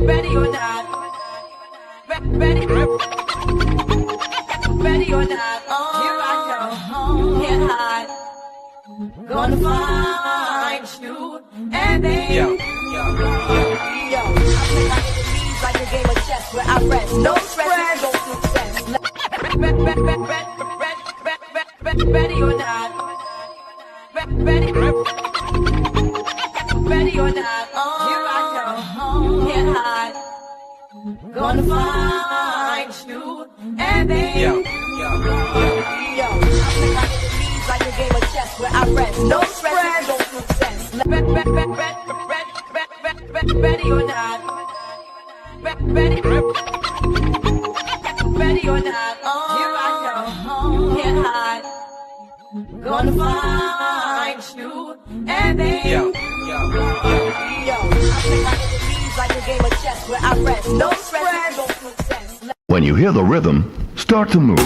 Ready or not? Ready or not? Here I come, can't hide. Gonna find you and then I play my enemies like a game of chess where I rest. No stress, no success. Ready or not? Ready or not? Here I come, can't hide. Gonna find you and then I play my enemies like a game of chess where I rest. No stress, no success. Ready or not? Ready or not? Here I come, can't hide. Gonna find you and then I play my enemies like a game of chess where I rest. No stress, no success. When you hear the rhythm, start to move.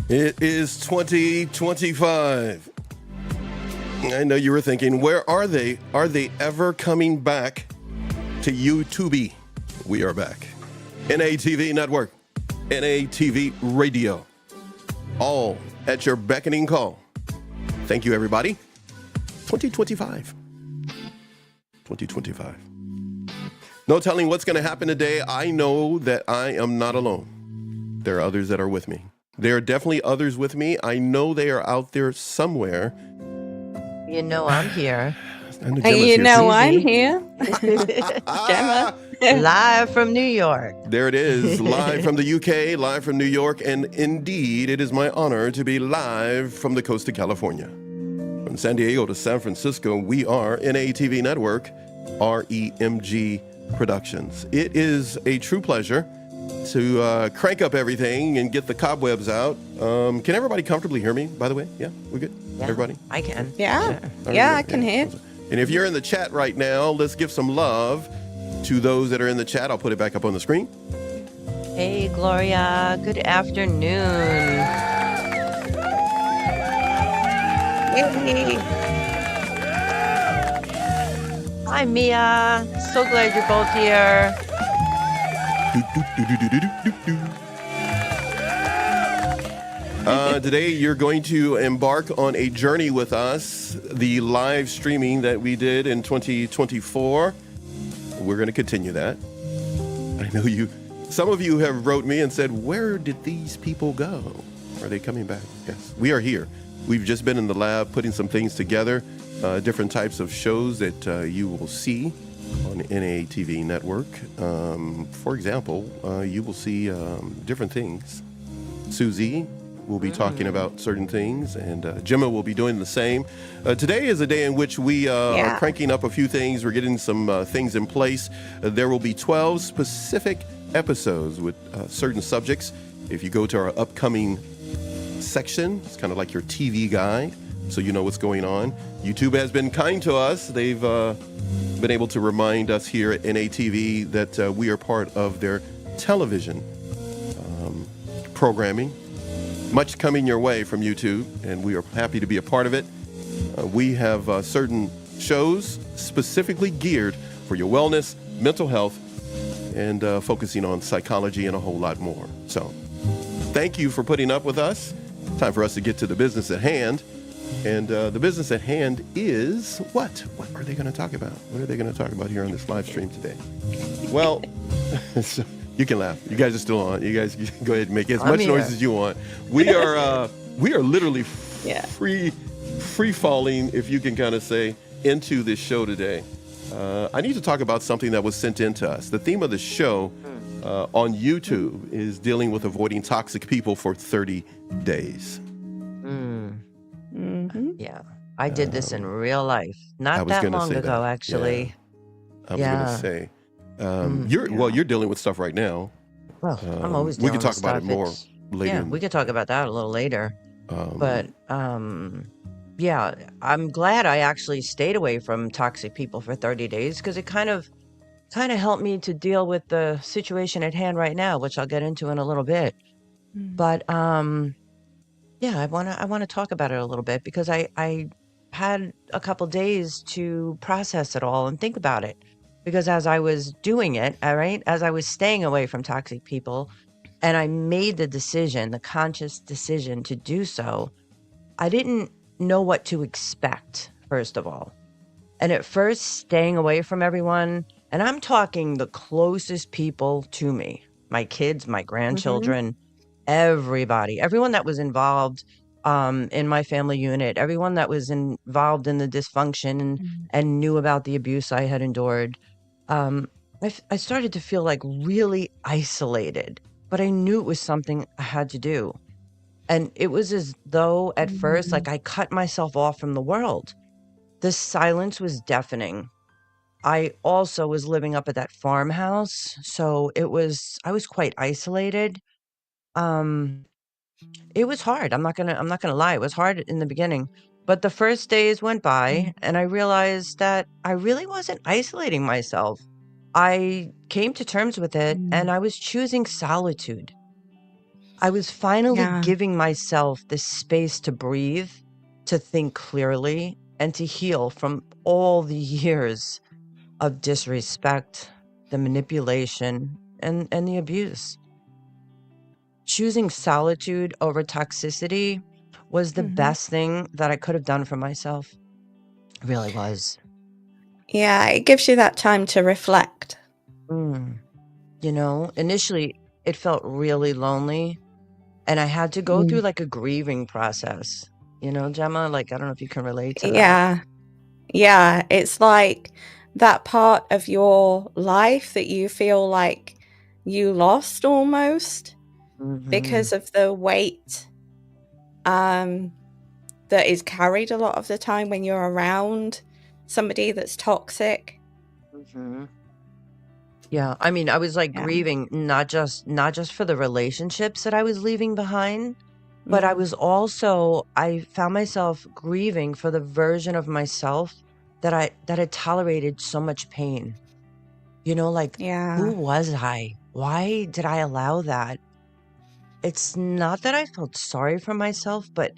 It is 2025. I know you were thinking, where are they? Are they ever coming back to YouTube? We are back. NATV Network, NATV Radio, all at your beckoning call. Thank you, everybody. 2025. 2025. No telling what's going to happen today. I know that I am not alone. There are others that are with me. There are definitely others with me. I know they are out there somewhere. You know I'm here. I'm here. Gemma. Live from New York. There it is, live from the UK, live from New York, and indeed, it is my honor to be live from the coast of California. From San Diego to San Francisco, we are NATV Network, REMG Productions. It is a true pleasure to crank up everything and get the cobwebs out. Can everybody comfortably hear me, by the way? Yeah, we good? Yeah, everybody? I can. Yeah. Sure. Yeah, I can hear. And if you're in the chat right now, let's give some love to those that are in the chat. I'll put it back up on the screen. Hey, Gloria. Good afternoon. Hey. Hi, Mia. So glad you're both here. Today, you're going to embark on a journey with us, the live streaming that we did in 2024. We're going to continue that. I know you Some of you have wrote me and said, where did these people go? Are they coming back? Yes, we are here. We've just been in the lab putting some things together, different types of shows that you will see on NATV Network. For example, you will see different things. Susie will be talking about certain things, and Gemma will be doing the same. Today is a day in which we are cranking up a few things. We're getting some things in place. There will be 12 specific episodes with certain subjects. If you go to our upcoming section, it's kind of like your TV guide, so you know what's going on. YouTube has been kind to us. They've been able to remind us here at NATV that we are part of their television programming. Much coming your way from YouTube, and we are happy to be a part of it. We have certain shows specifically geared for your wellness, mental health, and focusing on psychology and a whole lot more. So thank you for putting up with us. Time for us to get to the business at hand. And the business at hand is what? What are they going to talk about? What are they going to talk about here on this live stream today? Well, you can laugh. You guys are still on. You guys can go ahead and make as much noise as you want. We are literally free falling, if you can kind of say, into this show today. I need to talk about something that was sent in to us. The theme of the show on YouTube is dealing with avoiding toxic people for 30 days. Yeah, I did this in real life, not that long ago, actually. I was going to say, you're dealing with stuff right now. Well, I'm always dealing with stuff. We can talk about it more later. Yeah, we could talk about that a little later. But yeah, I'm glad I actually stayed away from toxic people for 30 days because it kind of helped me to deal with the situation at hand right now, which I'll get into in a little bit. But yeah, I want to talk about it a little bit because I had a couple days to process it all and think about it. Because as I was doing it, all right, as I was staying away from toxic people, and I made the decision, the conscious decision to do so, I didn't know what to expect, first of all. And at first, staying away from everyone, and I'm talking the closest people to me, my kids, my grandchildren, everybody, everyone that was involved in my family unit, everyone that was involved in the dysfunction and knew about the abuse I had endured. I started to feel like really isolated, but I knew it was something I had to do. And it was as though at first, like I cut myself off from the world. The silence was deafening. I also was living up at that farmhouse, so I was quite isolated. It was hard. I'm not gonna lie. It was hard in the beginning, but the first days went by and I realized that I really wasn't isolating myself. I came to terms with it and I was choosing solitude. I was finally giving myself the space to breathe, to think clearly, and to heal from all the years of disrespect, the manipulation, and the abuse. Choosing solitude over toxicity was the best thing that I could have done for myself. It really was. Yeah, it gives you that time to reflect. You know, initially it felt really lonely and I had to go through like a grieving process. You know, Gemma, like, I don't know if you can relate to that. Yeah, it's like that part of your life that you feel like you lost almost because of the weight that is carried a lot of the time when you're around somebody that's toxic. Yeah, I mean, I was like grieving not just for the relationships that I was leaving behind, but I found myself grieving for the version of myself that had tolerated so much pain. You know, like, who was I? Why did I allow that? It's not that I felt sorry for myself, but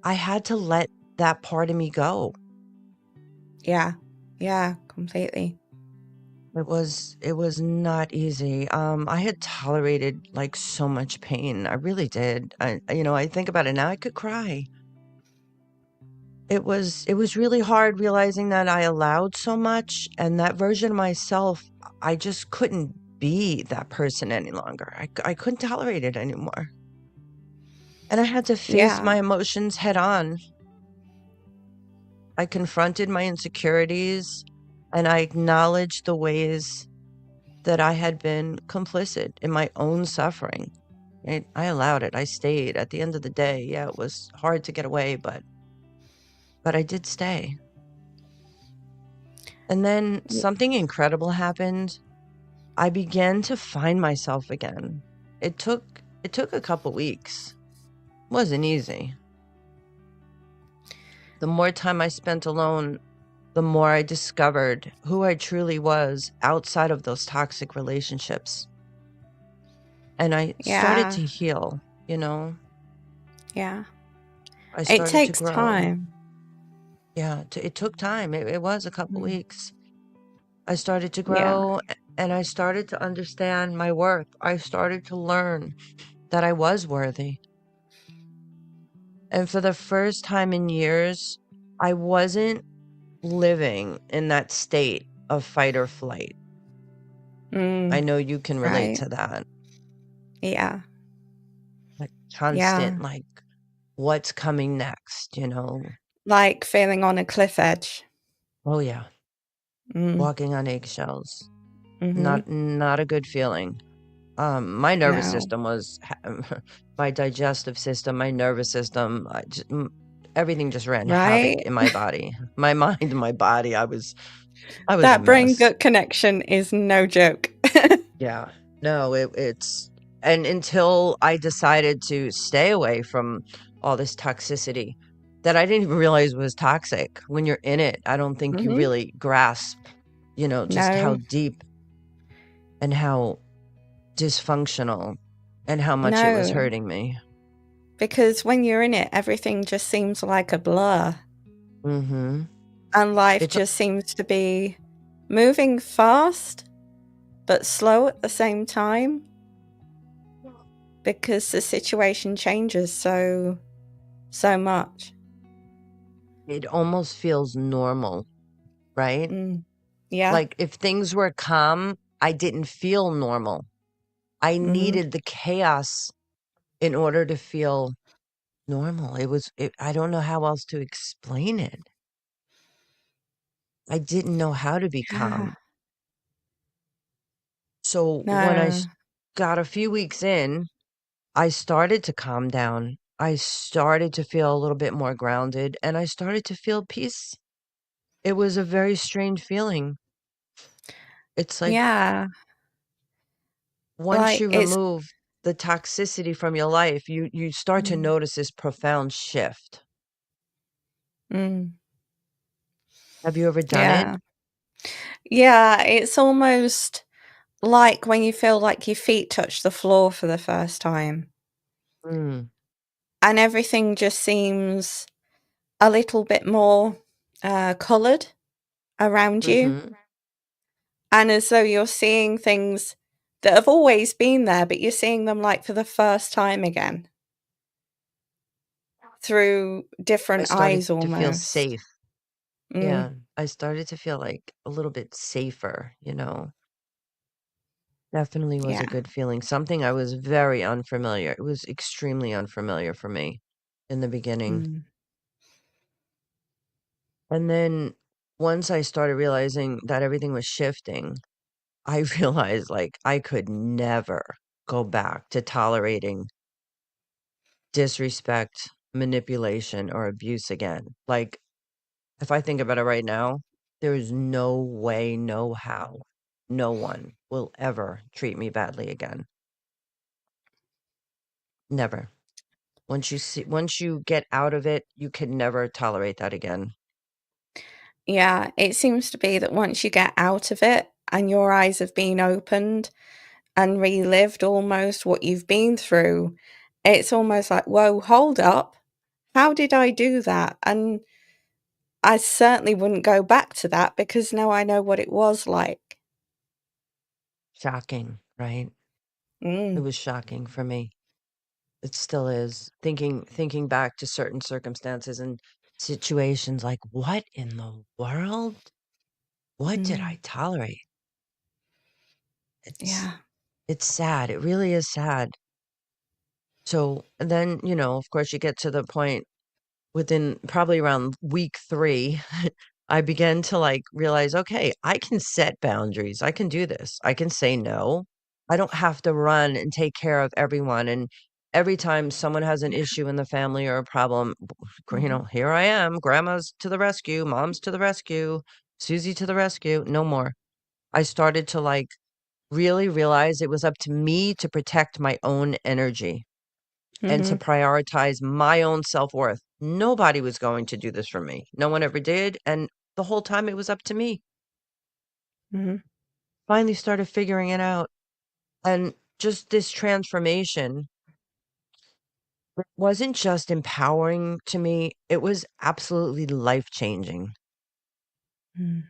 I had to let that part of me go. Yeah, completely. It was not easy. I had tolerated like so much pain. I really did. I think about it now, I could cry. It was really hard realizing that I allowed so much, and that version of myself, I just couldn't be that person any longer. I couldn't tolerate it anymore. And I had to face Yeah. my emotions head on. I confronted my insecurities and I acknowledged the ways that I had been complicit in my own suffering. I allowed it. I stayed. At the end of the day, yeah, it was hard to get away, but I did stay. And then something incredible happened. I began to find myself again. It took a couple weeks. It wasn't easy. The more time I spent alone, the more I discovered who I truly was outside of those toxic relationships. And I started Yeah. to heal, you know? Yeah. I It started to takes grow. time. Yeah, it took time. It was a couple weeks. I started to Yeah. grow and I started to understand my worth. I started to learn that I was worthy. And for the first time in years, I wasn't living in that state of fight or flight. I know you can relate Right. to that. Yeah. Like constant, like, what's coming next, you know? Like feeling on a cliff edge. Oh, yeah. Walking on eggshells. Not a good feeling. My nervous No. system was, my digestive system, my nervous system, everything just ran havoc Right? in my body. My mind and my body, I was a That brain mess. gut connection is no joke. Yeah. No, it's and until I decided to stay away from all this toxicity that I didn't even realize was toxic. When you're in it, I don't think you really grasp, you know, just how No. deep and how dysfunctional and how much it was No. hurting me. Because when you're in it, everything just seems like a blur. Mm-hmm. And life It's just seems to be moving fast, but slow at the same time. Because the situation changes so much. it almost feels normal, right? Yeah. Like if things were calm, I didn't feel normal. I needed the chaos in order to feel normal. I don't know how else to explain it. I didn't know how to be Yeah. calm. So when I No. got a few weeks in, I started to calm down. I started to feel a little bit more grounded and I started to feel peace. It was a very strange feeling. It's like Yeah. once Like you it's remove the toxicity from your life, you start to notice this profound shift. mm, Have you ever done it? yeah. Yeah, it's almost like when you feel like your feet touch the floor for the first time. Mm. And everything just seems a little bit more coloured around you. Mm-hmm. And as though you're seeing things that have always been there, but you're seeing them like for the first time again. Through I different started eyes to feel almost. safe. Mm, Yeah, I started to feel like a little bit safer, you know. Definitely was a yeah. good feeling. Something I was very unfamiliar. It was extremely unfamiliar for me in the beginning. Mm, And then once I started realizing that everything was shifting, I realized like I could never go back to tolerating disrespect, manipulation, or abuse again. Like, if I think about it right now, there is no way, no how, no one will ever treat me badly again. Never. Once you get out of it, you can never tolerate that again. yeah, it seems to be that once you get out of it and your eyes have been opened and relived almost what you've been through, it's almost like, whoa, hold up. How did I do that? And I certainly wouldn't go back to that because now I know what it was like. Shocking, right? It Mm, was shocking for me. It still is. Thinking back to certain circumstances and situations like, what in the world? What did I mm, tolerate? It's Yeah. it's sad. It really is sad. So and then, of course, you get to the point within probably around week 3, I began to like realize, okay, I can set boundaries. I can do this. I can say no. I don't have to run and take care of everyone. And every time someone has an issue in the family or a problem, here I am, grandma's to the rescue, mom's to the rescue, Susie to the rescue. No more. I started to like really realize it was up to me to protect my own energy and to Mhm. prioritize my own self-worth. Nobody was going to do this for me. No one ever did, and the whole time it was up to me. Mhm. Finally started figuring it out, and just this transformation wasn't just empowering to me, it was absolutely life-changing. Mm.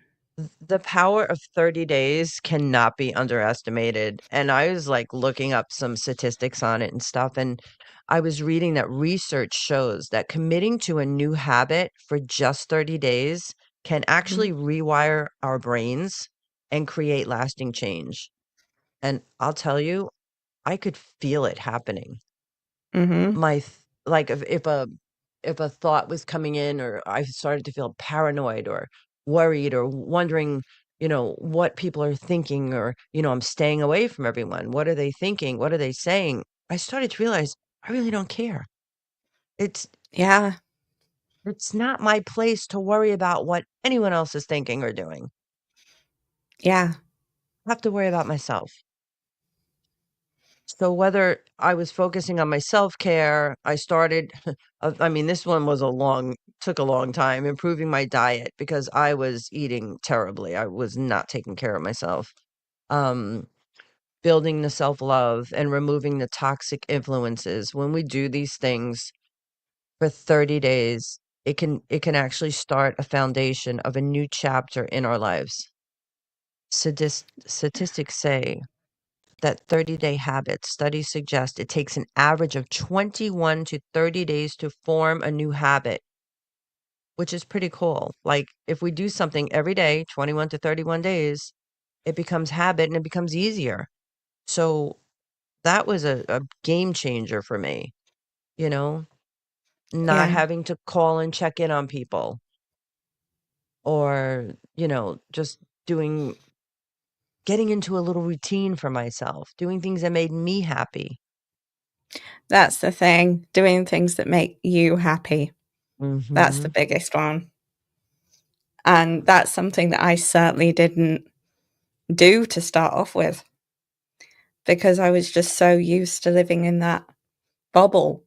The power of 30 days cannot be underestimated, and I was, like, looking up some statistics on it and stuff, and I was reading that research shows that committing to a new habit for just 30 days can Mhm. actually rewire our brains and create lasting change, and I'll tell you, I could feel it happening. Mhm. My th like, if a thought was coming in or I started to feel paranoid or worried or wondering, what people are thinking or, I'm staying away from everyone. What are they thinking? What are they saying? I started to realize I really don't care. It's Yeah. it's not my place to worry about what anyone else is thinking or doing. Yeah. I have to worry about myself. So whether I was focusing on my self-care, I started I mean, this one was took a long time, improving my diet because I was eating terribly. I was not taking care of myself. Um, building the self-love and removing the toxic influences. When we do these things for 30 days, it can actually start a foundation of a new chapter in our lives. Statistics say that 30-day habit studies suggest it takes an average of 21 to 30 days to form a new habit, which is pretty cool. Like if we do something every day, 21 to 31 days, it becomes habit and it becomes easier. So that was a game changer for me, you know, not Yeah. having to call and check in on people or, just getting into a little routine for myself, doing things that made me happy. That's the thing, doing things that make you happy. That's the Mhm. biggest one. And that's something that I certainly didn't do to start off with because I was just so used to living in that bubble.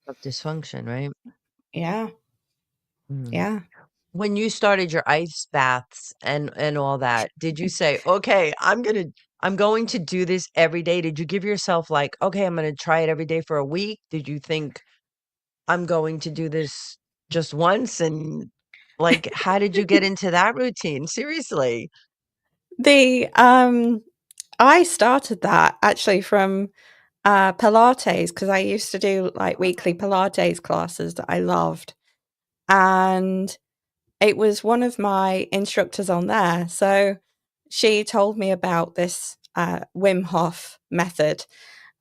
Of dysfunction, right? Yeah. Mm. Yeah. When you started your ice baths and all that, did you say, "Okay, I'm going to do this every day"? Did you give yourself like, "Okay, I'm gonna try it every day for a week"? Did you think, "I'm going to do this just once"? And, like, how did you get into that routine? Seriously. The I started that actually from Pilates because I used to do like weekly Pilates classes that I loved. And it was one of my instructors on there. So she told me about this Wim Hof method.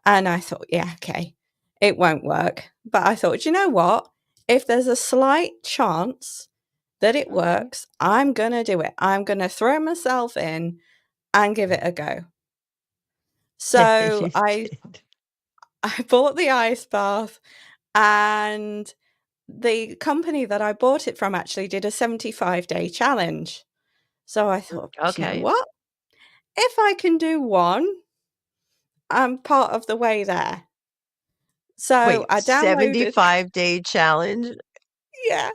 And I thought, yeah, okay, it won't work. But I thought, you know what? If there's a slight chance that it Mhm. works, I'm going to do it. I'm going to throw myself in and give it a go. So You I did. I bought the ice bath, and the company that I bought it from actually did a 75-day challenge. So I thought, "Do you know Okay. what? If I can do one, I'm part of the way there." So Wait, I downloaded 75-day challenge? yeah.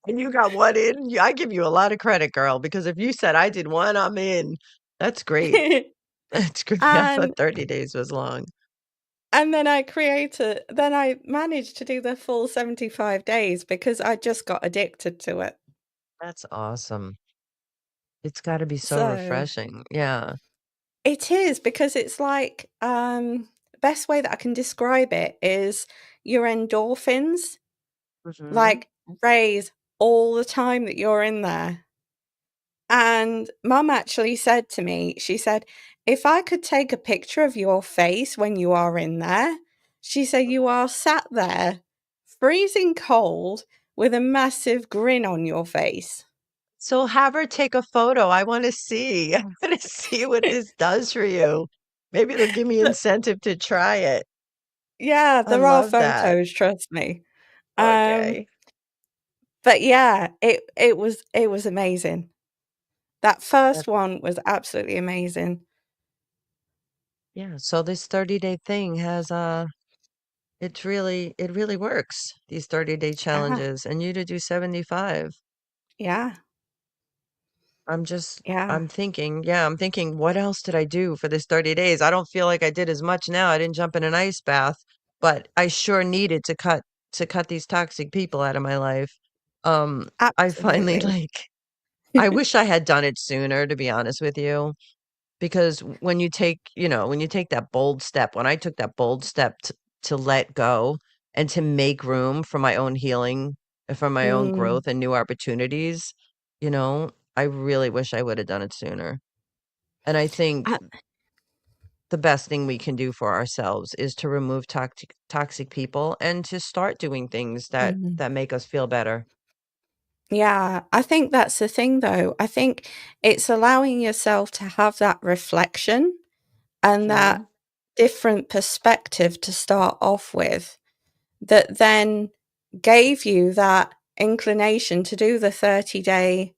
And you got one in? I give you a lot of credit, girl, because if you said I did one, I'm in. That's great. That's great. I thought And 30 days was long. then I managed to do the full 75 days because I just got addicted to it. That's awesome. It's gotta be so So refreshing. Yeah. it is because it's like, best way that I can describe it is your endorphins, Mhm. like, raise all the time that you're in there. And Mum actually said to me, she said, if I could take a picture of your face when you are in there, she said, you are sat there freezing cold with a massive grin on your face. So have her take a photo. I want to see. I want to see what this does for you. Maybe it'll give me incentive to try it. Yeah, I there are love that. photos, trust me. Okay. But yeah, it was amazing. That first That, one was absolutely amazing. yeah. So this 30-day thing has it really works. These 30-day Yeah, challenges, and you to do 75. yeah, I'm just yeah. I'm thinking, what else did I do for this 30 days? I don't feel like I did as much now. I didn't jump in an ice bath, but I sure needed to cut these toxic people out of my life. I finally Absolutely. like I wish I had done it sooner, to be honest with you, because when you take, when you take that bold step, when I took that bold step to let go and to make room for my own healing, for my own Mm. growth and new opportunities, I really wish I would have done it sooner. And I think I the best thing we can do for ourselves is to remove toxic people and to start doing things that mhm. that make us feel better. Yeah, I think that's the thing though. I think it's allowing yourself to have that reflection and that Mhm. different perspective to start off with that then gave you that inclination to do the 30-day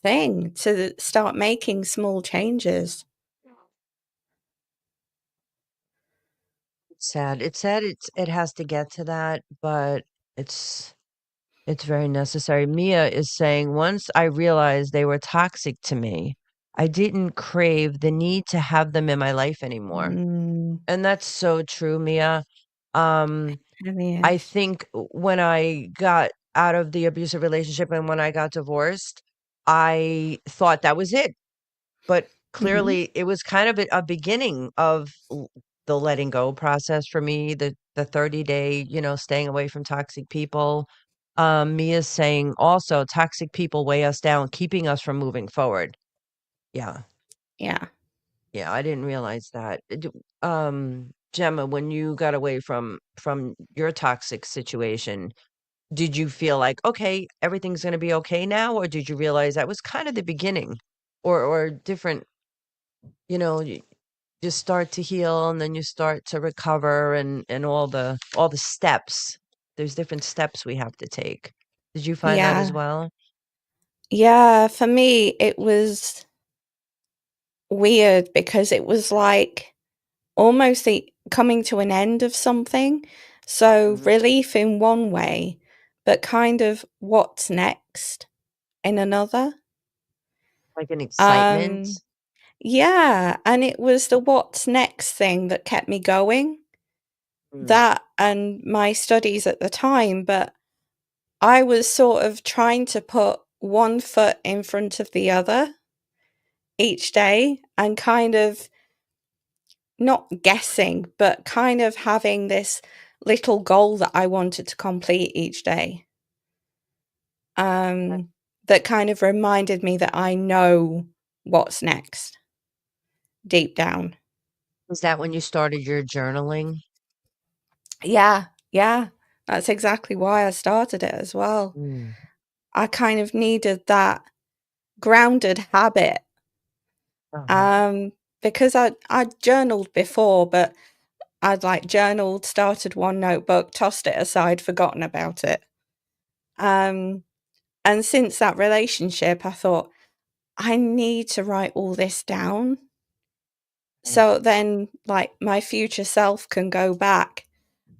thing, to start making small changes. It's sad. It has to get to that, but it's it's very necessary. Mia is saying, once I realized they were toxic to me, I didn't crave the need to have them in my life anymore. Mm, And that's so true, Mia. Um, really I is. think when I got out of the abusive relationship and when I got divorced, I thought that was it. But Mhm. clearly it was kind of a beginning of the letting go process for me, the 30-day, staying away from toxic people. Mia's saying also toxic people weigh us down, keeping us from moving forward. Yeah. Yeah. Yeah, I didn't realize that. Gemma, when you got away from your toxic situation, did you feel like, okay, everything's going to be okay now, or did you realize that was kind of the beginning, or different? You just start to heal, and then you start to recover, and all the steps. There's different steps we have to take. Did you find that as Yeah. well? Yeah, for me, it was weird because it was like almost the coming to an end of something. So Mhm. relief in one way, but kind of what's next in another. Like an excitement. Um, yeah, and it was the what's next thing that kept me going. Mm. That and my studies at the time, but I was sort of trying to put one foot in front of the other each day and kind of not guessing, but kind of having this little goal that I wanted to complete each day. That kind of reminded me that I know what's next deep down. Is that when you started your journaling? Yeah, yeah. That's exactly why I started it as well. Mm. I kind of needed that grounded habit. Uh-huh. Um, because I'd journaled before, but I'd like journaled, started one notebook, tossed it aside, forgotten about it. Um, and since that relationship, I thought, I need to write all this down. Mm. So then, like, my future self can go back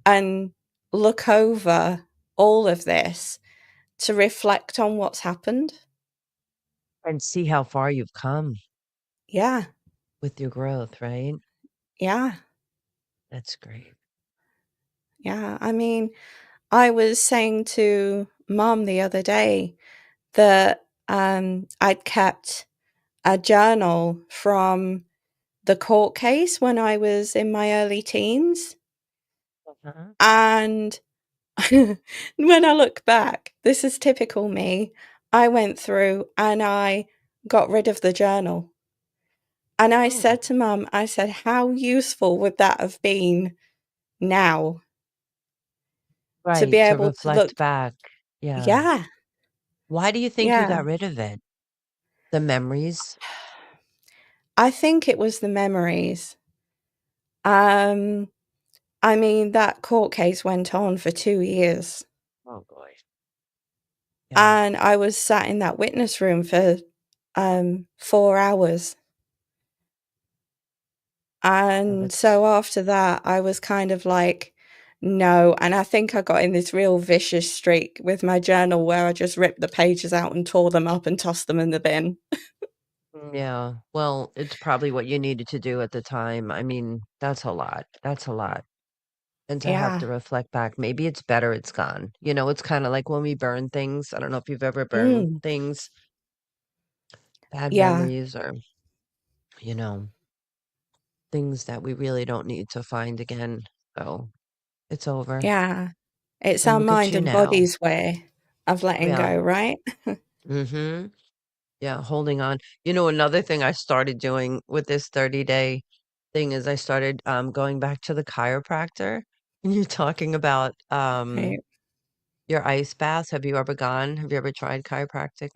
and look over all of this to reflect on what's happened. And see how far you've come Yeah, with your growth, right? yeah, That's great. yeah. I mean, I was saying to mom the other day that I'd kept a journal from the court case when I was in my early teens. Uh-huh. And when I look back, this is typical me. I went through and I got rid of the journal. And I Oh, said to Mum, I said, how useful would that have been now to be right, to able to look? reflect back. Yeah. Yeah, Why do you think you yeah. got rid of it? The memories? I think it was the memories. I mean, that court case went on for 2 years. Oh boy. Yeah. And I was sat in that witness room for 4 hours. And That's so after that, I was kind of like, no. And I think I got in this real vicious streak with my journal where I just ripped the pages out and tore them up and tossed them in the bin. yeah. Well, it's probably what you needed to do at the time. I mean, that's a lot. That's a lot. And to have Yeah. to reflect back, maybe it's better it's gone. You know, it's kind of like when we burn things. I don't know if you've ever burned Mm. things, bad Yeah. memories, or, you know, things that we really don't need to find again. So it's over. Yeah. It's And our look at mind you and now. body's way of letting Yeah. go, right? Mm-hmm. Yeah, holding on. You know, another thing I started doing with this 30-day thing is I started going back to the chiropractor. And you're talking about Right. your ice baths. Have you ever gone? Have you ever tried chiropractic?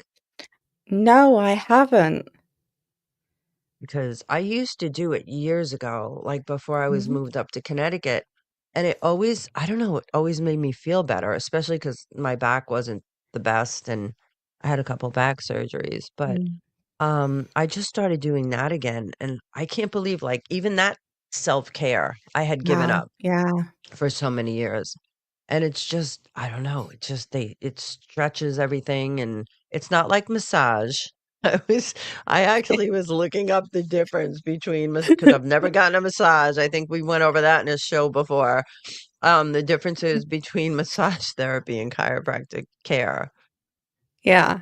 No, I haven't. Because I used to do it years ago, like before I was Mhm. moved up to Connecticut. And it always, I don't know, it always made me feel better, especially because my back wasn't the best and I had a couple back surgeries. But Mm. I just started doing that again, and I can't believe, like, even that self-care I had given Wow. up Yeah. for so many years. And it's just, I don't know, it stretches everything, and it's not like massage. I was I actually was looking up the difference between, because I've never gotten a massage. I think we went over that in a show before. The differences between massage therapy and chiropractic care. Yeah.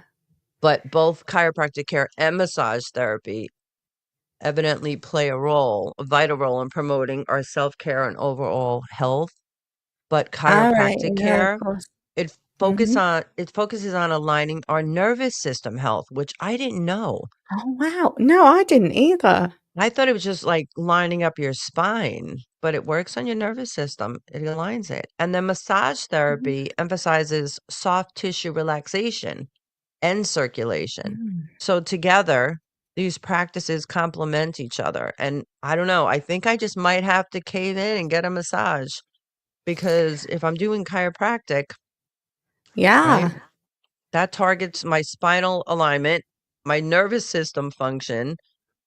But both chiropractic care and massage therapy evidently play a vital role in promoting our self-care and overall health. But Alright. chiropractic Yeah, of care, course. it Mhm. it focuses on aligning our nervous system health, which I didn't know. Oh, wow. No, I didn't either. I thought it was just like lining up your spine, but it works on your nervous system. It aligns it. And then massage Mhm. therapy emphasizes soft tissue relaxation and circulation. Mm. So together, these practices complement each other. And I don't know, I think I just might have to cave in and get a massage, because if I'm doing chiropractic, right, Yeah. that targets my spinal alignment, my nervous system function,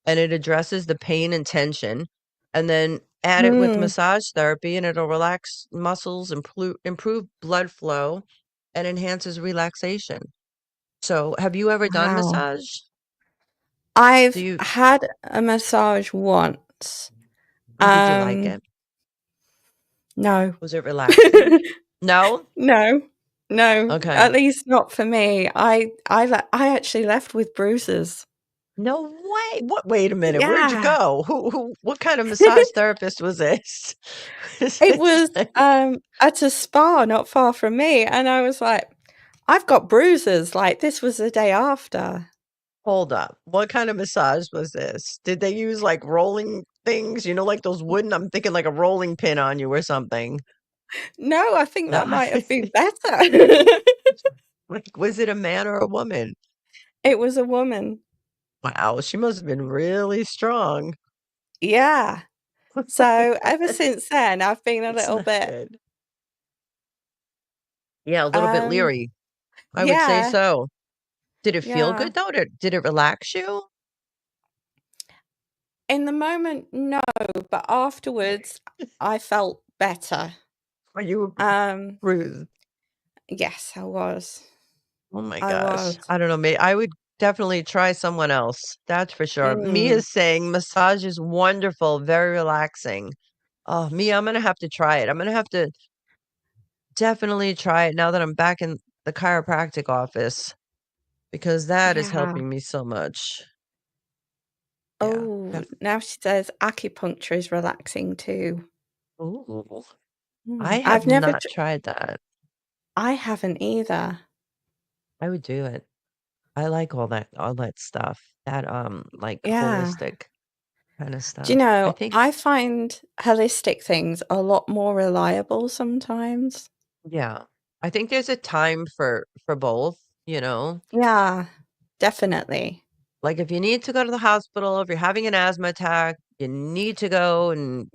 and it addresses the pain and tension. And then add it with Mm. massage therapy, and it'll relax muscles, improve blood flow, and enhances relaxation. So, have you ever done Wow. massage? Do I've you had a massage once. And did you like it? No. Was it relaxing? No? No. No, Okay. at least not for me. I actually left with bruises. No way. What? Wait a minute. Where'd you Yeah. go? What kind of massage therapist was this? Was It this was, like, at a spa not far from me, and I was like, "I've got bruises," like, this was the day after. hold up. What kind of massage was this? Did they use like rolling things? You know, like those wooden, I'm thinking like a rolling pin on you or something. No, I think No. that might have been better. Like, was it a man or a woman? It was a woman. Wow, she must have been really strong. Yeah. So, ever since then, I've been a It's little not bit, good. Yeah, a little bit um leery. I would say yeah, so. Did it feel yeah. good though? Did it relax you? In the moment, no, but afterwards, I felt better. Or you were Um, bruised? yes, I was. Oh my I gosh. was. I don't know. I would definitely try someone else. That's for sure. Mm, Mia's saying massage is wonderful, very relaxing. Oh, Mia, I'm gonna have to try it. I'm gonna have to definitely try it now that I'm back in the chiropractic office, because that is yeah. helping me so much. Yeah. Oh, now she says acupuncture is relaxing too. Ooh. I Mm, have not tried that. I haven't either. I would do it. I like all that stuff. That like Yeah. holistic kind of Do you stuff. I know, think I find holistic things a lot more reliable sometimes. yeah. I think there's a time for both, you know. Yeah, definitely. Like if you need to go to the hospital, if you're having an asthma attack, you need to go and,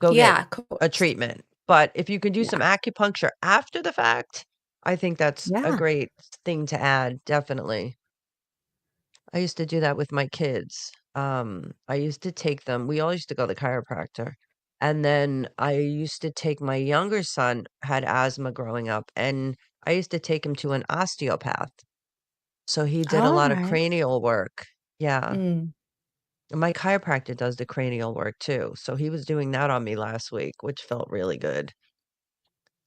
go get Yeah, of a course. treatment. But if you can do some Yeah. acupuncture after the fact, I think that's a Yeah. great thing to add, definitely. I used to do that with my kids. I used to take them we all used to go to the chiropractor, and then I used to take my younger son had asthma growing up, and I used to take him to an osteopath. So he did a lot of Alright. cranial work. Yeah. Mm. And my chiropractor does the cranial work too. So he was doing that on me last week, which felt really good.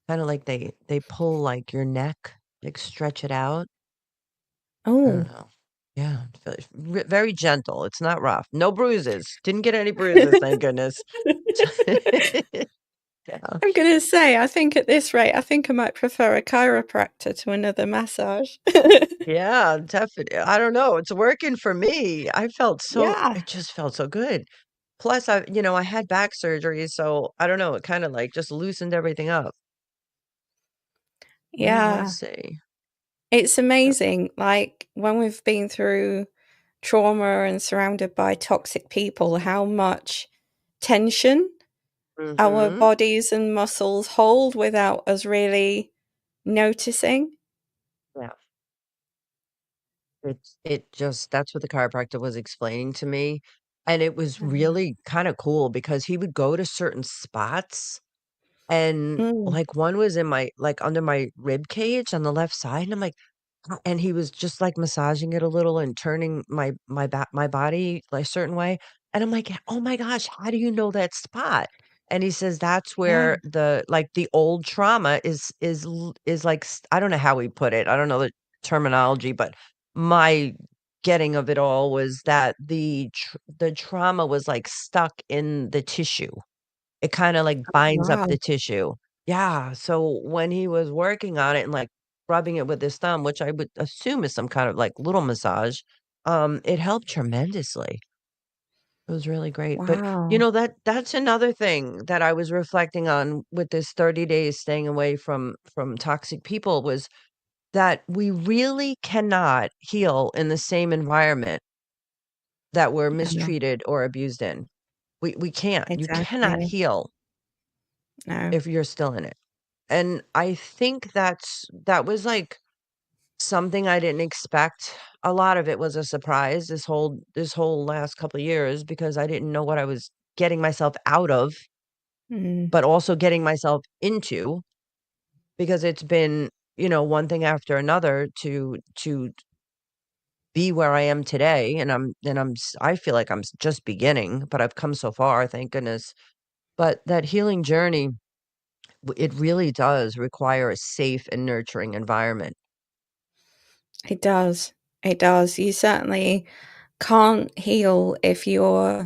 Kinda like they pull, like, your neck, like, stretch it out. I don't Oh. know. Yeah, it's very gentle, it's not rough. No bruises. Didn't get any bruises, thank goodness. Yeah. I'm gonna say, I think at this rate, I think I might prefer a chiropractor to another massage. Yeah, definitely. I don't know, it's working for me. Yeah. It just felt so good. Plus, I had back surgery, so I don't know, it kinda, like, just loosened everything up. We will Yeah. see. It's Yeah. amazing, like, when we've been through trauma and surrounded by toxic people, how much tension our Mhm. bodies and muscles hold without us really noticing. Yeah. It just that's what the chiropractor was explaining to me, and it was Yeah. really kinda cool because he would go to certain spots, and, Mm. like, one was in my like, under my rib cage on the left side, and I'm like, and he was just, like, massaging it a little and turning my body a certain way, and I'm like, "Oh my gosh, how do you know that spot?" And he says that's Yeah. where the old trauma is like I don't know how he put it, I don't know the terminology, but my getting of it all was that the trauma was, like, stuck in the tissue. It kinda, like, Oh, binds up wow. the tissue. Yeah, so when he was working on it and, like, rubbing it with his thumb, which I would assume is some kind of, like, little massage, it helped tremendously. It was really great, but, Wow. that's another thing that I was reflecting on with this 30 days staying away from toxic people was that we really cannot heal in the same environment that we're No, mistreated or abused in. We can't. You cannot exactly. heal No. if you're still in it. And I think that was, like, something I didn't expect. A lot of it was a surprise this whole last couple of years because I didn't know what I was getting myself out of, Mm. but also getting myself into because it's been, one thing after another to be where I am today, I feel like just beginning, but I've come so far, thank goodness. But that healing journey, it really does require a safe and nurturing environment. It does. It does. You certainly can't heal if you're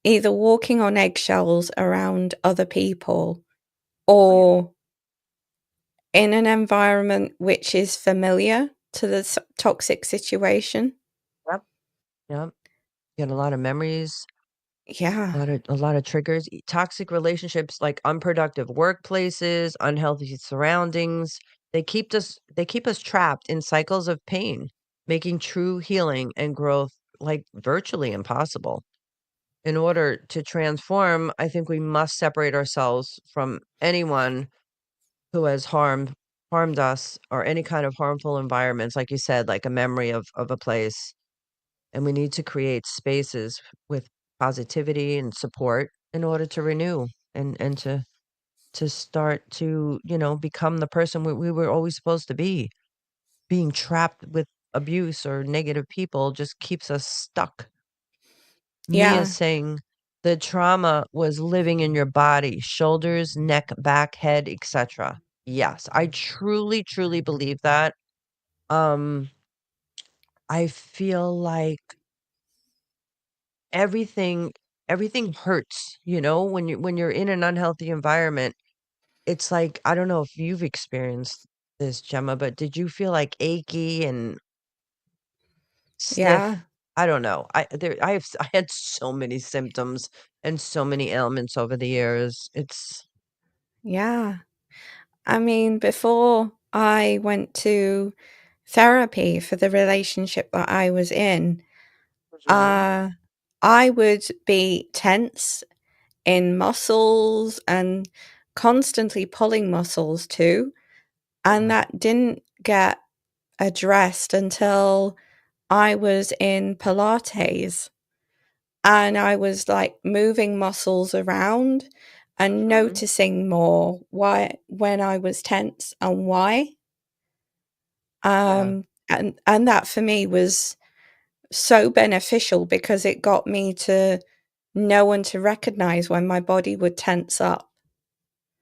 either walking on eggshells around other people Oh, yeah. or in an environment which is familiar to the toxic situation. Yep, yep. Get a lot of memories, Yeah. a lot of triggers, toxic relationships, like unproductive workplaces, unhealthy surroundings. They keep us trapped in cycles of pain, making true healing and growth like virtually impossible. In order to transform, I think we must separate ourselves from anyone who has harmed us or any kind of harmful environments, like you said, like a memory of a place. And we need to create spaces with positivity and support in order to renew and to start to, become the person we were always supposed to be. Being trapped with abuse or negative people just keeps us stuck. Mia Yeah. saying the trauma was living in your body, shoulders, neck, back, head, etc. Yes, I truly, truly believe that. Um, I feel like everything everything hurts, when you're in an unhealthy environment. It's like, I don't know if you've experienced this, Gemma, but did you feel like achy and stiff. Yeah. I don't know. I had so many symptoms and so many ailments over the years. It's Yeah. I mean, before I went to therapy for the relationship that I was in, Mhm. uh, I would be tense in muscles and constantly pulling muscles too. And Yeah. that didn't get addressed until I was in Pilates and I was like moving muscles around and Mhm. noticing more why when I was tense and why. Yeah. And that for me was so beneficial because it got me to know and to recognize when my body would tense up.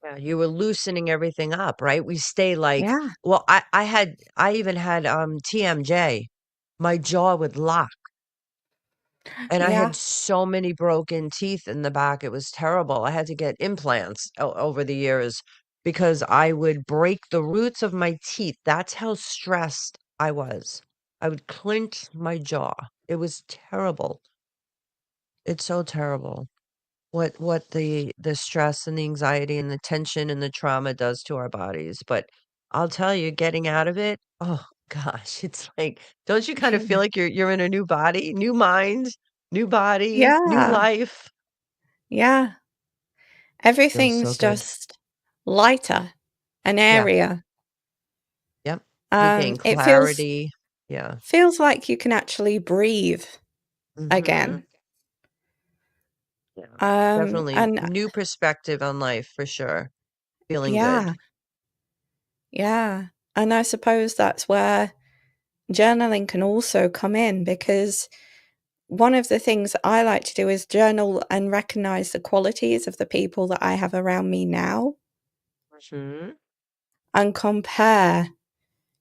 Yeah, you were loosening everything up, right? We stay like, Yeah, well, I even had TMJ. My jaw would lock, and I yeah, had so many broken teeth in the back. It was terrible. I had to get implants over the years because I would break the roots of my teeth. That's how stressed I was. I would clench my jaw. It was terrible. It's so terrible. What the stress and the anxiety and the tension and the trauma does to our bodies, but I'll tell you, getting out of it, oh gosh, it's like, don't you kind of feel like you're in a new body, new mind, new body, new yeah, life? yeah. Feels so Everything's good. just lighter, an Yeah, area. yep. You gain It feels clarity. Yeah. feels like you can actually breathe Mhm. again. Yeah. Definitely And new perspective on life for sure. Feeling good. yeah, yeah. And I suppose that's where journaling can also come in because one of the things that I like to do is journal and recognize the qualities of the people that I have around me now Mhm. and compare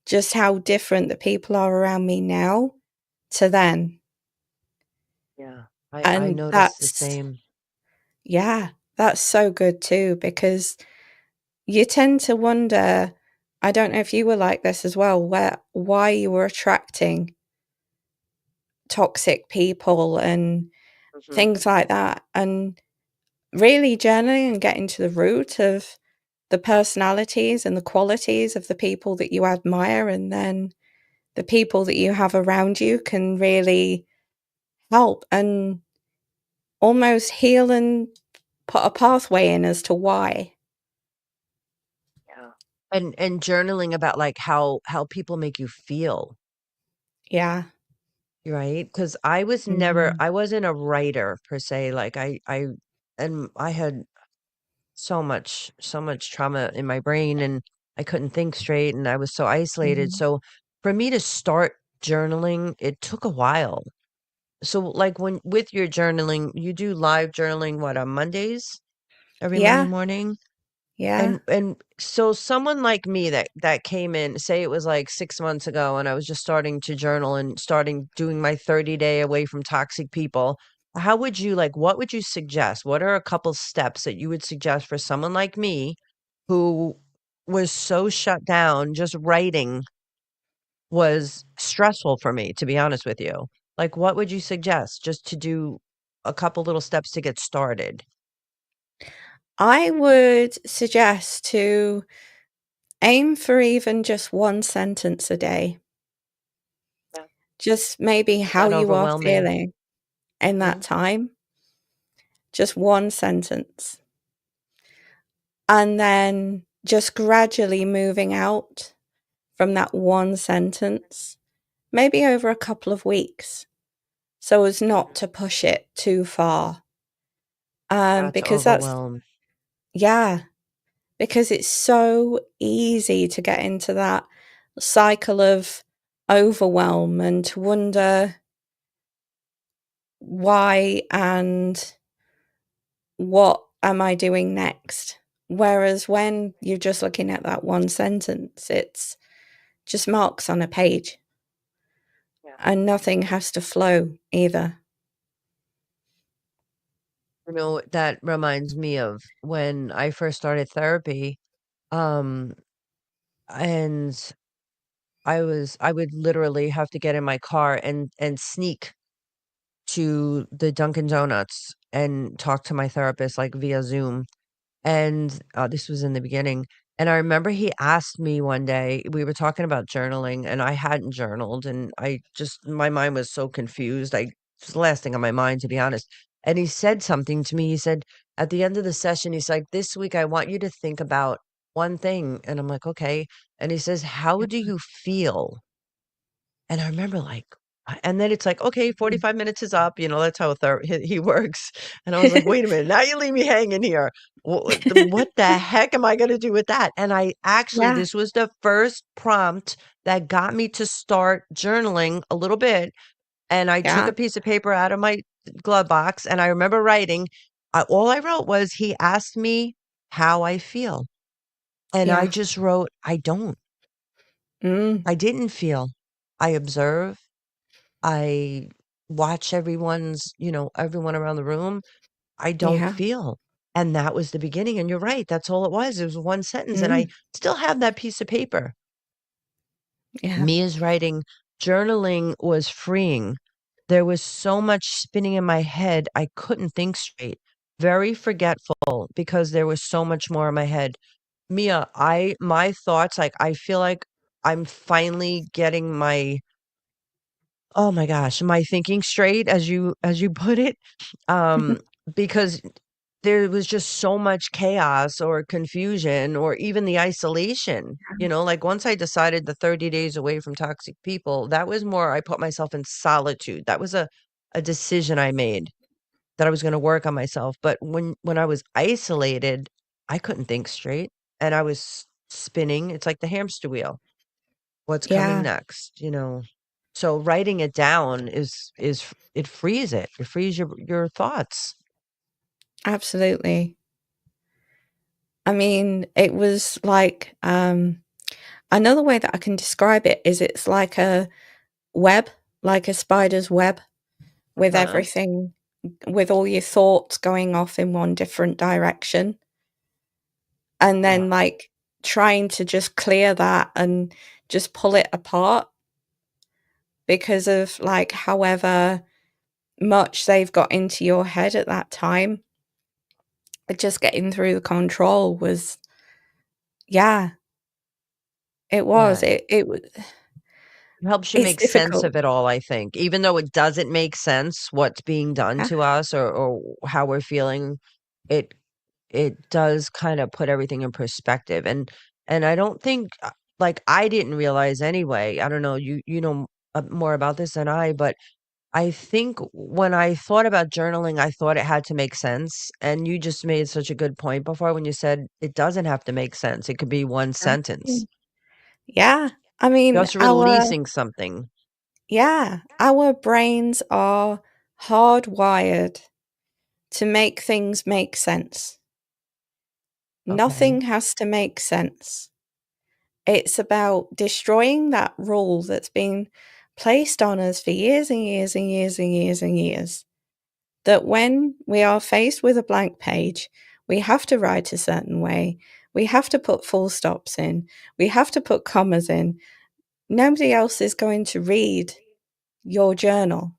just how different the people are around me now to then. Yeah. I And noticed the that's, same. yeah, that's so good too, because you tend to wonder, I don't know if you were like this as well, why you were attracting toxic people and Mhm. things like that. And really journaling and getting to the root of the personalities and the qualities of the people that you admire and then the people that you have around you can really help and almost heal and put a pathway in as to why. Yeah. And journaling about, like, how people make you feel, Yeah. right? Because I was never Mhm. I wasn't a writer per se, like, I had so much trauma in my brain, and I couldn't think straight, and I was so isolated, Mhm. so for me to start journaling, it took a while. So, like, when with your journaling, you do live journaling, what, on Mondays? Every Monday Yeah. morning? Yeah. And so someone like me that came in, say it was like 6 months ago and I was just starting to journal and starting doing my 30-day away from toxic people, how would you like what would you suggest? What are a couple steps that you would suggest for someone like me who was so shut down, just writing was stressful for me, to be honest with you. Like, what would you suggest just to do a couple little steps to get started? I would suggest to aim for even just one sentence a day. Yeah. Just maybe Is how that you are overwhelming? feeling in that Mhm. time. Just one sentence. And then just gradually moving out from that one sentence, maybe over a couple of weeks, so as not to push it too far. Not to Because that's, overwhelm. yeah, because it's so easy to get into that cycle of overwhelm and to wonder why and what am I doing next? Whereas when you're just looking at that one sentence, it's just marks on a page Yeah. and nothing has to flow either. You know, that reminds me of when I first started therapy, um, and I would literally have to get in my car and sneak to the Dunkin' Donuts and talk to my therapist, like, via Zoom. And, this was in the beginning, and I remember he asked me one day, we were talking about journaling, and I hadn't journaled, and I just my mind was so confused, it was the last thing on my mind, to be honest, and he said something to me, he said, at the end of the session, he's like, "This week, I want you to think about one thing," and I'm like, "Okay," and he says, "How do you feel?" And I remember, like and then it's like, "Okay, 45 minutes is up," that's how he works, and I was like, "Wait a minute, now you leave me hanging here. What the heck am I gonna do with that?" And I actually Yeah. this was the first prompt that got me to start journaling a little bit, and I took Yeah. a piece of paper out of my glove box, and I remember writing, all I wrote was, he asked me how I feel, and I Yeah. just wrote, "I don't. Mm. I didn't feel. I observe. I watch everyone around the room. I don't Yeah. feel." And that was the beginning, and you're right, that's all it was. It was one sentence, and I Mm. still have that piece of paper. Yeah. Mia's writing, journaling was freeing. There was so much spinning in my head, I couldn't think straight. Very forgetful because there was so much more in my head. Mia, my thoughts, like, I feel like I'm finally getting oh my gosh, my thinking straight, as you put it, um, because there was just so much chaos or confusion or even the isolation, like, once I decided the 30 days away from toxic people, that was more I put myself in solitude. That was a decision I made that I was gonna work on myself, but when I was isolated, I couldn't think straight, and I was spinning. It's like the hamster wheel. What's coming Yeah. next, So writing it down it frees it. It frees your thoughts. Absolutely. I mean, it was like, another way that I can describe it is it's like a web, like a spider's web with Uh-huh. everything, with all your thoughts going off in one different direction. And Uh, then, like, trying to just clear that and just pull it apart because of, like, however much they've got into your head at that time. Just getting through the control was, yeah, it was. yeah. It was. It helps you It's make sense difficult. of it all, I think. Even though it doesn't make sense what's being done Yeah. to us or how we're feeling, it it does kinda put everything in perspective, and I don't think, like, I didn't realize anyway, I don't know, you know, more about this than I, but I think when I thought about journaling, I thought it had to make sense, and you just made such a good point before when you said it doesn't have to make sense, it could be one sentence. Exactly. Yeah. I mean, Just releasing something. our brains are hardwired to make things make sense. Okay. Nothing has to make sense. It's about destroying that rule that's been placed on us for years and years and years and years and years. That when we are faced with a blank page, we have to write a certain way. We have to put full stops in. We have to put commas in. Nobody else is going to read your journal.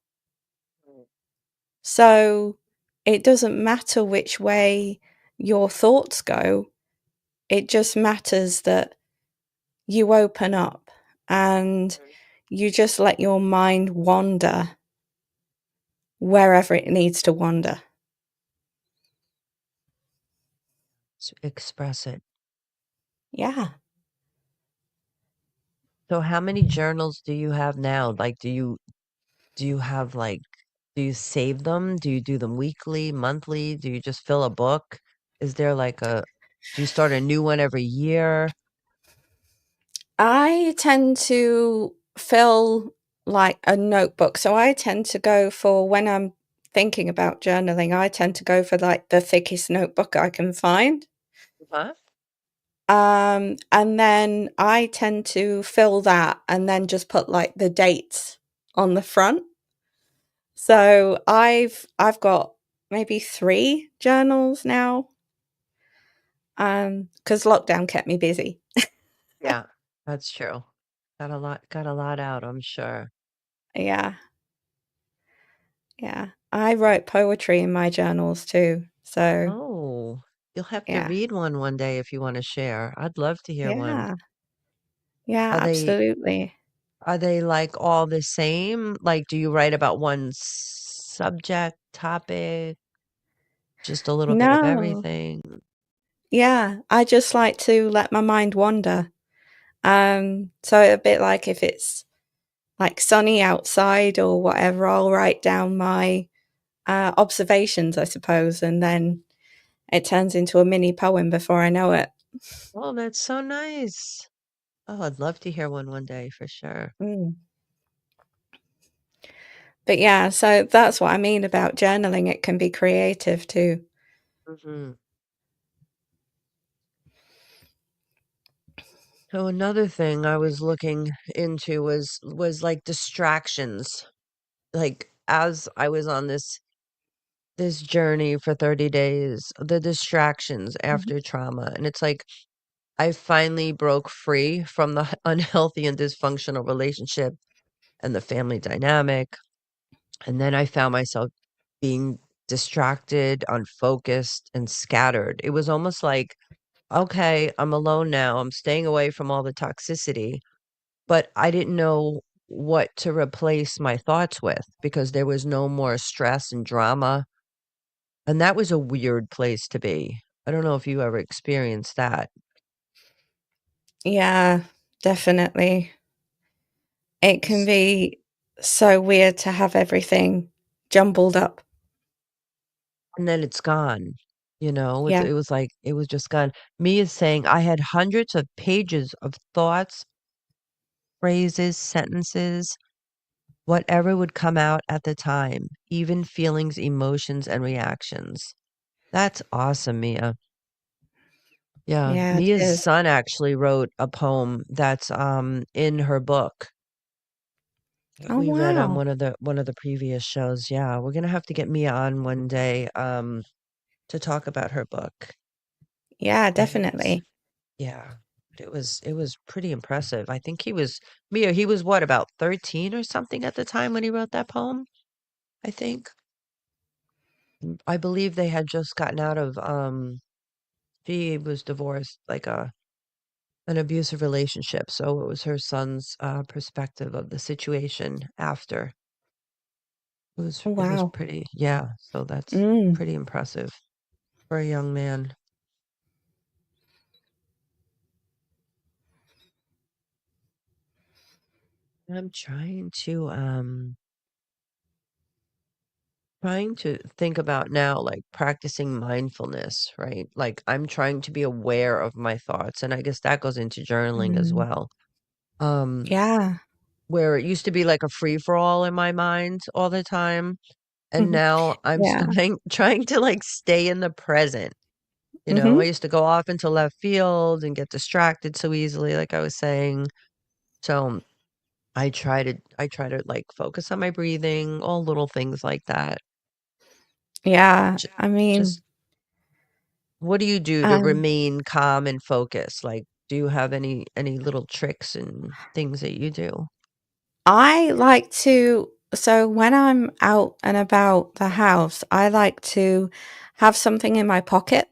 So it doesn't matter which way your thoughts go. It just matters that you open up and you just let your mind wander wherever it needs to wander. Express it. Yeah. So how many journals do you have now? Like, do you have, like do you save them? Do you do them weekly, monthly? Do you just fill a book? Is there like a do you start a new one every year? I tend to fill like a notebook. So I tend to go for when I'm thinking about journaling, I tend to go for like the thickest notebook I can find. Huh? And then I tend to fill that and then just put like the dates on the front. So I've got maybe 3 journals now. Because lockdown kept me busy. Yeah, that's true. Got a lot out, I'm sure. Yeah. Yeah. I wrote poetry in my journals too. So, Oh, you'll have to yeah. read one day if you want to share. I'd love to hear one. Yeah. Yeah, Are they absolutely. are they like all the same? Like, do you write about one subject, topic, just a little bit of No. everything? Yeah, I just like to let my mind wander. So a bit like if it's like sunny outside or whatever, I'll write down my observations, I suppose, and then it turns into a mini poem before I know it. Oh, that's so nice. Oh, I'd love to hear one day for sure. Mm. But yeah, so that's what I mean about journaling. It can be creative too. Hmm. So another thing I was looking into was like distractions. Like as I was on this journey for 30 days, the distractions Mhm. after trauma. And it's like I finally broke free from the unhealthy and dysfunctional relationship and the family dynamic. And then I found myself being distracted, unfocused, and scattered. It was almost like, okay, I'm alone now. I'm staying away from all the toxicity, but I didn't know what to replace my thoughts with because there was no more stress and drama. And that was a weird place to be. I don't know if you ever experienced that. Yeah, definitely. It can S- be so weird to have everything jumbled up. And then it's gone. Yeah. It was like it was just gone. Me is saying I had hundreds of pages of thoughts, phrases, sentences, whatever would come out at the time, even feelings, emotions, and reactions. That's awesome, Mia. Yeah, Yeah, it Mia's is. son actually wrote a poem that's in her book that Oh, we read on wow. one of the previous shows. Yeah, we're gonna have to get Mia on one day to talk about her book. Yeah, But it's definitely. yeah, it was pretty impressive. I think he was what, about 13 or something at the time when he wrote that poem, I think. I believe they had just gotten out of she was divorced, like an abusive relationship, so it was her son's perspective of the situation after. It was Wow. pretty, yeah, so that's Mm. pretty impressive for a young man. I'm trying to think about now, like practicing mindfulness, right? Like I'm trying to be aware of my thoughts, and I guess that goes into journaling as Mm. well. Um, Yeah. where it used to be like a free for all in my mind all the time, and now I'm Yeah. trying to like stay in the present. I Mhm. used to go off into left field and get distracted so easily, like I was saying. So I try to like focus on my breathing, all little things like that. Yeah. J- I mean, Just what do you do to um, remain calm and focused? Like, do you have any little tricks and things that you do? I like to so when I'm out and about the house, I like to have something in my pocket.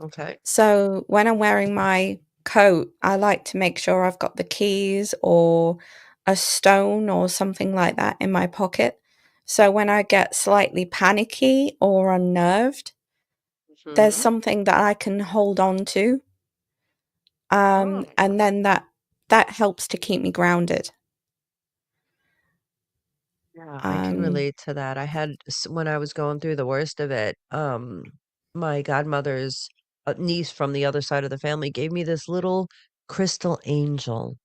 Okay. So when I'm wearing my coat, I like to make sure I've got the keys or a stone or something like that in my pocket. So when I get slightly panicky or unnerved, there's Hmm. something that I can hold on to. Oh. And then that helps to keep me grounded. Yeah, I can Um, relate to that. When I was going through the worst of it, my godmother's niece from the other side of the family gave me this little crystal angel,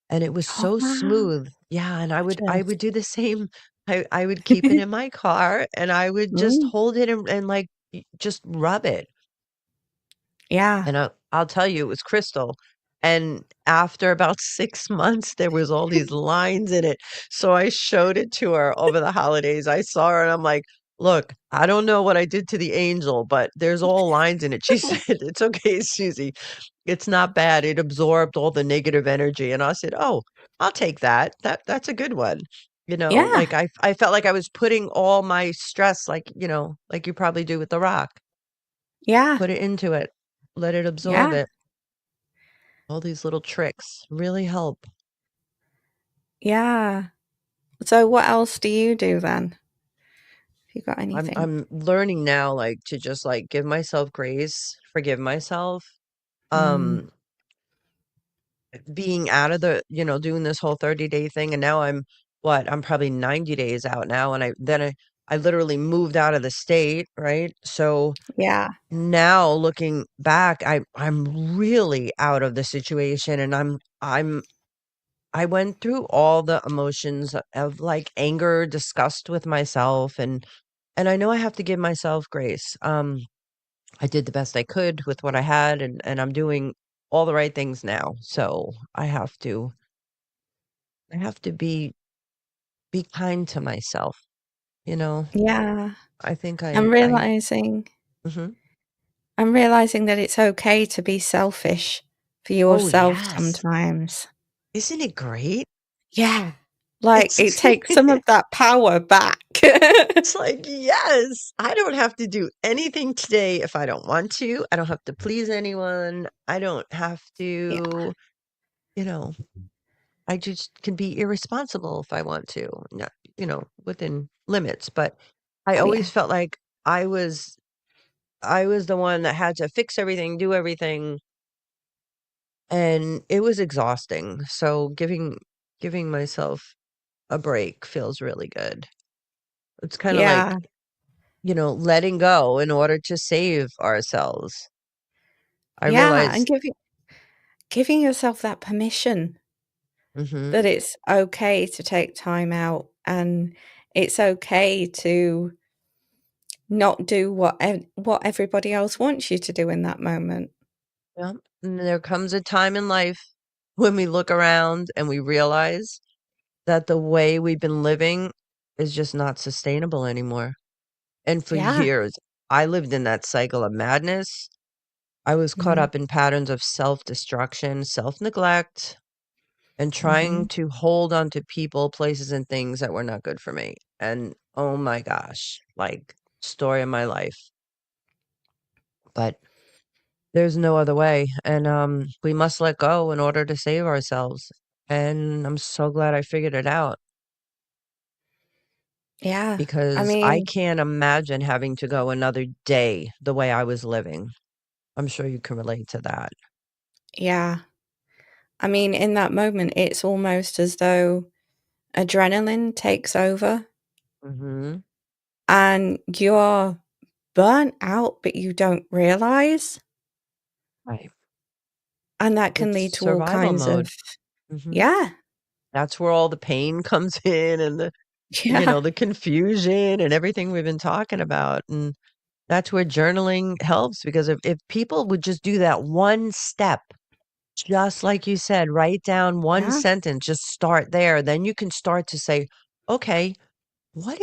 and it was oh so wow, smooth. Yeah, and I gorgeous. would do the same. I would keep it in my car, and I would just Mm, hold it and like just rub it. yeah. And I'll tell you, it was crystal. And after about 6 months, there was all these lines in it. So I showed it to her over the holidays. I saw her and I'm like, Look, I don't know what I did to the angel, but there's all lines in it. She said, "It's okay, Susie. It's not bad. It absorbed all the negative energy." And I said, "Oh, I'll take that. That's a good one." Yeah. Like I felt like I was putting all my stress, like, like you probably do with the rock. Yeah. Put it into it. Let it absorb Yeah. it. All these little tricks really help. Yeah. So what else do you do then? Have you got anything? I'm learning now, like, to just, like, give myself grace, forgive myself. Mm. Um, being out of doing this whole 30-day thing, and now I'm probably 90 days out now, and I literally moved out of the state, right? So Yeah. now looking back, I'm really out of the situation, and I went through all the emotions of, like, anger, disgust with myself, and I know I have to give myself grace. I did the best I could with what I had, and I'm doing all the right things now. So I have to be kind to myself, you know? Yeah. I think I'm I realizing Mhm. I'm realizing that it's okay to be selfish for Oh, yourself yes. sometimes. Isn't it great? Yeah. Like, It's it takes some of that power back. it's like, yes, I don't have to do anything today if I don't want to. I don't have to please anyone. I don't have Yeah. to, you know, I just can be irresponsible if I want to, not, within limits. But I Oh, yeah. always felt like I was I was the one that had to fix everything, do everything, and it was exhausting. So giving myself a break feels really good. It's kind of like, Yeah. letting go in order to save ourselves. I Yeah, and realized giving yourself that permission that Mhm. it's okay to take time out, and it's okay to not do what everybody else wants you to do in that moment. Yeah. And there comes a time in life when we look around and we realize that the way we've been living is just not sustainable anymore. And for Yeah. years, I lived in that cycle of madness. I was caught Mhm. up in patterns of self-destruction, self-neglect, and trying Mhm. to hold on to people, places, and things that were not good for me. And oh my gosh, like, story of my life. But there's no other way. And we must let go in order to save ourselves. And I'm so glad I figured it out Yeah. I because I mean, can't imagine having to go another day the way I was living. I'm sure you can relate to that. yeah. I mean, in that moment, it's almost as though adrenaline takes over Mm-hmm. and you're burnt out, but you don't realize. Right. And that can lead It's to all survival kinds mode. of, Hmm. yeah, That's where all the pain comes in and yeah, the confusion and everything we've been talking about. And that's where journaling helps because if people would just do that one step, just like you said, write down one yeah, sentence, just start there. Then you can start to say, okay, why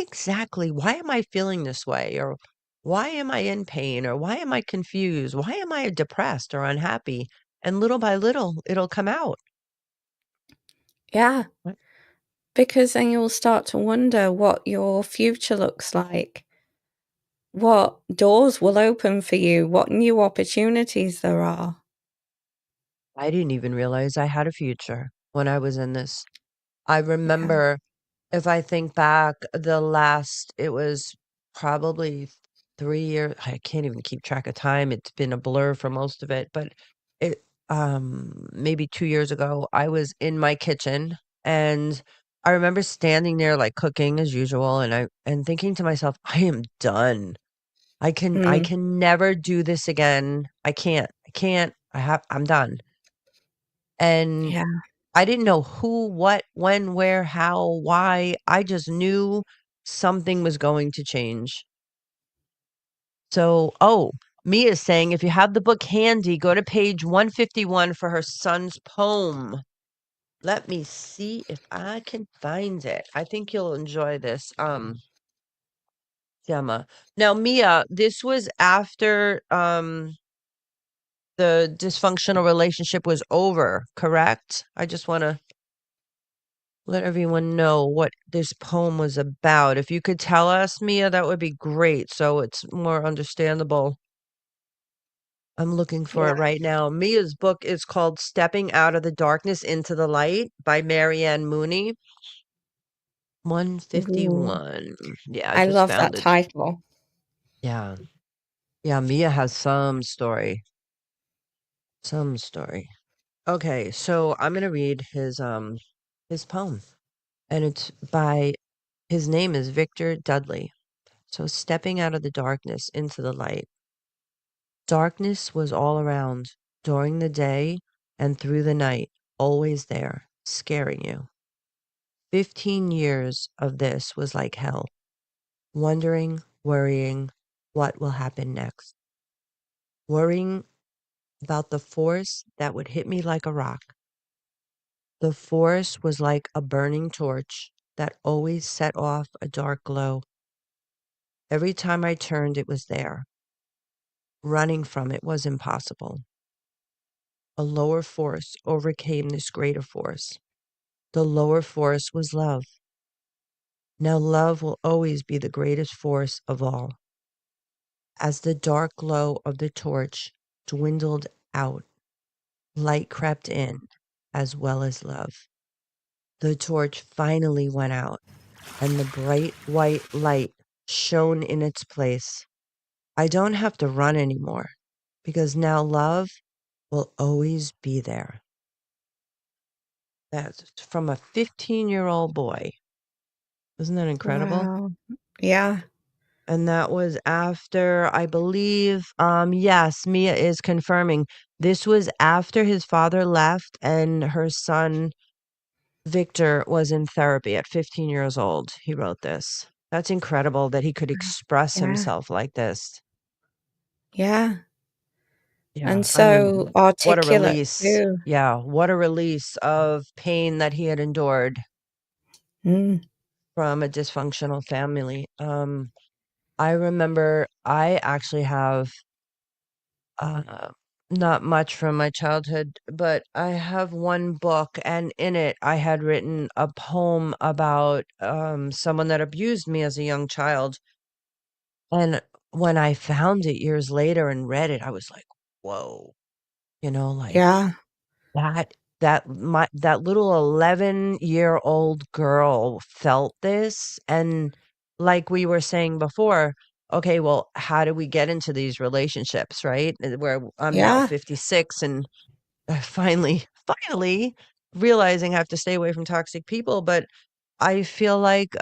am I feeling this way? Or why am I in pain? Or why am I confused? Why am I depressed or unhappy? And little by little, it'll come out. yeah. Right. Because then you'll start to wonder what your future looks like, what doors will open for you, what new opportunities there are. I didn't even realize I had a future when I was in this. I Yeah. remember if I think back, it was probably 3 years. I can't even keep track of time. It's been a blur for most of it, but maybe 2 years ago, I was in my kitchen and I remember standing there like cooking as usual and thinking to myself, I am done. I Mm, can never do this again. I'm done. And yeah. I didn't know who, what, when, where, how, why. I just knew something was going to change. So, Mia's saying if you have the book handy, go to page 151 for her son's poem. Let me see if I can find it. I think you'll enjoy this. Gemma. Now, Mia, this was after the dysfunctional relationship was over, correct? I just want to let everyone know what this poem was about. If you could tell us, Mia, that would be great, so it's more understandable. I'm looking for it Yeah. right now. Mia's book is called Stepping Out of the Darkness into the Light by Marianne Mooney. Ooh, 151. Yeah, I I just love found that it. title. Yeah. Yeah, Mia has some story. Some story. Okay, so I'm gonna read his poem. And it's by his name is Victor Dudley. So stepping out of the darkness into the light. Darkness was all around during the day and through the night, always there, scaring you. 15 years of this was like hell. Wondering, worrying, what will happen next. Worrying about the force that would hit me like a rock. The force was like a burning torch that always set off a dark glow. Every time I turned, it was there. Running from it was impossible. A lower force overcame this greater force. The lower force was love. Now, love will always be the greatest force of all. As the dark glow of the torch dwindled out, light crept in as well as love. The torch finally went out, and the bright white light shone in its place. I don't have to run anymore because now love will always be there. That's from a 15-year-old boy. Isn't that incredible? Wow. Yeah. And that was after, I believe, yes, Mia is confirming. This was after his father left and her son, Victor, was in therapy at 15 years old. He wrote this. That's incredible that he could express Yeah. himself like this. Yeah. Yeah. And I so mean, what a articulate release. too. Yeah. What a release of pain that he had endured Mm. from a dysfunctional family. I remember I actually have uh, not much from my childhood, but I have one book, and in it I had written a poem about someone that abused me as a young child. And when I found it years later and read it, I was like, whoa, like Yeah. that that little 11-year-old girl felt this. And like we were saying before, okay, well, how do we get into these relationships, right? Where I'm now Yeah. 56 and finally realizing I have to stay away from toxic people, but I feel like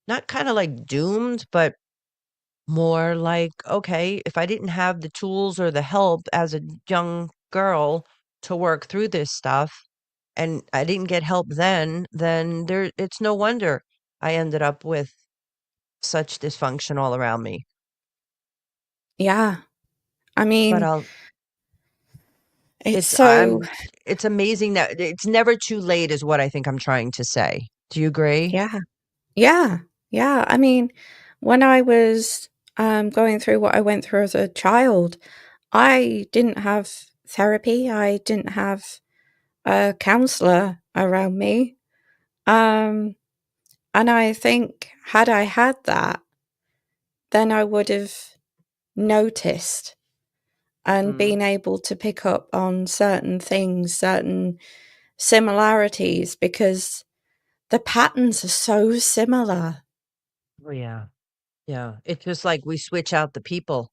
not kind of like doomed, but more like, okay, if I didn't have the tools or the help as a young girl to work through this stuff, and I didn't get help then it's no wonder I ended up with such dysfunction all around me. Yeah. I But mean, I'll it's it's so it's amazing that it's never too late is what I think I'm trying to say. Do you agree? yeah. Yeah. Yeah. I mean, when I was going through what I went through as a child, I didn't have therapy. I didn't have a counselor around me. Um, and I think had I had that, then I would have noticed and Mm. been able to pick up on certain things, certain similarities, because the patterns are so similar. Oh yeah. Yeah. It's just like we switch out the people,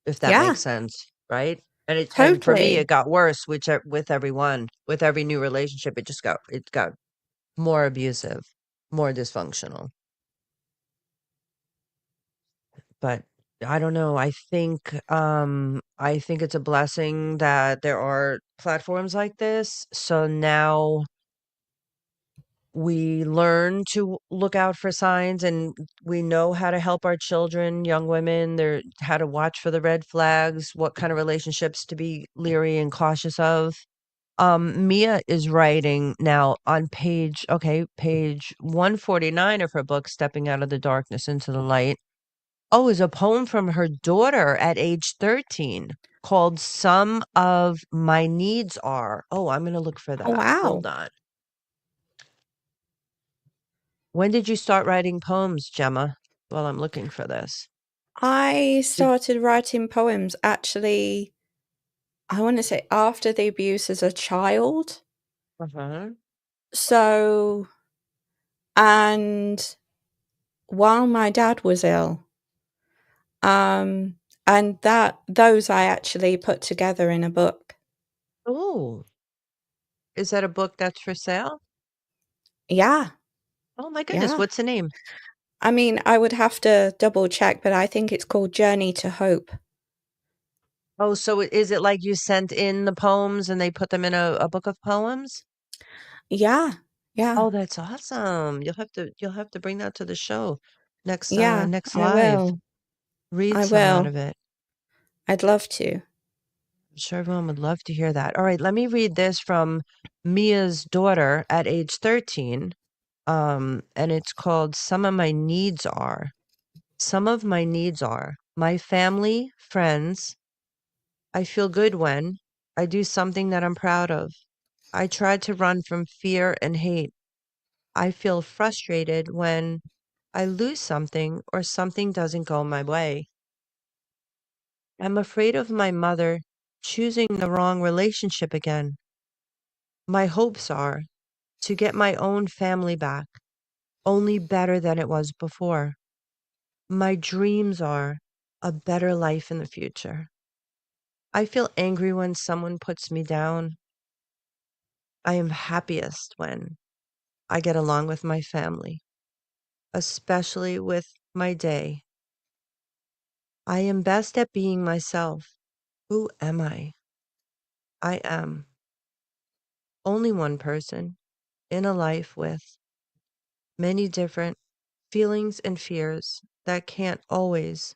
if that Yeah, makes sense, right? And for me, totally. it got worse with everyone, with every new relationship. It got more abusive, more dysfunctional. But I don't know. I think it's a blessing that there are platforms like this. So now we learn to look out for signs, and we know how to help our children, young women, they're how to watch for the red flags, what kind of relationships to be leery and cautious of. Mia is writing now on page 149 of her book, Stepping Out of the Darkness into the Light. Oh, is a poem from her daughter at age 13 called Some of My Needs Are. Oh, I'm going to look for Oh, that. wow. Hold on. When did you start writing poems, Gemma? While I'm looking for this. I started writing poems actually, I want to say after the abuse as a child. Uh-huh. So, and while my dad was ill, and those I actually put together in a book. Oh, is that a book that's for sale? Yeah, Oh my goodness, yeah. what's the name? I mean, I would have to double check, but I think it's called Journey to Hope. Oh, so is it like you sent in the poems and they put them in a book of poems? Yeah, yeah, Oh, that's awesome. You'll have to bring that to the show next yeah, next I live. will. Read I some out will. of it. I'd love to. I'm sure everyone would love to hear that. All right, let me read this from Mia's daughter at age 13. And it's called Some of My Needs Are. Some of my needs are my family, friends. I feel good when I do something that I'm proud of. I try to run from fear and hate. I feel frustrated when I lose something or something doesn't go my way. I'm afraid of my mother choosing the wrong relationship again. My hopes are to get my own family back, only better than it was before. My dreams are a better life in the future. I feel angry when someone puts me down. I am happiest when I get along with my family, especially with my day. I am best at being myself. Who am I? I am only one person in a life with many different feelings and fears that can't always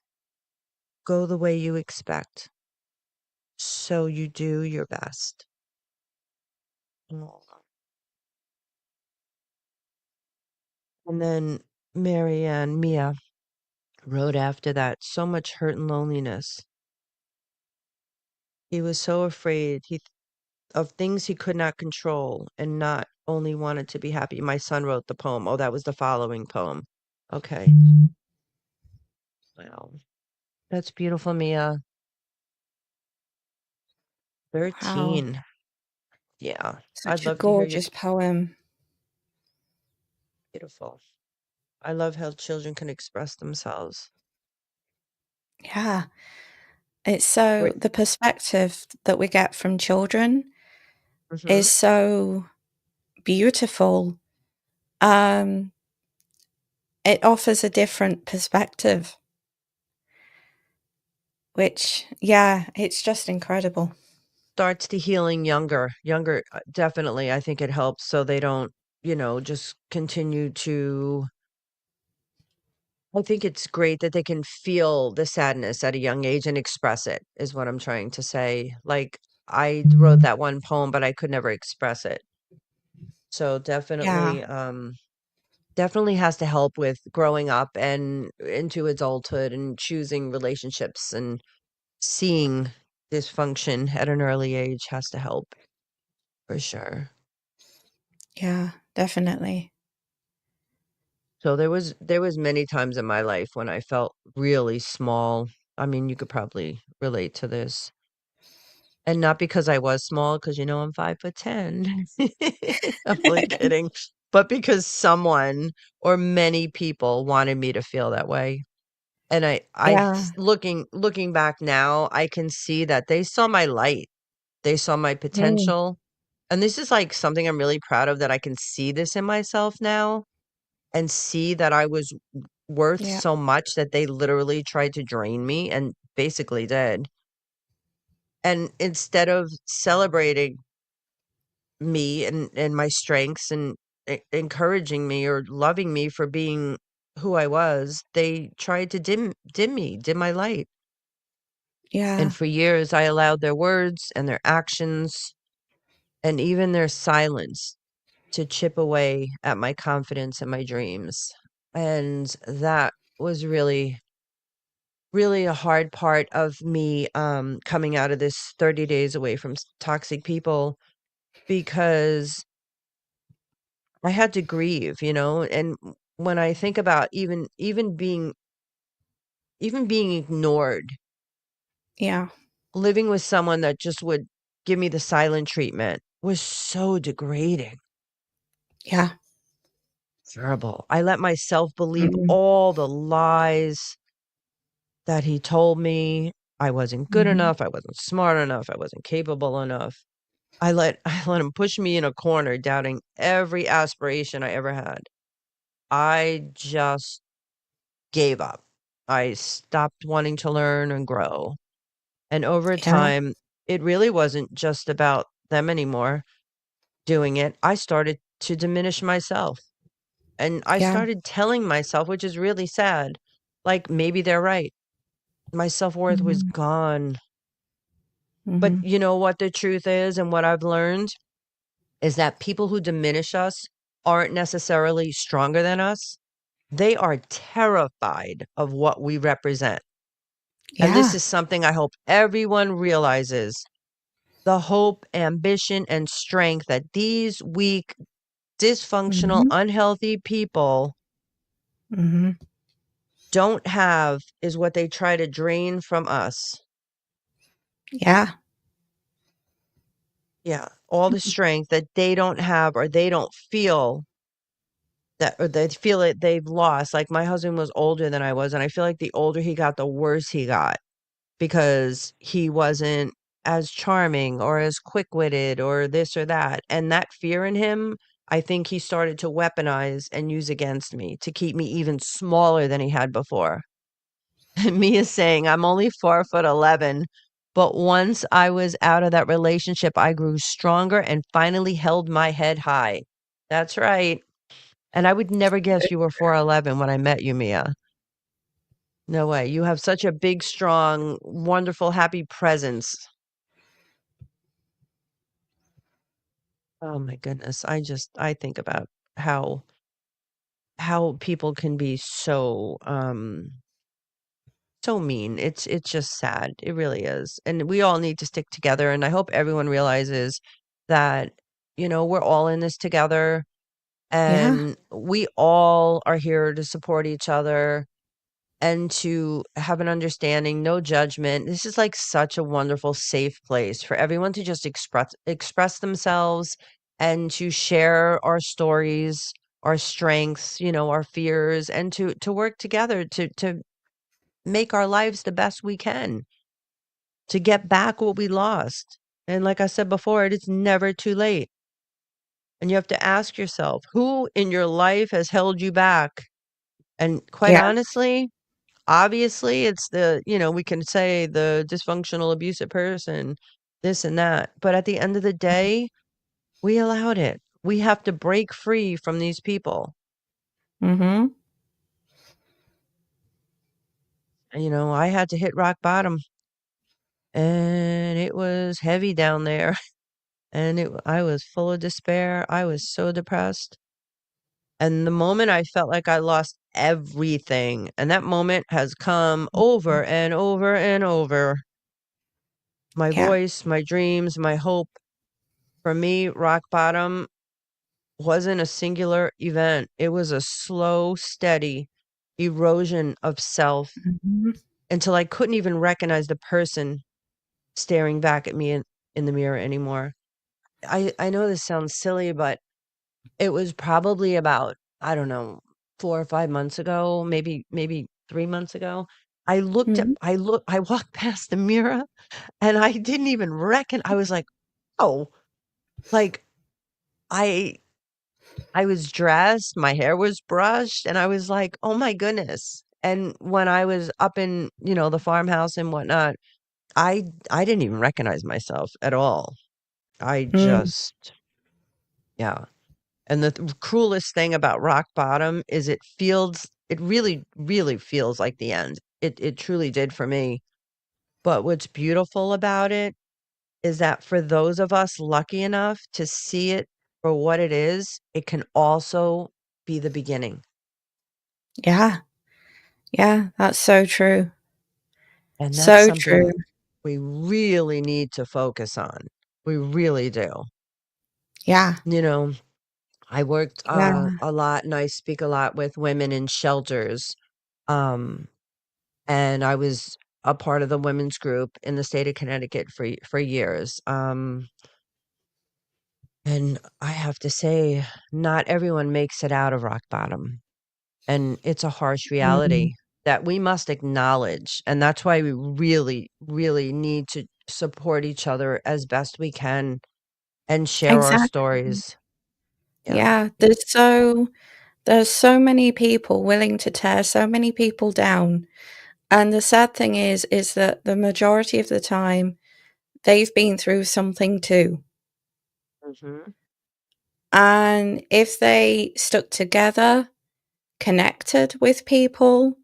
go the way you expect. So you do your best. And then Marianne Mia wrote after that, so much hurt and loneliness. He was so afraid of things he could not control and not only wanted to be happy. My son wrote the poem. Oh, that was the following poem. Okay. Wow. That's beautiful, Mia. Wow. 13. Yeah. I'd Such a love to hear you. gorgeous poem. Beautiful. I love how children can express themselves. Yeah. It's so, Wait. the perspective that we get from children Mm-hmm. is so beautiful. It offers a different perspective, which, yeah, it's just incredible. Starts the healing younger, definitely. I think it helps so they don't, just continue to. I think it's great that they can feel the sadness at a young age and express it, is what I'm trying to say. Like, I wrote that one poem, but I could never express it. So Yeah, definitely has to help with growing up and into adulthood and choosing relationships and seeing dysfunction at an early age has to help for sure. yeah, definitely. So there was many times in my life when I felt really small. I mean, you could probably relate to this. And not because I was small, because I'm 5'10". I'm only kidding. But because someone or many people wanted me to feel that way. And Yeah, looking back now, I can see that they saw my light. They saw my mm, potential. And this is like something I'm really proud of, that I can see this in myself now and see that I was worth yeah, so much that they literally tried to drain me and basically did. And instead of celebrating me and my strengths and encouraging me or loving me for being who I was, they tried to dim my light. yeah, And for years, I allowed their words and their actions and even their silence to chip away at my confidence and my dreams. And that was really, really a hard part of me coming out of this 30 days away from toxic people, because I had to grieve, and when I think about even being ignored, Yeah. living with someone that just would give me the silent treatment was so degrading. Yeah. Terrible. I let myself believe Mhm. all the lies that he told me. I wasn't good Mhm. enough, I wasn't smart enough, I wasn't I enough. I let him push me in a corner, doubting every aspiration I ever had. I just gave up. I stopped wanting to learn and grow. And over Yeah. time, it really wasn't just about them anymore doing it. I started to diminish myself. And I Yeah. started telling myself, which is really sad, like, maybe they're right. My self-worth was Mhm. gone. But Mhm. you know what the truth is, and what I've learned is that people who diminish us aren't necessarily stronger than us. They are terrified of what we represent. And this Yeah. is something I hope everyone realizes. The hope, ambition, and strength that these weak, dysfunctional, Mhm. unhealthy people Mhm. don't have is what they try to drain from us. Yeah. Yeah, all the strength that they don't have, or they don't feel that, or they feel that they've lost. Like, my husband was older than I was, and I feel like the older he got, the worse he got, because he wasn't as charming or as quick-witted or this or that. And that fear in him, I think he started to weaponize and use against me to keep me even smaller than he had before. And Mia saying, I'm only 4'11", but once I was out of that relationship, I grew stronger and finally held my head high. That's right. And I would never guess you were 4'11" when I met you, Mia. No way. You have such a big, strong, wonderful, happy presence. Oh my goodness. I think about how people can be so mean. It's just sad. It really is. And we all need to stick together, and I hope everyone realizes that, we're all in this together, Yeah. and we all are here to support each other and to have an understanding, no judgment. This is like such a wonderful, safe place for everyone to just express themselves and to share our stories, our strengths, our fears, and to work together to make our lives the best we can, to get back what we lost. And like I said before, it is never too late. And you have to ask yourself, who in your life has held you back? And quite Yeah. honestly, obviously, it's we can say the dysfunctional, abusive person, this and that. But at the end of the day, we allowed it. We have to break free from these people. Mhm. I had to hit rock bottom, and it was heavy down there. And I was full of despair. I was so depressed. And the moment I felt like I lost everything, and that moment has come over and over and over. My Yeah. voice, my dreams, my hope. For me, rock bottom wasn't a singular event. It was a slow, steady erosion of self Mhm. until I couldn't even recognize the person staring back at me in the mirror anymore. I know this sounds silly, but it was probably about, I don't know, 4 or 5 months ago, maybe 3 months ago. Mhm. I walked past the mirror, and I didn't even reckon. I was like, "Oh," like, I I was dressed, my hair was brushed, and I was like, "Oh my goodness." And when I was up in, the farmhouse and whatnot, I didn't even recognize myself at all. I Mm. just Yeah. And the cruelest thing about rock bottom is it really, really feels like the end. It truly did for me. But what's beautiful about it is that for those of us lucky enough to see it for what it is, it can also be the beginning. Yeah. Yeah, that's so true. And that's So something true. we really need to focus on. We really do. Yeah. You know, I worked Yeah. a lot and I speak a lot with women in shelters. Um, and I was a part of the women's group in the state of Connecticut for years. And I have to say, not everyone makes it out of rock bottom. And it's a harsh Mm. reality that we must acknowledge. And that's why we really, really need to support each other as best we can and share our Exactly. stories. Yeah. Yeah, there's so many people willing to tear so many people down. And the sad thing is that the majority of the time they've been through something too. Mhm. And if they stuck together, connected with people,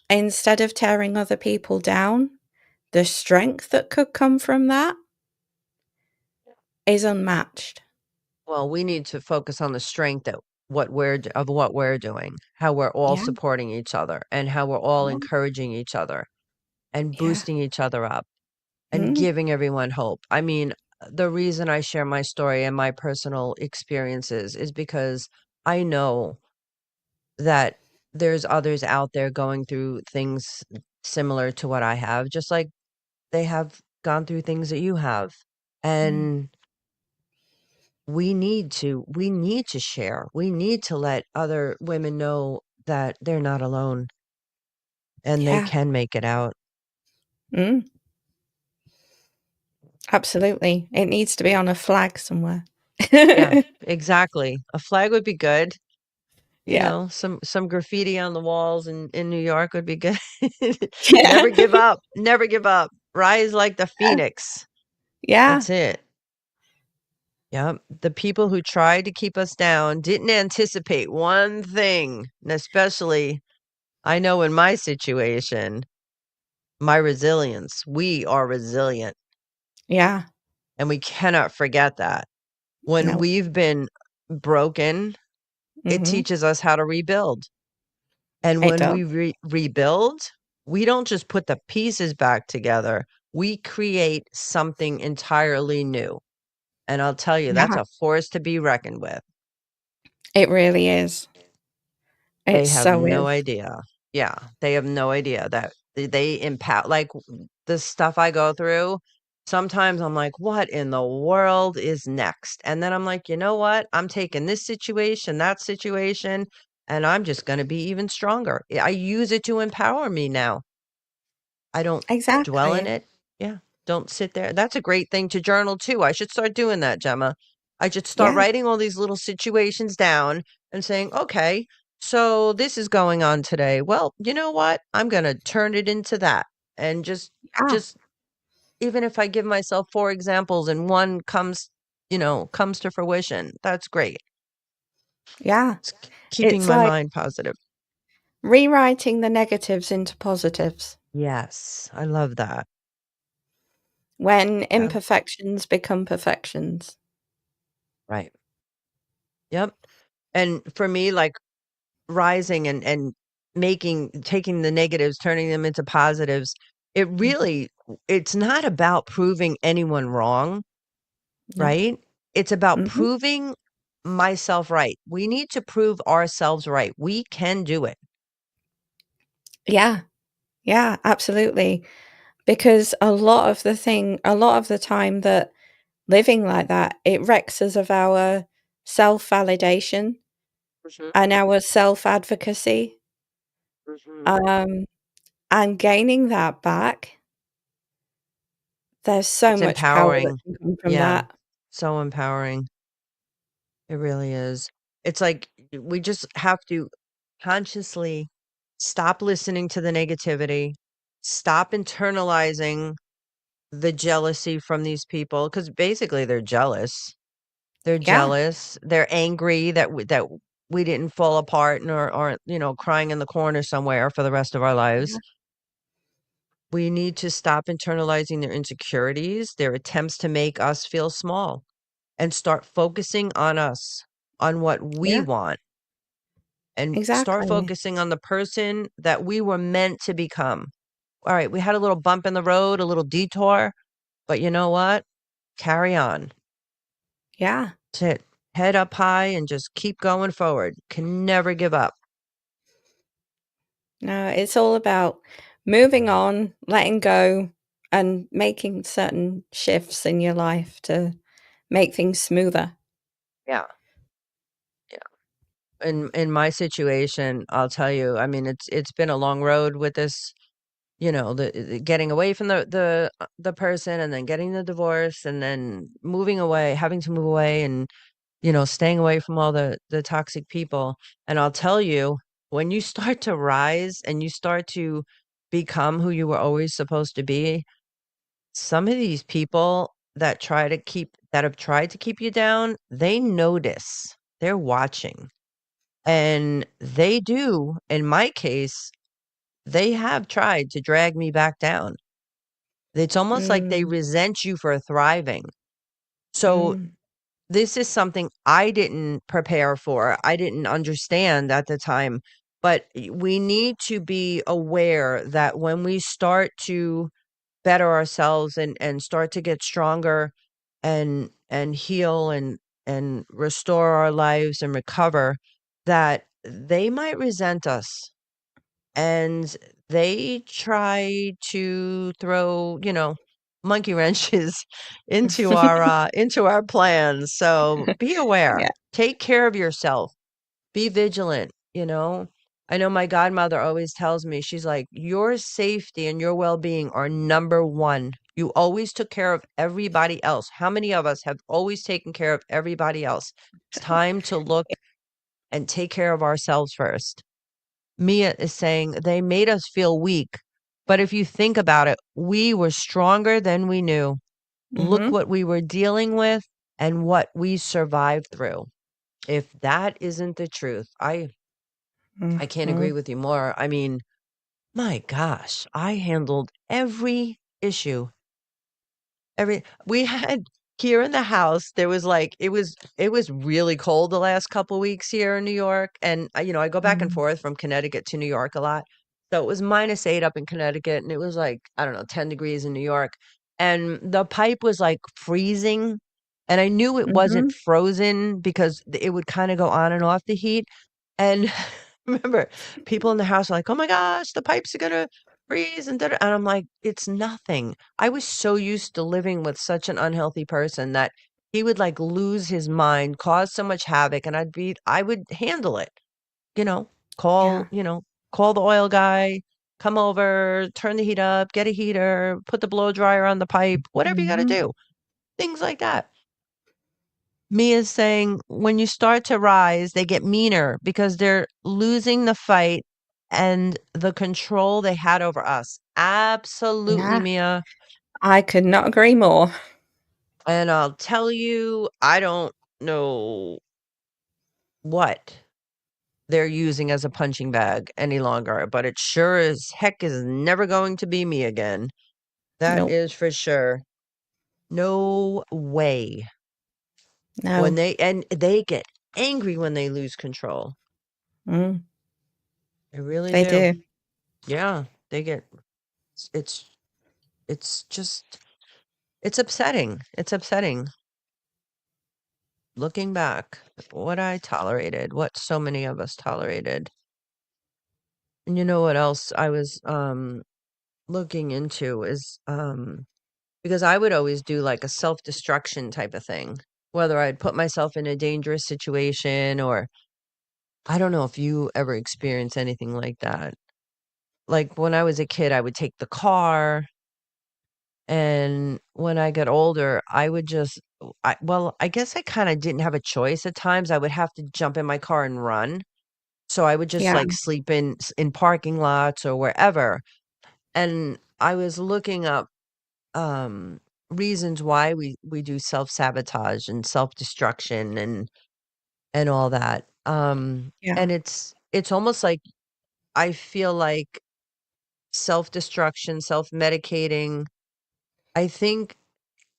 instead of tearing other people down, the strength that could come from that is unmatched. Well, we need to focus on the strength that what we're doing, how we're all Yeah, supporting each other, and how we're all yeah, encouraging each other and yeah. boosting each other up and Mm, giving everyone hope. I mean, the reason I share my story and my personal experiences is because I know that there's others out there going through things similar to what I have, just like they have gone through things that you have. mm. And we need to share. We need to let other women know that they're not alone and they Yeah, can make it out. mm, absolutely. It needs to be on a flag somewhere. Yeah, exactly. A flag would be good. You Yeah. know, some graffiti on the walls in New York would be good. Yeah. Never give up. Never give up. Rise like the phoenix. Yeah. That's it. Yep. The people who tried to keep us down didn't anticipate one thing, and especially I know in my situation, my resilience. We are resilient, Yeah. and we cannot forget that. When No. we've been broken, it Mhm. teaches us how to rebuild. And It when does. we rebuild, we don't just put the pieces back together, we create something entirely new. And I'll tell you, that's Yeah. a force to be reckoned with. It really is. It They have so no is. idea. Yeah, they have no idea that they impact like the stuff I go through. Sometimes I'm like, what in the world is next? And then I'm like, you know what? I'm taking this situation, that situation, and I'm just going to be even stronger. I use it to empower me now. I don't dwell in Exactly. it. Yeah. Don't sit there. That's a great thing to journal too. I should start doing that, Gemma. I should start Yeah. writing all these little situations down and saying, okay, so this is going on today. Well, you know what? I'm going to turn it into that. And Yeah. just even if I give myself 4 examples and one comes to fruition, that's great. Yeah. It's keeping It's my like mind positive. rewriting the negatives into positives Yes. I love that. when Yeah. imperfections become perfections. Right. Yep. And for me, like rising and taking the negatives, turning them into positives, it Mhm. really it's not about proving anyone wrong, No. right? It's about Mhm. proving myself right. We need to prove ourselves right. We can do it. Yeah. Yeah, absolutely. Because a lot of the time that living like that, it wrecks us of our self-validation Mhm, and our self-advocacy. mhm. Um, and gaining that back, there's so It's much power that empowering. can come from Yeah, that. so empowering. It really is. It's like we just have to consciously stop listening to the negativity, stop internalizing the jealousy from these people because basically they're jealous. They're Yeah, jealous. They're angry that we didn't fall apart and or aren't crying in the corner somewhere for the rest of our lives. yeah, We need to stop internalizing their insecurities, their attempts to make us feel small, and start focusing on us, on what we Yeah, want, and start exactly. focusing on the person that we were meant to become. All right, we had a little bump in the road, a little detour, but you know what? Carry on. Yeah. That's it. Head up high and just keep going forward. Can never give up. No, it's all about moving on, letting go, and making certain shifts in your life to make things smoother. Yeah. Yeah. In my situation, I'll tell you, I mean, it's been a long road with this, the getting away from the person, and then getting the divorce, and then moving away, having to move away, and staying away from all the toxic people. And I'll tell you, when you start to rise and you start to become who you were always supposed to be, some of these people that have tried to keep you down, they notice. They're watching. And they do, in my case, they have tried to drag me back down. It's almost like they Mm, resent you for thriving. So mm, this is something I didn't prepare for. I didn't understand at the time, but we need to be aware that when we start to better ourselves and start to get stronger and heal and restore our lives and recover, that they might resent us, and they try to throw, monkey wrenches into our plans. So be aware. yeah. Take care of yourself. Be vigilant. I know my godmother always tells me, she's like, your safety and your well-being are number one. You always took care of everybody else. How many of us have always taken care of everybody else? It's time to look and take care of ourselves first. Mia is saying they made us feel weak. But if you think about it, we were stronger than we knew. Look Mm-hmm. what we were dealing with and what we survived through. If that isn't the truth, I can't Mm-hmm. agree with you more. I mean, my gosh, I handled every issue. We had here in the house, there was like it was really cold the last couple weeks here in New York, and I go back and Mm, forth from Connecticut to New York a lot. So it was -8 up in Connecticut, and it was like, I don't know, 10 degrees in New York. And the pipe was like freezing, and I knew it wasn't mhm. frozen because it would kind of go on and off the heat. And remember, people in the house are like, "Oh my gosh, the pipes are gonna freeze," and and I'm like, "It's nothing." I was so used to living with such an unhealthy person that he would like lose his mind, cause so much havoc, and I would handle it, you know, call, Yeah. you know, call the oil guy, come over, turn the heat up, get a heater, put the blow dryer on the pipe, whatever you got to Mhm. do, things like that. Mia's saying when you start to rise, they get meaner because they're losing the fight and the control they had over us. Absolutely, Yeah. Mia. I could not agree more. And I'll tell you, I don't know what they're using as a punching bag any longer, but it sure as heck is never going to be me again. That Nope. is for sure. No way. No. And they get angry when they lose control. Mm, They really they do. do. Yeah, they get it's it's just it's upsetting. It's upsetting looking back what I tolerated, what so many of us tolerated. And you know what else I was looking into is because I would always do like a self-destruction type of thing, whether I'd put myself in a dangerous situation, or I don't know if you ever experienced anything like that. Like when I was a kid, I would take the car. And when I got older, I would just I guess I kinda didn't have a choice at times. I would have to jump in my car and run. So I would just, Yeah. like, sleep in parking lots or wherever. And I was looking up, um, reasons why we do self-sabotage and self-destruction and all that. Yeah. And it's almost like I feel like self-destruction, self-medicating. I think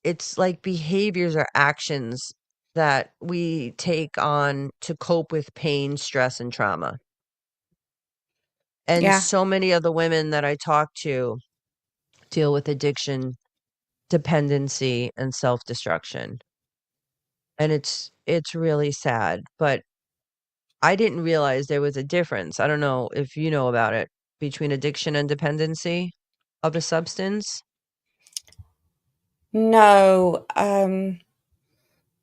it's like behaviors or actions that we take on to cope with pain, stress, and trauma. And Yeah. so many of the women that I talk to deal with addiction, dependency, and self-destruction. And it's really sad, but I didn't realize there was a difference. I don't know if you know about it between addiction and dependency of a substance. No,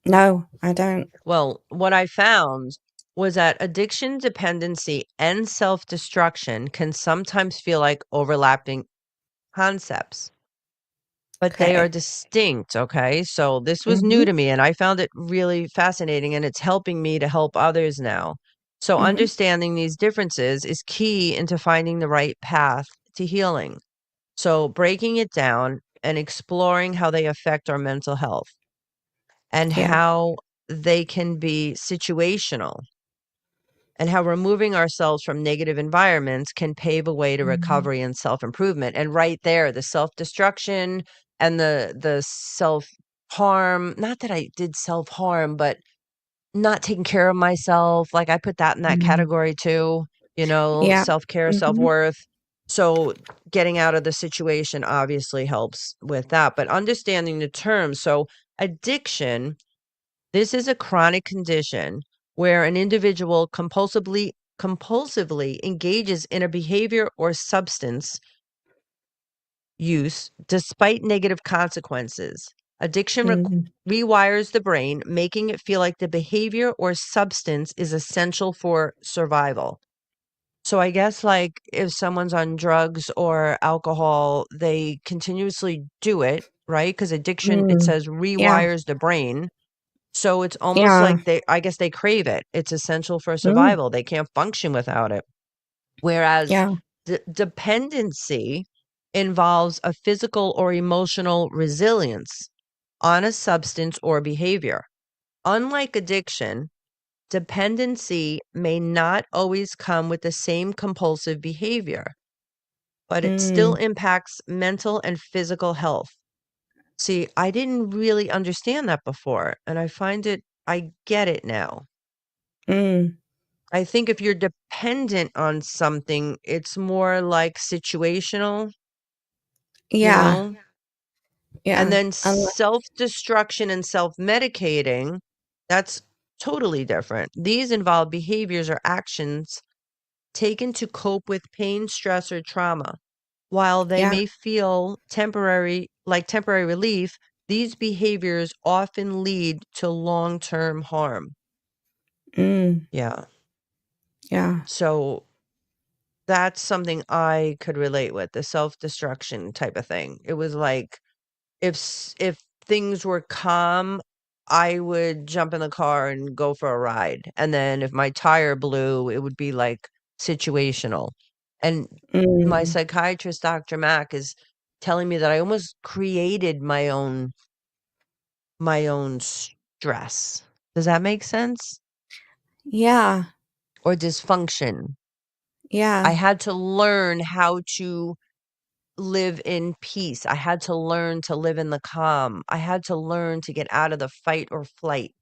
no, I don't. Well, what I found was that addiction, dependency, and self-destruction can sometimes feel like overlapping concepts, but they are Okay. distinct, okay? So this was new to me and I found it really fascinating and it's helping me to help others now. So Mhm. understanding these differences is key into finding the right path to healing. So breaking it down and exploring how they affect our mental health and Yeah. how they can be situational and how removing ourselves from negative environments can pave a way to recovery and self-improvement. And right there, the self-destruction and the self-harm, not that I did self-harm, but not taking care of myself, like I put that in that Mhm. category too, you know, Yeah. self-care, Mhm. self-worth. So getting out of the situation obviously helps with that, but understanding the terms. So addiction, this is a chronic condition where an individual compulsively engages in a behavior or substance use despite negative consequences. Addiction Mhm. rewires the brain, making it feel like the behavior or substance is essential for survival. So I guess like if someone's on drugs or alcohol, they continuously do it, right? Because addiction, it Mm. says Yeah. rewires the brain. So it's almost Yeah. like I guess they crave it. It's essential for Mm. survival. They can't function without it. Whereas Yeah. dependency involves a physical or emotional resilience on a substance or behavior. Unlike addiction, dependency may not always come with the same compulsive behavior, but it still Mm. impacts mental and physical health. See, I didn't really understand that before, and I get it now. Mm. I think if you're dependent on something, it's more like situational, you Yeah. know? And Yeah. then Unle self-destruction and self-medicating, that's totally different. These involve behaviors or actions taken to cope with pain, stress, or trauma. While they Yeah. may feel temporary relief, these behaviors often lead to long-term harm. Mm. Yeah. Yeah. So that's something I could relate with, the self-destruction type of thing. It was like if things were calm, I would jump in the car and go for a ride. And then if my tire blew, it would be like situational. And my Mm. psychiatrist, Dr. Mack, is telling me that I almost created my own stress. Does that make sense? Yeah. Or dysfunction. I Yeah. had to learn how to live in peace. I had to learn to live in the calm. I had to learn to get out of the fight or flight.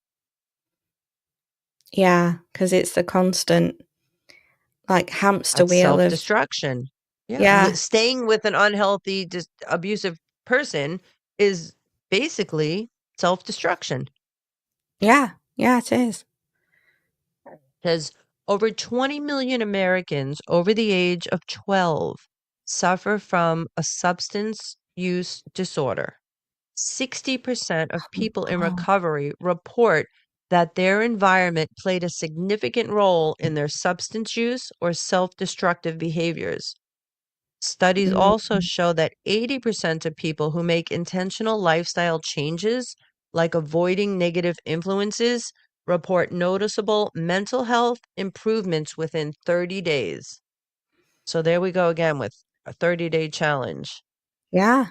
Yeah. 'Cause it's the constant, like, hamster That's wheel of self-destruction. Yeah, yeah. staying with an unhealthy, abusive person is basically self-destruction. Yeah. Yeah, it is. Because over 20 million Americans over the age of 12 suffer from a substance use disorder. 60% of people in Oh. recovery report that their environment played a significant role in their substance use or self-destructive behaviors. Studies also Mm. show that 80% of people who make intentional lifestyle changes, like avoiding negative influences, report noticeable mental health improvements within 30 days. So there we go again with a 30-day challenge, Yeah.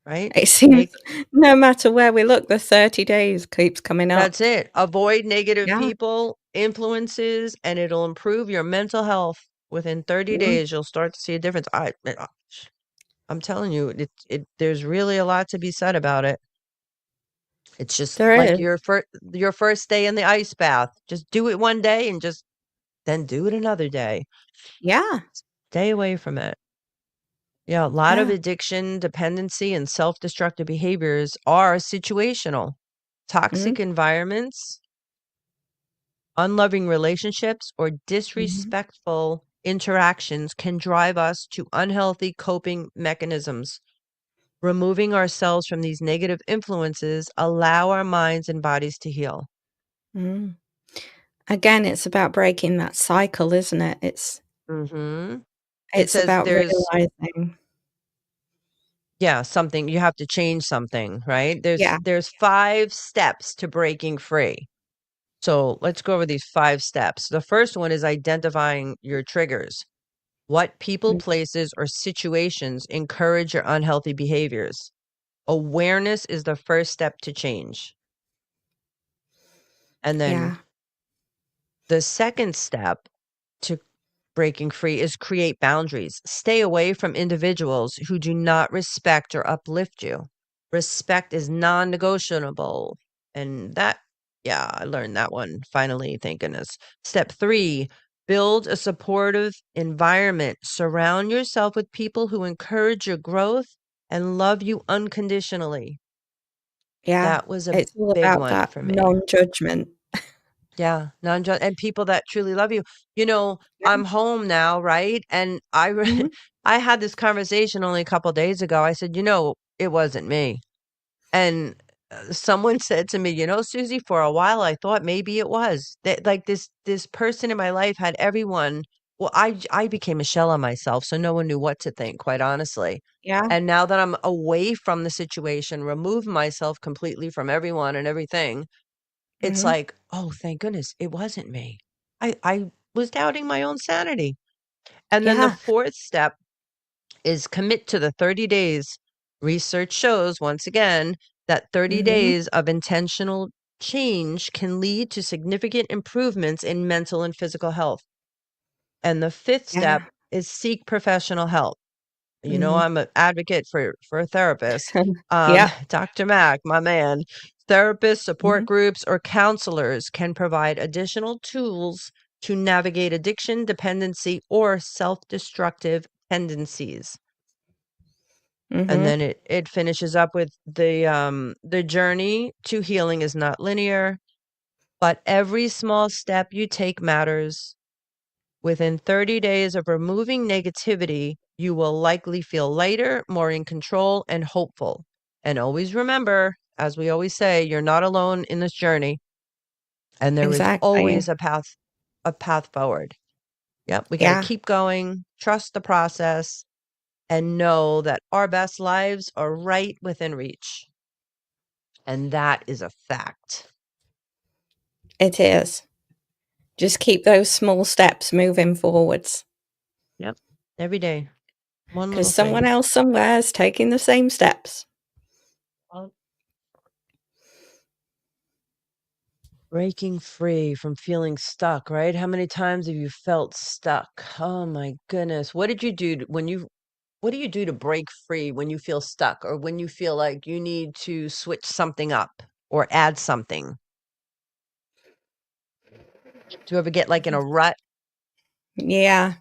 right? It seems Make no matter where we look, the 30 days keeps coming up. That's it. Avoid negative Yeah. people, influences, and it'll improve your mental health. Within 30 days, you'll start to see a difference. I'm telling you, there's really a lot to be said about it. It's just There like is. your first day in the ice bath. Just do it one day and just then do it another day. Yeah. Stay away from it. Yeah, a lot of Yeah. addiction, dependency, and self-destructive behaviors are situational. Toxic Mm-hmm. environments, unloving relationships, or Mm-hmm. disrespectful interactions can drive us to unhealthy coping mechanisms. Removing ourselves from these negative influences allow our minds and bodies to heal. Mm. Again, it's about breaking that cycle, isn't it? Mhm. It It's says about there's realizing. something you have to change something, right? Yeah. There's 5 steps to breaking free. So, let's go over these 5 steps. The first one is identifying your triggers. What people, Mm. places, or situations encourage your unhealthy behaviors? Awareness is the first step to change. And then Yeah. the second step to breaking free is create boundaries. Stay away from individuals who do not respect or uplift you. Respect is non-negotiable. And I learned that one finally, thank goodness. Step 3, build a supportive environment. Surround yourself with people who encourage your growth and love you unconditionally. Yeah. That was a It's all big about one that for me. non-judgment. Yeah, and people that truly love you. You know, Yeah. I'm home now, right? And Mhm. I had this conversation only a couple days ago. I said, it wasn't me. And someone said to me, Susie, for a while I thought maybe it was that like this person in my life had everyone. Well, I became a shell of myself, so no one knew what to think, quite honestly. Yeah. And now that I'm away from the situation, removed myself completely from everyone and everything, it's Mhm. like, "Oh, thank goodness it wasn't me." I was doubting my own sanity. And then the Yeah. 4th step is commit to the 30 days. Research shows, once again, that 30 Mhm. days of intentional change can lead to significant improvements in mental and physical health. And the 5th step Yeah. is seek professional help. Mhm. I'm an advocate for a therapist. Yep. Dr. Mac, my man. Therapists, support Mhm. groups, or counselors can provide additional tools to navigate addiction, dependency, or self-destructive tendencies. And Mhm. then it finishes up with the journey to healing is not linear, but every small step you take matters. Within 30 days of removing negativity, you will likely feel lighter, more in control, and hopeful. And always remember, as we always say, you're not alone in this journey, and there is Exactly. always a path forward. Yep, we got to Yeah. keep going, trust the process, and know that our best lives are right within reach. And that is a fact. It is. Just keep those small steps moving forwards, Yep. Every day, one because little someone thing. else somewhere is taking the same steps. Breaking free from feeling stuck, right? How many times have you felt stuck? Oh my goodness. What do you do to break free when you feel stuck or when you feel like you need to switch something up or add something? Do you ever get like in a rut? Yeah.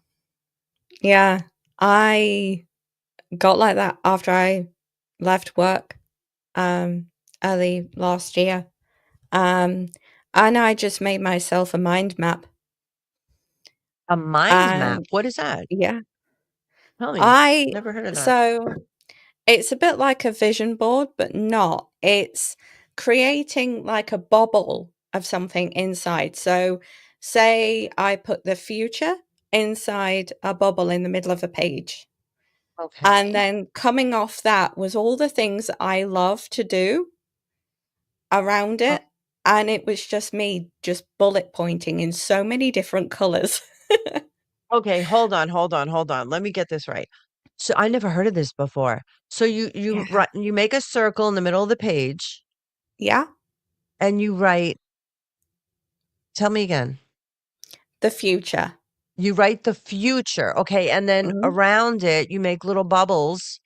Yeah. I got like that after I left work, um, early last year. Um, and I just made myself a mind map. A mind map. And What is that? yeah, Tell me. I Never heard of that. so it's a bit like a vision board, but not. It's creating like a bubble of something inside. So, say I put the future inside a bubble in the middle of a page. And Okay. then coming off that was all the things that I love to do around Oh, it. And it was just me just bullet pointing in so many different colors. okay, hold on. Let me get this right. So I never heard of this before. So Yeah. you make a circle in the middle of the page Yeah. and you write, tell me again. The future. You write the future. Okay. And then Mhm. around it, you make little bubbles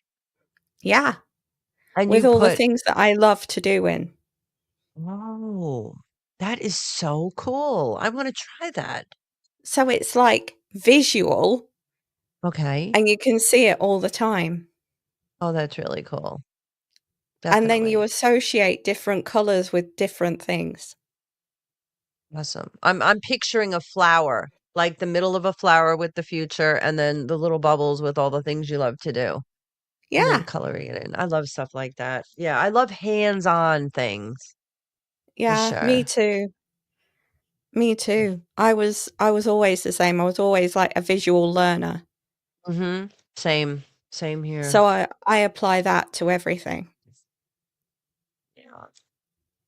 Yeah, and with you all the put, things that I love to do in. oh, that is so cool. I want to try that. So it's like visual Okay. and you can see it all the time. Oh, that's really cool. And then you Definitely. associate different colors with different things. Awesome. I'm picturing a flower, like the middle of a flower with the future and then the little bubbles with all the things you love to do and then Yeah, coloring it in. I love stuff like that. Yeah, I love hands-on things for yeah, me sure. too. Me too. I was always the same. I was always like a visual learner. Mhm. Same. Same here. So I apply that to everything. Yeah.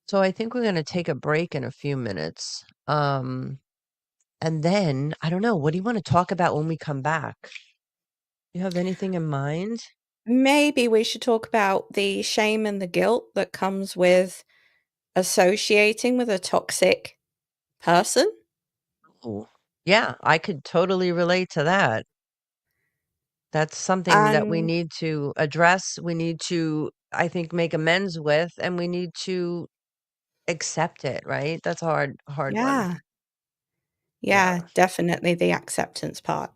So I think we're going to take a break in a few minutes. And then I don't know, what do you want to talk about when we come back? You have anything in mind? Maybe we should talk about the shame and the guilt that comes with associating with a toxic person. Oh, yeah, I could totally relate to that. That's something that we And need to address. We need to, I think, make amends with, and we need to accept it, right? That's a hard one. yeah, yeah, Yeah. definitely the acceptance part.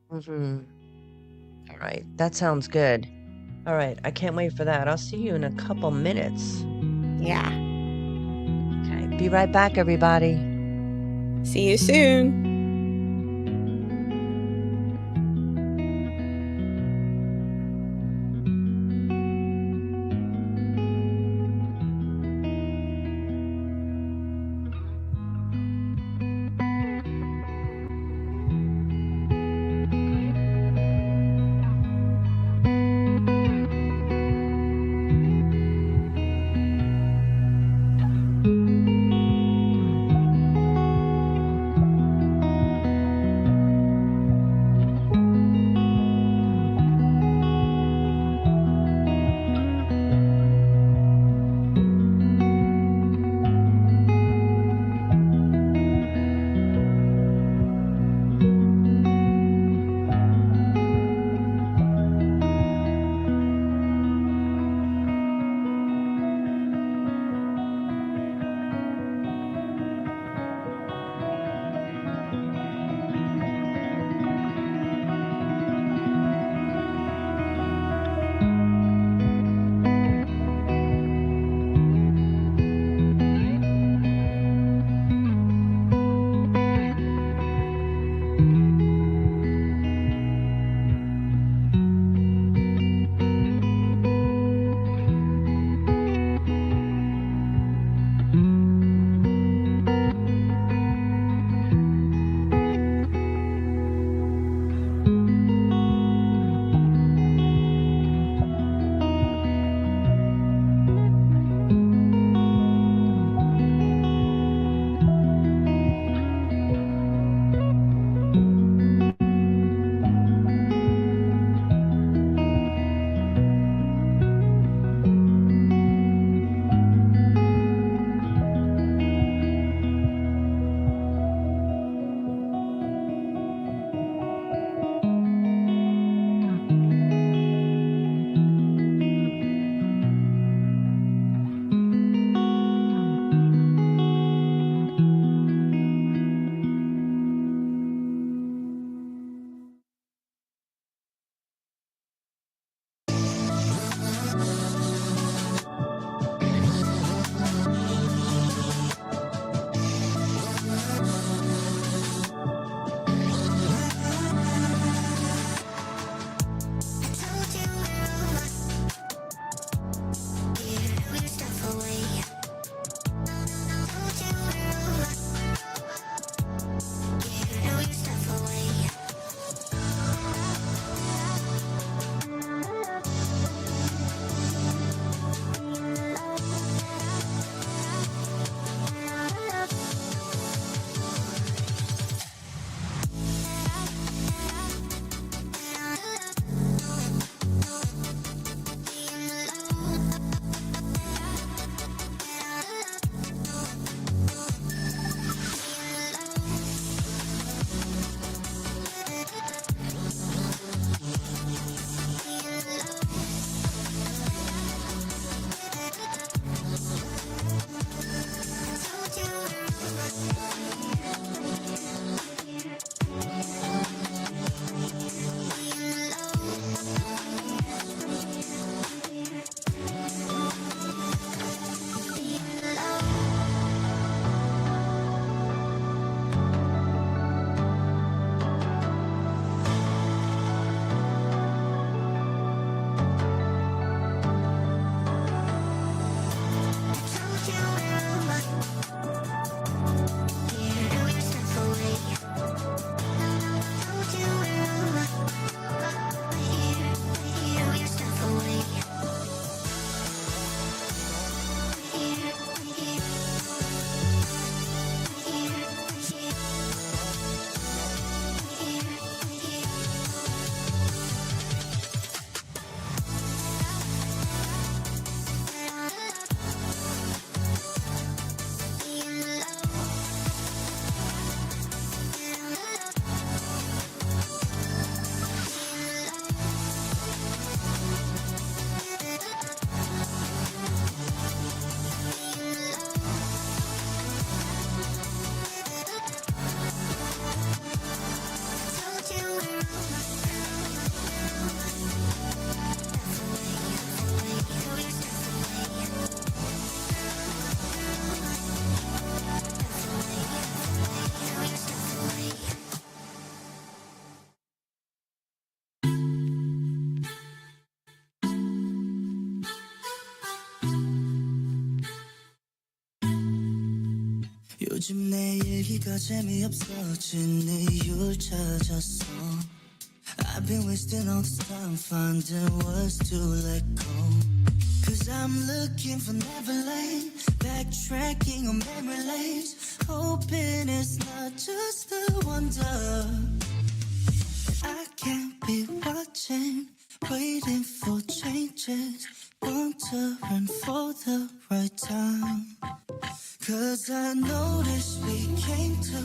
Hmm. All right. That sounds good. All right. I can't wait for that. I'll see you in a couple minutes. Yeah. Okay. Be right back, everybody. See you soon. 요즘 내 얘기가 재미없어진 이유를 찾았어. I've been wasting all this time finding words to let go. Cause I'm looking for Neverland, backtracking on memory lanes, hoping it's not just a wonder. I can't be watching, waiting for changes, wondering for the right time. Cause I noticed we came to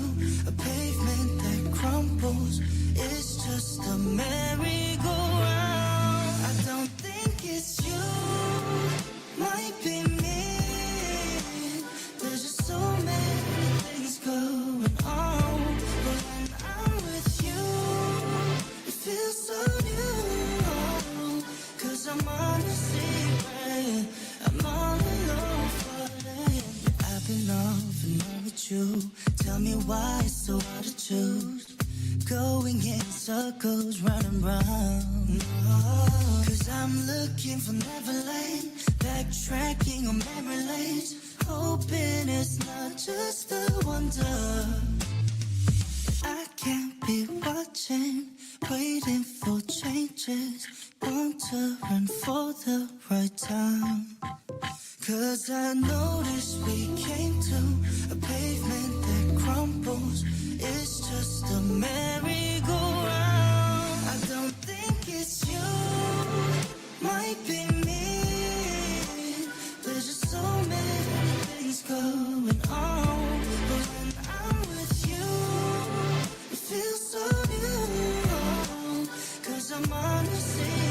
a pavement that crumbles. It's just a merry-go-round. I don't think it's you, might be me. There's just so many things going on. But when I'm with you, it feels so new. Cause I'm on a secret, I'm all alone for it. I've been off and on with you. Tell me why it's so hard to choose. Going in circles, running round. Cause I'm looking for Neverland, backtracking on memory lanes, hoping it's not just a wonder. I can't be watching, waiting for changes, wondering for the right time. Cause I noticed we came to a pavement that crumbles. It's just a merry-go-round. I don't think it's you, might be me. There's just so many things going on. But when I'm with you, it feels so new. Cause I'm on the same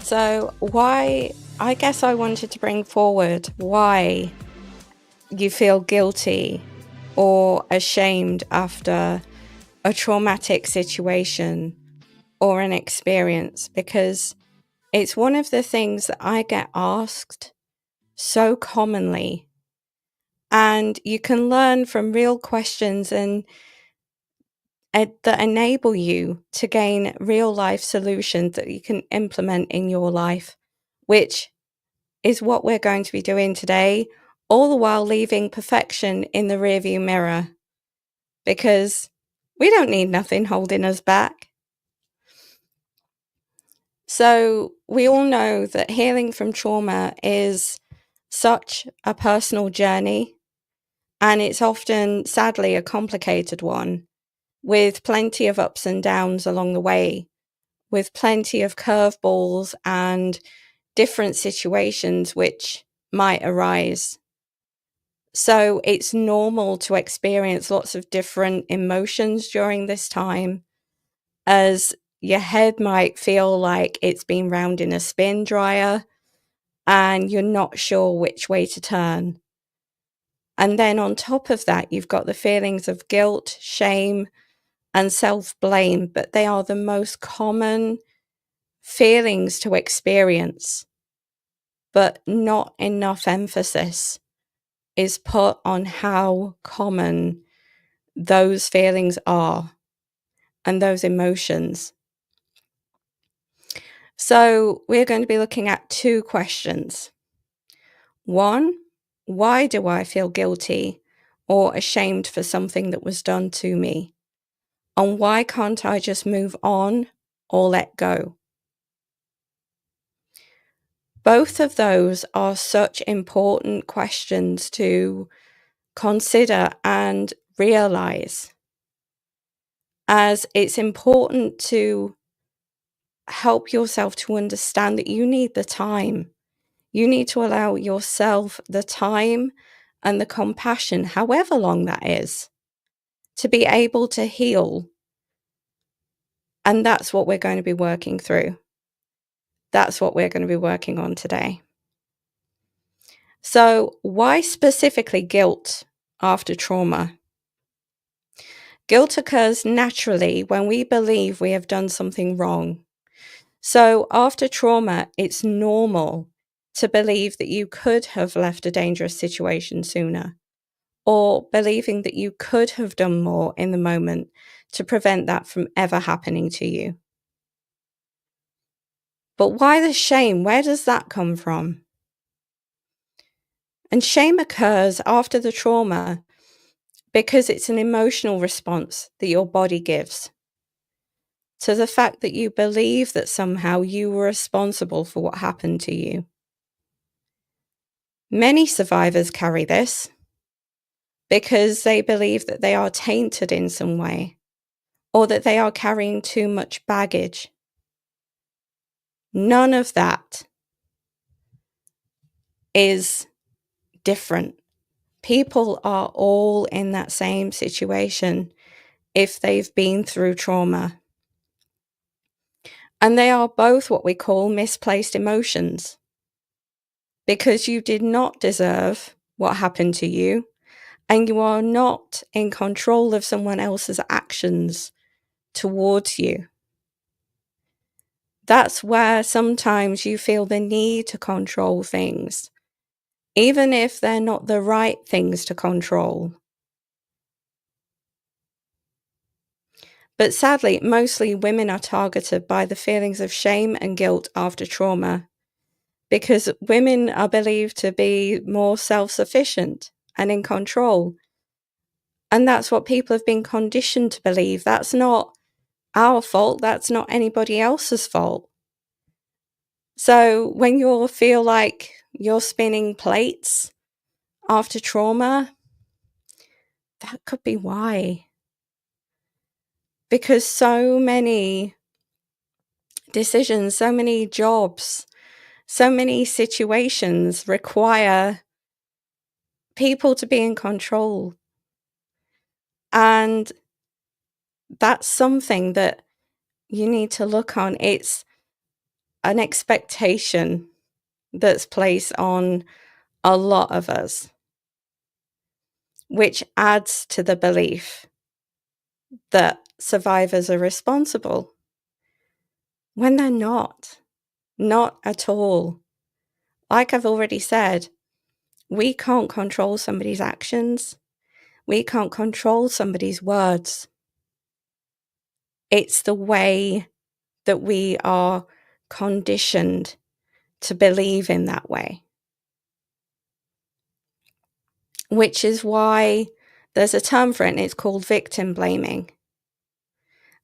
So I guess I wanted to bring forward why you feel guilty or ashamed after a traumatic situation or an experience, because it's one of the things that I get asked so commonly. And you can learn from real questions and that enable you to gain real life solutions that you can implement in your life, which is what we're going to be doing today, all the while leaving perfection in the rearview mirror, because we don't need nothing holding us back. So we all know that healing from trauma is such a personal journey, and it's often, sadly, a complicated one, with plenty of ups and downs along the way, with plenty of curveballs and different situations which might arise. So it's normal to experience lots of different emotions during this time, as your head might feel like it's been round in a spin dryer and you're not sure which way to turn. And then on top of that, you've got the feelings of guilt, shame, and self-blame, but they are the most common feelings to experience. But not enough emphasis is put on how common those feelings are and those emotions. So we're going to be looking at 2 questions. 1, why do I feel guilty or ashamed for something that was done to me? And why can't I just move on or let go? Both of those are such important questions to consider and realize, as it's important to help yourself to understand that you need the time. You need to allow yourself the time and the compassion, however long that is, to be able to heal. And that's what we're going to be working through. That's what we're going to be working on today. So, why specifically guilt after trauma? Guilt occurs naturally when we believe we have done something wrong. So, after trauma, it's normal to believe that you could have left a dangerous situation sooner, or believing that you could have done more in the moment to prevent that from ever happening to you. But why the shame? Where does that come from? And shame occurs after the trauma because it's an emotional response that your body gives to the fact that you believe that somehow you were responsible for what happened to you. Many survivors carry this because they believe that they are tainted in some way, or that they are carrying too much baggage. None of that is different. People are all in that same situation if they've been through trauma. And they are both what we call misplaced emotions, because you did not deserve what happened to you, and you are not in control of someone else's actions towards you. That's where sometimes you feel the need to control things, even if they're not the right things to control. But sadly, mostly women are targeted by the feelings of shame and guilt after trauma, because women are believed to be more self-sufficient and in control. And that's what people have been conditioned to believe. That's not our fault. That's not anybody else's fault. So when you feel like you're spinning plates after trauma, that could be why. Because so many decisions, so many jobs, so many situations require people to be in control. And that's something that you need to look on. It's an expectation that's placed on a lot of us, which adds to the belief that survivors are responsible when they're not at all. Like I've already said, we can't control somebody's actions. We can't control somebody's words. It's the way that we are conditioned to believe in that way. Which is why there's a term for it, and it's called victim blaming.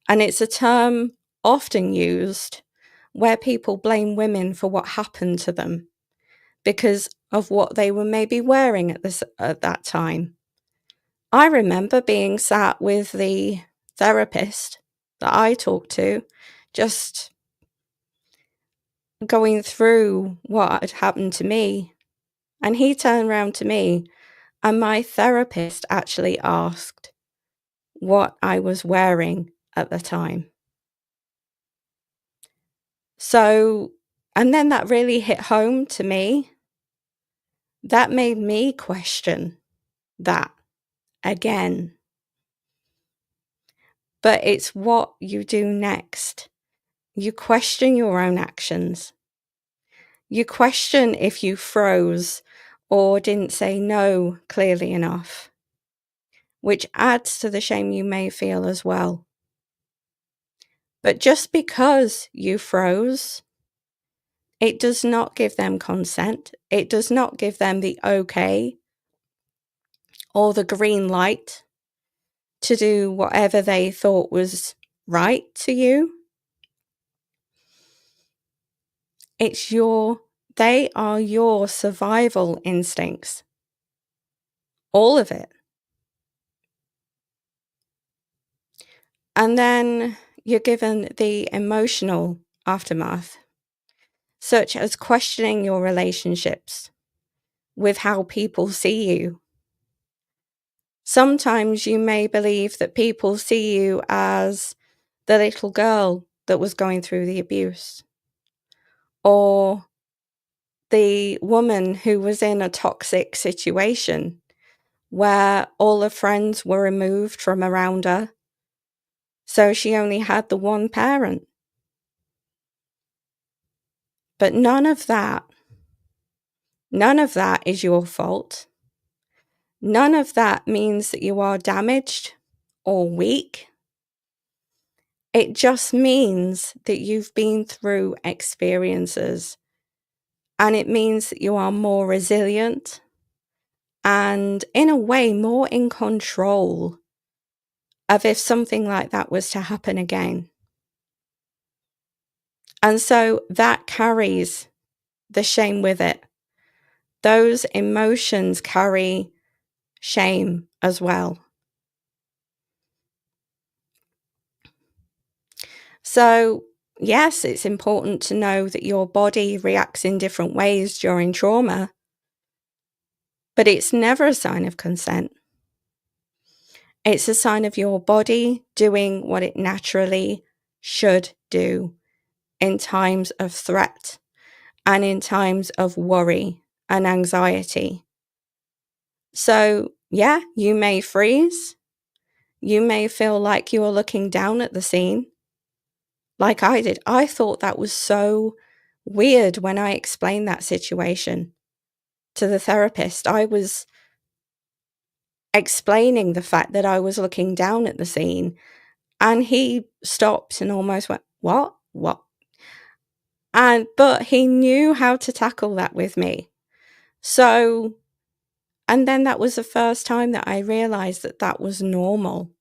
And it's a term often used where people blame women for what happened to them. because of what they were maybe wearing at that time. I remember being sat with the therapist that I talked to, just going through what had happened to me. And he turned around to me, and my therapist actually asked what I was wearing at the time. So, and then that really hit home to me. That made me question that again. But it's what you do next. You question your own actions. You question if you froze or didn't say no clearly enough, which adds to the shame you may feel as well. But just because you froze, it does not give them consent. It does not give them the okay or the green light to do whatever they thought was right to you. They are your survival instincts. All of it. And then you're given the emotional aftermath, such as questioning your relationships with how people see you. Sometimes you may believe that people see you as the little girl that was going through the abuse, or the woman who was in a toxic situation where all her friends were removed from around her, so she only had the one parent. But none of that is your fault. None of that means that you are damaged or weak. It just means that you've been through experiences, and it means that you are more resilient and, in a way, more in control of if something like that was to happen again. And so that carries the shame with it. Those emotions carry shame as well. So, yes, it's important to know that your body reacts in different ways during trauma, but it's never a sign of consent. It's a sign of your body doing what it naturally should do in times of threat and in times of worry and anxiety. So, yeah, you may freeze. You may feel like you are looking down at the scene, like I did. I thought that was so weird when I explained that situation to the therapist. I was explaining the fact that I was looking down at the scene, and he stopped and almost went, "What? What?" But he knew how to tackle that with me. So, and then that was the first time that I realized that that was normal.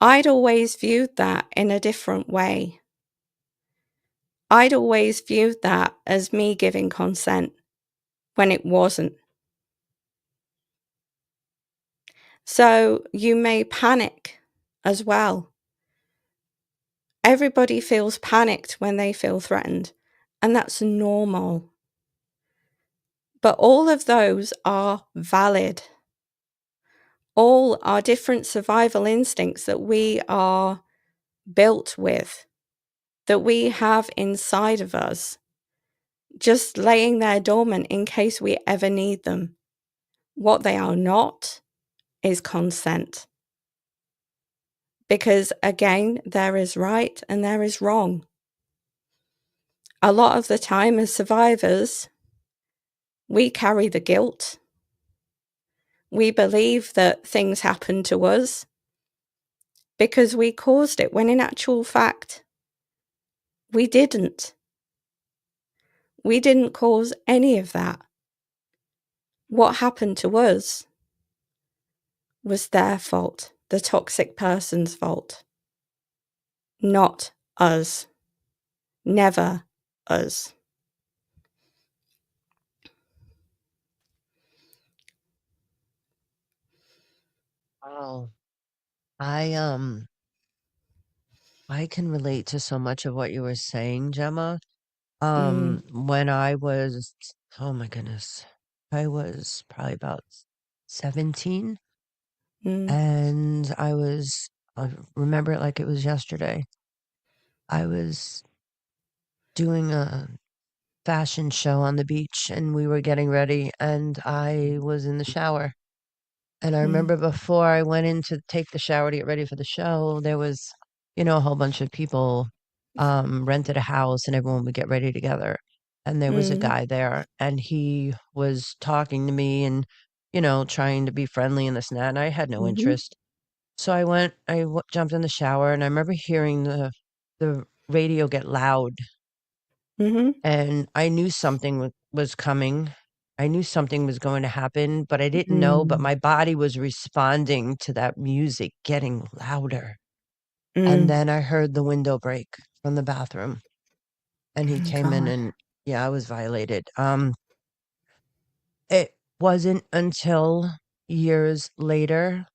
I'd always viewed that in a different way. I'd always viewed that as me giving consent when it wasn't. So you may panic as well. Everybody feels panicked when they feel threatened, and that's normal. But all of those are valid. All are different survival instincts that we are built with, that we have inside of us, just laying there dormant in case we ever need them. What they are not is consent. Because again, there is right and there is wrong. A lot of the time as survivors, we carry the guilt. We believe that things happened to us because we caused it, when in actual fact, we didn't. We didn't cause any of that. What happened to us was their fault, the toxic person's fault, not us. Never us. Oh, I I can relate to so much of what you were saying, Gemma. Mm, When I was, oh my goodness, I was probably about 17, mm, and I remember it like it was yesterday. I was doing a fashion show on the beach, and we were getting ready, and I was in the shower. And I mm, remember before I went in to take the shower to get ready for the show, there was, a whole bunch of people rented a house and everyone would get ready together. And there was a mm, guy there and he was talking to me and, trying to be friendly and this and that. And I had no mhm, interest. So jumped in the shower and I remember hearing the radio get loud mhm, and I knew something was coming. I knew something was going to happen, but I didn't know, but mm, my body was responding to that music getting louder. And mm. then I heard the window break from the bathroom and he Oh came in God. and yeah, I was violated. It wasn't until years later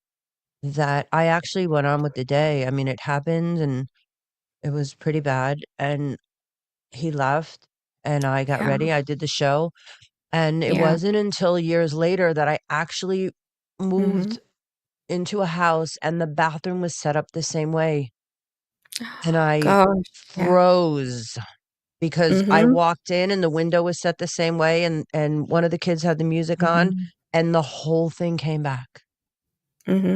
that I actually went on with the day. I mean, it happened and it was pretty bad and he left and I got Yeah, ready. I did the show. And it yeah. wasn't until years later that I actually Mhm. moved into a house and the bathroom was set up the same way. And I Gosh, yeah. froze because I Mhm, walked in and the window was set the same way and one of the kids had the music on mhm, and the whole thing came back.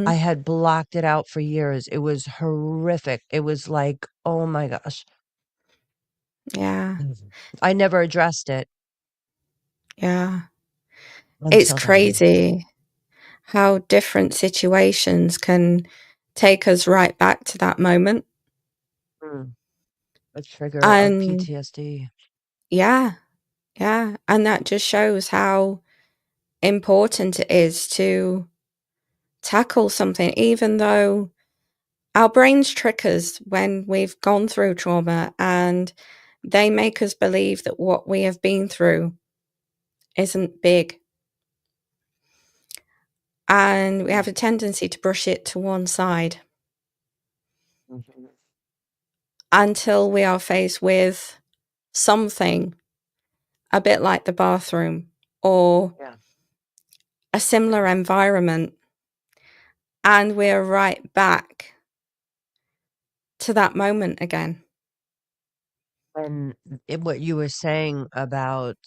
I mhm. had blocked it out for years. It was horrific. It was like, oh my gosh. Yeah, I never addressed it yeah. It's until then. crazy how different situations can take us right back to that moment. Mm. A trigger of And PTSD. yeah, yeah. And that just shows how important it is to tackle something, even though our brains trick us when we've gone through trauma and they make us believe that what we have been through isn't big. And we have a tendency to brush it to one side Mhm. until we are faced with something a bit like the bathroom or Yeah. a similar environment. And we're right back to that moment again. And what you were saying about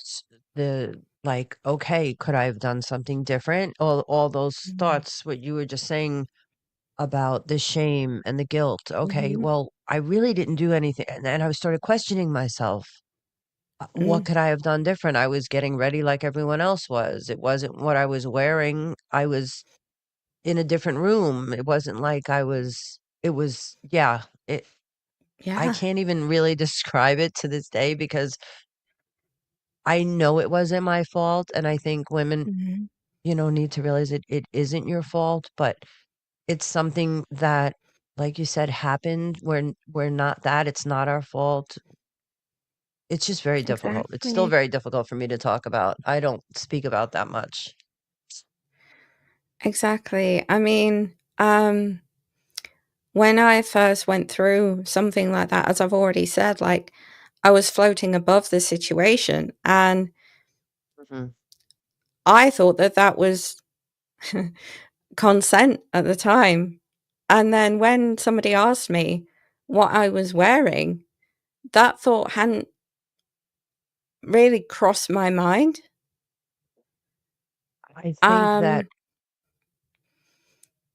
the like, okay, could I have done something different? All those Mm. thoughts, what you were just saying about the shame and the guilt. Okay, Mhm. well, I really didn't do anything. And then I started questioning myself. What Mm. could I have done different? I was getting ready like everyone else was. It wasn't what I was wearing. I was in a different room. It wasn't like it was, yeah, I Yeah. can't even really describe it to this day because I know it wasn't my fault, and I think women, Mhm. need to realize it isn't your fault, but it's something that, like you said, happened. We're not that. It's not our fault. It's just very difficult. It's still Exactly. very difficult for me to talk about. I don't speak about that much. Exactly. I mean, when I first went through something like that, as I've already said, like I was floating above the situation and Mhm. I thought that that was consent at the time. And then when somebody asked me what I was wearing, that thought hadn't really crossed my mind. I think that Um,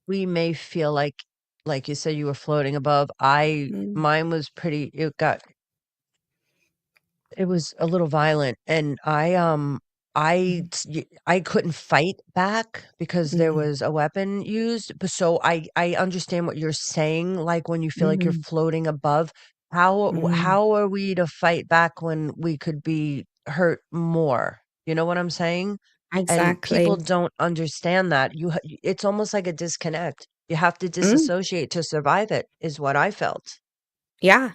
we may feel like you said, you were floating above. I mm, Mine was pretty. It was a little violent, and mhm, I couldn't fight back because there mm, was a weapon used, but so I understand what you're saying, like, when you feel like you're mhm, floating above, mhm. how are we to fight back when we could be hurt more? You know what I'm saying? And people Exactly. don't understand that. It's almost like a disconnect. You have to Mm, disassociate to survive it, is what I felt. yeah,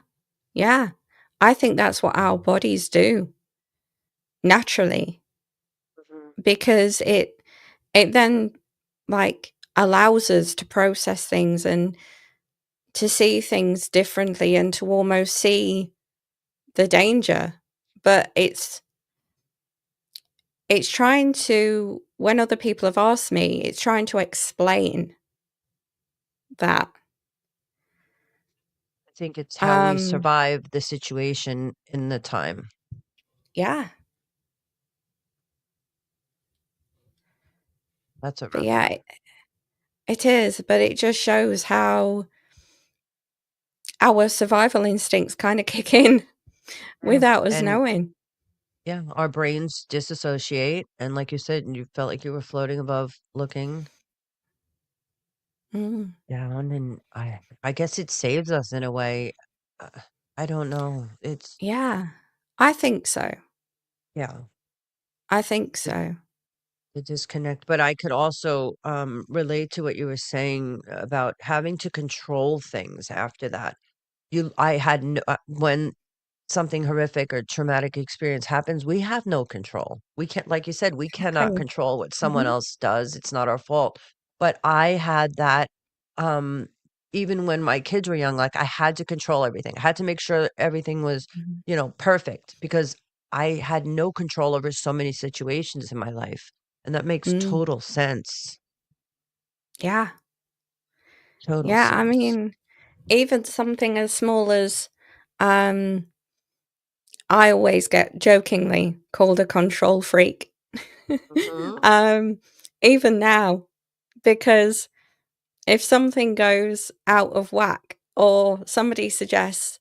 yeah. I think that's what our bodies do naturally Mhm. because it then like allows us to process things and to see things differently and to almost see the danger. But it's trying to, when other people have asked me, it's trying to explain that. I think it's how we survive the situation in the time. Yeah. That's a But rough yeah, one. it is, but it just shows how our survival instincts kind of kick in without us And knowing. yeah, our brains disassociate. And like you said, you felt like you were floating above looking Mm. down. And I guess it saves us in a way. Uh, I don't know. It's, Yeah, I think so. yeah, I think the, so. the disconnect. But I could also relate to what you were saying about having to control things after that. I had no, when something horrific or traumatic experience happens, we have no control. We can't, like you said, we cannot Okay. control what someone Mhm. else does. It's not our fault. But I had that, um, even when my kids were young, like I had to control everything. I had to make sure everything was, Mhm. perfect because I had no control over so many situations in my life. And that makes Mm. total sense. Yeah. Total Yeah, I sense. mean, even something as small as, um, I always get jokingly called a control freak. Hmm. Um, even now, because if something goes out of whack or somebody suggests,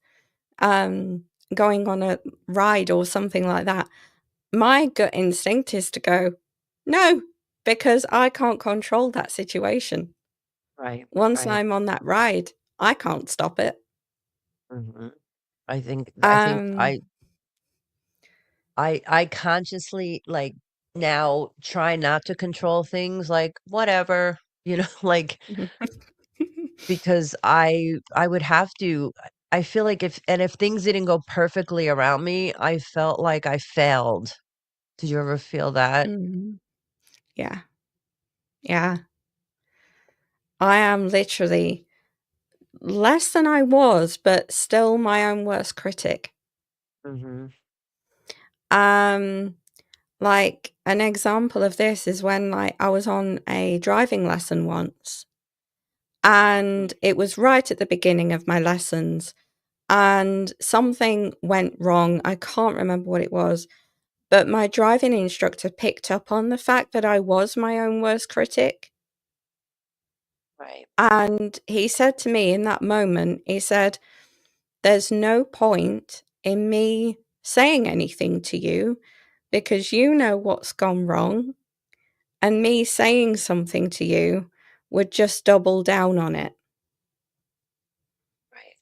um, going on a ride or something like that, my gut instinct is to go, "No," because I can't control that situation. Right. Once Right. I'm on that ride, I can't stop it. Hmm. I think Um, I consciously, like, now try not to control things, like, whatever, like, because I would have to. I feel like if things didn't go perfectly around me, I felt like I failed. Did you ever feel that? mhm. Yeah, yeah. I am literally less than I was, but still my own worst critic. Mhm. Um, like an example of this is when like I was on a driving lesson once, and it was right at the beginning of my lessons, and something went wrong. I can't remember what it was, but my driving instructor picked up on the fact that I was my own worst critic. Right. And he said to me in that moment, he said, "There's no point in me saying anything to you because you know what's gone wrong, and me saying something to you would just double down on it." Right.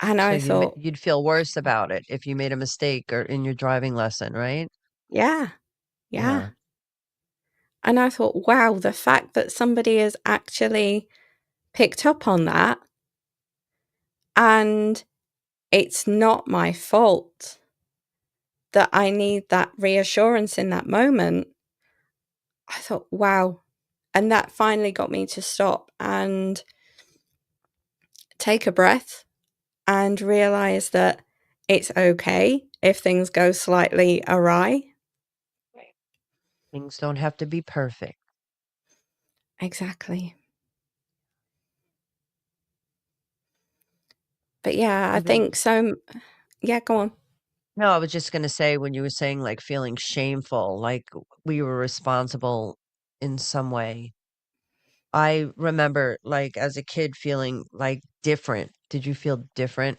And So I thought, you'd feel worse about it if you made a mistake or in your driving lesson, right? yeah, yeah. Yeah. And I thought, wow, the fact that somebody has actually picked up on that and it's not my fault that I need that reassurance in that moment. I thought, wow. And that finally got me to stop and take a breath and realize that it's okay if things go slightly awry. Right. Things don't have to be perfect. Exactly. But yeah, I Even think so. Yeah, go on. No, I was just gonna say when you were saying, like, feeling shameful, like we were responsible in some way. I remember, like, as a kid feeling, like, different. Did you feel different?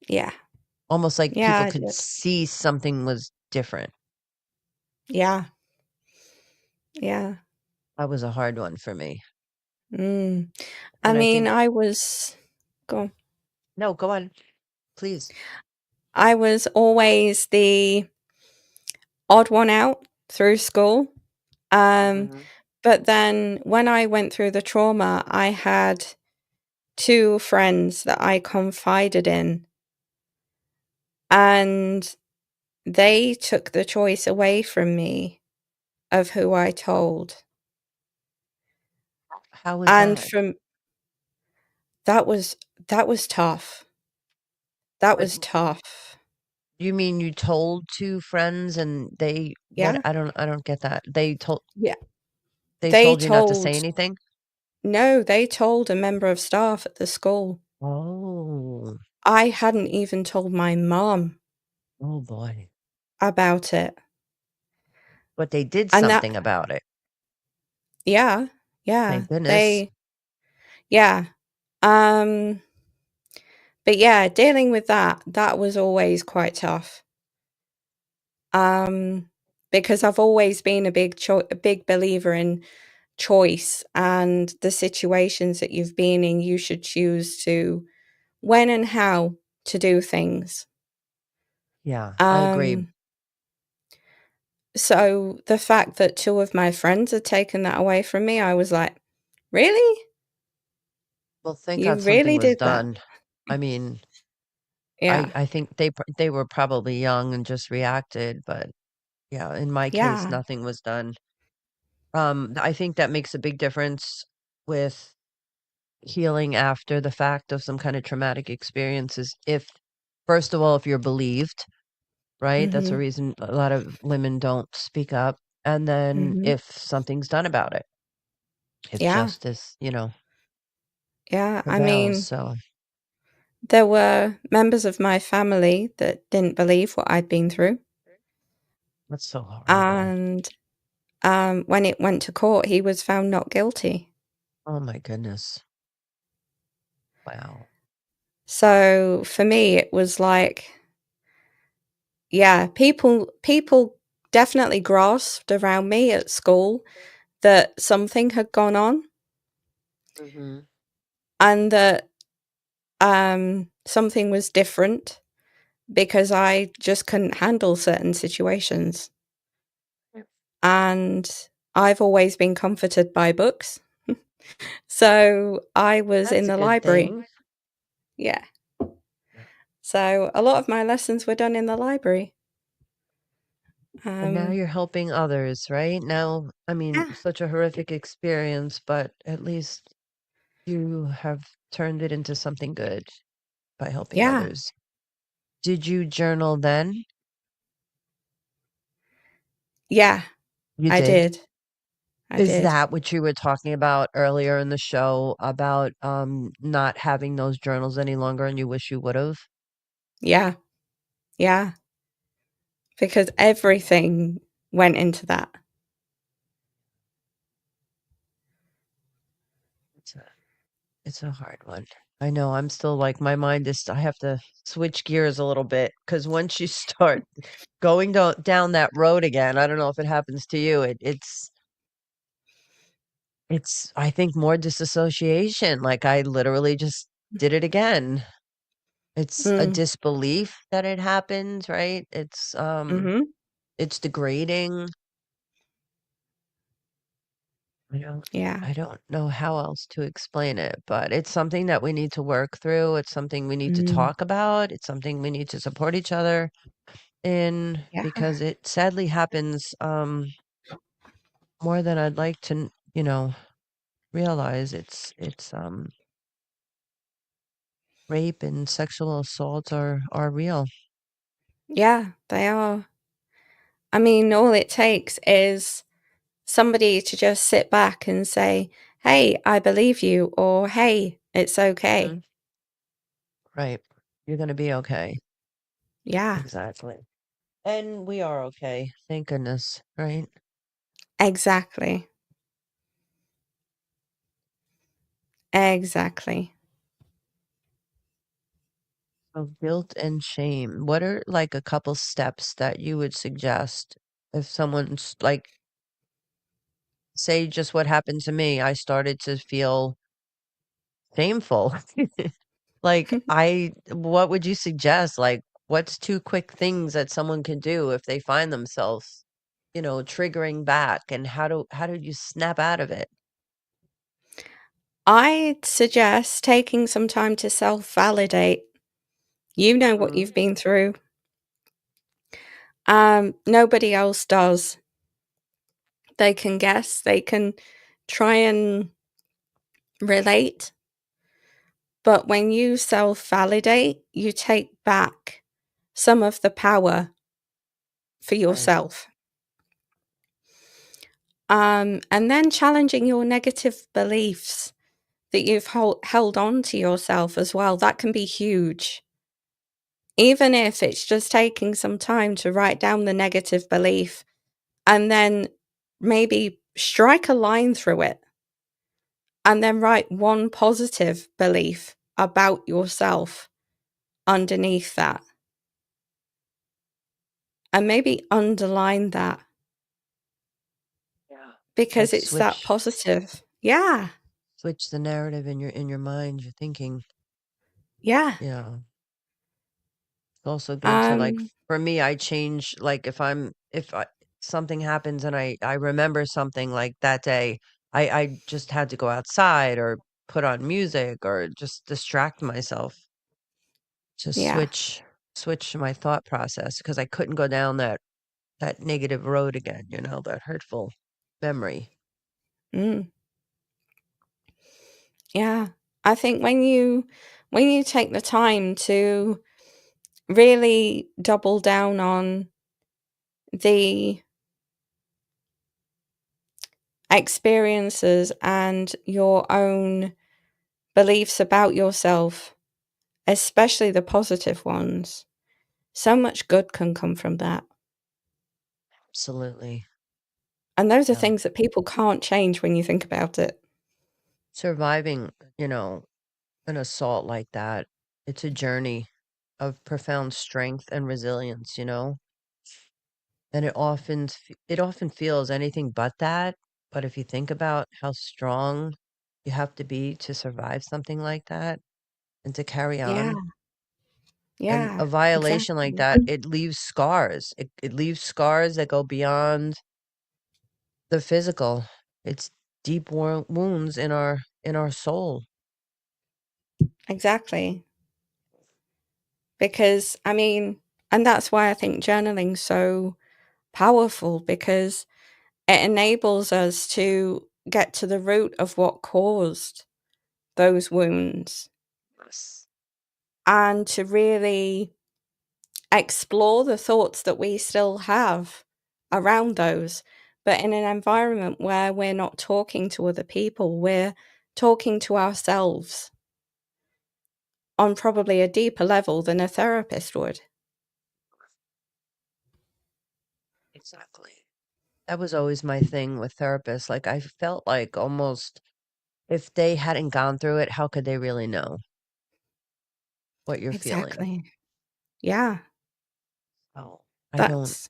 Yeah. Almost like Yeah, people I could did. see something was different. Yeah. Yeah. That was a hard one for me. Mm. I And I mean, think go on. No, go on, please. I was always the odd one out through school. Um, Mhm. but then when I went through the trauma, I had two friends that I confided in, and they took the choice away from me of who I told. How was And that? from that was tough. That But was tough. you mean you told 2 friends and they what Yeah. I don't get that. Yeah. They They told you not to say told anything? No, they told a member of staff at the school. Oh. I hadn't even told my mom Oh, boy. about it. But they did And that something about it. Yeah, yeah, Thank goodness. they yeah. Um, but yeah, dealing with that was always quite tough. Um, because I've always been a big believer in choice and the situations that you've been in, you should choose to when and how to do things. Yeah, I agree. Um, so the fact that 2 of my friends had taken that away from me, I was like, "Really? Well, thank You God something really was did that?" done. I mean, Yeah. I think they were probably young and just reacted, but yeah, in my case, Yeah. nothing was done. I think that makes a big difference with healing after the fact of some kind of traumatic experiences. If, first of all, if you're believed, right? That's a Mhm. reason a lot of women don't speak up. And then Mhm. if something's done about it, if Yeah. justice, Yeah. I prevails. mean, So there were members of my family that didn't believe what I'd been through. that's so horrible. And when it went to court, he was found not guilty. Oh my goodness. Wow. So for me, it was like, yeah, people definitely grasped around me at school that something had gone on Hmm. and that something was different because I just couldn't handle certain situations. And I've always been comforted by books. So I was in That's a the good library. thing. Yeah. So a lot of my lessons were done in the library. And now Um, you're helping others, right? Now, I mean, yeah. such a horrific experience, but at least you have turned it into something good by helping Yeah. others. Did you journal then? Yeah. You I did. did. I Is did. that what you were talking about earlier in the show about not having those journals any longer and you wish you would have? Yeah. Yeah. Because everything went into that. It's a it's a hard one. I know I'm still like my mind is I have to switch gears a little bit because once you start going down that road again, I don't know if it happens to you. It's I think more disassociation. Like I literally just did it again. It's a Mm. disbelief that it happened, right? Mhm. It's degrading. I don't Yeah. I don't know how else to explain it, but it's something that we need to work through. It's something we need to Mm. talk about. It's something we need to support each other in Yeah. because it sadly happens more than I'd like to, realize. It's rape and sexual assault are real. Yeah, they are. I mean, all it takes is somebody to just sit back and say, "Hey, I believe you," or "Hey, it's okay." Mhm. Right. You're gonna be okay. Yeah, Exactly. And we are okay. Thank goodness, right? exactly. Exactly. So guilt and shame. What are like a couple steps that you would suggest if someone's like, say, just what happened to me? I started to feel shameful. Like, what would you suggest? Like, what's 2 quick things that someone can do if they find themselves, triggering back, and how do you snap out of it? I'd suggest taking some time to self-validate. You know what Mhm. you've been through. Nobody else does. They can guess, they can try and relate. But when you self-validate, you take back some of the power for Right. yourself. And then challenging your negative beliefs that you've held on to yourself as well, that can be huge. Even if it's just taking some time to write down the negative belief and then maybe strike a line through it and then write one positive belief about yourself underneath that. And maybe underline that Yeah. because Like it's that switch positive. Yeah. the narrative in your mind, your thinking. Yeah. Yeah. It's also good to like Um, for me, I change like if something happens and I remember something like that day, I just had to go outside or put on music or just distract myself to yeah. switch my thought process because I couldn't go down that negative road again, you know, that hurtful memory. Mm, yeah. I think when you take the time to really double down on the experiences and your own beliefs about yourself, especially the positive ones, so much good can come from that. Absolutely. And those are Yeah. things that people can't change when you think about it. Surviving, you know, an assault like that, it's a journey of profound strength and resilience, you know? And it often feels anything but that, but if you think about how strong you have to be to survive something like that and to carry Yeah, on, and yeah, a violation like exactly. that, it leaves scars. It leaves scars that go beyond the physical. It's deep wounds in our soul. Exactly. Because, I mean, and that's why I think journaling's so powerful because it enables us to get to the root of what caused those wounds Yes. and to really explore the thoughts that we still have around those, but in an environment where we're not talking to other people, we're talking to ourselves on probably a deeper level than a therapist would. Exactly. That was always my thing with therapists. Like I felt like almost if they hadn't gone through it, how could they really know what you're feeling? Exactly. Yeah. Oh, I don't That's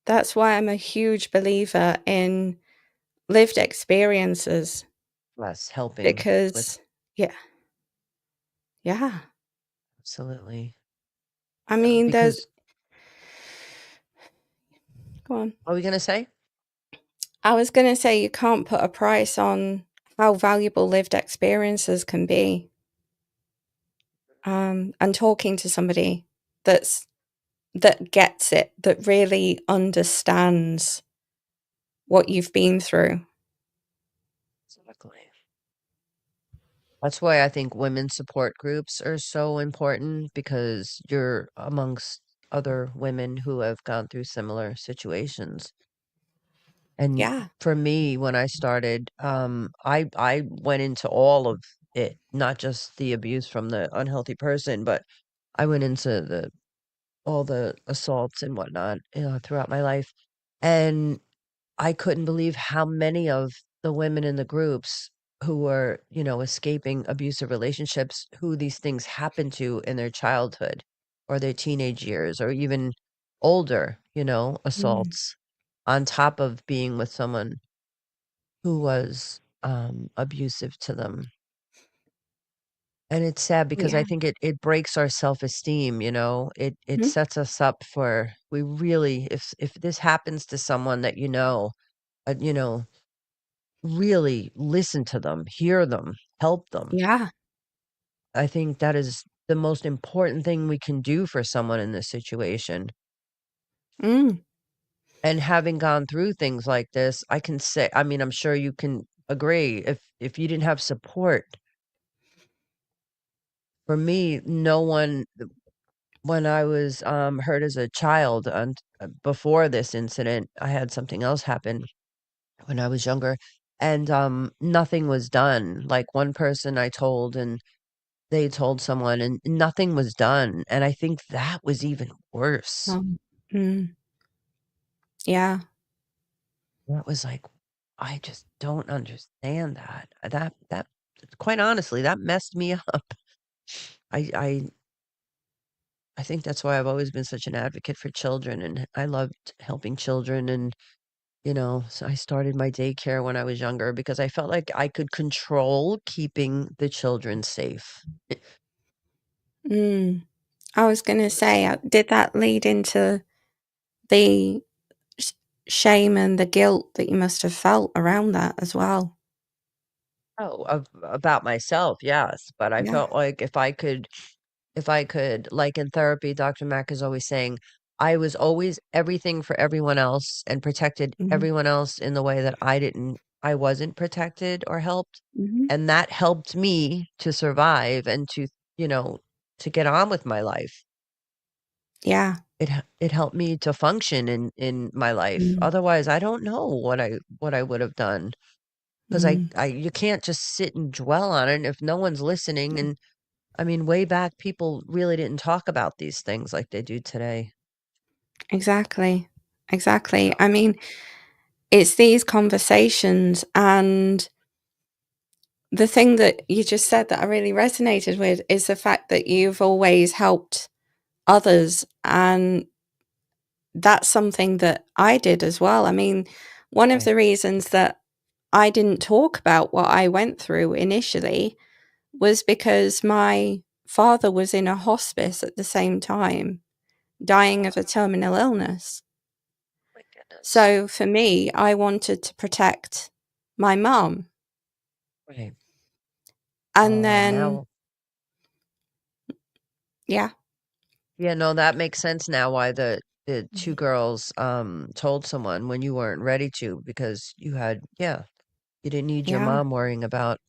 that's why I'm a huge believer in lived experiences less helping with because yeah, yeah. absolutely. I Yeah, mean, there's because go on. what are we gonna say? I was gonna say you can't put a price on how valuable lived experiences can be. And talking to somebody that's that gets it, that really understands what you've been through. Exactly. That's why I think women's support groups are so important because you're amongst other women who have gone through similar situations. And Yeah, for me, when I started, I went into all of it, not just the abuse from the unhealthy person, but I went into the all the assaults and whatnot, you know, throughout my life. And I couldn't believe how many of the women in the groups who were, you know, escaping abusive relationships, who these things happened to in their childhood or their teenage years or even older, you know, mm, assaults on top of being with someone who was abusive to them. And it's sad because I yeah, think it breaks our self-esteem, you know? It mhm, sets us up for we really if this happens to someone that you know, really listen to them, hear them, help them. yeah, I think that is the most important thing we can do for someone in this situation. mm, And having gone through things like this, I can say I mean, I'm sure you can agree. If you didn't have support, for me, no one when I was hurt as a child and before this incident, I had something else happen when I was younger, and nothing was done. Like one person I told, and they told someone, and nothing was done. And I think that was even worse. Mm. Yeah. That was like, I just don't understand that. That quite honestly, that messed me up. I I I think that's why I've always been such an advocate for children, and I loved helping children. And so I started my daycare when I was younger because I felt like I could control keeping the children safe. Mm. I was going to say, did that lead into the shame and the guilt that you must have felt around that as well? Oh, about myself, yes, but I Yeah. felt like if I could, like in therapy, Dr. Mack is always saying, I was always everything for everyone else and protected Mhm. everyone else in the way that I wasn't protected or helped. Mhm. And that helped me to survive and you know, to get on with my life. Yeah. It helped me to function in my life. Mm. Otherwise, I don't know what I would have done. 'Cause Mm. you can't just sit and dwell on it, and if no one's listening. And I mean, way back, people really didn't talk about these things like they do today. Exactly. Exactly. I mean, it's these conversations, and the thing that you just said that I really resonated with is the fact that you've always helped others, and that's something that I did as well. I mean, one of Right. the reasons that I didn't talk about what I went through initially was because my father was in a hospice at the same time, dying of a terminal illness. My goodness. So for me, I wanted to protect my mum. Right. And Oh, then, now yeah. yeah, no, that makes sense now why the 2 girls, told someone when you weren't ready to because you didn't need your Yeah. mom worrying about.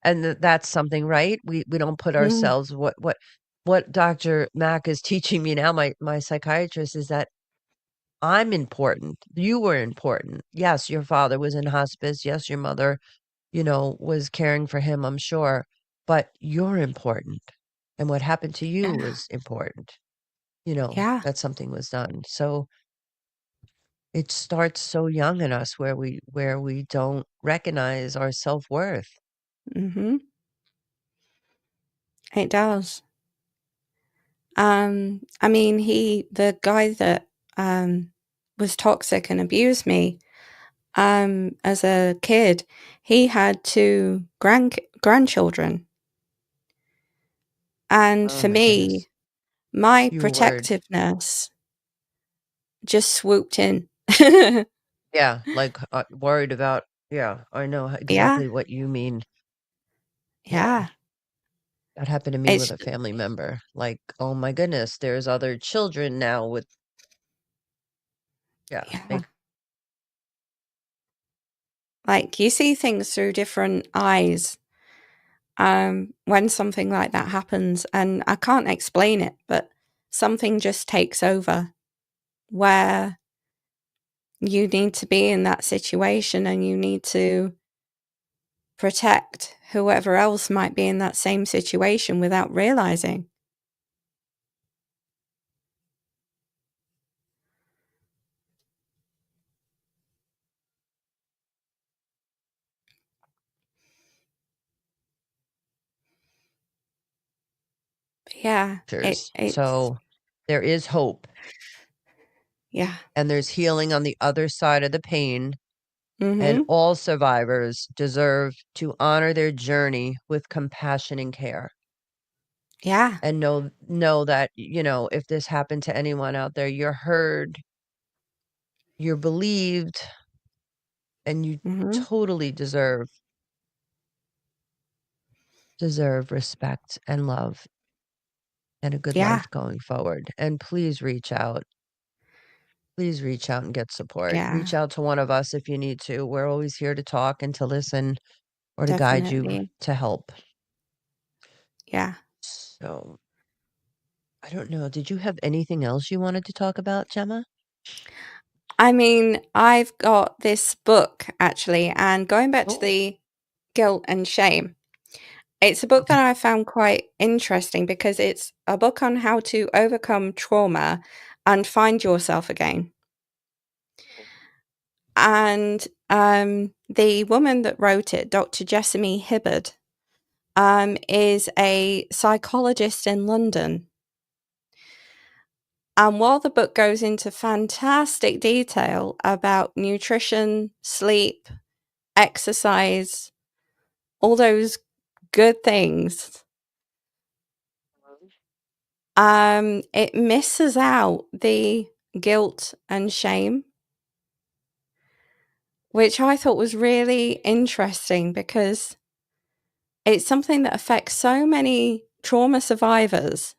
And that's something, right? We don't put Mm. ourselves what Dr. Mack is teaching me now, my psychiatrist, is that I'm important. You were important. Yes, your father was in hospice. Yes, your mother, was caring for him, I'm sure, but you're important. And what happened to you Yeah. was important, Yeah. that something was done. So it starts so young in us where we don't recognize our self-worth. Mhm. It does. I mean, the guy that was toxic and abused me as a kid, he had two grandchildren. And Oh for my goodness. me, my You were worried. protectiveness just swooped in. Yeah, like, worried about. Yeah, I know Yeah. exactly what you mean. Yeah, Yeah. that happened to me with It's a family member. Like, oh my goodness, there's other children now with. Yeah, yeah. make. Like you see things through different eyes when something like that happens, and I can't explain it, but something just takes over where you need to be in that situation and you need to protect whoever else might be in that same situation without realizing. Yeah, it's So there is hope yeah. and there's healing on the other side of the pain, and Mhm. all survivors deserve to honor their journey with compassion and care. Yeah. And know that, if this happened to anyone out there, you're heard, you're believed, and you Mhm. totally deserve respect and love and a good Yeah. life going forward. And please reach out. Please reach out and get support. Yeah, Reach out to one of us if you need to. We're always here to talk and to listen or to guide you definitely. to help. Yeah. So, I don't know. Did you have anything else you wanted to talk about, Gemma? I mean, I've got this book actually, and going back to Oh, the guilt and shame, it's a book okay. that I found quite interesting because it's a book on how to overcome trauma and find yourself again. And the woman that wrote it, Dr. Jessamy Hibbard, is a psychologist in London. And while the book goes into fantastic detail about nutrition, sleep, exercise, all those good things, it misses out the guilt and shame, which I thought was really interesting because it's something that affects so many trauma survivors.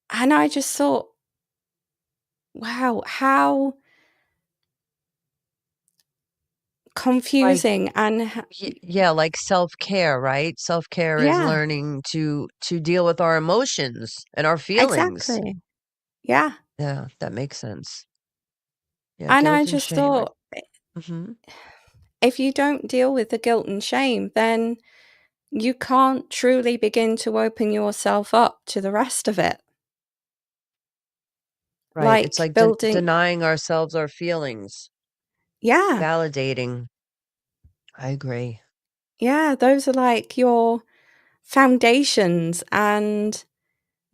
And I just thought, wow, how Like, confusing and yeah, like self-care, right? Self-care is yeah, learning to deal with our emotions and our feelings. exactly. Yeah. Yeah, that makes sense. Yeah, And I guilt and just shame. thought, Mhm. if you don't deal with the guilt and shame, then you can't truly begin to open yourself up to the rest of it. Right. It's Like like building, denying ourselves our feelings, yeah, validating. I agree. yeah, those are like your foundations and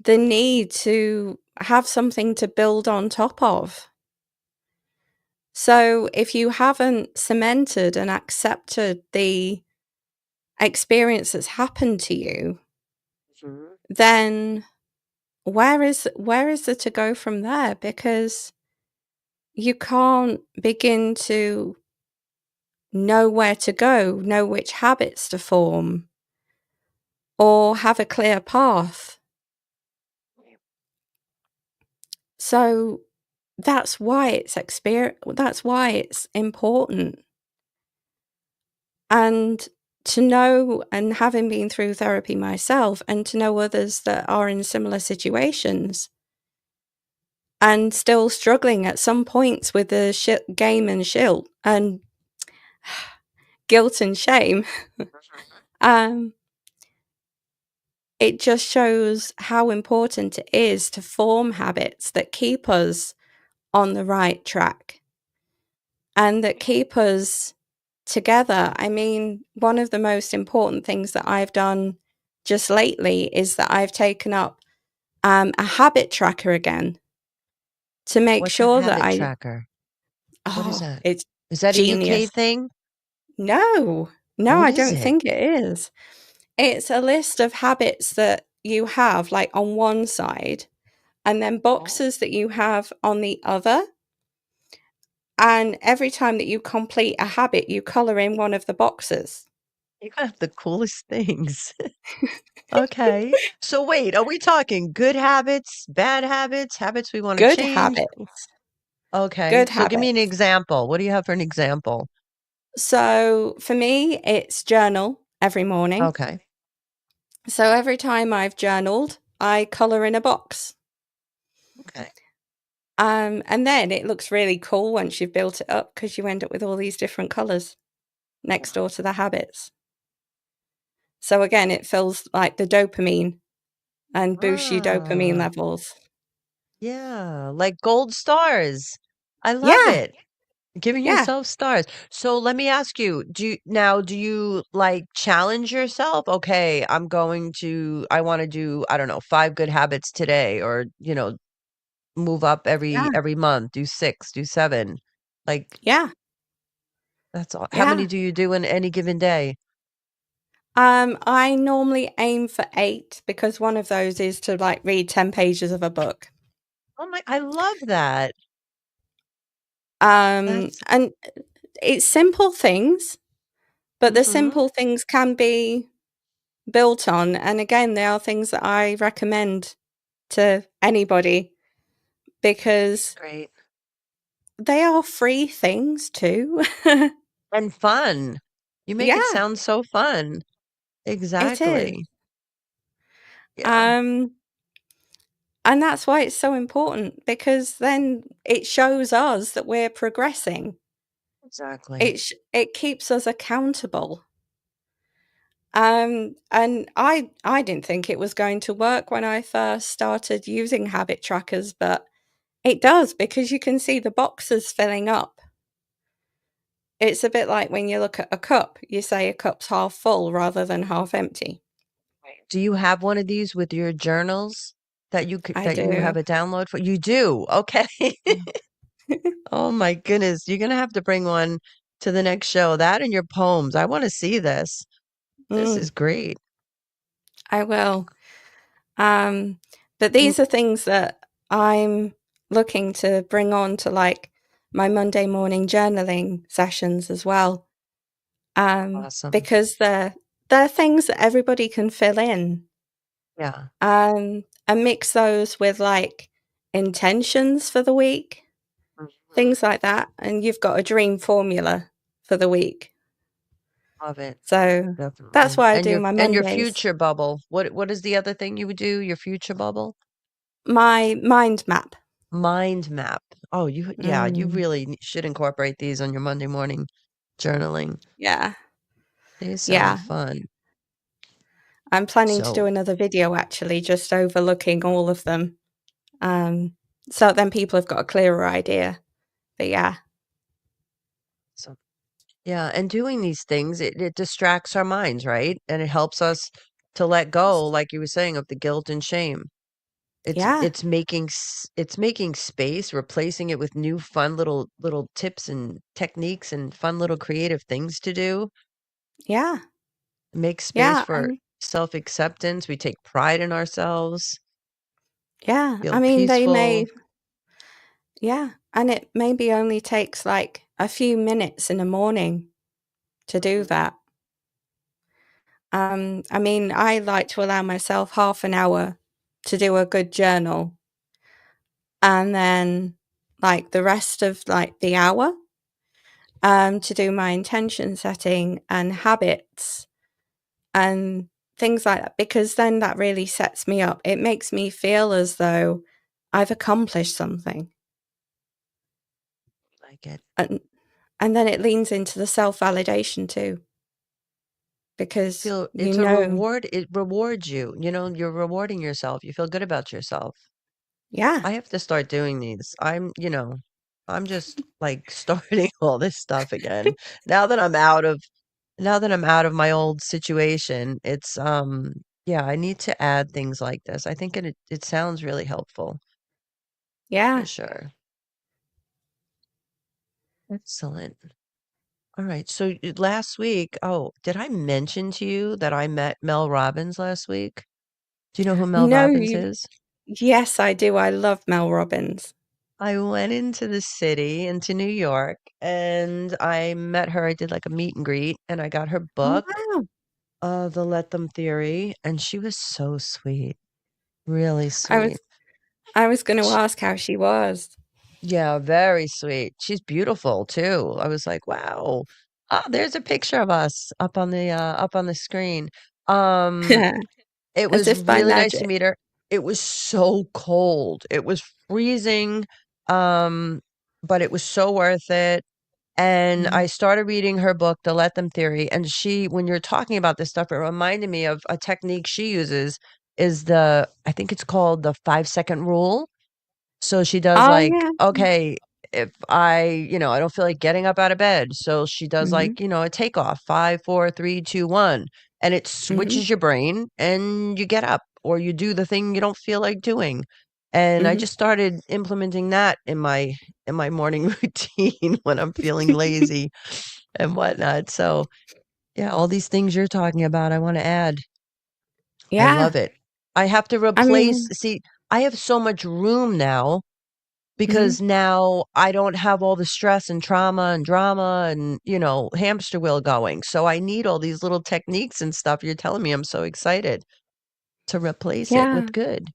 the need to have something to build on top of. So if you haven't cemented and accepted the experience that's happened to you, Mhm. then where is there to go from there? Because you can't begin to know where to go, know which habits to form, or have a clear path. So that's why that's why it's important. And to know, and having been through therapy myself, and to know others that are in similar situations and still struggling at some points with the game and shield and guilt and shame, um, it just shows how important it is to form habits that keep us on the right track and that keep us together. I mean, one of the most important things that I've done just lately is that I've taken up a habit tracker again to make What's a sure that habit tracker? What is that? it's Is that a UK genius. thing? No, no, What I is don't it? think it is. It's a list of habits that you have like on one side and then Oh. boxes that you have on the other. And every time that you complete a habit, you color in one of the boxes. You have the coolest things. Okay. So wait, are we talking good habits, bad habits, habits we want to Good change? habits. Okay. Good So give me an habits. example. What do you have for an example? So for me, it's journal every morning. Okay. So every time I've journaled, I color in a box. Okay. And then it looks really cool once you've built it up because you end up with all these different colors next door to the habits. So again, it feels like the dopamine and boosts your dopamine Ah, levels. yeah, like gold stars. I love Yeah, it. Giving yeah, yourself stars. So let me ask you, do you like challenge yourself? Okay, I want to do, I don't know, 5 good habits today, or, move up yeah, every month, do 6, do 7. Like, yeah, that's all. How many yeah. do you do in any given day? I normally aim for 8 because one of those is to like read 10 pages of a book. Oh my, I love that. That's And it's simple things, but the mhm. simple things can be built on. And again, they are things that I recommend to anybody. because Great. they are free things too. And fun. You make it Yeah, sound so fun. it is. Exactly. Yeah, Um, and that's why it's so important, because then it shows us that we're progressing. exactly. It keeps us accountable. And I didn't think it was going to work when I first started using habit trackers, but it does, because you can see the boxes filling up. It's a bit like when you look at a cup, you say a cup's half full rather than half empty. Do you have one of these with your journals I that you have do. a download for? You do. Okay. Oh my goodness. You're gonna have to bring one to the next show. That and your poems. I want to see this. This is Mm, great. I will. Um, but Mm, these are things that I'm looking to bring on to, like, my Monday morning journaling sessions as well. awesome. Because they're things that everybody can fill in, Yeah. and mix those with, like, intentions for the week, Mhm. things like that, and you've got a dream formula for the week. Love it. So that's Definitely. why I do my And your Mondays. future bubble. What is the other thing you would do? Your future bubble? My mind map. Mind map. Oh, you Mm, really should incorporate these on your Monday morning journaling. yeah, They sound yeah. fun. I'm planning to do So, another video, actually, just overlooking all of them, um, so then people have got a clearer idea. But yeah, so yeah, and doing these things, it distracts our minds, right? And it helps us to let go, like you were saying, of the guilt and shame. yeah, It's making space, replacing it with new fun little tips and techniques and fun little creative things to do. yeah, Make space yeah, for self-acceptance. We take pride in ourselves, yeah. feel I mean, they may, peaceful. yeah, and it maybe only takes, like, a few minutes in the morning to do Mhm. that. I mean, I like to allow myself half an hour to do a good journal, and then, like, the rest of, like, the hour, to do my intention setting and habits and things like that, because then that really sets me up. It makes me feel as though I've accomplished something, Like it. and then it leans into the self-validation too, because Feel you it's a know. reward. It rewards you. You know, you're rewarding yourself. You feel good about yourself. Yeah, I have to start doing these. I'm just like starting all this stuff again. Now that I'm out of now that I'm out of my old situation, it's yeah, I need to add things like this. I think it sounds really helpful for yeah. sure. Excellent. All right. So last week, oh, did I mention to you that I met Mel Robbins last week? Do you know who Mel No, Robbins you is? yes, I do. I love Mel Robbins. I went into the city, into New York, and I met her. I did like a meet and greet, and I got her Oh, book, wow. The Let Them Theory, and she was so sweet, really I was sweet. I was gonna Sh ask how she was. Yeah, very sweet. She's beautiful too. I was like, wow. Oh, there's a picture of us up on the screen. Um, It As was if by really nice to magic. meet her. It was so cold. It was freezing, um, but it was so worth it. And I Mm. started reading her book, The Let Them Theory, and when you're talking about this stuff, it reminded me of a technique she uses is I think it's called the 5-second rule. So she does Oh, like, yeah. okay, if I don't feel like getting up out of bed. So she does Mhm, like, a takeoff, 5, 4, 3, 2, 1, and it mhm, switches your brain and you get up or you do the thing you don't feel like doing. And I mhm. just started implementing that in my morning routine when I'm feeling lazy and whatnot. So yeah, all these things you're talking about, I want to add. I Yeah. love it. I have to I replace, mean, see, I have so much room now mhm. because now I don't have all the stress and trauma and drama and, hamster wheel going. So I need all these little techniques and stuff. You're telling me I'm so excited to replace it Yeah. with good.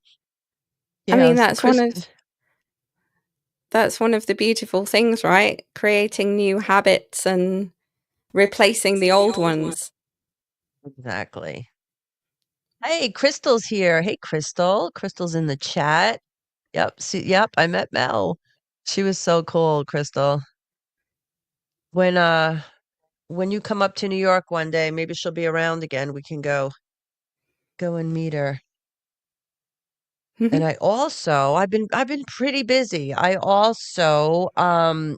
I mean, Yes, that's one of Kristen. That's one of the beautiful things, right? Creating new habits and replacing the old ones. Exactly. Hey, Crystal's here. Hey, Crystal. Crystal's in the chat. Yep. See, yep. I met Mel. She was so cool, Crystal. When you come up to New York one day, maybe she'll be around again. We can go and meet her. And I've been pretty busy. I also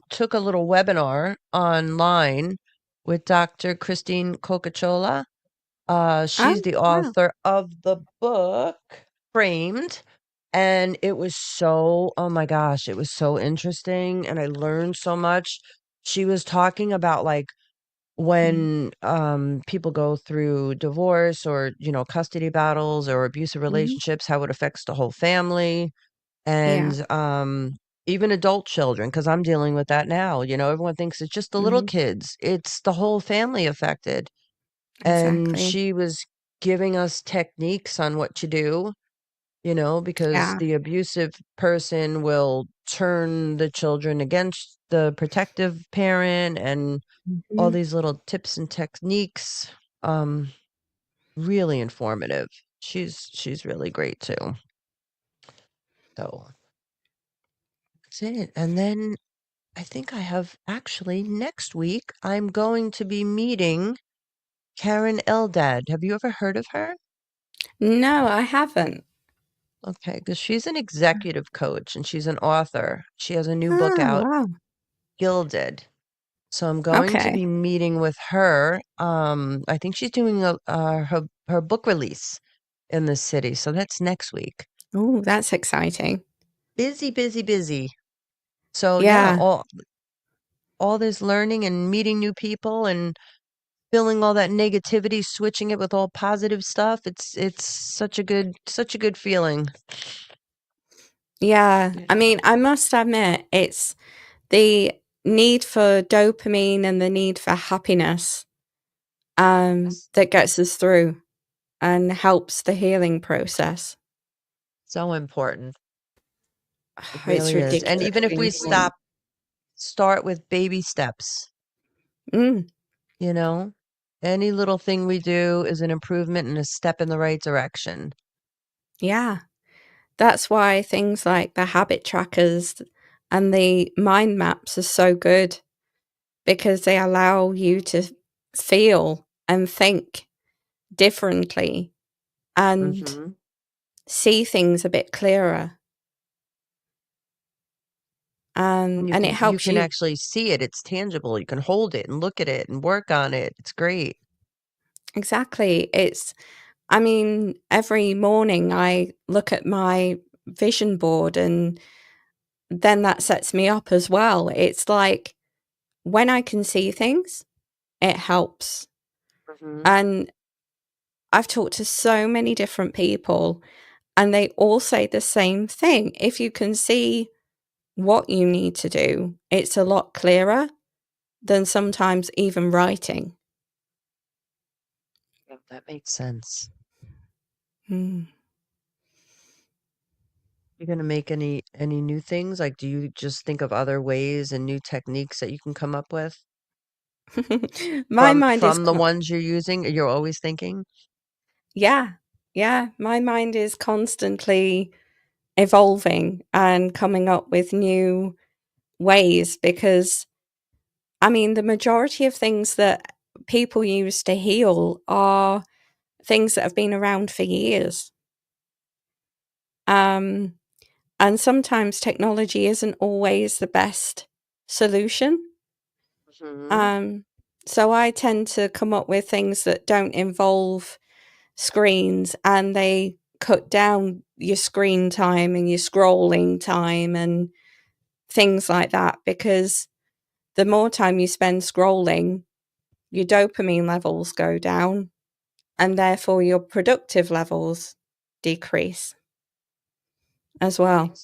took a little webinar online with Dr. Christine Cocachola. She's Oh, the wow. author of the book Framed. And it was so, oh my gosh, it was so interesting. And I learned so much. She was talking about like Mm, when people go through divorce or, custody battles or abusive mhm. relationships, how it affects the whole family Yeah. and even adult children, because I'm dealing with that now. Everyone thinks it's just the little Mhm. kids, it's the whole family affected. And Exactly. she was giving us techniques on what to do, because Yeah. the abusive person will turn the children against the protective parent and all Mhm. these little tips and techniques. Um, really informative. She's really great too. So that's it. And then I think I have actually next week I'm going to be meeting Karen Eldad. Have you ever heard of her? No, I haven't. Okay, because she's an executive coach and she's an author. She has a new book Oh, out, wow. Gilded. So I'm going to Okay. be meeting with her. I think she's doing her book release in the city. So that's next week. Oh, that's exciting. Busy, busy, busy. So yeah, Yeah, all this learning and meeting new people and feeling all that negativity, switching it with all positive stuff. It's such a good feeling. yeah. I mean, I must admit, it's the need for dopamine and the need for happiness Yes. that gets us through and helps the healing process. So important. It It's really is. And even if ridiculously we important. start with baby steps, Mm, you know, any little thing we do is an improvement and a step in the right direction. yeah. That's why things like the habit trackers and the mind maps are so good because they allow you to feel and think differently and Hmm. see things a bit clearer. And And it you helps can you. actually see it. It's tangible. You can hold it and look at it and work on it. It's great. Exactly. I mean, every morning I look at my vision board and then that sets me up as well. It's like when I can see things, it helps. Hmm. And I've talked to so many different people and they all say the same thing. If you can see what you need to do, it's a lot clearer than sometimes even writing. Yeah, that makes sense. Mm. You're gonna make any new things? Like, do you just think of other ways and new techniques that you can come up with My mind is from the ones you're using? You're always thinking? yeah. Yeah, my mind is constantly evolving and coming up with new ways because I mean the majority of things that people use to heal are things that have been around for years. Um and sometimes technology isn't always the best solution. Hmm. Um so I tend to come up with things that don't involve screens and they cut down your screen time and your scrolling time and things like that because the more time you spend scrolling, your dopamine levels go down and therefore your productive levels decrease as well.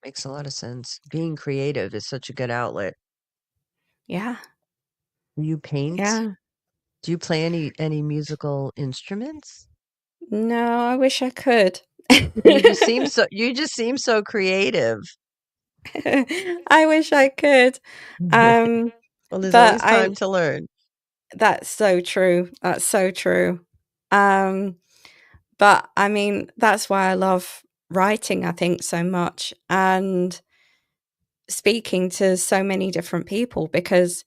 Makes a lot of sense. Being creative is such a good outlet. Yeah. Do you paint? Yeah. Do you play any musical instruments? No, I wish I could. You just seem so creative. I wish I could. Um, Well, there's but always time to learn. that's so true. That's so true. Um, but I mean, that's why I love writing, I think, so much, and speaking to so many different people, because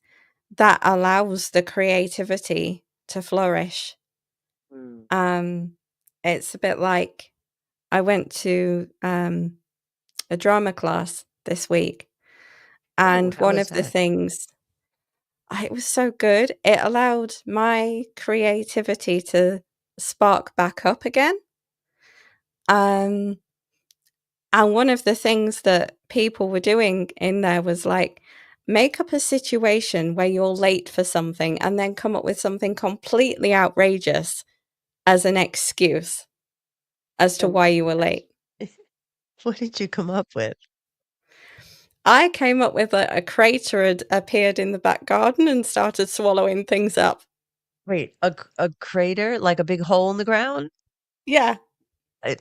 that allows the creativity to flourish. Mm. It's a bit like I went to a drama class this week, Oh, and how one was of the that? things, it was so good. It allowed my creativity to spark back up again. Um, and one of the things that people were doing in there was like, make up a situation where you're late for something and then come up with something completely outrageous as an excuse as to Oh why my you were gosh. late. What did you come up with? I came up with a crater had appeared in the back garden and started swallowing things up. Wait, a crater, like a big hole in the ground? Yeah, I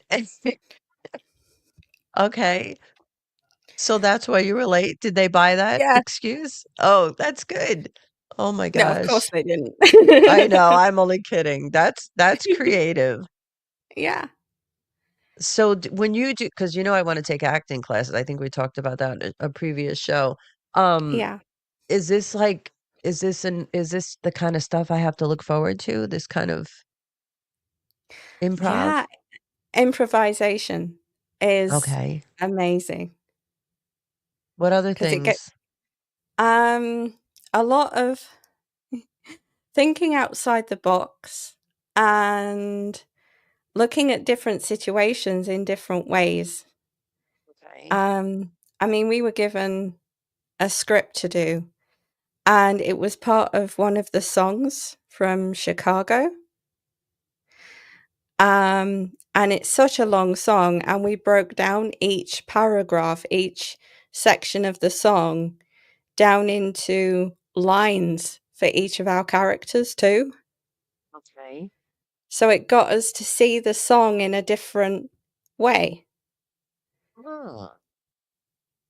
Okay. So that's why you were late? Did they buy that yeah. excuse? Oh, that's good. Oh my No, of course gosh. they didn't. I know, I'm only kidding. That's creative. Yeah, So when you do, because you know I want to take acting classes. I think we talked about that in a previous show. Um, yeah, is this like is this the kind of stuff I have to look forward to? This kind of improv? yeah. Improvisation is Okay. amazing What other because it get things? um a lot of thinking outside the box and looking at different situations in different ways. Okay. Um, I mean, we were given a script to do, and it was part of one of the songs from Chicago. And it's such a long song, and we broke down each paragraph, each section of the song down into lines for each of our characters too. Okay. So it got us to see the song in a different way. Oh,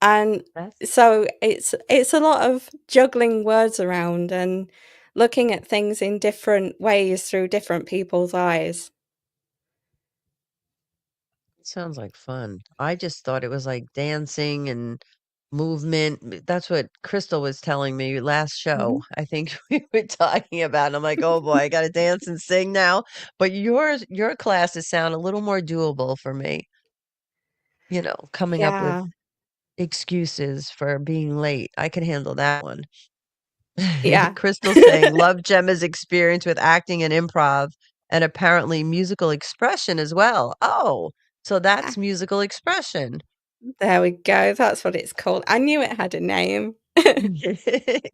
And that's so it's a lot of juggling words around and looking at things in different ways through different people's eyes. sounds like fun. I just thought it was like dancing and movement. That's what Crystal was telling me last show. Mhm. I think we were talking about. And I'm like, oh boy, I got to dance and sing now. But your classes sound a little more doable for me. You know, coming up with Yeah, excuses for being late. I can handle that one. yeah. Crystal saying, love Gemma's experience with acting and improv and apparently musical expression as well. Oh, so Ah, that's musical expression. there we go, that's what it's called. I knew it had a name.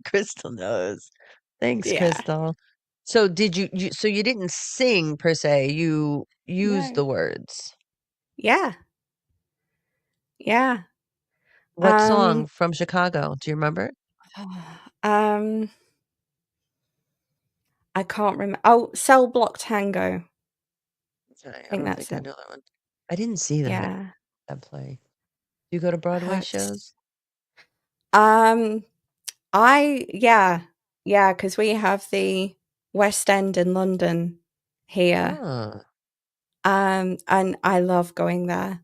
Crystal knows. Thanks, Yeah. Crystal. So did so you didn't sing per se, you used No. the words. Yeah, yeah. What Um, song from Chicago? Do you remember? um, I can't remember. Oh, Cell Block Tango. Okay, I I think don't that's think I it. know that one. I didn't see Yeah. that play. Do you go to Broadway It's shows? um yeah. Yeah, because we have the West End in London here. Oh. And I love going there.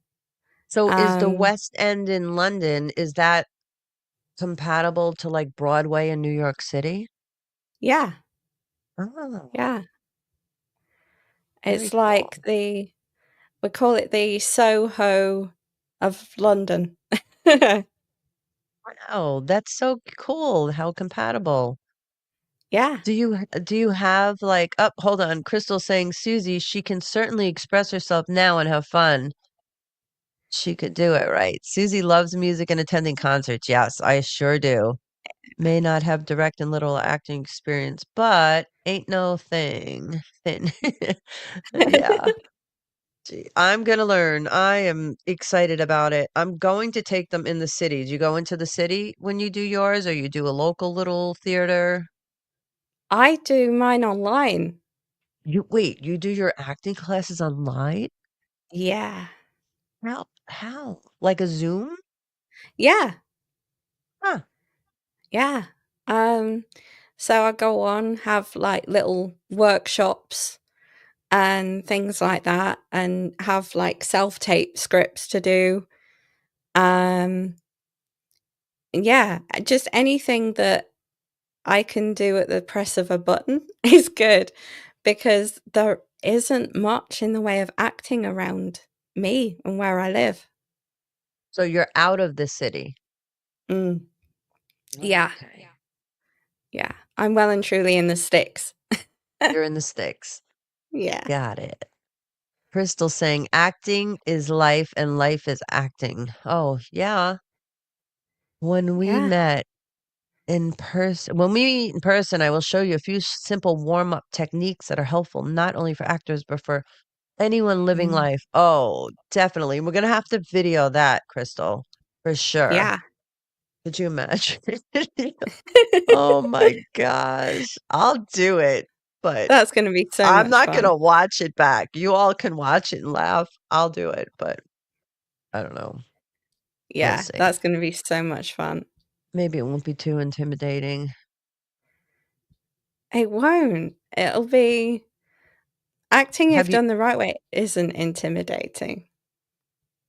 So is the Um, West End in London, is that compatible to like Broadway in New York City? yeah, Oh, yeah. very It's cool. like we call it the Soho of London. Wow, that's so cool how compatible. Yeah. Do you have like hold on, Crystal saying Susie, she can certainly express herself now and have fun. She could do it, right? Susie loves music and attending concerts. Yes, I sure do. May not have direct and literal acting experience, but ain't no thing. Yeah. Gee, I'm gonna learn. I am excited about it. I'm going to take them in the city. Do you go into the city when you do yours, or you do a local little theater? I do mine online. You do your acting classes online? Yeah. How? Like a Zoom? Yeah. Huh. Yeah. So I go on, have like little workshops and things like that, and have like self-tape scripts to do. Um, yeah, just anything that I can do at the press of a button is good because there isn't much in the way of acting around me and where I live. So you're out of the city. Mm. Yeah. Okay. Yeah. I'm well and truly in the sticks. You're in the sticks. Yeah. Got it. Crystal saying acting is life and life is acting. Oh, yeah. When we Yeah. met in person, when we meet in person, I will show you a few simple warm-up techniques that are helpful not only for actors but for anyone living Mm. life. Oh, definitely. We're gonna have to video that, Crystal, for sure. Yeah. Could you imagine? Oh my gosh. I'll do it, but That's gonna be so I'm much not fun. gonna watch it back. You all can watch it and laugh. I'll do it, but I don't know. We'll Yeah, see. that's gonna be so much fun. Maybe it won't be too intimidating. It won't. It'll be acting if Have you done the right way isn't intimidating.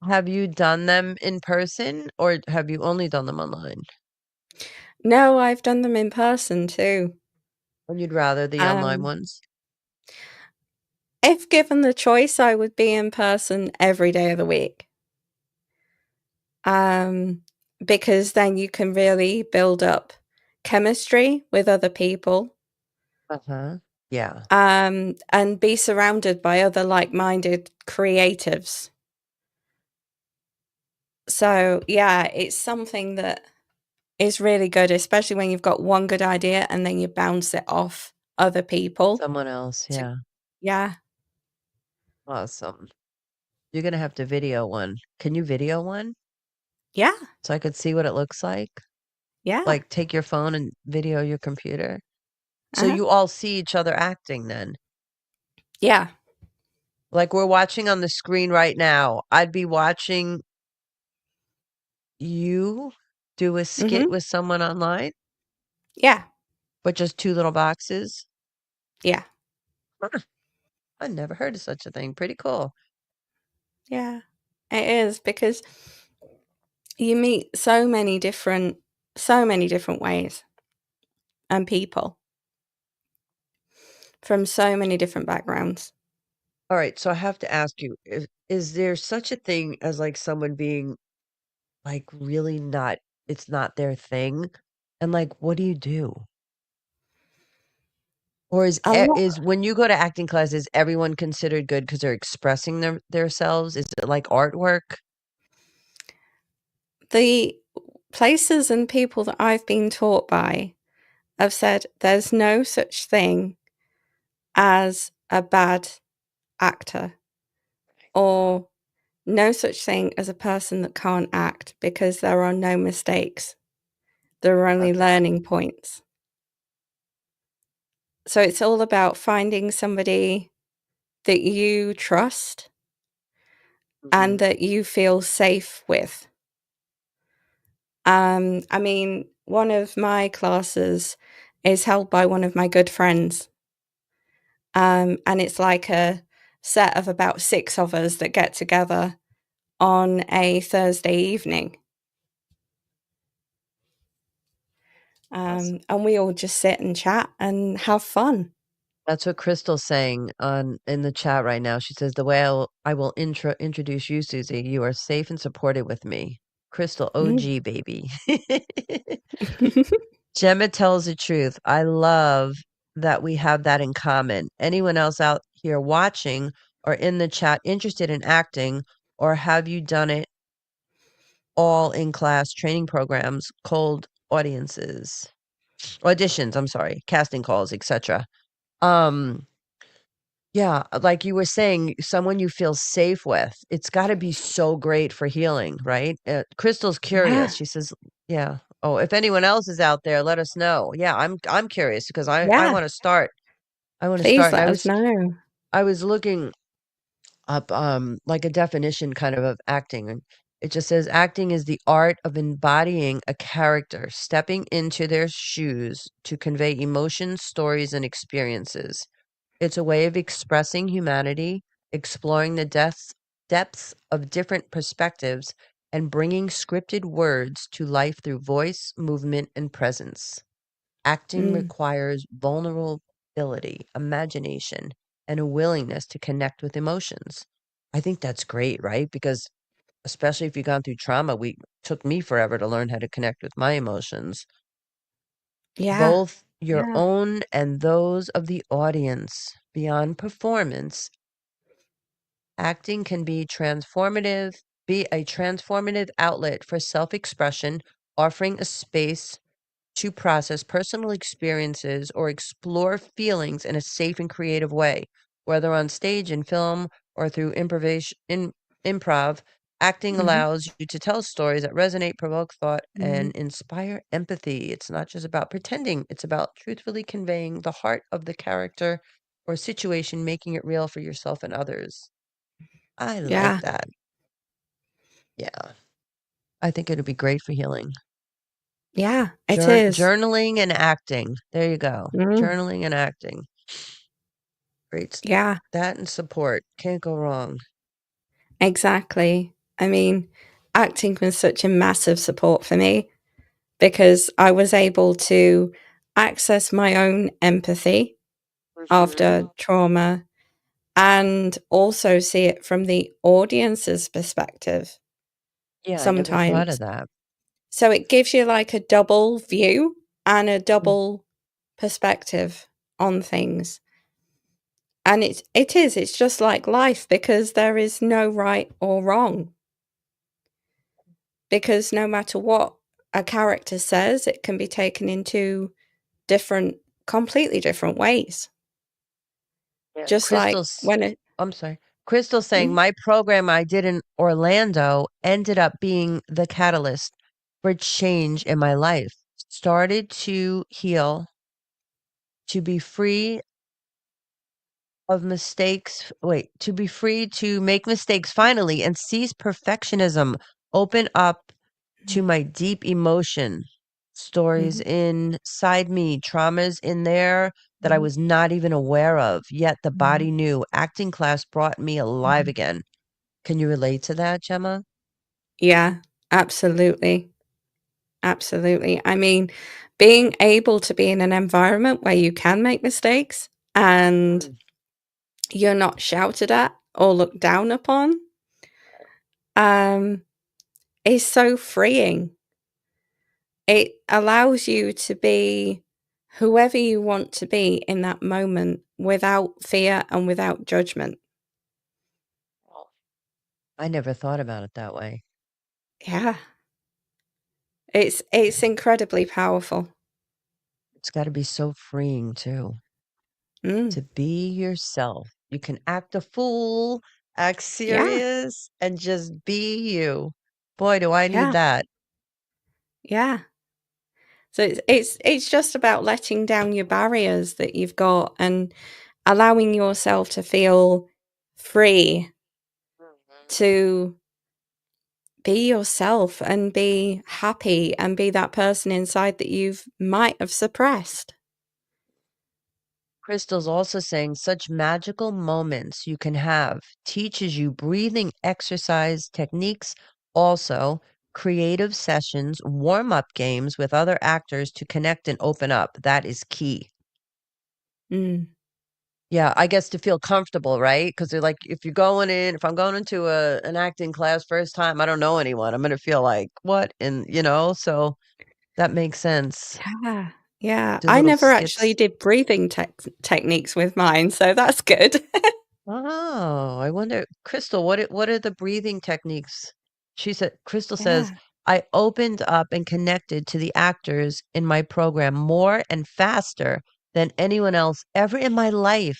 have you done them in person or have you only done them online? No, I've done them in person too. And you'd rather the online Um, ones? if given the choice, I would be in person every day of the week. Um, because then you can really build up chemistry with other people, Uh-huh. Yeah. and be surrounded by other like-minded creatives. So, yeah, it's something that is really good, especially when you've got one good idea and then you bounce it off other people Someone else, to yeah. yeah. Awesome. You're gonna have to video one. Can you video one? Yeah, So I could see what it looks like? yeah, Like, take your phone and video your computer? So uh-huh, you all see each other acting then? yeah, Like, we're watching on the screen right now. I'd be watching you do a skit mhm, with someone online, yeah, but just 2 little boxes? yeah, Huh, I never heard of such a thing. Pretty cool. yeah. It is because you meet so many different ways and people from so many different backgrounds. Alright, so I have to ask you, is there such a thing as, like, someone being, like, really not it's not their thing? And, like, what do you do? Or A lot is when you go to acting class, is everyone considered good because 'cause they're expressing theirselves? Is it like artwork? the places and people that I've been taught by have said there's no such thing as a bad actor or no such thing as a person that can't act because there are no mistakes. There are only Okay. learning points. So it's all about finding somebody that you trust and Mhm. that you feel safe with. I mean, one of my classes is held by one of my good friends. And it's like a set of about 6 of us that get together on a Thursday evening. Awesome. And we all just sit and chat and have fun. That's what Crystal's saying on in the chat right now. She says, "The way I will introduce you, Susie, you are safe and supported with me." Crystal, Mm. OG, baby. Gemma tells the truth. I love that we have that in common. Anyone else out here watching or in the chat interested in acting, or have you done it all in class training programs, cold audiences, auditions, I'm sorry, casting calls, etc. Um, yeah, like you were saying, someone you feel safe with. It's got to be so great for healing, right? Crystal's curious. Yeah, She says, "Yeah. Oh, if anyone else is out there, let us know." Yeah, I'm curious because I yeah, want to start. I want to please start, and let us know. I was looking up like a definition kind of acting, It just says acting is the art of embodying a character, stepping into their shoes to convey emotions, stories, and experiences. It's a way of expressing humanity, exploring the depths of different perspectives, and bringing scripted words to life through voice, movement, and presence. Acting Mm. requires vulnerability, imagination, and a willingness to connect with emotions. I think that's great, right? Because especially if you've gone through trauma, took me forever to learn how to connect with my emotions, Yeah. both your Yeah. own and those of the audience. Beyond performance, acting can be a transformative outlet for self-expression, offering a space to process personal experiences or explore feelings in a safe and creative way, whether on stage, in film, or through improv. Acting Hmm. allows you to tell stories that resonate, provoke thought, Hmm. and inspire empathy. It's not just about pretending, it's about truthfully conveying the heart of the character or situation, making it real for yourself and others. I like Yeah. that. Yeah. I think it'd be great for healing. Yeah, it is. Journaling and acting. There you go. Mm. Journaling and acting. Great. Yeah, That and support. Can't go wrong. exactly. I mean, acting was such a massive support for me because I was able to access my own empathy after Mhm. trauma and also see it from the audience's perspective Yeah, I never thought of sometimes. that. So it gives you like a double view and a Mm. double perspective on things. And it's just like life because there is no right or wrong. Because no matter what a character says, it can be taken into different completely different ways. Yeah. Just like when it I'm sorry. Crystal saying mm, my program I did in Orlando ended up being the catalyst for change in my life. Started to heal, to be free of mistakes. Wait, to be free to make mistakes finally and cease perfectionism. Open up to my deep emotion, stories mhm, inside me, traumas in there that I mhm, was not even aware of, yet the mhm, body knew. Acting class brought me alive mhm. again. Can you relate to that, Gemma? Yeah, absolutely. Absolutely. I mean, being able to be in an environment where you can make mistakes and Mm. you're not shouted at or looked down upon, um, is so freeing. It allows you to be whoever you want to be in that moment without fear and without judgment. I never thought about it that way. Yeah. It's incredibly powerful. It's got to be so freeing too. Mm. To be yourself. You can act a fool, act Yeah. serious, and just be you. Boy, do I need Yeah. that. Yeah. So it's just about letting down your barriers that you've got and allowing yourself to feel free Mhm. to be yourself and be happy and be that person inside that you've might have suppressed. Crystal's also saying such magical moments you can have teaches you breathing exercise techniques, also creative sessions, warm up games with other actors to connect and open up. That is key. Mm. Yeah, I guess to feel comfortable, right? Because they're like, if I'm going into an acting class first time, I don't know anyone. I'm gonna feel like, what? And so that makes sense. Yeah. Yeah. Do I little never actually skits. did breathing techniques with mine, so that's good. Oh, I wonder, Crystal, what are the breathing techniques? Crystal says, Yeah. I opened up and connected to the actors in my program more and faster than anyone else ever in my life,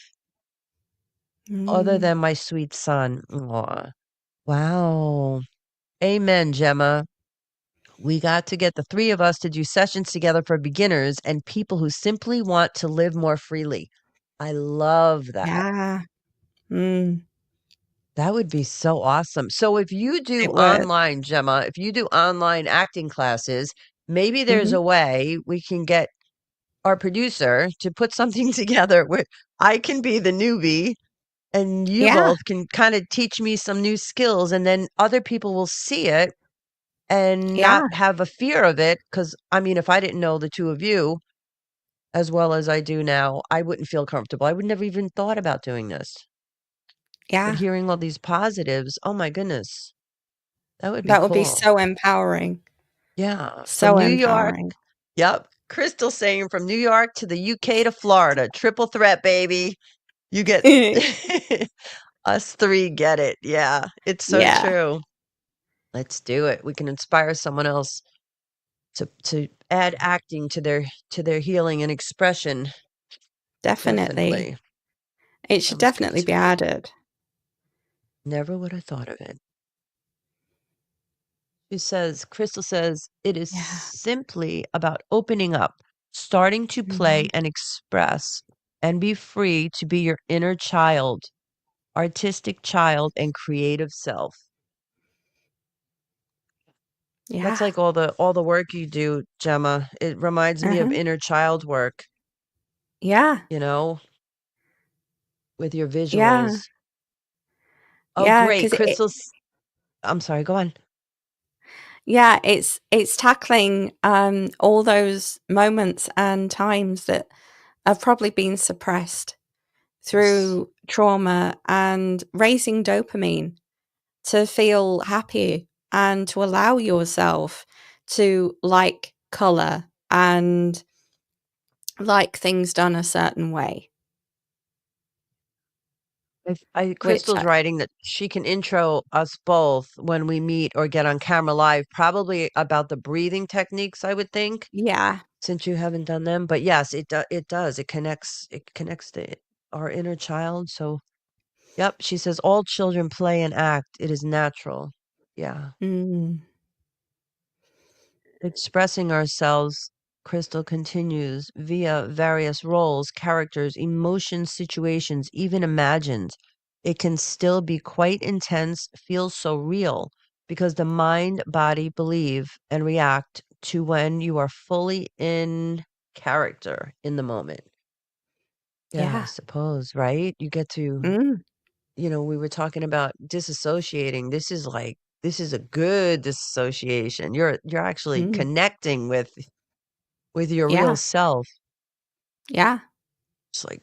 other Mm. than my sweet son. Aw. Wow. Amen, Gemma. We got to get the three of us to do sessions together for beginners and people who simply want to live more freely. I love that. Yeah. Mm. That would be so awesome. So if you do It would. online, Gemma, if you do online acting classes, maybe there's Mhm. a way we can get our producer to put something together where I can be the newbie and you Yeah, both can kind of teach me some new skills, and then other people will see it and yeah, not have a fear of it. Because, I mean, if I didn't know the two of you as well as I do now, I wouldn't feel comfortable. I would never even thought about doing this. But yeah. hearing all these positives, oh my goodness, that would be That would be cool. so empowering. Yeah, from So New York. empowering. Yep. Crystal saying from New York to the UK to Florida, triple threat, baby. You get us three get it. Yeah, it's so Yeah, true. Let's do it. We can inspire someone else to add acting to their healing and expression. definitely. Definitely. It should Sounds good definitely to be me. added. Never would have thought of it. Crystal says, it is Yeah. simply about opening up, starting to play Mhm. and express, and be free to be your inner child, artistic child, and creative self. That's Yeah. like all the work you do, Gemma. It reminds me of Uh-huh. inner child work, Yeah. you know, with your Yeah. visuals. Oh, Yeah. great. Because I'm sorry, go on. yeah, it's tackling all those moments and times that have probably been suppressed Yes. through trauma and raising dopamine to feel happy and to allow yourself to like color and like things done a certain way, which Crystal's writing that she can intro us both when we meet or get on camera live, probably about the breathing techniques, I would think, yeah. since you haven't done them. But yes, it does. It connects to our inner child. So, yep, she says all children play and act. It is natural. Yeah. Mm, Expressing ourselves, Crystal continues, via various roles, characters, emotions, situations, even imagined. It can still be quite intense, feel so real, because the mind, body believe and react to when you are fully in character in the moment. Yeah, I yeah. suppose, right? You get to, Mm, we were talking about disassociating. This is a good disassociation. You're actually mm, connecting with your real yeah. self. Yeah. It's like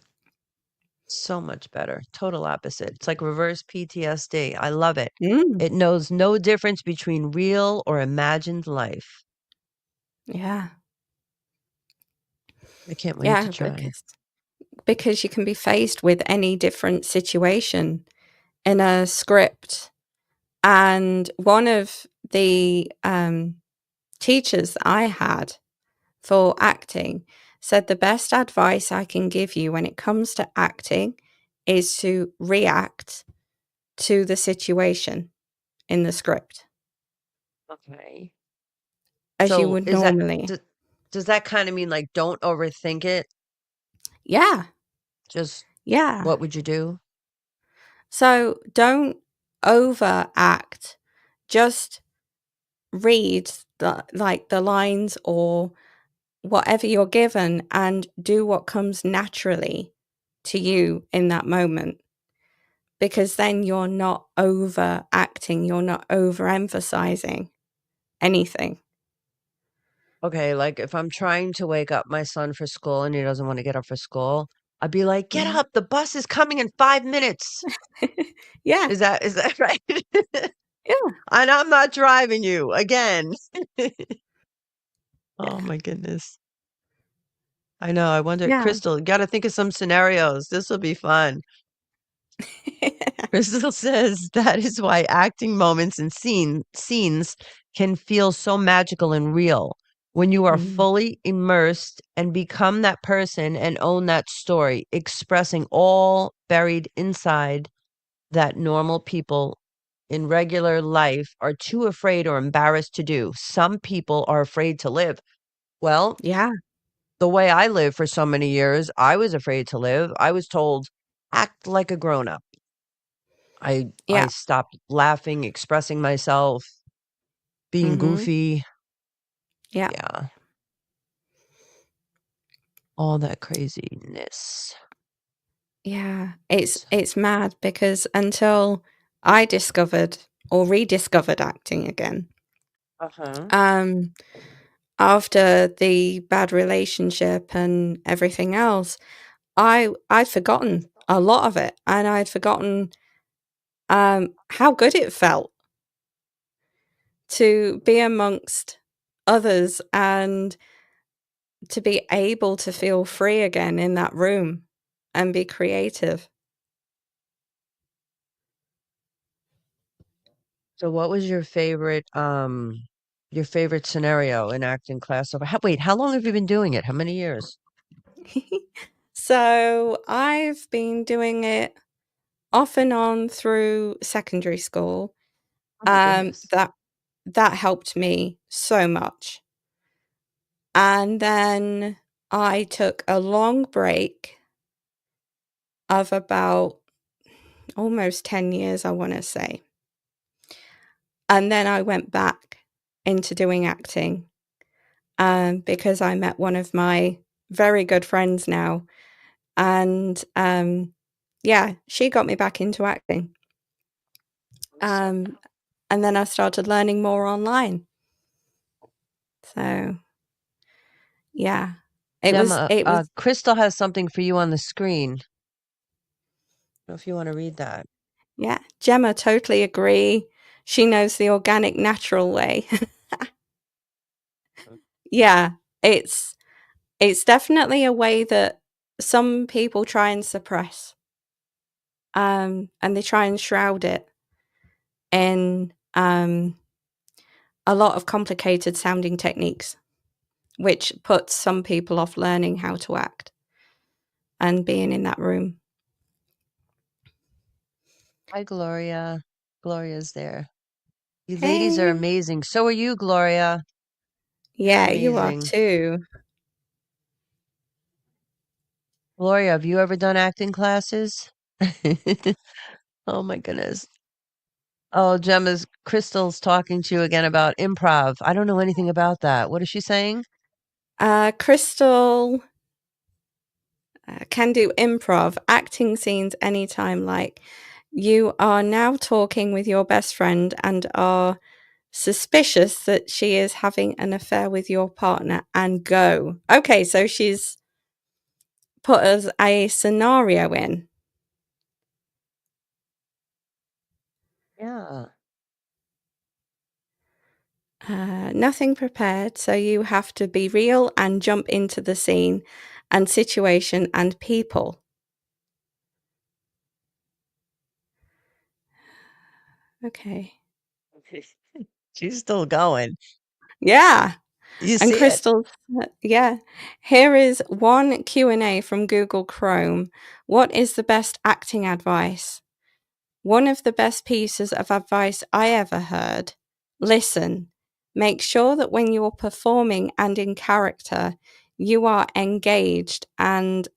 so much better. Total opposite. It's like reverse PTSD. I love it. Mm, It knows no difference between real or imagined life. yeah. I can't wait to Yeah, try. because you can be faced with any different situation in a script. And one of the teachers that I had for acting said the best advice I can give you when it comes to acting is to react to the situation in the script Okay. as you So would normally. does that kind of mean like don't overthink it? Yeah, Just yeah. what would you do? So don't overact. Just read the lines or whatever you're given and do what comes naturally to you in that moment, because then you're not overacting, you're not overemphasizing anything. Okay, like if I'm trying to wake up my son for school and he doesn't want to get up for school, I'd be like, "Get Mhm. up, the bus is coming in 5 minutes." Yeah, Is that right? yeah, And I'm not driving you again. Oh yeah, my goodness. I know. I wonder, yeah. Crystal, you got to think of some scenarios. This will be fun. Crystal says that is why acting moments and scenes can feel so magical and real when you are Mm, fully immersed and become that person and own that story, expressing all buried inside that normal people in regular life are too afraid or embarrassed to do. Some people are afraid to live. Well, yeah, the way I lived for so many years, I was afraid to live. I was told, act like a grown up. I Yeah. stopped laughing, expressing myself, being Mm-hmm. goofy. Yeah. Yeah. All that craziness. Yeah. It's mad because until I discovered or rediscovered acting again, Uh-huh. after the bad relationship and everything else, I'd forgotten a lot of it, and I'd forgotten how good it felt to be amongst others and to be able to feel free again in that room and be creative. So what was your favorite scenario in acting class? Wait, how long have you been doing it? How many years? So I've been doing it off and on through secondary school. Oh my goodness. That helped me so much. And then I took a long break of about almost 10 years, I want to say. And then I went back into doing acting because I met one of my very good friends now. And yeah, she got me back into acting. And then I started learning more online. So yeah, Gemma, it was Crystal has something for you on the screen. I don't know if you want to read that. yeah, Gemma, totally agree. She knows the organic, natural way. Yeah, it's definitely a way that some people try and suppress, and they try and shroud it in a lot of complicated sounding techniques, which puts some people off learning how to act and being in that room. Hi, Gloria. Gloria's there. You ladies are Hey, amazing. So are you, Gloria. You're yeah, you are amazing. too. Gloria, have you ever done acting classes? Oh my goodness. Oh, Crystal's talking to you again about improv. I don't know anything about that. What is she saying? Crystal can do improv, acting scenes anytime. Like, you are now talking with your best friend and are suspicious that she is having an affair with your partner, and go. Okay, so she's put us a scenario in. Yeah. Nothing prepared, so you have to be real and jump into the scene and situation and people. Okay. She's still going. Yeah. You And see it. Crystal, yeah. Here is one Q&A from Google Chrome. What is the best acting advice? One of the best pieces of advice I ever heard: listen. Make sure that when you're performing and in character, you are engaged and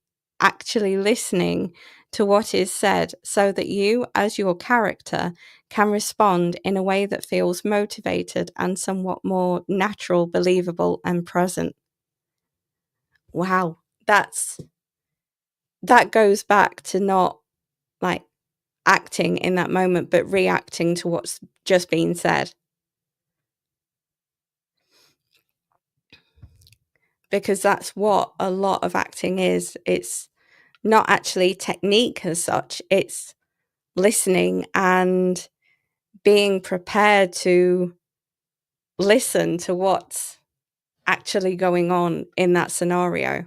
actually listening to what is said so that you, as your character, can respond in a way that feels motivated and somewhat more natural, believable, and present. Wow, that goes back to not like acting in that moment, but reacting to what's just been said. Because that's what a lot of acting is. It's not actually technique as such, it's listening and being prepared to listen to what's actually going on in that scenario.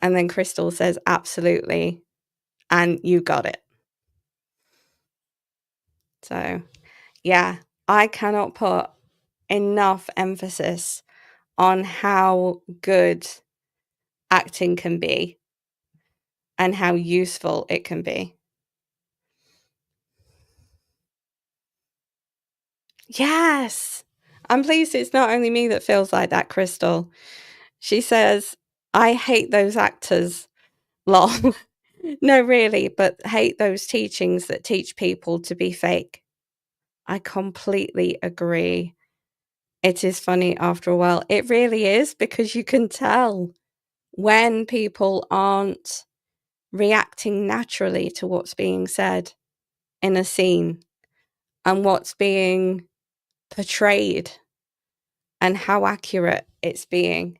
And then Crystal says, absolutely. And you got it. So, yeah, I cannot put enough emphasis on how good acting can be and how useful it can be. Yes. I'm pleased it's not only me that feels like that, Crystal. She says, I hate those actors. Lol. No, really, but hate those teachings that teach people to be fake. I completely agree. It is funny after a while. It really is, because you can tell when people aren't reacting naturally to what's being said in a scene and what's being portrayed and how accurate it's being.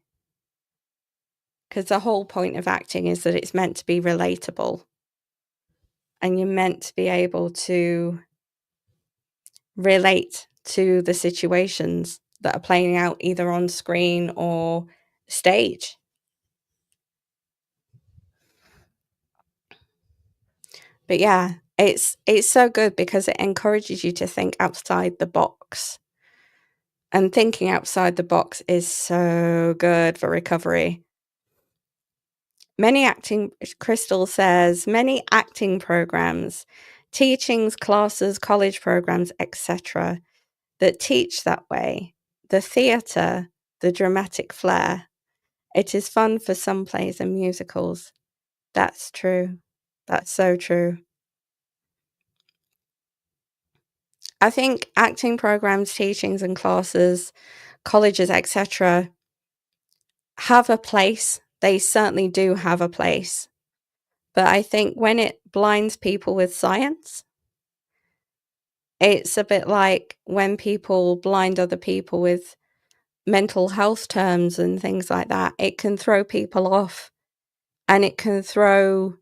Because the whole point of acting is that it's meant to be relatable. And you're meant to be able to relate to the situations that are playing out either on screen or stage. But yeah, it's so good because it encourages you to think outside the box. And thinking outside the box is so good for recovery. Crystal says, many acting programs, teachings, classes, college programs, etc., that teach that way. The theatre, the dramatic flair. It is fun for some plays and musicals. That's true. That's so true. I think acting programs, teachings and classes, colleges, etc., have a place. They certainly do have a place. But I think when it blinds people with science, it's a bit like when people blind other people with mental health terms and things like that. It can throw people off, and it can throw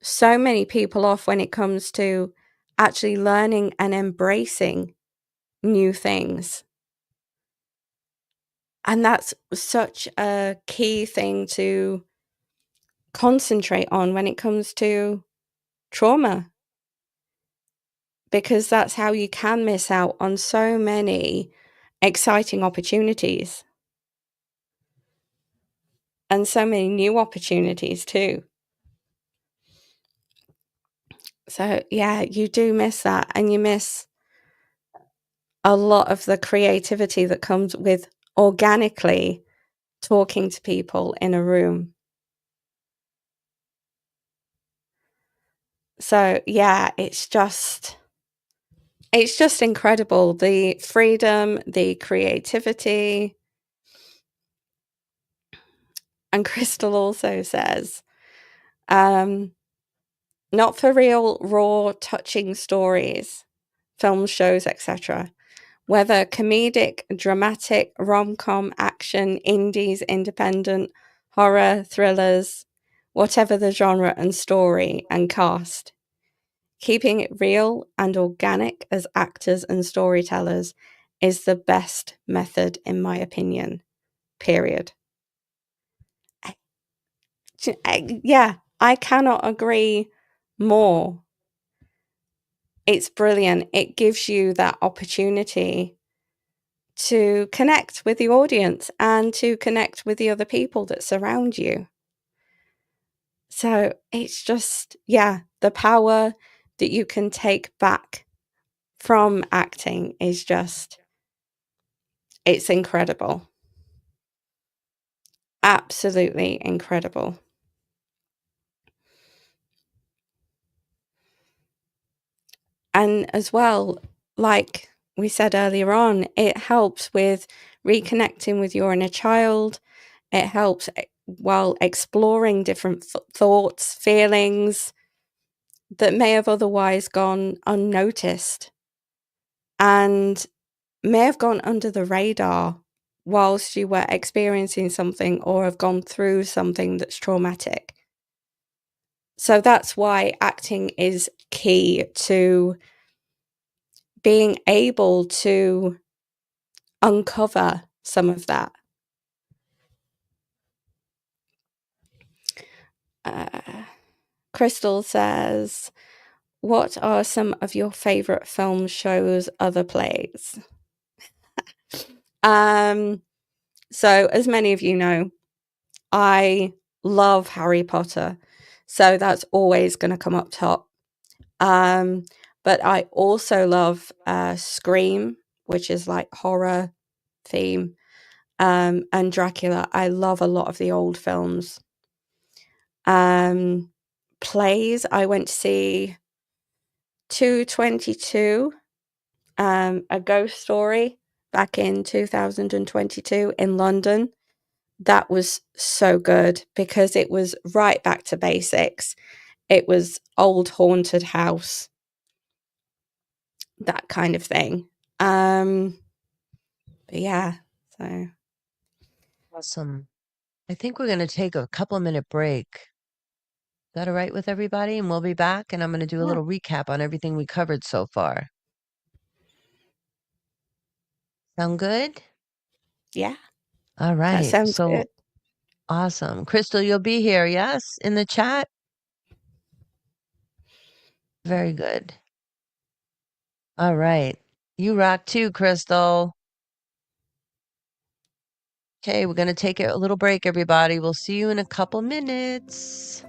so many people off when it comes to actually learning and embracing new things. And that's such a key thing to concentrate on when it comes to trauma, because that's how you can miss out on so many exciting opportunities and so many new opportunities too. So yeah, you do miss that, and you miss a lot of the creativity that comes with organically talking to people in a room. So yeah, it's just incredible, the freedom, the creativity. And Crystal also says, not for real, raw, touching stories, films, shows, etc. Whether comedic, dramatic, rom-com, action, indies, independent, horror, thrillers, whatever the genre and story and cast. Keeping it real and organic as actors and storytellers is the best method, in my opinion. Period. Yeah, I cannot agree more. It's brilliant. It gives you that opportunity to connect with the audience and to connect with the other people that surround you. So it's just, yeah, the power that you can take back from acting is just, it's incredible. Absolutely incredible. And as well, like we said earlier on, it helps with reconnecting with your inner child. It helps while exploring different thoughts, feelings that may have otherwise gone unnoticed and may have gone under the radar whilst you were experiencing something or have gone through something that's traumatic. So that's why acting is key to being able to uncover some of that. Crystal says, what are some of your favorite films, shows, other plays? So as many of you know, I love Harry Potter, so that's always going to come up top. But I also love Scream, which is like horror theme, and Dracula. I love a lot of the old films. plays. I went to see 222, A Ghost Story, back in 2022 in London. That was so good because it was right back to basics. It was old haunted house, that kind of thing. But yeah, so Awesome. I think we're going to take a couple-minute break. Is that all right with everybody? And we'll be back, and I'm going to do a little recap on everything we covered so far. Sound good? yeah, All that right. sounds So good. awesome. Crystal, you'll be here, yes? In the chat? Very good. All right. You rock too, Crystal. Okay, we're going to take a little break, everybody. We'll see you in a couple minutes.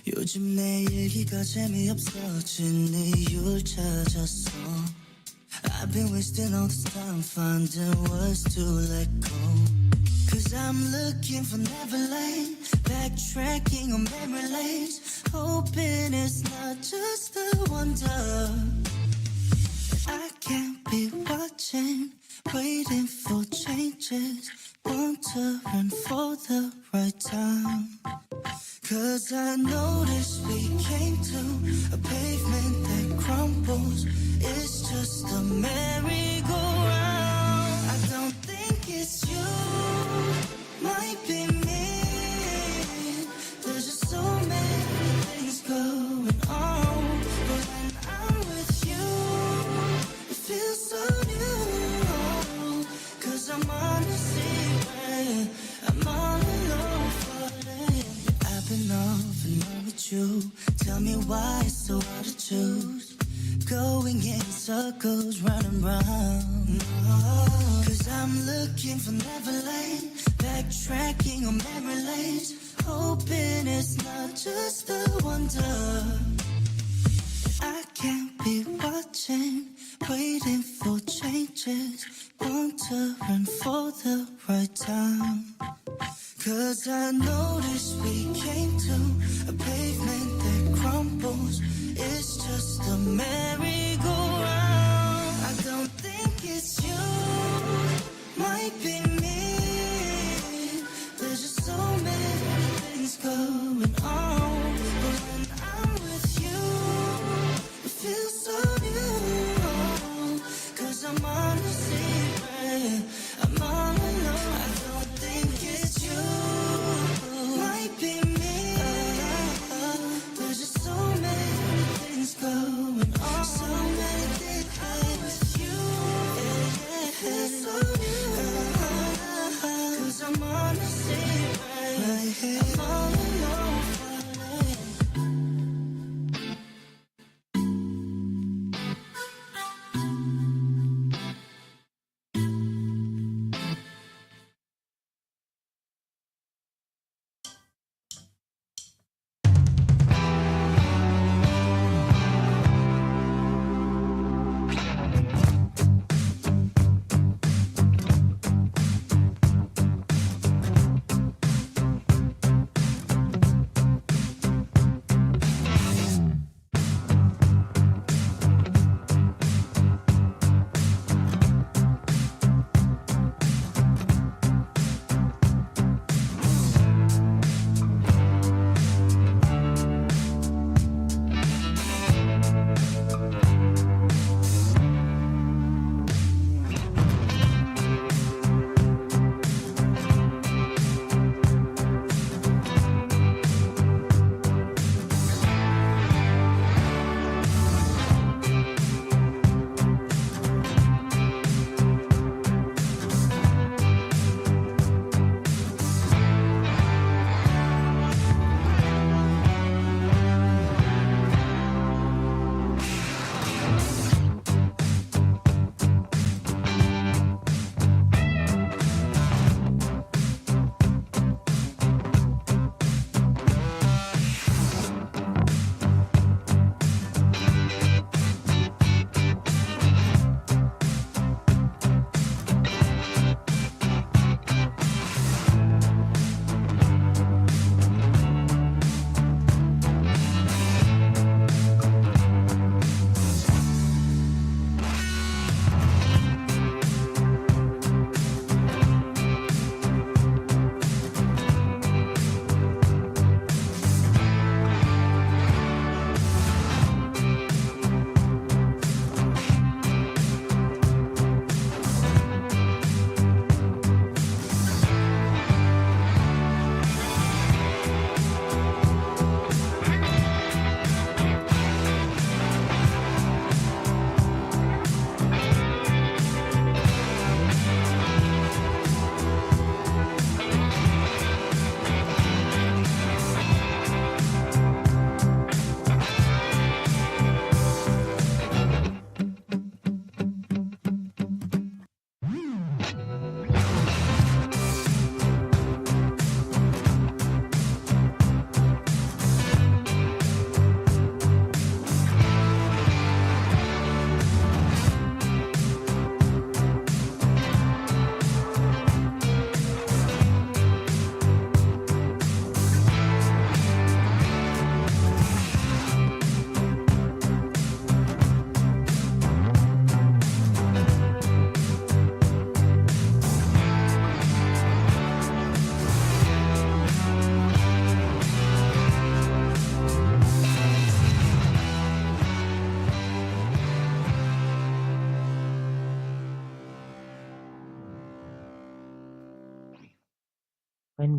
요즘 내 얘기가 재미없어진 이유를 찾았어. I've been wasting all this time finding words to let go. Cause I'm looking for Neverland, backtracking on memory lanes, hoping it's not just a wonder. I can't be watching, waiting for changes, wondering for the right time. Cause I noticed we came to a pavement that crumbles. It's just a merry-go-round. I don't think it's you, might be me. There's just so many things going on. But when I'm with you, it feels so new. Cause I'm on a secret, I'm all alone for it. I've been off and on with you. Tell me why it's so hard to choose. Going in circles, running round. Cause I'm looking for Neverland, backtracking on memory lanes, hoping it's not just a wonder. I can't be watching, waiting for changes, wondering for the right time. Cause I noticed we came to a pavement that crumbles. It's just a merry-go-round. I don't think it's you, might be me. There's just so many things going on. But when I'm with you, it feels so new. Cause I'm on the sea.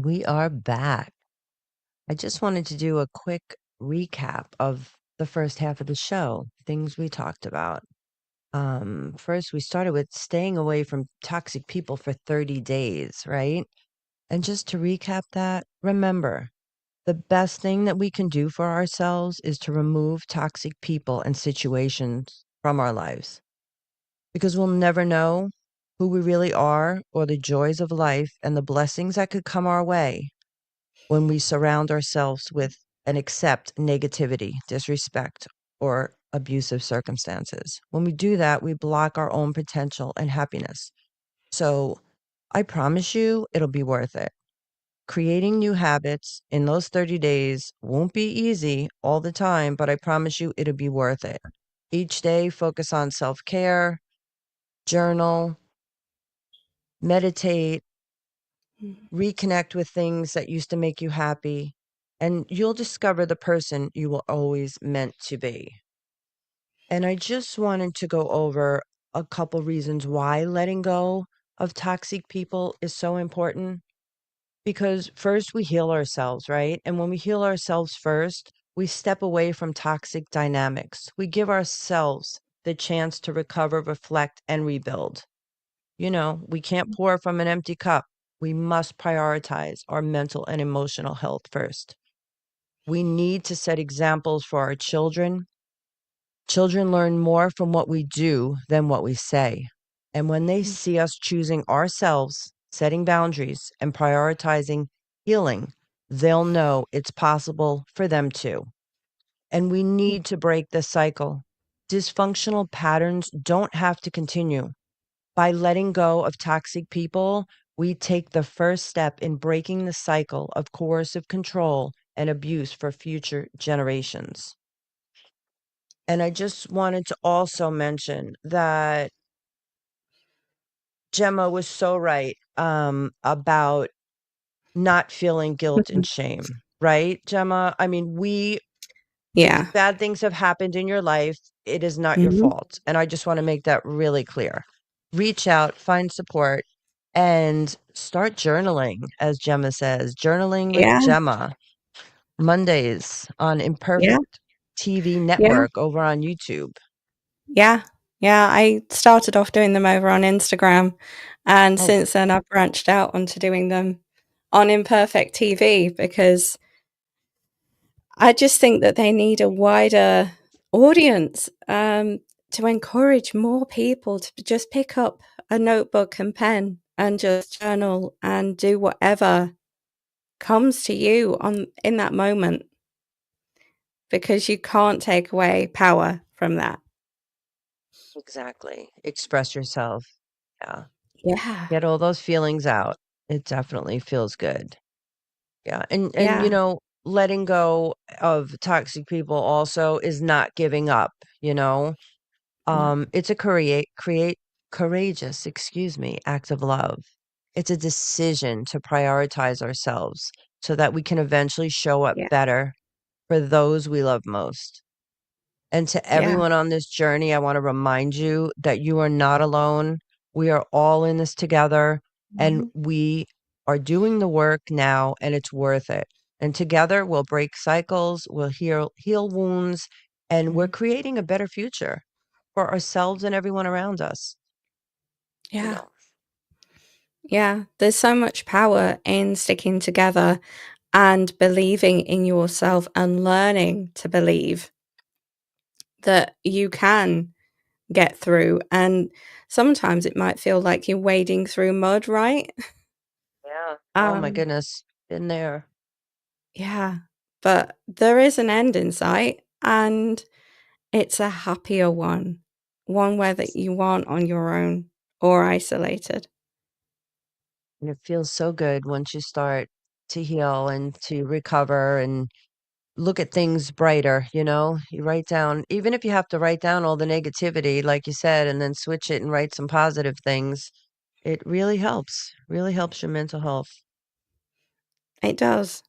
We are back. I just wanted to do a quick recap of the first half of the show, things we talked about. First, we started with staying away from toxic people for 30 days, right? And just to recap that, remember, the best thing that we can do for ourselves is to remove toxic people and situations from our lives because we'll never know who we really are or the joys of life and the blessings that could come our way when we surround ourselves with and accept negativity, disrespect, or abusive circumstances. When we do that, we block our own potential and happiness. So I promise you, it'll be worth it. Creating new habits in those 30 days won't be easy all the time, but I promise you it'll be worth it. Each day, focus on self care, journal, meditate, reconnect with things that used to make you happy, and you'll discover the person you were always meant to be. And I just wanted to go over a couple reasons why letting go of toxic people is so important. Because first, we heal ourselves, right? And when we heal ourselves first, we step away from toxic dynamics. We give ourselves the chance to recover, reflect, and rebuild. We can't pour from an empty cup. We must prioritize our mental and emotional health first. We need to set examples for our children. Children learn more from what we do than what we say. And when they see us choosing ourselves, setting boundaries, and prioritizing healing, they'll know it's possible for them too. And we need to break the cycle. Dysfunctional patterns don't have to continue. By letting go of toxic people, we take the first step in breaking the cycle of coercive control and abuse for future generations. And I just wanted to also mention that Gemma was so right about not feeling guilt and shame, right, Gemma? I mean, if Yeah. bad things have happened in your life, it is not your Mhm. fault. And I just want to make that really clear. Reach out, find support, and start journaling, as Gemma says, journaling with Yeah. Gemma, Mondays on Yeah. Imperfect TV Yeah. Network over on YouTube. Yeah. Yeah. I started off doing them over on Instagram, and Oh, since then I've branched out onto doing them on Imperfect TV because I just think that they need a wider audience, to encourage more people to just pick up a notebook and pen and just journal and do whatever comes to you in that moment, because you can't take away power from that. exactly. Express yourself. Yeah. Yeah. Get all those feelings out. It definitely feels good. Yeah. And Yeah. letting go of toxic people also is not giving up, you know? No. It's a courageous, excuse me, act of love. It's a decision to prioritize ourselves so that we can eventually show up Yeah. better for those we love most. And to Yeah. everyone on this journey, I want to remind you that you are not alone. We are all in this together, and Mhm. we are doing the work now, and it's worth it. And together, we'll break cycles, we'll heal wounds, and we're Mhm. creating a better future for ourselves and everyone around us. You Yeah. know, Yeah. There's so much power in sticking together and believing in yourself and learning to believe that you can get through. And sometimes it might feel like you're wading through mud, right? yeah. Oh my Um, goodness, been there. yeah. But there is an end in sight, and it's a happier one where that you aren't on your own or isolated. And it feels so good once you start to heal and to recover and look at things brighter, You write down, even if you have to write down all the negativity, like you said, and then switch it and write some positive things, it really helps your mental health. It does.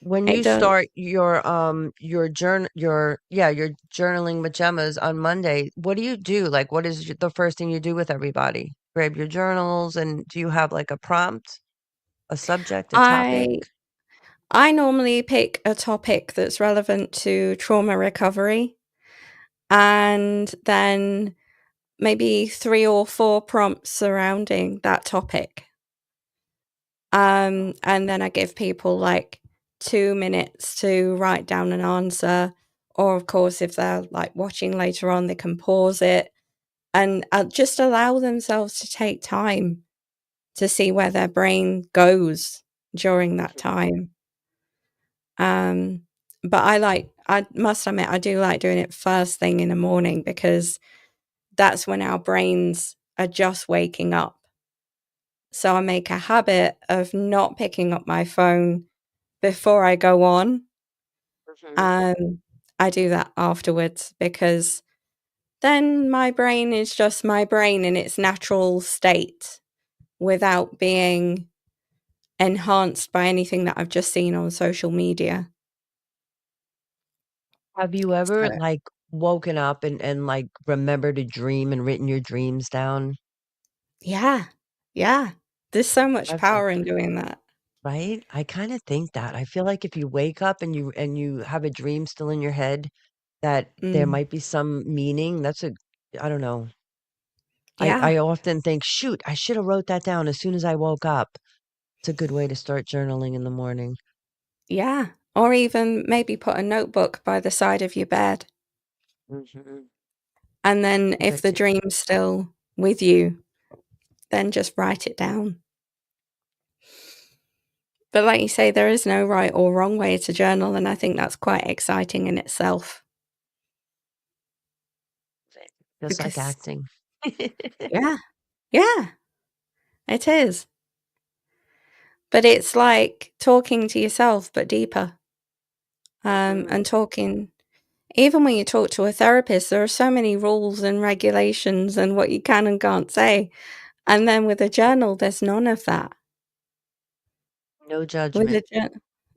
When It you does. start your journaling with Gemmas on Monday, what do you do? Like, what is the first thing you do with everybody? Grab your journals, and do you have like a prompt? A subject, a topic? I normally pick a topic that's relevant to trauma recovery, and then maybe 3 or 4 prompts surrounding that topic. And then I give people, like, 2 minutes to write down an answer, or, of course, if they're, like, watching later on, they can pause it and, just allow themselves to take time to see where their brain goes during that time. But I must admit, I do like doing it first thing in the morning because that's when our brains are just waking up. So I make a habit of not picking up my phone before I go on. I do that afterwards because then my brain is just my brain in its natural state without being enhanced by anything that I've just seen on social media. Have you ever, So, like, woken up and, like, remembered a dream and written your dreams down? yeah, yeah. There's so much I've power in doing that. Right? I kinda think that. I feel like if you wake up and you have a dream still in your head, that there Mm, might be some meaning. I don't know. I yeah, I often think, "Shoot, I shoulda wrote that down as soon as I woke up." It's a good way to start journaling in the morning. yeah. Or even maybe put a notebook by the side of your bed, Mhm. and then Good if the idea. dream's still with you, then just write it down. But like you say, there is no right or wrong way to journal, and I think that's quite exciting in itself Just like because acting. yeah, yeah, it is. But it's like talking to yourself, but deeper. Mhm. And talking, even when you talk to a therapist, there are so many rules and regulations and what you can and can't say. And then with a journal, there's none of that. No With judgment. a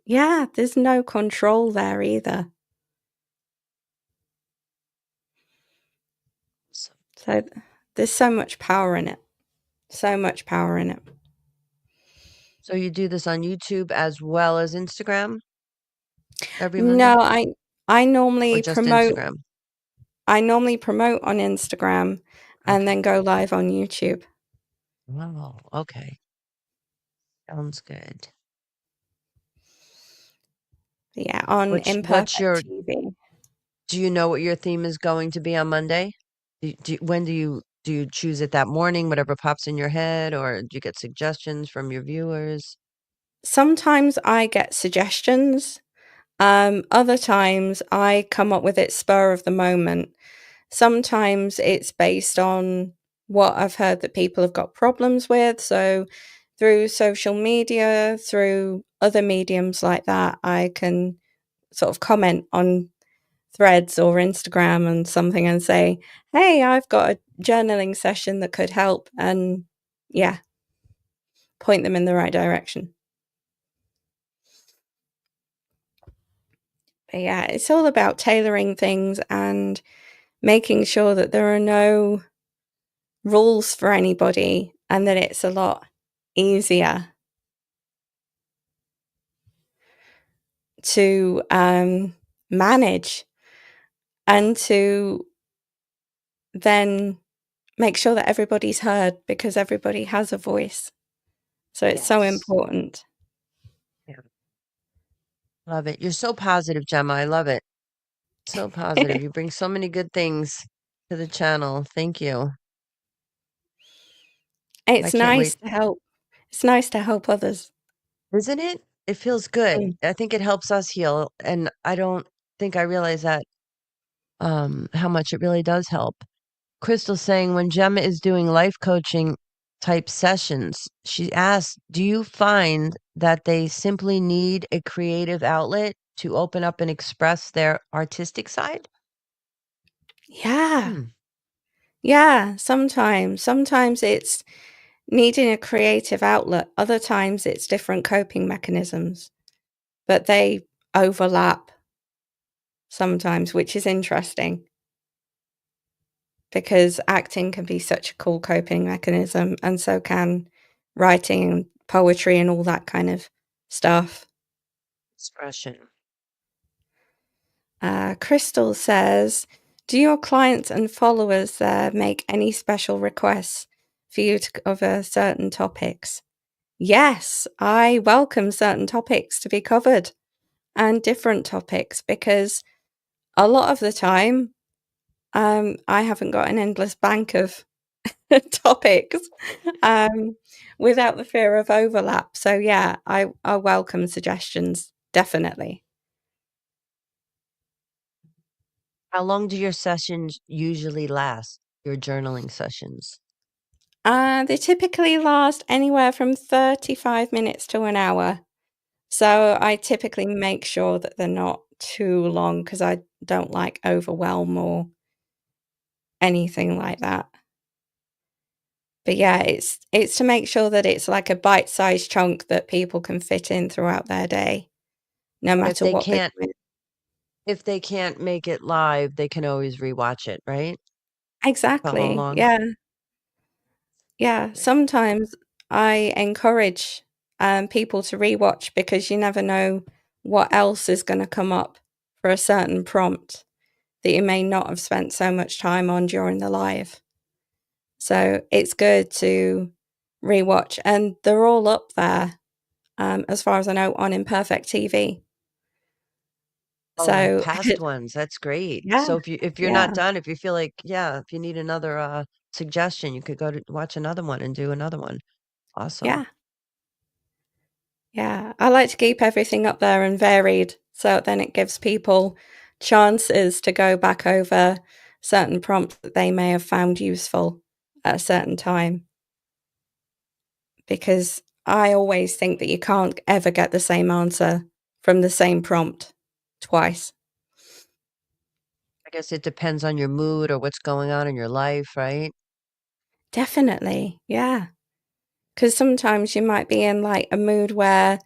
yeah, there's no control there either. So So there's so much power in it. So much power in it. so you do this on YouTube as well as Instagram every No, Monday? I Or normally just promote Instagram? I normally promote on Instagram and then Okay. go live on YouTube. Wow, okay. Sounds good. Yeah, on What's Imperfect your TV. Do you know what your theme is going to be on Monday? When do you choose it that morning, whatever pops in your head, or do you get suggestions from your viewers? Sometimes I get suggestions. Other times I come up with it spur of the moment. Sometimes it's based on what I've heard that people have got problems with. So through social media, through other mediums like that, I can sort of comment on Threads or Instagram and something and say, "Hey, I've got a journaling session that could help," and yeah, point them in the right direction. But yeah, it's all about tailoring things and making sure that there are no rules for anybody and that it's a lot easier to manage and to then make sure that everybody's heard because everybody has a voice. So it's so Yes. important. Yeah. Love it. You're so positive, Gemma. I love it. So positive. You bring so many good things to the channel. Thank you. I It's can't nice wait. to help. It's nice to help others. Isn't it? It feels good. Mm. I think it helps us heal, and I don't think I realize that how much it really does help. Crystal saying when Gemma is doing life coaching type sessions, she asks, do you find that they simply need a creative outlet to open up and express their artistic side? Yeah. Hmm. Yeah, sometimes. Sometimes it's needing a creative outlet. Other times it's different coping mechanisms, but they overlap sometimes, which is interesting because acting can be such a cool coping mechanism, and so can writing poetry and all that kind of stuff. Expression. Crystal says, do your clients and followers there make any special requests for you to cover certain topics? Yes, I welcome certain topics to be covered and different topics, because a lot of the time I haven't got an endless bank of topics without the fear of overlap. So yeah, I welcome suggestions, definitely. How long do your sessions usually last, your journaling sessions? They typically last anywhere from 35 minutes to an hour. So I typically make sure that they're not too long, because I don't like overwhelm or anything like that. But yeah, it's to make sure that it's like a bite-sized chunk that people can fit in throughout their day, no But matter what they're doing. if they can't make it live, they can always rewatch it, right? Follow Exactly. along. Yeah. Yeah. Sometimes I encourage people to rewatch, because you never know what else is going to come up for a certain prompt that you may not have spent so much time on during the live. So it's good to rewatch, and they're all up there, as far as I know, on Imperfect TV. Oh, the So past ones, that's great. yeah, So if you're not yeah, done, if you feel like, yeah, if you need another suggestion, you could go to watch another one and do another one. Awesome. yeah, yeah. I like to keep everything up there and varied, so then it gives people chances to go back over certain prompts that they may have found useful at a certain time. Because I always think that you can't ever get the same answer from the same prompt twice. I guess it depends on your mood or what's going on in your life, right? Definitely, yeah. Because sometimes you might be in like a mood where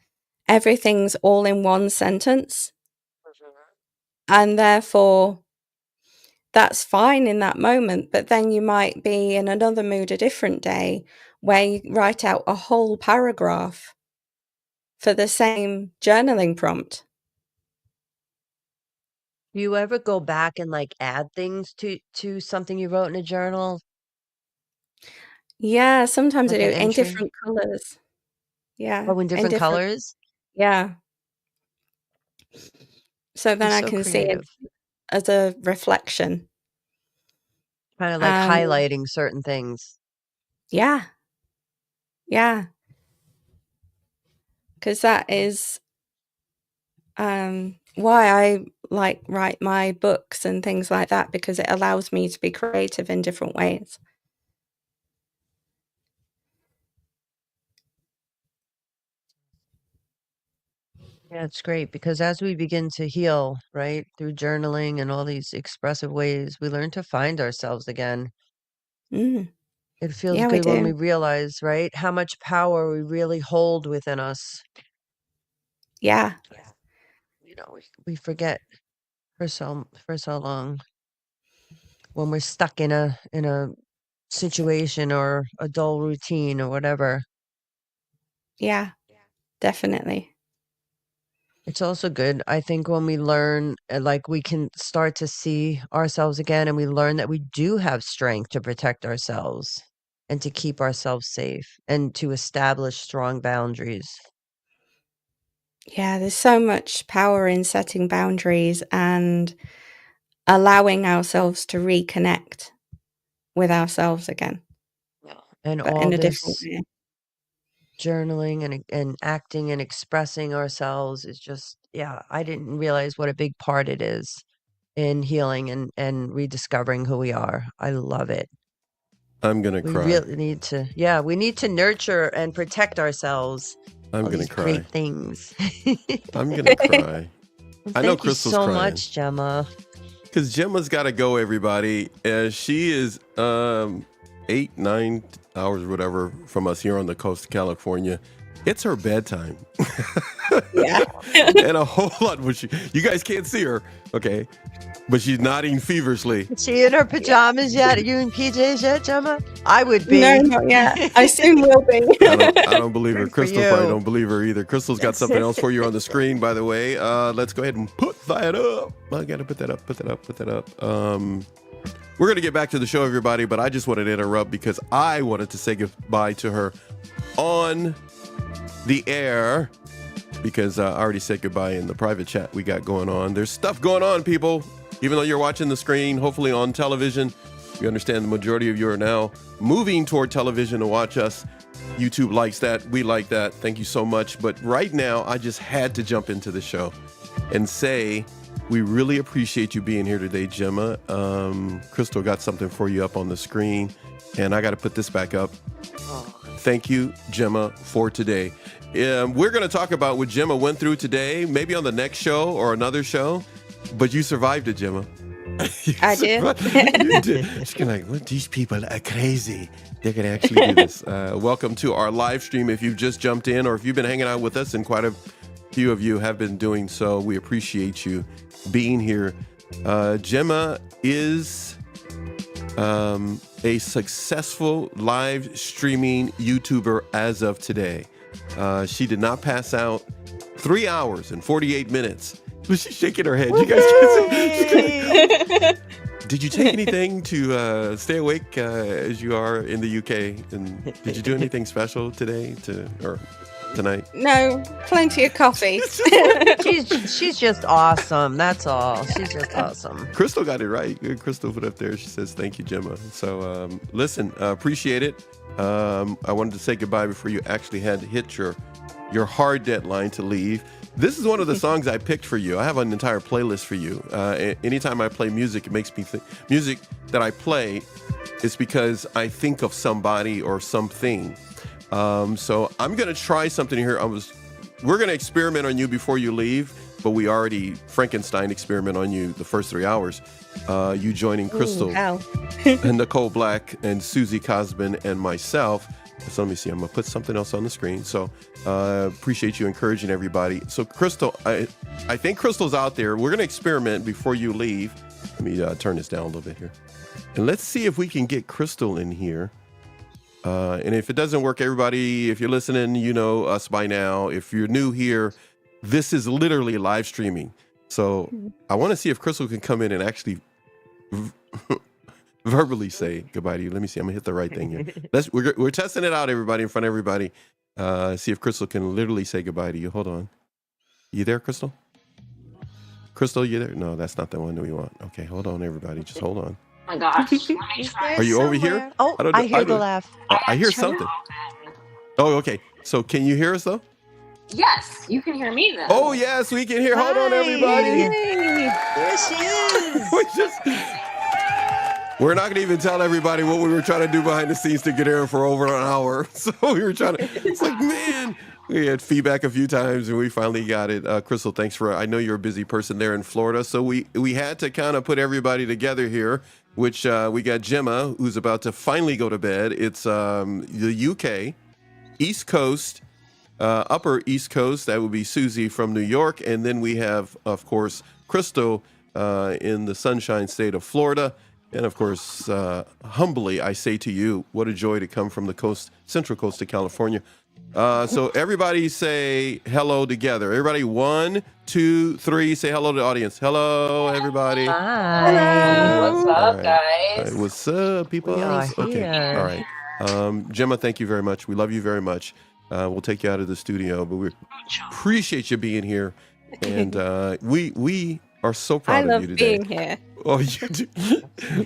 everything's all in one sentence, and therefore that's fine in that moment. But then you might be in another mood a different day where you write out a whole paragraph for the same journaling prompt. Do you ever go back and like add things to something you wrote in a journal, Yeah, sometimes I like an do in entry? different colors. Yeah, Oh, in in different different, colors? yeah. So You're then I so can see it creative. as a reflection. Kind of like Um, highlighting certain things. yeah, yeah, because that is why I like write my books and things like that, because it allows me to be creative in different ways. Yeah, it's great because as we begin to heal, right, through journaling and all these expressive ways, we learn to find ourselves again. Mm, It feels yeah, we good when do. we realize, right, how much power we really hold within us. Yeah, Yeah. We forget for so long when we're stuck in a situation or a dull routine or whatever. yeah, definitely. It's also good, I think, when we learn, like, we can start to see ourselves again and we learn that we do have strength to protect ourselves and to keep ourselves safe and to establish strong boundaries. Yeah, there's so much power in setting boundaries and allowing ourselves to reconnect with ourselves again, Yeah. And but all in a different this way. journaling and acting and expressing ourselves is just, yeah, I didn't realize what a big part it is in healing and rediscovering who we are. I love it. I'm gonna We cry. really need to, yeah, we need to nurture and protect ourselves. I'm All gonna these great cry. things. I'm gonna cry. Well, I know thank you Crystal's so crying much, Gemma. because Gemma's got to go. Everybody, she is 8-9 hours, whatever, from us here on the coast of California. It's her bedtime, Yeah. and a whole lot. Which you guys can't see her, okay? But she's nodding feverishly. Is she in her pajamas yet? Are you in PJs yet, Gemma? I would be. No, not yet. I soon will be. I don't believe her. Good for Crystal you. probably don't believe her either. Crystal's got something else for you on the screen, by the way. Let's go ahead and put that up. I got to put that up. We're going to get back to the show, everybody, but I just wanted to interrupt because I wanted to say goodbye to her on the air because I already said goodbye in the private chat we got going on. There's stuff going on, people. Even though you're watching the screen, hopefully on television, you understand the majority of you are now moving toward television to watch us. YouTube likes that. We like that. Thank you so much. But right now, I just had to jump into the show and say we really appreciate you being here today, Gemma. Crystal got something for you up on the screen, and I got to put this back up. Thank you, Gemma, for today. We're going to talk about what Gemma went through today, maybe on the next show or another show. But you survived it, Gemma. I did. You did. She's gonna like, what? These people are crazy. They can actually do this. Welcome to our live stream. If you've just jumped in, or if you've been hanging out with us, and quite a few of you have been doing so, we appreciate you being here. Gemma is a successful live streaming YouTuber as of today. She did not pass out 3 hours and 48 minutes. She's shaking her head. You guys can't see. Did you take anything to stay awake as you are in the UK? And did you do anything special today or tonight? No, plenty of coffee. She's just awesome. That's all. She's just awesome. Crystal got it right. Crystal put up there. She says, "Thank you, Gemma." So listen, appreciate it. I wanted to say goodbye before you actually had to hit your hard deadline to leave. This is one of the songs I picked for you. I have an entire playlist for you. Anytime I play music, it makes me think. Music that I play is because I think of somebody or something. So I'm going to try something here. We're going to experiment on you before you leave, but we already Frankenstein experiment on you the first 3 hours. You joining Crystal and Nicole Black and Susie Cosbin and myself. So let me see. I'm going to put something else on the screen. So appreciate you encouraging everybody. So Crystal, I think Crystal's out there. We're going to experiment before you leave. Let me turn this down a little bit here. And let's see if we can get Crystal in here. And if it doesn't work, everybody, if you're listening, you know us by now. If you're new here, this is literally live streaming. So I want to see if Crystal can come in and actually verbally say goodbye to you. Let me see. I'm gonna hit the right thing here. We're testing it out, everybody, in front of everybody. See if Crystal can literally say goodbye to you. Hold on. You there, Crystal? Crystal, you there? No, that's not the one that we want. Okay, hold on, everybody. Just hold on. Oh my gosh. Are you over here? Oh, I hear the laugh. I hear something. Oh, okay. So can you hear us though? Yes, you can hear me then. Oh, yes, we can hear. Hold on, everybody. There she is. We're not going to even tell everybody what we were trying to do behind the scenes to get here for over an hour. So we were trying to, it's like, man, we had feedback a few times and we finally got it. Crystal, thanks I know you're a busy person there in Florida. So we had to kind of put everybody together here, which we got Gemma, who's about to finally go to bed. It's the UK, East Coast, Upper East Coast. That would be Susie from New York. And then we have, of course, Crystal in the Sunshine State of Florida. And of course, humbly, I say to you, what a joy to come from the central coast of California. So everybody say hello together. Everybody, 1, 2, 3, say hello to the audience. Hello, everybody. Hi. Hello. What's up, All guys? right, what's up, people? We are Okay, here. all right. Gemma, thank you very much. We love you very much. We'll take you out of the studio, but we appreciate you being here. And we are so proud of you today. I love being here. Oh, you do.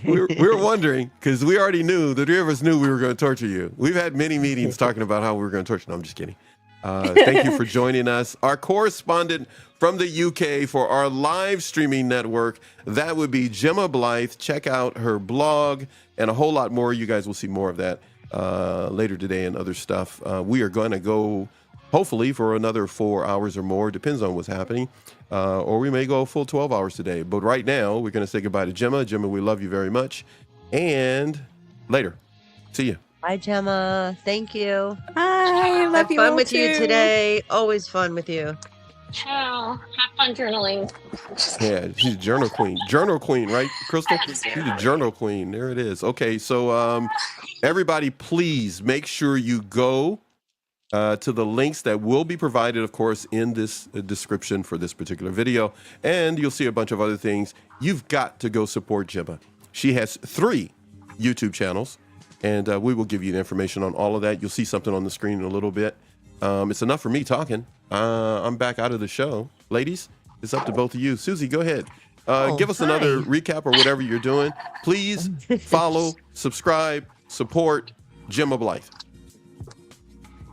We were wondering because we already knew, the three of us knew we were going to torture you. We've had many meetings talking about how we were going to torture. No, I'm just kidding. Thank you for joining us. Our correspondent from the UK for our live streaming network, that would be Gemma Blythe. Check out her blog and a whole lot more. You guys will see more of that later today and other stuff. We are going to go hopefully for another 4 hours or more. Depends on what's happening. Or we may go a full 12 hours today. But right now, we're going to say goodbye to Gemma. Gemma, we love you very much. And later. See you. Bye, Gemma. Thank you. Bye. Love Had you fun all with you too. today. Always fun with you. Chill. Have fun journaling. Yeah, she's a journal queen. Journal queen, right, Crystal? She's a journal queen. There it is. Okay, so everybody, please make sure you go to the links that will be provided, of course, in this description for this particular video. And you'll see a bunch of other things. You've got to go support Gemma. She has 3 YouTube channels, and we will give you the information on all of that. You'll see something on the screen in a little bit. It's enough for me talking. I'm back out of the show. Ladies, it's up to both of you. Susie, go ahead. Give us another recap or whatever you're doing. Please follow, subscribe, support Gemma Blythe.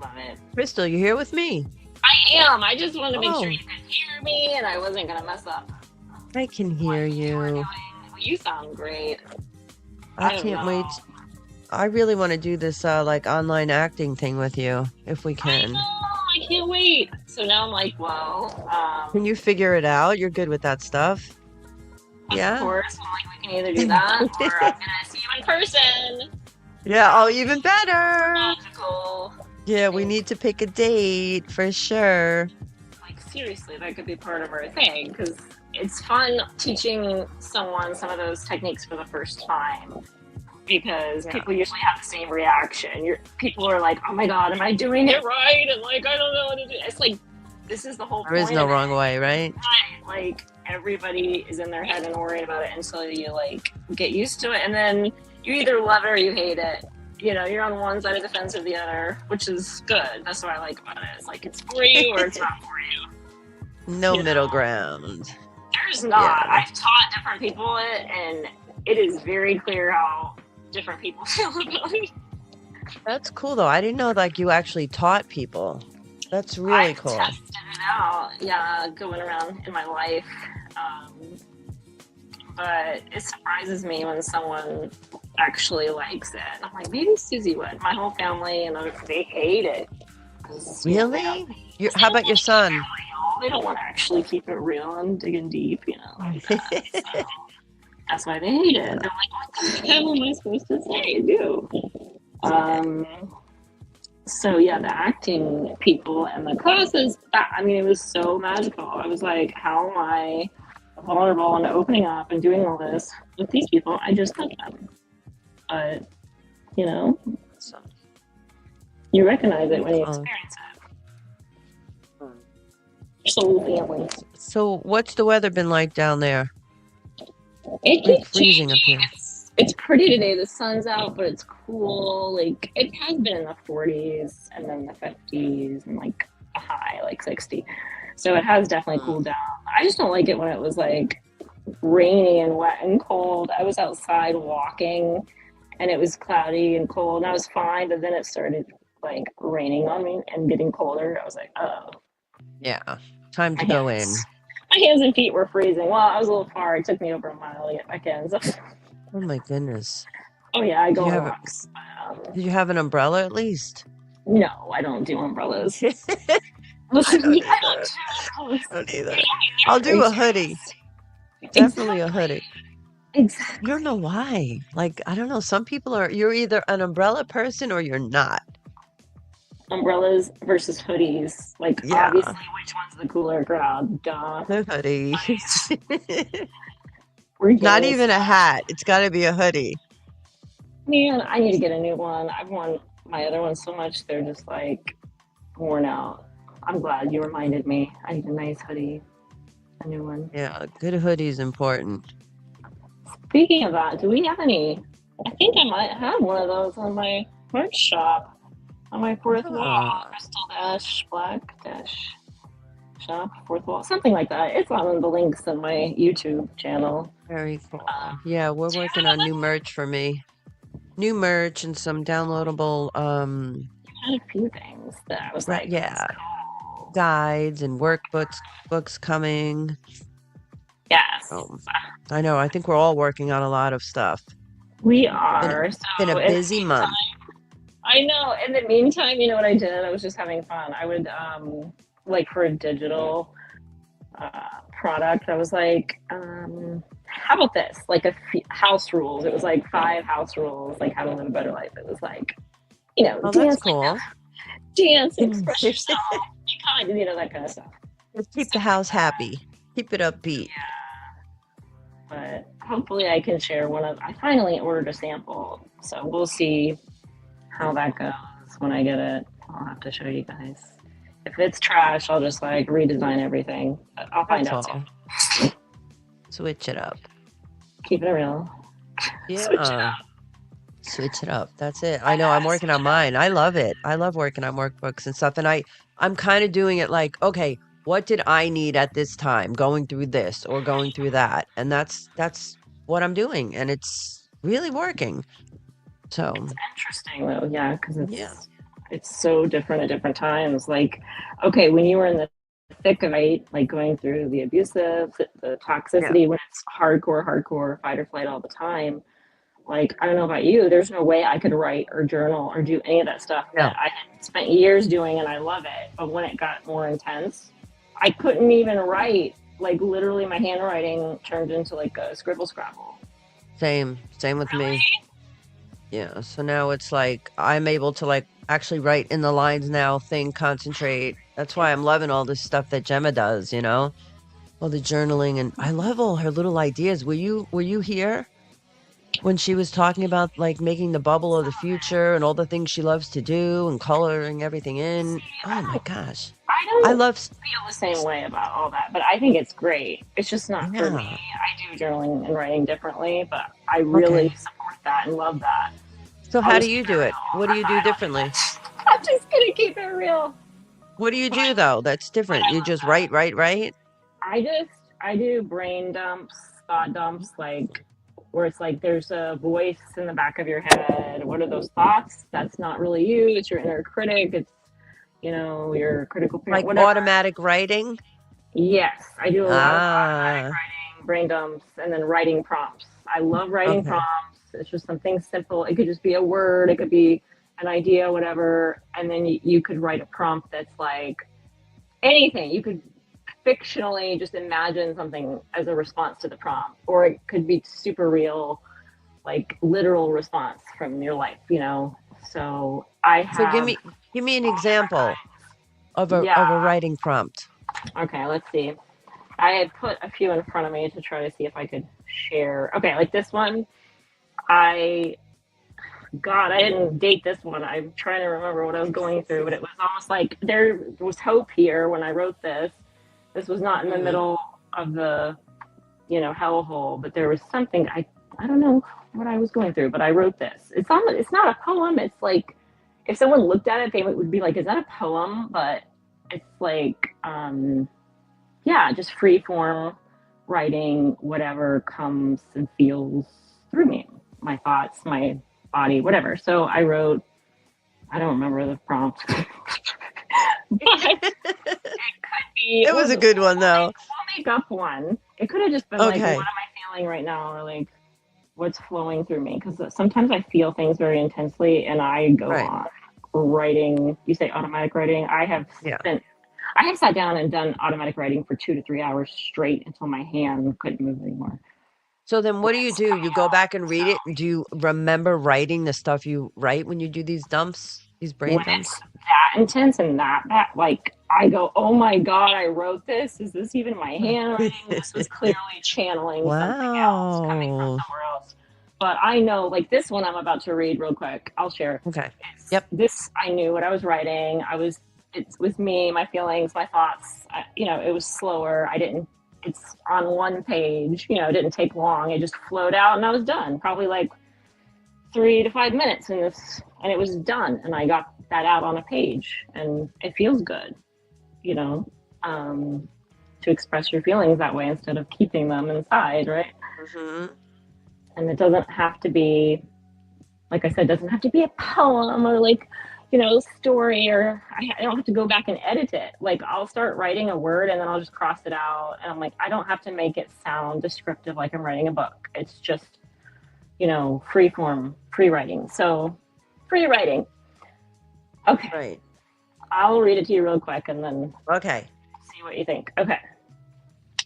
Love it. Crystal, you here with me? I am. I just wanted to make sure you could hear me and I wasn't going to mess up. I can hear you. You sound great. I can't wait. I really want to do this like online acting thing with you, if we can. I can't wait. So now I'm like, well, can you figure it out? You're good with that stuff. Of course. I'm like, we can either do that or I'm going to see you in person. Yeah, oh, even better. Magical. Yeah, we need to pick a date for sure. Like, seriously, that could be part of our thing because it's fun teaching someone some of those techniques for the first time. Because people usually have the same reaction. People are like, oh my God, am I doing it right? And like, I don't know what to do. It's like, this is the whole point. There is no wrong way, right? Like, everybody is in their head and worried about it until you like get used to it. And then you either love it or you hate it. You know, you're on one side of the fence or the other, which is good. That's what I like about it. It's like, it's for you or it's not for you. No middle ground. There's not. Yeah. I've taught different people it, and it is very clear how different people feel about it. That's cool though. I didn't know like you actually taught people. That's really cool. I've tested it out, going around in my life. But it surprises me when someone actually likes it. I'm like, maybe Susie would. My whole family and they hate it. Really? How about your son? They don't want to actually keep it real and digging deep, like that. So. That's why they hate it. They're like, what the hell am I supposed to say? So yeah, the acting people and the classes, it was so magical. I was like, how am I vulnerable and opening up and doing all this with these people? I just met them. But, you recognize it when you experience it. Soul family. So what's the weather been like down there? It keeps freezing up here. It's pretty today. The sun's out, but it's cool. Like, it has been in the 40s and then the 50s and like a high, like 60. So it has definitely cooled down. I just don't like it when it was like rainy and wet and cold. I was outside walking and it was cloudy and cold and I was fine, but then it started like raining on me and getting colder. I was like, oh. Yeah, time to go in. My hands and feet were freezing. Well, I was a little far. It took me over a mile to get back in. So. Oh my goodness. Oh yeah, I go on walks. Did you have an umbrella at least? No, I don't do umbrellas. I don't either. I'll do a hoodie. Definitely a hoodie. Exactly. I don't know why. Like, I don't know. Some people you're either an umbrella person or you're not. Umbrellas versus hoodies. Like, obviously, which one's the cooler crowd? Duh. The hoodie. Not even a hat. It's got to be a hoodie. Man, I need to get a new one. I've worn my other ones so much, they're just like worn out. I'm glad you reminded me. I need a nice hoodie. A new one. Yeah, a good hoodie is important. Speaking of that, do we have any? I think I might have one of those on my merch shop. On my fourth wall, Crystal Black Shop, fourth wall, something like that. It's on the links on my YouTube channel. Very cool. Yeah, we're working on new merch for me. New merch and some downloadable You had a few things that I was like, yeah, guides and books coming. Yes. I know. I think we're all working on a lot of stuff. We are. It's been a busy month. I know. In the meantime, you know what I did? I was just having fun. I would, like for a digital product, I was like, how about this? Like house rules. It was like 5 house rules, like how to live a better life. It was like, dance, that's cool. Dance, express yourself, be kind, that kind of stuff. Just keep the house happy. Keep it upbeat. But hopefully I can share I finally ordered a sample, so we'll see how that goes when I get it. I'll have to show you guys. If it's trash, I'll just like redesign everything. But I'll find That's out all. soon. Switch it up. Keep it real. Yeah. Switch it up. That's it. I know I'm working on mine. I love it. I love working on workbooks and stuff. And I'm kind of doing it like, okay, what did I need at this time? Going through this or going through that. And that's what I'm doing. And it's really working. So It's interesting though, yeah, because yeah. it's so different at different times. Like, okay, when you were in the thick of it, like going through the abusive, the toxicity, when it's hardcore fight or flight all the time. Like, I don't know about you, there's no way I could write or journal or do any of that stuff No. that I had spent years doing and I love it. But when it got more intense, I couldn't even write. Like, literally, my handwriting turned into like a scribble scrabble. Same with me. Yeah. So now it's like I'm able to like actually write in the lines now, think, concentrate. That's why I'm loving all this stuff that Gemma does, you know? All the journaling, and I love all her little ideas. Were you here when she was talking about like making the bubble of the future and all the things she loves to do and coloring everything in? Oh my gosh. I love feel the same way about all that, but I think it's great. It's just not for me. Yeah. I do journaling and writing differently, but I really support that and love that. So I'll how do just you keep it do it? real. What do you do differently? I'm just gonna keep it real. What do you do though? That's different. You just write. I do brain dumps, thought dumps, like where it's like there's a voice in the back of your head. What are those thoughts? That's not really you. It's your inner critic. It's, your critical parent. Like Whatever. automatic writing? Yes, I do a lot of automatic Ah, writing, brain dumps, and then writing prompts. I love writing okay. prompts. It's just something simple. It could just be a word. It could be an idea, whatever. And then you could write a prompt that's like anything. You could fictionally just imagine something as a response to the prompt, or it could be super real, like literal response from your life. So I So have. give me an example of a Yeah. writing prompt. Okay, let's see. I had put a few in front of me to try to see if I could share. Okay, like this one. I didn't date this one. I'm trying to remember what I was going through, but it was almost like there was hope here when I wrote this. This was not in the middle of the, hellhole, but there was something I don't know what I was going through, but I wrote this. It's not a poem. It's like if someone looked at it, they would be like, "Is that a poem?" But it's like, just free form writing, whatever comes and feels through me, my thoughts, my body, whatever. So I wrote, I don't remember the prompt, but it could be. It was a good one though. We'll make up one. It could have just been like, what am I feeling right now? Or like, what's flowing through me? Because sometimes I feel things very intensely and I go on writing. You say automatic writing. I have sat down and done automatic writing for 2 to 3 hours straight until my hand couldn't move anymore. So then what do? You go back and read it? Do you remember writing the stuff you write when you do these dumps, these brain dumps? It's that intense and that like I go, oh my God, I wrote this. Is this even my handwriting? This was clearly channeling something else coming from somewhere else. But I know, like this one I'm about to read real quick. I'll share. Okay. This, I knew what I was writing. It was me, my feelings, my thoughts. It was slower. It's on one page, it didn't take long. It just flowed out and I was done. Probably like 3 to 5 minutes and it was done. And I got that out on a page and it feels good, to express your feelings that way instead of keeping them inside. Right. Mm-hmm. And it doesn't have to be, like I said, doesn't have to be a poem or like, story, or I don't have to go back and edit it. Like I'll start writing a word and then I'll just cross it out. And I'm like, I don't have to make it sound descriptive like I'm writing a book. It's just, free form, free writing. So free writing. Okay. Right. I'll read it to you real quick and then see what you think. Okay.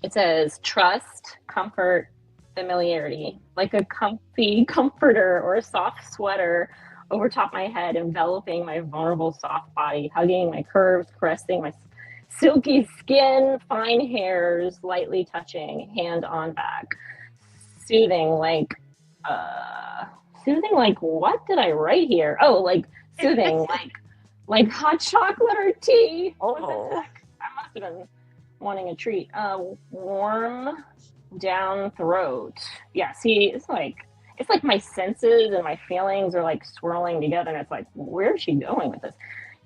It says, trust, comfort, familiarity, like a comfy comforter or a soft sweater over top my head, enveloping my vulnerable soft body, hugging my curves, caressing my silky skin, fine hairs, lightly touching, hand on back, soothing soothing like what did I write here? Oh, like soothing like hot chocolate or tea. What the heck? I must have been wanting a treat. Warm down throat. Yeah, see, it's like my senses and my feelings are like swirling together, and it's like, where's she going with this?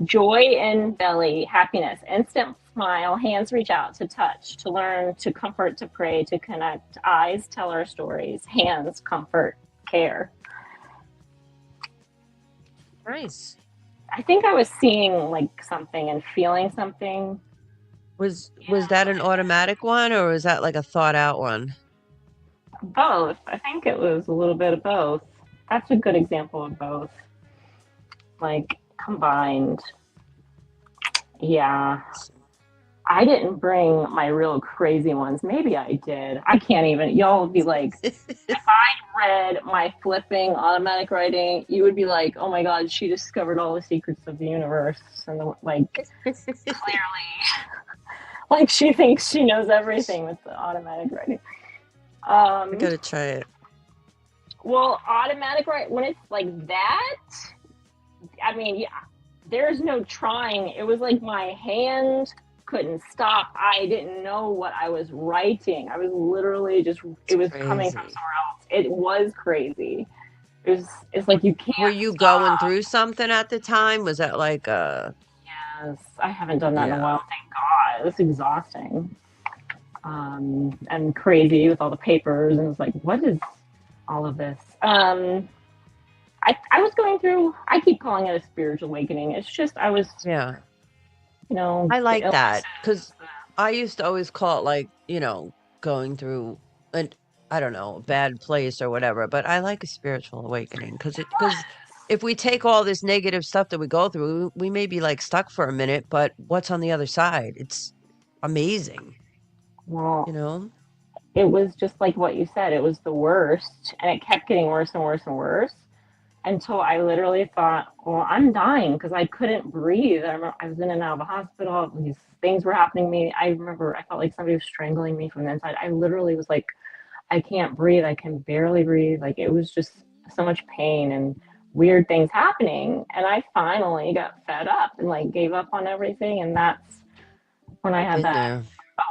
Joy in belly, happiness, instant smile, hands reach out to touch, to learn, to comfort, to pray, to connect, eyes tell our stories, hands comfort, care. Nice. I think I was seeing like something and feeling something. Was that an automatic one, or was that like a thought out one? Both. I think it was a little bit of both. That's a good example of both. Like combined. Yeah. I didn't bring my real crazy ones. Maybe I did. I can't even. Y'all would be like, if I read my flipping automatic writing, you would be like, oh my God, she discovered all the secrets of the universe. And like, clearly, like she thinks she knows everything with the automatic writing. I gotta try it. Well, automatic writing, when it's like that, I mean, yeah, there's no trying. It was like my hand couldn't stop. I didn't know what I was writing. I was literally just, it was crazy. Coming from somewhere else. It was crazy. It's like you can't. Were you going through something at the time? Was that like Yes, I haven't done that in a while, thank God. It was exhausting. And crazy with all the papers, and it was like, what is all of this? I was going through, I keep calling it a spiritual awakening. It's just, I was, yeah. you know. I like that, because I used to always call it like, you know, going through an, I don't know, a bad place or whatever, but I like a spiritual awakening, because if we take all this negative stuff that we go through, we may be like stuck for a minute, but what's on the other side? It's amazing. Well, you know, it was just like what you said. It was the worst, and it kept getting worse and worse and worse until I literally thought, well, I'm dying, because I couldn't breathe. I remember I was in and out of the hospital. These things were happening to me. I remember I felt like somebody was strangling me from the inside. I literally was like, I can't breathe. I can barely breathe. Like, it was just so much pain and weird things happening. And I finally got fed up and like gave up on everything. And that's when I had that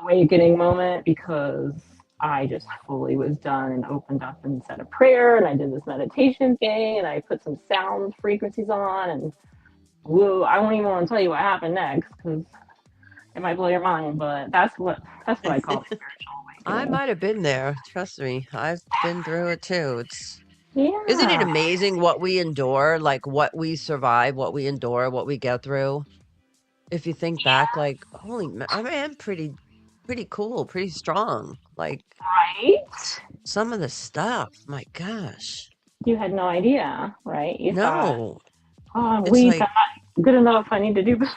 awakening moment, because I just fully was done and opened up and said a prayer, and I did this meditation thing, and I put some sound frequencies on, and whoa, I won't even want to tell you what happened next, because it might blow your mind, but that's what I call spiritual awakening. I might have been there. Trust me, I've been through it too. Yeah. Isn't it amazing what we endure, like what we survive, what we endure, what we get through? If you think back, like, holy, I mean, I'm pretty cool, pretty strong. Like, right? Some of the stuff, my gosh. You had no idea, right? You No. thought, oh, It's weak, like, I'm not good enough, I need to do that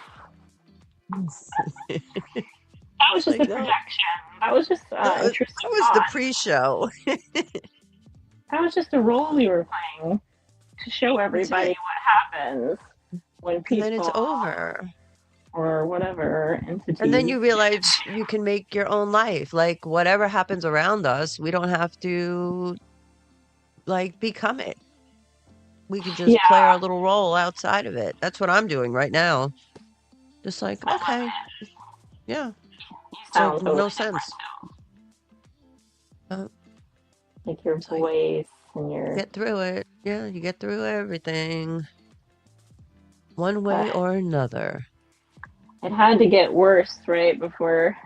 was just like, a no. projection. That was just interesting. That was the pre-show. That was just a role we were playing to show everybody what happens when people. And then it's over. Or whatever entity. And then you realize you can make your own life. Like, whatever happens around us, we don't have to, like, become it. We can just play our little role outside of it. That's what I'm doing right now. Just like, okay. Yeah. So no sense. Like your voice and your. Get through it. Yeah, you get through everything. One way or another. It had to get worse, right, before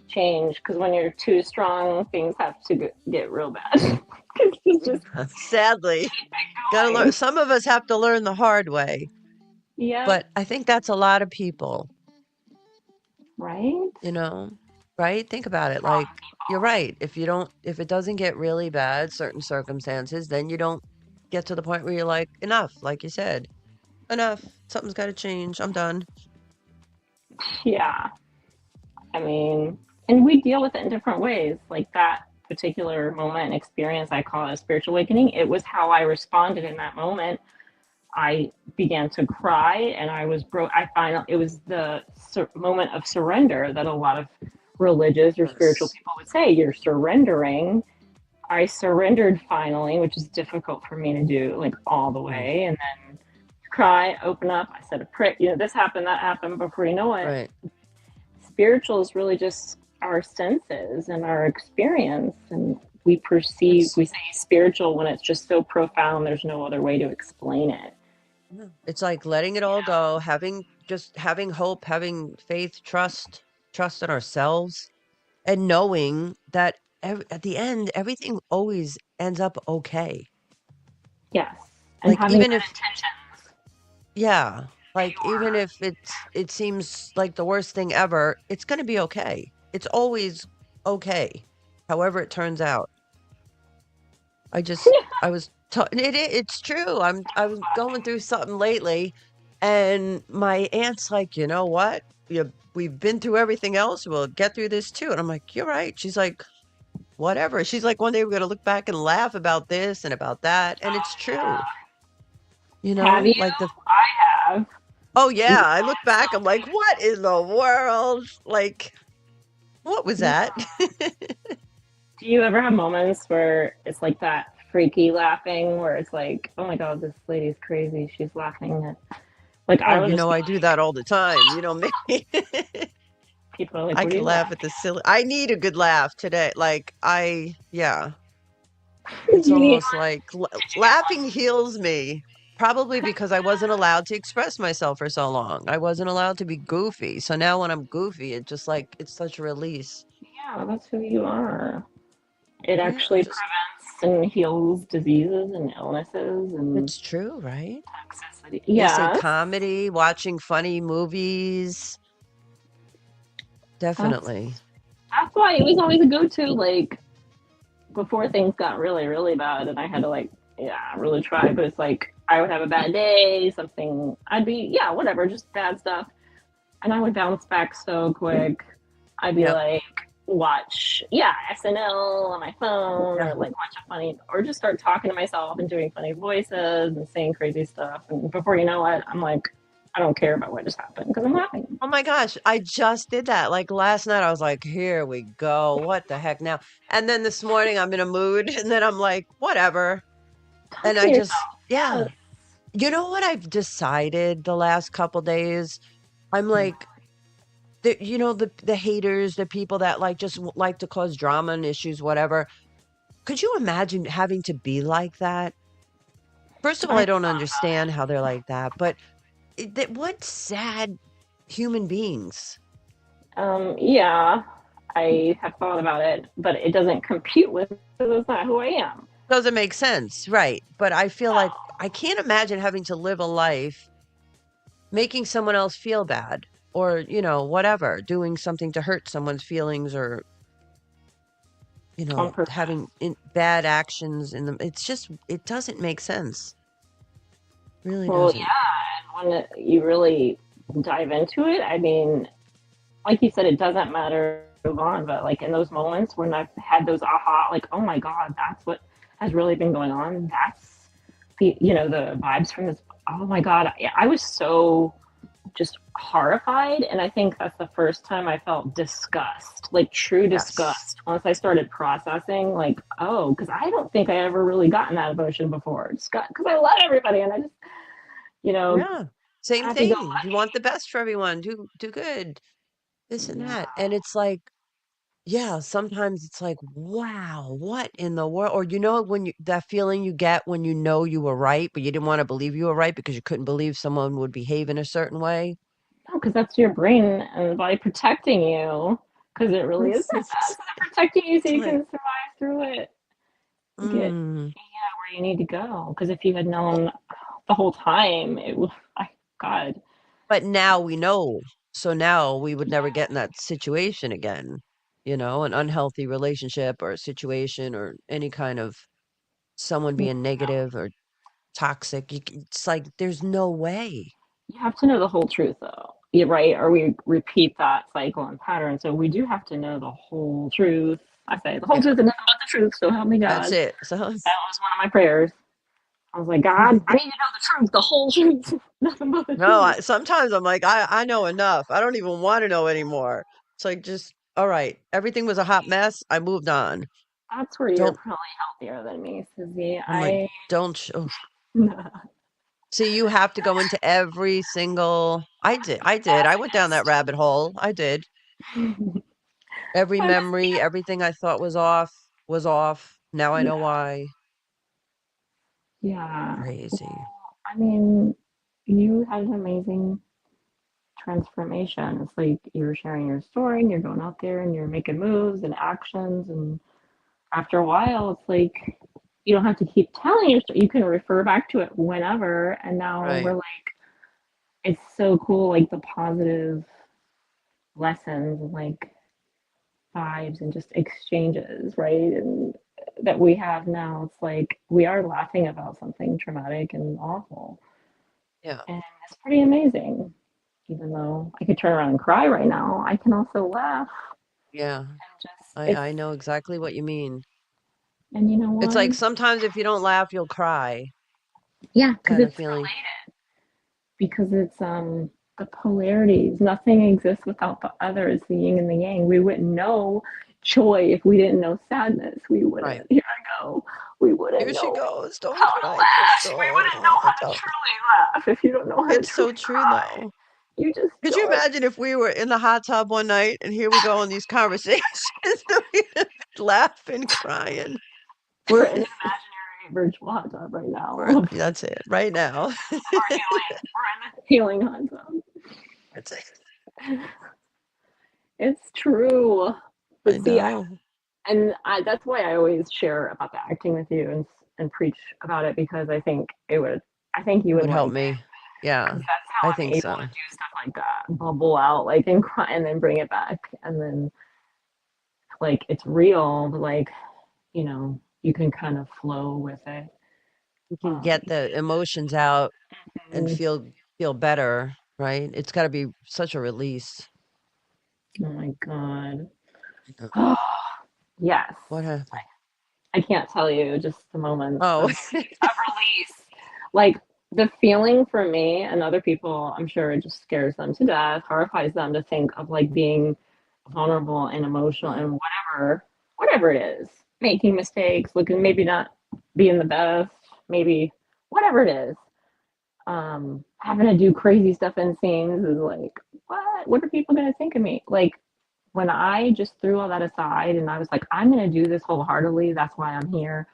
change. Because when you're too strong, things have to get real bad. Sadly, gotta learn. Some of us have to learn the hard way. Yeah. But I think that's a lot of people. Right? You know, right? Think about it. Like, you're right. If it doesn't get really bad, certain circumstances, then you don't get to the point where you're like, enough, like you said. Enough. Something's got to change. I'm done. Yeah. I mean, and we deal with it in different ways. Like that particular moment and experience, I call it a spiritual awakening. It was how I responded in that moment. I began to cry, and I was broke. I finally, it was the moment of surrender that a lot of religious or spiritual Yes. people would say, you're surrendering. I surrendered finally, which is difficult for me to do, like all the Mm, way. And then cry, open up. I said a prayer. This happened, that happened. Before you know it, right. spiritual is really just our senses and our experience. And we It's say spiritual when it's just so profound, there's no other way to explain it. yeah, it's like letting it all go, having hope, having faith, trust in ourselves, and knowing that at the end, everything always ends up okay. Yes. And Like having even good if intentions. yeah, like even if it seems like the worst thing ever, it's gonna be okay. It's always okay, however it turns out. I was it's true. I was going through something lately, and my aunt's like, "You know what? We've been through everything else. We'll get through this too." And I'm like, "You're right." She's like, "Whatever." She's like, "One day we're gonna look back and laugh about this and about that." And it's true. Have you? Like the I have. oh You yeah, I look back, I'm like, "What in the world?" Like, what was yeah. that? Do you ever have moments where it's like that freaky laughing where it's like, oh my God, this lady's crazy. She's laughing at, like, Oh, I would just be I do that all the time. You know me. people are like, I what are can you laugh at laughing the silly I need a good laugh today. Like, yeah, at? it's You need, almost like laughing heals me. Probably because I wasn't allowed to express myself for so long. I wasn't allowed to be goofy. So now when I'm goofy, it just like it's such a release. yeah, that's who you are. It Yeah, actually just prevents and heals diseases and illnesses and it's true, right? toxicity. They say Yes, comedy, watching funny movies, that's definitely. that's why it was always a go-to. Like before things got really, really bad, and I had to like, yeah, really try. But it's like I would have a bad day, something. I'd be, yeah, whatever, just bad stuff, and I would bounce back so quick. I'd be Yep. like, watch, yeah, SNL on my phone, Yeah. or like watch a funny, or just start talking to myself and doing funny voices and saying crazy stuff. And before you know it, I'm like, I don't care about what just happened because I'm laughing. Oh my gosh, I just did that. Like last night, I was like, here we go. What the heck now? And then this morning, I'm in a mood, and then I'm like, whatever. Talk And to I yourself. just, Yes. yeah. You know what I've decided the last couple days? I'm like, the haters, the people that like just like to cause drama and issues, whatever. Could you imagine having to be like that? First of all, I I don't understand how they're like that, but what sad human beings. Yeah, I have thought about it, but it doesn't compute with because it's not who I am. Doesn't make sense, right? But I feel like I can't imagine having to live a life making someone else feel bad or, whatever, doing something to hurt someone's feelings or, On purpose. having bad actions in them. It's just, it doesn't make sense. Really Well, doesn't. yeah, and when you really dive into it, I mean, like you said, it doesn't matter move on, but like in those moments when I've had those aha, like, oh my God, that's what has really been going on. That's the vibes from this. Oh my God, I was so just horrified, and I think that's the first time I felt disgust, like true Yes. disgust. Once I started processing, like, oh, because I don't think I ever really gotten that emotion before. Disgust, because I love everybody, and I just, Yeah. Same happy go thing. You want the best for everyone. Do good. This and lucky. that. And it's like, yeah, sometimes it's like, wow, what in the world? Or when that feeling you get when you know you were right, but you didn't want to believe you were right because you couldn't believe someone would behave in a certain way. No, because that's your brain and body protecting you. Because it really is It's that bad. it's, 'Cause they're protecting you so it's you like, can survive through it and get mm. where you need to go. Because if you had known the whole time, it would. God. But now we know. So now we would never get in that situation again, an unhealthy relationship or a situation or any kind of someone being negative or toxic. It's like there's no way. You have to know the whole truth, though. You're right, or we repeat that cycle and pattern. So we do have to know the whole truth. I say the whole Yeah, truth and nothing but the truth. So help me that's God. it. So That was one of my prayers. I was like, God, I need to know the truth, the whole truth, nothing but the No, truth. sometimes I'm like, I know enough. I don't even want to know anymore. It's like, just, all right, everything was a hot mess. I moved on. That's where you're Don't, probably healthier than me, Susie. I'm like, don't, see, you have to go into every single, I went down that rabbit hole. I did. Every I'm memory, everything I thought was off was off. Now I yeah, know why. yeah. Crazy. I mean, you had an amazing transformation. It's like you're sharing your story and you're going out there and you're making moves and actions. And after a while, it's like you don't have to keep telling your story. You can refer back to it whenever. And now we're Right. like, it's so cool, like the positive lessons and like vibes and just exchanges, right? And that we have now, it's like we are laughing about something traumatic and awful. Yeah. And it's pretty amazing. Even though I could turn around and cry right now, I can also laugh Yeah. and just, I it's, know exactly what you mean. and you know It's what? like sometimes if you don't laugh, you'll cry Yeah, because kind of it's feeling. because it's the polarities. Nothing exists without the other. It's the yin and the yang. We wouldn't know joy if we didn't know sadness. We Right. wouldn't. Here I go. We wouldn't Here she know goes. Don't how to cry, laugh. We wouldn't know Crystal. how to Don't. truly laugh if you don't know how to It's truly so true, cry. though. You just Could you don't. imagine if we were in the hot tub one night and here we go on these conversations, laughing, crying? We're in an imaginary virtual hot tub right now. We're That's it, right now. healing. We're in a healing hot tub. That's it. It's true. I But see, know. that's why I always share about the acting with you and preach about it because I think you It would would help like it me. Yeah, because that's I how I'm think able to so. do stuff like that, bubble out like and cry and then bring it back and then like it's real, but like you can kind of flow with it. You can Um, get the emotions out and mm, feel better, right? It's got to be such a release. oh my god, Uh, yes, What happened? I can't tell you just the moments Oh, of release. Like the feeling for me and other people, I'm sure it just scares them to death, horrifies them to think of like being vulnerable and emotional Mm, and whatever it is, making mistakes, looking maybe not being the best, maybe whatever it is. Having to do crazy stuff in scenes is like, what? What are people gonna think of me? Like when I just threw all that aside and I was like, I'm gonna do this wholeheartedly. That's why I'm here.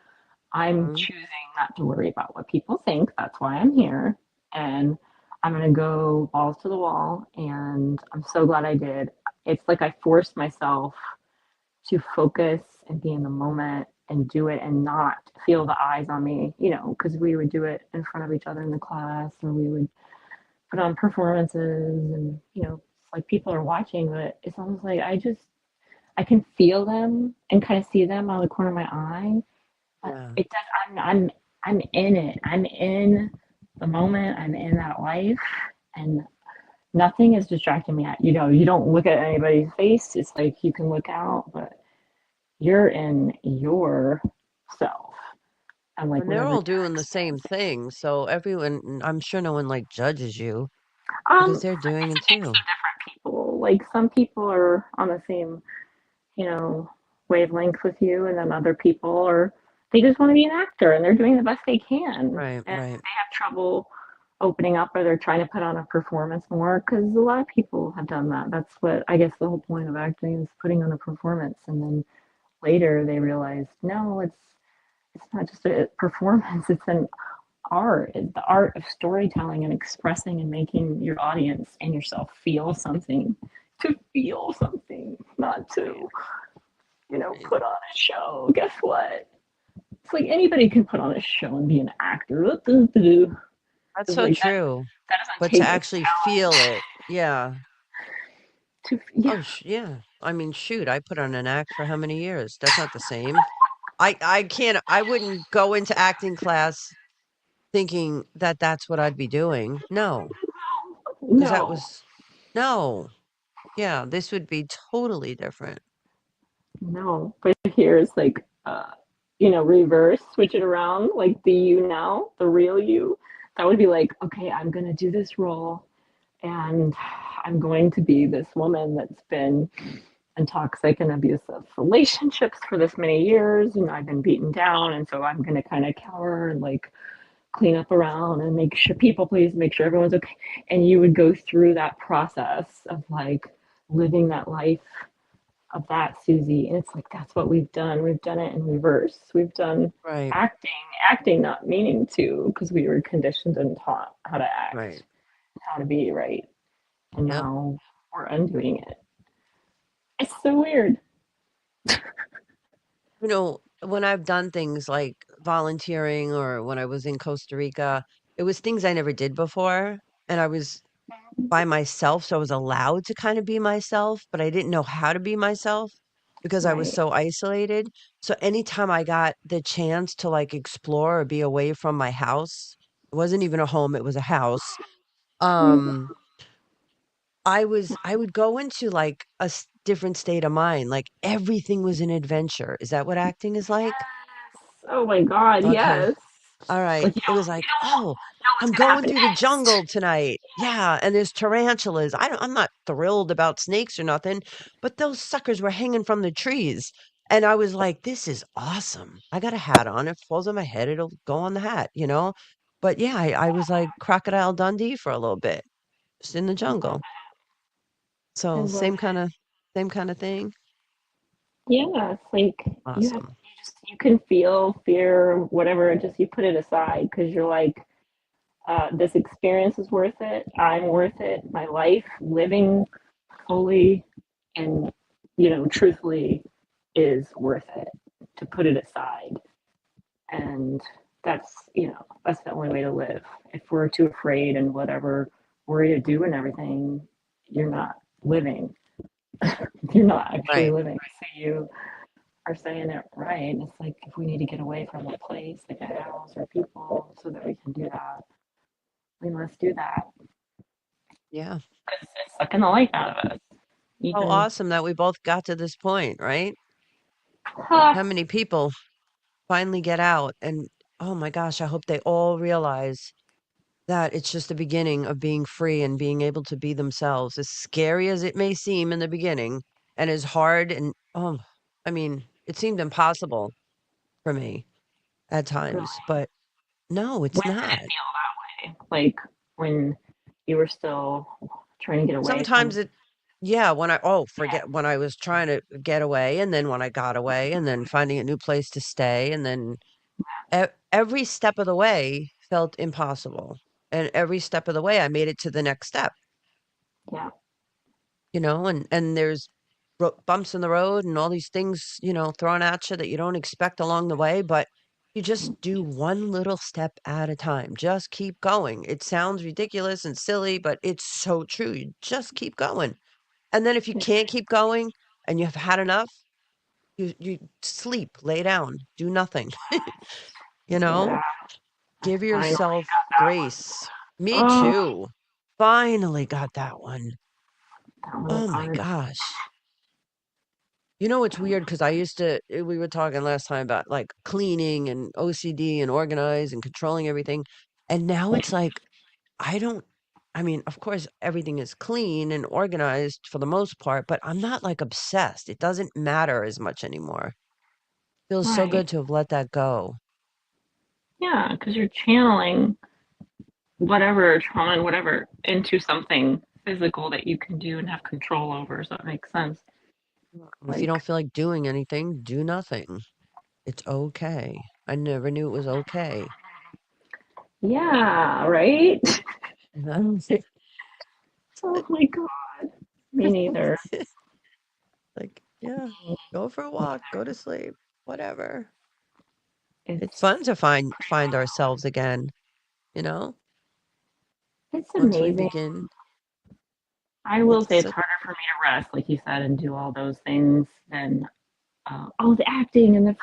I'm mm, choosing not to worry about what people think. That's why I'm here. And I'm going to go balls to the wall. And I'm so glad I did. It's like I forced myself to focus and be in the moment and do it and not feel the eyes on me, because we would do it in front of each other in the class or we would put on performances and, it's like people are watching, but it's almost like I can feel them and kind of see them out of the corner of my eye, but yeah. it does. I'm in it. I'm in the moment. I'm in that life, and nothing is distracting me. You don't look at anybody's face. It's like you can look out, but you're in yourself. And like And they're whatever all you're doing the same experiencing. thing, so everyone, I'm sure no one like judges you because they're doing It's it a mix too. of different people. Like some people are on the same, you know, wavelength with you, and then other people are they just want to be an actor and they're doing the best they can, and Right, they right. have trouble opening up or they're trying to put on a performance more because a lot of people have done that. That's what I guess the whole point of acting is putting on a performance, and then later they realize no, it's not just a performance; it's an art. It's the art of storytelling and expressing and making your audience and yourself feel something. To feel something, not Right, to right. put on a show. Guess what? It's like anybody can put on a show and be an actor. It's That's so like true. that doesn't But to take a actually feel it, yeah. yeah. Oh, yeah. I mean, shoot, I put on an act for how many years? That's not the same. I can't, I wouldn't go into acting class thinking that that's what I'd be doing. No, because that No, was, no. Yeah, this would be totally different. no. But here's like reverse, switch it around, like the you now, the real you, that would be like, okay, I'm going to do this role and I'm going to be this woman that's been in toxic and abusive relationships for this many years and I've been beaten down. And so I'm going to kind of cower and like clean up around and make sure people please make sure everyone's okay. And you would go through that process of like living that life of that Susie. And it's like, that's what we've done. We've done it in reverse. We've done Right. acting not meaning to, because we were conditioned and taught how to act, Right. how to be right. And Yep. now we're undoing it. It's so weird. When I've done things like volunteering or when I was in Costa Rica, it was things I never did before. And I was by myself, so I was allowed to kind of be myself, but I didn't know how to be myself because I was Right. so isolated. So anytime I got the chance to like explore or be away from my house, it wasn't even a home, it was a house. Um, I would go into like different state of mind. Like everything was an adventure. Is that what acting is like? Oh my God. Okay. Yes. All right. Like you It was don't like, "Oh, know what's I'm going to going happen through the next. jungle tonight." Yeah, and there's tarantulas. I'm not thrilled about snakes or nothing, but those suckers were hanging from the trees. And I was like, "This is awesome. I got a hat on. If it falls on my head, it'll go on the hat, you know?" But yeah, I was like Crocodile Dundee for a little bit, just in the jungle. I So love same kind of thing. Yeah, it's like Awesome. you can feel fear, whatever, just you put it aside because you're like, this experience is worth it. I'm worth it. My life, living fully and truthfully, is worth it. To put it aside, and that's the only way to live. If we're too afraid and whatever, worry to do and everything, you're not living. You're not actually Right. living. So you are saying it right. It's like if we need to get away from a place, like a house or people, so that we can do that, we must do that. Yeah. It's sucking the life out of us. How Even, awesome that we both got to this point, right? huh, How many people finally get out and oh my gosh, I hope they all realize that it's just the beginning of being free and being able to be themselves, as scary as it may seem in the beginning and as hard and I mean, it seemed impossible for me at really, times, but no, it's when did not. it feel that way? Like when you were still trying to get away Sometimes from. it yeah, when I oh, forget when I was trying to get away and then when I got away and then finding a new place to stay and then every step of the way felt impossible, and every step of the way, I made it to the next step, Yeah, and there's bumps in the road and all these things, thrown at you that you don't expect along the way, but you just do one little step at a time. Just keep going. It sounds ridiculous and silly, but it's so true. You just keep going. And then if you yeah, can't keep going and you have had enough, you sleep, lay down, do nothing, you know? yeah. I Give finally yourself got that grace. Me one. Oh, too. Finally got that one. that one was Oh my hard. gosh. It's weird because I used to, we were talking last time about like cleaning and OCD and organize and controlling everything. And now it's like, I don't, I mean, of course, everything is clean and organized for the most part, but I'm not like obsessed. It doesn't matter as much anymore. Feels so Right. good to have let that go. Yeah, because you're channeling whatever trauma and whatever into something physical that you can do and have control over. So that makes sense. If you don't Like, feel like doing anything, do nothing. It's okay. I never knew it was okay. yeah, right? It's Oh my God. Me neither. like, yeah, go for a walk, go to sleep, whatever. It's It's fun to find ourselves again, you know, it's once we amazing. begin. I will It's say it's so harder for me to rest, like you said, and do all those things than all the acting and the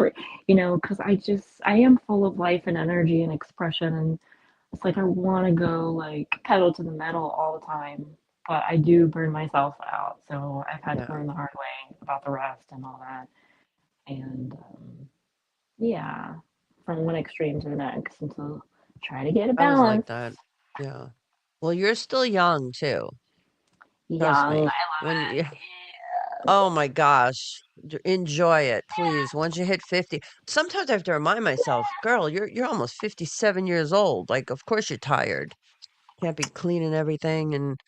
because I am full of life and energy and expression, and it's like I want to go like pedal to the metal all the time, but I do burn myself out. So I've had to yeah. learn the hard way about the rest and all that. And Yeah, from one extreme to the next, and so try to get a I was like balance. that. Yeah. Well, you're still young too. Trust Young, me. I When love you, it. oh my gosh, enjoy it, please. Once you hit 50, sometimes I have to remind myself, girl, you're almost 57 years old. Like, of course you're tired. Can't be cleaning everything and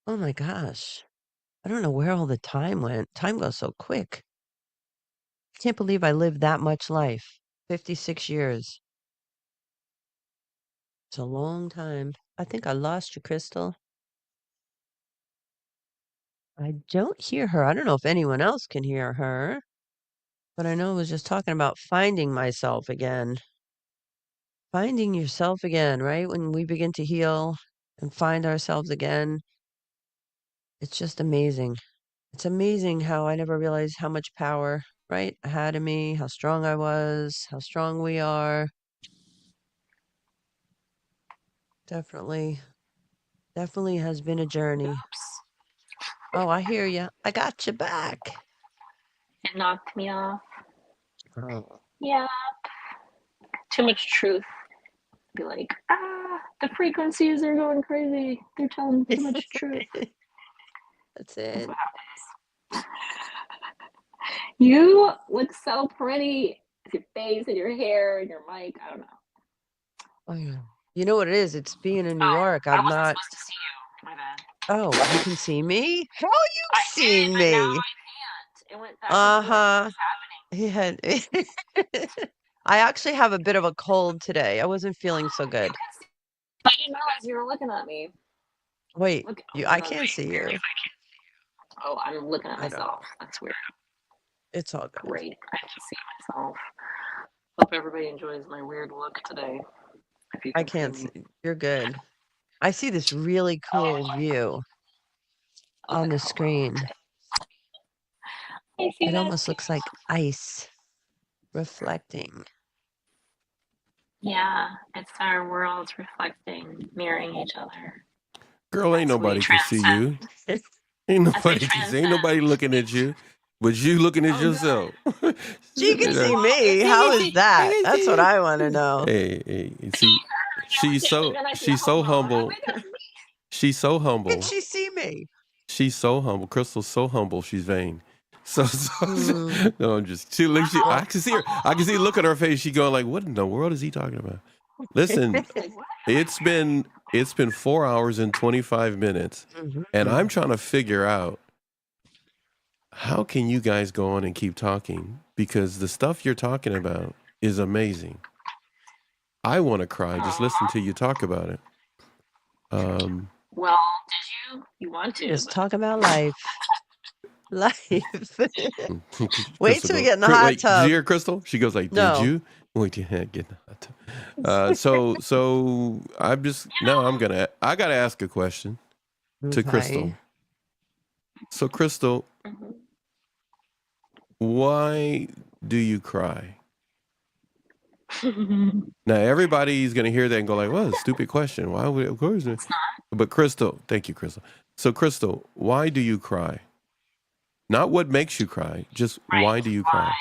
oh my gosh. I don't know where all the time went. Time goes so quick. I can't believe I lived that much life. 56 years. It's a long time. I think I lost you, Crystal. I don't hear her. I don't know if anyone else can hear her, but I know I was just talking about finding myself again. Finding yourself again, right? When we begin to heal and find ourselves again, it's just amazing. It's amazing how I never realized how much power, right, I had in me, how strong I was, how strong we are. Definitely, definitely has been a journey. Oops, Oh, I hear you. I got you back. it knocked me off. Oh. Yeah, too much truth. Be like, the frequencies are going crazy. They're telling too much truth. That's That's it. what happens. You look so pretty. Your face and your hair and your mic. I don't know. Oh, yeah. You know what it is? It's being in New Oh, York. I I'm wasn't not. supposed to see you. My bad. Oh, you can see me? How are you I did, seeing but now me? I can't. It went back and forth. Uh-huh. What's happening? He had I actually have a bit of a cold today. I wasn't feeling so You good. can see. I didn't realize you were looking at me. Wait, Look. Oh you my I god. can't Wait. see Barely you. if I can. Oh, I'm looking at I don't myself. know. That's weird. It's all good. Great. I can see myself. Hope everybody enjoys my weird look today. If you I can see can't me. see. You're good. I see this really cool view on the Oh well. screen. I see It that almost too. looks like ice reflecting. Yeah, it's our worlds reflecting, mirroring each other. Girl, ain't As we nobody can see you. transcend. Ain't As we nobody can see. Ain't transcend. nobody looking at you, but you looking at Oh, good. yourself. She can Sit see there. Well, me. it's How I can is see. fine. I that? can That's what see I want to you. know. Hey, see, You're looking at me, then I see the she's whole so phone. I'm like, humble. wait, that's me. She's so Can humble. she see me? She's so humble. Crystal's so humble. She's vain. Hmm. No, I'm just. Oh, I can see her. I can see. Look at her face. She going like, "What in the world is he talking about?" Listen, like what? it's been 4 hours and 25 minutes, and Mhm. I'm trying to figure out how can you guys go on and keep talking because the stuff you're talking about is amazing. I want to cry just listen to you talk about it. Um, Well, did you? You want to, Just but talk about life. Life. Wait Crystal till we go. get in the hot Wait, did you tub. hear Crystal? She goes like, "Did No. you?" Wait, yeah, get in the hot tub. So I'm just now. I gotta ask a question to Okay. Crystal. So Crystal, Mhm. why do you cry? Now everybody's gonna hear that and go like, "Well, a stupid question. Why would of course?" It's not But Crystal, thank you, Crystal. So Crystal, why do you cry? Not what makes you cry, just why right. do you Why? cry?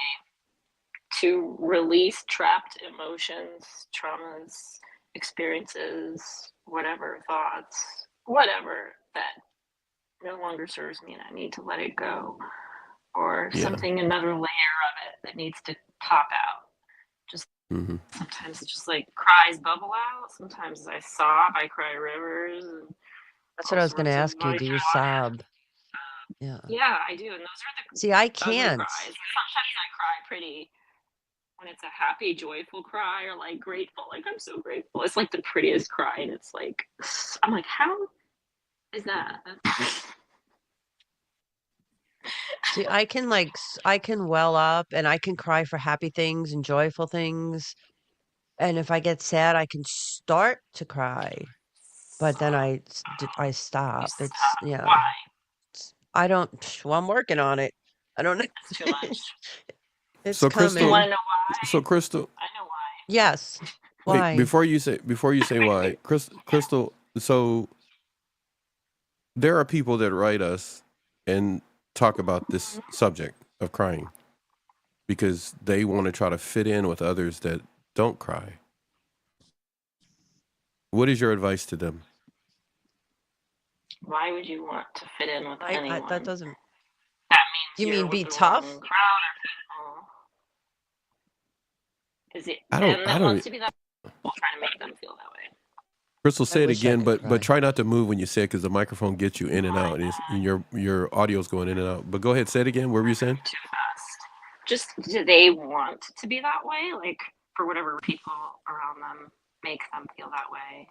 To release trapped emotions, traumas, experiences, whatever thoughts, whatever that no longer serves me and I need to let it go. Or Yeah. something, another layer of it that needs to pop out. Just Hmm. sometimes it's just like cries bubble out. Sometimes as I sob, I cry rivers and That's what all I was going to sorts of ask you. Do you emotional. sob? Yeah. Yeah, I do. And those are See, I the ugly can't. cries. Sometimes I cry pretty when it's a happy, joyful cry or like grateful. Like I'm so grateful. It's like the prettiest cry. And it's like, I'm like, how is that? See, I can I can well up and I can cry for happy things and joyful things. And if I get sad, I can start to cry, but then I You stop. It's, stop. yeah. Why? I don't, well, I'm working on it. I don't know. It's too much. It's So You want Crystal, to coming. know why? so Crystal, I know why. Yes. wait, Why? before you say why, Crystal, so there are people that write us and talk about this subject of crying. because they want to try to fit in with others that don't cry. What is your advice to them? Why would you want to fit in with anyone? That doesn't. That You means you're mean with be the tough? wrong crowd or people. Is it I them that don't. wants to be that? We'll try to make them feel that way. Crystal, say it wish I again, could but cry. try not to move when you say it because the microphone gets you in and out, and your audio's going in and out. But go ahead, say it again. What were you saying? Too fast. Just, do they want to be that way? Like, for whatever people around them make them feel that way.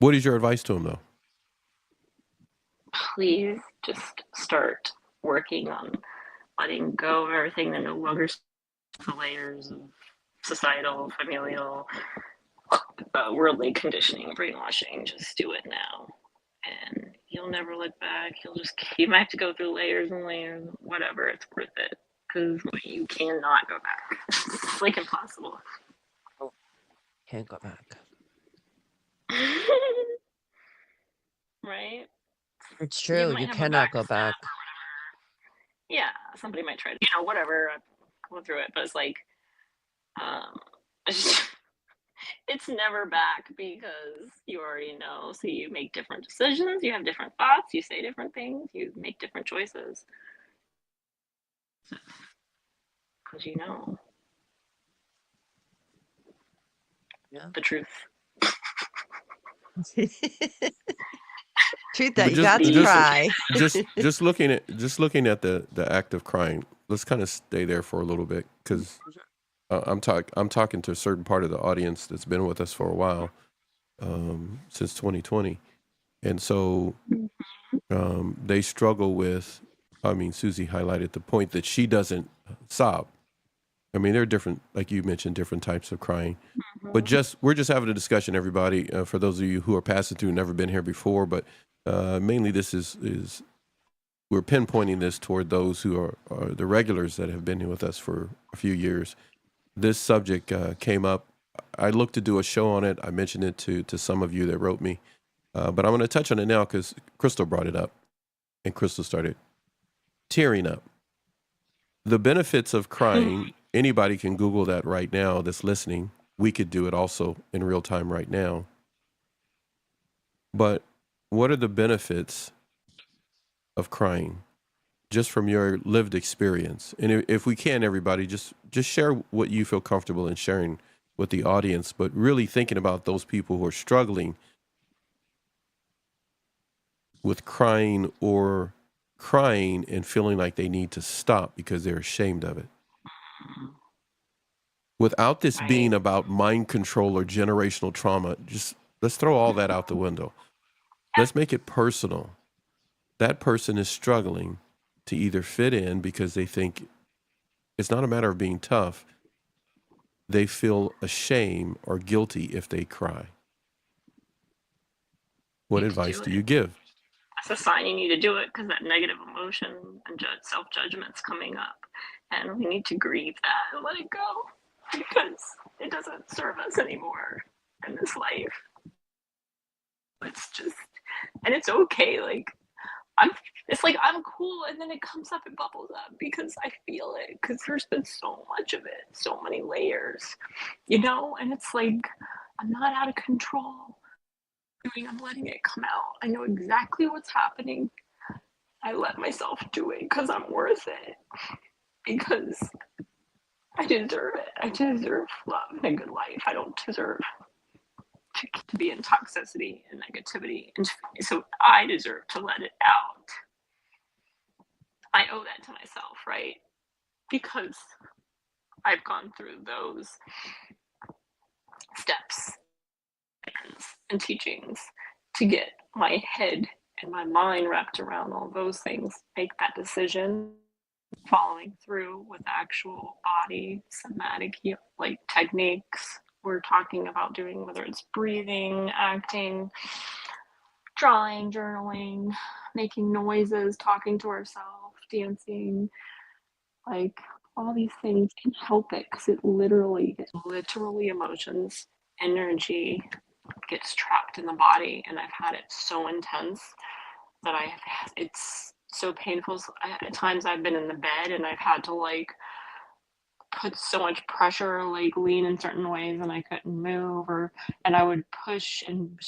What is your advice to them, though? Please just start working on letting go of everything that no longer the layers of societal, familial, worldly conditioning, brainwashing. Just do it now, and you'll never look back. You might have to go through layers and layers, whatever. It's worth it because you cannot go back. It's like impossible. Can't go back. Right? It's true. You cannot go back. Yeah, somebody might try to, whatever, go through it, but it's like, it's never back because you already know. So you make different decisions, you have different thoughts, you say different things, you make different choices. Because you know the truth. Truth that you got to try. just looking at the act of crying. Let's kind of stay there for a little bit because I'm talking to a certain part of the audience that's been with us for a while, since 2020, and so they struggle with. I mean, Susie highlighted the point that she doesn't sob. I mean, there are different, like you mentioned, different types of crying. But we're just having a discussion, everybody. For those of you who are passing through, never been here before, but mainly this is we're pinpointing this toward those who are the regulars that have been here with us for a few years. This subject came up. I looked to do a show on it. I mentioned it to some of you that wrote me, but I'm going to touch on it now because Crystal brought it up, and Crystal started tearing up. The benefits of crying. Anybody can Google that right now that's listening. We could do it also in real time right now. But what are the benefits of crying just from your lived experience? And if we can, everybody, just share what you feel comfortable in sharing with the audience, but really thinking about those people who are struggling with crying or crying and feeling like they need to stop because they're ashamed of it. Without this being about mind control or generational trauma, just let's throw all that out the window. Let's make it personal. That person is struggling to either fit in because they think it's not a matter of being tough. They feel ashamed or guilty if they cry. What advice do you give? That's a sign you need to do it because that negative emotion and self-judgment's coming up. And we need to grieve that and let it go because it doesn't serve us anymore in this life. It's just, and it's okay. Like, it's like I'm cool, and then it comes up and bubbles up because I feel it because there's been so much of it, so many layers, and it's like I'm not out of control. I'm letting it come out. I know exactly what's happening. I let myself do it because I'm worth it, because I deserve it. I deserve love and a good life. I don't deserve to be in toxicity and negativity, and so I deserve to let it out. I owe that to myself, right? Because I've gone through those steps and teachings to get my head and my mind wrapped around all those things, make that decision, following through with actual body somatic like techniques we're talking about doing, whether it's breathing, acting, drawing, journaling, making noises, talking to ourselves, dancing, like all these things can help it because it's literally emotions, energy gets trapped in the body, and I've had it so intense that it's so painful. At times I've been in the bed and I've had to like put so much pressure, like lean in certain ways, and I couldn't move, and I would push and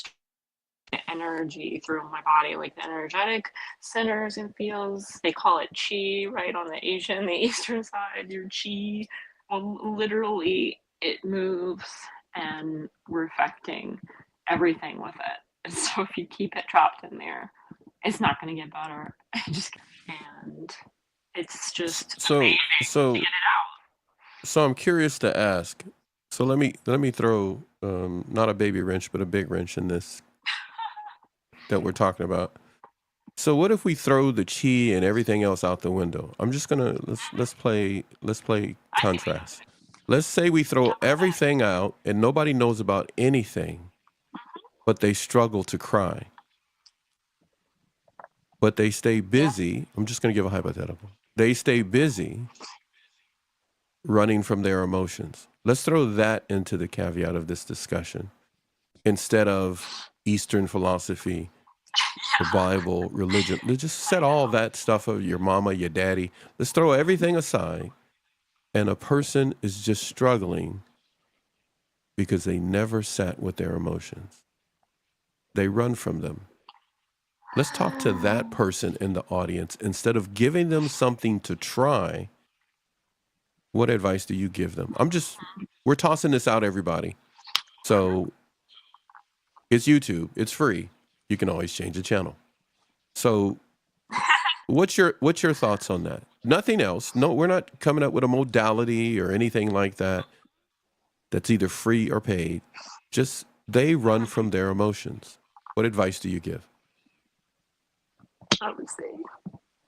energy through my body, like the energetic centers and feels. They call it chi, right? On the Eastern side, your chi. Well, literally, it moves, and we're affecting everything with it. And so if you keep it trapped in there, it's not going to get better. And it's just So, amazing to so, get it out. so I'm curious to ask. So let me throw not a baby wrench, but a big wrench in this that we're talking about. So what if we throw the chi and everything else out the window? I'm just gonna let's play contrast. Let's say we throw everything out and nobody knows about anything, but they struggle to cry. But they stay busy. I'm just gonna give a hypothetical. They stay busy running from their emotions. Let's throw that into the caveat of this discussion instead of Eastern philosophy, the Bible, religion. Let's just set all that stuff of your mama, your daddy. Let's throw everything aside, and a person is just struggling because they never sat with their emotions. They run from them. Let's talk to that person in the audience. Instead of giving them something to try, what advice do you give them? We're tossing this out, everybody. So it's YouTube. It's free. You can always change the channel. So what's your thoughts on that? Nothing else. No, we're not coming up with a modality or anything like that that's either free or paid. Just they run from their emotions. What advice do you give? I would say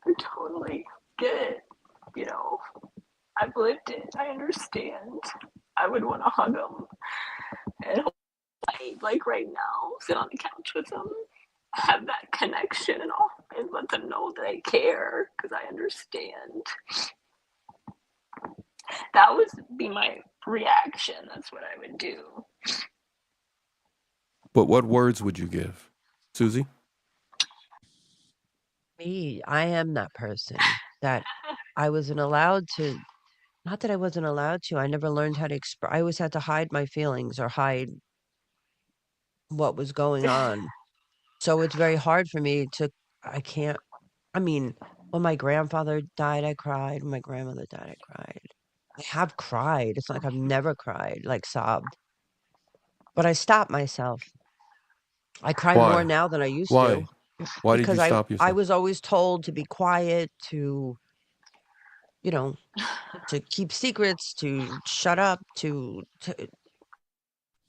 I totally get it. I've lived it. I understand. I would want to hug them and like right now, sit on the couch with them, have that connection and let them know that I care because I understand. That would be my reaction. That's what I would do. But what words would you give, Susie? Me, I am that person that I wasn't allowed to, not that I wasn't allowed to, I never learned how to express, I always had to hide my feelings or hide what was going on. So it's very hard for me to, I can't, I mean, when my grandfather died, I cried. When my grandmother died, I cried. I have cried. It's not like I've never cried, like sobbed. But I stopped myself. I cry more Why? now than I used to Why? Why did you because stop I yourself? was always told to be quiet, you know, to keep secrets, to shut up,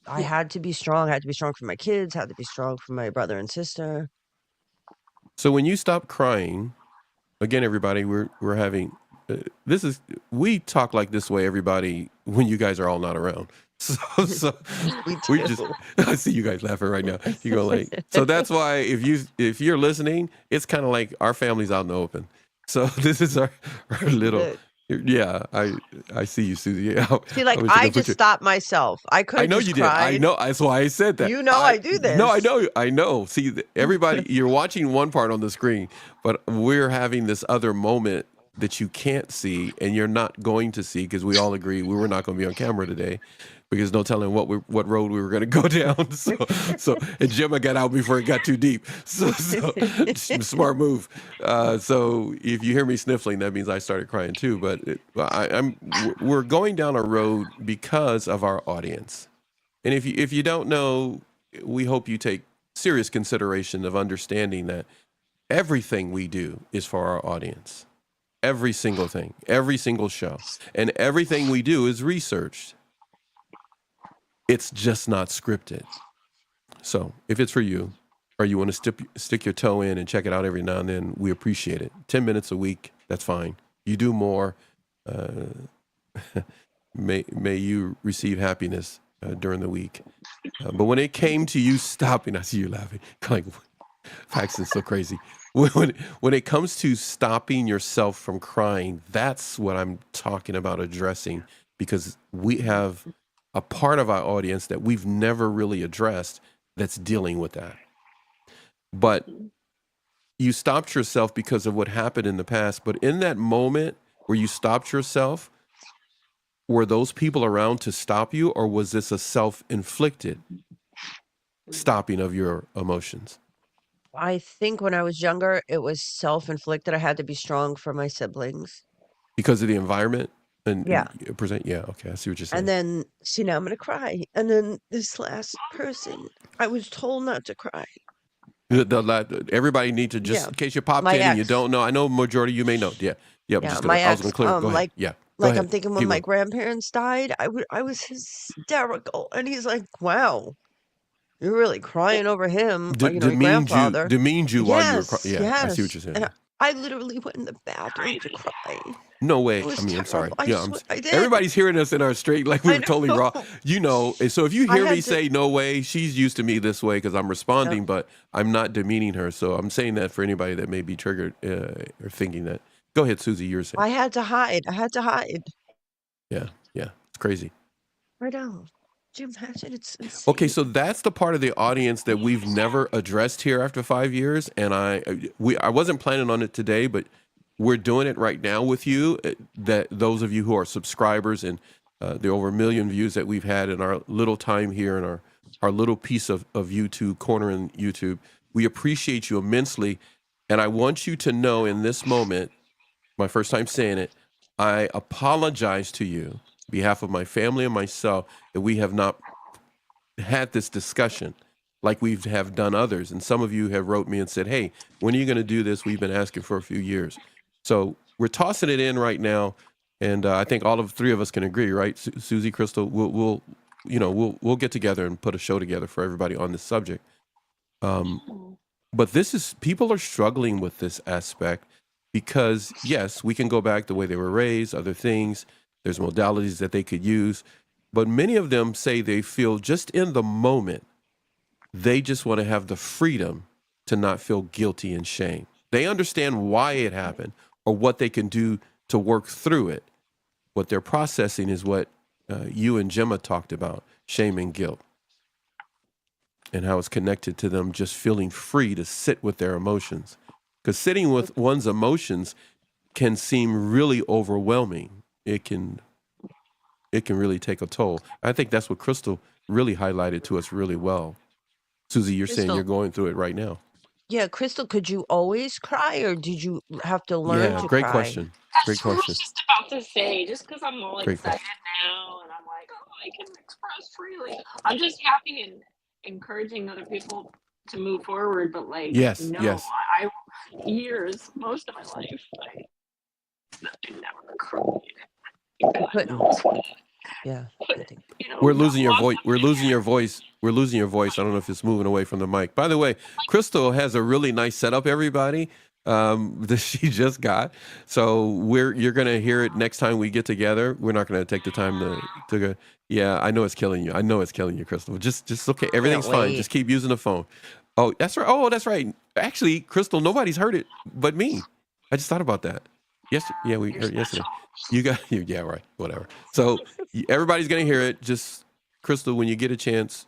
I had to be strong. I had to be strong for my kids, had to be strong for my brother and sister. So when you stop crying, again, everybody, we're having this is we talk like this way, everybody, when you guys are all not around. So We we do. just I see you guys laughing right now. You go like so that's why if you're listening, it's kind of like our family's out in the open. So this is our little The- yeah. I see you, Susie. Yeah, See, I like wish I I could put just you. stopped myself. I could I have know just you did. I cried. know. That's why I said that. You know I do No, I this. know. I know. See, everybody, you're watching one part on the screen, but we're having this other moment that you can't see, and you're not going to see because we all agree we were not going to be on camera today because no telling what road we were going to go down. So and Gemma got out before it got too deep. So smart move. So if you hear me sniffling, that means I started crying too. But we're going down a road because of our audience. And if you don't know, we hope you take serious consideration of understanding that everything we do is for our audience. Every single thing, every single show, and everything we do is researched. It's just not scripted. So if it's for you, or you want to stick your toe in and check it out every now and then, we appreciate it. 10 minutes a week, that's fine. You do more, may you receive happiness during the week. But when it came to you stopping, I see you laughing. Like, Paxton's so crazy. When it comes to stopping yourself from crying, that's what I'm talking about addressing, because we have a part of our audience that we've never really addressed that's dealing with that. But you stopped yourself because of what happened in the past. But in that moment where you stopped yourself, were those people around to stop you, or was this a self-inflicted stopping of your emotions? I think when I was younger, it was self-inflicted. I had to be strong for my siblings. Because of the environment Yeah. and present? Yeah, okay, I see what you're saying. And then, see, now I'm going to cry. And then this last person, I was told not to cry. Everybody need to, just Yeah. in case you popped My in and you ex. don't know, I know majority of you may know. Yeah, Yeah, my I was ex, gonna clear. Go ahead. Yeah, go like I'm ahead. thinking when Keep my going. grandparents died, I was hysterical. And he's like, wow, you're really crying over him, your grandfather. Demeaned you while you were Yes, yeah, I see what yes. you're saying. And Yeah. I literally went in the bathroom to Crazy. cry. No It way. was I mean, I'm sorry. terrible. I Yeah, swear I did. everybody's hearing us in our straight, like we I were totally know. raw. And so if you I hear me had to, say no way, she's used to me this way because I'm responding, yeah, but I'm not demeaning her. So I'm saying that for anybody that may be triggered or thinking that. Go ahead, Susie. You were saying. I had to hide. I had to hide. Yeah, yeah, it's crazy. I know. Do you imagine? It's Okay, insane. so that's the part of the audience that we've never addressed here after 5 years, and I wasn't planning on it today, but we're doing it right now with you. That those of you who are subscribers and the over 1 million views that we've had in our little time here in our little piece of YouTube corner in YouTube, we appreciate you immensely, and I want you to know in this moment, my first time saying it, I apologize to you on behalf of my family and myself that we have not had this discussion like we have done others. And some of you have wrote me and said, hey, when are you going to do this? We've been asking for a few years. So we're tossing it in right now. And I think all of three of us can agree, right? Susie, Crystal, we'll get together and put a show together for everybody on this subject. But people are struggling with this aspect because yes, we can go back the way they were raised, other things, there's modalities that they could use. But many of them say they feel just in the moment, they just want to have the freedom to not feel guilty and shame. They understand why it happened or what they can do to work through it. What they're processing is what you and Gemma talked about, shame and guilt, and how it's connected to them just feeling free to sit with their emotions. Because sitting with one's emotions can seem really overwhelming. It can really take a toll. I think that's what Crystal really highlighted to us really well. Susie, you're saying you're going through it right now. Yeah, Crystal, could you always cry, or did you have to learn Yeah, to great cry? question. Great That's what I question. was just about to say. Just because I'm all Great excited now and I'm like, oh, I can express freely. I'm just happy and encouraging other people to move forward. But Yes. I years, most of my life, I never cried. God Couldn't. knows what. Yeah. We're losing your voice. We're losing your voice. We're losing your voice. I don't know if it's moving away from the mic. By the way, Crystal has a really nice setup, everybody, that she just got. So you're going to hear it next time we get together. We're not going to take the time to go. Yeah, I know it's killing you. I know it's killing you, Crystal. Just okay. Everything's fine. Just keep using the phone. Oh, that's right. Oh, that's right. Actually, Crystal, nobody's heard it but me. I just thought about that. Yes. Yeah, we heard yesterday. Yeah, right. Whatever. So everybody's going to hear it. Just Crystal, when you get a chance,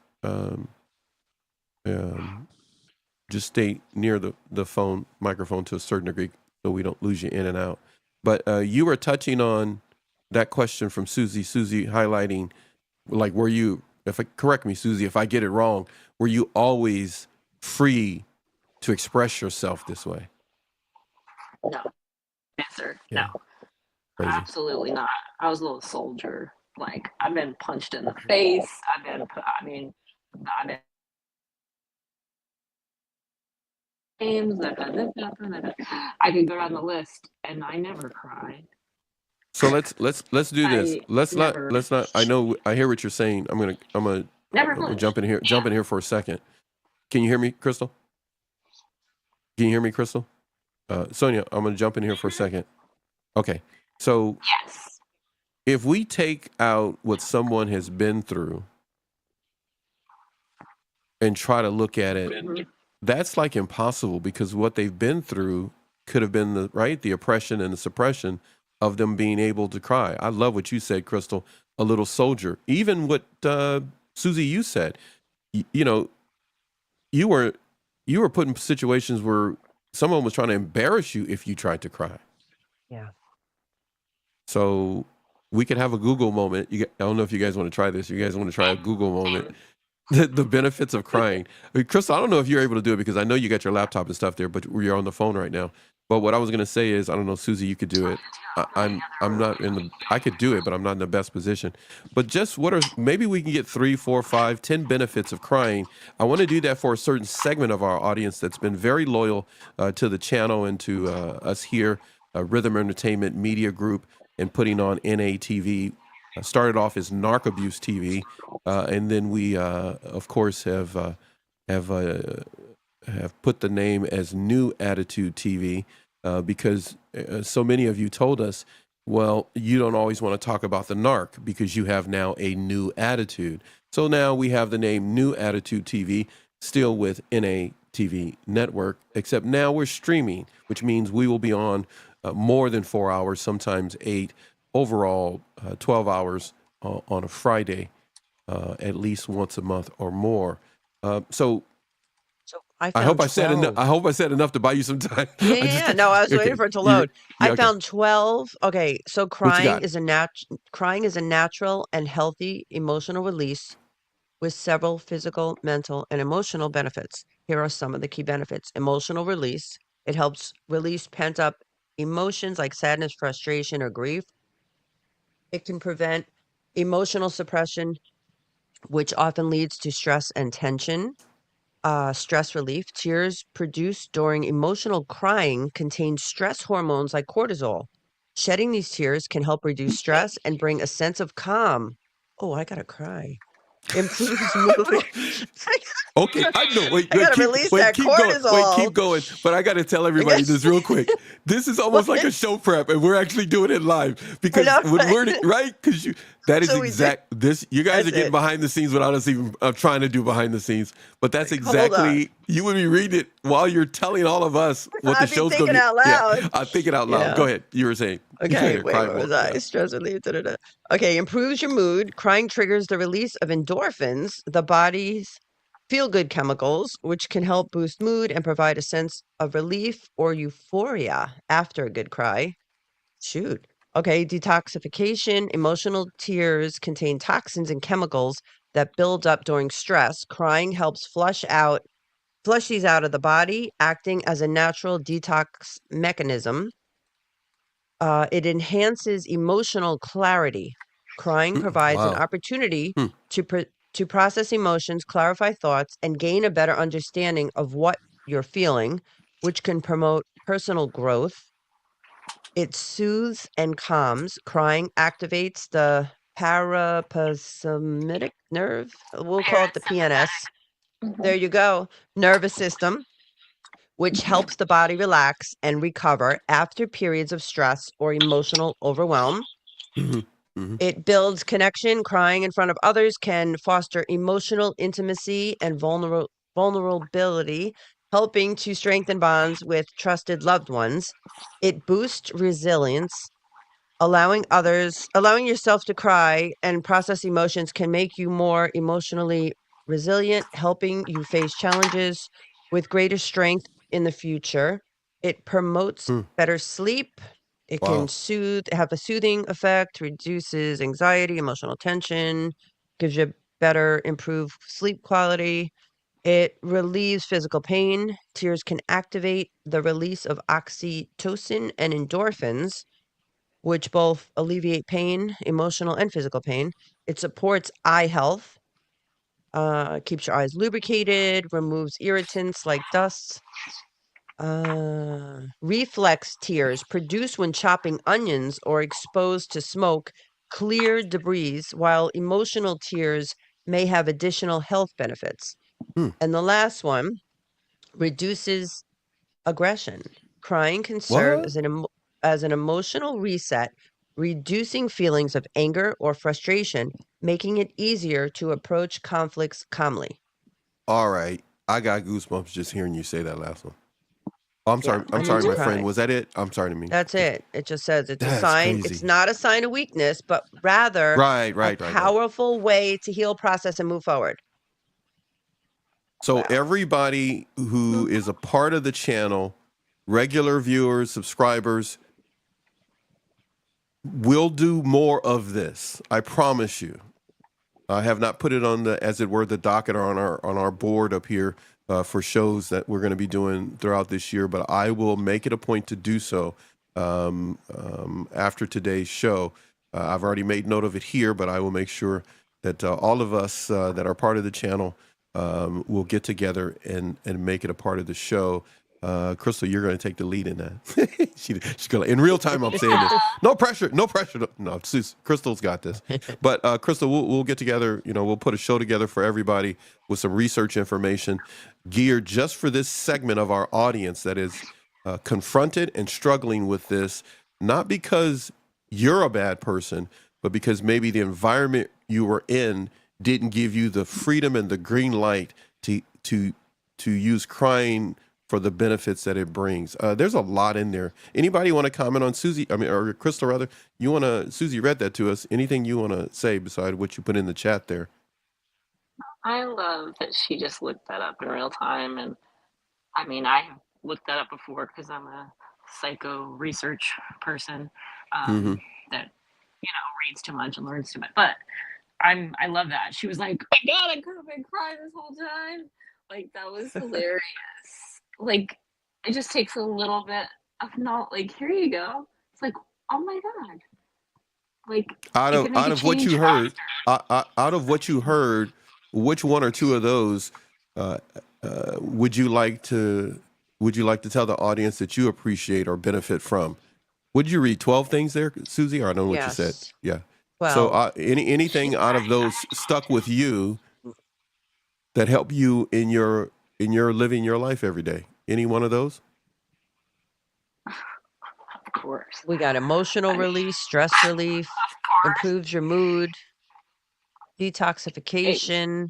just stay near the phone microphone to a certain degree so we don't lose you in and out. But you were touching on that question from Susie. Susie highlighting, like, correct me, Susie, if I get it wrong, were you always free to express yourself this way? No. Answer. Yeah. No. Crazy. Absolutely not. I was a little soldier. Like, I've been punched in the face. I've been games. I could go down the list, and I never cried. So let's do this. Let's not. I hear what you're saying. I'm gonna jump in here for a second. Can you hear me, Crystal? Can you hear me, Crystal? Sonia, I'm gonna jump in here for a second. Okay. So yes, if we take out what someone has been through and try to look at it, that's like impossible, because what they've been through could have been the oppression and the suppression of them being able to cry. I love what you said, Crystal, a little soldier. Even what Susie, you said, you were put in situations where someone was trying to embarrass you if you tried to cry. Yeah. So we could have a Google moment. I don't know if you guys want to try this. You guys want to try a Google moment? The benefits of crying. I mean, Crystal, I don't know if you're able to do it because I know you got your laptop and stuff there, but you're on the phone right now. But what I was going to say is, I don't know, Susie, you could do it. I'm not in the, I could do it, but I'm not in the best position. But just maybe we can get 3, 4, 5, 10 benefits of crying. I want to do that for a certain segment of our audience that's been very loyal to the channel and to us here, Rhythm Entertainment Media Group, and putting on NATV. Started off as Narc Abuse TV, and then we, of course, have put the name as New Attitude TV because so many of you told us, well, you don't always want to talk about the narc because you have now a new attitude. So now we have the name New Attitude TV, still with NATV Network, except now we're streaming, which means we will be on more than 4 hours, sometimes 8, overall 12 hours on a Friday, at least once a month or more. So I hope I said enough. I hope I said enough to buy you some time. Yeah. No, I was waiting for it to load. I found 12. Okay, so crying is a natural and healthy emotional release with several physical, mental, and emotional benefits. Here are some of the key benefits. Emotional release. It helps release pent-up emotions like sadness, frustration, or grief. It can prevent emotional suppression, which often leads to stress and tension. Stress relief. Tears produced during emotional crying contain stress hormones like cortisol. Shedding these tears can help reduce stress and bring a sense of calm. Oh, I gotta cry. Improves mood. Okay, I know. Wait, I gotta release that cortisol. Keep going. But I gotta tell everybody this real quick. This is almost like a show prep, and we're actually doing it live because when we're right, because that is this. You guys are getting behind the scenes without us even trying to do behind the scenes. But that's exactly, you would be reading it while you're telling all of us what the show's going to be. Out loud. Yeah, I'm thinking out loud. Yeah. Go ahead. You were saying. Okay, wait, what was I? Stress relief. Okay, improves your mood. Crying triggers the release of endorphins, the body's feel-good chemicals, which can help boost mood and provide a sense of relief or euphoria after a good cry. Shoot. Okay, detoxification. Emotional tears contain toxins and chemicals that build up during stress. Crying helps flush these out of the body, acting as a natural detox mechanism. It enhances emotional clarity. Crying provides an opportunity to process emotions, clarify thoughts, and gain a better understanding of what you're feeling, which can promote personal growth. It soothes and calms. Crying activates the parasympathetic nerve. We'll call it the PNS. There you go. Nervous system, which helps the body relax and recover after periods of stress or emotional overwhelm. It builds connection. Crying in front of others can foster emotional intimacy and vulnerability, helping to strengthen bonds with trusted loved ones. It boosts resilience. Allowing yourself to cry and process emotions can make you more emotionally resilient, helping you face challenges with greater strength in the future. It promotes better sleep. It can have a soothing effect, reduces anxiety, emotional tension, gives you better, improved sleep quality. It relieves physical pain. Tears can activate the release of oxytocin and endorphins, which both alleviate pain, emotional and physical pain. It supports eye health, keeps your eyes lubricated, removes irritants like dust. Reflex tears produced when chopping onions or exposed to smoke clear debris, while emotional tears may have additional health benefits. And the last one reduces aggression. Crying can serve as an emotional reset, reducing feelings of anger or frustration, making it easier to approach conflicts calmly. All right. I got goosebumps just hearing you say that last one. Oh, I'm sorry. I'm sorry, my friend. Was that it? I'm sorry to me. That's it. It just says it's a sign. Crazy. It's not a sign of weakness, but rather a powerful way to heal, process, and move forward. So everybody who is a part of the channel regular viewers, subscribers, we'll do more of this. I promise you. I have not put it on the, as it were, the docket or on our board up here for shows that we're going to be doing throughout this year, but I will make it a point to do so after today's show. I've already made note of it here, but I will make sure that all of us that are part of the channel will get together and make it a part of the show. Crystal, you're going to take the lead in that. She's going to, in real time, I'm saying this. No pressure. No, Crystal's got this. But Crystal, we'll get together. We'll put a show together for everybody with some research information geared just for this segment of our audience that is confronted and struggling with this, not because you're a bad person, but because maybe the environment you were in didn't give you the freedom and the green light to use crying for the benefits that it brings. There's a lot in there. Anybody want to comment on Susie? Or Crystal, rather. Susie read that to us. Anything you want to say beside what you put in the chat there? I love that she just looked that up in real time. And I mean, I have looked that up before because I'm a psycho research person that, reads too much and learns too much. But I love that. She was like, I gotta come and cry this whole time. Like, that was hilarious. Like, it just takes a little bit of not like, here you go. It's like, oh my God. Like, out of what you heard, out of what you heard, which one or two of those would you like to tell the audience that you appreciate or benefit from? Would you read 12 things there, Susie? Or I don't know what you said. Yeah. Well, so anything out of those stuck with you that help you in your living your life every day? Any one of those? Of course. We got emotional release, stress relief, improves your mood, detoxification,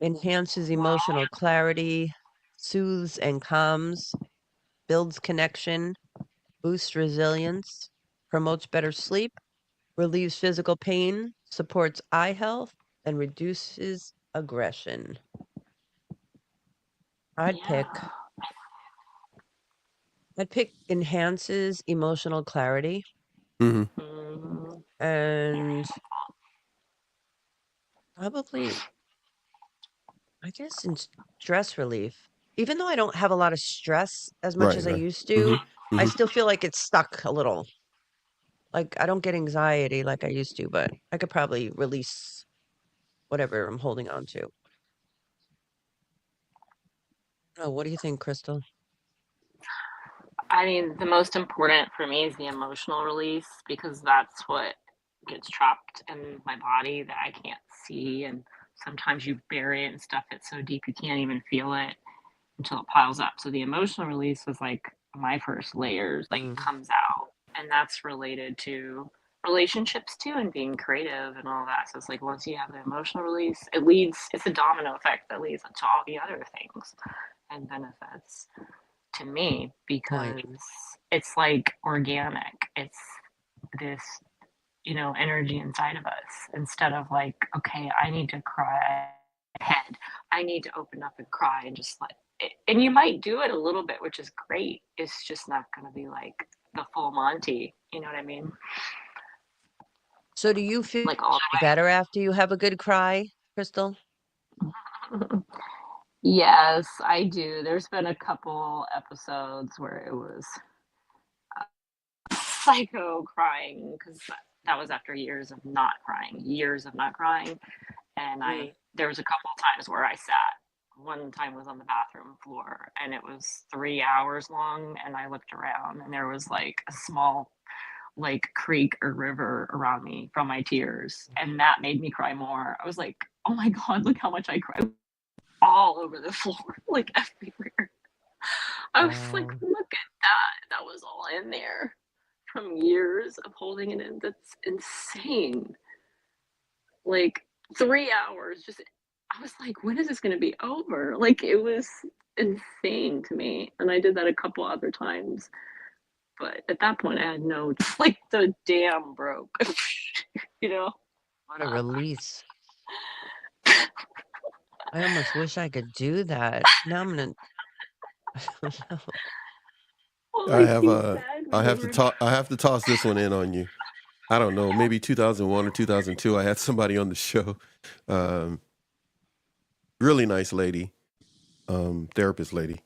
enhances emotional clarity, soothes and calms, builds connection, boosts resilience, promotes better sleep, relieves physical pain, supports eye health, and reduces aggression. I'd pick enhances emotional clarity. And probably, I guess, in stress relief. Even though I don't have a lot of stress as much as I used to, I still feel like it's stuck a little. Like, I don't get anxiety like I used to, but I could probably release whatever I'm holding on to. Oh, what do you think, Crystal? I mean, the most important for me is the emotional release, because that's what gets trapped in my body that I can't see. And sometimes you bury it and stuff it's so deep you can't even feel it until it piles up. So the emotional release was like my first layers, like comes out. And that's related to relationships too, and being creative and all that. So it's like, once you have the emotional release, it's a domino effect that leads to all the other things and benefits to me, because it's like organic. It's this, energy inside of us, instead of like, okay, I need to cry head. I need to open up and cry and just let it. And you might do it a little bit, which is great. It's just not going to be like the full Monty. You know what I mean? So do you feel like all better after you have a good cry, Crystal? Yes, I do. There's been a couple episodes where it was psycho crying, because that was after years of not crying. And there was a couple of times where I sat. One time was on the bathroom floor, and it was 3 hours long, and I looked around and there was like a small like creek or river around me from my tears, and that made me cry more. I was like, oh my God, look how much I cried, all over the floor, like everywhere. I was like, look at that. That was all in there from years of holding it in. That's insane. Like 3 hours, just, I was like, when is this going to be over? Like, it was insane to me. And I did that a couple other times. But at that point, I had no, like, the dam broke, What a release. I almost wish I could do that. Now I'm going to I Holy have cute bag I have to toss this one in on you. I don't know, maybe 2001 or 2002. I had somebody on the show, um, really nice lady, therapist lady,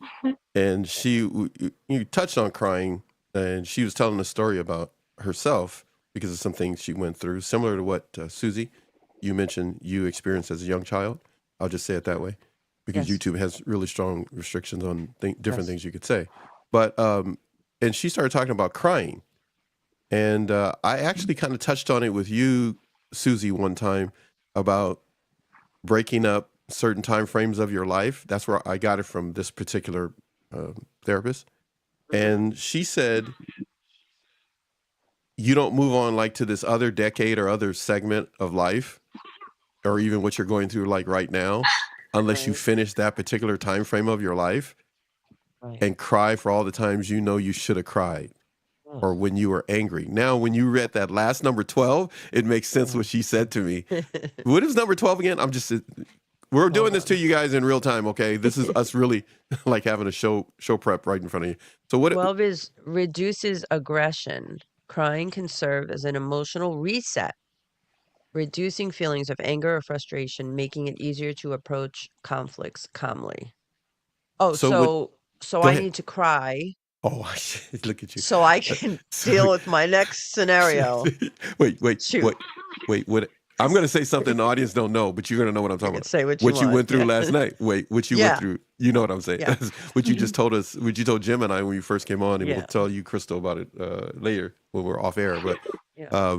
and you touched on crying, and she was telling a story about herself because of some things she went through, similar to what Susie, you mentioned you experienced as a young child. I'll just say it that way, because Yes. YouTube has really strong restrictions on different Yes. things you could say. But and she started talking about crying, and I actually kind of touched on it with you, Susie, one time about breaking up certain time frames of your life. That's where I got it from, this particular therapist. And she said, you don't move on like to this other decade or other segment of life, or even what you're going through like right now, unless you Right. finish that particular time frame of your life Right. and cry for all the times you know you should have cried, Oh. or when you were angry. Now, when you read that last number 12, it makes sense what she said to me. What is number 12 again? We're doing Hold this to on. you guys in real time, okay? This is us really like having a show prep right in front of you. So 12 is reduces aggression. Crying can serve as an emotional reset, reducing feelings of anger or frustration, making it easier to approach conflicts calmly. Oh, so what so go I ahead. need to cry Oh, look at you. so I can So- deal with my next scenario. wait, Shoot. what? I'm going to say something the audience don't know, but you're going to know what I'm You talking can about. say what you What you want. went through Yeah. last night. Wait, what you Yeah. went through. You know what I'm saying. Yeah. What you just told us, what you told Jim and I when you first came on, and Yeah. we'll tell you, Crystal, about it later when we're off air. But Yeah.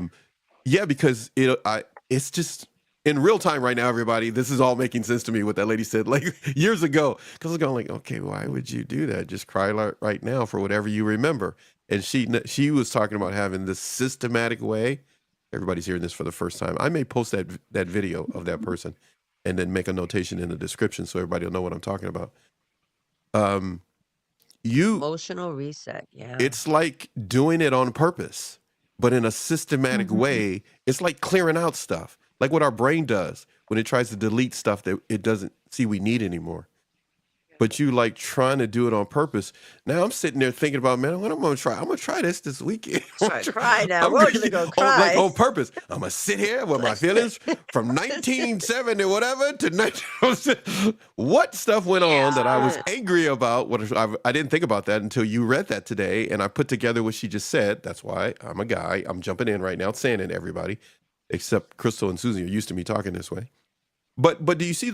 yeah, because it's just in real time right now, everybody. This is all making sense to me, what that lady said like years ago. Because I was going like, okay, why would you do that? Just cry right now for whatever you remember. And she was talking about having this systematic way. Everybody's hearing this for the first time. I may post that video of that person and then make a notation in the description so everybody will know what I'm talking about. Emotional reset. Yeah. It's like doing it on purpose, but in a systematic way. It's like clearing out stuff, like what our brain does when it tries to delete stuff that it doesn't see we need anymore. But you like trying to do it on purpose. Now I'm sitting there thinking about, man, what I'm going to try. I'm going to try this weekend. Try to cry now. I'm We're gonna go cry. Like on purpose. I'm going to sit here with my feelings from 1970 whatever to 19. What stuff went on that I was angry about? I didn't think about that until you read that today, and I put together what she just said. That's why I'm a guy. I'm jumping in right now, saying it, everybody, except Crystal and Susie are used to me talking this way. But do you see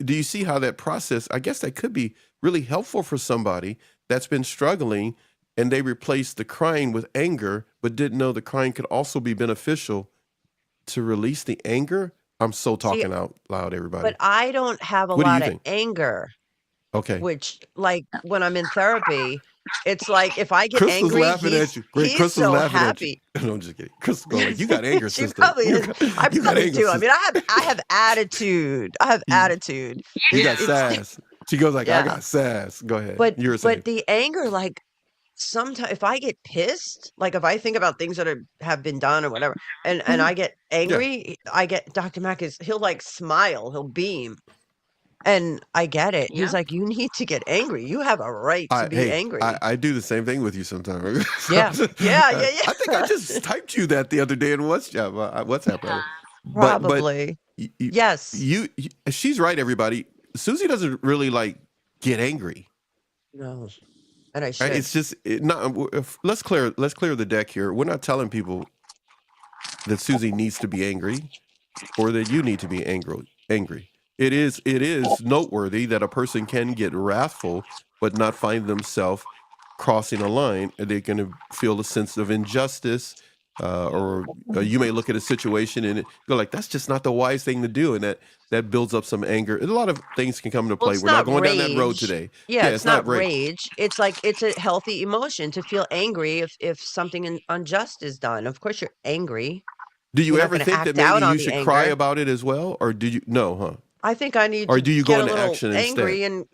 do you see how that process, I guess that could be really helpful for somebody that's been struggling, and they replaced the crying with anger, but didn't know the crying could also be beneficial to release the anger? I'm so talking out loud, everybody. But I don't have a What do you lot of think? anger, Okay. which, like, when I'm in therapy, it's like if I get Crystal's angry, laughing at you. Great, he's Crystal's so laughing happy. at you. No, I'm just kidding. Crystal's going like, you got anger, She sister. probably You is. got- I you got probably anger, do. I sister. mean, I have attitude. I have attitude. You got It's- sass. She goes like, I Yeah. got sass. Go ahead. But You're saying. but the anger, like, sometimes if I get pissed, like if I think about things that have been done or whatever, and I get angry, I get Dr. Mack he'll like smile, he'll beam. And I get it. He's Yeah. like, you need to get angry. You have a right to be angry. I do the same thing with you sometimes. Yeah. Yeah. I think I just typed you that the other day in WhatsApp. Rather. Probably. But Yes. she's right, everybody. Susie doesn't really like get angry. No. And I Right? should. It's just let's clear the deck here. We're not telling people that Susie needs to be angry or that you need to be angry. It is noteworthy that a person can get wrathful but not find themselves crossing a line, and they're going to feel a sense of injustice, or you may look at a situation and go like, that's just not the wise thing to do, and that builds up some anger. A lot of things can come into play. It's We're not going rage. down that road today. Yeah, it's not rage. It's like it's a healthy emotion to feel angry if something unjust is done. Of course, you're angry. Do you You're not ever gonna think that act out maybe on you the should cry anger. about it as well, or do you? No, huh? I think I need Or to do you get go a into little action angry instead?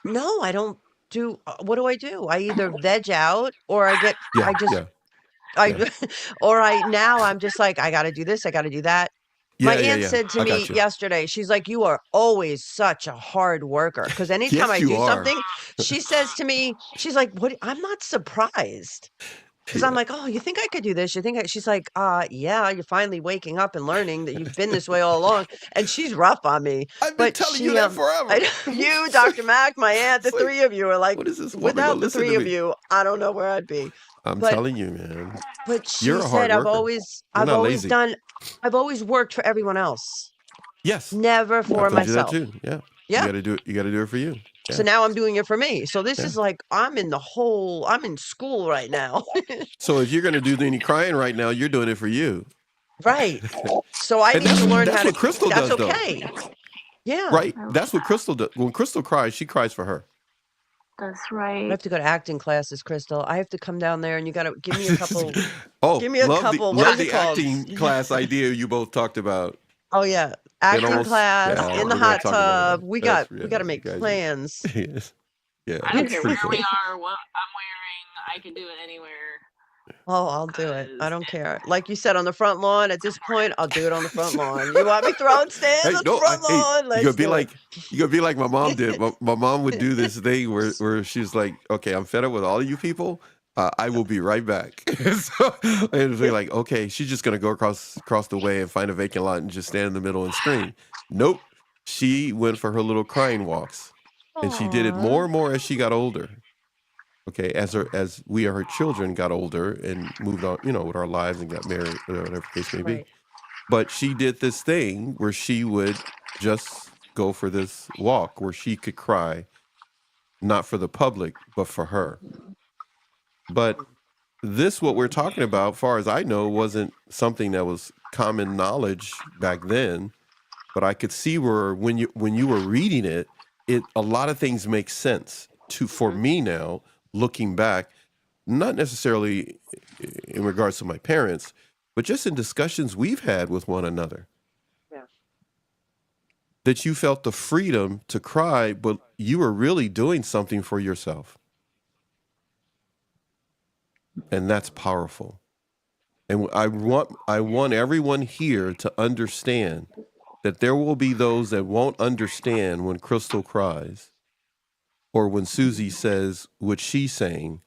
and no, I don't do. What do? I either veg out or I get. Yeah, I just. yeah. I or now I'm just like I got to do this. I got to do that. My Yeah. aunt said to I me got you. yesterday, she's like, "You are always such a hard worker." Because anytime Yes, I you do are. something, she says to me, she's like, "What?" I'm not surprised. Because I'm Yeah. like, "Oh, you think I could do this? You think I?" She's like, yeah, you're finally waking up and learning that you've been this way all along." And she's rough on me, I've been but telling you that forever. you, It's Dr. like, Mac, my aunt, the it's like, three of you are like, what is this woman gonna without the listen to three of me? you, I don't know where I'd be. I'm But telling you, man. she You're a hard said, worker. You're I've not always lazy. done, I've always worked for everyone else, Yes. never I for told you that myself. too. Yeah. You Yeah. got to do it. You got to do it for you. So Yeah. now I'm doing it for me. So this Yeah. is like, I'm in school right now. So if you're going to do any crying right now, you're doing it for you. Right. So I And need to learn that's how to, what Crystal that's does, though. okay. Yeah. Right? That's what Crystal does. When Crystal cries, she cries for her. That's I right. have to go to acting classes, Crystal. I have to come down there and you got to give me a couple, Oh, what love is it the called? acting class idea you both talked about. Oh yeah. It Acting almost, class yeah, in the we're gonna hot talk about tub. that. That's We got to you make guys. plans. Yeah, I don't it's care pretty where we cool. are, what I'm wearing. I can do it anywhere. Oh, I'll do it. I 'Cause don't care. Like you said, on the front lawn, at this point, I'll do it on the front lawn. You want me throwing stands Hey, on the no, front hey, lawn? you Let's gotta be do it. like my mom did. My mom would do this thing where she's like, "Okay, I'm fed up with all of you people. I will be right back." So and be like, "Okay, she's just gonna go across the way and find a vacant lot and just stand in the middle and scream." Nope, she went for her little crying walks, and she did it Aw. more and more as she got older. Okay, as we, her children, got older and moved on, with our lives and got married, whatever the case may be. Right. But she did this thing where she would just go for this walk where she could cry, not for the public, but for her. But what we're talking about, far as I know, wasn't something that was common knowledge back then. But I could see where when you were reading it, a lot of things make sense for me now, looking back, not necessarily in regards to my parents, but just in discussions we've had with one another. Yeah. That you felt the freedom to cry, but you were really doing something for yourself. And that's powerful. And I want everyone here to understand that there will be those that won't understand when Crystal cries or when Susie says what she's saying.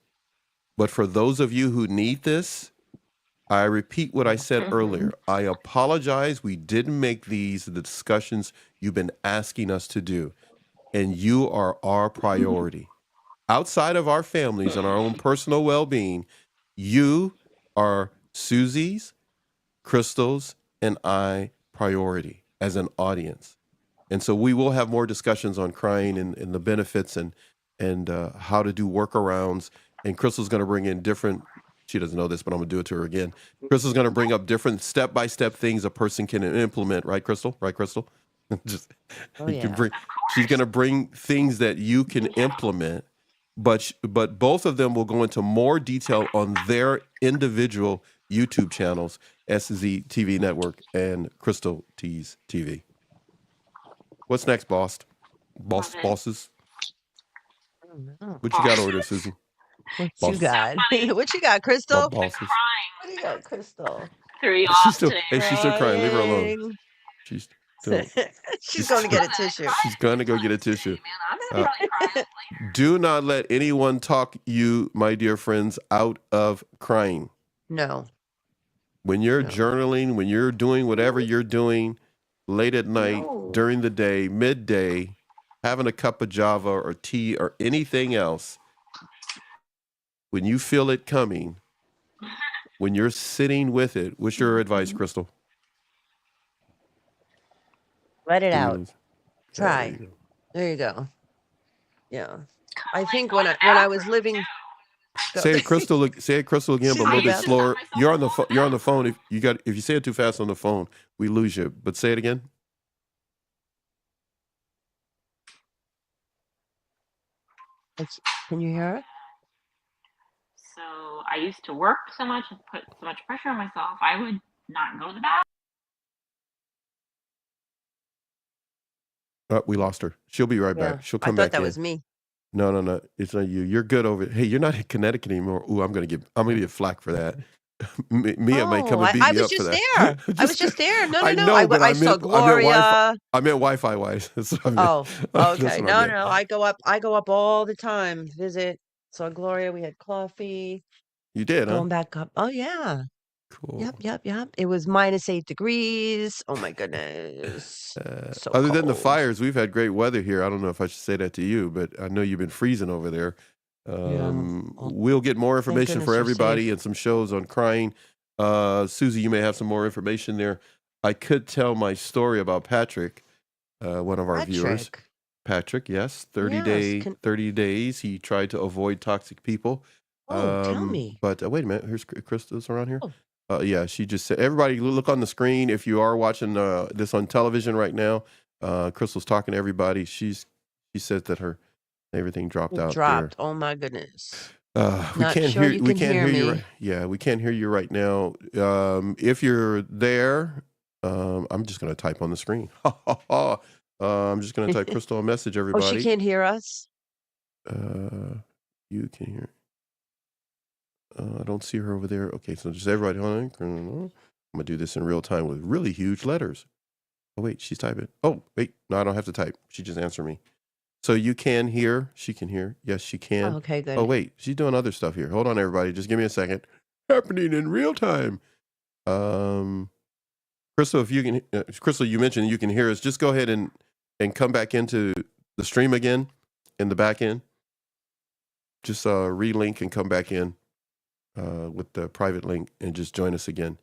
But for those of you who need this, I repeat what I said earlier. I apologize. We didn't make these the discussions you've been asking us to do. And you are our priority. Outside of our families and our own personal well-being, you are Susie's, Crystal's, and I priority as an audience. And so we will have more discussions on crying and the benefits and how to do workarounds. And Crystal's going to bring in different, she doesn't know this, but I'm going to do it to her again. Crystal's going to bring up different step-by-step things a person can implement. Right, Crystal? Right, Crystal? Just, Oh, you can yeah. she's going to bring things that you can implement, but both of them will go into more detail on their individual YouTube channels, SZ TV Network and Crystal T's TV. What's next, boss? Bosses? I don't know. What you got over there, Susie? What Boss. you got? funny. What you got, Crystal? Bosses. What do you got, Crystal? Threw you She's off still, today. hey, she's still crying. Leave her alone. Crying. She's still. She's going to get a tissue. She's going to go get a tissue. Man, I'm gonna probably cry later. Do not let anyone talk you, my dear friends, out of crying. No. When you're No. journaling, when you're doing whatever you're doing late at night, during the day, midday, having a cup of Java or tea or anything else, when you feel it coming, when you're sitting with it, what's your advice, Crystal? Let it out. There you Try. go. There you go. Yeah. I think when I was living. Say it, Crystal. Say it, Crystal, again, but a little bit slower. You're on the You're on the phone. If you say it too fast on the phone, we lose you. But say it again. Can you hear it? So I used to work so much and put so much pressure on myself. I would not go to the bathroom. We lost her. She'll be right back. She'll come I back thought that in. was me. No. It's not you. You're good over it. Hey, you're not in Connecticut anymore. Ooh, I'm gonna get flack for that. Mia might come Oh, and beat I me was up for just that. there. I was just there. No, no, I no. know, but I saw Gloria. I meant Wi-Fi wise. That's what I meant. Oh, That's okay. what I No, meant. no. I go up all the time. Visit. Saw Gloria. We had coffee. You did, huh? Going back up. Oh yeah. Cool. Yep, yep, yep. It was -8 degrees. Oh my goodness. So Other than the cold. fires, we've had great weather here. I don't know if I should say that to you, but I know you've been freezing over there. Yeah. Oh, We'll get more thank information for goodness you're everybody safe. and some shows on crying. Susie, you may have some more information there. I could tell my story about Patrick, one of our viewers. Patrick. Patrick, yes, Yes. 30 days. He tried to avoid toxic people. Tell me. But wait a minute, here's Crystal's around here. Oh, Yeah, she just said, everybody look on the screen. If you are watching this on television right now, Crystal's talking to everybody. She says that everything dropped it out there. dropped. Oh my goodness. We Not can't sure hear you we can can't hear hear you me. right. Yeah, we can't hear you right now. If you're there, I'm just gonna type on the screen. I'm just gonna type Crystal a message, Oh, she everybody. can't hear us? You can hear. I don't see her over there. Okay, so just everybody on. I'm gonna do this in real time with really huge letters. Oh wait, she's typing. Oh wait, no, I don't have to type. She just answered me. So you can hear. She can hear. Yes, she Oh, can. okay, Oh good. wait, she's doing other stuff here. Hold on, everybody. Just give me a second. Happening in real time. Crystal, if you can, Crystal, you mentioned you can hear us. Just go ahead and come back into the stream again in the back end. Just relink and come back in with the private link and just join us again.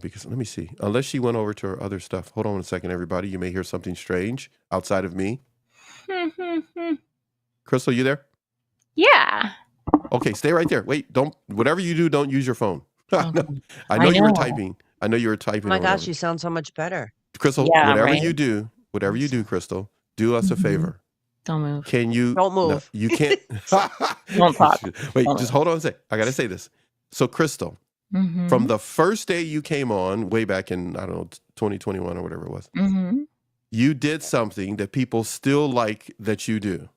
Because let me see. Unless she went over to her other stuff. Hold on a second, everybody. You may hear something strange outside of me. Crystal, you there? Yeah. Okay, stay right there. Wait, whatever you do, don't use your phone. Okay. I know I you were know. typing. I know you were Oh typing. my or gosh, whatever. you sound so much better. Crystal, Yeah, whatever right. you do, Crystal, do us a Mhm. favor. Don't move. Can you? Don't No, move. you can't. Don't talk. Wait, Don't just move. hold on a sec. I got to say this. So, Crystal, from the first day you came on, way back in, I don't know, 2021 or whatever it was, you did something that people still like that you do.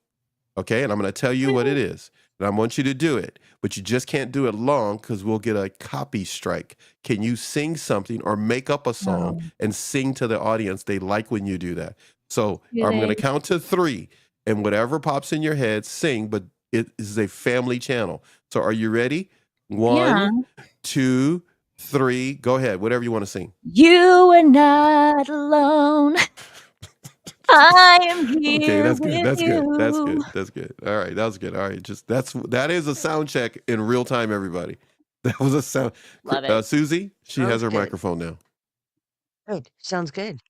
Okay. And I'm going to tell you what it is. And I want you to do it, but you just can't do it long because we'll get a copy strike. Can you sing something or make up a song and sing to the audience? They like when you do that. So I'm going to count to 3, and whatever pops in your head, sing, but it is a family channel. So are you ready? 1, 2, 3, go ahead. Whatever you want to sing. You are not alone. I am here Okay, that's good. with That's you. good. That's good. That's good. All right, that was good. All right, that is a sound check in real time, everybody. That was a sound. Love it. Susie, she has Sounds her good. microphone now. Good. Sounds good.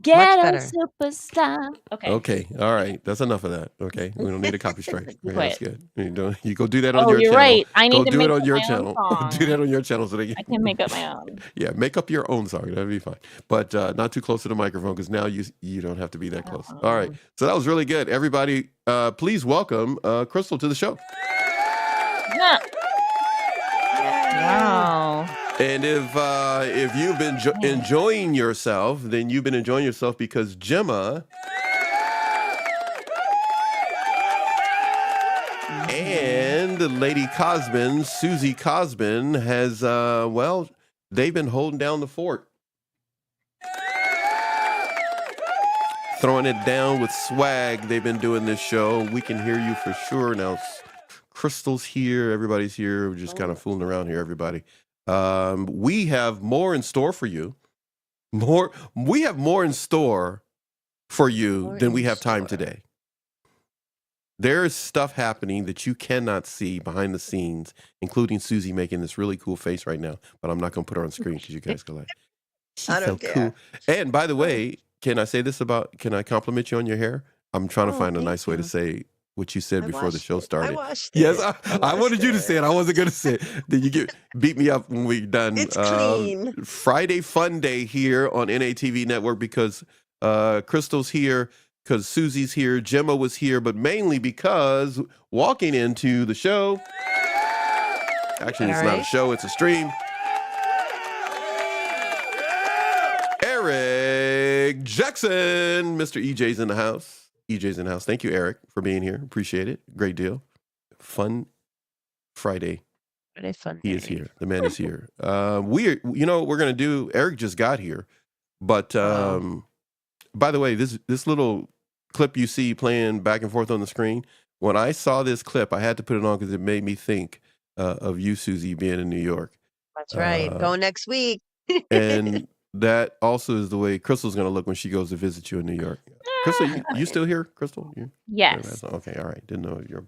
Ghetto better. superstar. Okay. Okay, all right, that's enough of that. Okay, we don't need a copy strike. Be Okay, that's quiet. good. You go do that on Oh, your you're channel. right. I Go need to do make it on up your my own channel. song. Do that on your channel so they I can make up my own. Yeah, make up your own song. That'd be fine. But not too close to the microphone because now you don't have to be that close. All right. So that was really good. Everybody, please welcome Crystal to the show. Yeah. Wow. And if you've been enjoying yourself, then you've been enjoying yourself because Gemma and Lady Cosbin, Susie Cosbin, has they've been holding down the fort. Throwing it down with swag. They've been doing this show. We can hear you for sure. Now, Crystal's here. Everybody's here. We're just kind of fooling around here, everybody. We have more in store for you. We have more in store for you than we have time today. There is stuff happening that you cannot see behind the scenes, including Susie making this really cool face right now. But I'm not going to put her on screen because you guys go like, she's I so don't care. cool. And by the way, can I say this can I compliment you on your hair? I'm trying to find a thank nice way to you. say what you said I before the watched show it. started. I watched it. Yes, I watched wanted you to say it. I wasn't going to say it. Then you beat me up when we're done. It's clean. Friday Fun Day here on NATV Network because Crystal's here, because Susie's here, Gemma was here, but mainly because walking into the show, actually it's not a show, it's a stream, Eric Jackson, Mr. EJ's in the house. EJ's in the house. Thank you, Eric, for being here. Appreciate it. Great deal. Fun Friday What a fun He is day. here. The man is here. You know what we're gonna do? Eric just got here, but by the way, this little clip you see playing back and forth on the screen. When I saw this clip, I had to put it on because it made me think of you, Susie, being in New York. That's right. Go next week. And that also is the way Crystal's going to look when she goes to visit you in New York. Crystal, you still here, Crystal? Yes. Okay, all right. Didn't know you're.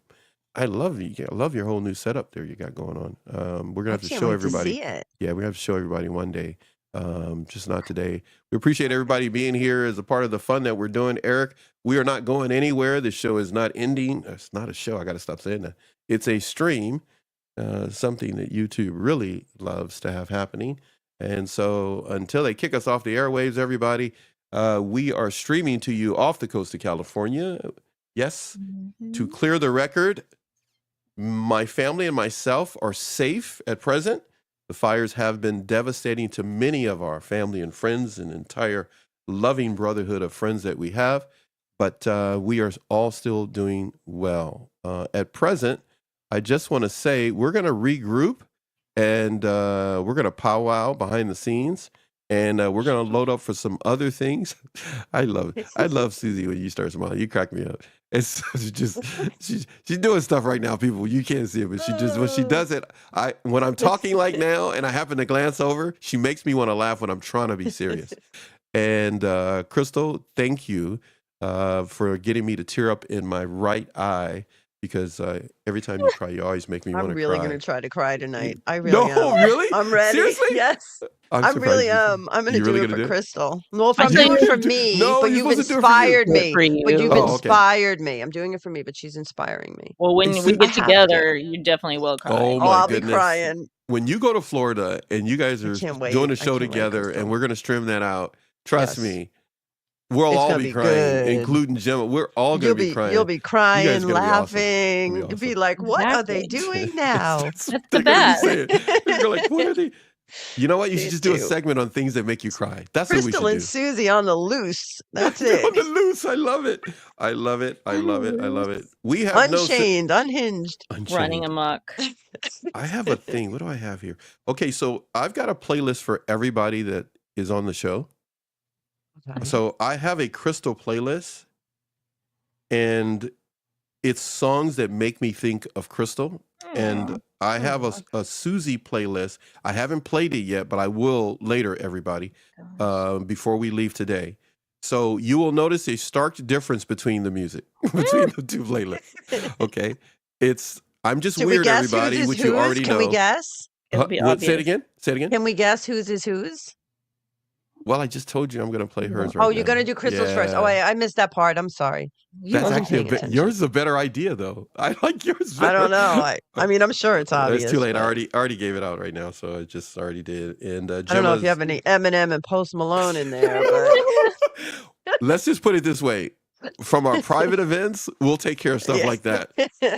I love you. I love your whole new setup there you got going on. We're gonna have to show everybody. See it. Yeah, we have to show everybody one day. Just not today. We appreciate everybody being here as a part of the fun that we're doing. Eric, we are not going anywhere. The show is not ending. It's not a show. I got to stop saying that. It's a stream. Something that YouTube really loves to have happening. And so until they kick us off the airwaves, everybody, we are streaming to you off the coast of California. Yes, to clear the record, my family and myself are safe at present. The fires have been devastating to many of our family and friends and entire loving brotherhood of friends that we have. But we are all still doing well. At present, I just want to say we're going to regroup and we're going to powwow behind the scenes. And we're going to load up for some other things. I love it. I love Susie when you start smiling. You crack me up. It's just she's doing stuff right now, people. You can't see it, but when she does it, when I'm talking like now and I happen to glance over, she makes me want to laugh when I'm trying to be serious. And Crystal, thank you for getting me to tear up in my right eye. Because every time you cry, you always make me want to cry. I'm really going to try to cry tonight. I really am. Really? I'm ready. Seriously? Yes. I really am. I'm going to do really it gonna for do it? Crystal. Well, if I'm doing it for me, No, but you're you've supposed to do it for you. inspired me. For you. But you've Oh, okay. inspired me. I'm doing it for me, but she's inspiring me. Well, when Hey, we Susie- get I have together, you definitely will cry. Oh, Oh, my I'll goodness. be crying. When you go to Florida and you guys are can't wait. doing a I show can't wait, together Crystal. and we're going to stream that out, trust Yes. me, we'll It's all gonna be be crying, good. including Gemma. We're all going to be crying. You'll be You guys crying, are gonna be awesome. laughing. It'll be You'll be awesome. like, what are they Exactly. doing now? That's what the they're gonna be best. saying. You're like, what are they? You know what? You should Please just do a do. segment on things that make you cry. That's Crystal what we and should Susie on the loose. That's do. it. On the loose. I love it. I love it. I love it. I love it. We have Unchained, unhinged. Running Unchained. amok. I have a thing. What do I have here? Okay, so I've got a playlist for everybody that is on the show. So I have a Crystal playlist, and it's songs that make me think of Crystal. And I have a Susie playlist. I haven't played it yet, but I will later, everybody, before we leave today. So you will notice a stark difference between the music, between the two playlists. Okay? I'm just Should we weird, guess everybody, whose is which you whose? already Can know. we guess? It'll be Say it obvious. again? Say it again? Can we guess whose is whose? Well, I just told you I'm going to play hers right Oh, now. you're gonna do Crystal's first. Oh, Yeah. I missed that part. I'm sorry. You That's wasn't actually paying attention. yours is a better idea, though. I like yours better. I don't know. I mean, I'm sure it's obvious. It's too late. but I already gave it out right now, so I just already did. And I don't know if you have any Eminem and Post Malone in there, but Let's just put it this way: from our private events, we'll take care of stuff Yeah. like that.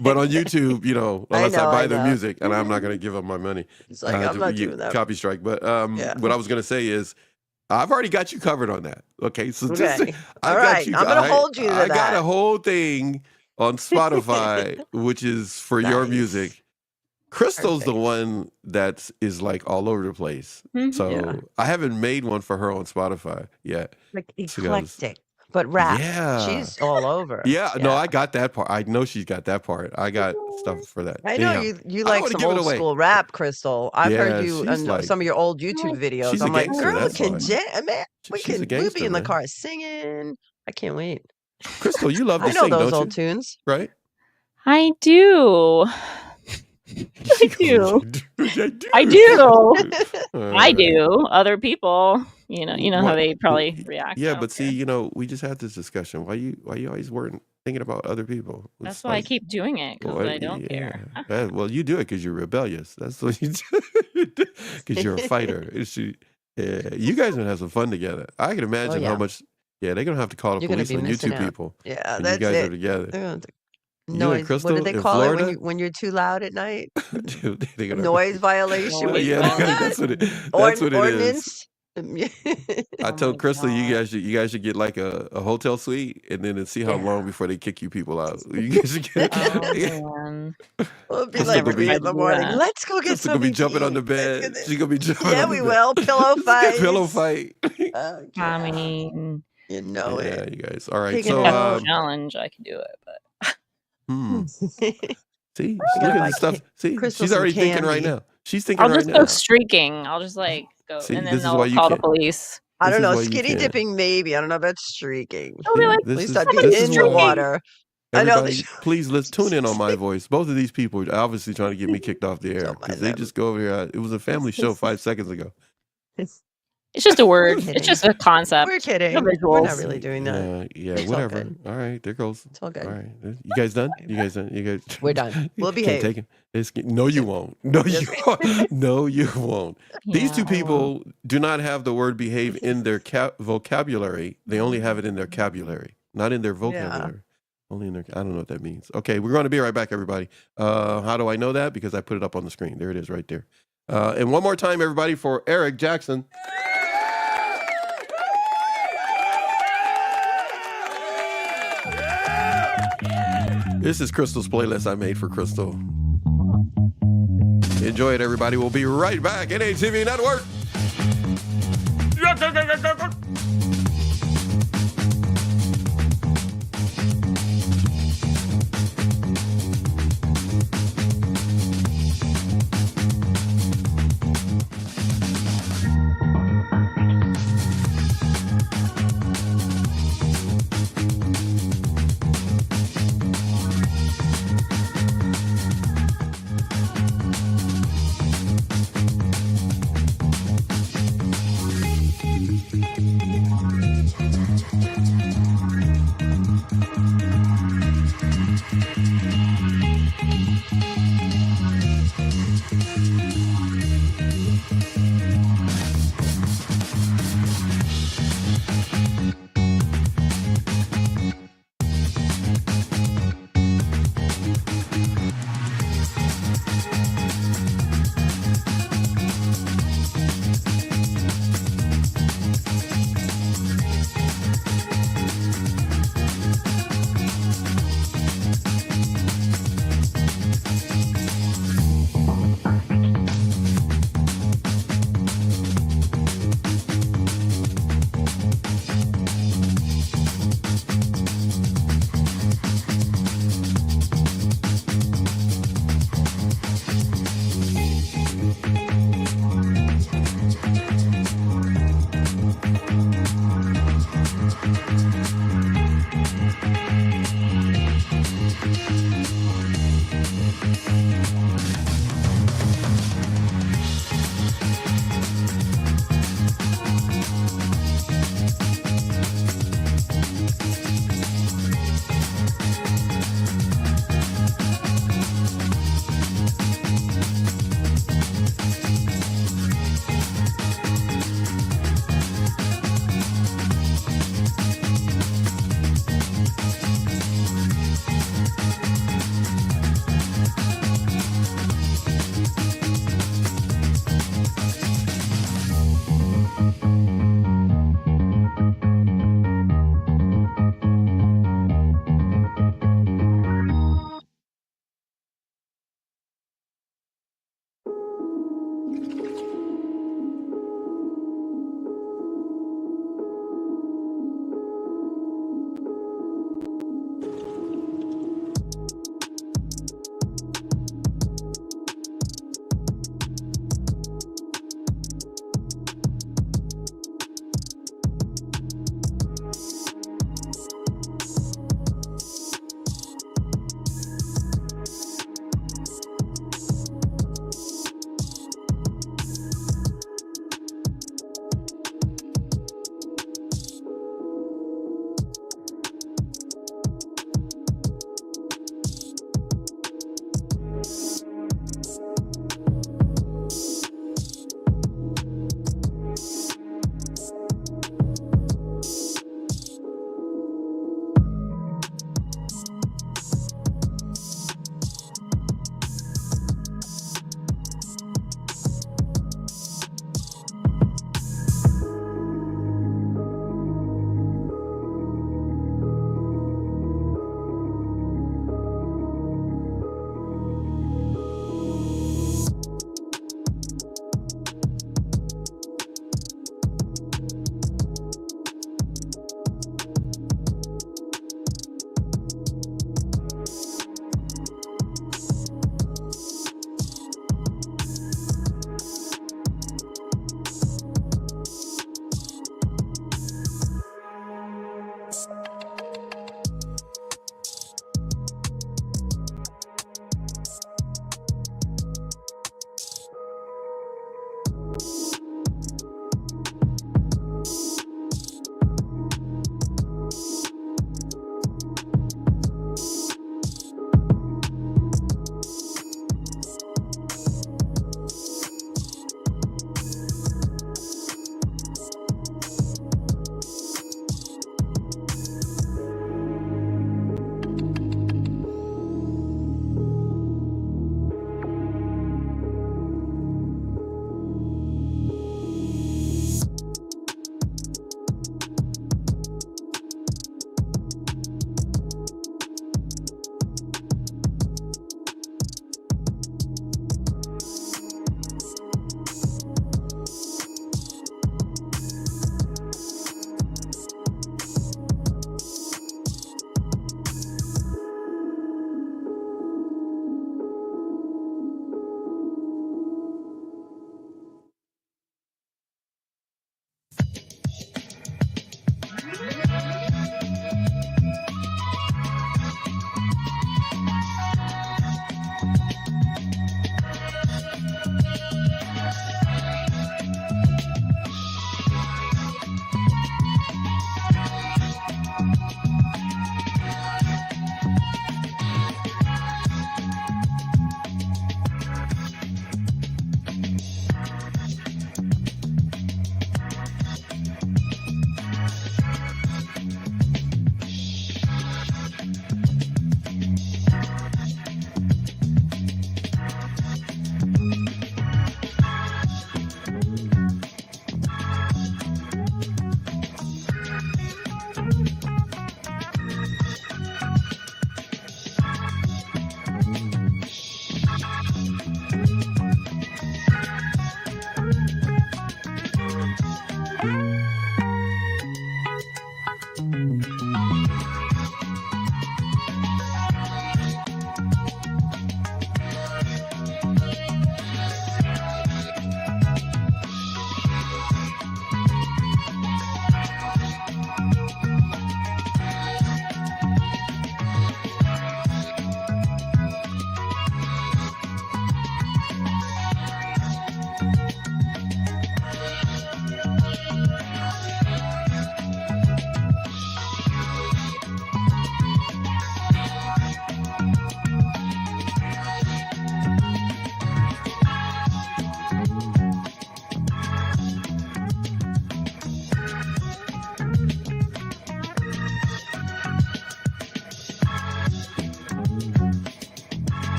But on YouTube, unless I buy their know. music, and I'm not going to give up my money. It's like, I'm not you- doing that. Copy strike. But Yeah. what I was going to say is, I've already got you covered on that. Okay, so just Okay. I All got right. you. I'm gonna hold you to I got that. a whole thing on Spotify, which is for your Nice. music. Crystal's the Perfect. one that is like all over the place. Mhm. So Yeah. I haven't made one for her on Spotify yet. Like She goes, eclectic, but rap. Yeah. She's all over. Yeah, no, I got that part. I know she's got that part. I got stuff for that. I know Anyhow, you I like wanna some give it old away. school rap, Crystal. I've Yeah, heard you she's on like- some of your old YouTube videos. She's a I'm like, gangster, girl, that's can why. jam, man. She's a We'll gangster, be in the man. car singing. I can't wait. Crystal, you love to I know sing, those don't old you? tunes. Right? I do. I do. I I do. I do. Other people, you know how What- they probably react. I Yeah, don't but care. see, we just had this discussion. Why you always weren't thinking about other people? That's It's why I like, keep doing it because well, I don't care. Well, you do it because you're rebellious. That's what you do. Because you're a fighter. You guys gonna have some fun together. I can imagine yeah. how much. Yeah, they're gonna have to call the You're gonna police be on you missing two out. people Yeah, when that's you guys it. are together. They're gonna You and noise. What Crystal do they in call it Florida? when you're too loud at night? Dude, they're gonna- Noise violation. Noise What do you Yeah, call that? that's what it is. Ordinance. I Oh told my Crystal you God. guys should get like a hotel suite and then see how long before they kick you people out. You guys should get Oh man. We'll be I've Crystal like never gonna be 3 tried in to the do morning. that. Let's go get Crystal gonna be something to jumping on eat. the bed. She's gonna be jumping Yeah, on the we bed. will. Pillow Let's get a pillow fights. fight. Oh, I God. mean, You know Yeah, it. you guys. All right. Taking So it that's a out. challenge. I can do it, but hmm. See, I look gotta at buy the stuff. See, Crystal she's some already thinking right candy. now. She's thinking I'll right just go now. streaking. I'll just like go, See, and then this is why they'll you call the can't. police. I This don't is know. why you Skinny can't. dipping, maybe. I don't know about streaking. They'll be See, like, At least I'd be somebody's this is in the why. streaking. water. I know Everybody, please let's tune in on my voice. Both of these people are obviously trying to get me kicked off the air Don't because mind they them. just go over here. It was a family show 5 seconds ago. It's just a word. kidding. It's just a concept. We're kidding. No We're not visuals. really doing that. Yeah, It's all whatever. good. All right, there goes. It's all good. All right, you guys done? You guys done? You guys? We're done. We'll Can't behave. take it. No, you won't. No, you Yes. won't. No, you won't. These two Yeah, I will. people do not have the word behave in their vocabulary. They only have it in their vocabulary, not in their vocabulary. Only in their. I don't know what that means. Okay, we're going to be right back, everybody. How do I know that? Because I put it up on the screen. There it is, right there. And one more time, everybody, for Eric Jackson. This is Crystal's playlist I made for Crystal. Enjoy it, everybody. We'll be right back. NATV Network.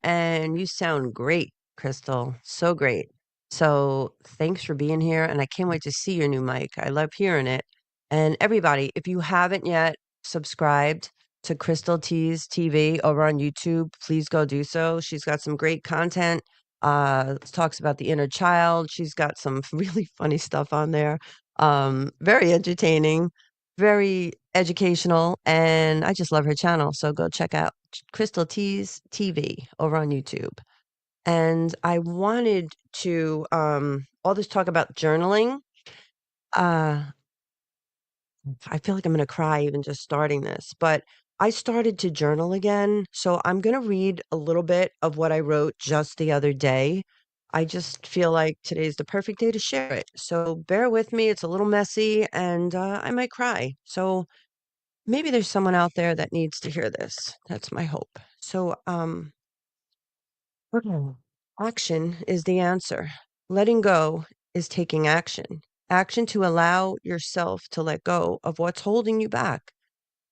And you sound great, Crystal. So great. So thanks for being here, and I can't wait to see your new mic. I love hearing it. And everybody, if you haven't yet subscribed to Crystal T's TV over on YouTube, please go do so. She's got some great content. Talks about the inner child. She's got some really funny stuff on there. Very entertaining, very educational, and I just love her channel. So go check out Crystal T's TV over on YouTube. And I wanted to all this talk about journaling. I feel like I'm gonna cry even just starting this, but I started to journal again. So I'm gonna read a little bit of what I wrote just the other day. I just feel like today's the perfect day to share it. So bear with me. It's a little messy and I might cry. So maybe there's someone out there that needs to hear this. That's my hope. So okay. Action is the answer. Letting go is taking action. Action to allow yourself to let go of what's holding you back.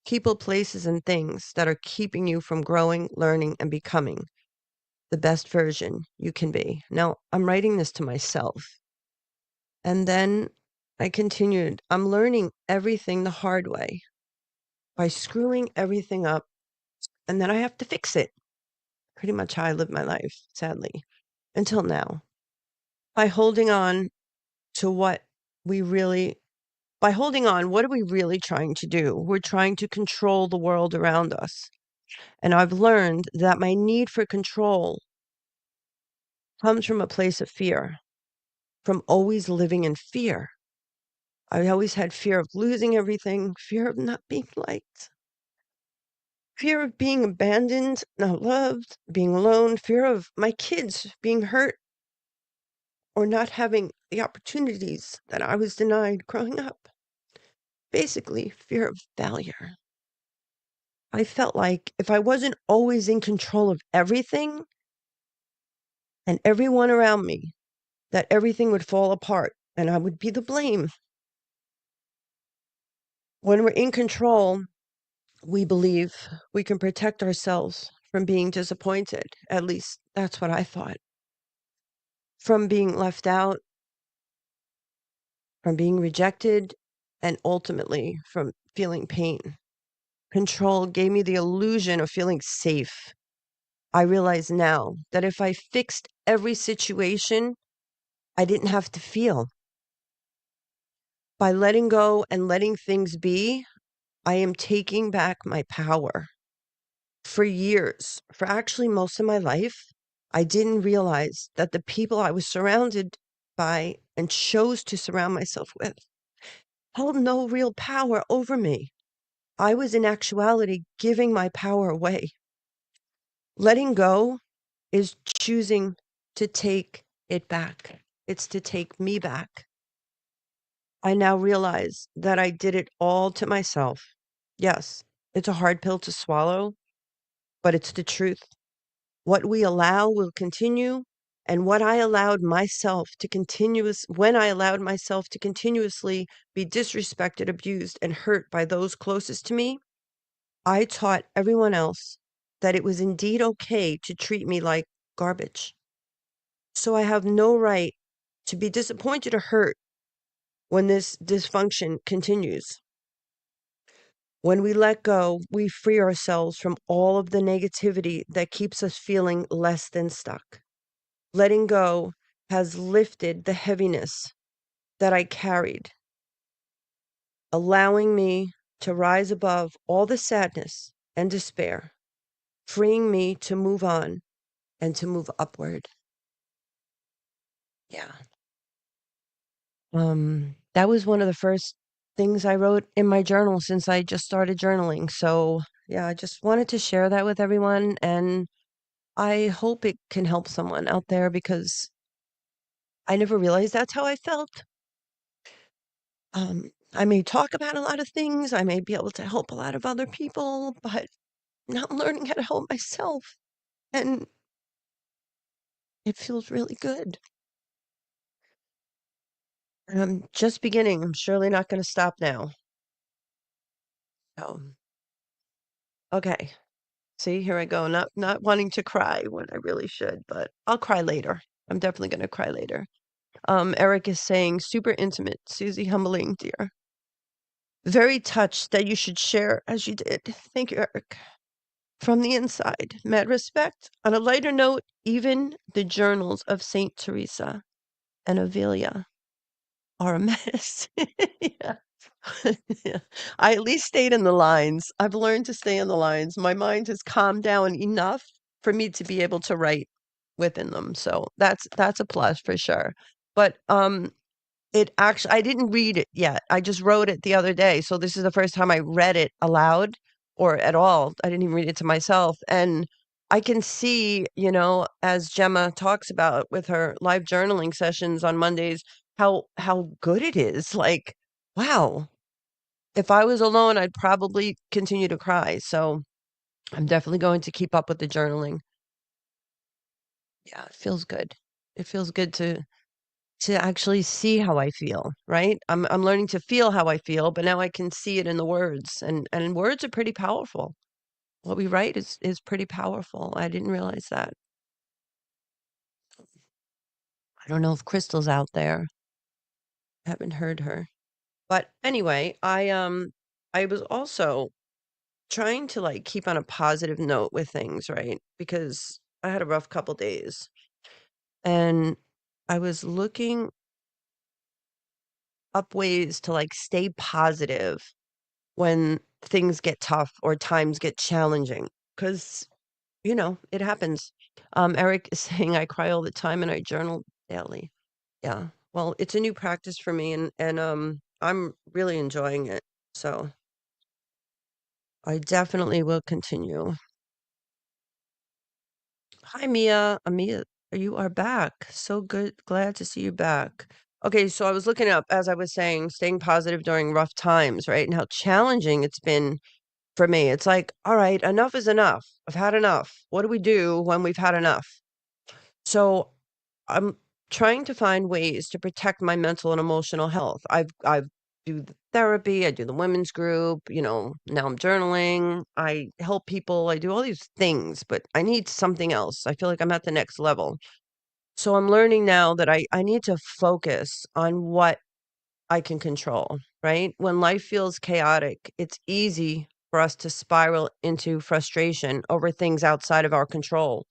People, places, and things that are keeping you from growing, learning, and becoming the best version you can be. Now, I'm writing this to myself. And then I continued, I'm learning everything the hard way by screwing everything up, and then I have to fix it. Pretty much how I live my life, sadly, until now. By holding on to what we really by holding on, what are we really trying to do? We're trying to control the world around us. And I've learned that my need for control comes from a place of fear, from always living in fear. I always had fear of losing everything, fear of not being liked, fear of being abandoned, not loved, being alone, fear of my kids being hurt or not having the opportunities that I was denied growing up. Basically, fear of failure. I felt like if I wasn't always in control of everything and everyone around me, that everything would fall apart and I would be the blame. When we're in control, we believe we can protect ourselves from being disappointed. At least that's what I thought. From being left out, from being rejected, and ultimately from feeling pain. Control gave me the illusion of feeling safe. I realize now that if I fixed every situation, I didn't have to feel. By letting go and letting things be, I am taking back my power. For years, for actually most of my life, I didn't realize that the people I was surrounded by and chose to surround myself with held no real power over me. I was in actuality giving my power away. Letting go is choosing to take it back. It's to take me back. I now realize that I did it all to myself. Yes, it's a hard pill to swallow, but it's the truth. What we allow will continue, and when I allowed myself to continuously be disrespected, abused, and hurt by those closest to me, I taught everyone else that it was indeed okay to treat me like garbage. So I have no right to be disappointed or hurt when this dysfunction continues. When we let go, we free ourselves from all of the negativity that keeps us feeling less than stuck. Letting go has lifted the heaviness that I carried, allowing me to rise above all the sadness and despair, freeing me to move on and to move upward. Yeah. That was one of the first things I wrote in my journal since I just started journaling. So, yeah, I just wanted to share that with everyone, and I hope it can help someone out there because I never realized that's how I felt. I may talk about a lot of things, I may be able to help a lot of other people, but now I'm learning how to help myself, and it feels really good. And I'm just beginning. I'm surely not going to stop now. So, okay. See, here I go. Not wanting to cry when I really should, but I'll cry later. I'm definitely going to cry later. Eric is saying, super intimate, Susie, humbling, dear. Very touched that you should share as you did. Thank you, Eric. From the inside, mad respect. On a lighter note, even the journals of Saint Teresa and Avelia are a mess. Yeah. Yeah. I at least stayed in the lines. I've learned to stay in the lines. My mind has calmed down enough for me to be able to write within them. So that's a plus for sure. But it actually, I didn't read it yet. I just wrote it the other day. So this is the first time I read it aloud or at all. I didn't even read it to myself. And I can see, as Gemma talks about with her live journaling sessions on Mondays, how good it is. Like, wow. If I was alone, I'd probably continue to cry. So I'm definitely going to keep up with the journaling. Yeah, it feels good. It feels good to actually see how I feel, right? I'm learning to feel how I feel, but now I can see it in the words, and words are pretty powerful. What we write is pretty powerful. I didn't realize that. I don't know if Crystal's out there. Haven't heard her. But anyway, I was also trying to like keep on a positive note with things, right? Because I had a rough couple days. And I was looking up ways to like stay positive when things get tough or times get challenging because it happens. Eric is saying I cry all the time and I journal daily. Yeah, well, it's a new practice for me, and I'm really enjoying it, so I definitely will continue. Hi, Mia. Amia, you are back. So good. Glad to see you back. Okay, so I was looking up, as I was saying, staying positive during rough times, right? And how challenging it's been for me. It's like, all right, enough is enough. I've had enough. What do we do when we've had enough? So I'm trying to find ways to protect my mental and emotional health. I've do the therapy, I do the women's group, now I'm journaling, I help people, I do all these things, but I need something else. I feel like I'm at the next level. So I'm learning now that I need to focus on what I can control, right? When life feels chaotic, it's easy for us to spiral into frustration over things outside of our control.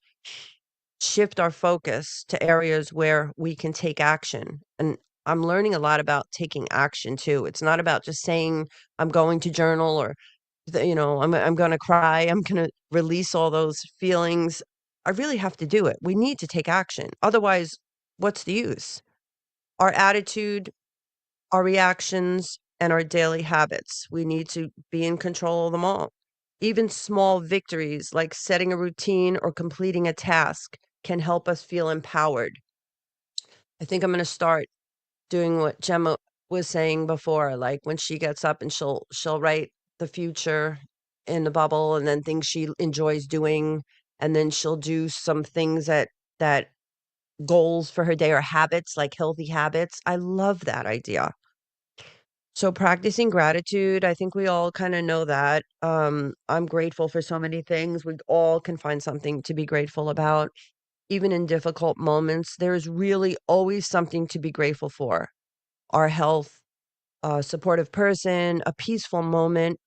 Shift our focus to areas where we can take action. And I'm learning a lot about taking action too. It's not about just saying I'm going to journal or I'm going to cry, I'm going to release all those feelings. I really have to do it. We need to take action. Otherwise, what's the use? Our attitude, our reactions, and our daily habits. We need to be in control of them all. Even small victories like setting a routine or completing a task can help us feel empowered. I think I'm going to start doing what Gemma was saying before, like when she gets up and she'll write the future in the bubble and then things she enjoys doing, and then she'll do some things that goals for her day or habits, like healthy habits. I love that idea. So practicing gratitude, I think we all kind of know that. I'm grateful for so many things. We all can find something to be grateful about. Even in difficult moments, there's really always something to be grateful for. Our health, a supportive person, a peaceful moment,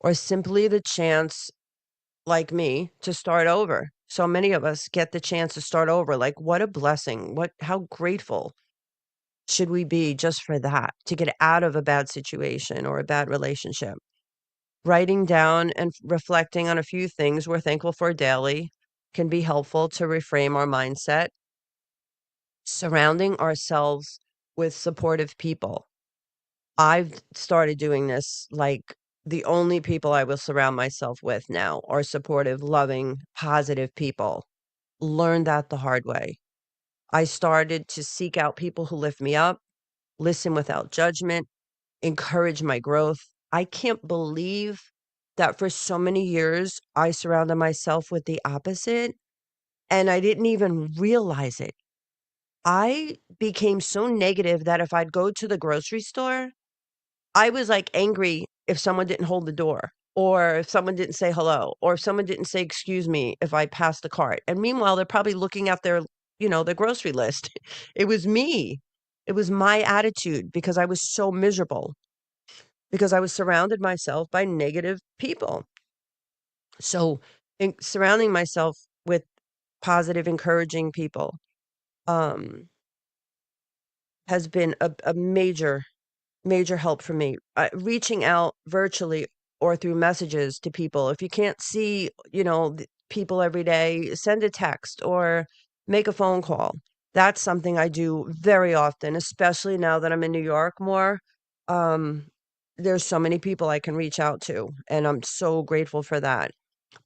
or simply the chance, like me, to start over. So many of us get the chance to start over. Like, what a blessing. How grateful should we be just for that, to get out of a bad situation or a bad relationship? Writing down and reflecting on a few things we're thankful for daily can be helpful to reframe our mindset. Surrounding ourselves with supportive people. I've started doing this, like, the only people I will surround myself with now are supportive, loving, positive people. Learned that the hard way. I started to seek out people who lift me up, listen without judgment, encourage my growth. I can't believe that for so many years I surrounded myself with the opposite and I didn't even realize it. I became so negative that if I'd go to the grocery store, I was like angry if someone didn't hold the door or if someone didn't say hello or if someone didn't say excuse me if I passed the cart. And meanwhile, they're probably looking at their grocery list. It was me. It was my attitude because I was so miserable, because I was surrounded myself by negative people. So surrounding myself with positive, encouraging people um, has been a major help for me. Reaching out virtually or through messages to people. If you can't see, people every day, send a text or make a phone call. That's something I do very often, especially now that I'm in New York more. Um, there's so many people I can reach out to, and I'm so grateful for that.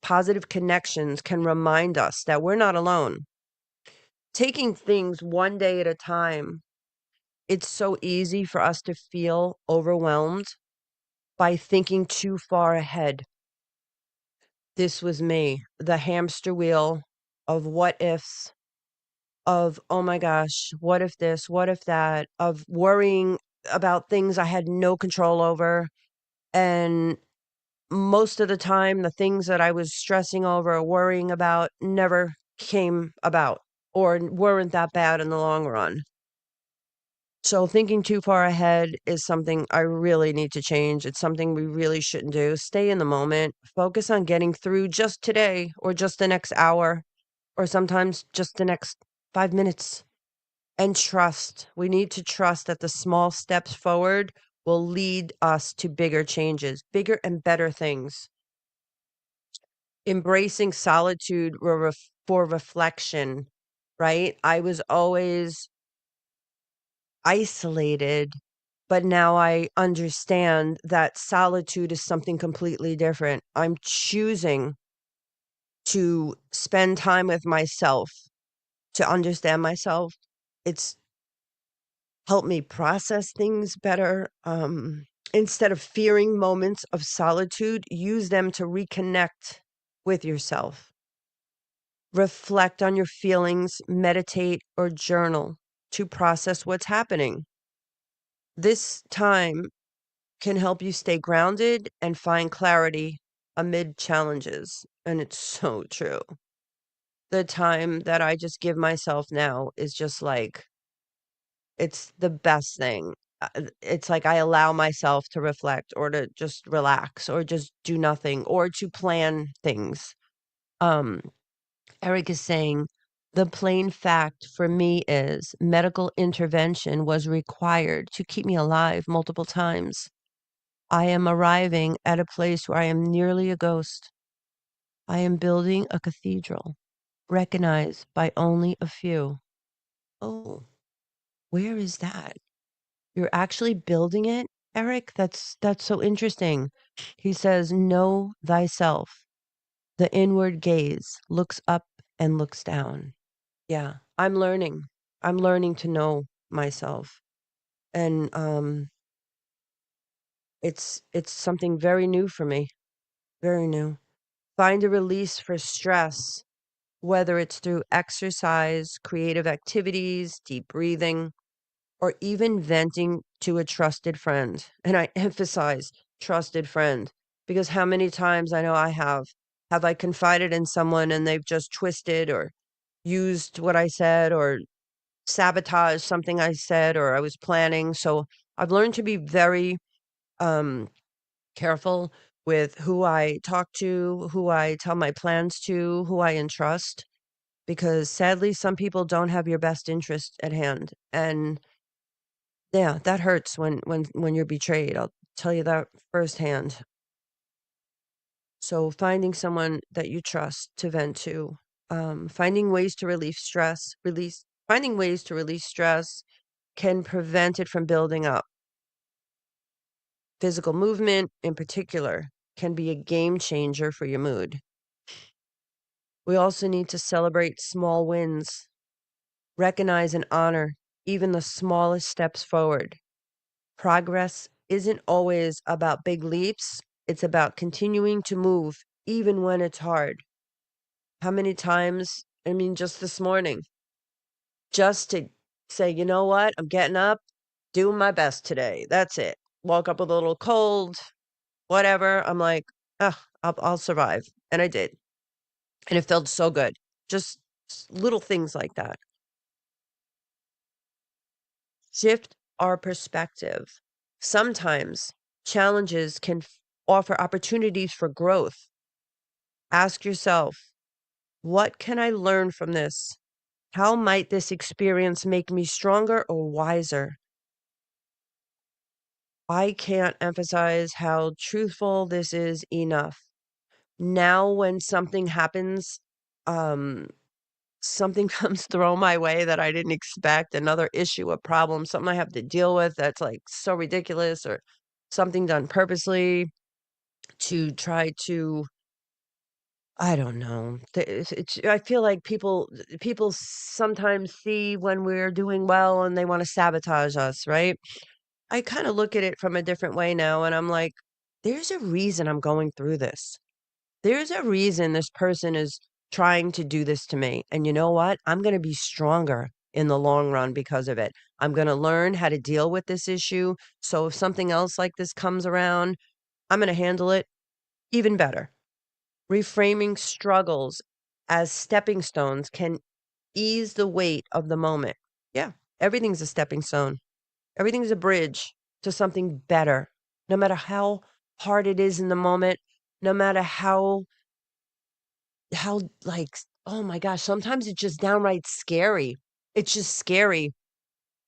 Positive connections can remind us that we're not alone. Taking things one day at a time, it's so easy for us to feel overwhelmed by thinking too far ahead. This was me, the hamster wheel of what ifs, of, oh my gosh, what if this, what if that, of worrying about things I had no control over. And most of the time, the things that I was stressing over or worrying about never came about or weren't that bad in the long run. So thinking too far ahead is something I really need to change. It's something we really shouldn't do. Stay in the moment, focus on getting through just today or just the next hour or sometimes just the next 5 minutes, and trust. We need to trust that the small steps forward will lead us to bigger changes, bigger and better things. Embracing solitude for reflection, right? I was always isolated, but now I understand that solitude is something completely different. I'm choosing to spend time with myself, to understand myself. It's helped me process things better. Instead of fearing moments of solitude, use them to reconnect with yourself. Reflect on your feelings, meditate, or journal to process what's happening. This time can help you stay grounded and find clarity amid challenges. And it's so true. The time that I just give myself now is just like, it's the best thing. It's like I allow myself to reflect or to just relax or just do nothing or to plan things. Um, Eric is saying, the plain fact for me is medical intervention was required to keep me alive multiple times. I am arriving at a place where I am nearly a ghost. I am building a cathedral, recognized by only a few. Oh, where is that? You're actually building it, Eric? That's so interesting. He says, know thyself. The inward gaze looks up and looks down. Yeah, I'm learning. I'm learning to know myself. And it's something very new for me. Very new. Find a release for stress, whether it's through exercise, creative activities, deep breathing, or even venting to a trusted friend. And I emphasize trusted friend because how many times I know have I confided in someone and they've just twisted or used what I said or sabotaged something I said or I was planning. So I've learned to be very um careful with who I talk to, who I tell my plans to, who I entrust, because sadly, some people don't have your best interest at hand. And yeah, that hurts when you're betrayed. I'll tell you that firsthand. So finding someone that you trust to vent to, finding ways to finding ways to release stress can prevent it from building up. Physical movement, in particular, can be a game changer for your mood. We also need to celebrate small wins, recognize and honor even the smallest steps forward. Progress isn't always about big leaps, it's about continuing to move even when it's hard. How many times, I mean, just this morning, just to say, you know what, I'm getting up, doing my best today. That's it. Woke up with a little cold, whatever. I'm like, I'll survive. And I did. And it felt so good. Just little things like that. shift our perspective. Sometimes challenges can offer opportunities for growth. Ask yourself, what can I learn from this? How might this experience make me stronger or wiser? I can't emphasize how truthful this is enough. Now, when something happens, um, something comes thrown my way that I didn't expect, another issue, a problem, something I have to deal with that's like so ridiculous, or something done purposely to try to, I don't know. I feel like people sometimes see when we're doing well and they want to sabotage us, right? I kind of look at it from a different way now, and I'm like, there's a reason I'm going through this. There's a reason this person is trying to do this to me. And you know what? I'm going to be stronger in the long run because of it. I'm going to learn how to deal with this issue. So if something else like this comes around, I'm going to handle it even better. Reframing struggles as stepping stones can ease the weight of the moment. Yeah, everything's a stepping stone. Everything's a bridge to something better. No matter how hard it is in the moment, no matter how like, oh my gosh, sometimes it's just downright scary. It's just scary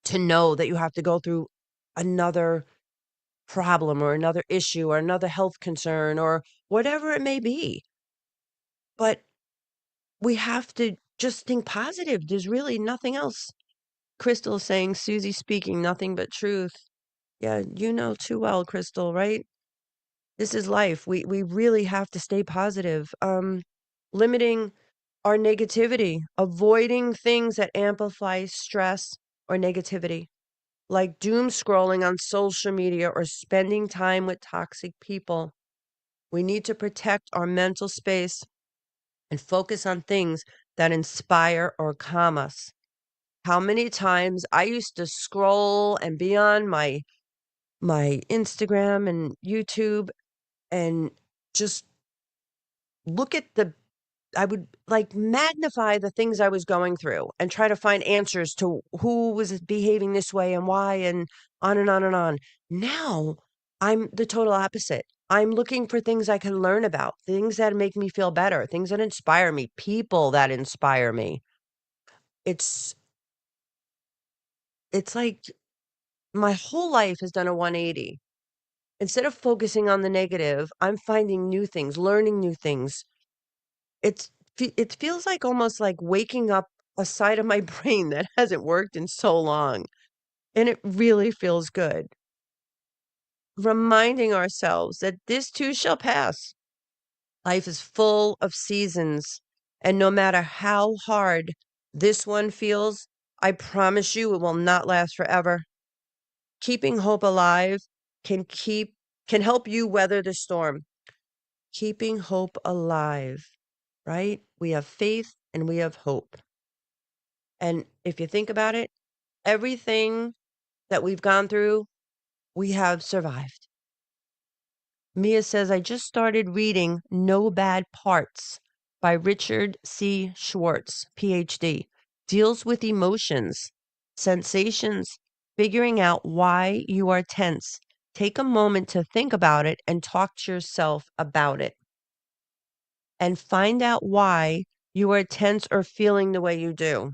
to know that you have to go through another problem or another issue or another health concern or whatever it may be. But we have to just think positive. There's really nothing else. Crystal saying, Susie speaking nothing but truth. Yeah, you know too well, Crystal, right? This is life. We really have to stay positive. Limiting our negativity, avoiding things that amplify stress or negativity, like doom scrolling on social media or spending time with toxic people. We need to protect our mental space and focus on things that inspire or calm us. How many times I used to scroll and be on my Instagram and YouTube and just look at I would like magnify the things I was going through and try to find answers to who was behaving this way and why and on and on and on. Now I'm the total opposite. I'm looking for things I can learn about, things that make me feel better, things that inspire me, people that inspire me. It's it's like my whole life has done a 180. Instead of focusing on the negative, I'm finding new things, learning new things. It feels like almost like waking up a side of my brain that hasn't worked in so long, and it really feels good. Reminding ourselves that this too shall pass. Life is full of seasons, and no matter how hard this one feels, I promise you it will not last forever. Keeping hope alive can keep can help you weather the storm. Keeping hope alive, right? We have faith and we have hope. And if you think about it, everything that we've gone through, we have survived. Mia says, I just started reading No Bad Parts by Richard C. Schwartz, PhD. Deals with emotions, sensations, figuring out why you are tense. Take a moment to think about it and talk to yourself about it. And find out why you are tense or feeling the way you do.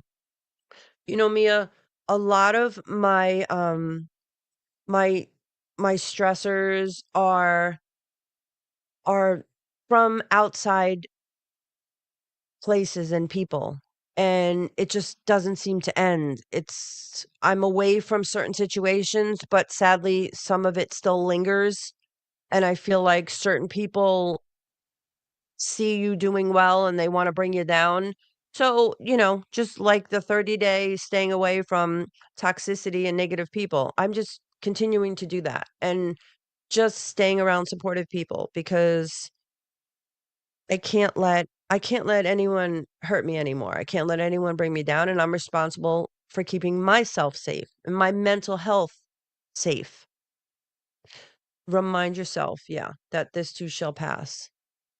You know, Mia, a lot of my my stressors are from outside places and people, and it just doesn't seem to end. I'm away from certain situations, but sadly some of it still lingers, and I feel like certain people see you doing well and they wanna bring you down. So, just like the 30-day staying away from toxicity and negative people, I'm just continuing to do that and just staying around supportive people because I can't let anyone hurt me anymore. I can't let anyone bring me down, and I'm responsible for keeping myself safe and my mental health safe. Remind yourself, yeah, that this too shall pass.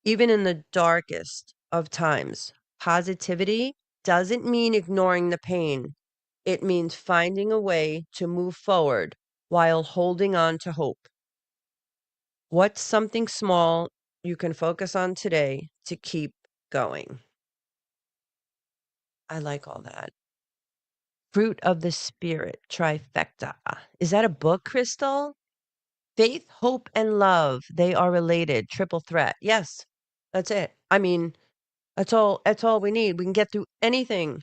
Even in the darkest of times, positivity doesn't mean ignoring the pain. It means finding a way to move forward while holding on to hope. What's something small you can focus on today to keep going? I like all that. Fruit of the Spirit, trifecta. Is that a book, Crystal? Faith, hope, and love. They are related. Triple threat. Yes, that's it. I mean, that's all we need. We can get through anything.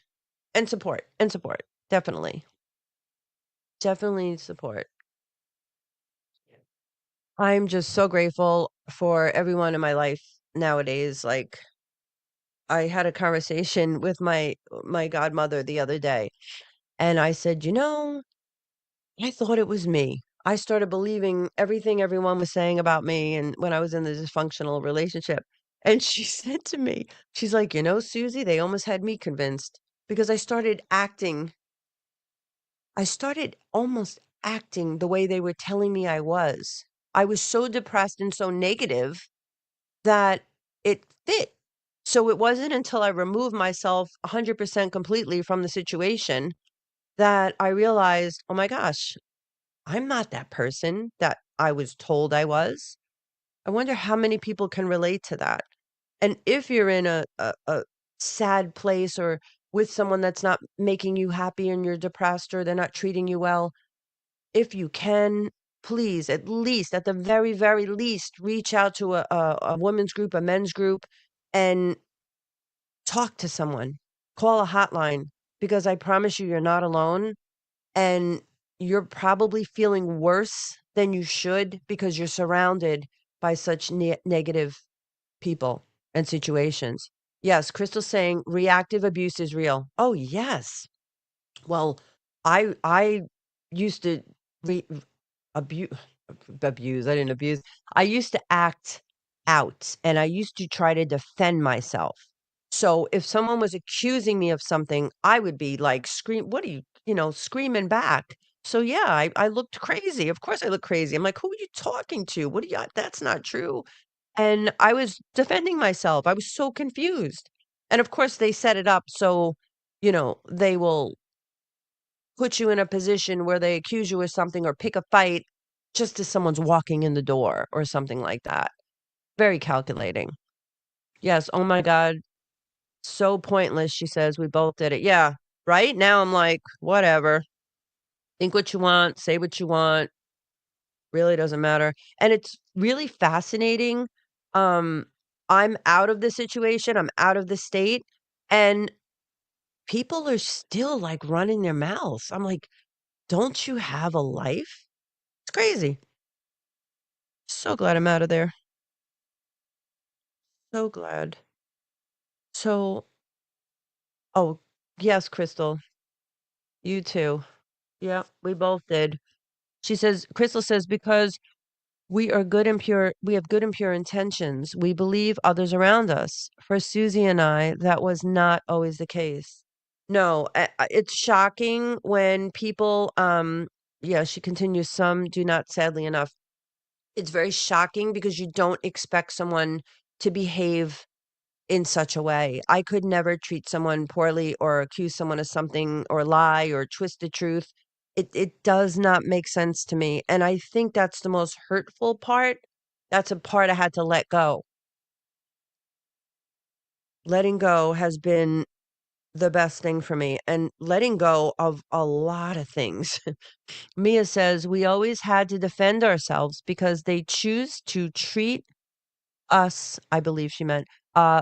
And support. And support. Definitely. Definitely support. I'm just so grateful for everyone in my life nowadays. Like, I had a conversation with my godmother the other day, and I said, I thought it was me. I started believing everything everyone was saying about me and when I was in the dysfunctional relationship. And she said to me, she's like, Susie, they almost had me convinced because I started almost acting the way they were telling me I was. I was so depressed and so negative that it fit. So it wasn't until I removed myself 100% completely from the situation that I realized, oh my gosh, I'm not that person that I was told I was. I wonder how many people can relate to that. And if you're in a sad place or with someone that's not making you happy and you're depressed or they're not treating you well, if you can, please, at least, at the very, very least, reach out to a women's group, a men's group, and talk to someone. Call a hotline because I promise you, you're not alone. And you're probably feeling worse than you should because you're surrounded by such negative people and situations. Yes, Crystal's saying reactive abuse is real. Oh, yes. Well, I used to re abuse abuse, I didn't abuse. I used to act out, and I used to try to defend myself. So, if someone was accusing me of something, I would be like, "What are you screaming back." So, yeah, I looked crazy. Of course I look crazy. I'm like, "Who are you talking to? What are you That's not true." And I was defending myself. I was so confused. And, of course, they set it up so, they will put you in a position where they accuse you of something or pick a fight just as someone's walking in the door or something like that. Very calculating. Yes, oh my god, so pointless, she says, we both did it. Yeah, right? Now I'm like, whatever. Think what you want, say what you want, really doesn't matter. And it's really fascinating. Um, I'm out of the situation, I'm out of the state, and people are still, like, running their mouths. I'm like, "Don't you have a life?" It's crazy. So glad I'm out of there. So glad. So oh, yes, Crystal, you too. Yeah, we both did. She says Crystal says, "Because we have good and pure intentions. We believe others around us." For Susie and I, that was not always the case. No, it's shocking when people, yeah, she continues, "Some do not, sadly enough." It's very shocking because you don't expect someone to behave in such a way. I could never treat someone poorly or accuse someone of something or lie or twist the truth. It does not make sense to me, and I think that's the most hurtful part. That's a part I had to let go. Letting go has been the best thing for me, and letting go of a lot of things. Mia says, "We always had to defend ourselves because they choose to treat us," I believe she meant,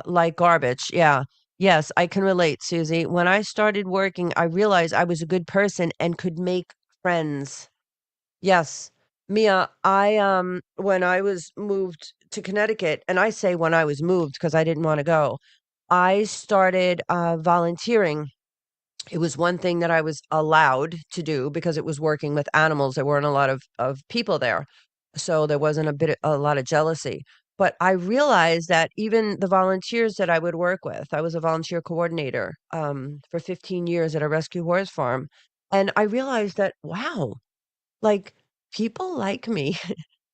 like garbage. Yeah. Yes, I can relate, Susie. When I started working, I realized I was a good person and could make friends. Yes. Mia, when I was moved to Connecticut, and I say when I was moved because I didn't wanna go, I started, volunteering. It was one thing that I was allowed to do because it was working with animals. There weren't a lot of people there. So there wasn't a lot of jealousy. But I realized that even the volunteers that I would work with, I was a volunteer coordinator for 15 years at a rescue horse farm. And I realized that, wow, like people like me.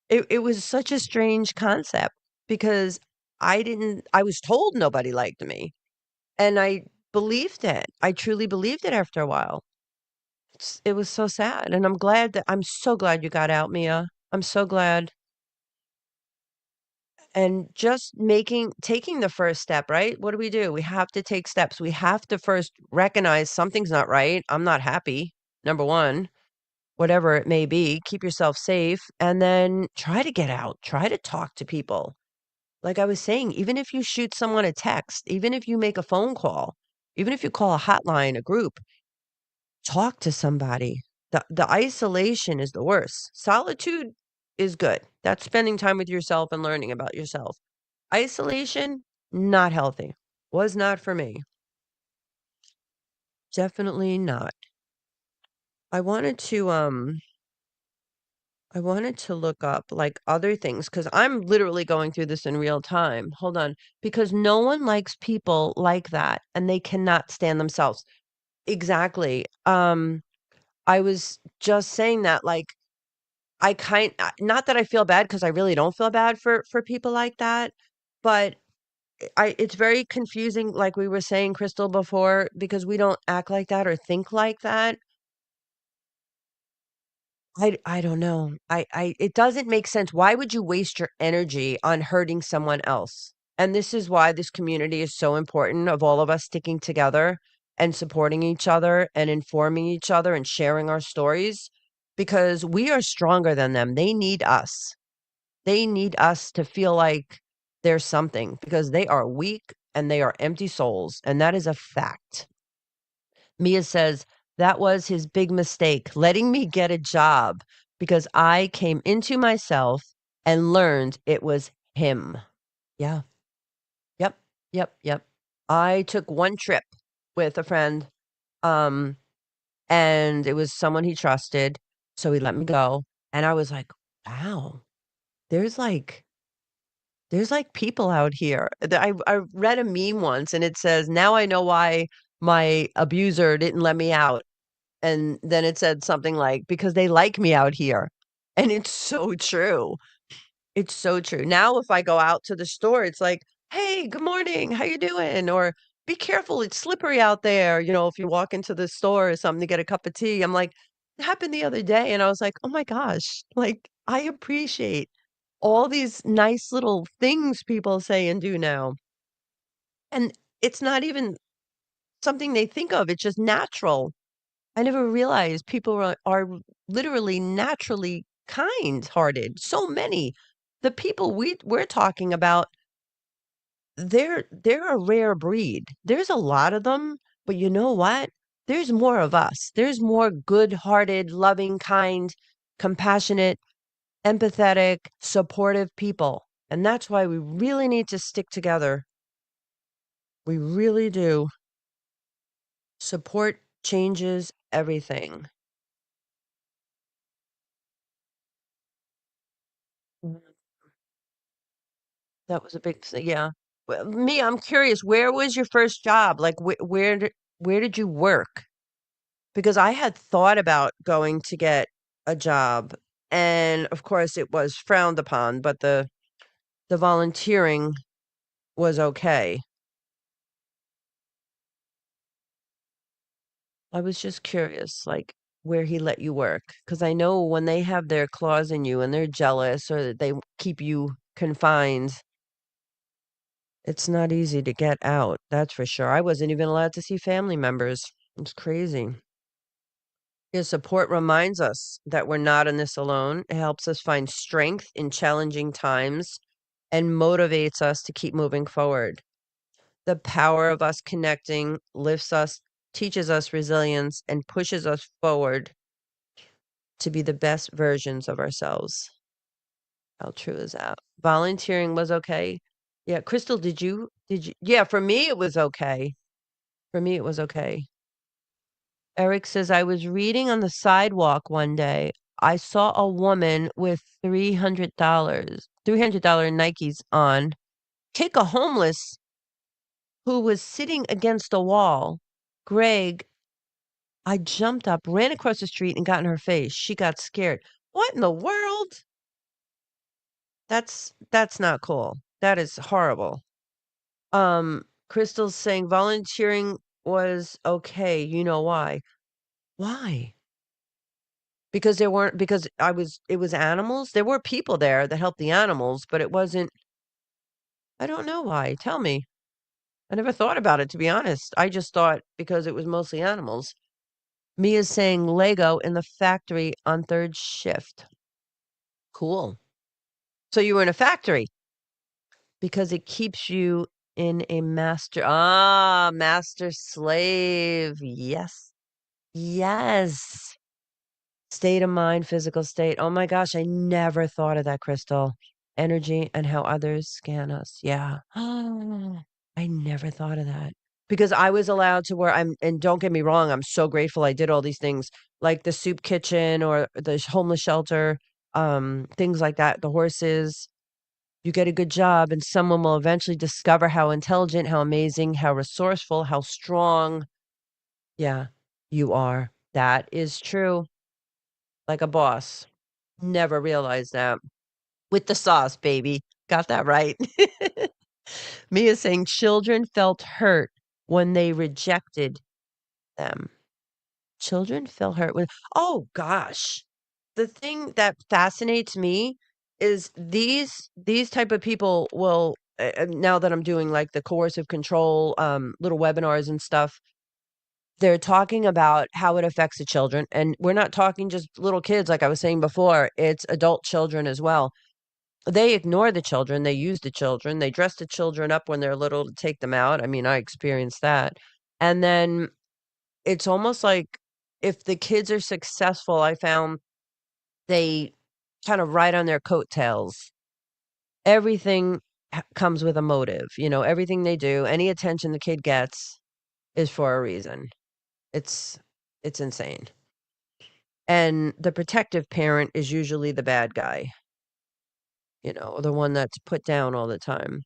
It was such a strange concept because I was told nobody liked me. And I believed it. I truly believed it after a while. it was so sad, and I'm so glad you got out, Mia. I'm so glad. And just taking the first step, right? What do? We have to take steps. We have to first recognize something's not right. I'm not happy, number 1, whatever it may be. Keep yourself safe, and then try to get out. Try to talk to people. Like I was saying, even if you shoot someone a text, even if you make a phone call, even if you call a hotline, a group, talk to somebody. The isolation is the worst. Solitude is good. That's spending time with yourself and learning about yourself. Isolation, not healthy. Was not for me. Definitely not. I wanted to look up like other things because I'm literally going through this in real time. Hold on. Because no one likes people like that and they cannot stand themselves. Exactly. I was just saying that like not that I feel bad because I really don't feel bad for people like that, but it's very confusing, like we were saying, Crystal, before, because we don't act like that or think like that. I don't know. It doesn't make sense. Why would you waste your energy on hurting someone else? And this is why this community is so important of all of us sticking together and supporting each other and informing each other and sharing our stories because we are stronger than them. They need us. They need us to feel like there's something because they are weak and they are empty souls. And that is a fact. Mia says, that was his big mistake, letting me get a job because I came into myself and learned it was him. Yeah. Yep. Yep. Yep. I took one trip with a friend, um, and it was someone he trusted. So he let me go. And I was like, wow, there's like, there's like people out here. I read a meme once and it says, now I know why my abuser didn't let me out. And then it said something like, "Because they like me out here." And it's so true. It's so true. Now if I go out to the store, it's like, "Hey, good morning. How you doing?" Or, "Be careful, it's slippery out there." If you walk into the store or something to get a cup of tea, I'm like, it happened the other day, and I was like, "Oh my gosh." Like, I appreciate all these nice little things people say and do now. And it's not even something they think of, it's just natural. I never realized people are literally naturally kind-hearted. So many. The people we're talking about, they're a rare breed. There's a lot of them, but you know what? There's more of us. There's more good-hearted, loving, kind, compassionate, empathetic, supportive people. And that's why we really need to stick together. We really do. Support changes everything. That was a big thing, yeah. Well, me, I'm curious, where was your first job? Like, where did you work? Because I had thought about going to get a job, and of course it was frowned upon, but the volunteering was okay. I was just curious, like, where he let you work, because I know when they have their claws in you and they're jealous or that they keep you confined, it's not easy to get out, that's for sure. I wasn't even allowed to see family members. It's crazy. Yeah, support reminds us that we're not in this alone. It helps us find strength in challenging times and motivates us to keep moving forward. The power of us connecting lifts us, teaches us resilience, and pushes us forward to be the best versions of ourselves. How true is that? Volunteering was okay. Yeah, Crystal, did you yeah, for me it was okay. For me it was okay. Eric says, I was reading on the sidewalk one day. I saw a woman with $300 Nikes on kick a homeless who was sitting against a wall. Greg, I jumped up, ran across the street, and got in her face. She got scared. What in the world? That's not cool. That is horrible. Crystal's saying volunteering was okay. You know why? Why? because it was animals. There were people there that helped the animals, but it wasn't. I don't know why. Tell me. I never thought about it, to be honest. I just thought because it was mostly animals. Mia's saying Lego in the factory on third shift. Cool. So you were in a factory because it keeps you in a master slave. Yes. Yes. State of mind, physical state. Oh my gosh, I never thought of that, Crystal. Energy and how others scan us. Yeah. I never thought of that. Because I was allowed to wear and don't get me wrong, I'm so grateful I did all these things, like the soup kitchen or the homeless shelter, things like that, the horses. You get a good job and someone will eventually discover how intelligent, how amazing, how resourceful, how strong, yeah, you are. That is true. Like a boss. Never realized that. With the sauce, baby. Got that right. Mia saying children felt hurt when they rejected them. Children feel hurt when oh gosh. The thing that fascinates me is these type of people will now that I'm doing like the coercive control little webinars and stuff, they're talking about how it affects the children, and we're not talking just little kids like I was saying before, it's adult children as well. They ignore the children, they use the children, they dress the children up when they're little to take them out. I mean, I experienced that. And then it's almost like if the kids are successful, I found they kind of ride on their coattails. Everything comes with a motive, everything they do, any attention the kid gets is for a reason. It's it's insane. And the protective parent is usually the bad guy, the one that's put down all the time.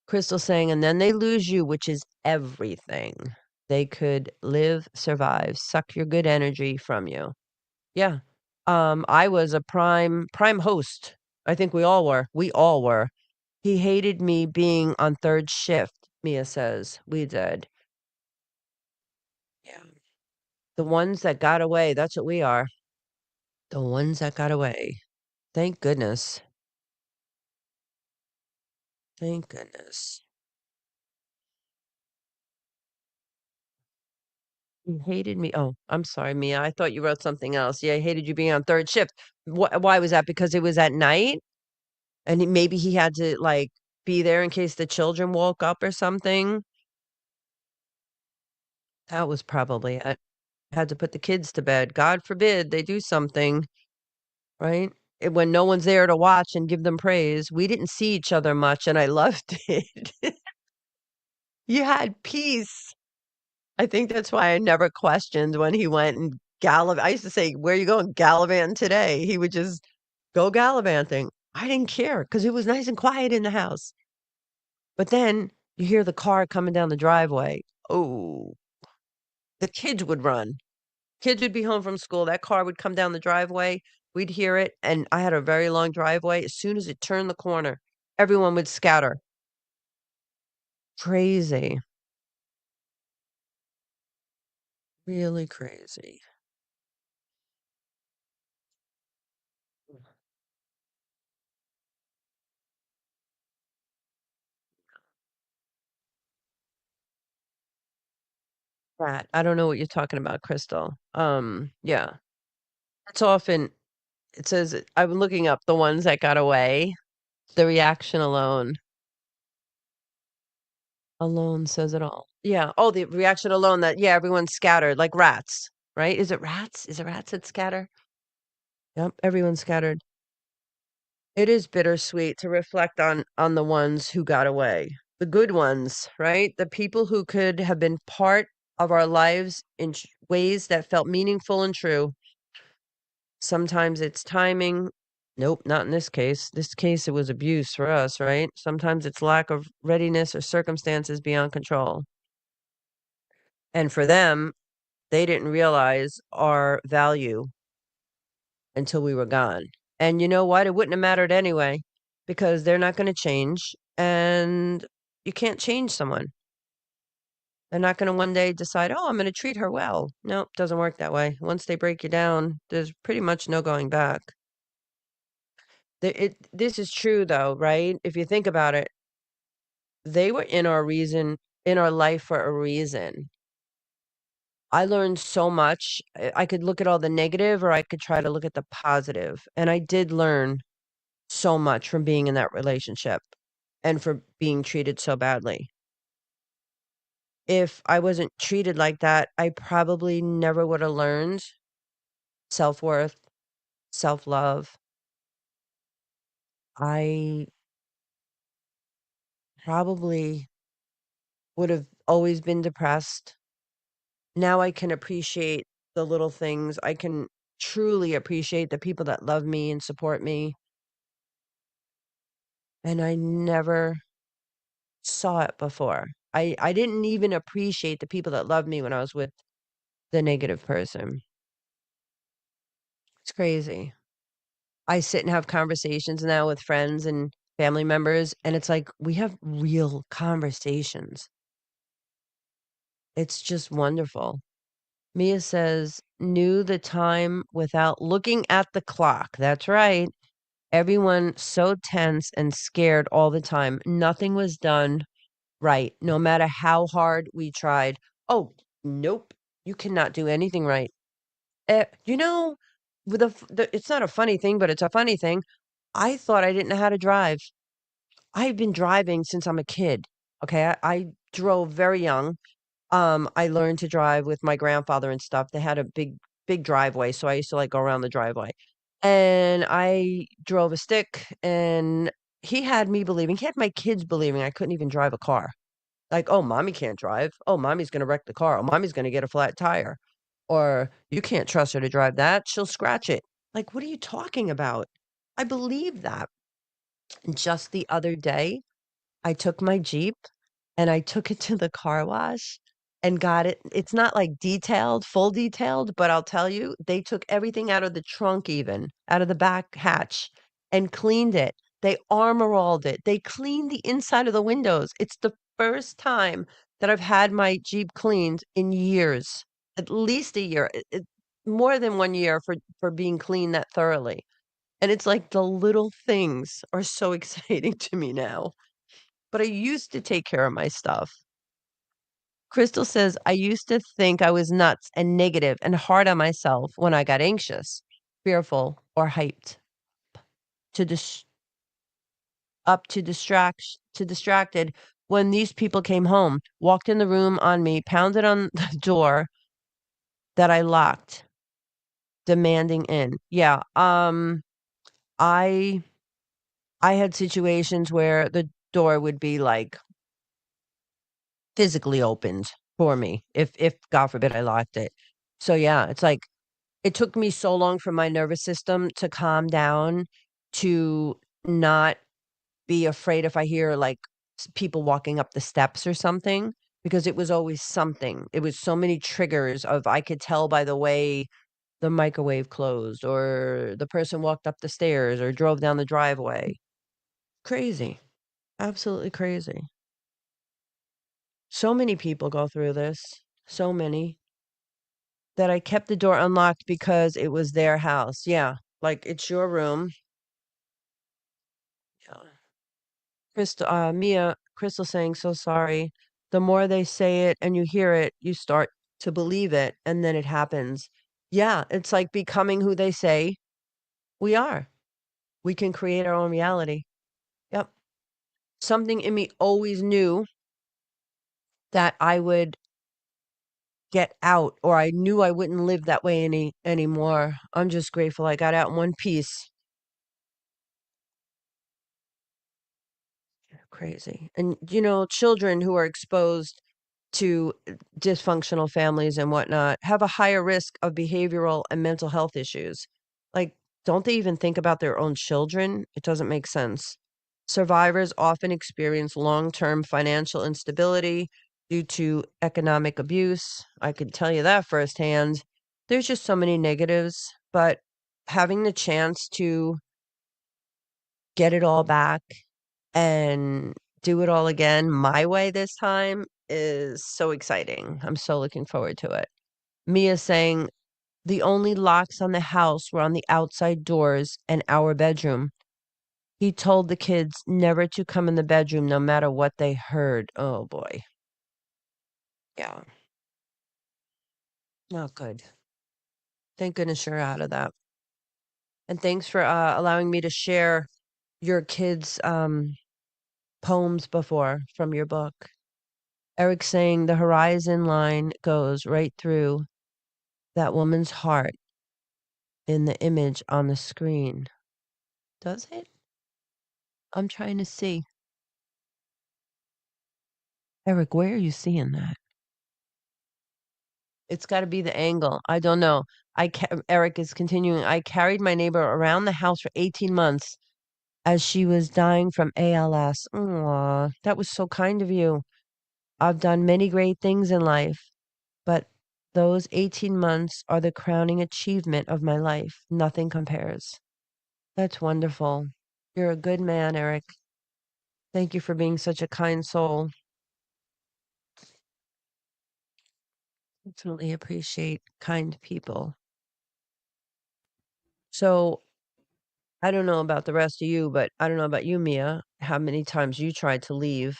Crystal saying, and then they lose you, which is everything. They could live, survive, suck your good energy from you. Yeah. I was a prime host. I think we all were. We all were. He hated me being on third shift, Mia says. We did. Yeah. The ones that got away, that's what we are. The ones that got away. Thank goodness. Thank goodness. He hated me. Oh, I'm sorry, Mia. I thought you wrote something else. Yeah, he hated you being on third shift. Why was that? Because it was at night? And maybe he had to, like, be there in case the children woke up or something? That was probably it. Had to put the kids to bed. God forbid they do something, right? When no one's there to watch and give them praise. We didn't see each other much, and I loved it. You had peace. I think that's why I never questioned when he went and I used to say, "Where are you going gallivanting today?" He would just go gallivanting. I didn't care because it was nice and quiet in the house. But then you hear the car coming down the driveway. Oh, the kids would run. Kids would be home from school. That car would come down the driveway. We'd hear it. And I had a very long driveway. As soon as it turned the corner, everyone would scatter. Crazy. Really crazy. That I don't know what you're talking about, Crystal. Yeah. It's often it says I'm looking up the ones that got away. The reaction alone says it all. Yeah. Oh, the reaction alone that yeah, everyone's scattered like rats, right? Is it rats? Is it rats that scatter? Yep, everyone's scattered. It is bittersweet to reflect on the ones who got away. The good ones, right? The people who could have been part of our lives in ways that felt meaningful and true. Sometimes it's timing. Nope, not in this case. This case, it was abuse for us, right? Sometimes it's lack of readiness or circumstances beyond control. And for them, they didn't realize our value until we were gone. And you know what? It wouldn't have mattered anyway because they're not going to change and you can't change someone. They're not going to one day decide, oh, I'm going to treat her well. Nope, doesn't work that way. Once they break you down, there's pretty much no going back. This is true, though, right? If you think about it, they were in our life for a reason. I learned so much. I could look at all the negative, or I could try to look at the positive. And I did learn so much from being in that relationship and for being treated so badly. If I wasn't treated like that, I probably never would have learned self-worth, self-love. I probably would have always been depressed. Now I can appreciate the little things. I can truly appreciate the people that love me and support me. And I never saw it before. I didn't even appreciate the people that loved me when I was with the negative person. It's crazy. I sit and have conversations now with friends and family members, and it's like we have real conversations. It's just wonderful. Mia says, knew the time without looking at the clock. That's right. Everyone so tense and scared all the time. Nothing was done right, no matter how hard we tried. Oh, nope. You cannot do anything right. You know, it's not a funny thing, but it's a funny thing. I thought I didn't know how to drive. I've been driving since I'm a kid. Okay, I drove very young. I learned to drive with my grandfather and stuff. They had a big driveway, so I used to like go around the driveway. And I drove a stick, and he had me believing, he had my kids believing I couldn't even drive a car. Like, oh, mommy can't drive. Oh, mommy's gonna wreck the car. Oh, mommy's gonna get a flat tire. Or you can't trust her to drive that. She'll scratch it. Like, what are you talking about? I believe that. And just the other day, I took my Jeep and I took it to the car wash and got it. It's not like detailed, full detailed, but I'll tell you, they took everything out of the trunk, even out of the back hatch, and cleaned it. They armoralled it. They cleaned the inside of the windows. It's the first time that I've had my Jeep cleaned in years, at least a year, more than 1 year for being cleaned that thoroughly. And it's like the little things are so exciting to me now. But I used to take care of my stuff. Crystal says, I used to think I was nuts and negative and hard on myself when I got anxious, fearful, or hyped. To dis- to distracted when these people came home, walked in the room on me, pounded on the door that I locked, demanding in. Yeah, I I had situations where the door would be like physically opened for me if God forbid I locked it. So yeah, it's like it took me so long for my nervous system to calm down to not be afraid if I hear like people walking up the steps or something, because it was always something. It was so many triggers of I could tell by the way the microwave closed or the person walked up the stairs or drove down the driveway. Crazy. Absolutely crazy. So many people go through this. So many. That I kept the door unlocked because it was their house. Yeah, like, it's your room. Yeah. Crystal saying, "So sorry." The more they say it and you hear it, you start to believe it, and then it happens. Yeah, it's like becoming who they say we are. We can create our own reality. Yep. Something in me always knew that I would get out, or I knew I wouldn't live that way anymore. I'm just grateful I got out in one piece. Crazy. And, children who are exposed to dysfunctional families and whatnot have a higher risk of behavioral and mental health issues. Like, don't they even think about their own children? It doesn't make sense. Survivors often experience long-term financial instability due to economic abuse. I could tell you that firsthand. There's just so many negatives, but having the chance to get it all back and do it all again my way this time, is so exciting. I'm so looking forward to it. Mia saying, the only locks on the house were on the outside doors and our bedroom. He told the kids never to come in the bedroom no matter what they heard. Oh boy. Yeah. Not good. Thank goodness you're out of that. And thanks for allowing me to share your kids' poems before from your book. Eric saying the horizon line goes right through that woman's heart in the image on the screen. Does it? I'm trying to see. Eric, where are you seeing that? It's got to be the angle. I don't know. Eric is continuing. I carried my neighbor around the house for 18 months as she was dying from ALS. Aw, that was so kind of you. I've done many great things in life, but those 18 months are the crowning achievement of my life. Nothing compares. That's wonderful. You're a good man, Eric. Thank you for being such a kind soul. Definitely appreciate kind people. So I don't know about the rest of you, but I don't know about you, Mia, how many times you tried to leave.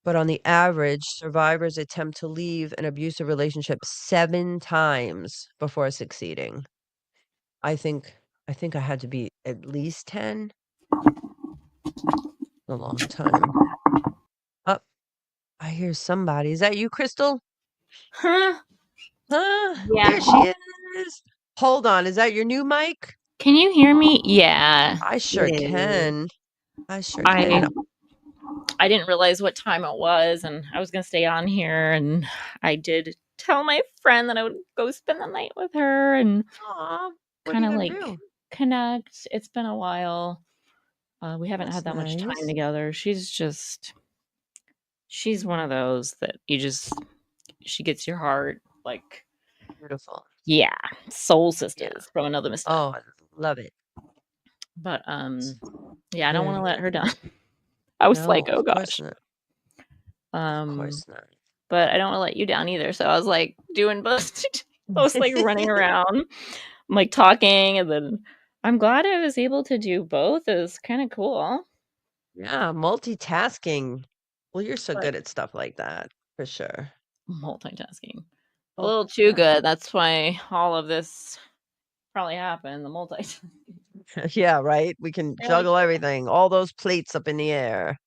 But on the average, survivors attempt to leave an abusive relationship 7 times before succeeding. I think I had to be at least 10. A long time. Oh, I hear somebody. Is that you, Crystal? Huh? Huh? Yeah. There she is. Hold on. Is that your new mic? Can you hear me? Yeah. I sure it is. can. I sure can. I didn't realize what time it was, and I was gonna stay on here, and I did tell my friend that I would go spend the night with her and Aw, what are kind you of gonna like do? connect. It's been a while. We haven't That's had that much time nice. together. She's one of those that she gets your heart, like, Beautiful. yeah, soul Yeah. sisters from another mister. Oh, I love it. But yeah, I don't want to Very let her good. down. I was No, like, oh of course gosh. not. Of course not. But I don't want to let you down either. So I was like doing both. I was like running around, like talking, and then I'm glad I was able to do both. It was kind of cool. Yeah, multitasking. Well, you're so But good at stuff like that, for sure. multitasking. A Oh, little too yeah. good. That's why all of this probably happened. The multitasking. Yeah, right? We can They're like, juggle everything, all those plates up in the air.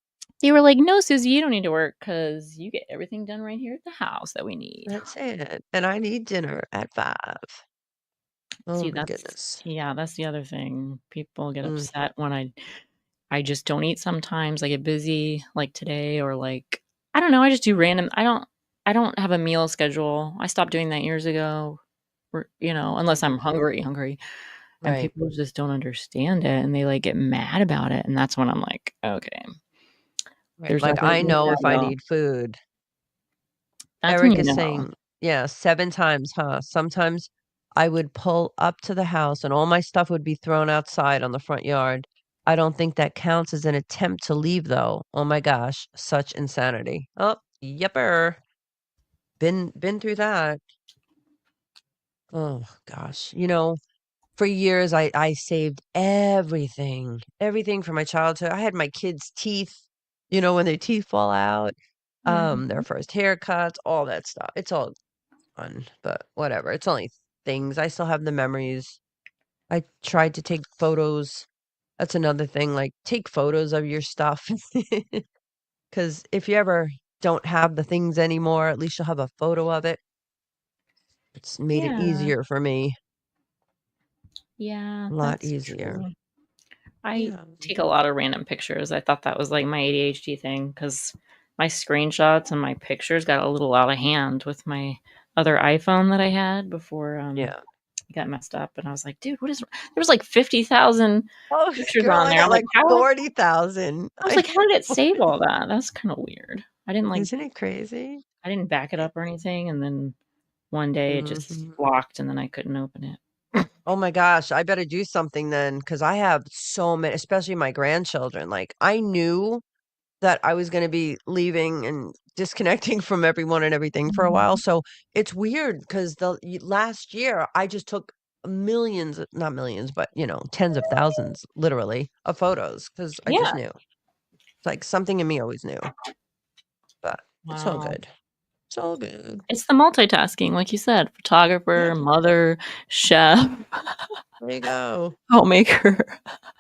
they were like, no, Susie, you don't need to work because you get everything done right here at the house that we need. That's it. And I need dinner at 5. Oh See, my goodness. that's the other thing. People get Mm, upset when I just don't eat sometimes. I get busy like today, or like I don't know, I just do random I don't have a meal schedule. I stopped doing that years ago. Or, unless I'm hungry, and right. people just don't understand it and they like get mad about it, and that's when I'm like, okay, Right. there's Like nothing I you know can if I know. need food. That's when Eric you is know. saying, yeah, 7 times, huh? Sometimes I would pull up to the house and all my stuff would be thrown outside on the front yard. I don't think that counts as an attempt to leave, though. Oh my gosh, such insanity. Oh, yepper. Been through that. Oh gosh. For years I saved everything from my childhood. I had my kids' teeth, when their teeth fall out, their Mhm. first haircuts, all that stuff. It's all fun, but whatever. It's only things. I still have the memories. I tried to take photos. That's another thing, like, take photos of your stuff. Because if you ever don't have the things anymore, at least you'll have a photo of it. It's made it Yeah. easier for me. Yeah, A lot that's easier. true. I Yeah. take a lot of random pictures. I thought that was like my ADHD thing because my screenshots and my pictures got a little out of hand with my other iPhone that I had before Yeah. it got messed up. And I was like, dude, there was like 50,000 Oh, pictures girl, on I there. got I'm like, like how? 40,000. I was like, how did it save all that? That's kind of weird. Isn't it crazy? I didn't back it up or anything. And then one day it just Mhm. locked and then I couldn't open it. Oh my gosh, I better do something then because I have so many, especially my grandchildren. Like, I knew that I was gonna be leaving and disconnecting from everyone and everything for a while. So it's weird because last year I just took millions, not millions, but tens of thousands, literally, of photos because I just Yeah. knew. It's like something in me always knew. But it's all Wow. good. It's all good. It's the multitasking, like you said, photographer, mother, chef, There you go. homemaker,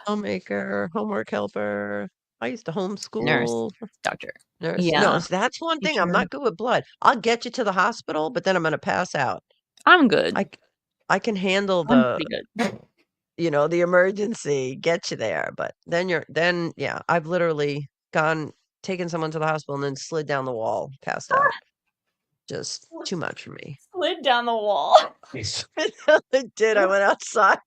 Homemaker, homework helper. I used to nurse, homeschool. doctor. Nurse. No, Yeah. that's one thing. I'm Teacher. not good with blood. I'll get you to the hospital, but then I'm gonna pass out. I'm good. I can handle I'm the pretty good. the emergency, get you there, but then yeah, I've literally taken someone to the hospital and then slid down the wall, passed out. Just too much for me. Slid down the wall. I did. I went outside,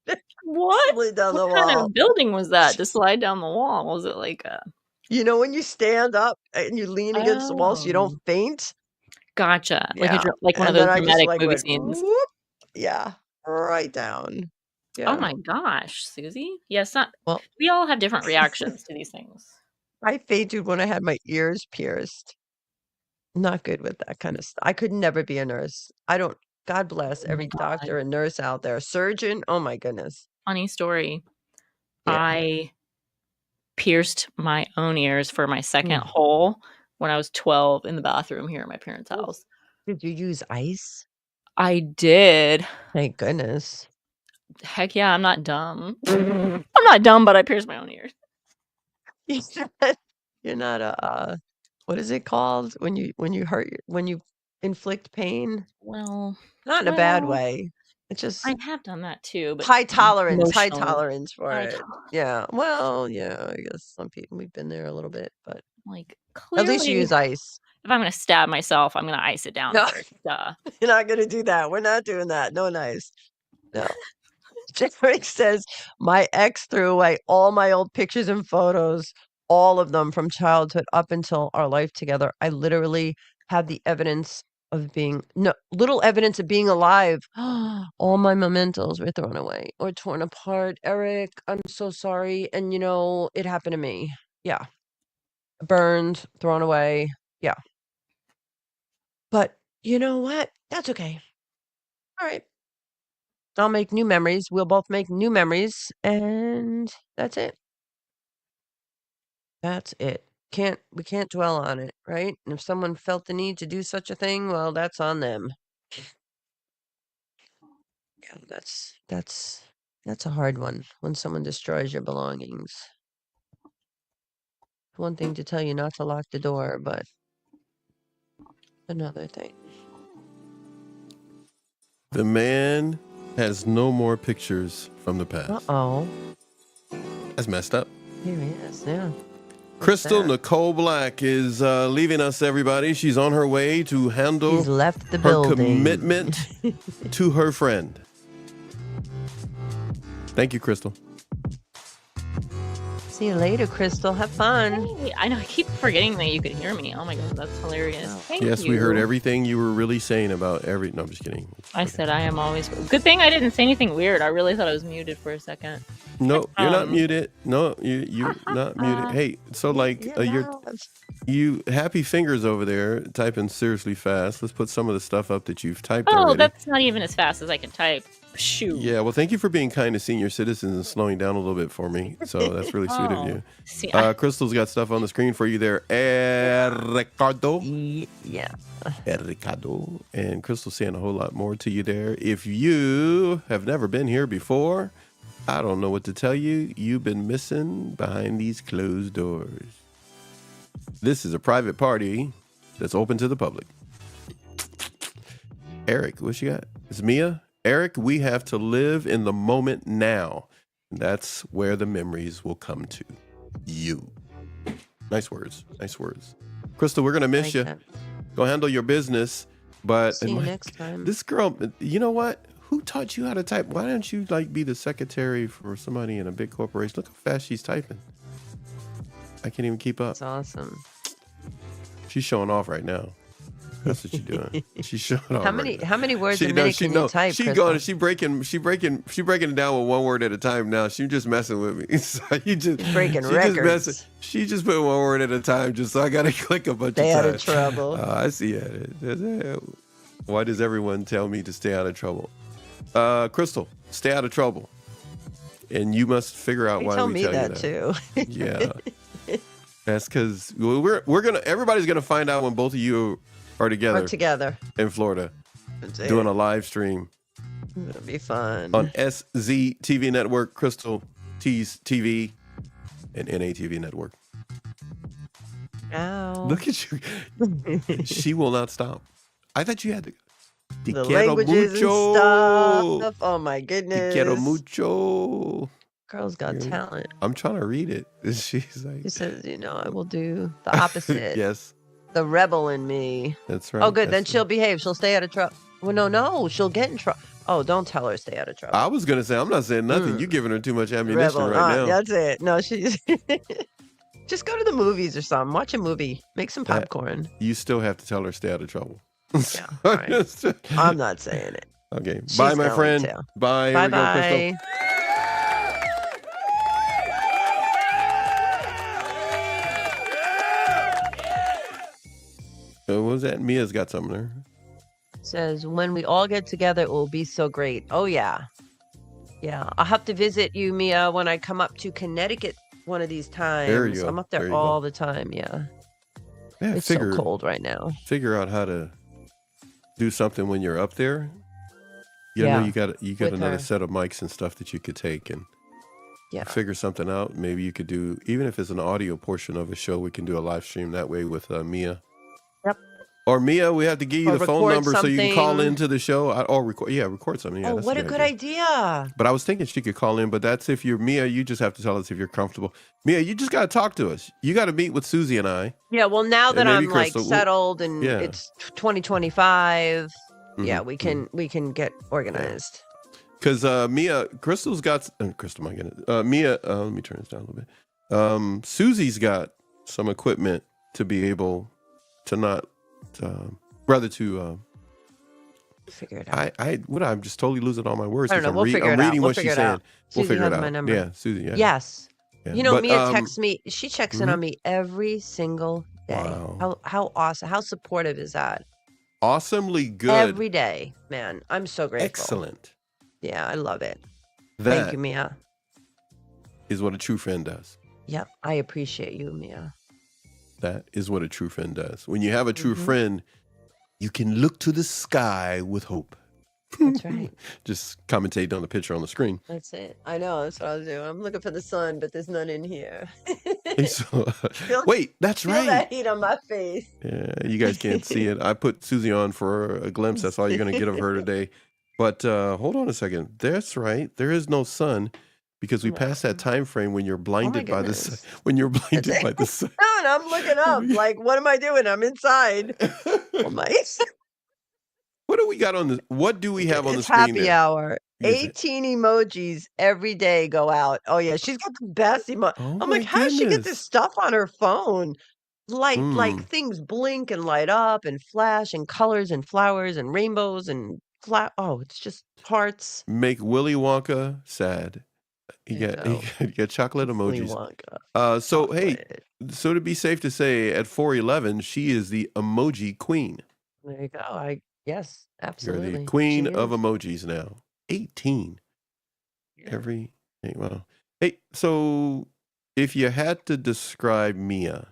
What? slid down What the kind wall. of building was that to slide down the wall? Was it like a... When you stand up and you lean against the wall so you don't Oh, faint? gotcha. Yeah. Like one of And those then I just dramatic like movie went, scenes. whoop. Yeah, right down. Oh Yeah. my gosh, Susie. Yes, Well, we all have different reactions to these things. I fainted when I had my ears pierced. Not good with that kind of stuff. I could never be a nurse. God bless Oh my every God. doctor and nurse out there. Surgeon, oh my goodness. Funny story. Yeah. I pierced my own ears for my second Mm. hole when I was 12 in the bathroom here at my parents' Oof. house. Did you use ice? I did. Thank goodness. Heck yeah, I'm not dumb. I'm not dumb, but I pierced my own ears. You're not a what is it called when you inflict pain? Well, Not in a bad way. It's just I have done that too, but high tolerance emotionally. for I it. Yeah. Well, yeah, I guess some people we've been there a little bit, but like at least you clearly, use ice. if I'm gonna stab myself, I'm gonna ice it down No. first. Duh. You're not gonna do that. We're not doing that. No nice. No. Jerry says, my ex threw away all my old pictures and photos, all of them from childhood up until our life together. I literally have the evidence of little evidence of being alive. All my mementos were thrown away or torn apart. Eric, I'm so sorry. And it happened to me. Yeah. Burned, thrown away. Yeah. But you know what? That's okay. All right. I'll make new memories. We'll both make new memories, and that's it. That's it. We can't dwell on it, right? And if someone felt the need to do such a thing, well, that's on them. Yeah, that's a hard one when someone destroys your belongings. One thing to tell you not to lock the door, but another thing. The man has no more pictures from the past. Uh-oh. That's messed up. Here he is, yeah. Crystal that? Nicole Black is leaving us, everybody. She's on her way to handle She's left the her building. commitment to her friend. Thank you, Crystal. See you later, Crystal. Have fun. Hey, I know. I keep forgetting that you could hear me. Oh my god, that's hilarious. Thank Yes, you. we heard everything you were really saying about every... No, I'm just kidding. I said I am always... Good thing I didn't say anything weird. I really thought I was muted for a second. No, you're not muted. No, you're not muted. Hey, so like you happy fingers over there typing seriously fast. Let's put some of the stuff up that you've typed already. That's not even as fast as I can type. Shoot. Yeah, well, thank you for being kind to senior citizens and slowing down a little bit for me. So that's really sweet of you. See, Crystal's got stuff on the screen for you there. Ricardo. Yeah. Ricardo. And Crystal's saying a whole lot more to you there. If you have never been here before, I don't know what to tell you. You've been missing behind these closed doors. This is a private party that's open to the public. Eric, what you got? It's Mia. Eric, we have to live in the moment now. And that's where the memories will come to you. Nice words. Nice words. Crystal, we're going to miss you. Go handle your business. But see you next time. This girl, you know what? Who taught you how to type? Why don't you be the secretary for somebody in a big corporation? Look how fast she's typing. I can't even keep up. That's awesome. She's showing off right now. That's what you're doing. She showed off How right now. many words a She minute can you type, She Crystal? going. She breaking it down with one word at a time now. She just messing with me. So you just She's breaking she just messing. records. She just put one word at a time. Just so I gotta click a bunch Stay of out times. of trouble. I see it. Why does everyone tell me to stay out of trouble? Crystal, stay out of trouble, and you must figure out why Tell we me tell that you that. too. Yeah. That's because everybody's gonna find out when both of you are together. We're together. In Florida, That's doing it. a live stream It'll be fun. on SZ TV Network, Crystal T's TV, and NATV Network. Ow. Look at you. She will not stop. I thought you had to. Te The quiero languages mucho. and stuff. Oh my Te goodness. quiero mucho. Girl's got Yeah. talent. I'm trying to read it. She's like, She says, I will do the opposite. yes, The rebel in me. that's right. Oh, good. Then That's she'll behave. She'll stay out of trouble. Well, no. She'll get in trouble. Oh, don't tell her to stay out of trouble. I was gonna say I'm not saying nothing. You're giving her too much ammunition Rebel. right now. That's it. No, she's. Just go to the movies or something. Watch a movie. Make some popcorn. You still have to tell her stay out of trouble. Yeah. All right. I'm not saying it. Okay. She's Bye, my going friend. to. Bye. Here we go, Crystal. Bye. What was that? Mia's got something there. Says, when we all get together, it will be so great. Oh, yeah. Yeah. I'll have to visit you, Mia, when I come up to Connecticut one of these times. There you go. I'm up There there you go. all the time. Yeah. Yeah, It's so cold right now. Figure out how to do something when you're up there. You know, Yeah. you got With another her. set of mics and stuff that you could take and Yeah. figure something out. Maybe you could do, even if it's an audio portion of a show, we can do a live stream that way with Mia. Yep. Or Mia, we have to give you Or the phone record number so you can call something. into the show. Record something. Yeah, Oh, that's what a good idea. But I was thinking she could call in, but that's if you're Mia, you just have to tell us if you're comfortable. Mia, you just got to talk to us. You got to meet with Susie and I. Yeah, well, now that maybe I'm like Crystal. settled and Yeah. it's 2025, yeah, Mhm, we can get organized. Because Mia, Crystal's got, Crystal, my goodness. Mia, let me turn this down a little bit. Susie's got some equipment to be able to not, Figure it out. I'm just totally losing all my words. I don't know. I'm We'll figure I'm it out. reading We'll what she's figure it saying. out. We'll Susie figure it has out. my number. Yeah, Susie. Yeah. Yes. Yeah. You know, But, Mia texts me. She checks in mhm. on me every single day. Wow. How awesome. How supportive is that? Awesomely good. Every day, man. I'm so grateful. Excellent. Yeah, I love it. That Thank you, Mia. is what a true friend does. Yep, I appreciate you, Mia. That is what a true friend does. When you have a true Mhm. friend, you can look to the sky with hope. That's right. Just commentate on the picture on the screen. That's it. I know. That's what I was doing. I'm looking for the sun, but there's none in here. So, Feel- wait, that's Feel right. that heat on my face. Yeah, you guys can't see it. I put Susie on for a glimpse. That's all you're going to get of her today. But hold on a second. That's right. There is no sun because we passed that time frame when you're blinded by the sun. goodness. When you're blinded by the sun. No, and I'm looking up. Like, what am I doing? I'm inside. Oh my! What do we got on the? What do we have on the It's screen? happy there? hour. Is it? 18 emojis every day go out. Oh yeah, she's got the best emoji. Oh I'm my like, how does she get this goodness. stuff on her phone? Like Mm. things blink and light up and flash and colors and flowers and rainbows and oh, it's just hearts. Make Willy Wonka sad. You There you got go. you got chocolate Willy emojis. Wonka. So hey, Chocolate. so to be safe to say, at 411, she is the emoji queen. There you go. Yes, You're absolutely. the queen She of is. emojis now. 18 Yeah. every day. Wow. Hey, so if you had to describe Mia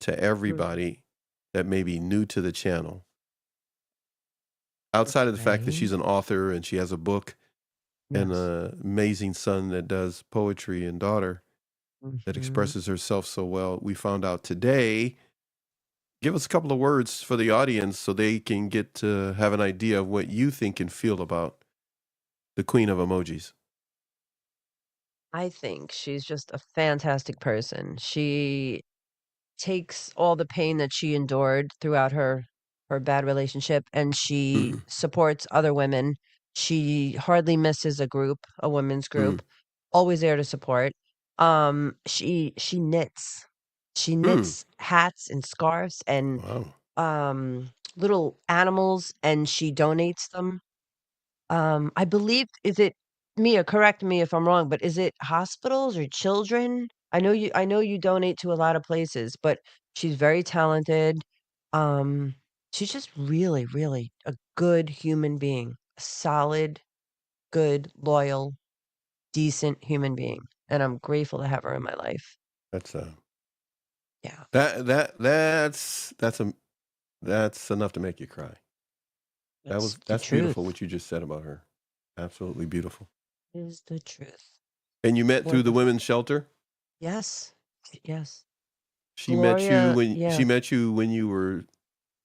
to everybody that may be new to the channel, outside of the fact that Okay. she's an author and she has a book and Yes. an amazing son that does poetry and daughter that Mhm. expresses herself so well, we found out today. Give us a couple of words for the audience so they can get to have an idea of what you think and feel about the queen of emojis. I think she's just a fantastic person. She takes all the pain that she endured throughout her bad relationship and she Mm, supports other women. She hardly misses a women's mm, group, always there to support. She knits. She mm. knits hats and scarves and Wow. little animals, and she donates them. I believe, is it Mia, correct me if I'm wrong, but is it hospitals or children? I know you donate to a lot of places, but she's very talented. Um, she's just really, really a good human being. A solid, good, loyal, decent human being. And I'm grateful to have her in my life. That's Yeah. that's enough to make you cry. That's the That's beautiful truth. what you just said about her. Absolutely beautiful. Is the truth. And you met through the Wonderful. women's shelter? Yes. Yes. She met Gloria, yeah. you when you were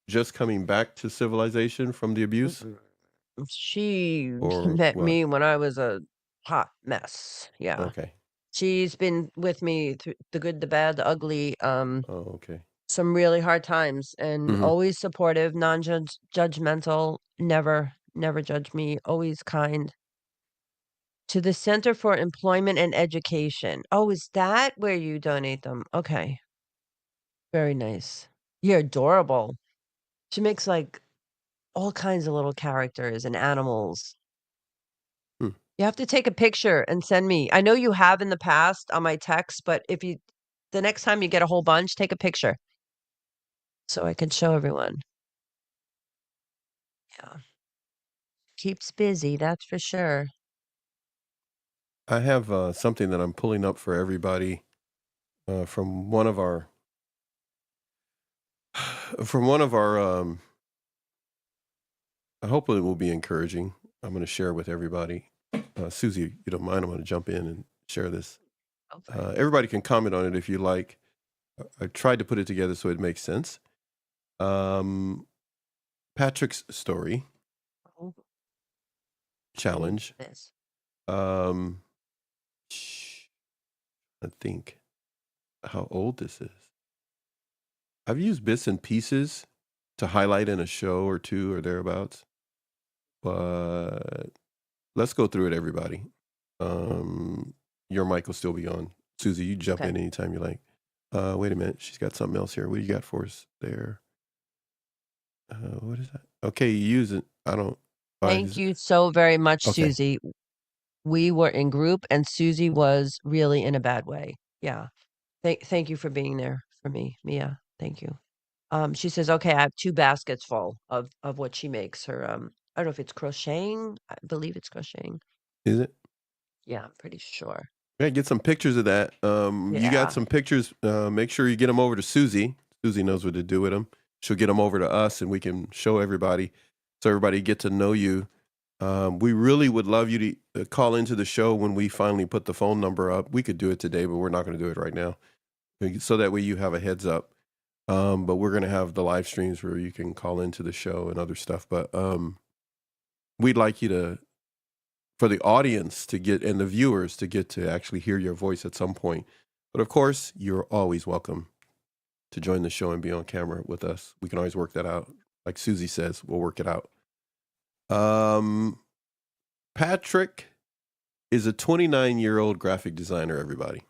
just coming back to civilization from the abuse, Mm-mm. She or met what? me when I was a hot mess. Yeah. Okay. She's been with me through the good, the bad, the ugly, Oh, okay. some really hard times, and Hmm. always supportive, judgmental, never judge me, always kind. To the Center for Employment and Education. Oh, is that where you donate them? Okay. Very nice. You're adorable. She makes like all kinds of little characters and animals. Hmm. You have to take a picture and send me. I know you have in the past on my text, but if you the next time you get a whole bunch, take a picture so I can show everyone. Yeah. Keeps busy, that's for sure. I have something that I'm pulling up for everybody from one of our from one of our. Hopefully, it will be encouraging. I'm going to share with everybody. Susie, if you don't mind, I'm going to jump in and share this. Okay. Everybody can comment on it if you like. I tried to put it together so it makes sense. Patrick's story Oh, challenge. this. I think how old this is. I've used bits and pieces to highlight in a show or two or thereabouts, but let's go through it, everybody. Your mic will still be on. Susie, you jump Okay. in anytime you like. Wait a minute. She's got something else here. What do you got for us there? What is that? Okay, you use it. I don't. Thank you so very much, Okay. Susie. We were in group and Susie was really in a bad way. Yeah. Thank you for being there for me, Mia. Thank you. She says, "Okay, I have 2 baskets full of what she makes." Her, I don't know if it's crocheting. I believe it's crocheting. Is it? Yeah, I'm pretty sure. Yeah, get some pictures of that. You got Yeah. some pictures. Make sure you get them over to Susie. Susie knows what to do with them. She'll get them over to us, and we can show everybody, so everybody get to know you. We really would love you to call into the show when we finally put the phone number up. We could do it today, but we're not going to do it right now, so that way you have a heads up. But we're going to have the live streams where you can call into the show and other stuff. But we'd like you to, for the audience to get, and the viewers to get to actually hear your voice at some point. But of course, you're always welcome to join the show and be on camera with us. We can always work that out. Like Susie says, we'll work it out. Patrick is a 29-year-old graphic designer, everybody.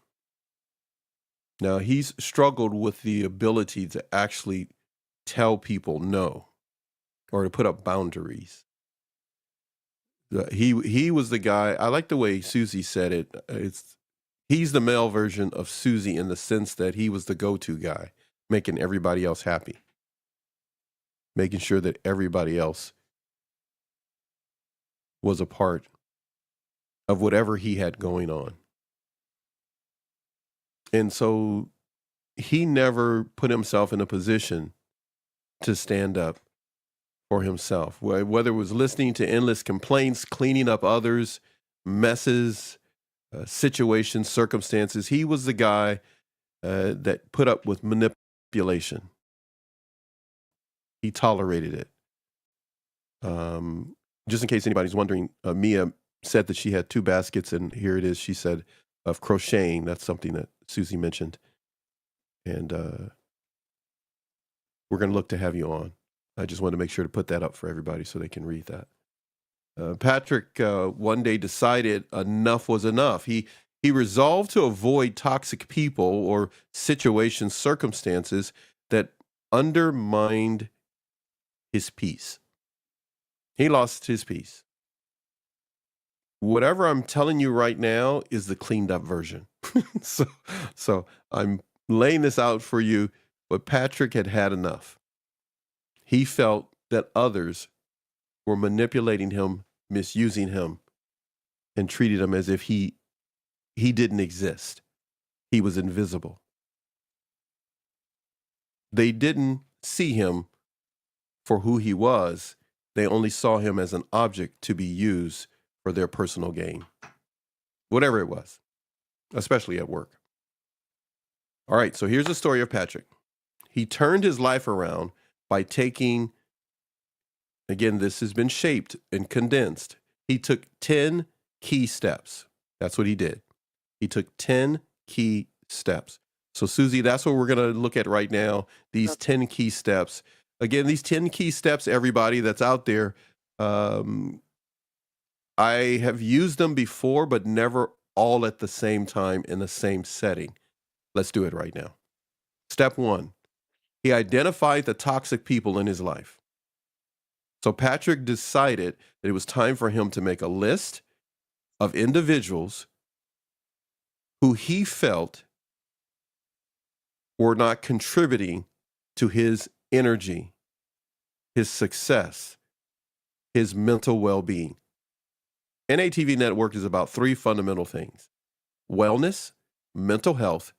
Now, he's struggled with the ability to actually tell people no, or to put up boundaries. He was the guy. I like the way Susie said it. He's the male version of Susie in the sense that he was the go-to guy, making everybody else happy, making sure that everybody else was a part of whatever he had going on. And so he never put himself in a position to stand up for himself, whether it was listening to endless complaints, cleaning up others' messes, situations, circumstances. He was the guy that put up with manipulation. He tolerated it. Just in case anybody's wondering, Mia said that she had 2 baskets, and here it is. She said of crocheting. That's something that Susie mentioned. And we're going to look to have you on. I just wanted to make sure to put that up for everybody so they can read that. Patrick one day decided enough was enough. He resolved to avoid toxic people or situations, circumstances that undermined his peace. He lost his peace. Whatever I'm telling you right now is the cleaned up version. so I'm laying this out for you, but Patrick had had enough. He felt that others were manipulating him, misusing him, and treated him as if he didn't exist. He was invisible. They didn't see him for who he was. They only saw him as an object to be used for their personal gain, whatever it was, especially at work. All right, so here's the story of Patrick. He turned his life around by taking, again, this has been shaped and condensed. He took 10 key steps. That's what he did. He took 10 key steps. So, Susie, that's what we're going to look at right now, these 10 key steps. Again, these 10 key steps, everybody that's out there, I have used them before, but never all at the same time in the same setting. Let's do it right now. Step 1, he identified the toxic people in his life. So Patrick decided that it was time for him to make a list of individuals who he felt were not contributing to his energy, his success, his mental well-being. NATV Network is about 3 fundamental things: wellness, mental health,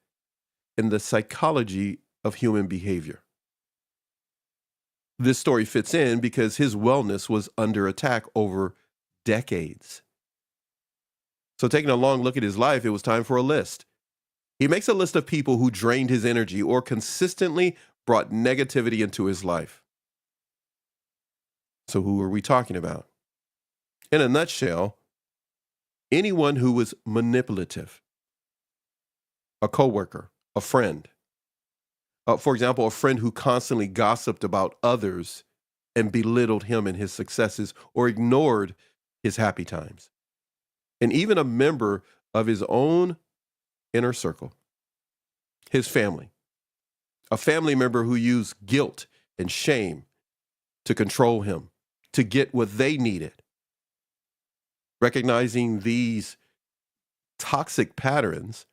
and the psychology of human behavior. This story fits in because his wellness was under attack over decades. So taking a long look at his life, it was time for a list. He makes a list of people who drained his energy or consistently brought negativity into his life. So who are we talking about? In a nutshell, anyone who was manipulative, a coworker, a friend. For example, a friend who constantly gossiped about others and belittled him and his successes or ignored his happy times. And even a member of his own inner circle, his family, a family member who used guilt and shame to control him, to get what they needed. Recognizing these toxic patterns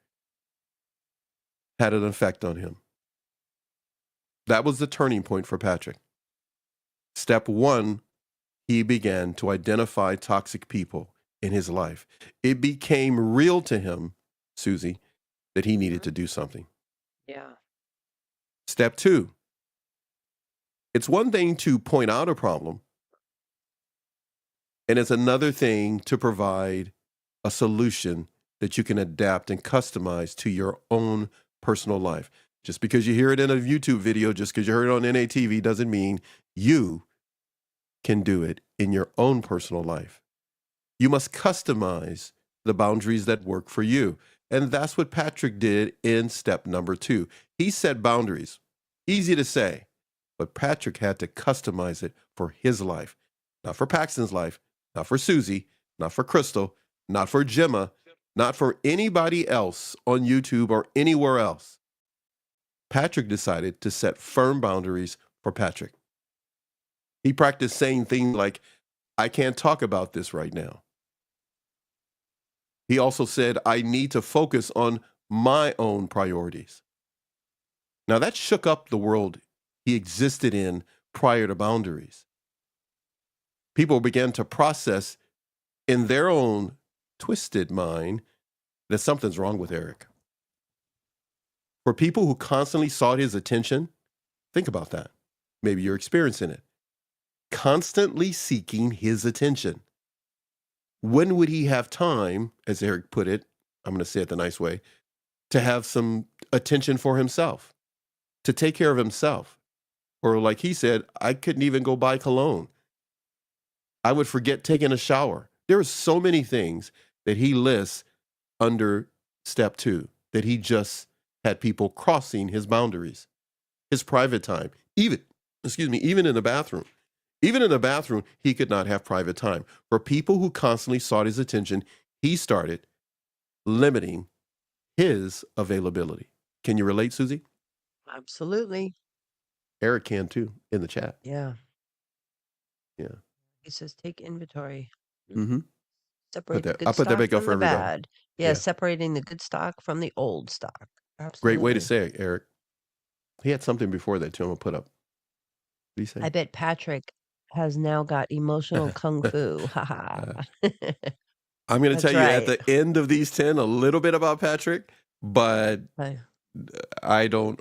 had an effect on him. That was the turning point for Patrick. Step 1, he began to identify toxic people in his life. It became real to him, Susie, that he needed to do something. Yeah. Step 2, it's one thing to point out a problem, and it's another thing to provide a solution that you can adapt and customize to your own personal life. Just because you hear it in a YouTube video, just because you heard it on NATV doesn't mean you can do it in your own personal life. You must customize the boundaries that work for you. And that's what Patrick did in step number 2. He set boundaries. Easy to say, but Patrick had to customize it for his life. Not for Paxton's life, not for Susie, not for Crystal, not for Gemma, not for anybody else on YouTube or anywhere else. Patrick decided to set firm boundaries for Patrick. He practiced saying things like, I can't talk about this right now. He also said, I need to focus on my own priorities. Now that shook up the world he existed in prior to boundaries. People began to process in their own twisted mind that something's wrong with Eric. For people who constantly sought his attention, think about that. Maybe you're experiencing it. Constantly seeking his attention. When would he have time, as Eric put it, I'm going to say it the nice way, to have some attention for himself, to take care of himself? Or like he said, I couldn't even go buy cologne. I would forget taking a shower. There are so many things that he lists under step 2 that he just had people crossing his boundaries, his private time, even in the bathroom. Even in the bathroom, he could not have private time. For people who constantly sought his attention, he started limiting his availability. Can you relate, Susie? Absolutely. Eric can too in the chat. Yeah. Yeah. He says take inventory. Mm-hmm. Separate the I'll good put that stock back up from for the everybody. bad. Yeah, Yeah. separating the good stock from the old stock. Great way to Absolutely. say it, Eric. He had something before that too. I'm gonna put up. What do you say? I bet Patrick has now got emotional kung fu. I'm going to That's tell you at right. the end of these 10 a little bit about Patrick, but I- I don't.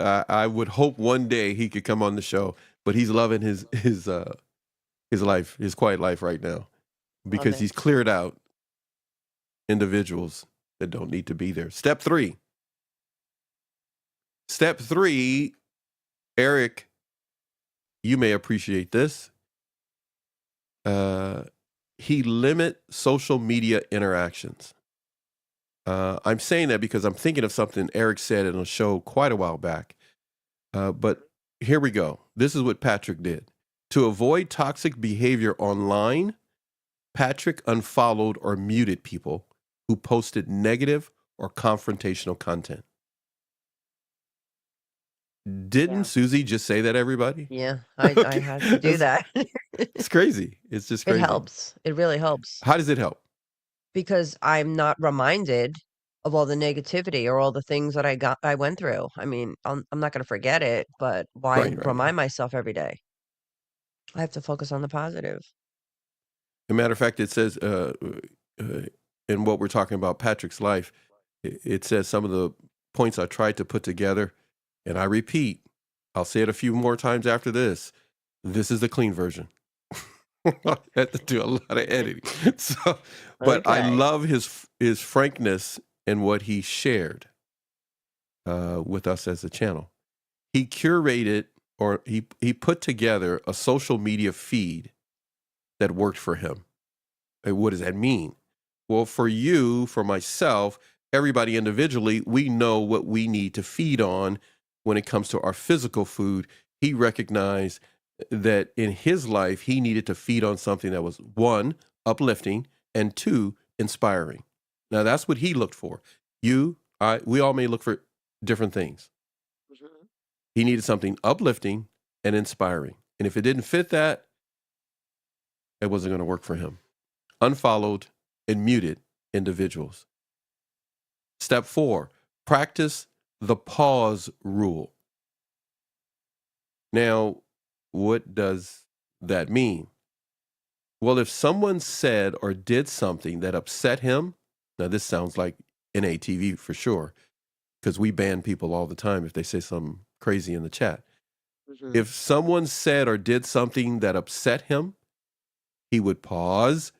I would hope one day he could come on the show, but he's loving his life, his quiet life right now, because it. he's cleared out individuals that don't need to be there. Step 3. Step 3, Eric, you may appreciate this. He limit social media interactions. I'm saying that because I'm thinking of something Eric said in a show quite a while back. But here we go. This is what Patrick did. To avoid toxic behavior online, Patrick unfollowed or muted people who posted negative or confrontational content. Didn't Yeah. Susie just say that, everybody? Yeah, I Okay. had to do that. It's crazy. It's just It crazy. helps. It really helps How does it help? because I'm not reminded of all the negativity or all the things that I went through. I mean, I'm not going to forget it, but why Right. remind myself every day? I have to focus on the positive. As a matter of fact, it says in what we're talking about, Patrick's life, it says some of the points I tried to put together, and I repeat, I'll say it a few more times after this. This is the clean version. I had to do a lot of editing. But I Okay. love his frankness and what he shared with us as a channel. He curated or he put together a social media feed that worked for him. And what does that mean? Well, for you, for myself, everybody individually, we know what we need to feed on when it comes to our physical food. He recognized that in his life, he needed to feed on something that was 1, uplifting, and 2, inspiring. Now, that's what he looked for. You, we all may look for different things. Mhm. He needed something uplifting and inspiring. And if it didn't fit that, it wasn't going to work for him. Unfollowed and muted individuals. Step 4, practice the pause rule. Now, what does that mean? Well, if someone said or did something that upset him, now this sounds like NATV for sure, because we ban people all the time if they say something crazy in the chat. Mhm. If someone said or did something that upset him, he would pause,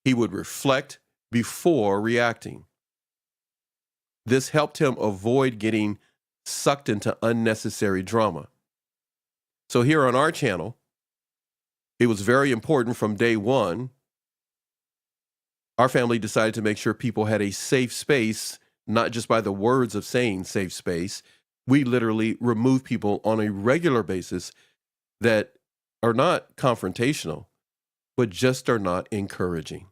he would reflect before reacting. This helped him avoid getting sucked into unnecessary drama. So here on our channel, it was very important from day one. Our family decided to make sure people had a safe space, not just by the words of saying safe space. We literally remove people on a regular basis that are not confrontational, but just are not encouraging.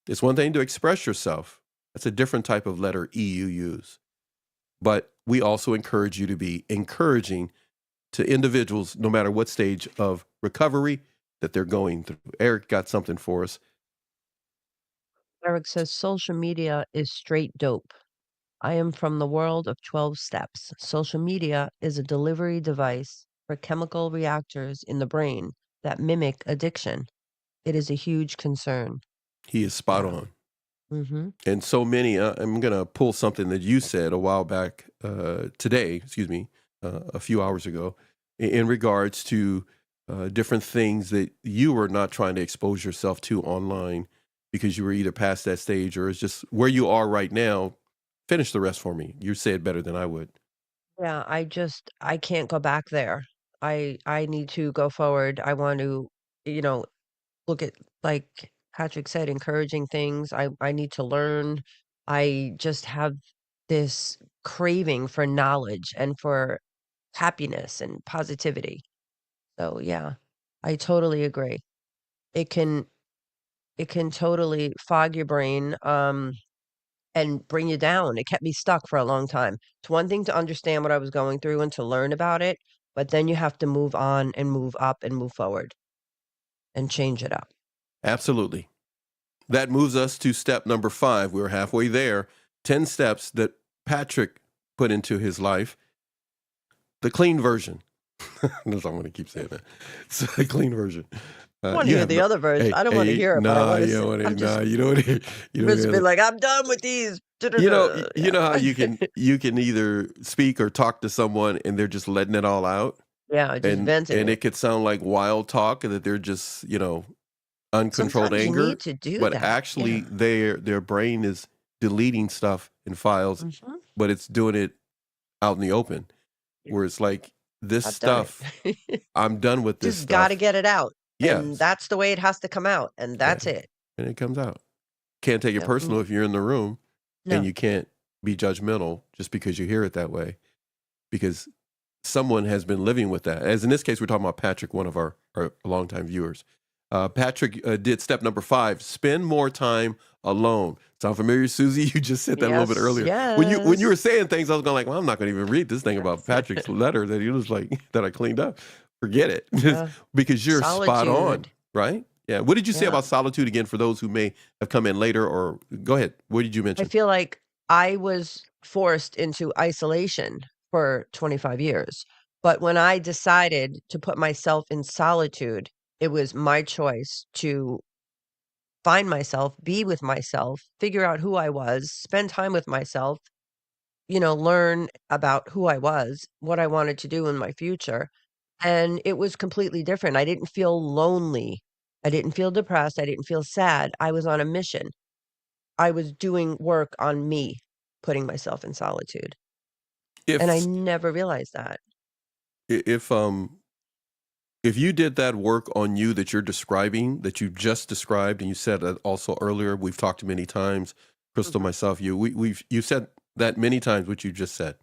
It's one thing to express yourself. That's a different type of letter E you use. But we also encourage you to be encouraging to individuals, no matter what stage of recovery that they're going through. Eric got something for us. Eric says social media is straight dope. I am from the world of 12 steps. Social media is a delivery device for chemical reactors in the brain that mimic addiction. It is a huge concern. He is spot Yeah. on. Mm-hmm. And so many, I'm going to pull something that you said a while back today, a few hours ago, in regards to different things that you were not trying to expose yourself to online because you were either past that stage or it's just where you are right now. Finish the rest for me. You say it better than I would. Yeah, I can't go back there. I need to go forward. I want to, you know, look at, like Patrick said, encouraging things. I need to learn. I just have this craving for knowledge and for happiness and positivity. So yeah, I totally agree. It can totally fog your brain. and bring you down. It kept me stuck for a long time. It's one thing to understand what I was going through and to learn about it, but then you have to move on and move up and move forward and change it up. Absolutely. That moves us to step number 5. We're halfway there. 10 steps that Patrick put into his life. The clean version. I'm going to keep saying that. It's the clean version. I want to hear the other version. I don't want to hear it. No, you don't want to. No, you don't want to. You don't just be like, I'm done with these. You know how you can either speak or talk to someone and they're just letting it all out. Yeah, just venting. And it could sound like wild talk, and that they're just uncontrolled Sometimes anger. you need to do but that. actually, their brain is deleting stuff in files, but it's doing it out in the open, where it's like this stuff. I'm done with this. Just got to get it out. Yeah, and that's the way it has to come out, and that's it. And it comes out. Can't take it personal if you're in the room, and you can't be judgmental just because you hear it that way, because someone has been living with that. As in this case, we're talking about Patrick, one of our longtime viewers. Patrick did step number 5: spend more time alone. Sound familiar, Susie? You just said that a little bit earlier. Yes. When you were saying things, I was going like, well, I'm not going to even read this thing about Patrick's letter that he was like that I cleaned up. Forget it, because you're spot on, right? Yeah. What did you say about solitude again for those who may have come in later? Or go ahead. What did you mention? I feel like I was forced into isolation for 25 years. But when I decided to put myself in solitude, it was my choice to find myself, be with myself, figure out who I was, spend time with myself, learn about who I was, what I wanted to do in my future. And it was completely different. I didn't feel lonely. I didn't feel depressed. I didn't feel sad. I was on a mission. I was doing work on me, putting myself in solitude. And I never realized that. If you did that work on you that you're describing, that you just described, and you said that also earlier, we've talked many times, Crystal, myself, you've said that many times, what you just said,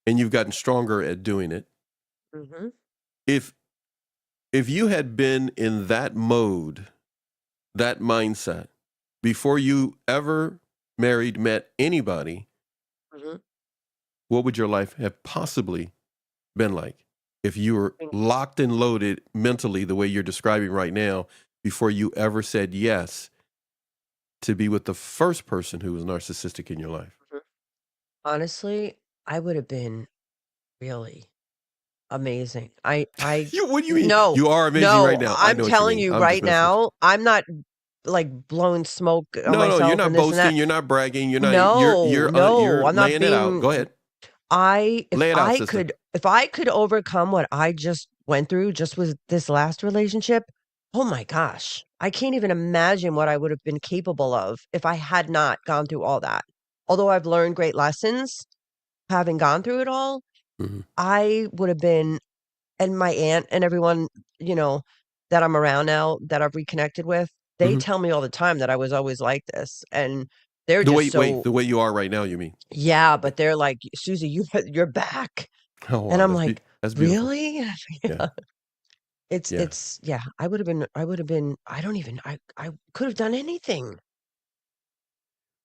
and you've gotten stronger at doing it. If you had been in that mode, that mindset, before you ever met anybody, what would your life have possibly been like? If you were locked and loaded mentally the way you're describing right now, before you ever said yes to be with the first person who was narcissistic in your life? Honestly, I would have been really amazing. What do you mean? No, you are amazing right now. I'm telling you right now, I'm not like blowing smoke on myself. No, you're not boasting. You're not bragging. You're not. You're I'm not laying it out. Go ahead. If I could overcome what I just went through just with this last relationship, oh my gosh, I can't even imagine what I would have been capable of if I had not gone through all that. Although I've learned great lessons having gone through it all, I would have been, and my aunt and everyone, that I'm around now that I've reconnected with, they tell me all the time that I was always like this. And they're the way you are right now, you mean? Yeah, but they're like, Susie, you're back. Oh, wow, and I'm like, that's beautiful. Really? Yeah. I would have been, I could have done anything.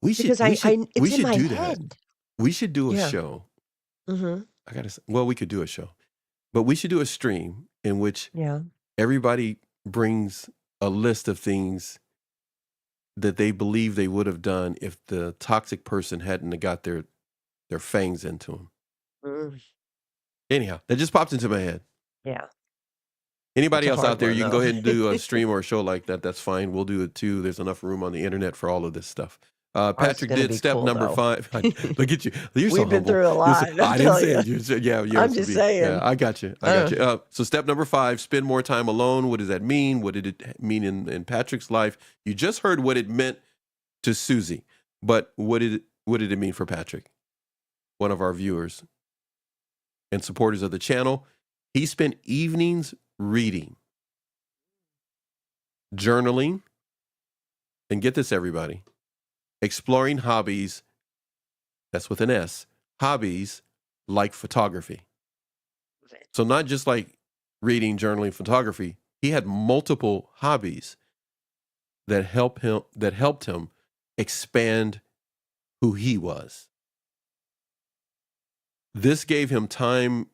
We should Because it's in my do head. that. We should do a show. We could do a show, but we should do a stream in which everybody brings a list of things that they believe they would have done if the toxic person hadn't got their fangs into them. Anyhow, that just popped into my head. Yeah. Anybody else out there, you can go ahead and do a stream or a show like that. That's fine. We'll do it too. There's enough room on the internet for all of this stuff. Patrick did step number 5. Look at you. You're so We've been through a lot. I didn't say it. I'm just saying. Yeah, I got you. So step number 5, spend more time alone. What does that mean? What did it mean in Patrick's life? You just heard what it meant to Susie, but what did it mean for Patrick, one of our viewers and supporters of the channel? He spent evenings reading, journaling, and get this, everybody, exploring hobbies, that's with an S, hobbies like photography. So not just like reading, journaling, photography. He had multiple hobbies that helped him expand who he was. This gave him time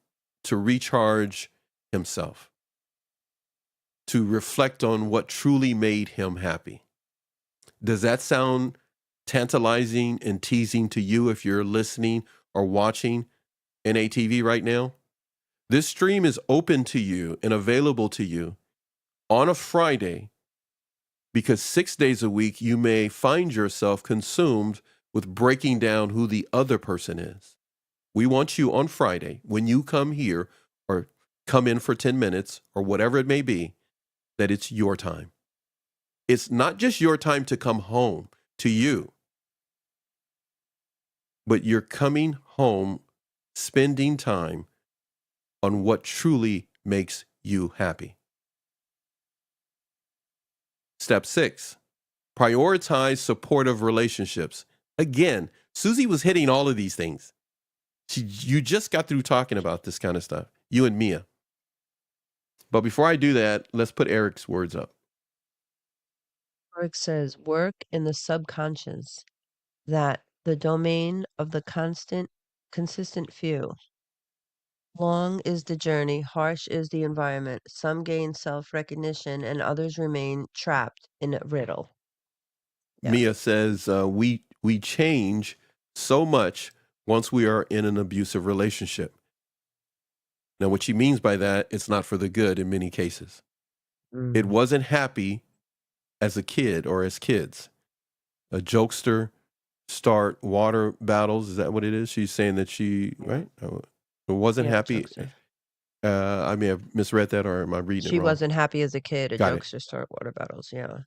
to recharge himself, to reflect on what truly made him happy. Does that sound tantalizing and teasing to you if you're listening or watching NATV right now? This stream is open to you and available to you on a Friday because 6 days a week you may find yourself consumed with breaking down who the other person is. We want you on Friday, when you come here or come in for 10 minutes or whatever it may be, that it's your time. It's not just your time to come home to you, but you're coming home, spending time on what truly makes you happy. Step 6, prioritize supportive relationships. Again, Susie was hitting all of these things. You just got through talking about this kind of stuff, you and Mia. But before I do that, let's put Eric's words up. Eric says, work in the subconscious, that the domain of the consistent few. Long is the journey, harsh is the environment. Some gain self-recognition and others remain trapped in a riddle. Yeah. Mia says, we change so much once we are in an abusive relationship. Now, what she means by that, it's not for the good in many cases. It wasn't happy as a kid or as kids. A jokester, start water battles. Is that what it is? She's saying that she, right? It wasn't happy. Jokester. I may have misread that, or am I reading it She wrong? wasn't happy as a kid. A Got it. jokester start water battles. Yeah.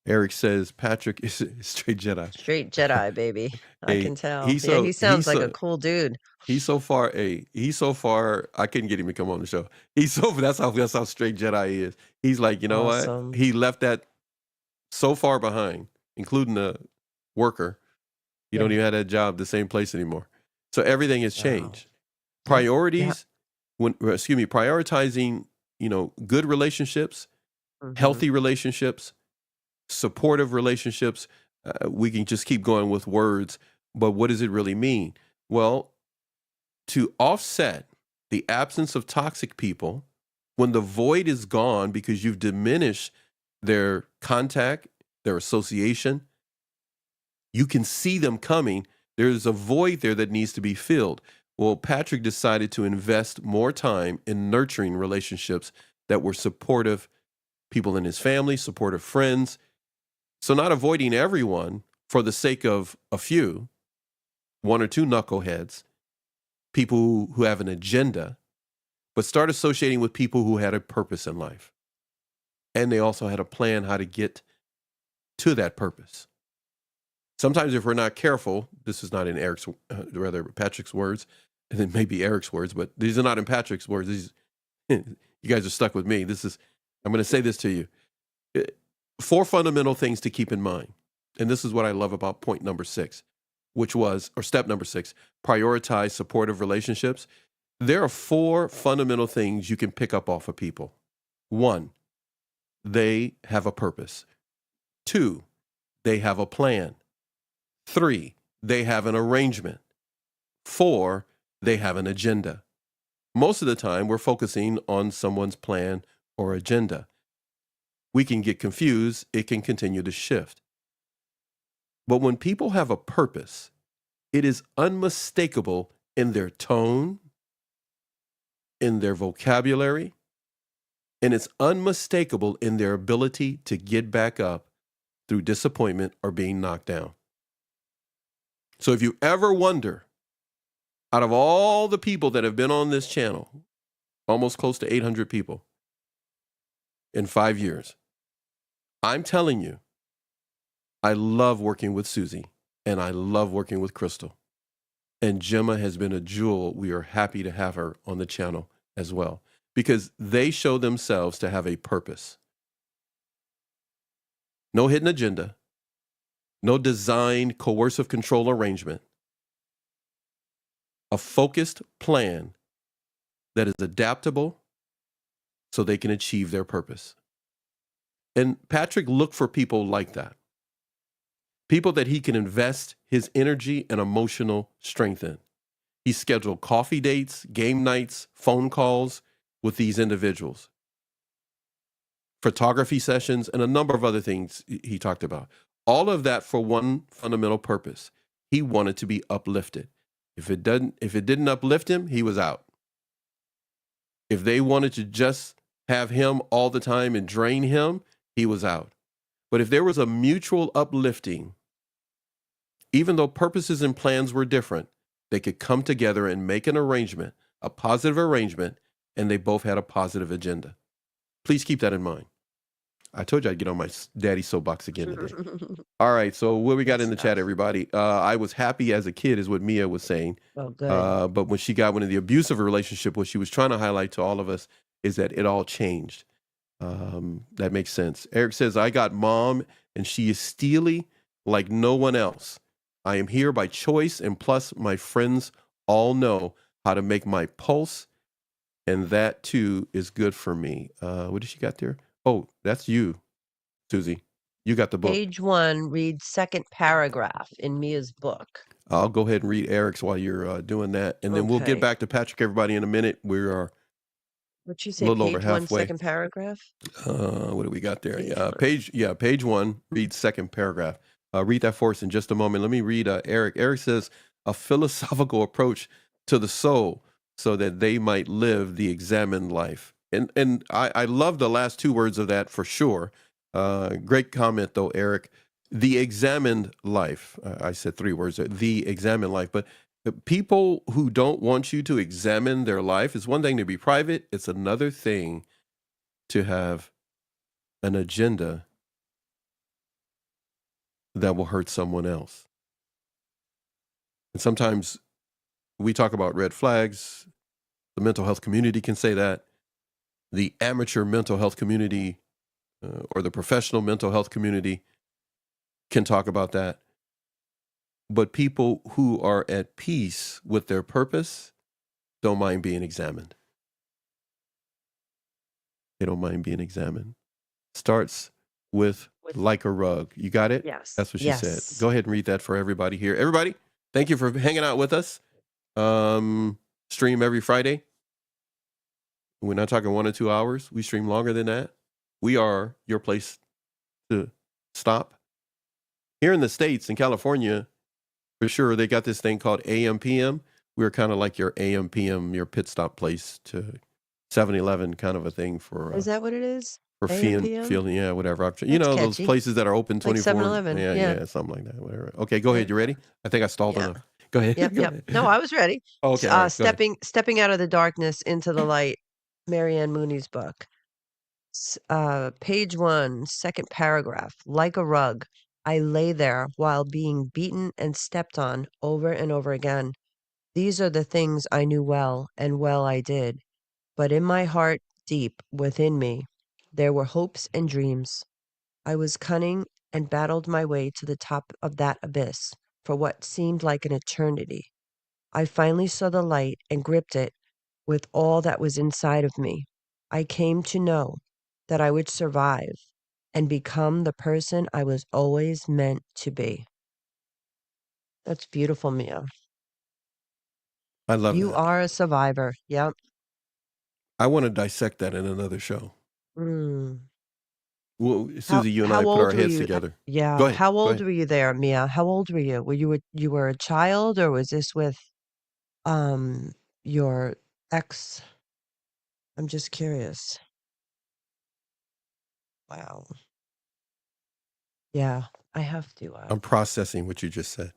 Eric says Patrick is a straight Jedi. Straight Jedi, baby. I Hey, can tell. he's Yeah, so- he sounds he's like so- a cool dude. He's so far, I couldn't get him to come on the show. That's how straight Jedi he is. He's like, you know Awesome. what? He left that so far behind, including the worker. You don't even have that job, the same place anymore. So everything has changed. Priorities, prioritizing, good relationships, healthy relationships, supportive relationships. We can just keep going with words, but what does it really mean? Well, to offset the absence of toxic people, when the void is gone because you've diminished their contact, their association, you can see them coming. There's a void there that needs to be filled. Well, Patrick decided to invest more time in nurturing relationships that were supportive, people in his family, supportive friends. So not avoiding everyone for the sake of a few, one or two knuckleheads, people who have an agenda, but start associating with people who had a purpose in life. And they also had a plan how to get to that purpose. Sometimes if we're not careful, this is not in Patrick's words, and it may be Eric's words, but these are not in Patrick's words. These, you guys are stuck with me. I'm going to say this to you. 4 fundamental things to keep in mind. And this is what I love about point number 6, step number 6, prioritize supportive relationships. There are 4 fundamental things you can pick up off of people. 1, they have a purpose. 2, they have a plan. 3, they have an arrangement. 4, they have an agenda. Most of the time, we're focusing on someone's plan or agenda. We can get confused. It can continue to shift. But when people have a purpose, it is unmistakable in their tone, in their vocabulary, and it's unmistakable in their ability to get back up through disappointment or being knocked down. So if you ever wonder, out of all the people that have been on this channel, almost close to 800 people in 5 years, I'm telling you, I love working with Susie and I love working with Crystal. And Gemma has been a jewel. We are happy to have her on the channel as well because they show themselves to have a purpose. No hidden agenda, no designed coercive control arrangement, a focused plan that is adaptable so they can achieve their purpose. And Patrick looked for people like that. people that he can invest his energy and emotional strength in. He scheduled coffee dates, game nights, phone calls with these individuals, photography sessions, and a number of other things he talked about. All of that for one fundamental purpose. He wanted to be uplifted. If it didn't uplift him, he was out. If they wanted to just have him all the time and drain him, he was out. But if there was a mutual uplifting, even though purposes and plans were different, they could come together and make an arrangement, a positive arrangement, and they both had a positive agenda. Please keep that in mind. I told you I'd get on my daddy soapbox again today. All right, so what we got in the chat, everybody? I was happy as a kid is what Mia was saying. Oh, good. But when she got into the abusive relationship, what she was trying to highlight to all of us is that it all changed. That makes sense. Eric says, I got mom and she is steely like no one else. I am here by choice, and plus my friends all know how to make my pulse, and that too is good for me. What did she got there? Oh, that's you, Susie. You got the book. Page 1, read second paragraph in Mia's book. I'll go ahead and read Eric's while you're doing that, and then we'll get back to Patrick, everybody, in a minute. We are What'd you say? a little Page over 1, halfway. second paragraph? What do we got there? Page Page 1, read second paragraph. Read that for us in just a moment. Let me read Eric. Eric says, a philosophical approach to the soul so that they might live the examined life. And I love the last two words of that for sure. Great comment, though, Eric. The examined life. I said three words there. The examined life. But the people who don't want you to examine their life, it's one thing to be private. It's another thing to have an agenda that will hurt someone else. And sometimes we talk about red flags. The mental health community can say that. The amateur mental health community or the professional mental health community can talk about that. But people who are at peace with their purpose don't mind being examined. They don't mind being examined. Starts with like a rug. You got it? Yes. That's what she said. Go ahead and read that for everybody here. Everybody, thank you for hanging out with us. Stream every Friday. We're not talking 1 or 2 hours. We stream longer than that. We are your place to stop. Here in the States, in California, for sure, they got this thing called AM PM. We're kind of like your AM PM, your pit stop place to 7-Eleven kind of a thing for. Is that what it is? For AM, feeling, yeah, whatever. That's those catchy. places that are open 24. Like 7-Eleven, yeah. Something like that. Whatever. Okay, go ahead. You ready? I think I stalled enough. Go ahead. Yep, Go yep. ahead. No, I was ready. Oh, okay. All right, go ahead. Stepping out of the darkness into the light. Marianne Mooney's book. Page 1, second paragraph. Like a rug, I lay there while being beaten and stepped on over and over again. These are the things I knew well, and well I did. But in my heart, deep within me, there were hopes and dreams. I was cunning and battled my way to the top of that abyss for what seemed like an eternity. I finally saw the light and gripped it with all that was inside of me. I came to know that I would survive and become the person I was always meant to be. That's beautiful, Mia. I love You that. are a survivor. Yep. I want to dissect that in another show. Mm. Well, Susie, you and I put our heads together. Yeah. Go ahead. How Go old ahead. were you there, Mia? How old were you? You were a child, or was this with your ex? I'm just curious. Wow. Yeah, I have to. I'm processing what you just said.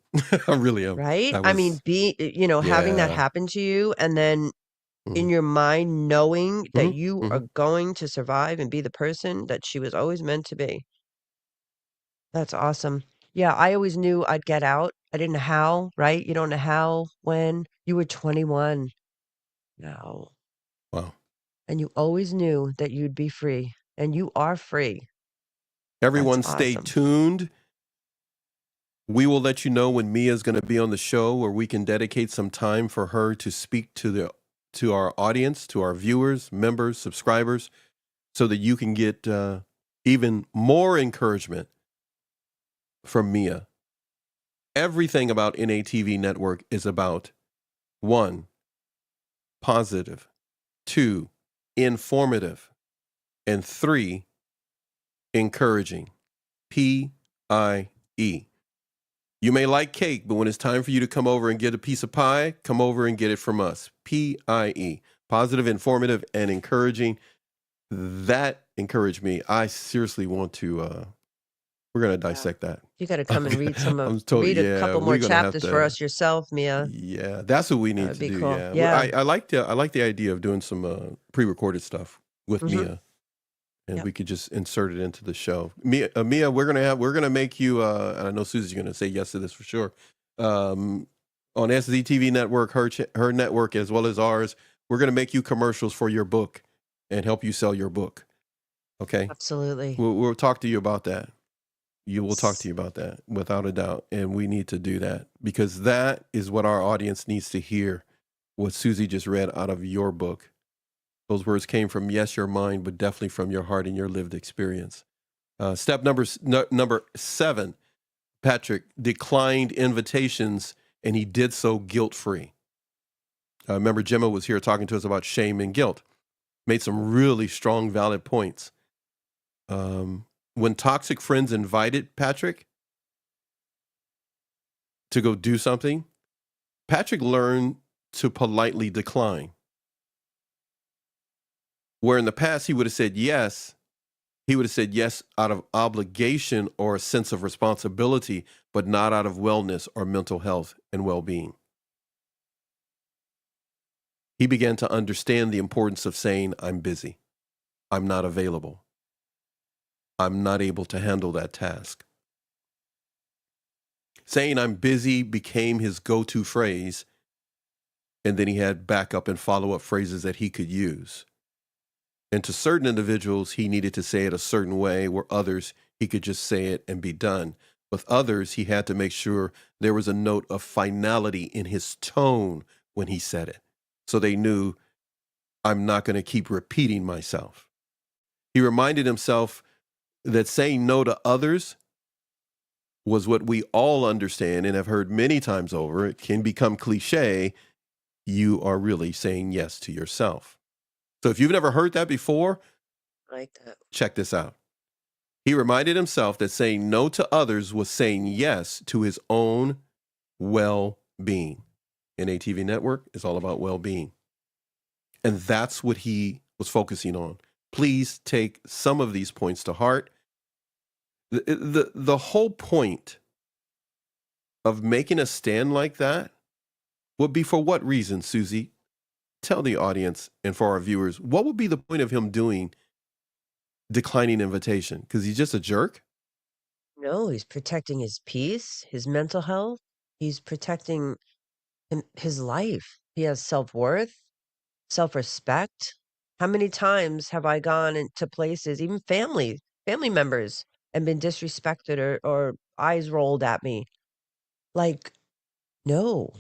I really am. Right? That I mean, was- having that Yeah. happen to you, and then in Mhm. your mind knowing that Mhm. you are going to survive and be the person that she was always meant to be. That's awesome. Yeah, I always knew I'd get out. I didn't know how, right? You don't know how, when. You were 21. No. Wow. And you always knew that you'd be free. And you are free. Everyone That's stay awesome. tuned. We will let you know when Mia's going to be on the show, where we can dedicate some time for her to speak to our audience, to our viewers, members, subscribers, so that you can get even more encouragement from Mia Everything about NATV Network is about 1, positive, 2, informative, and 3, encouraging. PIE. You may like cake, but when it's time for you to come over and get a piece of pie, come over and get it from us. PIE. Positive, informative, and encouraging. That encouraged me. I seriously want to, we're going to dissect that. You got to come and read Totally, read a couple more we're gonna have chapters for to. us yourself, Mia. Yeah, that's what we need That'd to be do. cool. Yeah, Yeah. I like the idea of doing some pre-recorded stuff with Mhm. Mia, and Yep. we could just insert it into the show. Mia, we're gonna make you. And I know Susie's gonna say yes to this for sure. On SZTV Network, her network as well as ours, we're gonna make you commercials for your book and help you sell your book. Okay, Absolutely. we'll talk to you about that. We'll talk to you about that without a doubt. And we need to do that because that is what our audience needs to hear. What Susie just read out of your book. Those words came from, yes, your mind, but definitely from your heart and your lived experience. Step number 7, Patrick declined invitations and he did so guilt-free. Remember Gemma was here talking to us about shame and guilt. Made some really strong, valid points. When toxic friends invited Patrick to go do something, Patrick learned to politely decline. Where in the past he would have said yes, he would have said yes out of obligation or a sense of responsibility, but not out of wellness or mental health and well-being. He began to understand the importance of saying, I'm busy. I'm not available. I'm not able to handle that task. Saying I'm busy became his go-to phrase, and then he had backup and follow-up phrases that he could use. And to certain individuals, he needed to say it a certain way, where others, he could just say it and be done. With others, he had to make sure there was a note of finality in his tone when he said it. So they knew, I'm not going to keep repeating myself. He reminded himself that saying no to others was what we all understand and have heard many times over. It can become cliche. You are really saying yes to yourself. So if you've never heard that before, I like that. check this out. He reminded himself that saying no to others was saying yes to his own well-being. NATV Network is all about well-being. And that's what he was focusing on. Please take some of these points to heart. The whole point of making a stand like that would be for what reason, Susie? Tell the audience and for our viewers, what would be the point of him declining invitation? Because he's just a jerk? No, he's protecting his peace, his mental health. He's protecting his life. He has self-worth, self-respect. How many times have I gone into places, even family members, and been disrespected or eyes rolled at me? Like, no.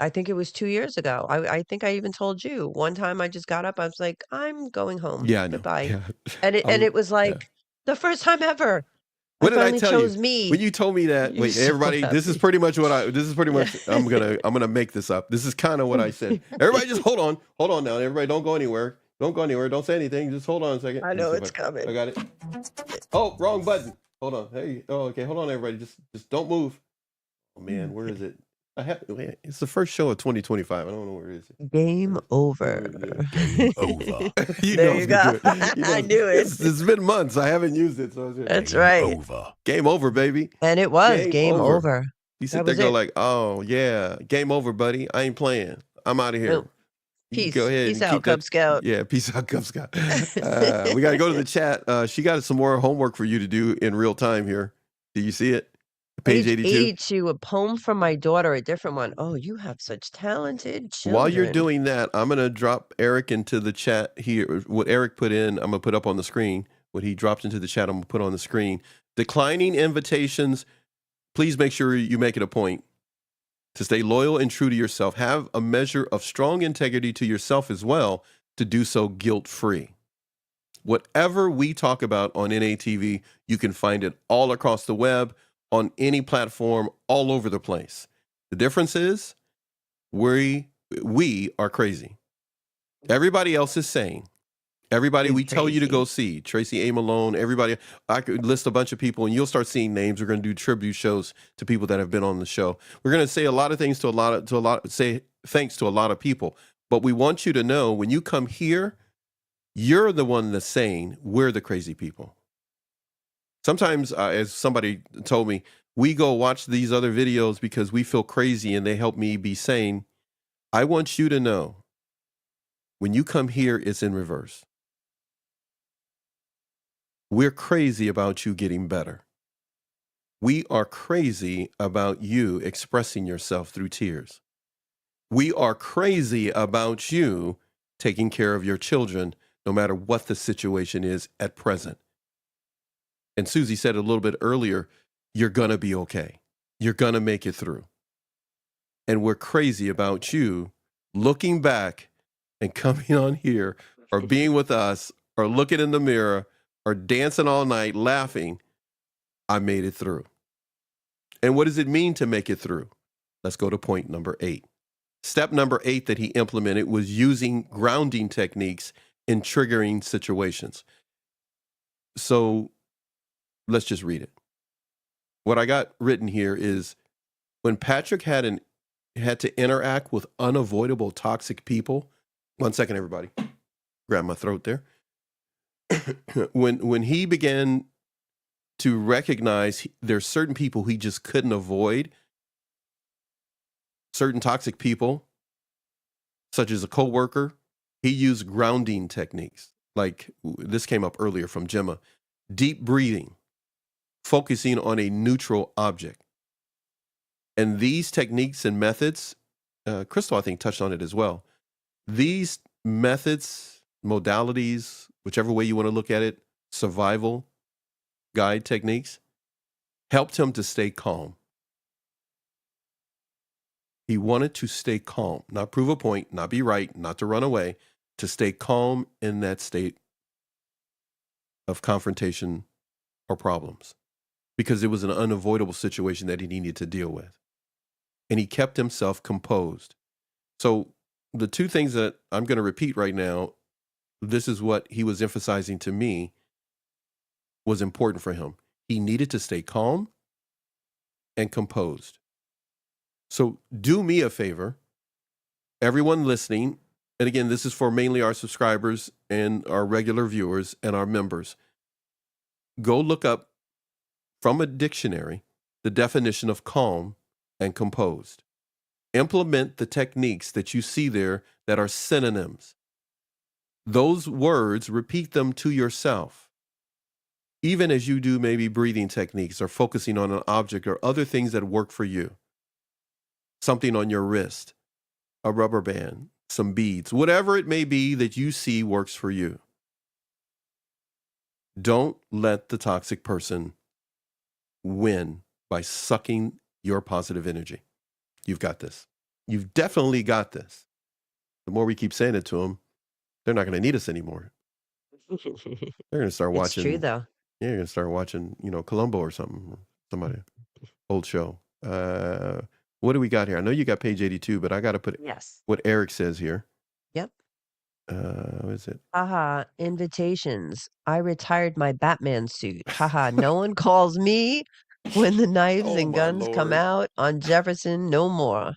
I think it was 2 years ago. I think I even told you. One time I just got up, I was like, "I'm going home. Yeah, I know. Goodbye." Yeah. And it was Yeah. like the first time ever. What I did I finally tell you? chose me. When you told me that, You're wait, so everybody, this is happy. pretty much I'm gonna make this up. This is kind of what I said. Everybody just hold on now. Everybody don't go anywhere. Don't say anything. Just hold on a second. I Let me know see if it's coming. I got it. Oh, wrong button. Hold on. Hey, okay, hold on, everybody. Just don't move. Oh man, where is it? It's the first show of 2025. I don't know where it is. Game over. Game over. You There know you it's go. gonna do it. You know I knew it. It's been months. I haven't used it, so I was just, That's Game right. over. game over, baby. And it was game over. You That sit there was go it. like, oh yeah, game over, buddy. I ain't playing. I'm out of here. Nope. You Peace. go ahead Peace and out, keep Cub that. Scout. Yeah, peace out, Cub Scout. We got to go to the chat. She got some more homework for you to do in real time here. Do you see it? Page 82. 82, a poem from my daughter, a different one. Oh, you have such talented While you're children. doing that, I'm going to drop Eric into the chat here. What Eric put in, I'm going to put up on the screen. What he dropped into the chat, I'm going to put on the screen. Declining invitations, please make sure you make it a point to stay loyal and true to yourself. Have a measure of strong integrity to yourself as well, to do so guilt-free. Whatever we talk about on NATV, you can find it all across the web on any platform all over the place. The difference is we are crazy. Everybody else is sane. Everybody we tell you to go see, Tracy A. Malone, everybody. I could list a bunch of people and you'll start seeing names. We're going to do tribute shows to people that have been on the show. We're going to say a lot of things say thanks to a lot of people. But we want you to know when you come here, you're the one that's sane. We're the crazy people. Sometimes, as somebody told me, we go watch these other videos because we feel crazy and they help me be sane. I want you to know when you come here, it's in reverse. We're crazy about you getting better. We are crazy about you expressing yourself through tears. We are crazy about you taking care of your children, no matter what the situation is at present. And Susie said a little bit earlier, you're going to be okay. You're going to make it through. And we're crazy about you looking back and coming on here or being with us or looking in the mirror or dancing all night laughing. I made it through. And what does it mean to make it through? Let's go to point number 8. Step number 8 that he implemented was using grounding techniques in triggering situations. So let's just read it. What I got written here is when Patrick had to interact with unavoidable toxic people. One second, everybody. Grab my throat there. When he began to recognize there's certain people he just couldn't avoid, certain toxic people, such as a coworker, he used grounding techniques. Like this came up earlier from Gemma. Deep breathing, focusing on a neutral object. And these techniques and methods, Crystal, I think, touched on it as well. These methods, modalities, whichever way you want to look at it, survival guide techniques, helped him to stay calm. He wanted to stay calm, not prove a point, not be right, not to run away, to stay calm in that state of confrontation or problems, because it was an unavoidable situation that he needed to deal with. And he kept himself composed. So the two things that I'm going to repeat right now, this is what he was emphasizing to me was important for him. He needed to stay calm and composed. So do me a favor, everyone listening, and again, this is for mainly our subscribers and our regular viewers and our members. Go look up from a dictionary the definition of calm and composed. Implement the techniques that you see there that are synonyms. Those words, repeat them to yourself. Even as you do maybe breathing techniques or focusing on an object or other things that work for you. Something on your wrist, a rubber band, some beads, whatever it may be that you see works for you. Don't let the toxic person win by sucking your positive energy. You've got this. You've definitely got this. The more we keep saying it to them, they're not going to need us anymore. They're going to start watching. It's true, though. Yeah, you're going to start watching, Columbo or something. Somebody, old show. What do we got here? I know you got page 82, but I got to put what Eric says here. Yep. What is it? Haha, invitations. I retired my Batman suit. Haha, no one calls me when the knives and guns come out on Jefferson no more.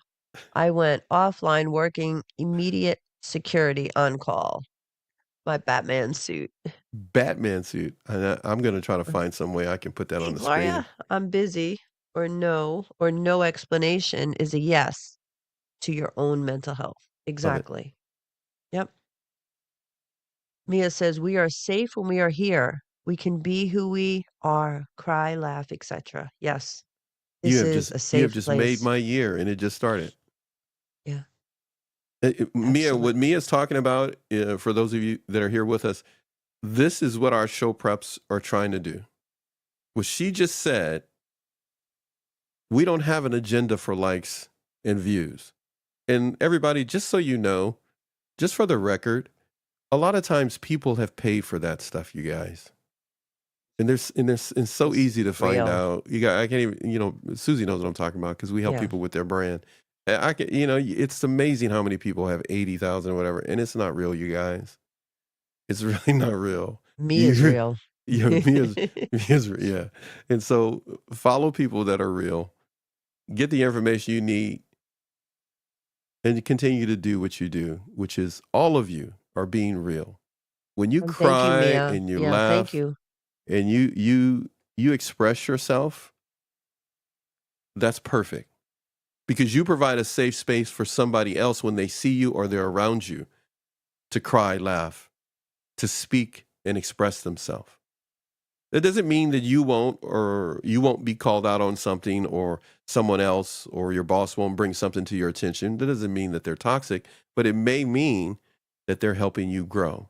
I went offline working immediate security on call. My Batman suit. Batman suit. I'm going to try to find some way I can put that on the Gloria, screen. I'm busy, or no explanation is a yes to your own mental health. Exactly. Yep. Mia says, we are safe when we are here. We can be who we are, cry, laugh, etc. Yes. This is a safe You have just place. made my year, and it just started. Yeah. Mia, what Mia's talking about, for those of you that are here with us, this is what our show preps are trying to do. What she just said, we don't have an agenda for likes and views. And everybody, just so you know, just for the record, a lot of times people have paid for that stuff, you guys. It's so easy to find Real. out. I can't even, Susie knows what I'm talking about because we help Yeah. people with their brand. And I can, it's amazing how many people have 80,000 or whatever, and it's not real, you guys. It's really not real. Me is real. Yeah. And so follow people that are real, get the information you need, and you continue to do what you do, which is all of you are being real. When you And thank you, cry Mia. and you Yeah, thank laugh you. and you express yourself, that's perfect. Because you provide a safe space for somebody else when they see you or they're around you to cry, laugh, to speak and express themselves. That doesn't mean that you won't be called out on something, or someone else or your boss won't bring something to your attention. That doesn't mean that they're toxic, but it may mean that they're helping you grow.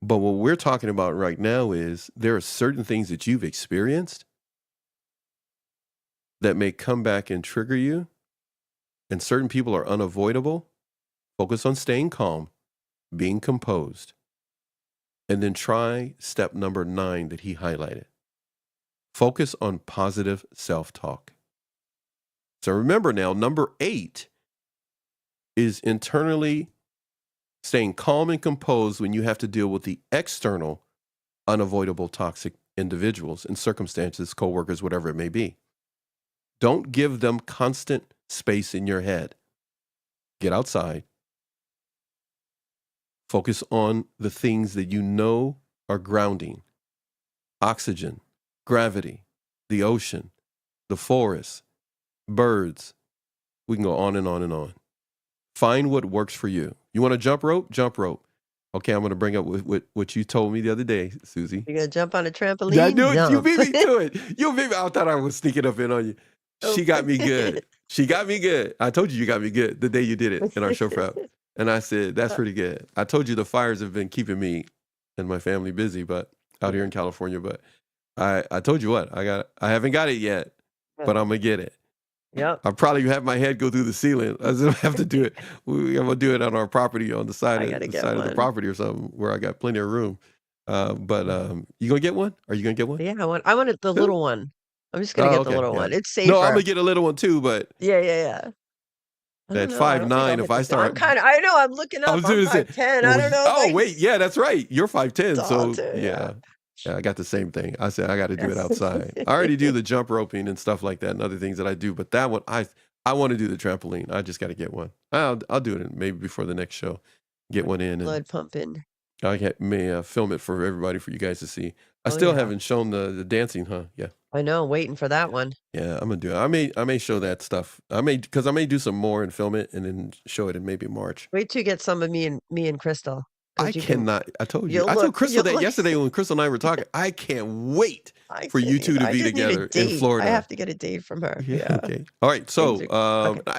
But what we're talking about right now is there are certain things that you've experienced that may come back and trigger you, and certain people are unavoidable. Focus on staying calm, being composed, and then try step number 9 that he highlighted. Focus on positive self-talk. So remember now, number 8 is internally staying calm and composed when you have to deal with the external, unavoidable toxic individuals and circumstances, coworkers, whatever it may be. Don't give them constant space in your head. Get outside. Focus on the things that you know are grounding. Oxygen, gravity, the ocean, the forest, birds. We can go on and on and on. Find what works for you. You want to jump rope? Jump rope. Okay, I'm going to bring up what you told me the other day, Susie. You're going to jump on a trampoline? Yeah, I knew it. You Jump. beat me to it. You beat me. I thought I was sneaking up in on you. She got me good. She got me good. I told you got me good the day you did it in our show prep. And I said, that's pretty good. I told you the fires have been keeping me and my family busy, but out here in California. But I told you what, I haven't got it yet, but I'm going to get it. Yep. I'll probably have my head go through the ceiling. I have to do it. I'm going to do it on our property, on the side of the property or something where I got plenty of room. But you going to get one? Are you going to get one? Yeah, I want the little one. I'm just going to get the little one. It's safer. No, I'm going to get a little one too, but. Yeah. At 5'9", if I start. I know, I'm looking up. I'm 5'10". I don't know. Oh, wait. Yeah, that's right. You're 5'10". So, too, yeah, I got the same thing. I said, I got to do it outside. I already do the jump roping and stuff like that and other things that I do. But that one, I want to do the trampoline. I just got to get one. I'll do it maybe before the next show. Get one in. Blood pumping. I may film it for everybody, for you guys to see. I still haven't shown the dancing, huh? Yeah. I know, waiting for that one. Yeah, I'm gonna do it. I may show that stuff. Because I may do some more and film it and then show it in maybe March. Wait till you get some of me and Crystal. I cannot. I told you. I told Crystal that yesterday when Crystal and I were talking. I can't wait for you two to be together in Florida. I have to get a date from her. Yeah. Okay. All right. So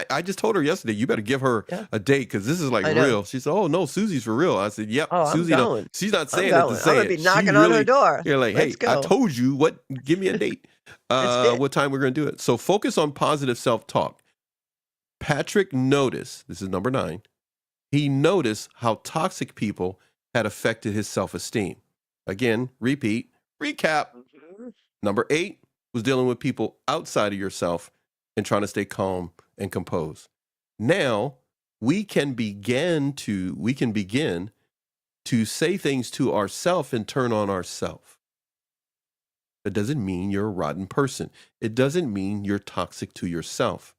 I just told her yesterday, you better give her a date because this is like real. She said, "Oh no, Susie's for real." I said, "Yep, Susie. She's not saying it to say it. I'm gonna be knocking on her door." You're like, "Hey, I told you what. Give me a date. What time we're gonna do it?" So focus on positive self-talk. Patrick noticed. This is number 9. He noticed how toxic people had affected his self-esteem. Again, recap. Number 8 was dealing with people outside of yourself and trying to stay calm and composed. Now we can begin to say things to ourselves and turn on ourselves. It doesn't mean you're a rotten person. It doesn't mean you're toxic to yourself.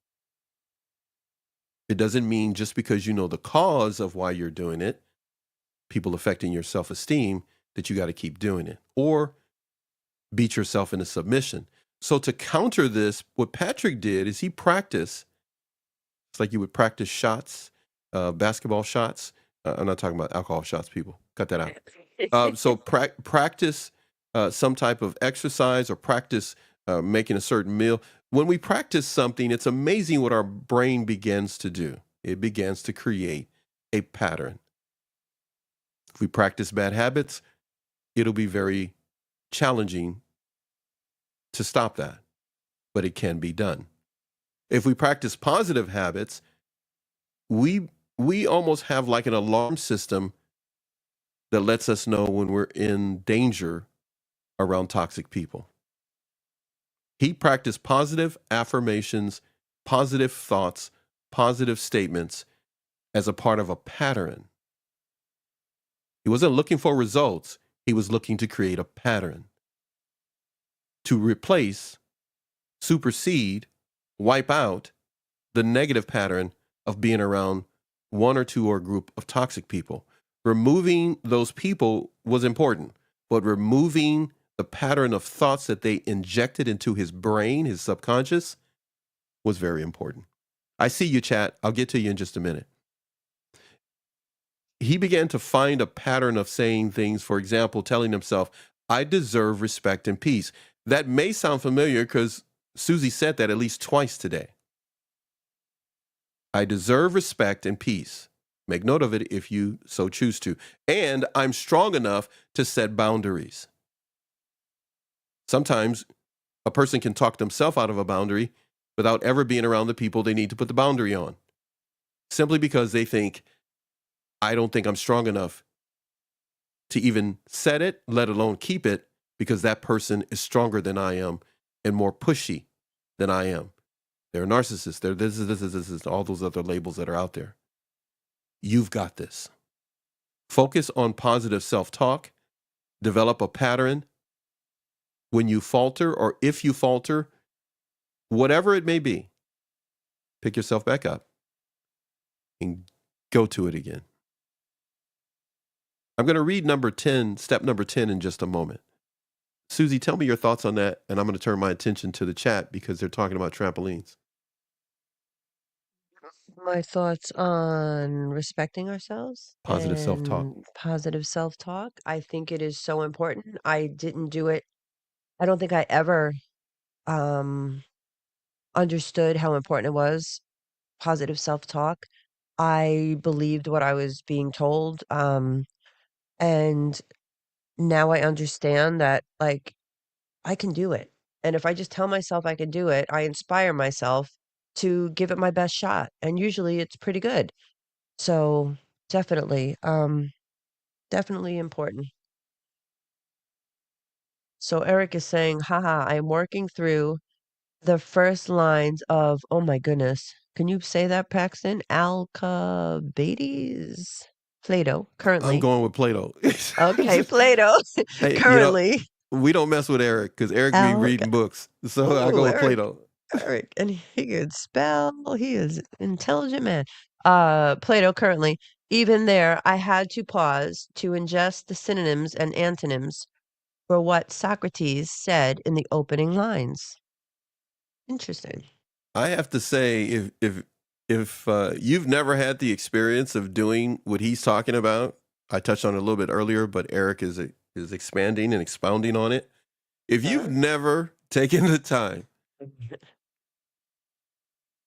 It doesn't mean just because you know the cause of why you're doing it, people affecting your self-esteem, that you got to keep doing it or beat yourself into submission. So to counter this, what Patrick did is he practiced. It's like you would practice shots, basketball shots. I'm not talking about alcohol shots, people. Cut that out. So practice some type of exercise or practice making a certain meal. When we practice something, it's amazing what our brain begins to do. It begins to create a pattern. If we practice bad habits, it'll be very challenging to stop that, but it can be done. If we practice positive habits, we almost have like an alarm system that lets us know when we're in danger around toxic people. He practiced positive affirmations, positive thoughts, positive statements as a part of a pattern. He wasn't looking for results. He was looking to create a pattern to replace, supersede, wipe out the negative pattern of being around one or two or a group of toxic people. Removing those people was important, but removing the pattern of thoughts that they injected into his brain, his subconscious, was very important. I see you, chat. I'll get to you in just a minute. He began to find a pattern of saying things, for example, telling himself, I deserve respect and peace. That may sound familiar because Susie said that at least twice today. I deserve respect and peace. Make note of it if you so choose to. And I'm strong enough to set boundaries. Sometimes a person can talk themselves out of a boundary without ever being around the people they need to put the boundary on. Simply because they think, I don't think I'm strong enough to even set it, let alone keep it, because that person is stronger than I am and more pushy than I am. They're narcissists. They're this, all those other labels that are out there. You've got this. Focus on positive self-talk. Develop a pattern. When you falter, or if you falter, whatever it may be, pick yourself back up and go to it again. I'm going to read step number 10 in just a moment. Susie, tell me your thoughts on that, and I'm going to turn my attention to the chat because they're talking about trampolines. My thoughts on respecting ourselves Positive self-talk. and positive self-talk. I think it is so important. I didn't do it. I don't think I ever understood how important it was, positive self-talk. I believed what I was being told. And now I understand that, like, I can do it. And if I just tell myself I can do it, I inspire myself to give it my best shot. And usually it's pretty good. So definitely, definitely important. So Eric is saying, haha, I'm working through the first lines of, oh my goodness. Can you say that, Paxton? Alcibiades? Plato, I'm currently. going with Plato. Okay, Plato, Hey, currently. We don't mess with Eric because Eric be reading books. So I go with Eric, Plato. Eric, and he can spell. He is an intelligent man. Plato, currently. Even there, I had to pause to ingest the synonyms and antonyms for what Socrates said in the opening lines. Interesting. I have to say, if you've never had the experience of doing what he's talking about, I touched on it a little bit earlier, but Eric is expanding and expounding on it. If you've never taken the time,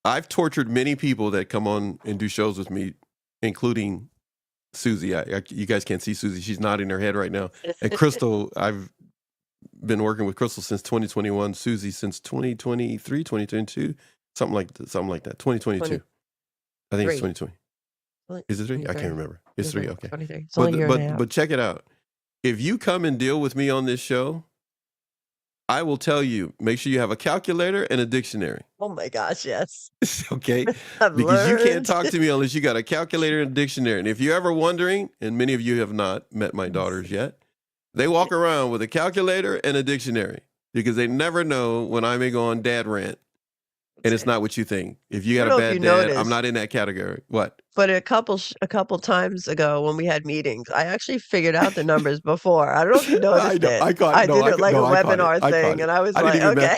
I've tortured many people that come on and do shows with me, including Susie. You guys can't see Susie. She's nodding her head right now. And Crystal, I've been working with Crystal since 2021. Susie since 2023, 2022, something like that. 2022. I think it's 2020. Is it 3? I can't remember. It's 3. Okay. 23. It's only a year and a half. But check it out. If you come and deal with me on this show, I will tell you, make sure you have a calculator and a dictionary. Oh my gosh, yes. Okay? I've Because you can't learned. talk to me unless you got a calculator and a dictionary. And if you're ever wondering, and many of you have not met my daughters yet, they walk around with a calculator and a dictionary because they never know when I may go on dad rant. And it's not what you think. If you got a bad dad, I'm not in that category. What? But a couple times ago when we had meetings, I actually figured out the numbers before. I don't know if you noticed it. I caught it. I did it like a webinar thing, and I was like, okay.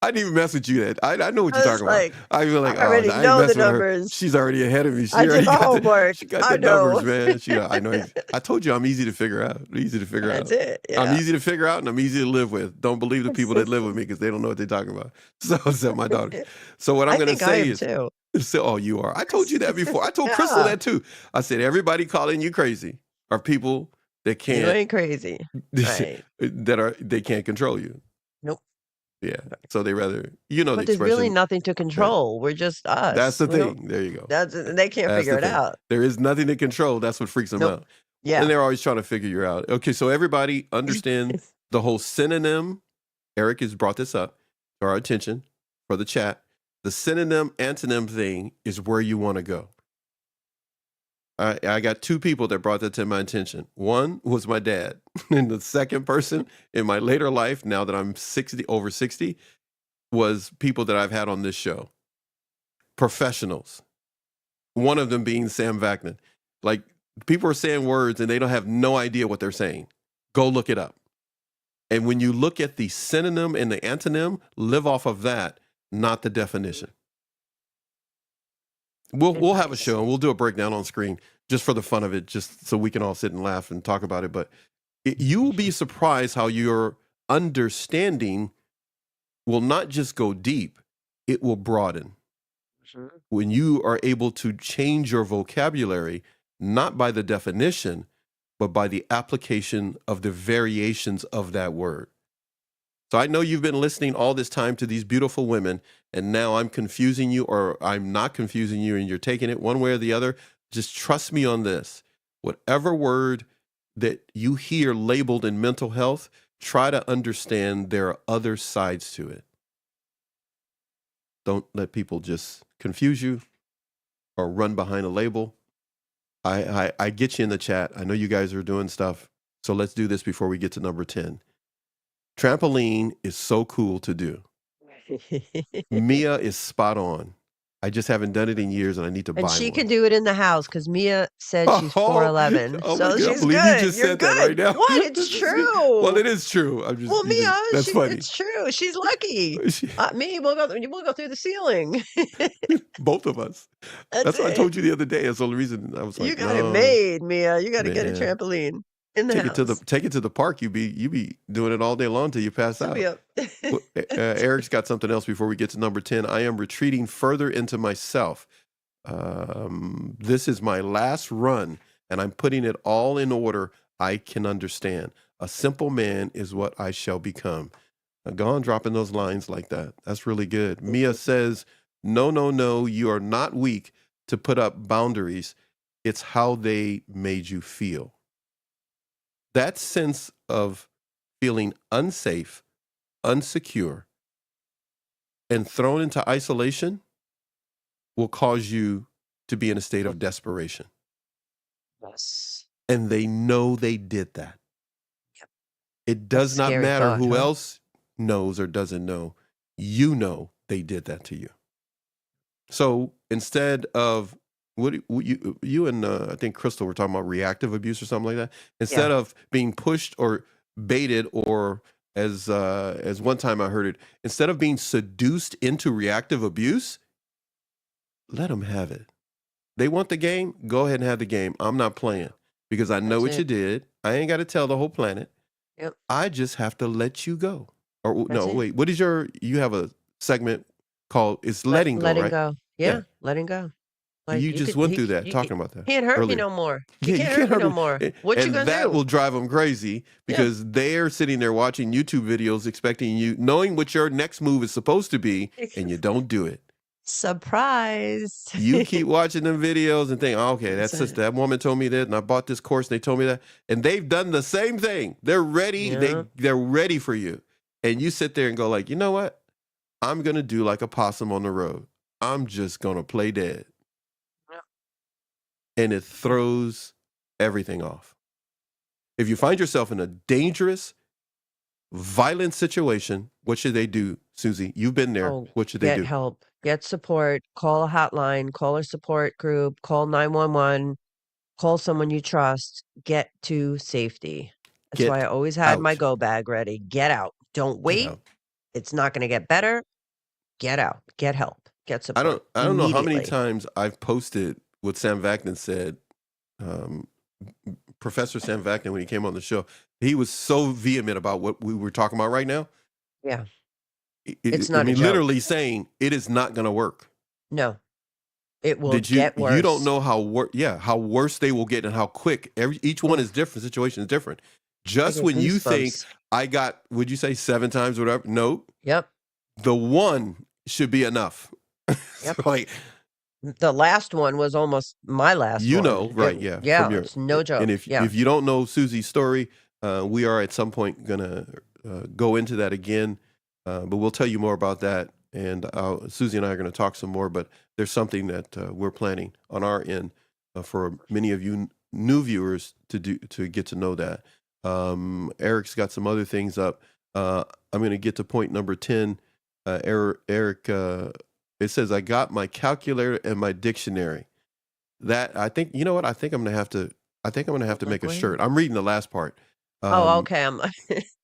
I didn't even mess with you yet. I know what you're talking about. I feel like, I already know the numbers. She's already ahead of me. I did my homework. She got the numbers, man. I know. I told you I'm easy to figure out. That's it. Yeah. I'm easy to figure out, and I'm easy to live with. Don't believe the people that live with me because they don't know what they're talking about. So except my daughter. So what I'm going to say is, too. Oh, you are. I told you that before. I told Crystal that too. I said everybody calling you crazy are people that can't. You ain't crazy. Right. They can't control you. Nope. Yeah. So they rather, the But there's expression. really nothing to control. We're just us. That's the thing. There you go. They can't figure it out. There is nothing to control. That's what freaks them out. Yeah. And they're always trying to figure you out. Okay, so everybody understand the whole synonym, Eric has brought this up to our attention for the chat. The synonym antonym thing is where you want to go. I got two people that brought that to my attention. One was my dad. And the second person in my later life, now that I'm over 60, was people that I've had on this show. Professionals. One of them being Sam Vaknin. Like, people are saying words and they don't have no idea what they're saying. Go look it up. And when you look at the synonym and the antonym, live off of that, not the definition. We'll have a show and we'll do a breakdown on screen just for the fun of it, just so we can all sit and laugh and talk about it. But you will be surprised how your understanding will not just go deep, it will broaden. Sure. When you are able to change your vocabulary, not by the definition, but by the application of the variations of that word. So I know you've been listening all this time to these beautiful women, and now I'm confusing you, or I'm not confusing you, and you're taking it one way or the other. Just trust me on this. Whatever word that you hear labeled in mental health, try to understand there are other sides to it. Don't let people just confuse you or run behind a label. I get you in the chat. I know you guys are doing stuff. So let's do this before we get to number 10. Trampoline is so cool to do. Mia is spot on. I just haven't done it in years, and I need to buy And one. she can do it in the house because Mia said she's 4'11". Oh So my God, I she's believe good. you just You're said good. that right now. What? It's true. Well, it is true. I'm just, Well, Mia, that's funny. it's true. She's lucky. Me, we'll go through the ceiling. Both of us. That's what I told you the other day. That's the only reason I was like, You got it made, Mia. You got to get a man. trampoline in the Take house. it to the park. You be doing it all day long till you pass She'll out. be up. Well, Eric's got something else before we get to number 10. I am retreating further into myself. This is my last run, and I'm putting it all in order I can understand. A simple man is what I shall become. Go on dropping those lines like that. That's really good. Mia says, no, you are not weak to put up boundaries. It's how they made you feel. That sense of feeling unsafe, unsecure, and thrown into isolation will cause you to be in a state of desperation. Yes. And they know they did that. Yep. It does not Scary matter thought, who huh? else knows or doesn't know. You know they did that to you. So instead of what you and I think Crystal were talking about reactive abuse or something like that. Instead of being pushed or baited, or as one time I heard it, instead of being seduced into reactive abuse, let them have it. They want the game, go ahead and have the game. I'm not playing because I know what you did. I ain't got to tell the whole planet. Yep. I just have to let you go. Or That's no, it. wait. What is you have a segment called it's letting go, Letting right? go. Yeah, letting go. Like You just went through that, talking about that. Can't hurt earlier. me no more. Yeah, You can't hurt me no more. What you And gonna that do? will drive them crazy because they're sitting there watching YouTube videos expecting you, knowing what your next move is supposed to be, and you don't do it. Surprise. You keep watching them videos and think, oh, okay, that woman told me that, and I bought this course and they told me that. And they've done the same thing. They're ready. Yeah. They're ready for you. And you sit there and go like, you know what? I'm going to do like a possum on the road. I'm just going to play dead. And it throws everything off. If you find yourself in a dangerous, violent situation, what should they do, Susie? You've been there. What should they do? Get help. Get support. Call a hotline. Call a support group. Call 911. Call someone you trust. Get to safety. That's why I always had my go bag ready. Get out. Don't wait. It's not going to get better. Get out. Get help. Get support. I don't know how many immediately. times I've posted what Sam Vaknin said. Professor Sam Vaknin, when he came on the show, he was so vehement about what we were talking about right now. Yeah. It's not a joke. Literally saying it is not going to work. No. It will get worse. You don't know how worse they will get and how quick. Each one is different. Situation is different. Just when you think I got, would you say 7 times or whatever? No. Yep. The one should be enough. Yep. Like, the last one was almost my last one. Right? Yeah. Yeah. From It's no joke. And if you don't know Susie's story, We are at some point going to go into that again, but we'll tell you more about that. And Susie and I are going to talk some more, but there's something that we're planning on our end for many of you new viewers to get to know that. Eric's got some other things up. I'm going to get to point number 10. Eric, it says, I got my calculator and my dictionary. That I think, you know what? I think I'm going to have to make a Liquid? shirt. I'm reading the last part. Oh, okay.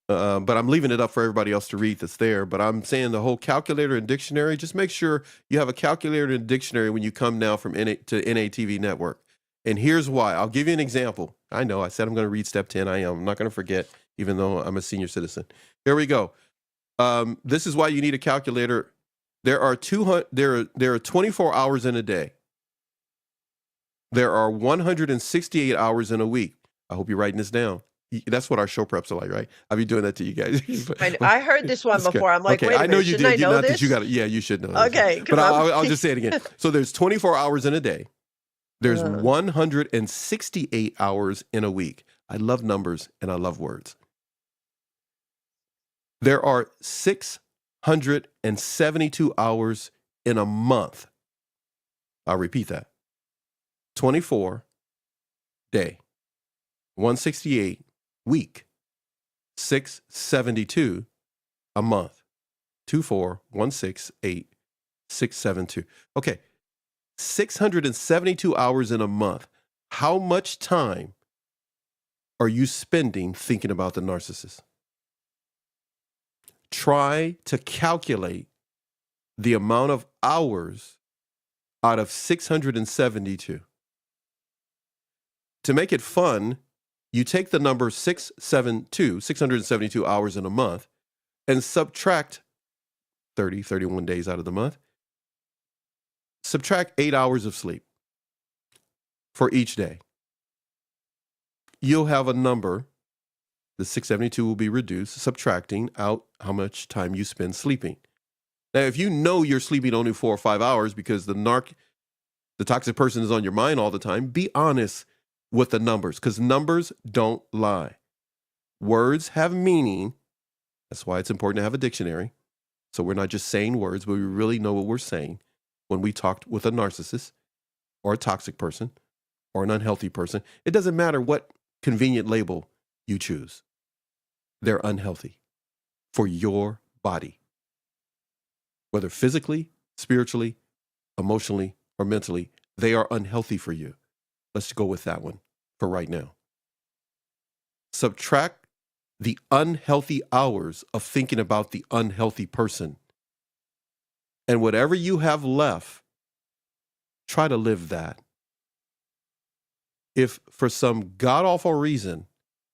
But I'm leaving it up for everybody else to read that's there. But I'm saying the whole calculator and dictionary, just make sure you have a calculator and dictionary when you come now from to NATV Network. And here's why. I'll give you an example. I know I said I'm going to read step 10. I am. I'm not going to forget, even though I'm a senior citizen. Here we go. This is why you need a calculator. There are 24 hours in a day. There are 168 hours in a week. I hope you're writing this down. That's what our show preps are like, right? I'll be doing that to you guys. I heard this one before. I'm like, okay, wait a I know minute, you shouldn't did. I know Not this? that you got it. Yeah, you should know this. Okay, But I'll just say it again. So there's 24 hours in a day. There's 168 hours in a week. I love numbers and I love words. There are 672 hours in a month. I'll repeat that. 24 day, 168 week, 672 a month, 24, 168, 672. Okay, 672 hours in a month. How much time are you spending thinking about the narcissist? Try to calculate the amount of hours out of 672. To make it fun, you take the number 672 hours in a month, and subtract 31 days out of the month. Subtract 8 hours of sleep for each day. You'll have a number. The 672 will be reduced, subtracting out how much time you spend sleeping. Now, if you know you're sleeping only 4 or 5 hours because the toxic person is on your mind all the time, be honest with the numbers, because numbers don't lie. Words have meaning. That's why it's important to have a dictionary. So we're not just saying words, but we really know what we're saying when we talk with a narcissist or a toxic person or an unhealthy person. It doesn't matter what convenient label you choose. They're unhealthy for your body, whether physically, spiritually, emotionally, or mentally. They are unhealthy for you. Let's go with that one for right now. Subtract the unhealthy hours of thinking about the unhealthy person. And whatever you have left, try to live that. If for some god-awful reason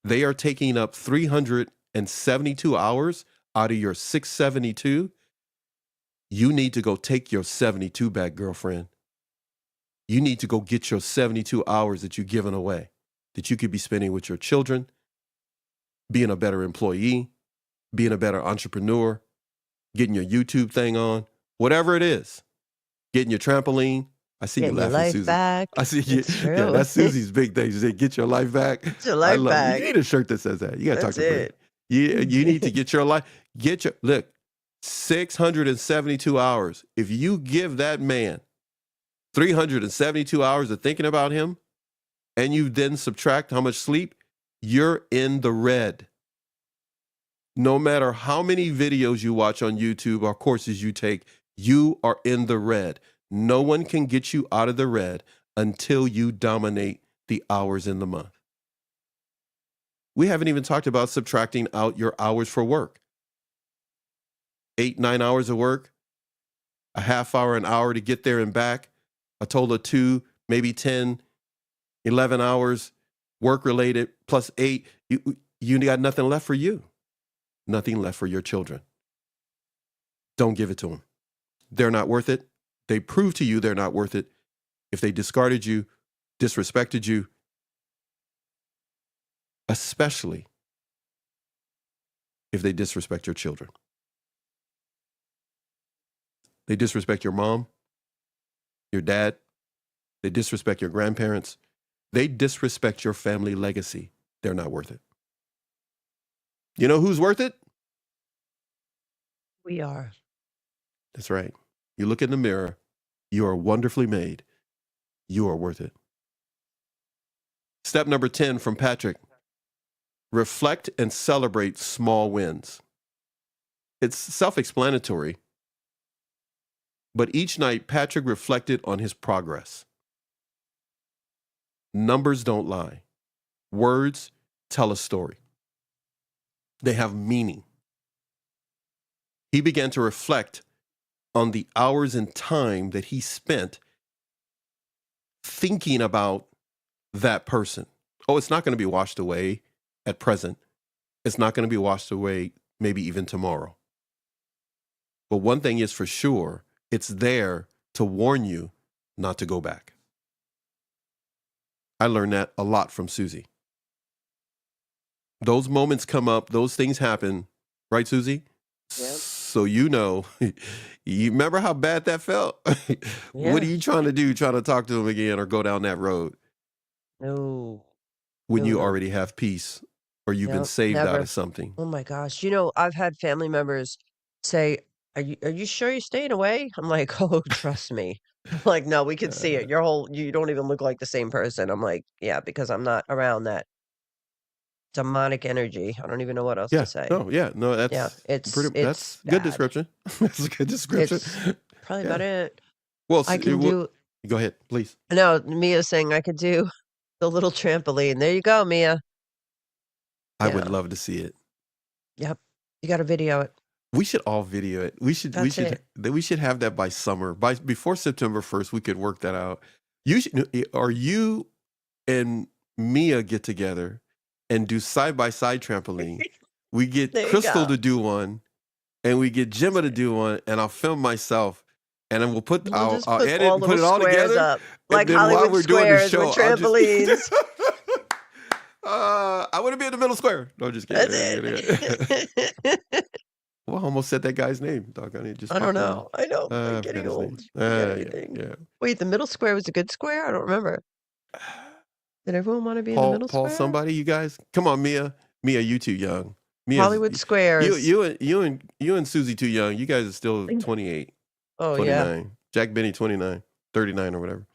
they are taking up 372 hours out of your 672, you need to go take your 72 back, girlfriend. You need to go get your 72 hours that you've given away, that you could be spending with your children, being a better employee, being a better entrepreneur, getting your YouTube thing on, whatever it is, getting your trampoline. I see Getting you your laughing, life Susie. back. I see you. It's Yeah, true. that's Susie's big thing. She said, get your life back. Get your I life love it. back. You need a shirt that says that. You got to talk That's to Bree. it. You need to get your life. Look, 672 hours. If you give that man 372 hours of thinking about him, and you then subtract how much sleep, you're in the red. No matter how many videos you watch on YouTube or courses you take, you are in the red. No one can get you out of the red until you dominate the hours in the month. We haven't even talked about subtracting out your hours for work. 8, 9 hours of work, a half hour, an hour to get there and back, a total of 2, maybe 10, 11 hours work-related, plus 8, you got nothing left for you. Nothing left for your children. Don't give it to them. They're not worth it. They prove to you they're not worth it if they discarded you, disrespected you, especially if they disrespect your children. They disrespect your mom, your dad. They disrespect your grandparents. They disrespect your family legacy. They're not worth it. You know who's worth it? We are. That's right. You look in the mirror. You are wonderfully made. You are worth it. Step number 10 from Patrick. Reflect and celebrate small wins. It's self-explanatory, but each night Patrick reflected on his progress. Numbers don't lie. Words tell a story. They have meaning. He began to reflect on the hours and time that he spent thinking about that person. Oh, it's not going to be washed away at present. It's not going to be washed away maybe even tomorrow. But one thing is for sure, it's there to warn you not to go back. I learned that a lot from Susie. Those moments come up, those things happen, right, Susie? Yep. So you know, you remember how bad that felt? Yeah. What are you trying to do? Trying to talk to him again or go down that road No. when No, you no. already have peace or you've been Yep. saved out Never. of something? Oh my gosh. I've had family members say, are you sure you're staying away? I'm like, oh, trust me. I'm like, no, we can see it. You don't even look like the same person. I'm like, yeah, because I'm not around that demonic energy. I don't even know what else to say. No, Yeah, that's it's good bad. description. That's a good description. It's probably Yeah. about it. Well, I can do, go ahead, please. no, Mia's saying I could do the little trampoline. There you go, Mia. I would Yeah. love to see it. Yep. You got to video it. We should all video it. We should have that by summer. Before September 1st, we could work that out. You and Mia get together and do side-by-side trampoline. We get There you Crystal go. to do one, and we get Gemma to do one, and I'll film myself, and then we'll We'll just I'll put edit all and put it little all squares together. up, And like then while Hollywood we're doing the squares show, with I'll just- trampolines. I want to be in the middle square. No, just kidding. That's it. Well, I almost said that guy's name. Doggone it. Just I don't popped in. know. I know. I I'm forgot getting his old. name. Forget Yeah, anything. yeah. Wait, the middle square was a good square? I don't remember. Did everyone want to be in the middle Paul, square? somebody, you guys, come on, Mia, you too young. Mia's, Hollywood squares. you and Susie too young. You guys are still 28, Oh 29. yeah. Jack Benny 29, 39 or whatever.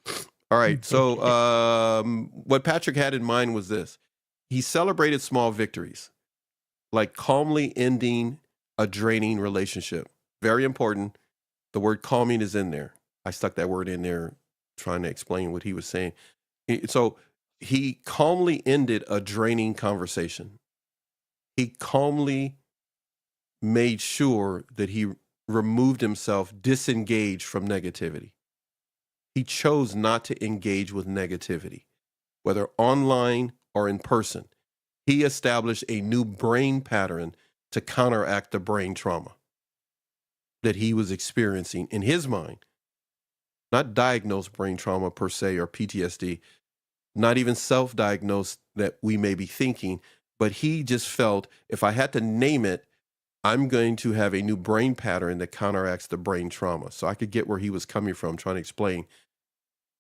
All right. So what Patrick had in mind was this. He celebrated small victories, like calmly ending a draining relationship. Very important. The word calming is in there. I stuck that word in there trying to explain what he was saying. So he calmly ended a draining conversation. He calmly made sure that he removed himself, disengaged from negativity. He chose not to engage with negativity, whether online or in person. He established a new brain pattern to counteract the brain trauma that he was experiencing in his mind. Not diagnosed brain trauma per se or PTSD, not even self-diagnosed that we may be thinking, but he just felt if I had to name it, I'm going to have a new brain pattern that counteracts the brain trauma. So I could get where he was coming from, trying to explain,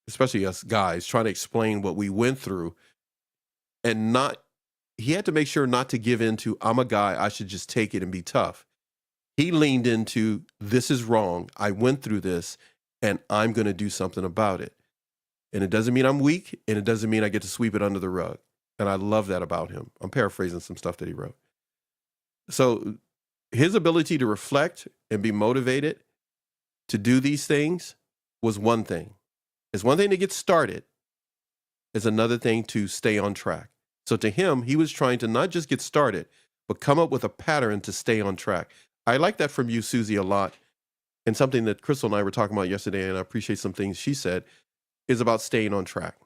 especially us guys, trying to explain what we went through and he had to make sure not to give in to, I'm a guy, I should just take it and be tough. He leaned into, this is wrong. I went through this and I'm going to do something about it. And it doesn't mean I'm weak, and it doesn't mean I get to sweep it under the rug. And I love that about him. I'm paraphrasing some stuff that he wrote. So his ability to reflect and be motivated to do these things was one thing. It's one thing to get started. It's another thing to stay on track. So to him, he was trying to not just get started, but come up with a pattern to stay on track. I like that from you, Susie, a lot. And something that Crystal and I were talking about yesterday, and I appreciate some things she said, is about staying on track.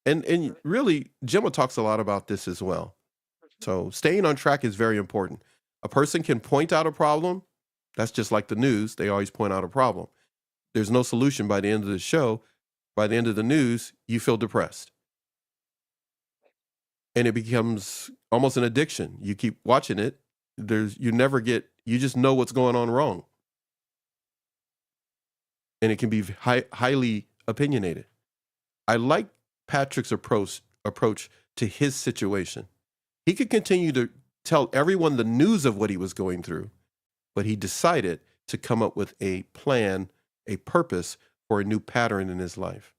And really, Gemma talks a lot about this as well. So staying on track is very important. A person can point out a problem. That's just like the news. They always point out a problem. There's no solution by the end of the show. By the end of the news, you feel depressed. And it becomes almost an addiction. You keep watching it. You just know what's going on wrong. And it can be highly opinionated. I like Patrick's approach to his situation. He could continue to tell everyone the news of what he was going through, but he decided to come up with a plan, a purpose for a new pattern in his life.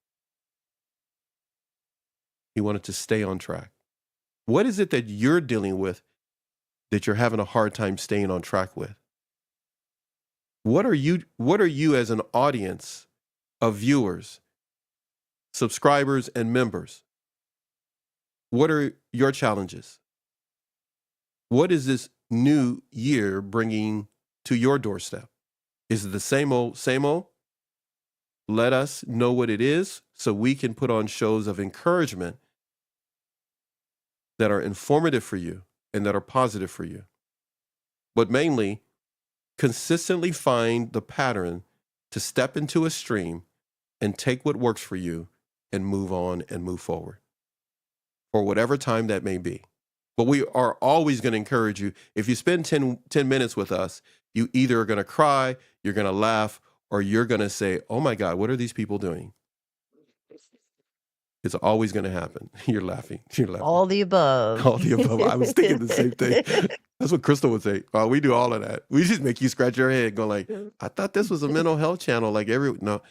He wanted to stay on track. What is it that you're dealing with that you're having a hard time staying on track with? What are you as an audience of viewers, subscribers, and members? What are your challenges? What is this new year bringing to your doorstep? Is it the same old, same old? Let us know what it is so we can put on shows of encouragement that are informative for you and that are positive for you. But mainly, consistently find the pattern to step into a stream and take what works for you and move on and move forward for whatever time that may be. But we are always going to encourage you. If you spend 10 minutes with us, you either are going to cry, you're going to laugh, or you're going to say, oh my God, what are these people doing? It's always going to happen. You're laughing. You're laughing. All the above. All the above. I was thinking the same thing. That's what Crystal would say. Oh, we do all of that. We just make you scratch your head, go like, I thought this was a mental health channel. Like no.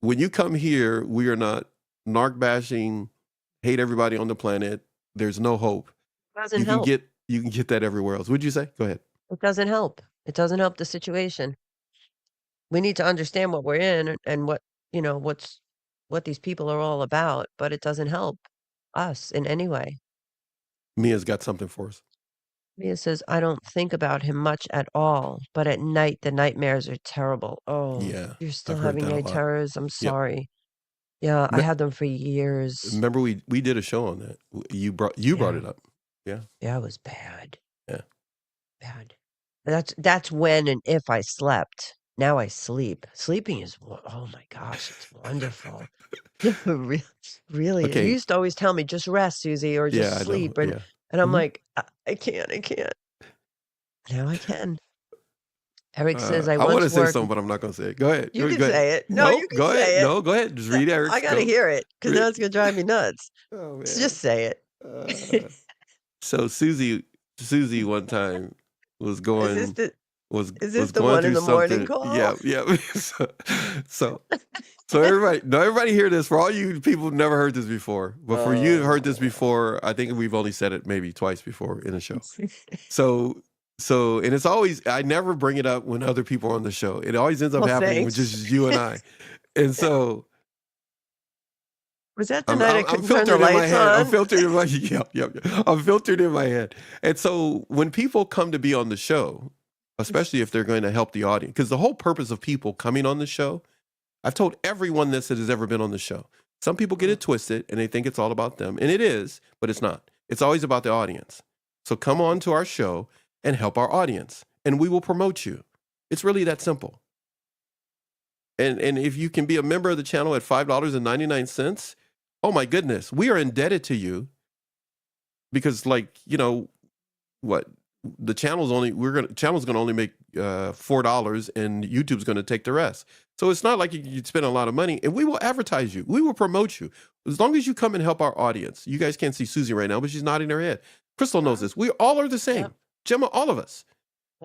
When you come here, we are not narc bashing, hate everybody on the planet. There's no hope. Doesn't help. You can get that everywhere else. What'd you say? Go ahead. It doesn't help. It doesn't help the situation. We need to understand what we're in and what these people are all about, but it doesn't help us in any way. Mia's got something for us. Mia says, I don't think about him much at all, but at night, the nightmares are terrible. Oh, yeah, you're still I've heard having that a night lot. terrors? I'm Yep. sorry. Yeah, I had them for years. Remember we did a show on that. You brought it up. Yeah. Yeah, it was bad. Yeah. Bad. That's when and if I slept. Now I sleep. Sleeping is, oh my gosh, it's wonderful. Really. Okay. You used to always tell me, just rest, Susie, or just Yeah, I know. sleep. Yeah. And I'm Mhm. like, I can't. Now I can. Eric says, I I want to once say worked. something, but I'm not going to say it. Go ahead. You can Go ahead. say it. No, you can go say ahead. it. No, go ahead. Just read Eric's. I got to hear it because Read- now it's going to drive me nuts. Oh, man. Just say it. So Susie one time was going. Is this was the going one in through the morning something. call? Yeah. So everybody hear this. For all you people who've never heard this before, but for you who've heard this before, I think we've only said it maybe twice before in a show. So and it's always, I never bring it up when other people are on the show. It always ends up Well, happening with thanks. just you and I. And so Was that the I'm night I couldn't turn the filtered in my lights head. on? I'm filtered in my yep. I'm filtered in my head. And so when people come to be on the show, especially if they're going to help the audience, because the whole purpose of people coming on the show, I've told everyone this that has ever been on the show. Some people get it twisted and they think it's all about them. And it is, but it's not. It's always about the audience. So come on to our show and help our audience, and we will promote you. It's really that simple. And if you can be a member of the channel at $5.99, oh my goodness, we are indebted to you because, the channel's channel's going to only make $4 and YouTube's going to take the rest. So it's not like you'd spend a lot of money, and we will advertise you. We will promote you. As long as you come and help our audience. You guys can't see Susie right now, but she's nodding her head. Crystal knows this. We all are the same. Yep. Gemma, all of us.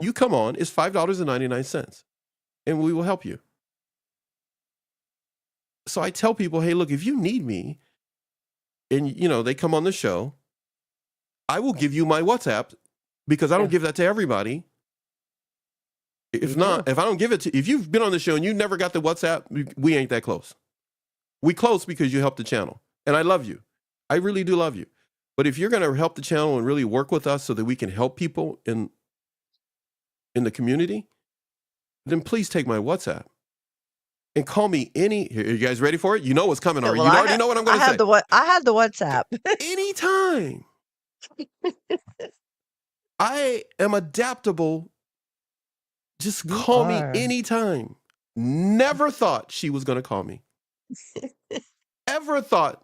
You come on, it's $5.99, and we will help you. So I tell people, hey, look, if you need me, and they come on the show, I will give you my WhatsApp because I don't give that to everybody. If I don't give it to, if you've been on the show and you never got the WhatsApp, we ain't that close. We close because you helped the channel, and I love you. I really do love you. But if you're going to help the channel and really work with us so that we can help people in the community, then please take my WhatsApp and call me Are you guys ready for it? You know what's coming already. Well, You already know what I'm going to say. I have the WhatsApp. Anytime. I am adaptable. Just call me anytime. Never thought she was going to call me. Ever thought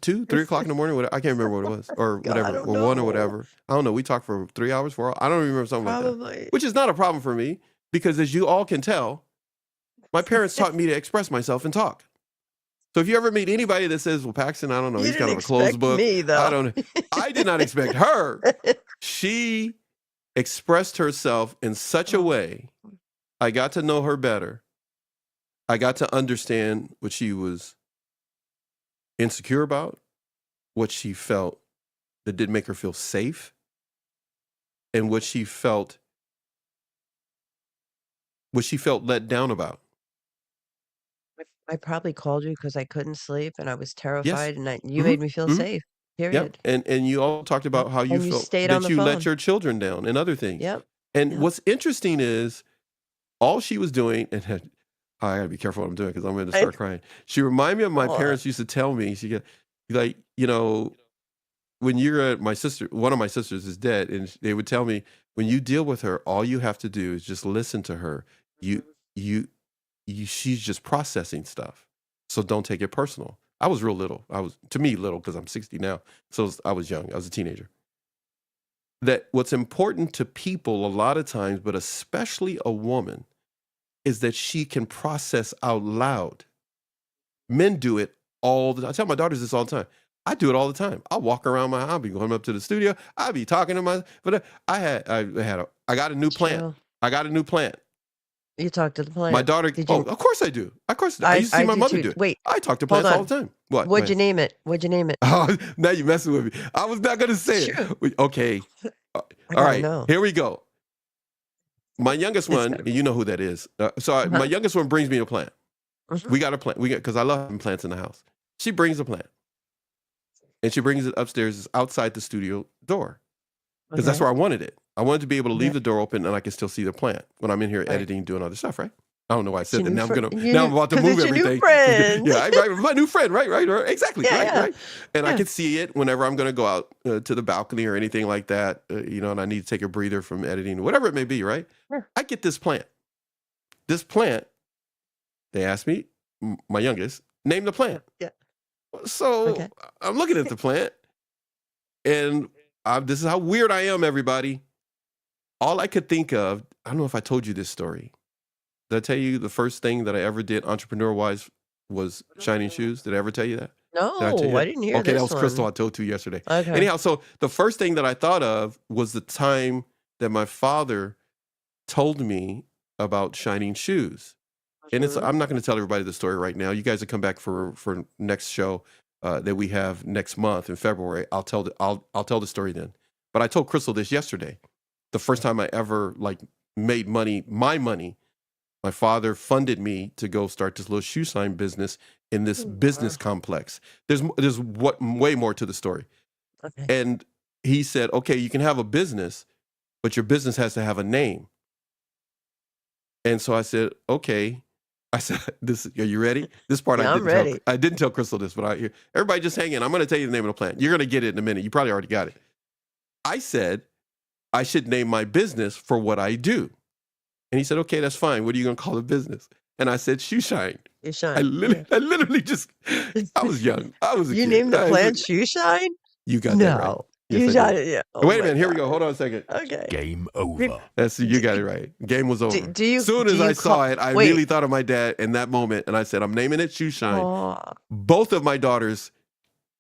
2, 3 o'clock in the morning? I can't remember what it was, or whatever, or 1 or whatever. I don't know. We talked for 3 hours, 4 hours. I don't remember something like that. Which is not a problem for me because, as you all can tell, my parents taught me to express myself and talk. So if you ever meet anybody that says, "Well, Paxton, I don't know, he's kind of a closed book," me, though. I don't know. I did not expect her. She expressed herself in such a way. I got to know her better. I got to understand what she was insecure about, what she felt that didn't make her feel safe, and what she felt let down about. I probably called you because I couldn't sleep and I was Yes. terrified, and you Mhm. made me feel Mhm. safe. Yep. Period. And you all talked Yep. about how you And you felt stayed on that the you let phone. your children down and other things. Yep. And Yep. what's interesting is all she was doing, and I gotta be careful what I'm doing because I'm going to start crying. She reminded me of my Hold on. parents used to tell me. She got like, when you're at one of my sisters is dead, and they would tell me, when you deal with her, all you have to do is just listen to her. You, she's just processing stuff, so don't take it personal. I was real little. To me, little because I'm 60 now, so I was young. I was a teenager. That what's important to people a lot of times, but especially a woman, is that she can process out loud. Men do it all the time. I tell my daughters this all the time. I do it all the time. I'll walk around my house. I'll be going up to the studio. I'll be talking to but I got a new plant. True. I got a new plant. You talked to the My plant. daughter, Did you? of course I do. Of course I used to see my do mother too. do it. Wait, I talk to hold plants all on. the time. What? What'd you name it? What'd you name it? Oh, now you're messing with me. I was not going to say It's true. it. Okay. I All gotta right. know. Here we go. My youngest It's one, gotta be. you know who that is. My youngest one brings me a plant. We got a plant. Because I love having plants in the house. She brings a plant. And she brings it upstairs. It's outside the studio door. Because that's where I wanted it. I wanted to be able to leave the door open and I can still see the plant when I'm in here editing, doing other stuff, right? I don't know why I said that. Now I'm about to move it's your everything. new friend. Yeah, right. My new friend, right. Exactly, Yeah, right. And I yeah. can see it whenever I'm going to go out to the balcony or anything like that, and I need to take a breather from editing, whatever it may be, right? Sure. I get this plant. This plant, they asked me, my youngest, name the plant. Yeah. So Okay. I'm looking at the plant, and this is how weird I am, everybody. All I could think of, I don't know if I told you this story. Did I tell you the first thing that I ever did entrepreneur-wise was shining shoes? Did I ever tell you that? No, Did I tell you that? didn't hear Okay, that this was Crystal one. I told you yesterday. Okay. Anyhow, so the first thing that I thought of was the time that my father told me about shining shoes. And I'm not going to tell everybody the story right now. You guys will come back for next show that we have next month in February. I'll tell the story then. But I told Crystal this yesterday. The first time I ever made money, my money. My father funded me to go start this little shoe sign business in this business complex. There's way more to the story. Okay. And he said, okay, you can have a business, but your business has to have a name. And so I said, okay. I said, are you ready? This part Yeah, I'm ready. I didn't tell Crystal this, but everybody just hang in. I'm going to tell you the name of the plant. You're going to get it in a minute. You probably already got it. I said, I should name my business for what I do. And he said, okay, that's fine. What are you going to call the business? And I said, Shoe Shine. You shine. I literally just, I was young. I was a You kid. named the plant Shoe Shine? You got that right. No. Yes, You I shot did. it. Yeah. Oh Wait a my minute. Here we go. God. Hold on a second. Okay. Game over. You got it right. Game was over. Do you? As soon do as you I saw call- it, I Wait. immediately thought of my dad in that moment. And I said, I'm naming it Shoe Shine. Aw, Both of my daughters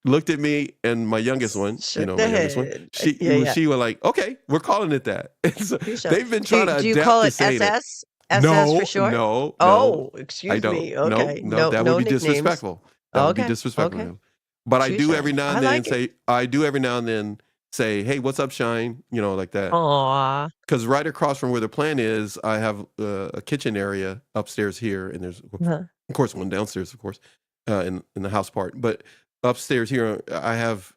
looked at me, and my youngest one, shook my their youngest one, head. she Yeah. was like, okay, we're calling it that. And so Shoe Shine. they've been trying to Do you adapt call to it saying it. SS? SS for short? No. Oh, I excuse don't. me. Okay. No, that no would be nicknames. disrespectful. That would be Okay. disrespectful. Okay. But I Shoe do every Shine. now I and then like it. say, hey, what's up, Shine? Like that. Aw. Because right across from where the plant is, I have a kitchen area upstairs here, and there's Uh-huh. of course one downstairs, of course, in the house part. But upstairs here, I have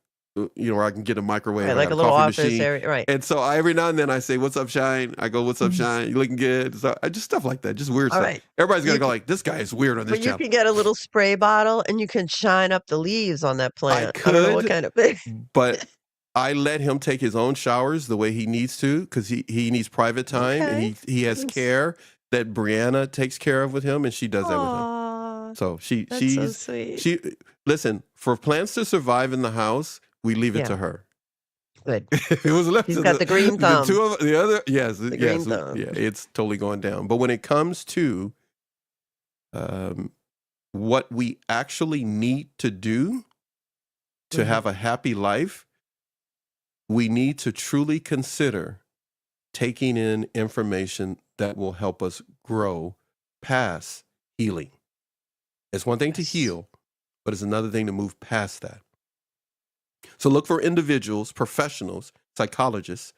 where I can get a microwave, Right, I like got a little coffee office machine. area. Right. And so every now and then I say, what's up, Shine? I go, what's up, Shine? You looking good? So I just stuff like that, just weird All stuff. right. Everybody's going You to go can- like, this guy is weird on this But you channel. can get a little spray bottle and you can shine up the leaves on that plant. I don't know what could, kind of thing. But I let him take his own showers the way he needs to, because he needs private time, and Okay. he has care that Brianna takes care of with him, and she does that with him. Aw, So that's so sweet. she listen, for plants to survive in the house, we leave it Yeah. to her. Good. If it was left He's to got the green thumb. the other, yes, The yes, green thumb. yeah, it's totally going down. But when it comes to what we actually need to do to Mhm. have a happy life, we need to truly consider taking in information that will help us grow past healing. It's one thing to Yes. heal, but it's another thing to move past that. So look for individuals, professionals, psychologists.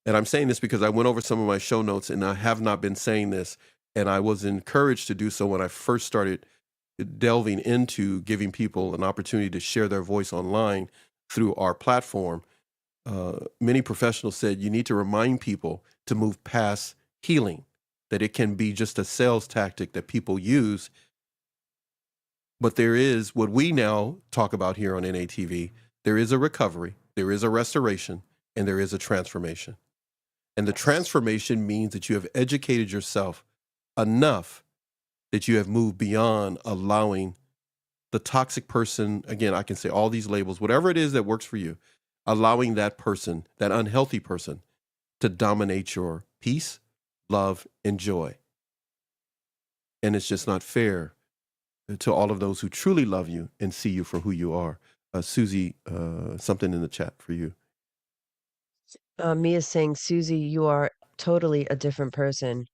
And I'm saying this because I went over some of my show notes and I have not been saying this. And I was encouraged to do so when I first started delving into giving people an opportunity to share their voice online through our platform. Many professionals said you need to remind people to move past healing, that it can be just a sales tactic that people use. But there is what we now talk about here on NATV. There is a recovery, there is a restoration, and there is a transformation. And the transformation means that you have educated yourself enough that you have moved beyond allowing the toxic person, again, I can say all these labels, whatever it is that works for you, allowing that person, that unhealthy person, to dominate your peace, love, and joy. And it's just not fair to all of those who truly love you and see you for who you are. Susie, something in the chat for you. Mia's saying, Susie, you are totally a different person.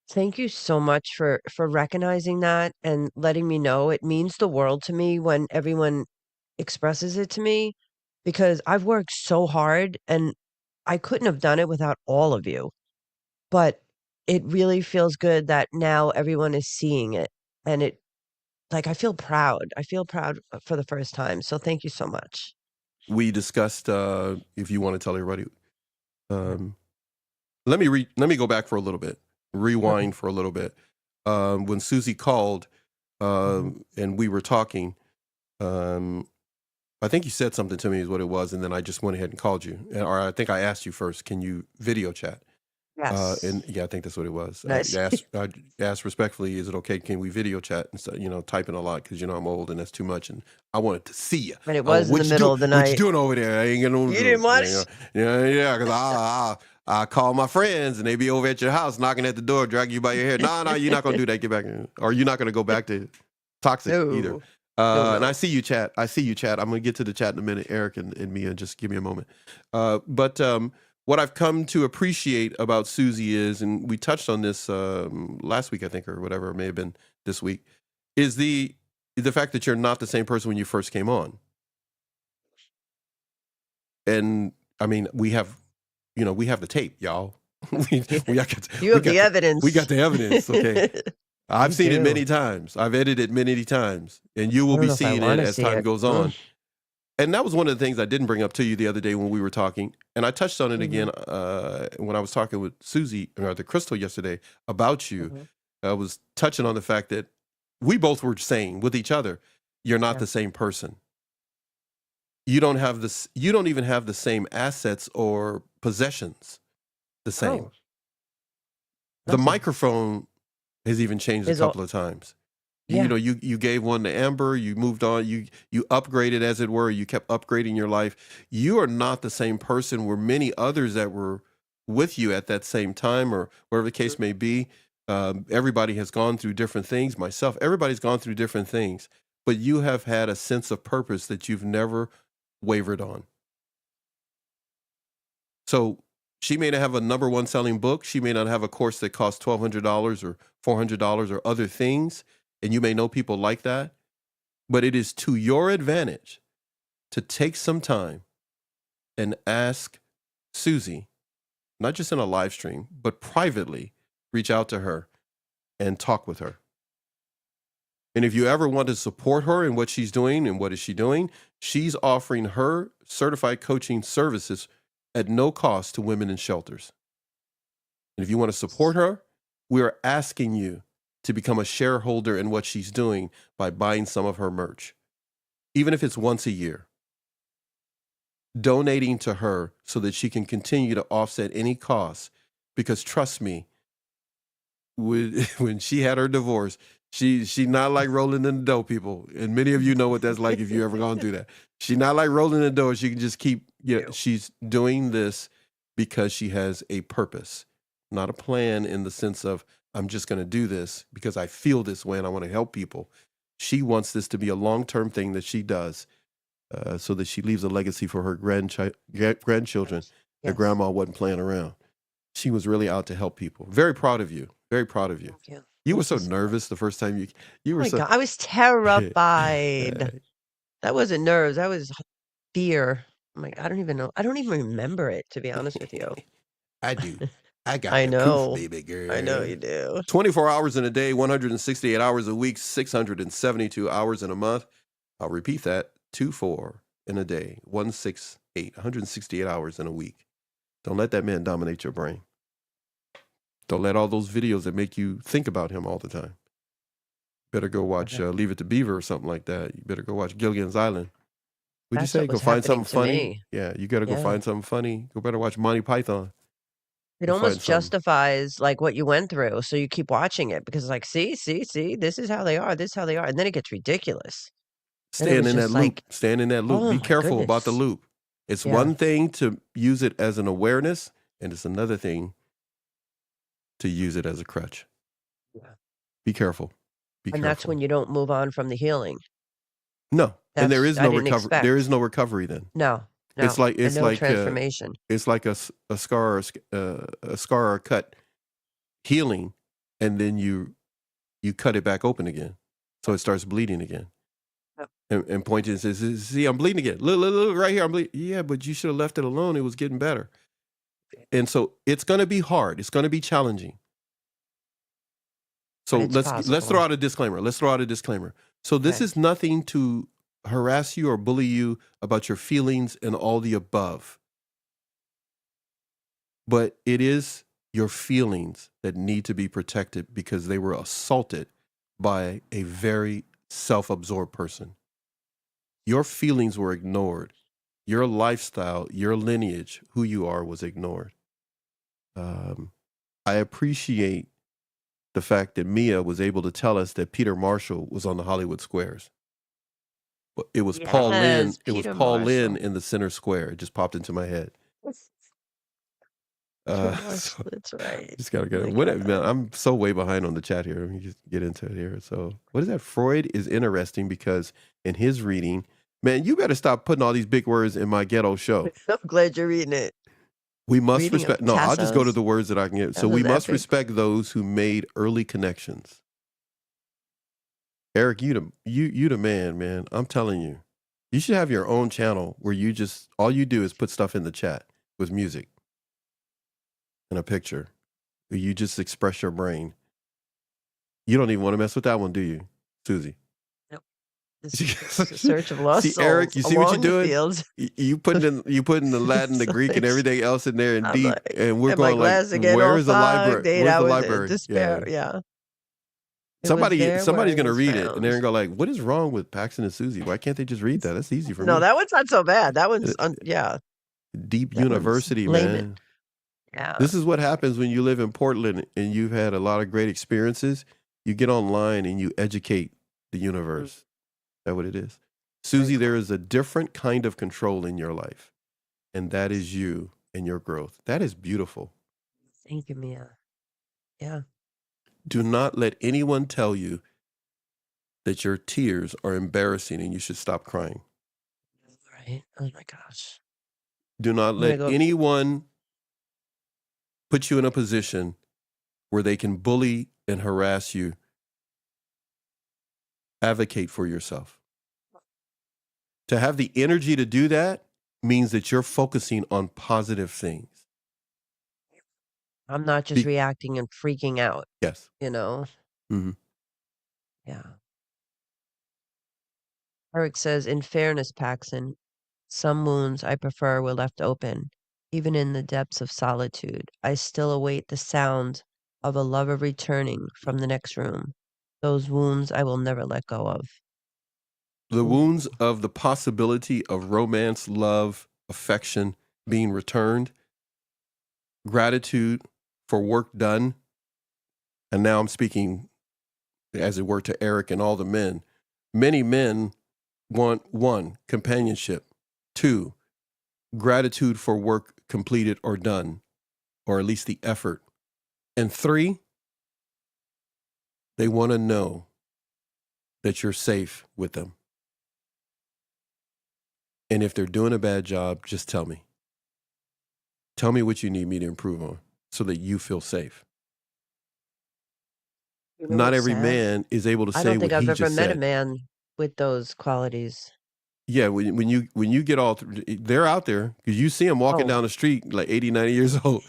Thank you so much for recognizing that and letting me know. It means the world to me when everyone expresses it to me because I've worked so hard and I couldn't have done it without all of you. But it really feels good that now everyone is seeing it and it like I feel proud. I feel proud for the first time. So thank you so much. We discussed, if you want to tell everybody, let me go back for a little bit, rewind for a little bit. When Susie called and we were talking, I think you said something to me is what it was, and then I just went ahead and called you. Or I think I asked you first, can you video chat? Yes. And yeah, I think that's what it was. Nice. I asked respectfully, is it okay? Can we video chat instead? Typing a lot because I'm old and that's too much, and I wanted to see you. And it was in the middle of the What you night. doing over there? I ain't getting no. You didn't watch? Yeah. Because I call my friends and they be over at your house knocking at the door, dragging you by your hair. No, you're not gonna do that. Get back in. Or you're not gonna go back to toxic either. No. And I see you, chat. I'm going to get to the chat in a minute, Eric and Mia. Just give me a moment. But what I've come to appreciate about Susie is, and we touched on this last week, I think, or whatever, it may have been this week, is the fact that you're not the same person when you first came on. And I mean, we have the tape, y'all. You have the evidence. We got the evidence, okay? I've seen it many times. I've edited it many times, and you will be seeing it as time goes on. And that was one of the things I didn't bring up to you the other day when we were talking, and I touched on it again when I was talking with Susie or the Crystal yesterday about you. I was touching on the fact that we both were saying with each other, you're not the same person. You don't have this. You don't even have the same assets or possessions. The same. Oh. The microphone has even changed a couple of times. Yeah. You gave one to Amber, you moved on, you upgraded, as it were, you kept upgrading your life. You are not the same person where many others that were with you at that same time or whatever the case may be. Everybody has gone through different things. Myself, everybody's gone through different things, but you have had a sense of purpose that you've never wavered on. So she may not have a number one selling book. She may not have a course that costs $1,200 or $400 or other things. And you may know people like that. But it is to your advantage to take some time and ask Susie, not just in a live stream, but privately, reach out to her and talk with her. And if you ever want to support her in what she's doing and what is she doing, she's offering her certified coaching services at no cost to women in shelters. And if you want to support her, we are asking you to become a shareholder in what she's doing by buying some of her merch, even if it's once a year. Donating to her so that she can continue to offset any costs. Because trust me, when she had her divorce, she not like rolling in the dough, people. And many of you know what that's like if you ever gone through that. She not like rolling in the dough. She can just keep, she's doing this because she has a purpose, not a plan in the sense of, I'm just going to do this because I feel this way and I want to help people. She wants this to be a long-term thing that she does. so that she leaves a legacy for her grandchildren. That Yes. grandma wasn't playing around. She was really out to help people. Very proud of you. Very proud of you. Thank you. You were Thank so you so much. nervous the first time you Oh were my so. God, I was terrified. That wasn't nerves. That was fear. I'm like, I don't even know. I don't even remember it, to be honest with you. I do. I got I the proof, know. baby girl. I know you do. 24 hours in a day, 168 hours a week, 672 hours in a month. I'll repeat that. 24 in a day, 168 hours in a week. Don't let that man dominate your brain. Don't let all those videos that make you think about him all the time. Better go watch Leave It to Beaver or something like that. You better go watch Gilligan's Island. Would you That's say what go was find happening something to funny? me. Yeah, you got to go Yeah. find something funny. Go better watch Monty Python. It Go almost find something. justifies like what you went through. So you keep watching it because it's like, see, this is how they are. This is how they are. And then it gets ridiculous. Then it Stand was in that just loop. like, Stand in that loop. oh Be my careful about the goodness. loop. It's Yeah. one thing to use it as an awareness, and it's another thing to use it as a crutch. Yeah. Be careful. Be And careful. that's when you don't move on from the healing. No, and there That's is I no didn't recovery. There is expect. no recovery then. No, It's no, like and no transformation. it's like a scar or a cut healing, and then you cut it back open again, so it starts bleeding again. Yep. And pointing and says, "See, I'm bleeding again. Look, right here, I'm bleeding." Yeah, but you should have left it alone. It was getting better. And so it's going to be hard. It's going to be challenging. So But it's let's possible. throw out a disclaimer. So this Okay. is nothing to harass you or bully you about your feelings and all the above. But it is your feelings that need to be protected because they were assaulted by a very self-absorbed person. Your feelings were ignored. Your lifestyle, your lineage, who you are was ignored. I appreciate the fact that Mia was able to tell us that Peter Marshall was on the Hollywood Squares. But it was Paul Lynn. Yes, It was Peter Paul Lynn Marshall. in the center square. It just popped into my head. Peter So Marshall, that's right. just gotta get Oh it. my What, God. man, I'm so way behind on the chat here. Let me just get into it here. So what is that? Freud is interesting because in his reading, man, you better stop putting all these big words in my ghetto show. I'm glad you're reading it. We must Reading of respect. No, I'll just go to Tasso's. the words that I can get. That So we was must epic. respect those who made early connections. Eric, you the man. I'm telling you, you should have your own channel where you just all you do is put stuff in the chat with music and a picture. Where you just express your brain. You don't even want to mess with that one, do you, Susie? Nope. This is a search of lost See, souls Eric, you see what you're along the doing? fields. You putting the Latin, the It's Greek, and like, everything else in there, and I'm deep, like, and we're and my going like, glass again where all is the library? fogged, 8 Where's the hours of library? despair. Yeah. It was Somebody's there where it gonna was read it, and they're found. gonna go like, "What is wrong with Paxton and Susie? Why can't they just read that? That's easy for No, me." that one's not so bad. That one's, yeah, Deep that one's University, layman. man. Yeah. This is what happens when you live in Portland and you've had a lot of great experiences. You get online and you educate the universe. Is that what it is? Susie, there is a different kind of control in your life, and that is you and your growth. That is beautiful. Thank you, Mia. Yeah. Do not let anyone tell you that your tears are embarrassing and you should stop crying. Right. Oh my gosh. Do not I'm gonna let go. anyone put you in a position where they can bully and harass you. Advocate for yourself. To have the energy to do that means that you're focusing on positive things. I'm not just reacting and freaking out, Yes. you know? Mm-hmm. Yeah. Eric says, in fairness, Paxson, some wounds I prefer were left open. Even in the depths of solitude, I still await the sound of a lover returning from the next room. Those wounds I will never let go of. The wounds of the possibility of romance, love, affection being returned, gratitude for work done. And now I'm speaking, as it were, to Eric and all the men. Many men want 1, companionship, 2, gratitude for work completed or done, or at least the effort. And 3, they want to know that you're safe with them. And if they're doing a bad job, just tell me. Tell me what you need me to improve on so that you feel safe. You know Not what's every sad? man is able to I say don't think what I've he ever just met a said. man with those qualities. Yeah, when you get all they're out there because you see them walking Oh, down the street like 80, 90 years old.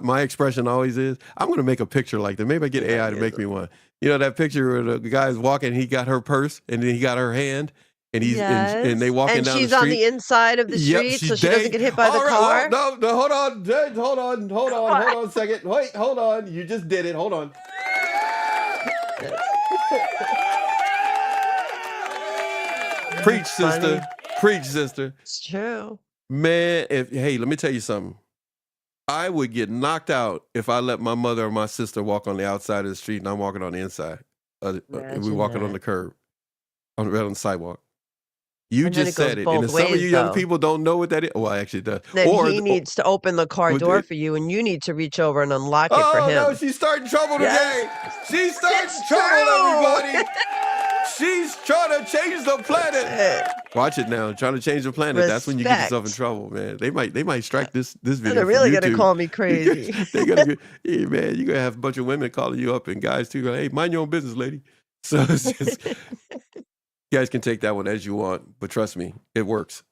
My expression always is, I'm going to make a picture like that. Maybe I get 89 AI to years make me old. one. You know that picture where the guy's walking, he got her purse and then he got her hand and and they Yes. walking And down the she's on street. the inside of the Yep, street, she's so she doesn't dang. get hit by the All right, well, car. no, hold on, hold What? on a second. Wait, hold on. You just did it. Hold on. Preach, Funny. sister. Preach, sister. It's true. Man, hey, let me tell you something. I would get knocked out if I let my mother or my sister walk on the outside of the street and I'm walking on the inside. And we Imagine walking on that. the curb, right on the sidewalk. You And then just it goes said it. And both if some of you ways, young though. people don't know what that is, well, actually it does. Then Or, he needs to open the car would door it- for you, and you need to reach over and unlock it for oh, no, him. she's starting trouble today. Yes. She's starting It's trouble, true. everybody. She's trying to change the planet. That's it. Watch it now. Trying to change the planet. That's when you get yourself in Respect. trouble, man. They might strike this And video they're from really gonna YouTube. call me crazy. They're gonna go, hey, man, you're gonna have a bunch of women calling you up and guys too. Go, hey, mind your own business, lady. So it's just, you guys can take that one as you want, but trust me, it works.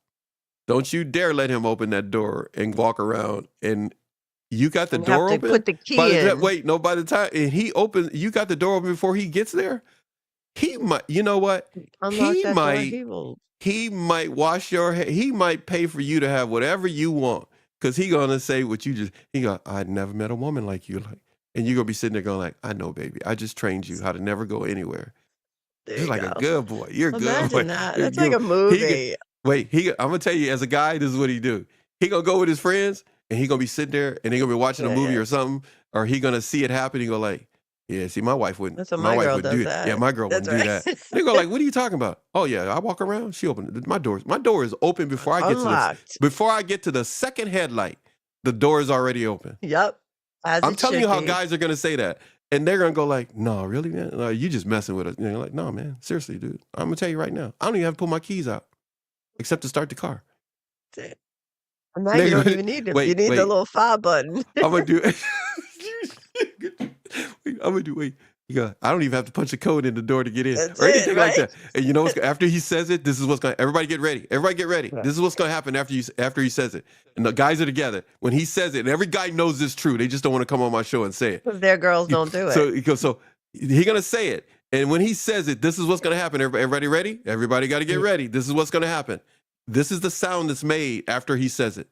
Don't you dare let him open that door and walk around and you got the And have door to open. put the key in. By the time and he opens, you got the door open before he gets there. He might, you know what? Unlock He that door. might. He might wash your hair. He might pay for you to have whatever you want because he gonna say what you just. He go, I never met a woman like you, like, and you gonna be sitting there going like, I know, baby. I just trained you how to never go anywhere. There You're you like go. a good boy. You're a good boy. Imagine that. You're a That's like good a boy. movie. I'm gonna tell you, as a guy, this is what he do. He gonna go with his friends and he gonna be sitting there and he gonna be watching a movie or something, or he gonna see it happen. He go like, yeah, see, my wife wouldn't. That's what My my wife girl wouldn't does do it. that. Yeah, my girl That's wouldn't do right. that. They go like, what are you talking about? Oh yeah, I walk around. She opened it. My door is open before I get to the second headlight. The door is already open. Yep. As I'm it telling should you how be. guys are gonna say that, and they're gonna go like, no, really, man, no, you just messing with us. And you're like, no, man, seriously, dude. I'm gonna tell you right now. I don't even have to pull my keys out except to start the car. That's it. And now you don't even need them. You need the little fire button. I'm gonna do. I'm gonna do. Wait. You go, I don't even have to punch a code in the door to get in That's or anything it, like right? that. And you know what's after he says it, this is what's going to everybody get ready. Everybody get ready. This is what's going to happen after he says it. And the guys are together. When he says it, and every guy knows it's true. They just don't want to come on my show and say it. Because their girls don't do it. So he goes, so he's going to say it. And when he says it, this is what's going to happen. Everybody ready? Everybody got to get ready. This is what's going to happen. This is the sound that's made after he says it.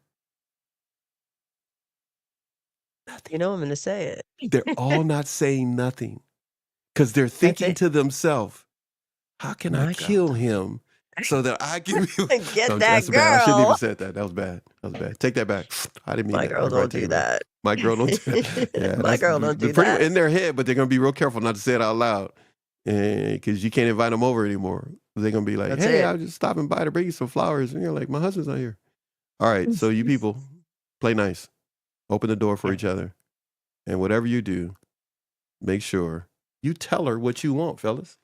You know I'm going to say it. They're all not saying nothing. Because they're thinking to themselves, how can I kill him so that I can get no, that that's girl? Bad. I shouldn't even said that. That was bad. Take that back. I didn't mean My that. girl don't do that. My girl don't do that. Yeah, My girl don't do pretty that. in their head, but they're going to be real careful not to say it out loud because you can't invite them over anymore. They're going to be like, That's hey, it. I was just stopping by to bring you some flowers. And you're like, my husband's not here. All right, so you people, play nice. Open the door for each other. And whatever you do, make sure you tell her what you want, fellas.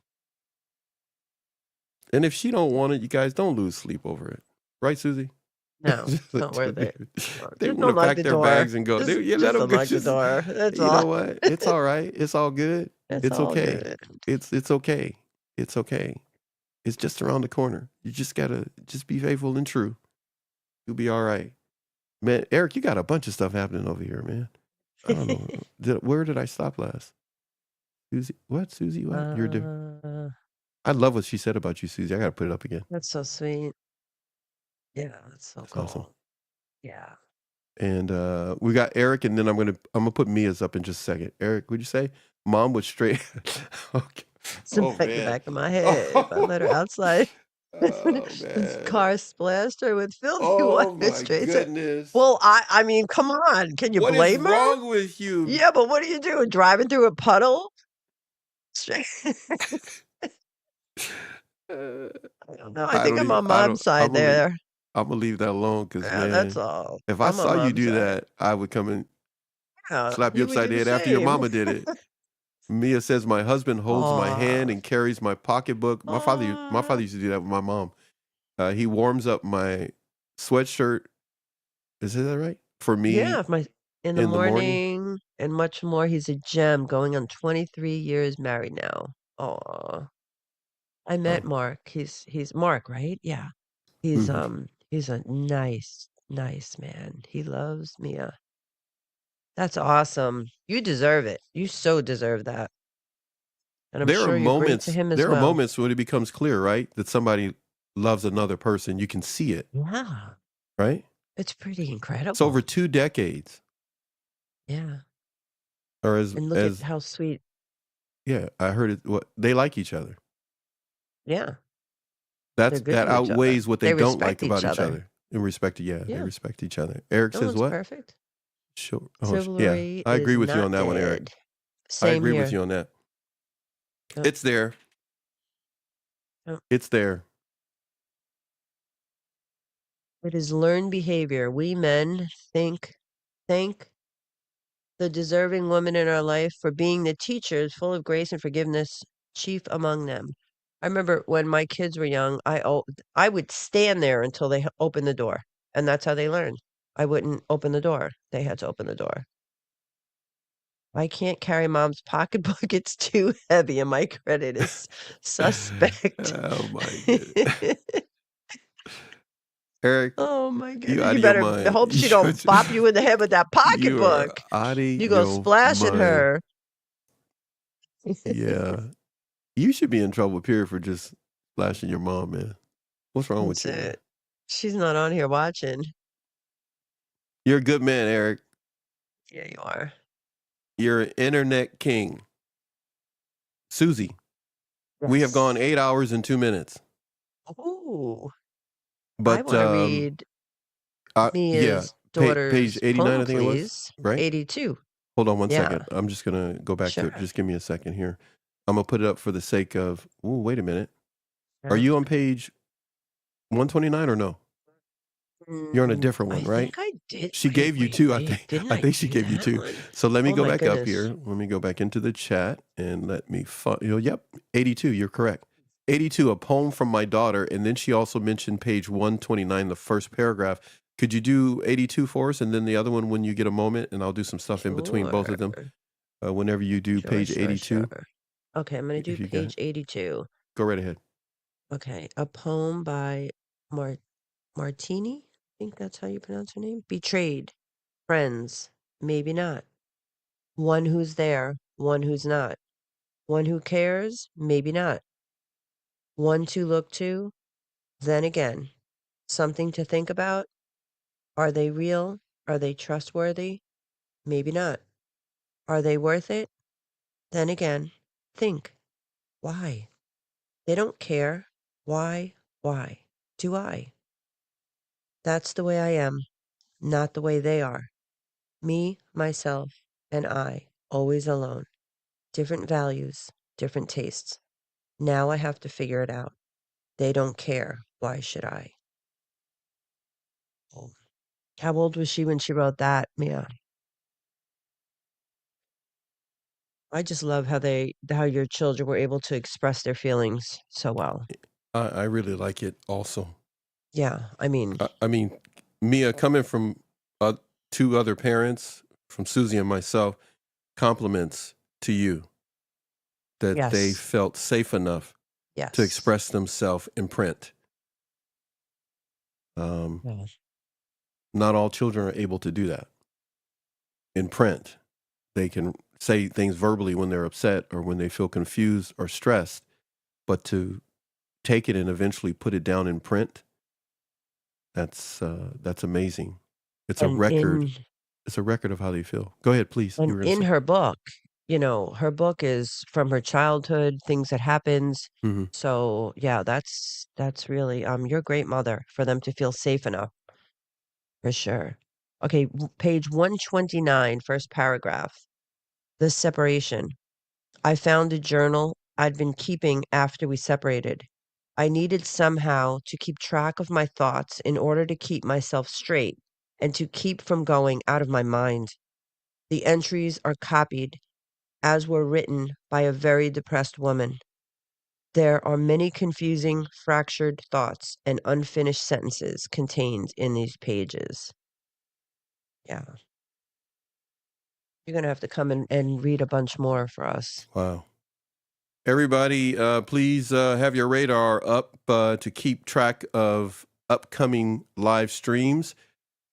And if she don't want it, you guys don't lose sleep over it. Right, Susie? No, it's not worth it. They Just want to unlock pack the their door. bags and go. Just Let them unlock the door. That's you all. know what? It's all right. It's all good. It's all okay. good. It's okay. It's okay. It's just around the corner. You just gotta just be faithful and true. You'll be all right. Man, Eric, you got a bunch of stuff happening over here, man. I don't know. Where did I stop last? Susie, what? Susie, what? You're different. I love what she said about you, Susie. I got to put it up again. That's so sweet. Yeah, that's so cool. Awesome. Yeah. And we got Eric, and then I'm gonna put Mia's up in just a second. Eric, would you say mom would straight? Okay. It's like the back of my head. If I let her outside, this car splashed her with filthy water straight. Goodness. Well, I mean, come on. Can you blame her? What is wrong with you? Yeah, but what are you doing? Driving through a puddle? Straight. I don't know. I think I'm on mom's side there. I'm gonna leave that alone because Yeah, that's all. if I I'm on saw you mom's do side. that, I would come and Yeah, slap you would upside do the the head after your same. mama did it. Mia says my husband holds my hand and carries my pocketbook. My father used to do that with my mom. He warms up my sweatshirt. Is that right? For me Yeah, in the in the morning. morning and much more. He's a gem, going on 23 years married now. Aw. I met Oh, Mark. He's Mark, right? Yeah. mhm. He's a nice, nice man. He loves Mia. That's awesome. You deserve it. You so deserve that. And I'm There are sure you're great to moments. him as There are well. moments when it becomes clear, right, that somebody loves another person. You can see it, Yeah. right? It's pretty It's over incredible. 2 decades, Yeah. or And look at how sweet. yeah, I heard it. What they like each other. Yeah. They're good That to each other. outweighs what they They don't respect like each about each other. other. In respect to, yeah, they Yeah. respect each other. Eric No says one's what? perfect. Sure. Oh, yeah. Chivalry I agree is with you on not that one, Eric. dead. I Same agree with here. you on that. Yep. It's there. Yep. It's there. It is learned behavior. We men thank the deserving woman in our life for being the teachers full of grace and forgiveness, chief among them. I remember when my kids were young, I would stand there until they opened the door, and that's how they learned. I wouldn't open the door. They had to open the door. I can't carry mom's pocketbook. It's too heavy, and my credit is suspect. Oh my goodness. Eric, Oh my you goodness. out You of your better mind. hope she don't bop you in the head with that You are pocketbook. out of You go your splash at mind. her. Yeah. You should be in trouble, period, for just flashing your mom, man. What's wrong with That's you, man? it. She's not on here watching. You're a good man, Eric. Yeah, you are. You're an internet king. Susie, we have gone Yes. 8 hours and 2 minutes. Oh, I But want to read yeah, Mia's page daughter's 89, poem, I think it was, please. right? 82. Hold on one Yeah, second. I'm just gonna go back to it. sure. Just give me a second here. I'm gonna put it up for the sake of. Ooh, wait a minute. Are Yeah. you on page 129 or no? You're on a different I one, right? think I did. She gave you two. I think. Didn't I I think she do gave you that two. one? So let me Oh go my back up goodness. here. Let me go back into the chat and let me. Yep, 82. You're correct. 82, a poem from my daughter, and then she also mentioned page 129, the first paragraph. Could you do 82 for us, and then the other one when you get a moment, and I'll do some stuff in between both of them. Sure. Whenever you do page 82, Sure. Okay, I'm going to do if you got page it, 82. go right ahead. Okay, a poem by Martini. I think that's how you pronounce her name. Betrayed. Friends. Maybe not. One who's there. One who's not. One who cares. Maybe not. One to look to. Then again. Something to think about. Are they real? Are they trustworthy? Maybe not. Are they worth it? Then again. Think. Why? They don't care. Why? Why? Do I? That's the way I am, not the way they are. Me, myself, and I, always alone. Different values, different tastes. Now I have to figure it out. They don't care. Why should I? Oh. How old was she when she wrote that, Mia? I just love how your children were able to express their feelings so well. I really like it also. Yeah, I mean, I mean, Mia, coming from two other parents, from Susie and myself, compliments to you that they yes, felt safe enough to yes. express themselves in print. Yes. Not all children are able to do that in print. They can say things verbally when they're upset or when they feel confused or stressed, but to take it and eventually put it down in print, that's amazing. It's a And record. It's a record of how they feel. Go ahead, please. You were gonna in say. her book, her book is from her childhood, things that happens. Mhm. So yeah, that's really you're a great mother for them to feel safe enough, for sure. Okay, page 129, first paragraph. The separation. I found a journal I'd been keeping after we separated. I needed somehow to keep track of my thoughts in order to keep myself straight and to keep from going out of my mind. The entries are copied as were written by a very depressed woman. There are many confusing, fractured thoughts and unfinished sentences contained in these pages. Yeah. You're going to have to come and read a bunch more for us. Wow. Everybody, please have your radar up to keep track of upcoming live streams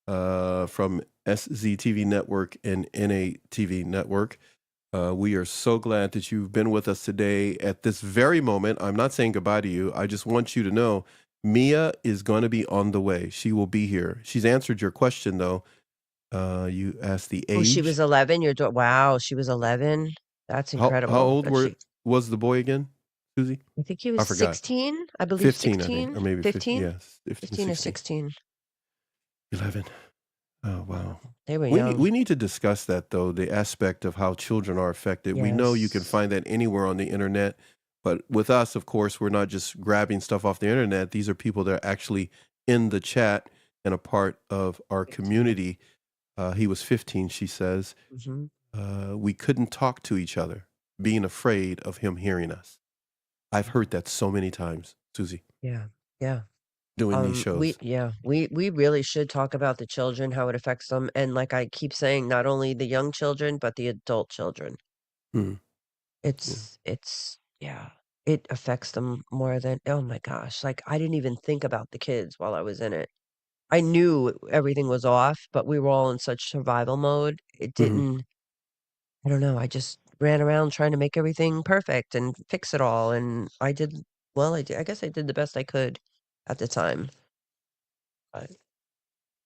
from SZTV Network and NATV Network. We are so glad that you've been with us today at this very moment. I'm not saying goodbye to you. I just want you to know Mia is going to be on the way. She will be here. She's answered your question, though. You asked the age. Oh, she was 11? Wow, she was 11? That's incredible. How old was the boy again, Susie? I think he was I forgot. 16, I believe 15, 16, I think, or maybe 15? Yes, 15 or 16. 11. Oh, wow. They were young. We need to discuss that, though, the aspect of how children are affected. We know you can Yes. find that anywhere on the internet, but with us, of course, we're not just grabbing stuff off the internet. These are people that are actually in the chat and a part of our community. He was 15, she says. We couldn't talk to each other, being afraid of him hearing us. I've heard that so many times, Susie, Yeah, yeah. doing these shows. We really should talk about the children, how it affects them, and like I keep saying, not only the young children, but the adult children. Mhm. It affects them more than, oh my gosh, like I didn't even think about the kids while I was in it. I knew everything was off, but we were all in such survival mode. It Mhm. didn't, I don't know, I just ran around trying to make everything perfect and fix it all, and I guess I did the best I could at the time. But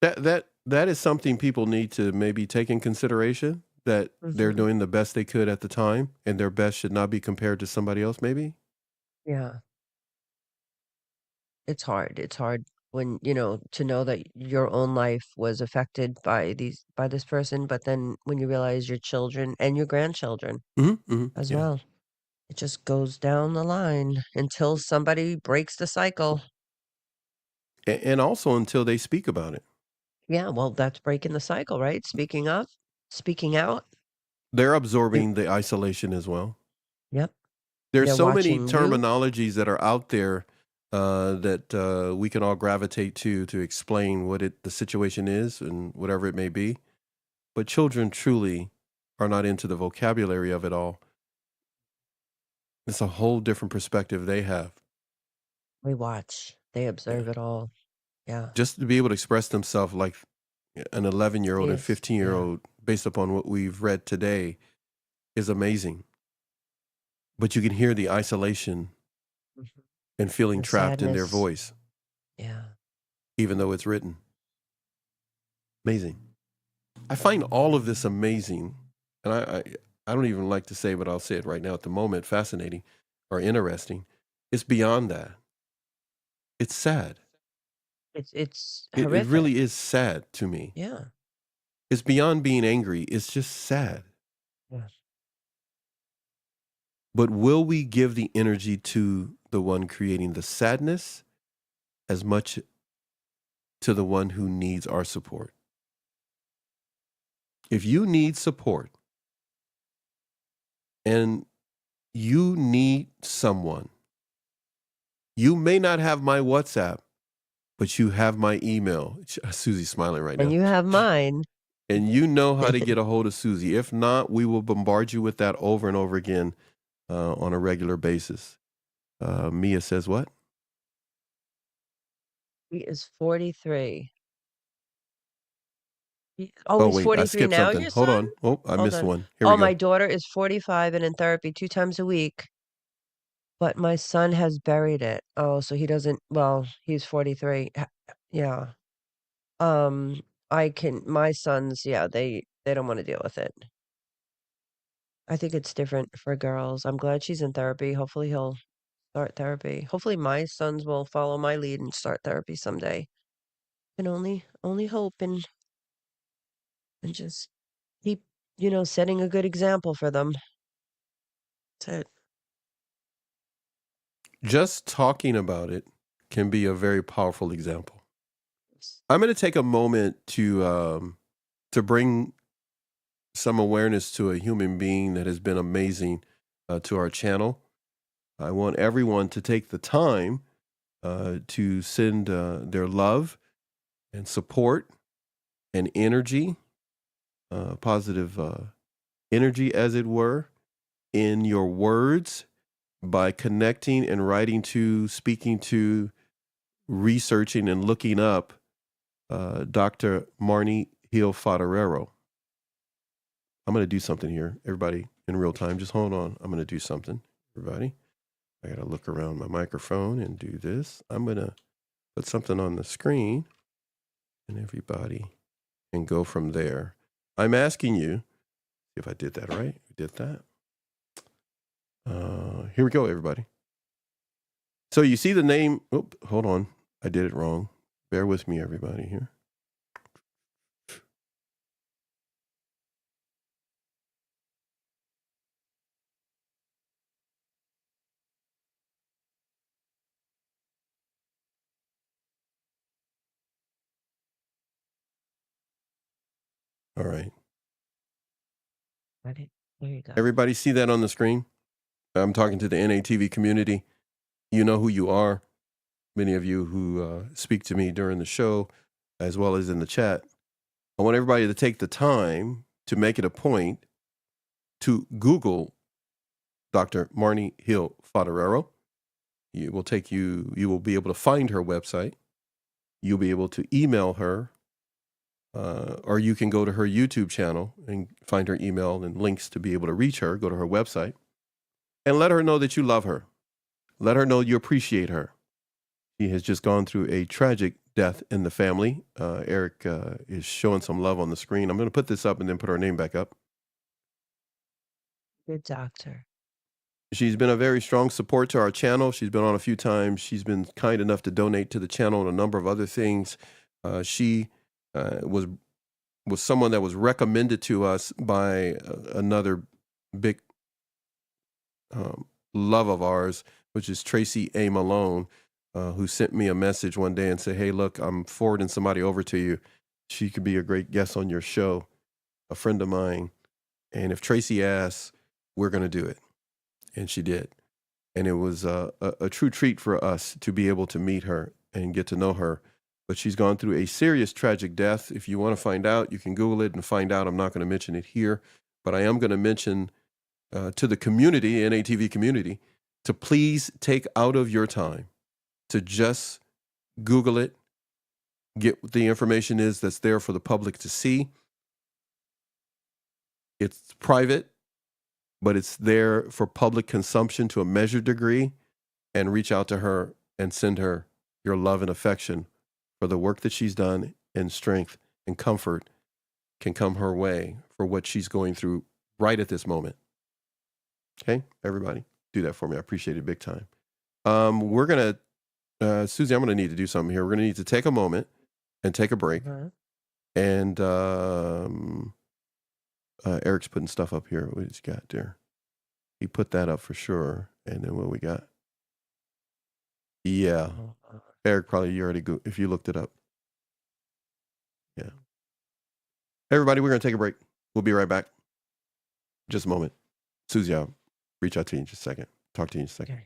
That is something people need to maybe take in consideration, that they're doing the best they could at the time, and their best should not be compared to somebody else, maybe? yeah, it's hard. It's hard when, to know that your own life was affected by this person, but then when you realize your children and your grandchildren as Yeah. well, it just goes down the line until somebody breaks the cycle. And also until they speak about it. Yeah, well, that's breaking the cycle, right? Speaking up, speaking out. They're absorbing the isolation as well. Yep. There's They're so many watching you. terminologies that are out there that we can all gravitate to explain what the situation is and whatever it may be. But children truly are not into the vocabulary of it all. It's a whole different perspective they have. They watch. They observe it all. Yeah. Just to be able to express themselves like an 11-year-old and Yes, 15-year-old based upon what we've read today is amazing. But you can hear the isolation and feeling The trapped in their sadness. voice, Yeah. even though it's written. Amazing. I find all of this amazing, and I don't even like to say, but I'll say it right now at the moment, fascinating or interesting. It's beyond that. It's sad. It's It horrific. really is sad to me. Yeah. It's beyond being angry. It's just sad. Yeah. But will we give the energy to the one creating the sadness as much to the one who needs our support? If you need support and you need someone, you may not have my WhatsApp, but you have my email. Susie's smiling right now. And you have mine. And you know how to get a hold of Susie. If not, we will bombard you with that over and over again on a regular basis. Mia says what? He is 43. He's Wait, I 43 skipped now, something. your Hold son? on. Oh, I Hold missed on. one. Here we go. My daughter is 45 and in therapy 2 times a week. But my son has buried it. Oh, so he doesn't, well, he's 43. Yeah. My sons, yeah, they don't want to deal with it. I think it's different for girls. I'm glad she's in therapy. Hopefully he'll start therapy. Hopefully my sons will follow my lead and start therapy someday. Can only hope and just keep, setting a good example for them. That's it. Just talking about it can be a very powerful example. I'm going to take a moment to bring some awareness to a human being that has been amazing to our channel. I want everyone to take the time to send their love and support and energy, positive energy, as it were, in your words by connecting and writing to, speaking to, researching and looking up Dr. Marnie Hill Fodorero. I'm going to do something here, everybody, in real time. Just hold on. I'm going to do something, everybody. I got to look around my microphone and do this. I'm going to put something on the screen and everybody can go from there. I'm asking you, if I did that right, we did that. Here we go, everybody. So you see the name. Oh, hold on. I did it wrong. Bear with me, everybody, here. All right. There you go. Everybody see that on the screen? I'm talking to the NATV community. You know who you are. Many of you who speak to me during the show, as well as in the chat. I want everybody to take the time to make it a point to Google Dr. Marnie Hill Fodorero. You will be able to find her website. You'll be able to email her, or you can go to her YouTube channel and find her email and links to be able to reach her. Go to her website and let her know that you love her. Let her know you appreciate her. She has just gone through a tragic death in the family. Eric is showing some love on the screen. I'm going to put this up and then put her name back up. Good doctor. She's been a very strong support to our channel. She's been on a few times. She's been kind enough to donate to the channel and a number of other things. She was someone that was recommended to us by another big love of ours, which is Tracy A. Malone, who sent me a message one day and said, hey, look, I'm forwarding somebody over to you. She could be a great guest on your show, a friend of mine. And if Tracy asks, we're going to do it. And she did. And it was a true treat for us to be able to meet her and get to know her. But she's gone through a serious tragic death. If you want to find out, you can Google it and find out. I'm not going to mention it here, but I am going to mention to the community, NATV community, to please take out of your time to just Google it, get what the information is that's there for the public to see. It's private, but it's there for public consumption to a measured degree, and reach out to her and send her your love and affection for the work that she's done, and strength and comfort can come her way for what she's going through right at this moment. Okay, everybody, do that for me. I appreciate it big time. We're going to, Susie, I'm going to need to do something here. We're going to need to take a moment and take a break. And Eric's putting stuff up here. What he's got there? He put that up for sure. And then what we got? Yeah. Eric, probably you already go if you looked it up. Yeah. Everybody, we're going to take a break. We'll be right back. Just a moment. Susie, I'll reach out to you in just a second. Talk to you in just a second. Okay.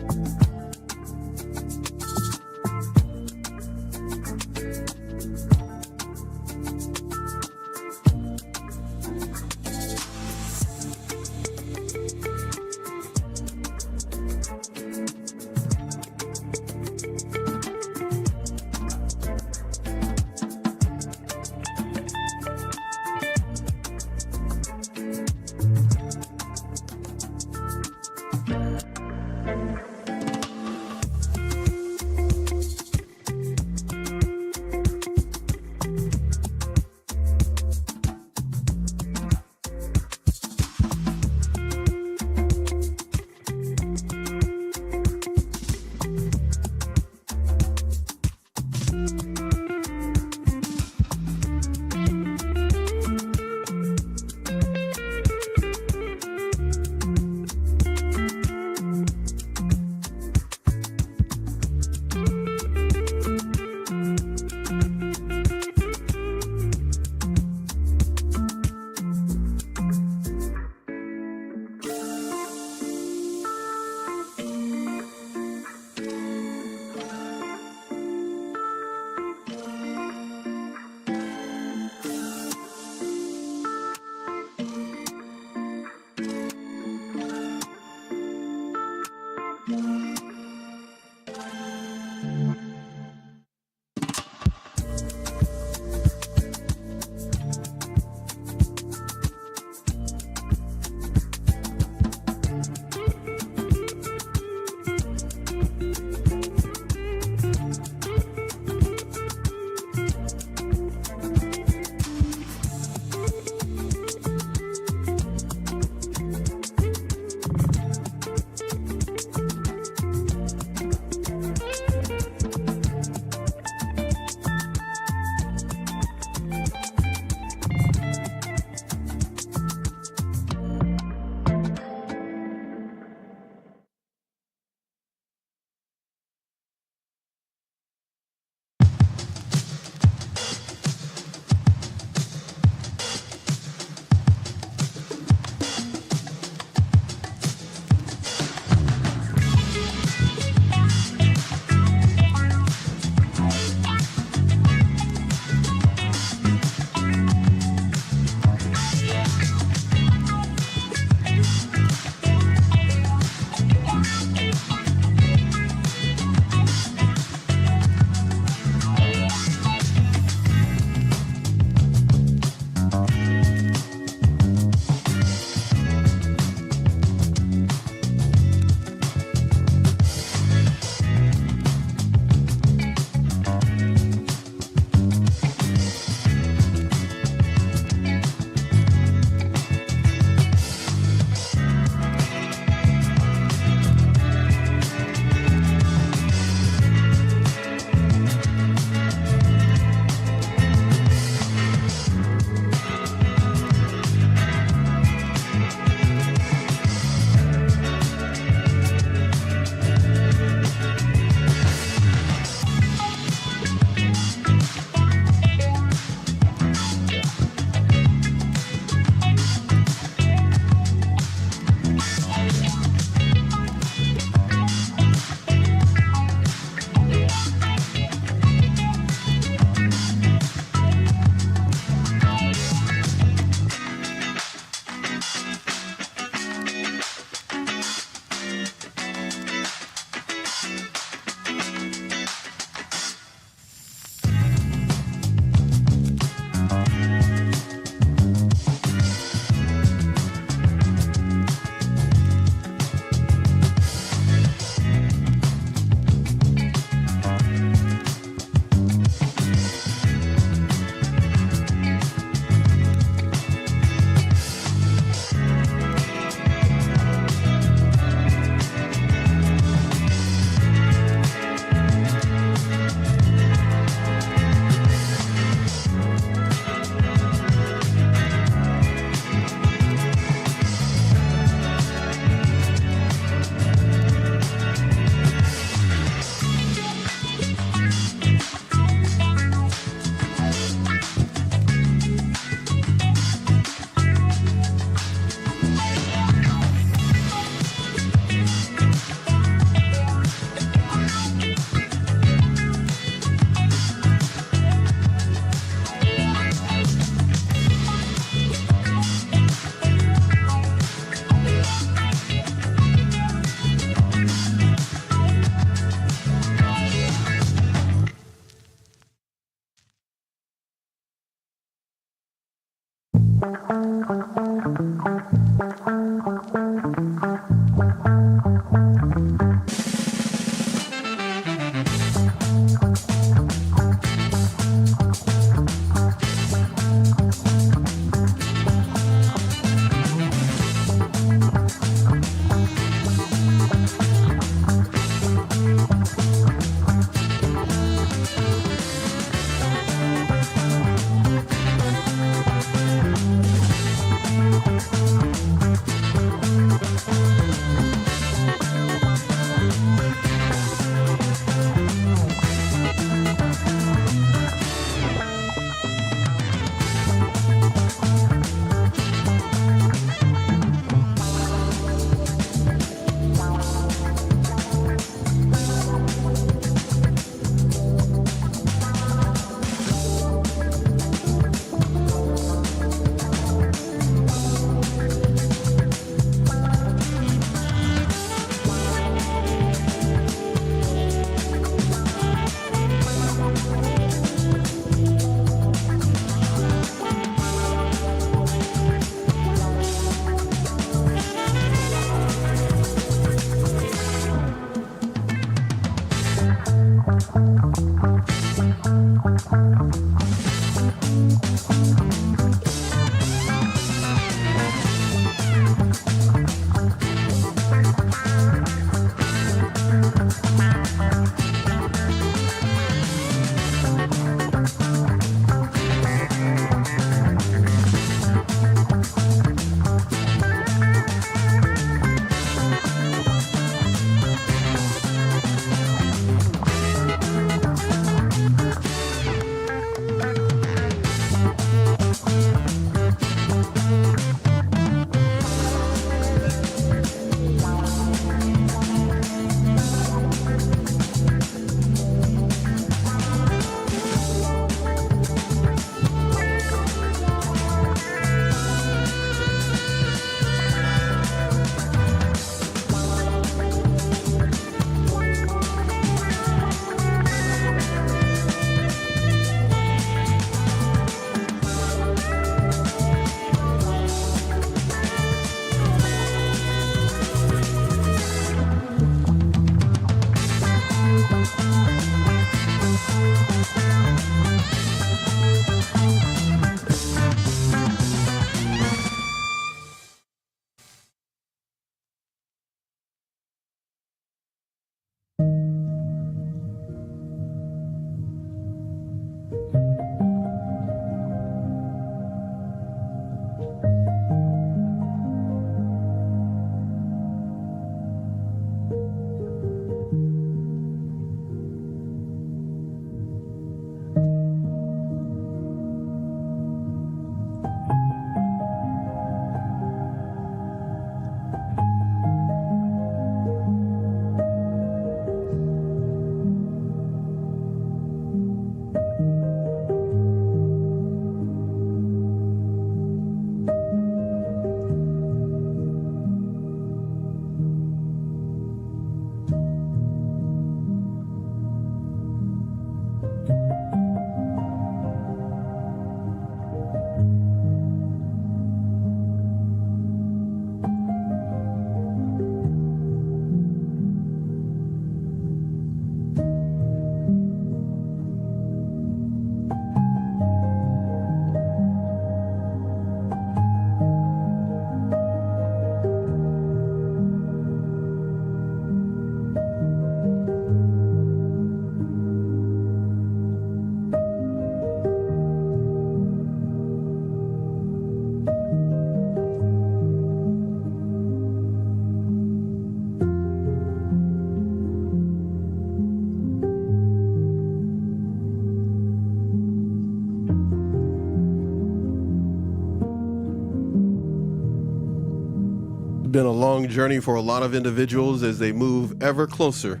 been a long journey for a lot of individuals as they move ever closer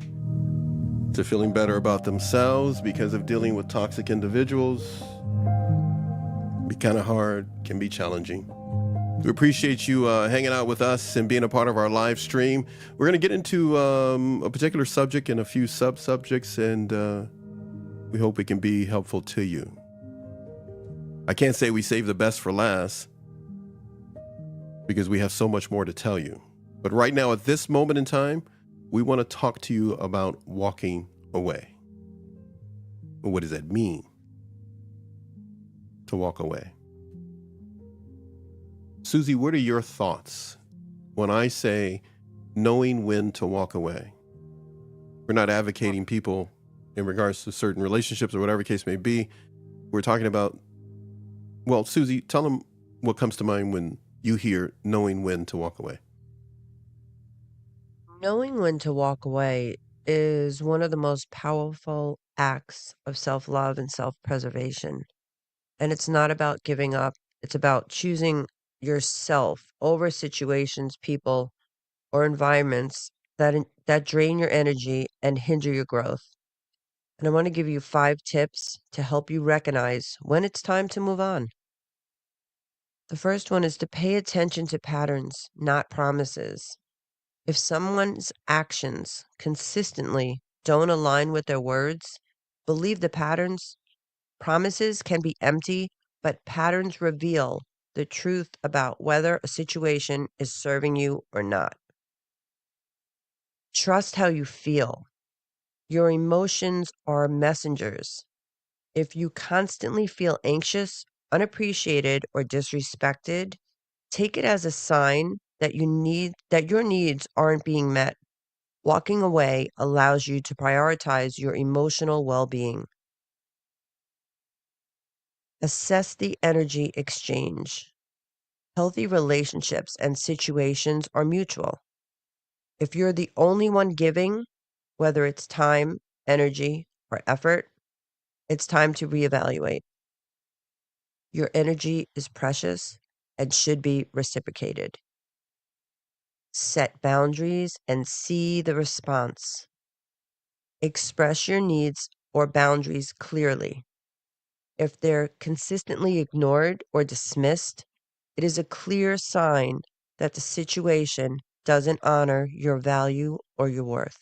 to feeling better about themselves because of dealing with toxic individuals. Be kind of hard, can be challenging. We appreciate you hanging out with us and being a part of our live stream. We're going to get into a particular subject and a few sub-subjects, and we hope it can be helpful to you. I can't say we save the best for last, because we have so much more to tell you. But right now, at this moment in time, we want to talk to you about walking away. What does that mean, to walk away? Susie, what are your thoughts when I say knowing when to walk away? We're not advocating people in regards to certain relationships or whatever the case may be. We're talking about, well, Susie, tell them what comes to mind when you hear knowing when to walk away. Knowing when to walk away is one of the most powerful acts of self-love and self-preservation. And it's not about giving up. It's about choosing yourself over situations, people, or environments that drain your energy and hinder your growth. And I want to give you 5 tips to help you recognize when it's time to move on. The first one is to pay attention to patterns, not promises. If someone's actions consistently don't align with their words, believe the patterns. Promises can be empty, but patterns reveal the truth about whether a situation is serving you or not. Trust how you feel. Your emotions are messengers. If you constantly feel anxious, unappreciated, or disrespected, take it as a sign that your needs aren't being met. Walking away allows you to prioritize your emotional well-being. Assess the energy exchange. Healthy relationships and situations are mutual. If you're the only one giving, whether it's time, energy, or effort, it's time to reevaluate. Your energy is precious and should be reciprocated. Set boundaries and see the response. Express your needs or boundaries clearly. If they're consistently ignored or dismissed, it is a clear sign that the situation doesn't honor your value or your worth.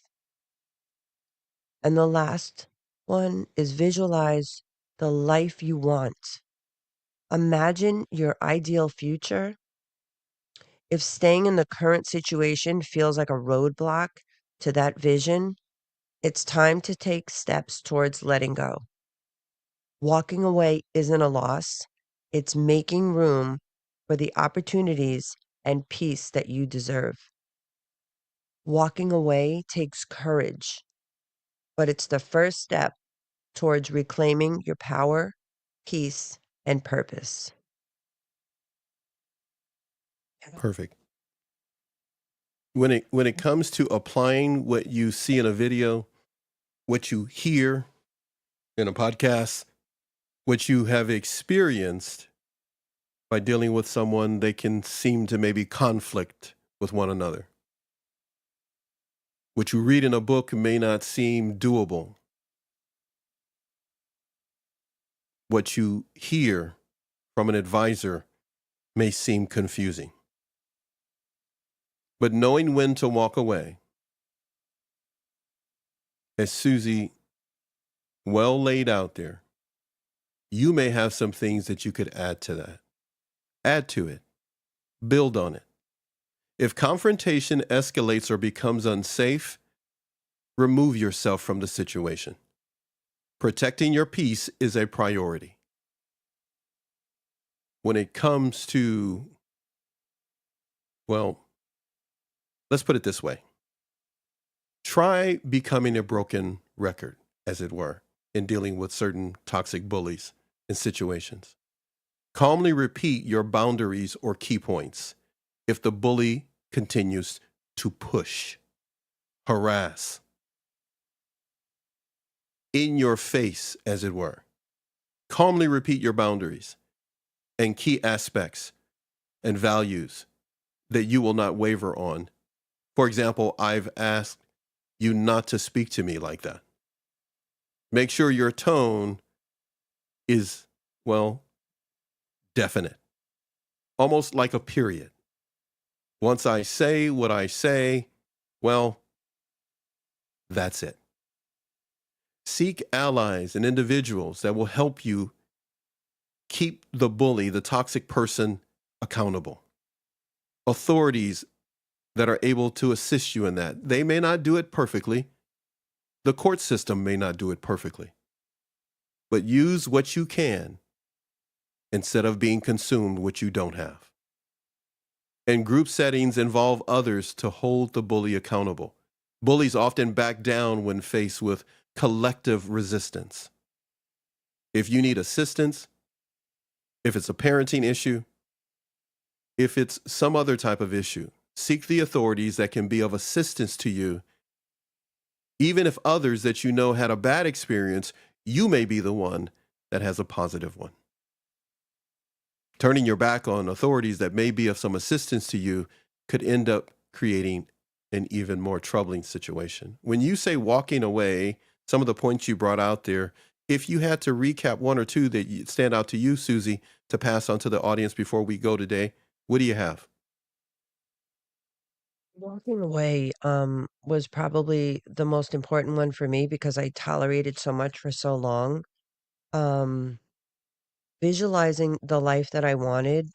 And the last one is visualize the life you want. Imagine your ideal future. If staying in the current situation feels like a roadblock to that vision, it's time to take steps towards letting go. Walking away isn't a loss. It's making room for the opportunities and peace that you deserve. Walking away takes courage, but it's the first step towards reclaiming your power, peace, and purpose. Perfect. When it comes to applying what you see in a video, what you hear in a podcast, what you have experienced by dealing with someone, they can seem to maybe conflict with one another. What you read in a book may not seem doable. What you hear from an advisor may seem confusing. But knowing when to walk away, as Susie well laid out there, you may have some things that you could add to that. Add to it. Build on it. If confrontation escalates or becomes unsafe, remove yourself from the situation. Protecting your peace is a priority. When it comes to, well, let's put it this way. Try becoming a broken record, as it were, in dealing with certain toxic bullies in situations. Calmly repeat your boundaries or key points if the bully continues to push, harass, in your face, as it were. Calmly repeat your boundaries and key aspects and values that you will not waver on. For example, I've asked you not to speak to me like that. Make sure your tone is, well, definite, almost like a period. Once I say what I say, well, that's it. Seek allies and individuals that will help you keep the bully, the toxic person, accountable. authorities that are able to assist you in that. They may not do it perfectly. The court system may not do it perfectly. But use what you can instead of being consumed with what you don't have. And group settings involve others to hold the bully accountable. Bullies often back down when faced with collective resistance. If you need assistance, if it's a parenting issue, if it's some other type of issue, seek the authorities that can be of assistance to you. Even if others that you know had a bad experience, you may be the one that has a positive one. Turning your back on authorities that may be of some assistance to you could end up creating an even more troubling situation. When you say walking away, some of the points you brought out there, if you had to recap one or two that stand out to you, Susie, to pass on to the audience before we go today, what do you have? Walking away was probably the most important one for me because I tolerated so much for so long. Um, Visualizing the life that I wanted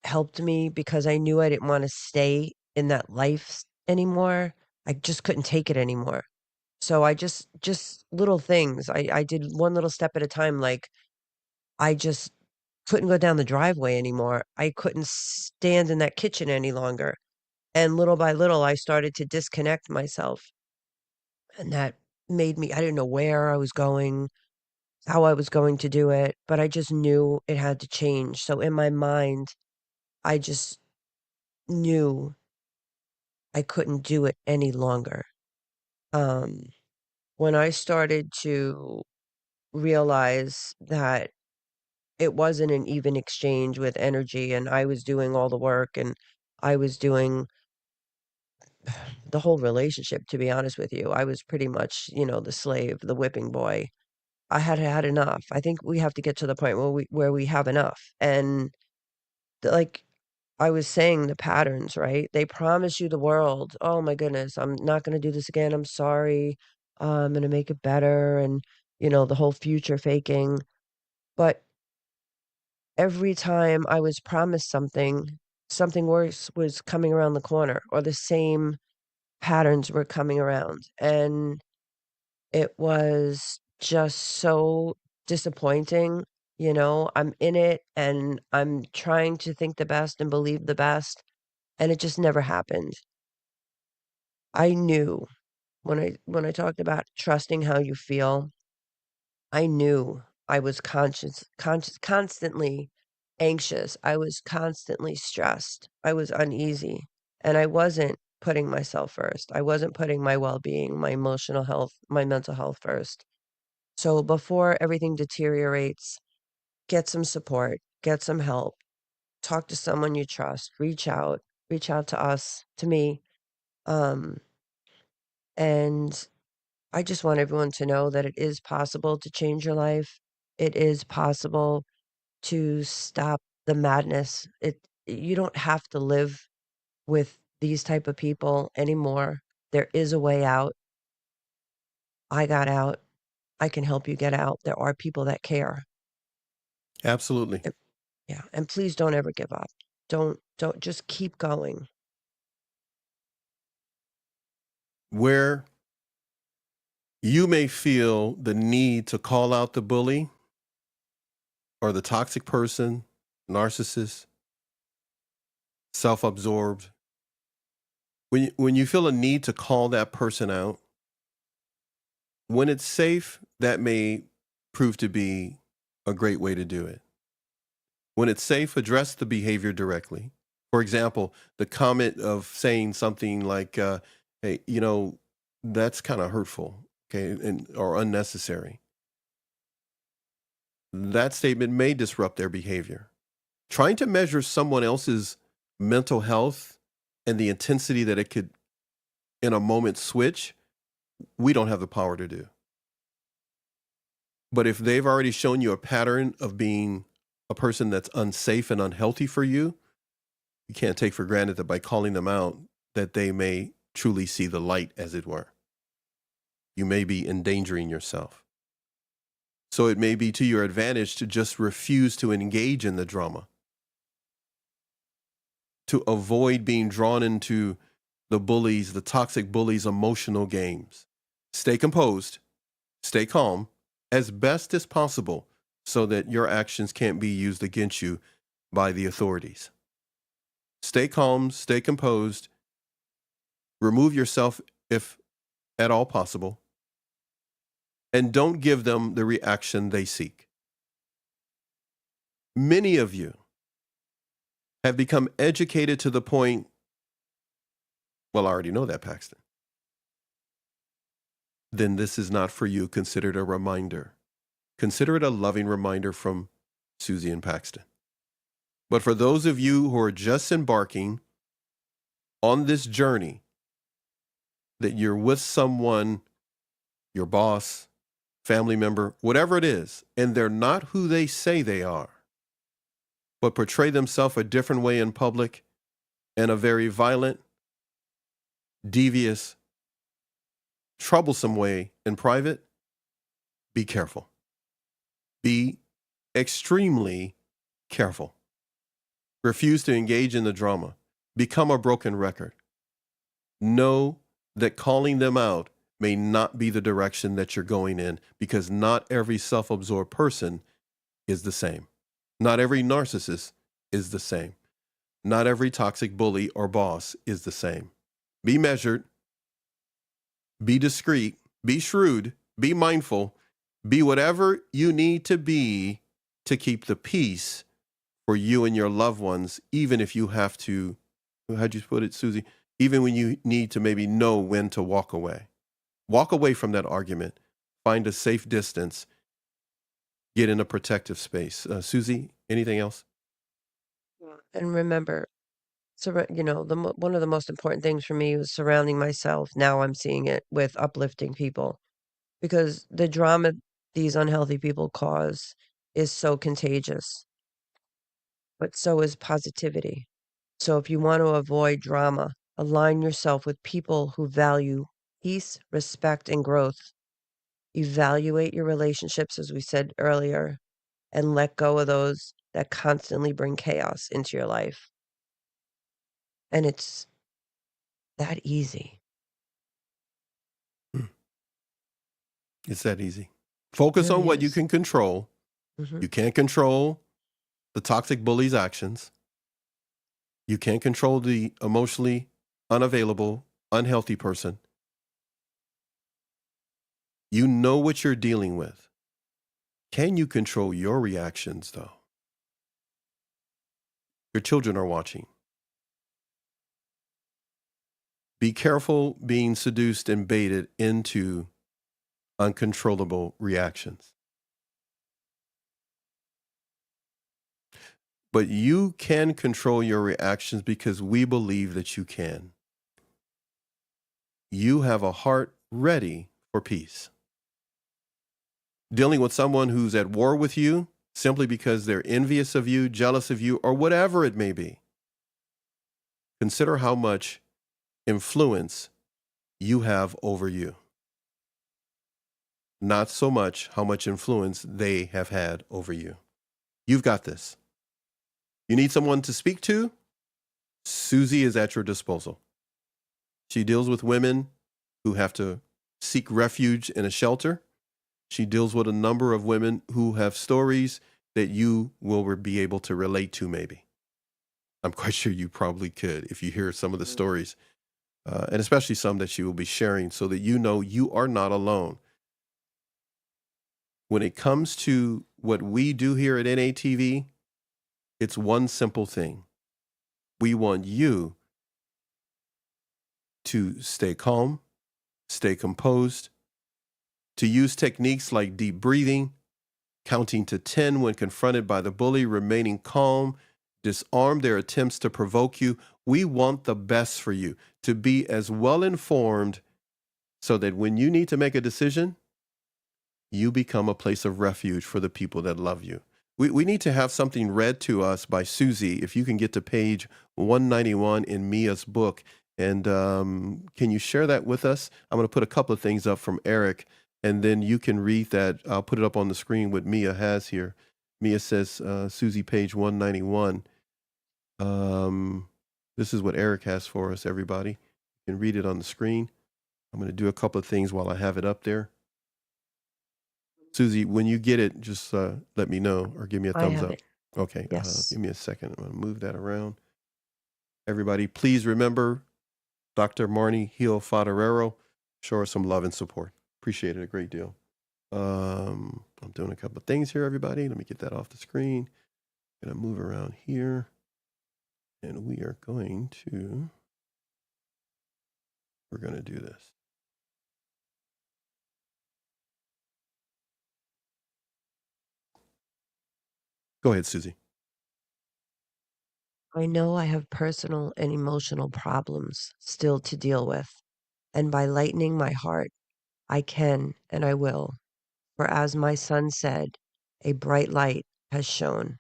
helped me because I knew I didn't want to stay in that life anymore. I just couldn't take it anymore. So I just little things. I did one little step at a time. Like I just couldn't go down the driveway anymore. I couldn't stand in that kitchen any longer. And little by little, I started to disconnect myself. And that made me, I didn't know where I was going, how I was going to do it, but I just knew it had to change. So in my mind, I just knew I couldn't do it any longer. Um, when I started to realize that it wasn't an even exchange with energy and I was doing all the work and I was doing the whole relationship, to be honest with you. I was pretty much, the slave, the whipping boy. I had had enough. I think we have to get to the point where we have enough. And like I was saying, the patterns, right? They promise you the world. Oh my goodness, I'm not going to do this again. I'm sorry. I'm going to make it better. And, the whole future faking. But every time I was promised something, something worse was coming around the corner or the same patterns were coming around. And it was just so disappointing. I'm in it and I'm trying to think the best and believe the best, and it just never happened. I knew when I talked about trusting how you feel, I knew I was constantly anxious. I was constantly stressed. I was uneasy, and I wasn't putting myself first. I wasn't putting my well-being, my emotional health, my mental health first. So before everything deteriorates, get some support, get some help, talk to someone you trust, reach out to us, to me. Um, and I just want everyone to know that it is possible to change your life. It is possible to stop the madness. You don't have to live with these type of people anymore. There is a way out. I got out. I can help you get out. There are people that care. Absolutely. Yeah, and please don't ever give up. Don't just keep going. Where you may feel the need to call out the bully or the toxic person, narcissist, self-absorbed, when you feel a need to call that person out, when it's safe, that may prove to be a great way to do it. When it's safe, address the behavior directly. For example, the comment of saying something like, hey, that's kind of hurtful, okay, or unnecessary. That statement may disrupt their behavior. Trying to measure someone else's mental health and the intensity that it could in a moment switch, we don't have the power to do. But if they've already shown you a pattern of being a person that's unsafe and unhealthy for you, you can't take for granted that by calling them out, that they may truly see the light, as it were. You may be endangering yourself. So it may be to your advantage to just refuse to engage in the drama, to avoid being drawn into the toxic bullies' emotional games. Stay composed, stay calm as best as possible so that your actions can't be used against you by the authorities. Stay calm, stay composed, remove yourself if at all possible, and don't give them the reaction they seek. Many of you have become educated to the point, well, I already know that, Paxton. Then this is not for you. Consider it a reminder. Consider it a loving reminder from Susie and Paxton. But for those of you who are just embarking on this journey, that you're with someone, your boss, family member, whatever it is, and they're not who they say they are, but portray themselves a different way in public and a very violent, devious, troublesome way in private, be careful. Be extremely careful. Refuse to engage in the drama. Become a broken record. Know that calling them out may not be the direction that you're going in, because not every self-absorbed person is the same. Not every narcissist is the same. Not every toxic bully or boss is the same. Be measured, be discreet, be shrewd, be mindful, be whatever you need to be to keep the peace for you and your loved ones, even if you have to, how'd you put it, Susie? Even when you need to maybe know when to walk away. Walk away from that argument. Find a safe distance. Get in a protective space. Susie, anything else? And remember, one of the most important things for me was surrounding myself. Now I'm seeing it with uplifting people, because the drama these unhealthy people cause is so contagious, but so is positivity. So if you want to avoid drama, align yourself with people who value peace, respect, and growth. Evaluate your relationships, as we said earlier, and let go of those that constantly bring chaos into your life. And it's that easy. It's that easy. Focus Really on what you is. can control. Mhm. You can't control the toxic bully's actions. You can't control the emotionally unavailable, unhealthy person. You know what you're dealing with. Can you control your reactions, though? Your children are watching. Be careful being seduced and baited into uncontrollable reactions. But you can control your reactions because we believe that you can. You have a heart ready for peace. Dealing with someone who's at war with you simply because they're envious of you, jealous of you, or whatever it may be. Consider how much influence you have over you. Not so much how much influence they have had over you. You've got this. You need someone to speak to? Susie is at your disposal. She deals with women who have to seek refuge in a shelter. She deals with a number of women who have stories that you will be able to relate to, maybe. I'm quite sure you probably could if you hear some of the stories, and especially some that she will be sharing, so that you know you are not alone. When it comes to what we do here at NATV, it's one simple thing. We want you to stay calm, stay composed, to use techniques like deep breathing, counting to 10 when confronted by the bully, remaining calm, disarm their attempts to provoke you. We want the best for you, to be as well informed so that when you need to make a decision, you become a place of refuge for the people that love you. We need to have something read to us by Susie. If you can get to page 191 in Mia's book, and can you share that with us? I'm going to put a couple of things up from Eric, and then you can read that. I'll put it up on the screen what Mia has here. Mia says, Susie, page 191. This is what Eric has for us, everybody. You can read it on the screen. I'm going to do a couple of things while I have it up there. Susie, when you get it, just let me know or give me a I thumbs have up. it. Okay, Yes. give me a second. I'm going to move that around. Everybody, please remember Dr. Marnie Hill Fodorero. Show her some love and support. Appreciate it a great deal. I'm doing a couple of things here, everybody. Let me get that off the screen. Going to move around here. And we're going to do this. Go ahead, Susie. I know I have personal and emotional problems still to deal with, and by lightening my heart, I can and I will. For as my son said, a bright light has shone.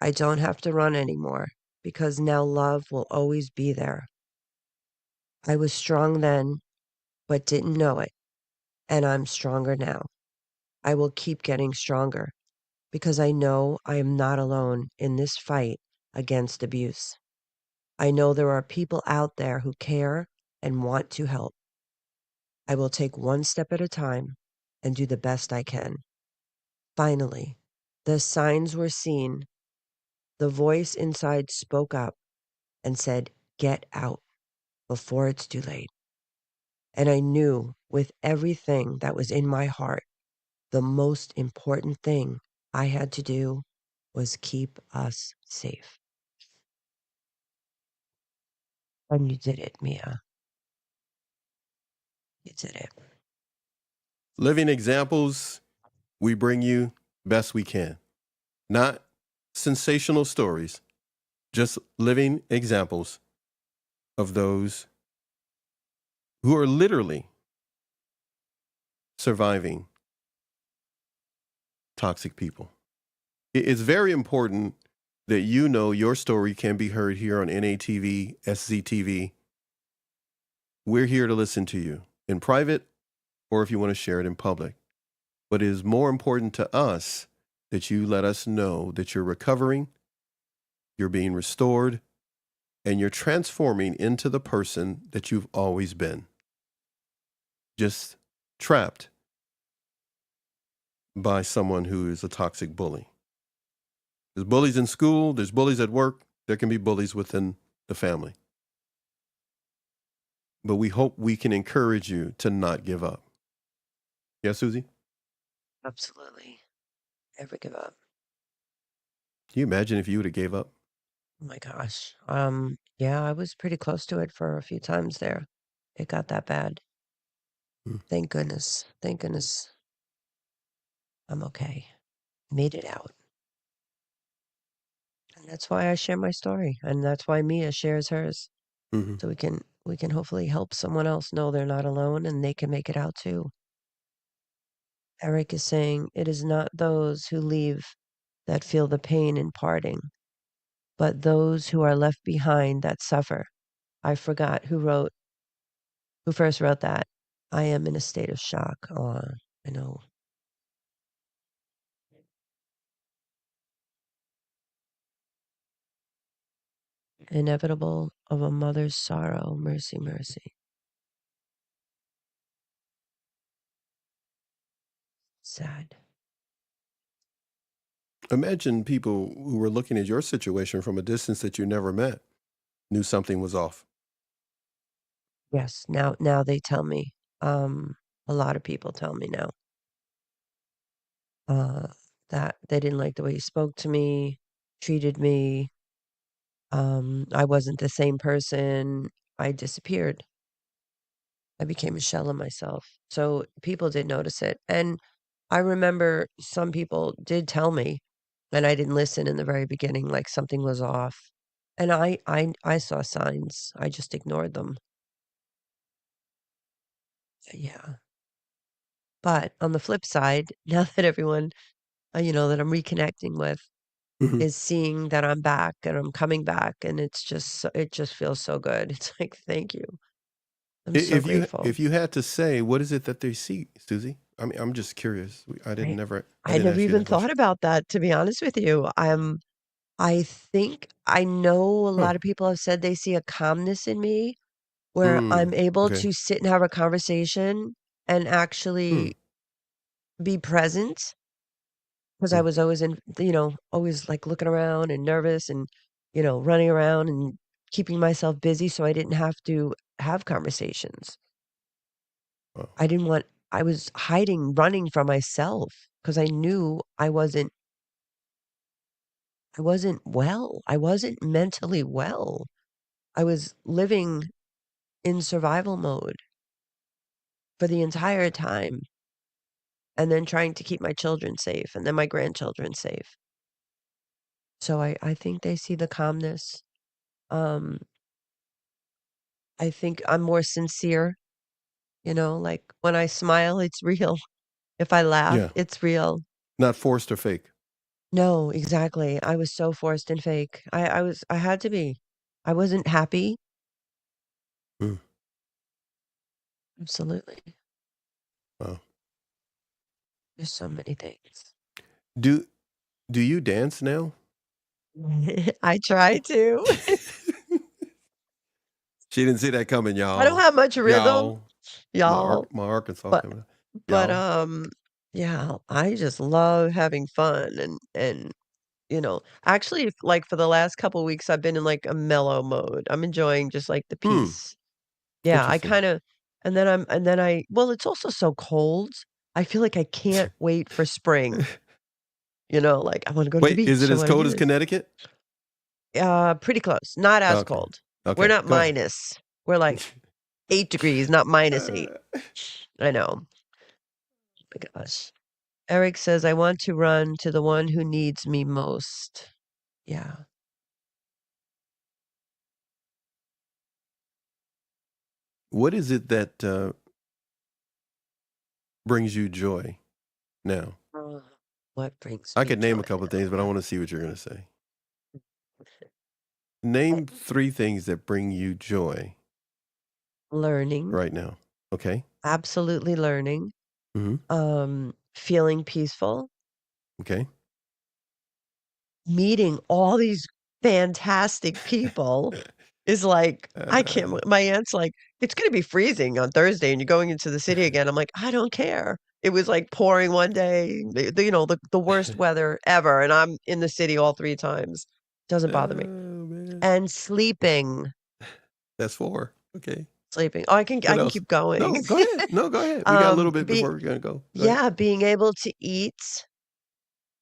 I don't have to run anymore because now love will always be there. I was strong then, but didn't know it, and I'm stronger now. I will keep getting stronger because I know I am not alone in this fight against abuse. I know there are people out there who care and want to help. I will take one step at a time and do the best I can. Finally, the signs were seen. The voice inside spoke up and said, "Get out before it's too late." And I knew with everything that was in my heart, the most important thing I had to do was keep us safe. And you did it, Mia. You did it. Living examples, we bring you best we can. Not sensational stories, just living examples of those who are literally surviving toxic people. It's very important that you know your story can be heard here on NATV, SZTV. We're here to listen to you in private or if you want to share it in public. But it is more important to us that you let us know that you're recovering, you're being restored, and you're transforming into the person that you've always been. Just trapped by someone who is a toxic bully. There's bullies in school, there's bullies at work, there can be bullies within the family. But we hope we can encourage you to not give up. Yeah, Susie? Absolutely. Never give up. Can you imagine if you would have gave up? Oh my gosh. Yeah, I was pretty close to it for a few times there. It got that bad. Thank goodness. Thank goodness. I'm okay. Made it out. And that's why I share my story. And that's why Mia shares hers. Mm-hmm. So we can hopefully help someone else know they're not alone and they can make it out too. Eric is saying it is not those who leave that feel the pain in parting, but those who are left behind that suffer. I forgot who first wrote that. I am in a state of shock. Oh, I know. Inevitable of a mother's sorrow. Mercy, mercy. Sad. Imagine people who were looking at your situation from a distance that you never met, knew something was off. Yes. Now they tell me. A lot of people tell me now. That they didn't like the way he spoke to me, treated me. I wasn't the same person. I disappeared. I became a shell of myself. So people did notice it. And I remember some people did tell me, and I didn't listen in the very beginning, like something was off. And I saw signs. I just ignored them. Yeah. But on the flip side, now that everyone, that I'm reconnecting with Mm-hmm. is seeing that I'm back and I'm coming back, and it just feels so good. It's like, thank you. I'm so grateful. If you had to say, what is it that they see, Susie? I mean, I'm just curious. I Right. didn't I never ask you even that question. thought about that, to be honest with you. I think I know a Huh. lot of people have said they see a calmness in me where I'm able Okay. to sit and have a conversation and Hmm. actually be present because I Hmm. was always always like looking around and nervous and, running around and keeping myself busy so I didn't have to have conversations. Wow. I was hiding, running from myself because I knew I wasn't well. I wasn't mentally well. I was living in survival mode for the entire time and then trying to keep my children safe and then my grandchildren safe. So I think they see the calmness. Um, I think I'm more sincere, like when I smile, it's real. If I laugh, Yeah. it's real. Not forced or fake. No, exactly. I was so forced and fake. I had to be. I wasn't happy. Hmm. Absolutely. Wow. There's so many things. Do you dance now? I try to. She didn't see that coming, I don't y'all. have much rhythm, Y'all. y'all, My Arkansas but coming up. but Y'all. yeah, I just love having fun and actually like for the last couple weeks I've been in like a mellow mode. I'm enjoying just like the Hmm. peace. Yeah, I Interesting. kind of and then I well, it's also so cold. I feel like I can't wait for spring. Like I want to go to the Wait, is beach. it I as want to cold do as this. Connecticut? Pretty close. Not as Okay. cold. We're Okay. not Go ahead. minus. We're like 8 degrees, not -8. Uh, I know. My gosh. Eric says, I want to run to the one who needs me most. Yeah. what is it that brings you joy now? What brings I me could name joy a couple of things, but I want to see what you're going to say. now? Name 3 things that bring you joy Learning, right now. Okay. absolutely learning. Hmm. Feeling peaceful, Okay. meeting all these fantastic people is like, I can't. Uh, My aunt's like, it's going to be freezing on Thursday and you're going into the city again. I'm like, I don't care. It was like pouring one day, the worst weather ever. And I'm in the city all 3 times. Doesn't oh, bother me. man. And sleeping. That's 4. Okay. Sleeping. Oh, I can What else? keep going. No, go ahead. No, go ahead. We got a little bit Be before we're going to go. Go ahead. yeah, being able to eat,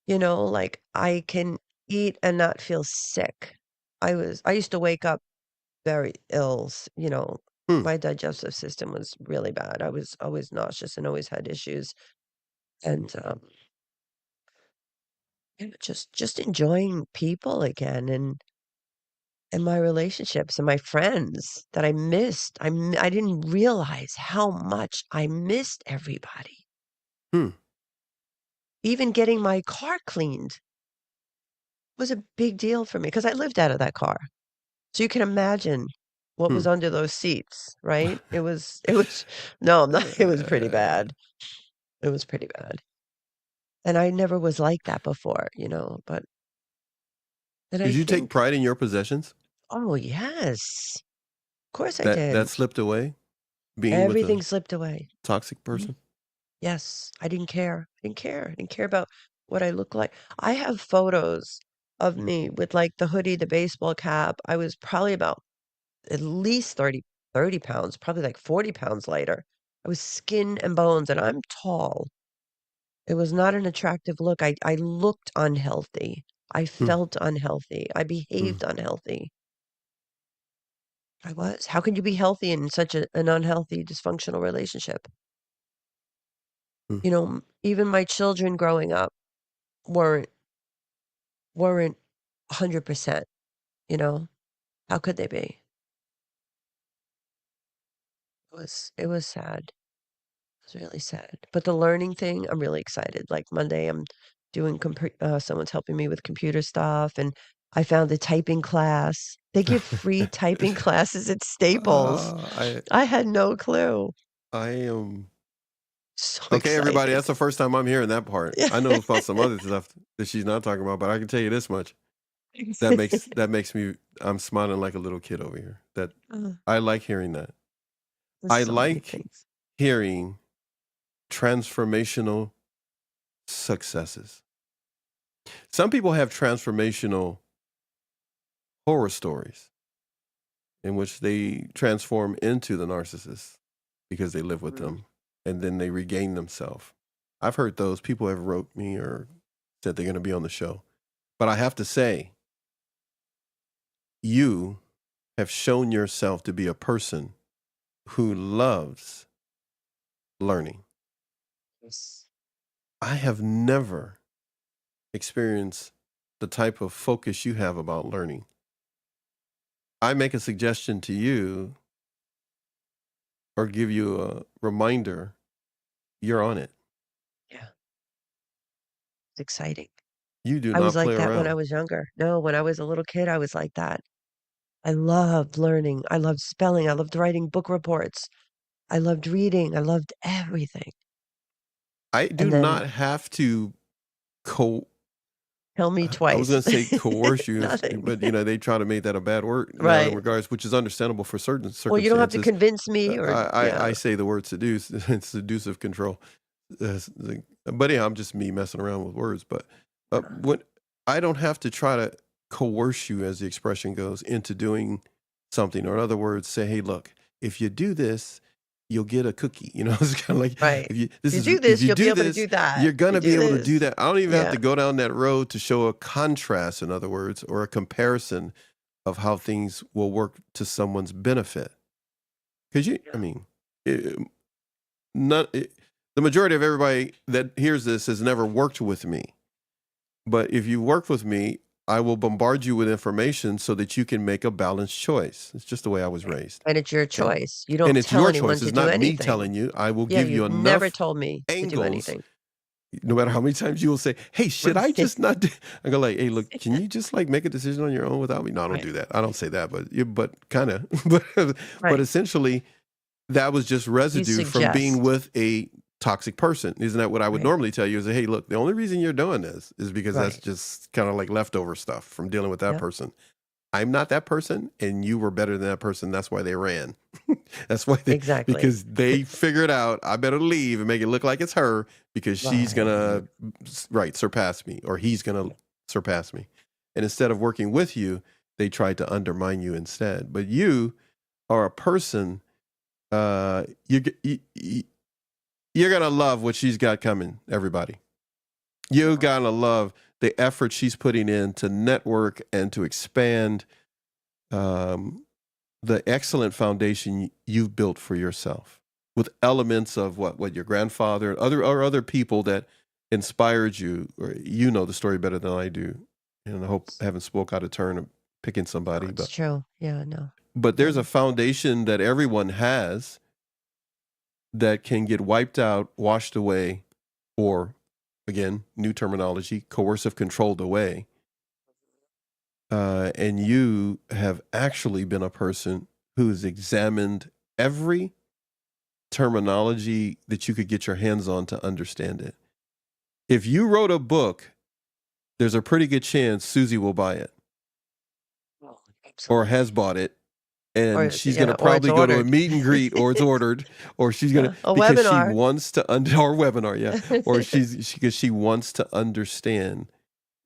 like I can eat and not feel sick. I used to wake up very ill, Hmm. my digestive system was really bad. I was always nauseous and always had issues. And just enjoying people again and my relationships and my friends that I missed. I didn't realize how much I missed everybody. Hmm. Even getting my car cleaned was a big deal for me because I lived out of that car. So you can imagine what Hmm. was under those seats, right? It was no, I'm not it was pretty Uh, bad. It was pretty bad. And I never was like that before, but and I did you take think, pride in your possessions? oh, yes. Of course I That did. slipped away being with a Everything slipped away. toxic Mhm. person? Yes, I didn't care. I didn't care. I didn't care about what I look like. I have photos of me with like the hoodie, the baseball cap. I was probably about at least 30 pounds, probably like 40 pounds lighter. I was skin and bones, and I'm tall. It was not an attractive look. I looked unhealthy. I Hmm. felt unhealthy. I Hmm. behaved unhealthy. I was. How can you be healthy in such an unhealthy, dysfunctional relationship? Hmm. Even my children growing up weren't weren't 100%, you know? How could they be? It was sad. It was really sad. But the learning thing, I'm really excited. Like Monday, I'm doing someone's helping me with computer stuff, and I found a typing class. They give free typing classes at Staples. I I had no clue. I am So okay, everybody. excited. That's the first time I'm hearing that part. I know about some other stuff that she's not talking about, but I can tell you this much: that makes me, I'm smiling like a little kid over here. That Uh, I like hearing that. there's I so many like things. hearing transformational successes. Some people have transformational horror stories in which they transform into the narcissist because they live with them and then they regain themselves. I've heard those. People have wrote me or said they're going to be on the show. But I have to say, you have shown yourself to be a person who loves learning. Yes. I have never experienced the type of focus you have about learning. I make a suggestion to you or give you a reminder, you're on it. Yeah. It's exciting. You do I was not like play that when I around. was younger. No, when I was a little kid, I was like that. I loved learning. I loved spelling. I loved writing book reports. I loved reading. I loved everything. I do And then not have to co tell me I was twice. going to say coerce you, Nothing. but they try to make that a bad word now in Right. regards, which is understandable for certain Well, you don't have to circumstances. convince me or yeah. I say the word seduce. It's seductive control. But yeah, I'm just me messing around with words. But when I don't have to try to coerce you, as the expression goes, into doing something, or in other words, say, hey, look, if you do this, you'll get a cookie. It's kind of like Right. if you do if this, you you'll be do able to this, do that. you're gonna You be do able to do this. that. I don't even have Yeah. to go down that road to show a contrast, in other words, or a comparison of how things will work to someone's benefit. Because the majority of everybody that hears this has never worked with me. But if you work with me, I will bombard you with information so that you can make a balanced choice. It's just the way I was raised. And it's your choice. You don't And it's tell your anyone choice. to It's do not me anything. telling you. I will Yeah, give you you've never enough told me to do angles. anything. No matter how many times you will say, hey, should I just not do? I go like, hey, look, can you just like make a decision on your own without me? No, I don't Right. do that. I don't say that, but kind of. but Right. essentially, that was just residue from being suggest. with a toxic person. Isn't that what I would Right. normally tell you? Is that, hey, look, the only reason you're doing this is because that's Right. just kind of like leftover stuff from dealing with that Yep. person. I'm not that person, and you were better than that person. That's why they ran. That's why Exactly. because they figured out I better leave and make it look like it's her because she's gonna surpass me, or he's gonna surpass me. And instead of working with you, they tried to undermine you instead. But you are a person. You're gonna love what she's got coming. Everybody, you're gonna love the effort she's putting in to network and to expand the excellent foundation you've built for yourself with elements of what your grandfather other people that inspired you, or the story better than I do. And I hope I haven't spoke out of turn of picking somebody, It's true. Yeah, no. but there's a foundation that everyone has that can get wiped out, washed away, or again, new terminology, coercive controlled away. And you have actually been a person who's examined every terminology that you could get your hands on to understand it. If you wrote a book, there's a pretty good chance Susie will buy it or has bought it. And she's going to probably go to a meet and greet, or it's ordered, or she's going to, a because webinar. she wants to, or webinar, yeah. Or because she wants to understand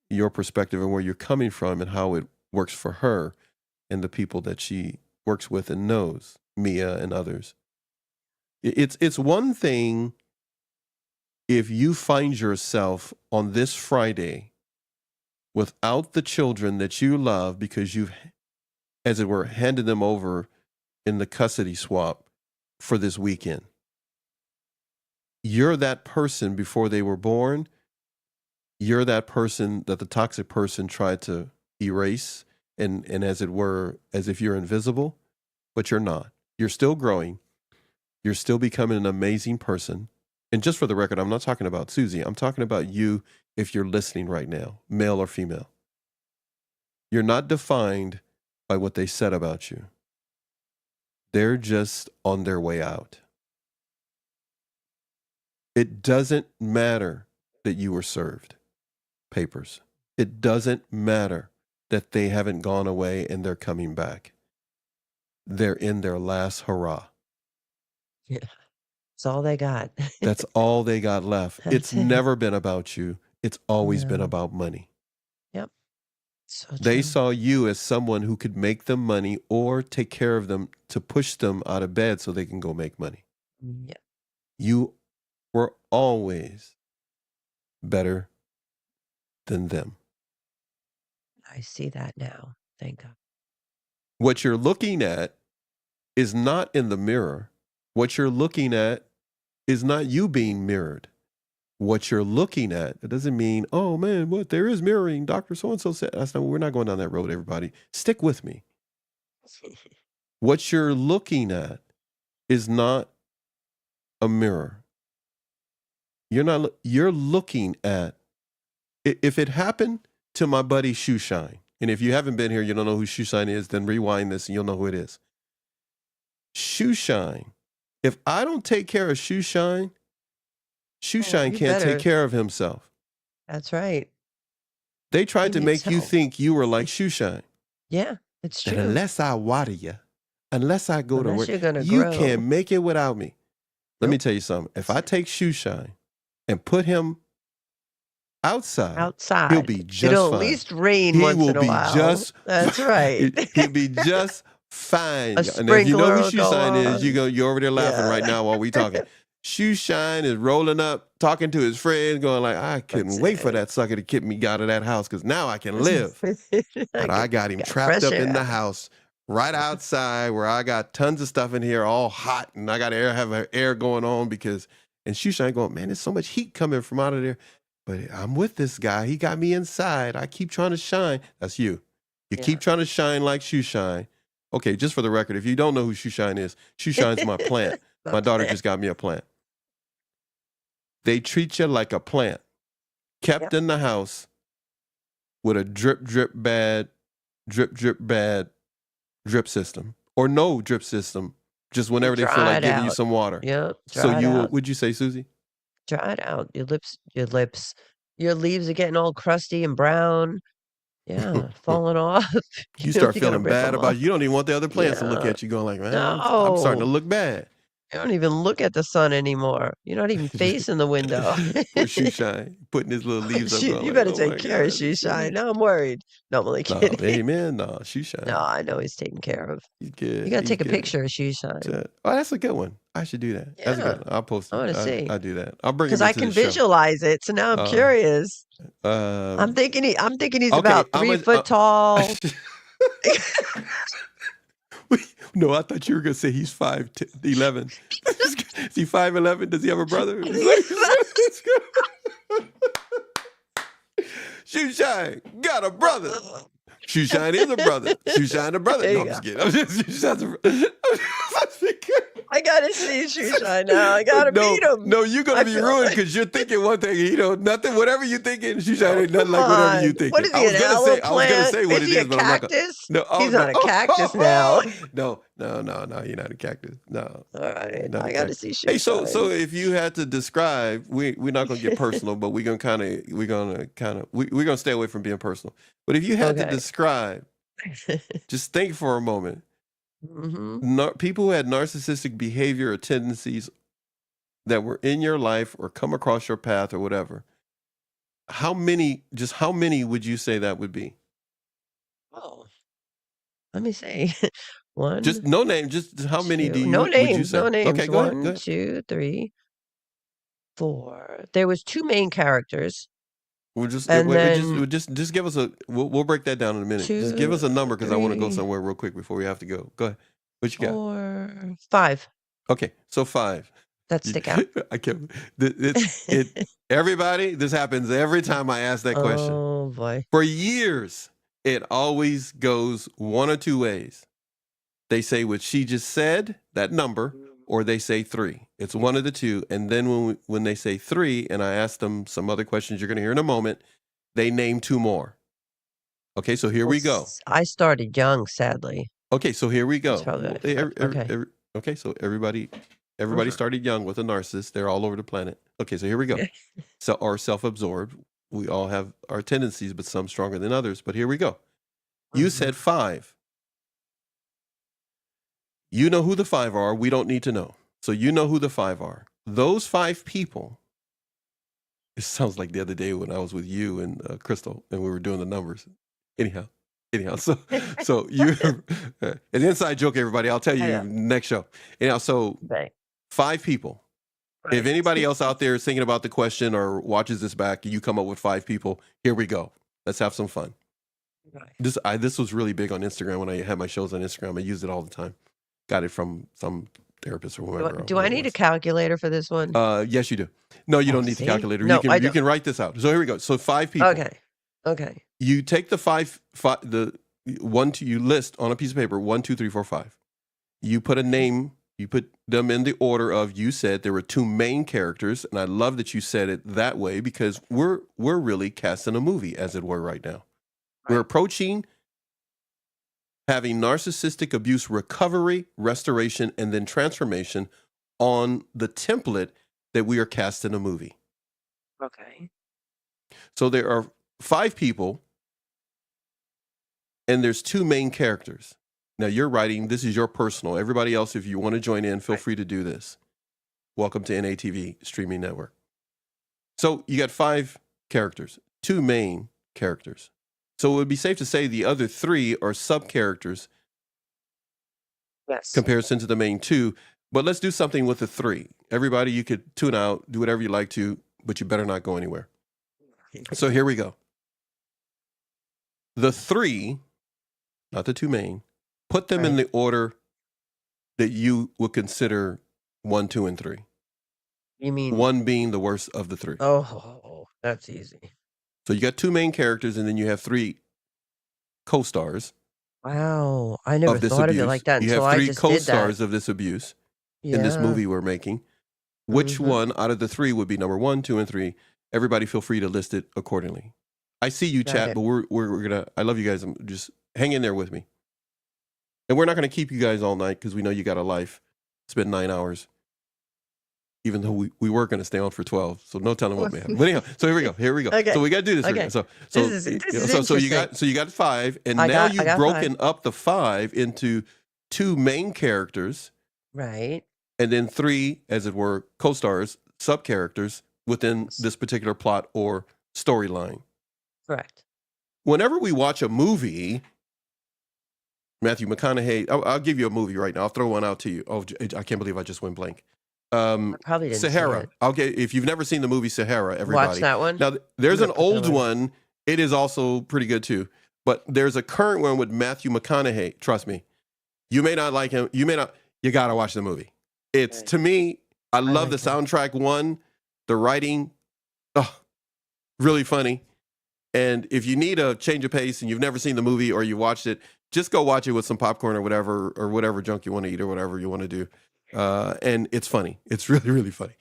your perspective and where you're coming from and how it works for her and the people that she works with and knows, Mia and others. It's one thing if you find yourself on this Friday without the children that you love because you've, as it were, handed them over in the custody swap for this weekend. You're that person before they were born. You're that person that the toxic person tried to erase and as it were, as if you're invisible, but you're not. You're still growing. You're still becoming an amazing person. And just for the record, I'm not talking about Susie. I'm talking about you if you're listening right now, male or female. You're not defined by what they said about you. They're just on their way out. It doesn't matter that you were served papers. It doesn't matter that they haven't gone away and they're coming back. They're in their last hurrah. Yeah. That's all they got. That's all they got left. It's That's it. never been about you. It's always been No. about money. Yep. So They true. saw you as someone who could make them money or take care of them to push them out of bed so they can go make money. Yep. You were always better than them. I see that now. Thank God. What you're looking at is not in the mirror. What you're looking at is not you being mirrored. What you're looking at, it doesn't mean, oh man, what there is mirroring. Dr. So-and-so said, that's not, we're not going down that road, everybody. Stick with me. What you're looking at is not a mirror. You're looking at, if it happened to my buddy Shoeshine, and if you haven't been here, you don't know who Shoeshine is, then rewind this and you'll know who it is. Shoeshine, if I don't take care of Shoeshine, Shoeshine you can't better. take care of himself. That's right. They tried to He make needs you help. think you were like Shoeshine. Yeah, it's That true. unless I water you, unless I go to Unless work, you're gonna you grow. can't make it without me. Let me Nope. tell you something. If I take Shoeshine and put him outside, Outside. he'll be just It'll fine. at least rain He once will in a be while. just That's right. He'll be just fine. A And if you know who sprinkler will go Shoeshine is, on. you're over there laughing Yeah. right now while we talking. Shoeshine is rolling up, talking to his friend, going like, I couldn't That's wait for it. that sucker to kick me out of that house because now I can live. But I got him got trapped fresh up in the air. house right outside where I got tons of stuff in here all hot and I got have air going on because, and Shoeshine going, man, there's so much heat coming from out of there. But I'm with this guy. He got me inside. I keep trying to shine. That's you. You Yeah. keep trying to shine like Shoeshine. Okay, just for the record, if you don't know who Shoeshine is, Shoeshine's my plant. My daughter just got me a plant. They treat you like a plant, kept Yep. in the house with a drip bad drip system, or no drip system, just whenever they feel Dry like it giving you out. some water. Yep. So Dry it you will, out. would you say, Susie? Dry it out. Your leaves are getting all crusty and brown. Yeah, falling off. You start You gotta feeling rip bad 'em about off. it. You don't even want the other plants to look Yeah. at you going like, man, I'm starting to No. look bad. You don't even look at the sun anymore. You're not even facing the window. Poor Shoeshine, putting his little leaves up. Shoot, going you like, better oh my take care of God, this Shoeshine. is- No, I'm worried. No, I'm only No, kidding. amen. No, Shoeshine. No, I know he's taken care of. He's good. You gotta He's take a good. picture of Shoeshine. Oh, that's a good one. I should do that. That's a Yeah, good one. I'll post it. I wanna see. I do that. I'll bring him Because I into can the show. visualize it. So now I'm curious. I'm thinking he's okay, about 3 foot tall. No, I thought you were gonna say he's 5'11". Is he 5'11"? Does he have a brother? Shoeshine got a brother. Shoeshine is a brother. Shoeshine a brother. There No, you I'm just kidding. Shoeshine's a brother. I gotta see Shoeshine now. I gotta meet him. No, you're gonna I be feel ruined like- because you're thinking one thing. You know, nothing. Whatever you're thinking, Shoeshine ain't nothing like Come whatever you on. think. What is he, an aloe I was gonna plant? say what Is it he a is, but I'm not gonna. cactus? No, He's not a cactus now. No, you're not a cactus. No. All right, Not a I gotta cactus. see Shoeshine. Hey, so if you had to describe, we're not gonna get personal, but we're gonna stay away from being personal. But if you had to Okay. describe, just think for a moment. hmm People who had narcissistic behavior or tendencies that were in your life or come across your path or whatever, how many would you say that would be? Oh, let me see. One, Just no name, just how many do two- you no would you names, say? no names. Okay, go ahead. 1, 2, 3, 4. There was 2 main characters. We'll just And just give us a. We'll break that down in a minute. Just give us a number because I want to go 3, somewhere real quick before we have to go. Go ahead. What you got? 4, 5 Okay, so 5. that stick out. I can't. Everybody, this happens every time I ask that question. Oh boy. For years, it always goes one or two ways. They say what she just said, that number, or they say 3. It's one of the two. And then when they say 3, and I ask them some other questions you're going to hear in a moment, they name 2 more. Okay, so here we go. I started young, sadly. Okay, so here we go. That's probably what I felt. Okay, so everybody Mhm. started young with a narcissist. They're all over the planet. Okay, so here we go. So, or self-absorbed. We all have our tendencies, but some stronger than others. But here we go. You said 5. You know who the 5 are. We don't need to know. So you know who the 5 are. Those 5 people, it sounds like the other day when I was with you and Crystal and we were doing the numbers. Anyhow, so you, an inside joke, everybody. I'll tell you next show. Anyhow, so 5 people. If anybody else out there is thinking about the question or watches this back, you come up with 5 people. Here we go. Let's have some fun. This was really big on Instagram when I had my shows on Instagram. I used it all the time. Got it from some therapist or whoever. Do I need a calculator for this one? Yes, you do. No, you don't need the calculator. No, you can write this out. So here we go. So 5 people. Okay. You take the 5, the 1, 2, you list on a piece of paper 1, 2, 3, 4, 5. You put a name. You put them in the order of, you said there were 2 main characters, and I love that you said it that way because we're really casting a movie, as it were, right now. Right. We're approaching having narcissistic abuse recovery, restoration, and then transformation on the template that we are casting a movie. Okay. So there are 5 people, and there's 2 main characters. Now, you're writing, this is your personal. Everybody else, if you want to join in, feel free to do this. Welcome to NATV Streaming Network. So you got 5 characters, 2 main characters. So it would be safe to say the other 3 are sub-characters. Yes. Comparison to the main 2. But let's do something with the 3. Everybody, you could tune out, do whatever you like to, but you better not go anywhere. So here we go. The 3, not the 2 main, put them in the order that you would consider 1, 2, and 3. You mean 1 being the worst of the 3? Oh, that's easy. So you got 2 main characters, and then you have 3 co-stars. Wow, I never thought of it like that. You So have 3 I just co-stars of this abuse in this movie we're making. Which one out of the 3 would be number 1, 2, and 3? Everybody, feel free to list it accordingly. I see you chat, but we're gonna. I love you guys. Just hang in there with me. And we're not going to keep you guys all night because we know you got a life. Spend 9 hours. Even though we were going to stay on for 12. So no telling what may happen. But anyhow, so here we go. Okay. So we got to do this. Okay. So you got 5. And now you've broken up the 5 into 2 main characters. Right. And then 3, as it were, co-stars, sub-characters within this particular plot or storyline. Correct. Whenever we watch a movie, Matthew McConaughey, I'll give you a movie right now. I'll throw one out to you. Oh, I can't believe I just went blank. I probably didn't Sahara. see it. If you've never seen the movie Sahara, everybody. Watch that one. Now, there's an old one. It is also pretty good too. But there's a current one with Matthew McConaughey. Trust me. You may not like him. You may not. You got to watch the movie. It's, to me, I love the soundtrack. 1, the writing, really funny. And if you need a change of pace and you've never seen the movie or you watched it, just go watch it with some popcorn or whatever junk you want to eat or whatever you want to do. And it's funny. It's really, really funny.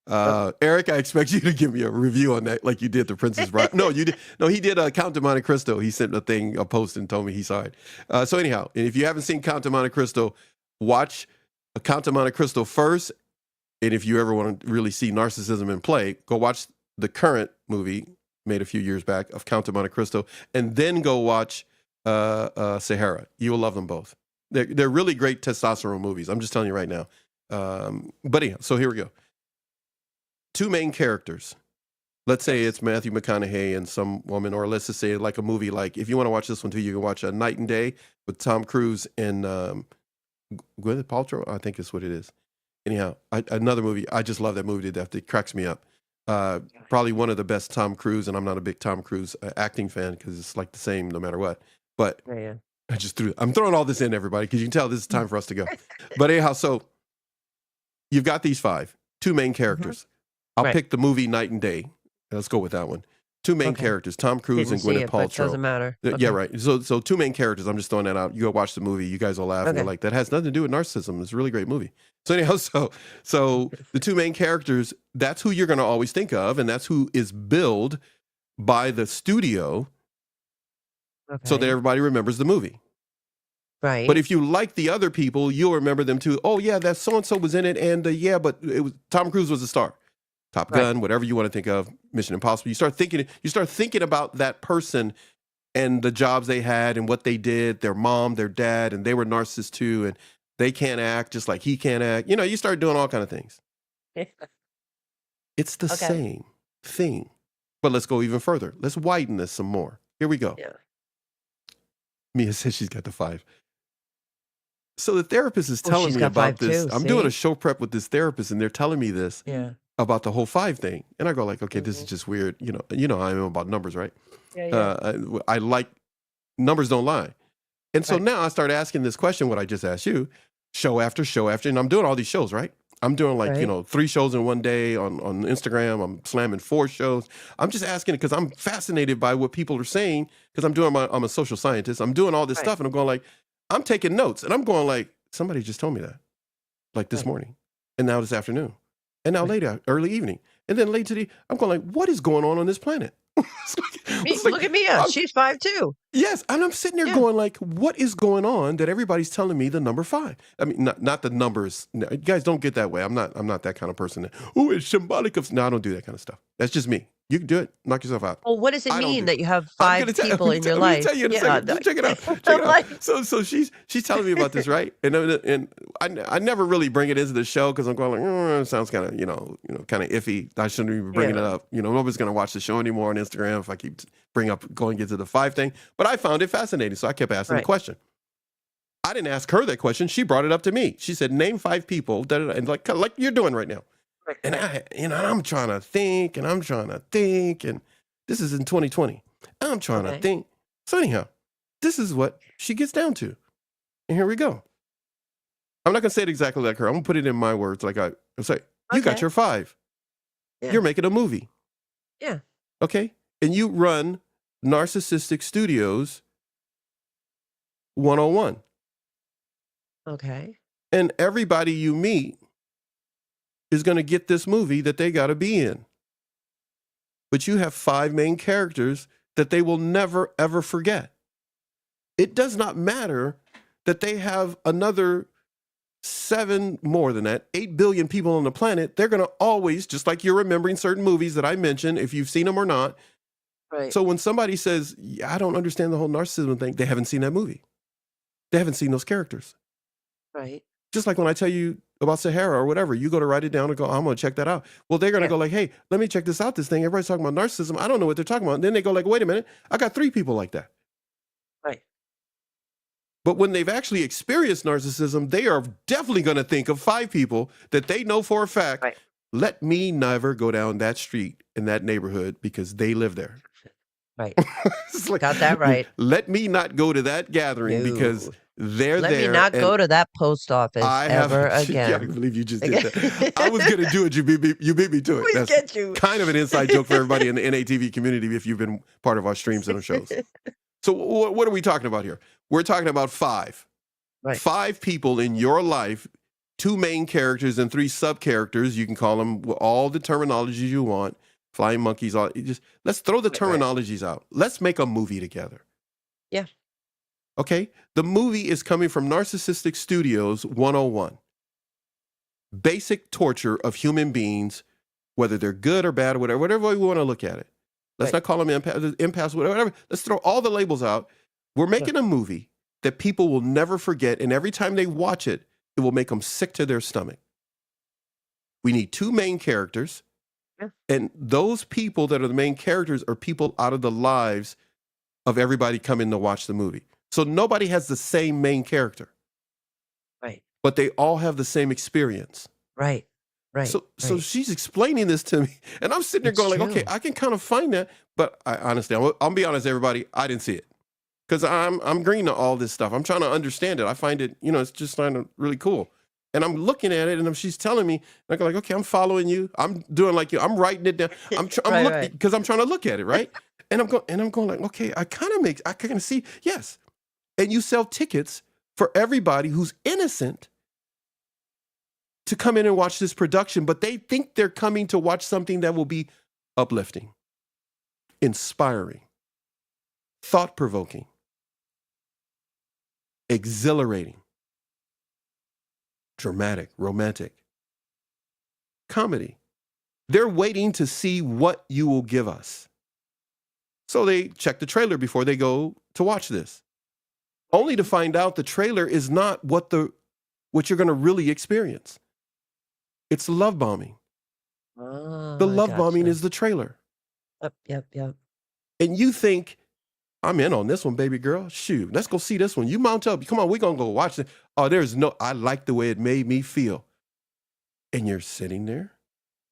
Eric, I expect you to give me a review on that like you did The Princess Bride. No, you did. No, he did Count of Monte Cristo. He sent a post and told me he saw it. So anyhow, if you haven't seen Count of Monte Cristo, watch Count of Monte Cristo first. And if you ever want to really see narcissism in play, go watch the current movie made a few years back of Count of Monte Cristo, and then go watch Sahara. You will love them both. They're really great testosterone movies. I'm just telling you right now. But anyhow, so here we go. 2 main characters. Let's say it's Matthew McConaughey and some woman, or let's just say like a movie like, if you want to watch this one too, you can watch Night and Day with Tom Cruise and Gwyneth Paltrow, I think is what it is. Anyhow, another movie. I just love that movie to death. It cracks me up. Probably one of the best Tom Cruise, and I'm not a big Tom Cruise acting fan because it's like the same no matter what. But I'm throwing all this in, everybody, because you can tell this is time for us to go. But anyhow, so you've got these 5, 2 main characters. I'll pick the movie Night and Day. Let's go with that one. 2 main characters, Tom Cruise and Gwyneth Paltrow. Doesn't matter. Yeah, right. So 2 main characters. I'm just throwing that out. You go watch the movie. You guys will laugh. And you're like, that has nothing to do with narcissism. It's a really great movie. So anyhow, so the 2 main characters, that's who you're going to always think of, and that's who is billed by the studio so that everybody remembers the movie. Right. But if you like the other people, you'll remember them too. Oh, yeah, that so-and-so was in it, and but it was Tom Cruise was the star. Top Gun, whatever you want to think of, Mission Impossible. You start thinking about that person and the jobs they had and what they did, their mom, their dad, and they were narcissists too, and they can't act just like he can't act. You start doing all kind of things. It's the Okay. same thing. But let's go even further. Let's widen this some more. Here we go. Yeah. Mia says she's got the 5. So the therapist is Oh, telling she's me got about 5 this. too. I'm doing a See? show prep with this therapist, and they're telling me this Yeah. about the whole 5 thing. And I go like, okay, this is Mhm. just weird. You know how I am about numbers, right? Yeah. I like numbers don't lie. And so Right. now I start asking this question, what I just asked you, show after show after, and I'm doing all these shows, right? I'm doing like, Right. 3 shows in one day on Instagram. I'm slamming 4 shows. I'm just asking it because I'm fascinated by what people are saying because I'm a social scientist. I'm doing all this Right. stuff and I'm going like, I'm taking notes and I'm going like, somebody just told me that, like this Right. morning and now this afternoon and now Right. later, early evening. And then late today, I'm going like, what is going on this planet? It's like, Look at Mia. I'm- She's 5 too. Yes, and I'm sitting there Yeah. going like, what is going on that everybody's telling me the number 5? I mean, not the numbers. No, you guys don't get that way. I'm not that kind of person. Oh, it's symbolic of. No, I don't do that kind of stuff. That's just me. You can do it. Knock yourself out. Well, what does it I don't mean do that you have I'm 5 gonna tell- people let me in tell- your let me life? tell you in a second. Just check it out. Check it out. Like, So she's telling me about this, right? And I never really bring it into the show because I'm going like, it sounds kind of kind of iffy. I shouldn't even bring it Yeah. up. Nobody's gonna watch the show anymore on Instagram if I keep going into the 5 thing. But I found it fascinating, so I kept asking the Right. question. I didn't ask her that question. She brought it up to me. She said, "Name 5 people," and like you're doing right now. Right. And I'm trying to think, and this is in 2020. I'm trying to Okay. think. So anyhow, this is what she gets down to. And here we go. I'm not going to say it exactly like her. I'm going to put it in my words. Like I'm say, you got Okay. your 5. Yeah. You're making a movie. Yeah. Okay. And you run Narcissistic Studios 101. Okay. And everybody you meet is going to get this movie that they got to be in. But you have 5 main characters that they will never, ever forget. It does not matter that they have another 7, more than that, 8 billion people on the planet. They're going to always, just like you're remembering certain movies that I mentioned, if you've seen them or not. Right. So when somebody says, yeah, I don't understand the whole narcissism thing, they haven't seen that movie. They haven't seen those characters. Right. Just like when I tell you about Sahara or whatever, you go to write it down and go, I'm going to check that out. Well, they're going to Yeah. go like, hey, let me check this out, this thing. Everybody's talking about narcissism. I don't know what they're talking about. And then they go like, wait a minute, I got 3 people like that. Right. But when they've actually experienced narcissism, they are definitely going to think of 5 people that they know for a fact, Right. let me never go down that street in that neighborhood because they live there. Right. It's like, Got that right. let me not go to that gathering because No. they're Let there. me not and go to that post office I ever have, yeah, I again. can't believe you just did that. I was going to do it. You beat me to it. We That's get you. kind of an inside joke for everybody in the NATV community if you've been part of our streams and our shows. So what are we talking about here? We're talking about 5. Right. 5 people in your life, 2 main characters and 3 sub-characters. You can call them all the terminologies you want. Flying monkeys, all let's throw the Right. terminologies out. Let's make a movie together. Yeah. Okay? The movie is coming from Narcissistic Studios 101. Basic torture of human beings, whether they're good or bad or whatever way we want to look at it. Let's Right. not call them empaths, whatever. Let's throw all the labels out. We're making a movie that people will never forget, and every time they watch it, it will make them sick to their stomach. We need 2 main characters. Yeah. And those people that are the main characters are people out of the lives of everybody coming to watch the movie. So nobody has the same main character, Right. but they all have the same experience. Right. Right. So right. she's explaining this to me, and I'm sitting there It's going like, okay, true. I can kind of find that, but I honestly, I'll be honest, everybody, I didn't see it because I'm green to all this stuff. I'm trying to understand it. I find it, it's just kind of really cool. And I'm looking at it, and she's telling me, and I go like, okay, I'm following you. I'm doing like you. I'm writing it down. I'm Right, looking right. because I'm trying to look at it, right? And I'm going like, okay, I kind of see, yes. And you sell tickets for everybody who's innocent to come in and watch this production, but they think they're coming to watch something that will be uplifting, inspiring, thought-provoking, exhilarating, dramatic, romantic, comedy. They're waiting to see what you will give us. So they check the trailer before they go to watch this, only to find out the trailer is not what you're going to really experience. It's love bombing. Oh, The I love bombing gotcha. is the trailer. Yep. And you think, I'm in on this one, baby girl. Shoot, let's go see this one. You mount up. Come on, we're going to go watch it. Oh, I like the way it made me feel. And you're sitting there.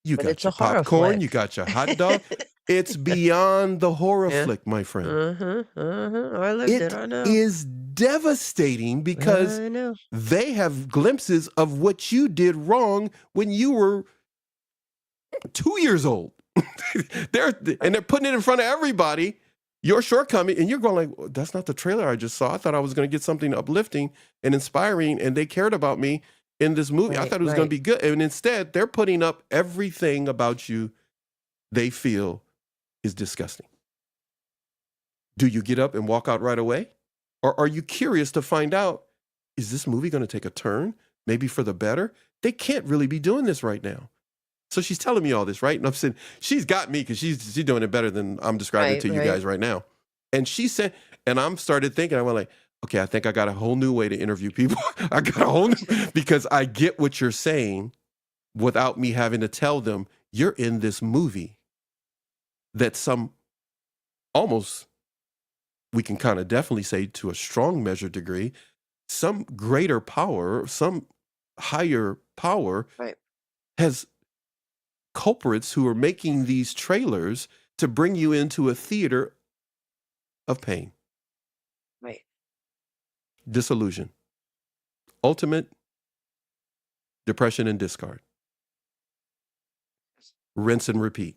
You But got it's a your horror popcorn. You flick. got your hot dog. It's beyond the horror Yeah. flick, my friend. I lived it. It I know. is devastating because I know. they have glimpses of what you did wrong when you were 2 years old. they're putting it in front of everybody, your shortcoming, and you're going like, well, that's not the trailer I just saw. I thought I was going to get something uplifting and inspiring, and they cared about me in this movie. I thought it was going to be good. And instead, they're putting up everything about you they feel is disgusting. Do you get up and walk out right away? Or are you curious to find out, is this movie going to take a turn, maybe for the better? They can't really be doing this right now. So she's telling me all this, right? And I'm saying, she's got me because she's doing it better than I'm describing it to you guys right now. And she said, and I'm started thinking, I went like, okay, I think I got a whole new way to interview people. I got a whole new, because I get what you're saying without me having to tell them, you're in this movie that almost, we can kind of definitely say to a strong measure degree, some greater power, some higher power has culprits who are making these trailers to bring you into a theater of pain. Right. Disillusion. Ultimate depression and discard. Rinse and repeat.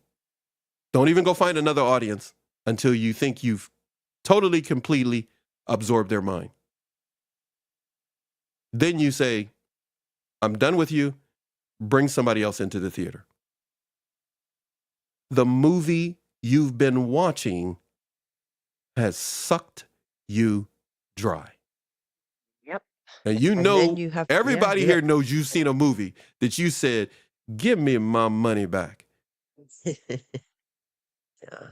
Don't even go find another audience until you think you've totally, completely absorbed their mind. Then you say, I'm done with you. Bring somebody else into the theater. The movie you've been watching has sucked you dry. Yep. And you And know, then you have everybody here knows you've seen a movie that you said, give me my money back.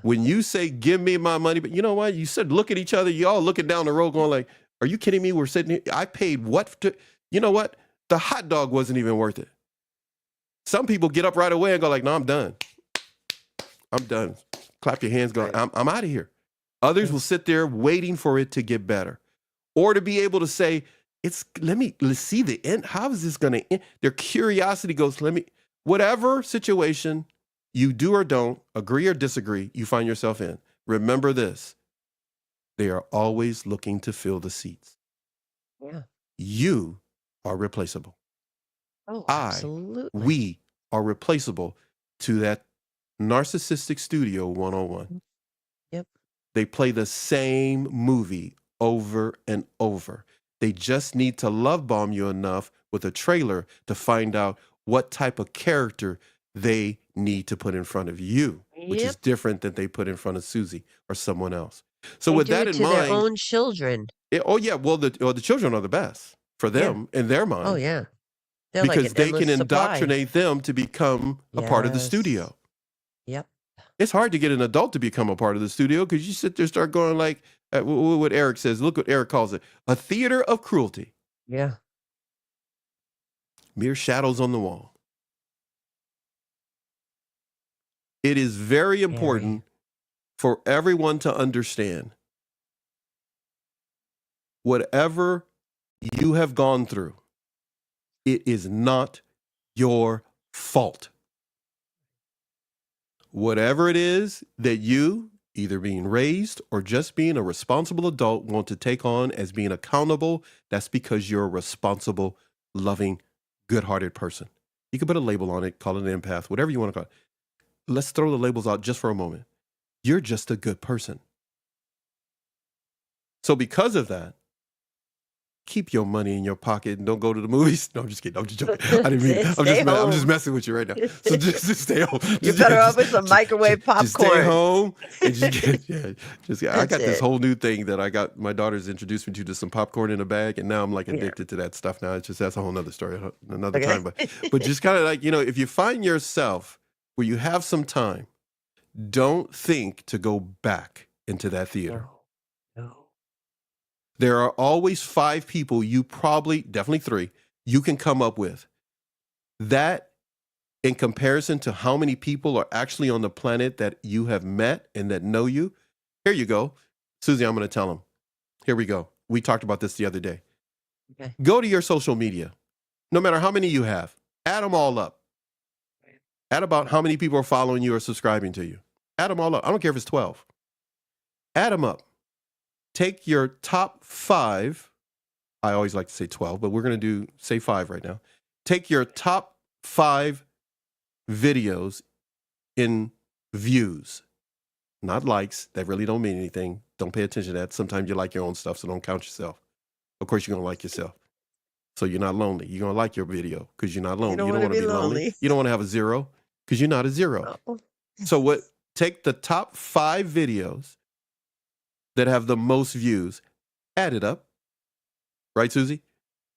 When you say, give me my money, but you know what? You said, look at each other. You all looking down the road going like, are you kidding me? We're sitting here. I paid what? You know what? The hot dog wasn't even worth it. Some people get up right away and go like, no, I'm done. I'm done. Clap your hands, go, I'm out of here. Others will sit there waiting for it to get better. Or to be able to say, let's see the end. How is this going to end? Their curiosity goes, whatever situation you do or don't, agree or disagree, you find yourself in. Remember this. They are always looking to fill the seats. Yeah. You are replaceable. Oh, absolutely. We are replaceable to that narcissistic studio 101. Yep. They play the same movie over and over. They just need to love bomb you enough with a trailer to find out what type of character they need to put in front of you, which is different than they put in front of Susie or someone else. So they with do that it in to mind, their own children. The children are the best for them in their mind. Oh yeah. They're Because like an they endless can supply. indoctrinate them to become a part of the studio. Yep. It's hard to get an adult to become a part of the studio because you sit there, start going like what Eric says. Look what Eric calls it: a theater of cruelty. Yeah. Mere shadows on the wall. It is very important for everyone to understand whatever you have gone through, it is not your fault. Whatever it is that you, either being raised or just being a responsible adult, want to take on as being accountable, that's because you're a responsible, loving, good-hearted person. You can put a label on it, call it an empath, whatever you want to call it. Let's throw the labels out just for a moment. You're just a good person. So because of that, keep your money in your pocket and don't go to the movies. No, I'm just kidding. I'm just joking. I didn't mean it. I'm just messing with you right now. So just stay home. You're better off with some microwave popcorn. Just stay home and I got this whole new thing that I got my daughters introduced me to some popcorn in a bag, and now I'm like addicted to that stuff now. It's just, that's a whole nother story another time. But just kind of like, if you find yourself where you have some time, don't think to go back into that theater. No. There are always 5 people you probably, definitely 3, you can come up with. That, in comparison to how many people are actually on the planet that you have met and that know you, here you go. Susie, I'm going to tell them. Here we go. We talked about this the other day. Okay. Go to your social media, no matter how many you have, add them all up. Add about how many people are following you or subscribing to you. Add them all up. I don't care if it's 12. Add them up. Take your top 5. I always like to say 12, but we're going to say 5 right now. Take your top 5 videos in views, not likes. That really don't mean anything. Don't pay attention to that. Sometimes you like your own stuff, so don't count yourself. Of course, you're going to like yourself. So you're not lonely. You're going to like your video because you're not lonely. You don't want to be lonely. You don't want to have a 0 because you're not a 0. Oh. So take the top 5 videos that have the most views, add it up. Right, Susie?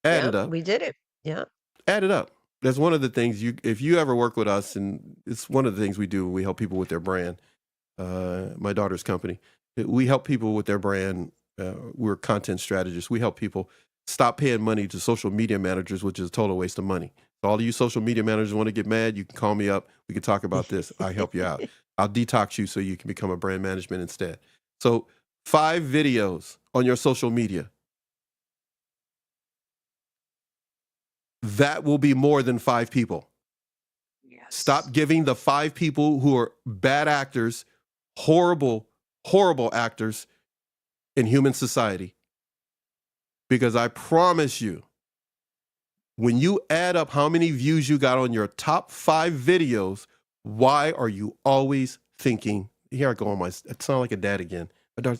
Add it up. We did it. Yeah. Add it up. That's one of the things if you ever work with us, and it's one of the things we do, we help people with their brand. My daughter's company, we help people with their brand. We're content strategists. We help people stop paying money to social media managers, which is a total waste of money. So all of you social media managers want to get mad, you can call me up. We can talk about this. I help you out. I'll detox you so you can become a brand management instead. So 5 videos on your social media. That will be more than 5 people. Yes. Stop giving the 5 people who are bad actors, horrible, horrible actors in human society. Because I promise you, when you add up how many views you got on your top 5 videos, why are you always thinking, here I go on it sounds like a dad again.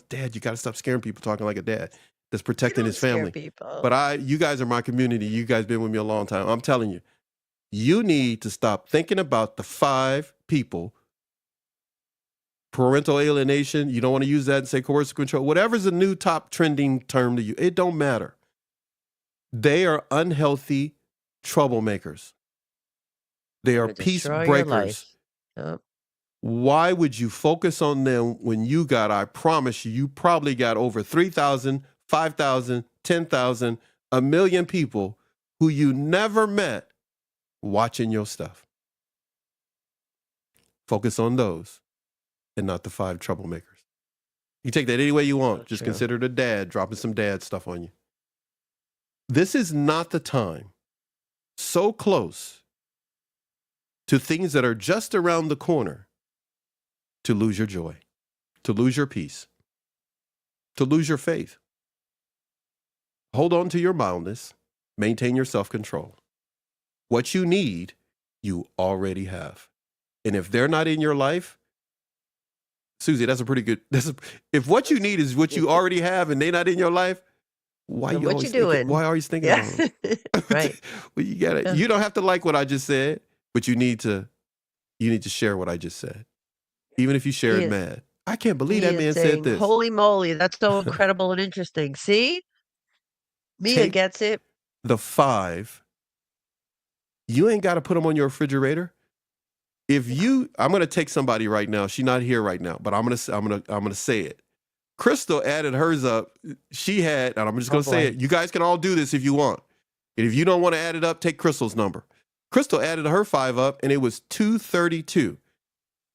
Dad, you got to stop scaring people talking like a dad that's protecting his family. But you guys are my community. You guys been with me a long time. I'm telling you, you need to stop thinking about the 5 people. Parental alienation, you don't want to use that and say coercive control. Whatever's the new top trending term to you, it don't matter. They are unhealthy troublemakers. They are peace breakers. Yep. Why would you focus on them when I promise you probably got over 3,000, 5,000, 10,000, 1 million people who you never met watching your stuff. Focus on those and not the 5 troublemakers. You take that any way you want. Just consider the dad dropping some dad stuff on you. This is not the time, so close to things that are just around the corner, to lose your joy, to lose your peace, to lose your faith. Hold on to your mildness, maintain your self-control. What you need, you already have. And if they're not in your life, Susie, that's a pretty good, if what you need is what you already have and they're not in your life, why are you always thinking about them? Right. Well, you don't have to like what I just said, but you need to share what I just said. Even if you share it mad. I can't believe that man said this. Holy moly, that's so incredible and interesting. See? Mia gets it. The 5, you ain't got to put them on your refrigerator. I'm going to take somebody right now. She's not here right now, but I'm going to say it. Crystal added hers up. She had, and I'm just going to say it. You guys can all do this if you want. And if you don't want to add it up, take Crystal's number. Crystal added her 5 up, and it was 232.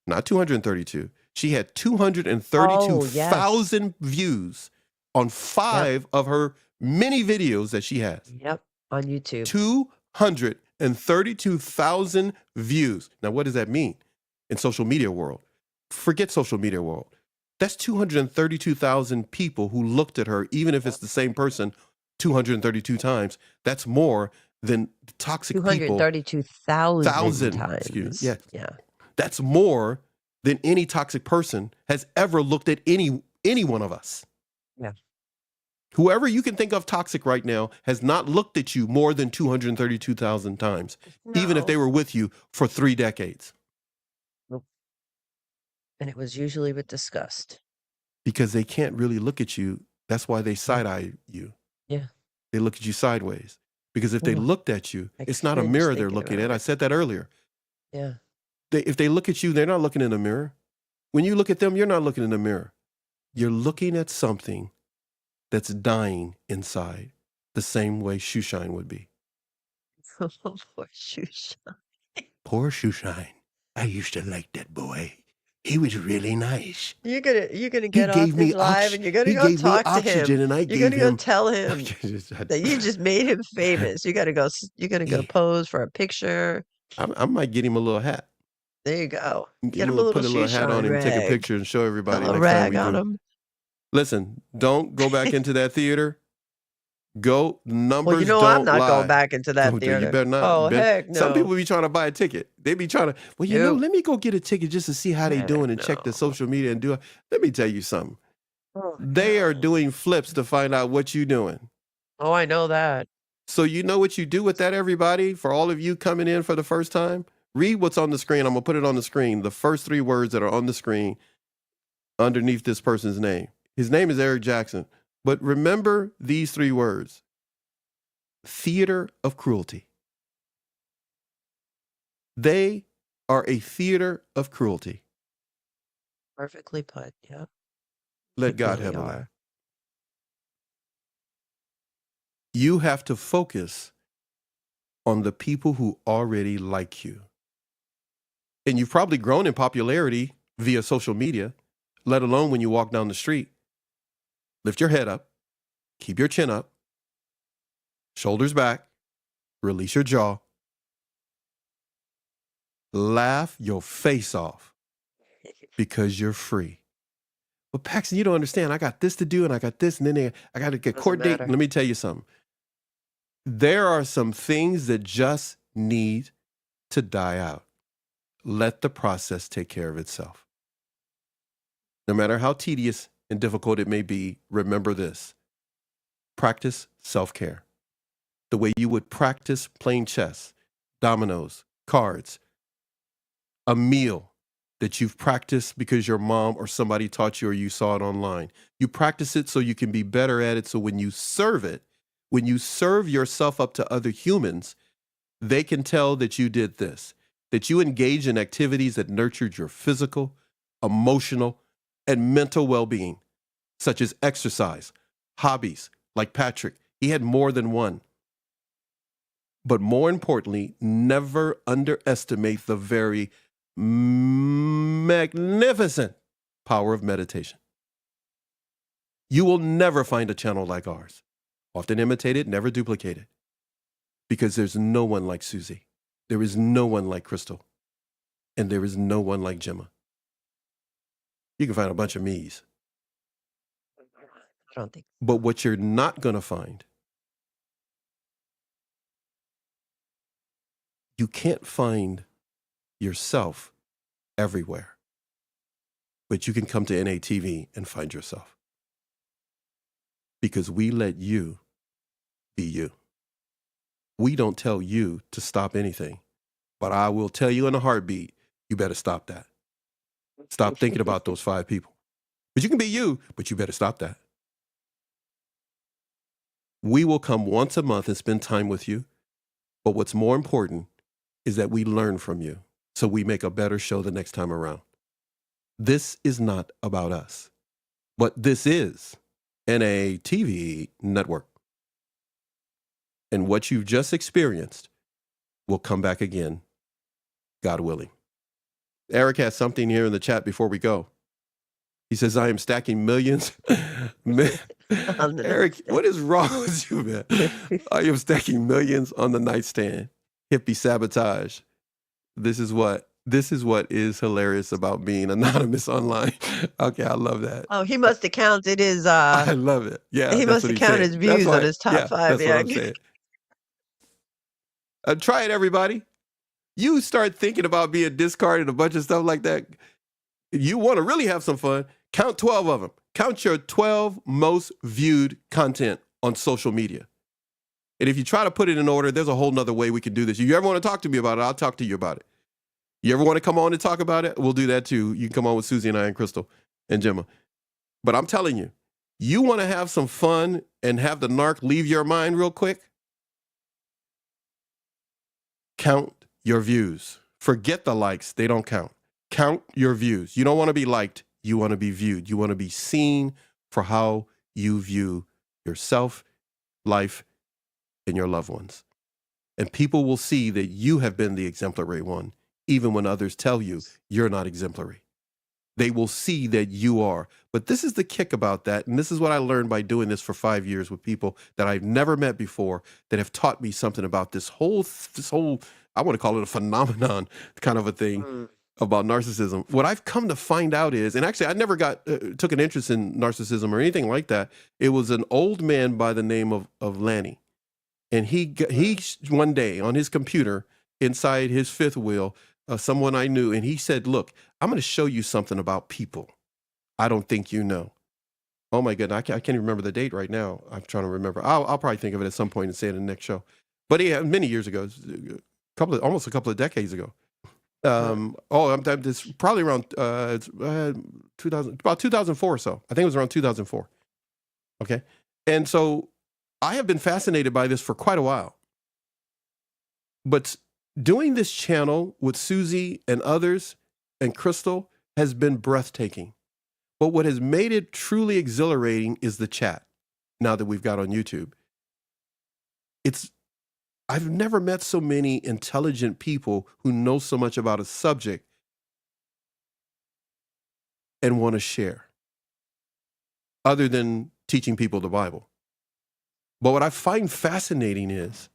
Not 232. She had 232,000 views on 5 of her many videos that she has. Yep, on YouTube. 232,000 views. Now, what does that mean in social media world? Forget social media world. That's 232,000 people who looked at her, even if it's the same person 232 times. That's more than toxic people. 232,000 times. Excuse me. Yeah. That's more than any toxic person has ever looked at any one of us. Yeah. Whoever you can think of toxic right now has not looked at you more than 232,000 times, even if they were with you for 3 decades. Nope. And it was usually with disgust. Because they can't really look at you. That's why they side-eye you. Yeah. They look at you sideways. Because if they looked at you, it's not a mirror they're looking at. I said that earlier. Yeah. If they look at you, they're not looking in a mirror. When you look at them, you're not looking in a mirror. You're looking at something that's dying inside the same way Shoeshine would be. Poor Shoeshine. Poor Shoeshine. I used to like that boy. He was really nice. You're gonna He get off gave me this live and you're gonna he go gave me talk to him. oxygen, and I You're gave gonna go him. tell him that you just made him famous. You're gonna go Yeah. pose for a picture. I might get him a little hat. There you go. Get Get him a little put a little hat on Shoeshine him, take a rag. picture, and show A everybody little next time rag we on do. him. Listen, don't go back into that theater. Go, numbers Well, you know don't I'm not lie. going back into that You theater. better not. Oh, heck Some no. people be trying to buy a ticket. They be trying to, well, Nope. let me go get a ticket just to see how they Heck doing and check the no. social media and do it. Let me tell you something. Oh, They are no. doing flips to find out what you're doing. Oh, I know that. So you know what you do with that, everybody? For all of you coming in for the first time, read what's on the screen. I'm going to put it on the screen. The first 3 words that are on the screen underneath this person's name. His name is Eric Jackson. But remember these 3 words. Theater of cruelty. They are a theater of cruelty. Perfectly put. Yep. Let They God really have a laugh. are. You have to focus on the people who already like you. And you've probably grown in popularity via social media, let alone when you walk down the street. Lift your head up, keep your chin up, shoulders back, release your jaw, laugh your face off because you're free. But Paxton, you don't understand. I got this to do and I got this and then I got to get Doesn't court date. matter. Let me tell you something. There are some things that just need to die out. Let the process take care of itself. No matter how tedious and difficult it may be, remember this. Practice self-care. The way you would practice playing chess, dominoes, cards, a meal that you've practiced because your mom or somebody taught you or you saw it online. You practice it so you can be better at it, so when you serve it, when you serve yourself up to other humans, they can tell that you did this, that you engaged in activities that nurtured your physical, emotional, and mental well-being, such as exercise, hobbies, like Patrick. He had more than one. But more importantly, never underestimate the very magnificent power of meditation. You will never find a channel like ours. Often imitated, never duplicated. Because there's no one like Susie. There is no one like Crystal. And there is no one like Gemma. You can find a bunch of me's. I don't think. But what you're not going to find, you can't find yourself everywhere. But you can come to NATV and find yourself. Because we let you be you. We don't tell you to stop anything. But I will tell you in a heartbeat, you better stop that. Stop thinking about those 5 people. But you can be you, but you better stop that. We will come once a month and spend time with you. But what's more important is that we learn from you so we make a better show the next time around. This is not about us, but this is NATV Network. And what you've just experienced will come back again, God willing. Eric has something here in the chat before we go. He says, I am stacking millions. Man, Eric, what is wrong with you, man? I am stacking millions on the nightstand. Hippie sabotage. This is what is hilarious about being anonymous online. Okay, I love that. Oh, he must have counted his. I love it. Yeah, He that's must what have counted his said. views on his top 5. That's what I'm saying. Try it, everybody. You start thinking about being discarded, a bunch of stuff like that. You want to really have some fun. Count 12 of them. Count your 12 most viewed content on social media. And if you try to put it in order, there's a whole nother way we can do this. If you ever want to talk to me about it, I'll talk to you about it. You ever want to come on and talk about it? We'll do that too. You can come on with Susie and I and Crystal and Gemma. But I'm telling you, you want to have some fun and have the narc leave your mind real quick? Count your views. Forget the likes. They don't count. Count your views. You don't want to be liked. you want to be viewed. You want to be seen for how you view yourself, life, and your loved ones. And people will see that you have been the exemplary one, even when others tell you you're not exemplary. They will see that you are. But this is the kick about that. And this is what I learned by doing this for 5 years with people that I've never met before that have taught me something about this whole, I want to call it a phenomenon kind of a thing about narcissism. What I've come to find out is, and actually I never took an interest in narcissism or anything like that. It was an old man by the name of Lanny. And he one day on his computer inside his fifth wheel, someone I knew, and he said, look, I'm going to show you something about people I don't think you know. Oh my goodness, I can't even remember the date right now. I'm trying to remember. I'll probably think of it at some point and say it in the next show. But many years ago, almost a couple of decades ago. It's probably around 2004 or so. I think it was around 2004. Okay. And so I have been fascinated by this for quite a while. But doing this channel with Susie and others and Crystal has been breathtaking. But what has made it truly exhilarating is the chat now that we've got on YouTube. I've never met so many intelligent people who know so much about a subject and want to share, other than teaching people the Bible. But what I find fascinating is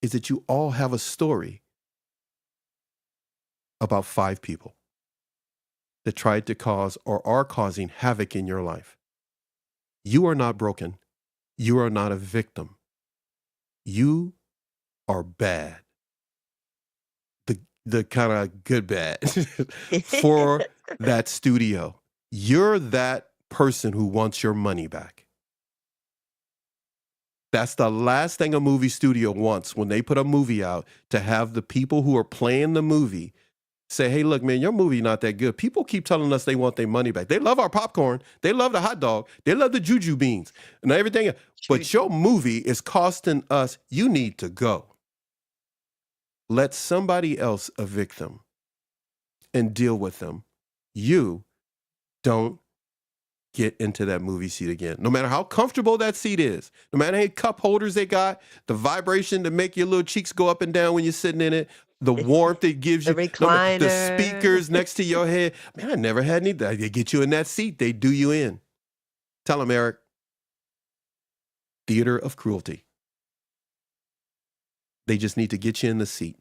that you all have a story about 5 people that tried to cause or are causing havoc in your life. You are not broken. You are not a victim. You are bad. The kind of good bad for that studio. You're that person who wants your money back. That's the last thing a movie studio wants when they put a movie out, to have the people who are playing the movie say, hey, look, man, your movie not that good. People keep telling us they want their money back. They love our popcorn. They love the hot dog. They love the juju beans and everything. But your movie is costing us. You need to go. Let somebody else evict them and deal with them. You don't get into that movie seat again. No matter how comfortable that seat is, no matter how many cup holders they got, the vibration to make your little cheeks go up and down when you're sitting in it, the warmth it gives you, The recliner. the speakers next to your head. Man, I never had any. They get you in that seat. They do you in. Tell them, Eric. Theater of cruelty. They just need to get you in the seat.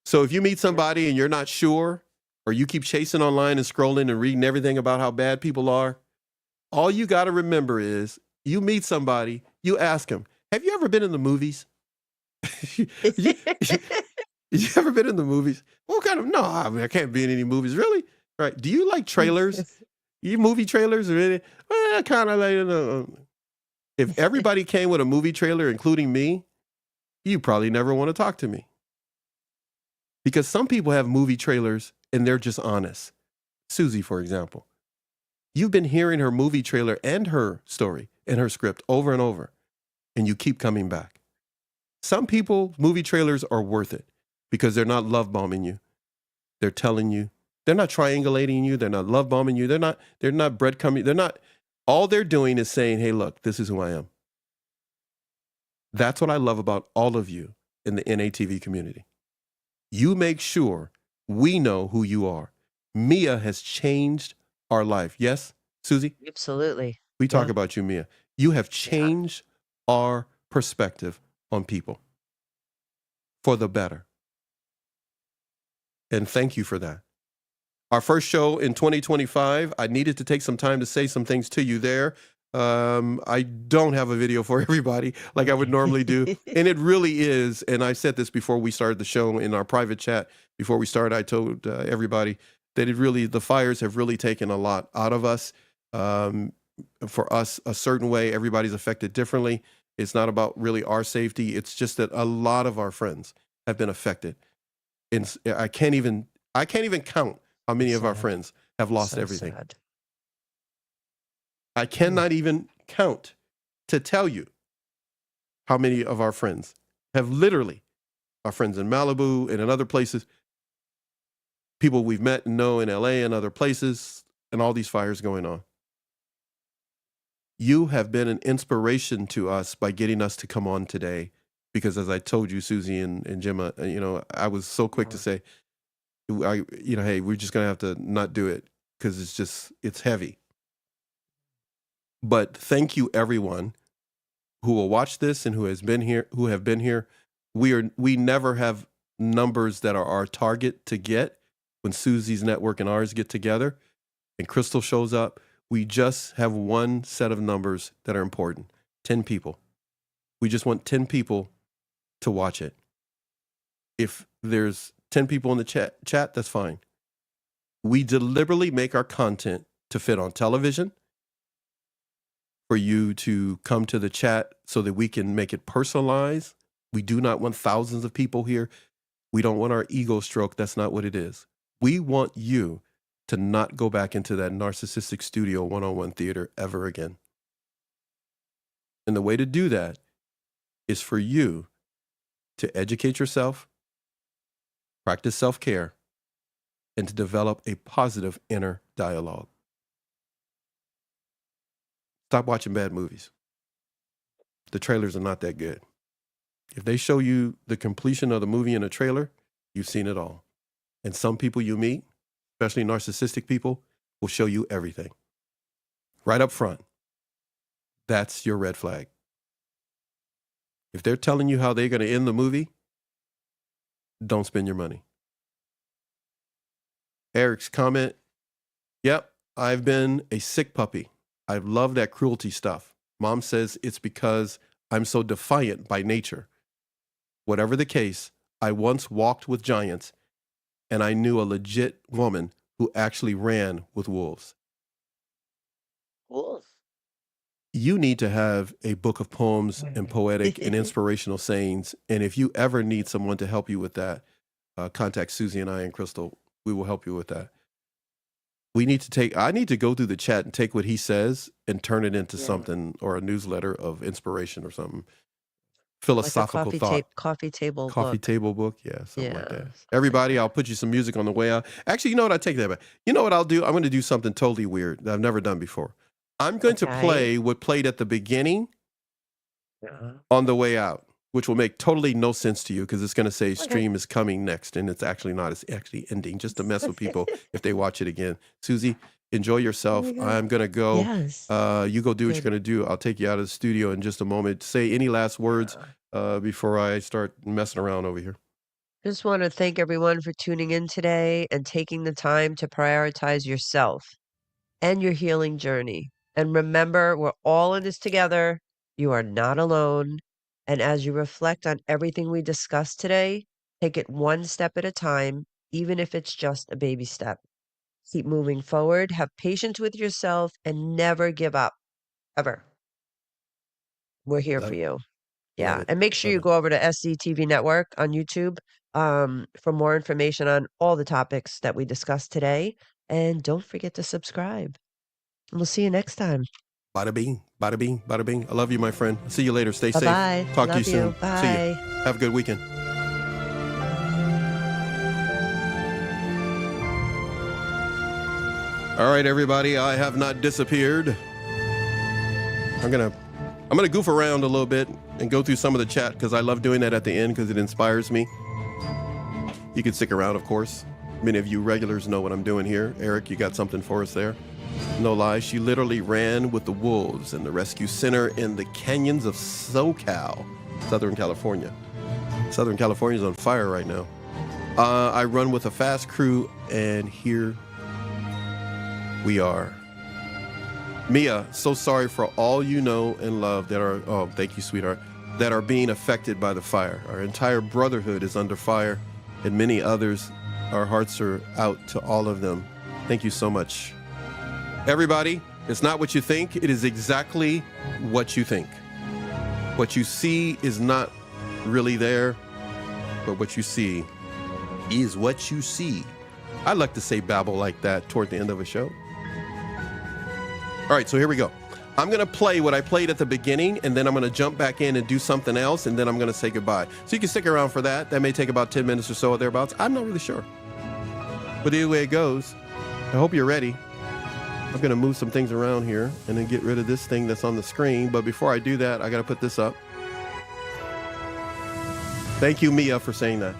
So if you meet somebody and you're not sure, or you keep chasing online and scrolling and reading everything about how bad people are, all you got to remember is you meet somebody, you ask them, have you ever been in the movies? you ever been in the movies? What kind of, no, I can't be in any movies. Really? Right. Do you like trailers? You movie trailers or anything? Well, kind of like, if everybody came with a movie trailer, including me, you probably never want to talk to me. Because some people have movie trailers and they're just honest. Susie, for example. You've been hearing her movie trailer and her story and her script over and over, and you keep coming back. Some people, movie trailers are worth it because they're not love bombing you. They're telling you. They're not triangulating you. They're not love bombing you. They're not breadcrumbing. All they're doing is saying, hey, look, this is who I am. That's what I love about all of you in the NATV community. You make sure we know who you are. Mia has changed our life. Yes, Susie? Absolutely. We talk about you, Mia. You have changed our perspective on people for the better. And thank you for that. Our first show in 2025, I needed to take some time to say some things to you there. I don't have a video for everybody like I would normally do. And it really is. And I said this before we started the show in our private chat. Before we started, I told everybody that the fires have really taken a lot out of us. For us, a certain way, everybody's affected differently. It's not about really our safety. It's just that a lot of our friends have been affected. And I can't even count how many of our friends have lost everything. Sad. I cannot even count to tell you how many of our friends have literally, our friends in Malibu and in other places, people we've met and know in LA and other places, and all these fires going on. You have been an inspiration to us by getting us to come on today, because as I told you, Susie and Gemma, I was so quick to say, hey, we're just going to have to not do it because it's heavy. But thank you, everyone who will watch this and who have been here. We never have numbers that are our target to get when Susie's network and ours get together and Crystal shows up. We just have one set of numbers that are important. 10 people. We just want 10 people to watch it. If there's 10 people in the chat, that's fine. We deliberately make our content to fit on television, for you to come to the chat so that we can make it personalized. We do not want thousands of people here. We don't want our ego stroke. That's not what it is. We want you to not go back into that narcissistic studio one-on-one theater ever again. And the way to do that is for you to educate yourself, practice self-care, and to develop a positive inner dialogue. Stop watching bad movies. The trailers are not that good. If they show you the completion of the movie in a trailer, you've seen it all. And some people you meet, especially narcissistic people, will show you everything. Right up front. That's your red flag. If they're telling you how they're going to end the movie, don't spend your money. Eric's comment, yep, I've been a sick puppy. I love that cruelty stuff. Mom says it's because I'm so defiant by nature. Whatever the case, I once walked with giants, and I knew a legit woman who actually ran with wolves. Wolves? You need to have a book of poems and poetic and inspirational sayings. And if you ever need someone to help you with that, contact Susie and I and Crystal. We will help you with that. I need to go through the chat and take what he says and turn it into something, or a newsletter of inspiration or something. Philosophical thought. Coffee table book. Yeah, something like that. Everybody, I'll put you some music on the way out. Actually, you know what? I take that back. You know what I'll do? I'm going to do something totally weird that I've never done before. I'm going to play what played at the beginning on the way out, which will make totally no sense to you because it's going to say stream is coming next, and it's actually not. It's actually ending, just to mess with people if they watch it again. Susie, enjoy yourself. I'm going to go. Yes. You go do what you're going to do. I'll take you out of the studio in just a moment. Say any last words before I start messing around over here. Just want to thank everyone for tuning in today and taking the time to prioritize yourself and your healing journey. And remember, we're all in this together. You are not alone. And as you reflect on everything we discussed today, take it one step at a time, even if it's just a baby step. Keep moving forward, have patience with yourself, and never give up, ever. We're here for you. Yeah. And make sure you go over to SCTV Network on YouTube for more information on all the topics that we discussed today. And don't forget to subscribe. And we'll see you next time. Bada bing, bada bing, bada bing. I love you, my friend. See you later. Stay Bye-bye. safe. Talk to you soon. Bye. See you. Have a good weekend. All right, everybody. I have not disappeared. I'm gonna goof around a little bit and go through some of the chat because I love doing that at the end because it inspires me. You can stick around, of course. Many of you regulars know what I'm doing here. Eric, you got something for us there? No lie, she literally ran with the wolves in the rescue center in the canyons of SoCal, Southern California. Southern California's on fire right now. I run with a fast crew, and here we are. Mia, so sorry for all you know and love that are, oh, thank you, sweetheart, that are being affected by the fire. Our entire brotherhood is under fire, and many others. Our hearts are out to all of them. Thank you so much. Everybody, it's not what you think. It is exactly what you think. What you see is not really there, but what you see is what you see. I like to say babble like that toward the end of a show. All right, so here we go. I'm going to play what I played at the beginning, and then I'm going to jump back in and do something else, and then I'm going to say goodbye. So you can stick around for that. That may take about 10 minutes or so or thereabouts. I'm not really sure. But either way it goes, I hope you're ready. I'm going to move some things around here and then get rid of this thing that's on the screen. But before I do that, I got to put this up. Thank you, Mia, for saying that.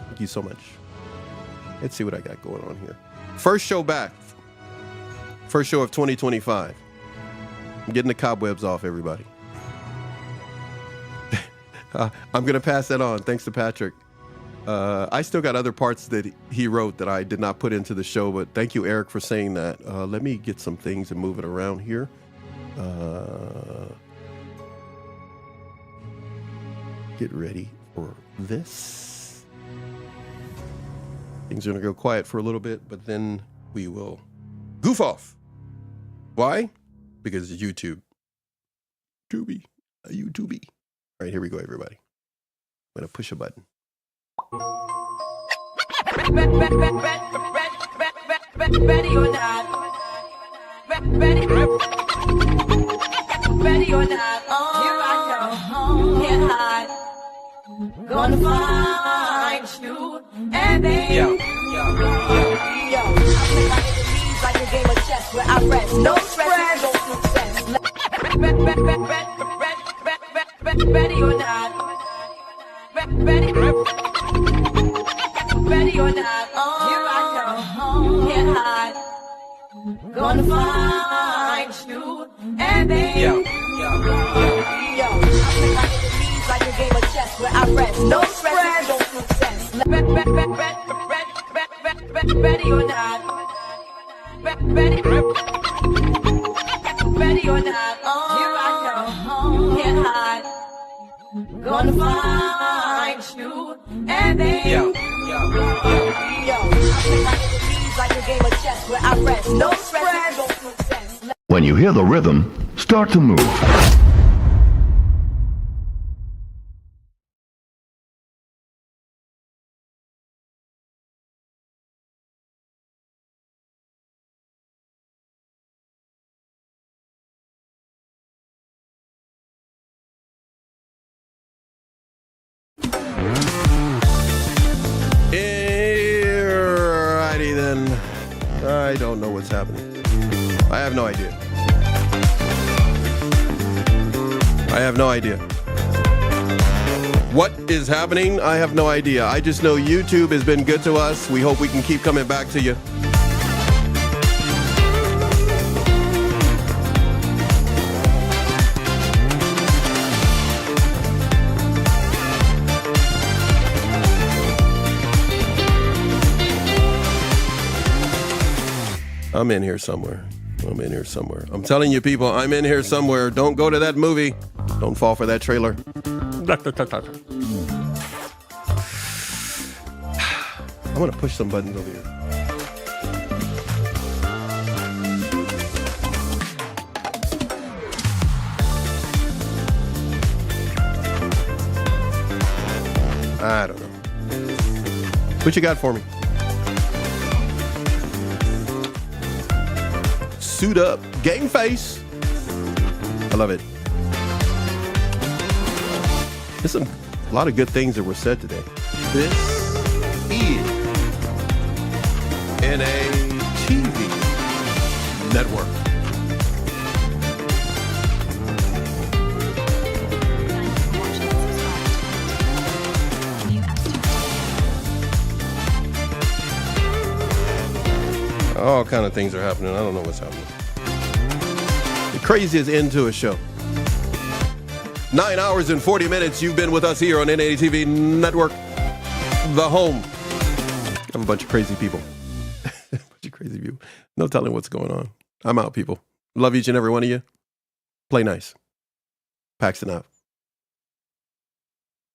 Thank you so much. Let's see what I got going on here. First show back. First show of 2025. I'm getting the cobwebs off, everybody. I'm going to pass that on. Thanks to Patrick. I still got other parts that he wrote that I did not put into the show, but thank you, Eric, for saying that. Let me get some things and move it around here. Get ready for this. Things are going to go quiet for a little bit, but then we will goof off. Why? Because it's YouTube. YouTube. All right, here we go, everybody. I'm going to push a button. Ready or not? Ready or not? Here I come. Can't hide. Gonna find you and baby. Yo. Like a game of chess where I rest. No stress, no success. Ready or not? Ready or not? Here I come. Can't hide. Gonna find you and baby. Yo. Like a game of chess where I rest. No stress, no success. Ready or not? Ready or not? Here I come. Can't hide. Gonna find you and baby. Yo. Like a game of chess where I rest. No stress, no success. When you hear the rhythm, start to move. Alrighty then. I don't know what's happening. I have no idea. What is happening? I have no idea. I just know YouTube has been good to us. We hope we can keep coming back to you. I'm in here somewhere. I'm telling you, people, I'm in here somewhere. Don't go to that movie. Don't fall for that trailer. I'm going to push some buttons over here. I don't know. What you got for me? Suit up, game face. I love it. There's a lot of good things that were said today. This is NATV Network. All kind of things are happening. I don't know what's happening. The craziest end to a show. 9 hours and 40 minutes. You've been with us here on NATV Network, the home. I have a bunch of crazy people. No telling what's going on. I'm out, people. Love each and every one of you. Play nice. Paxton out.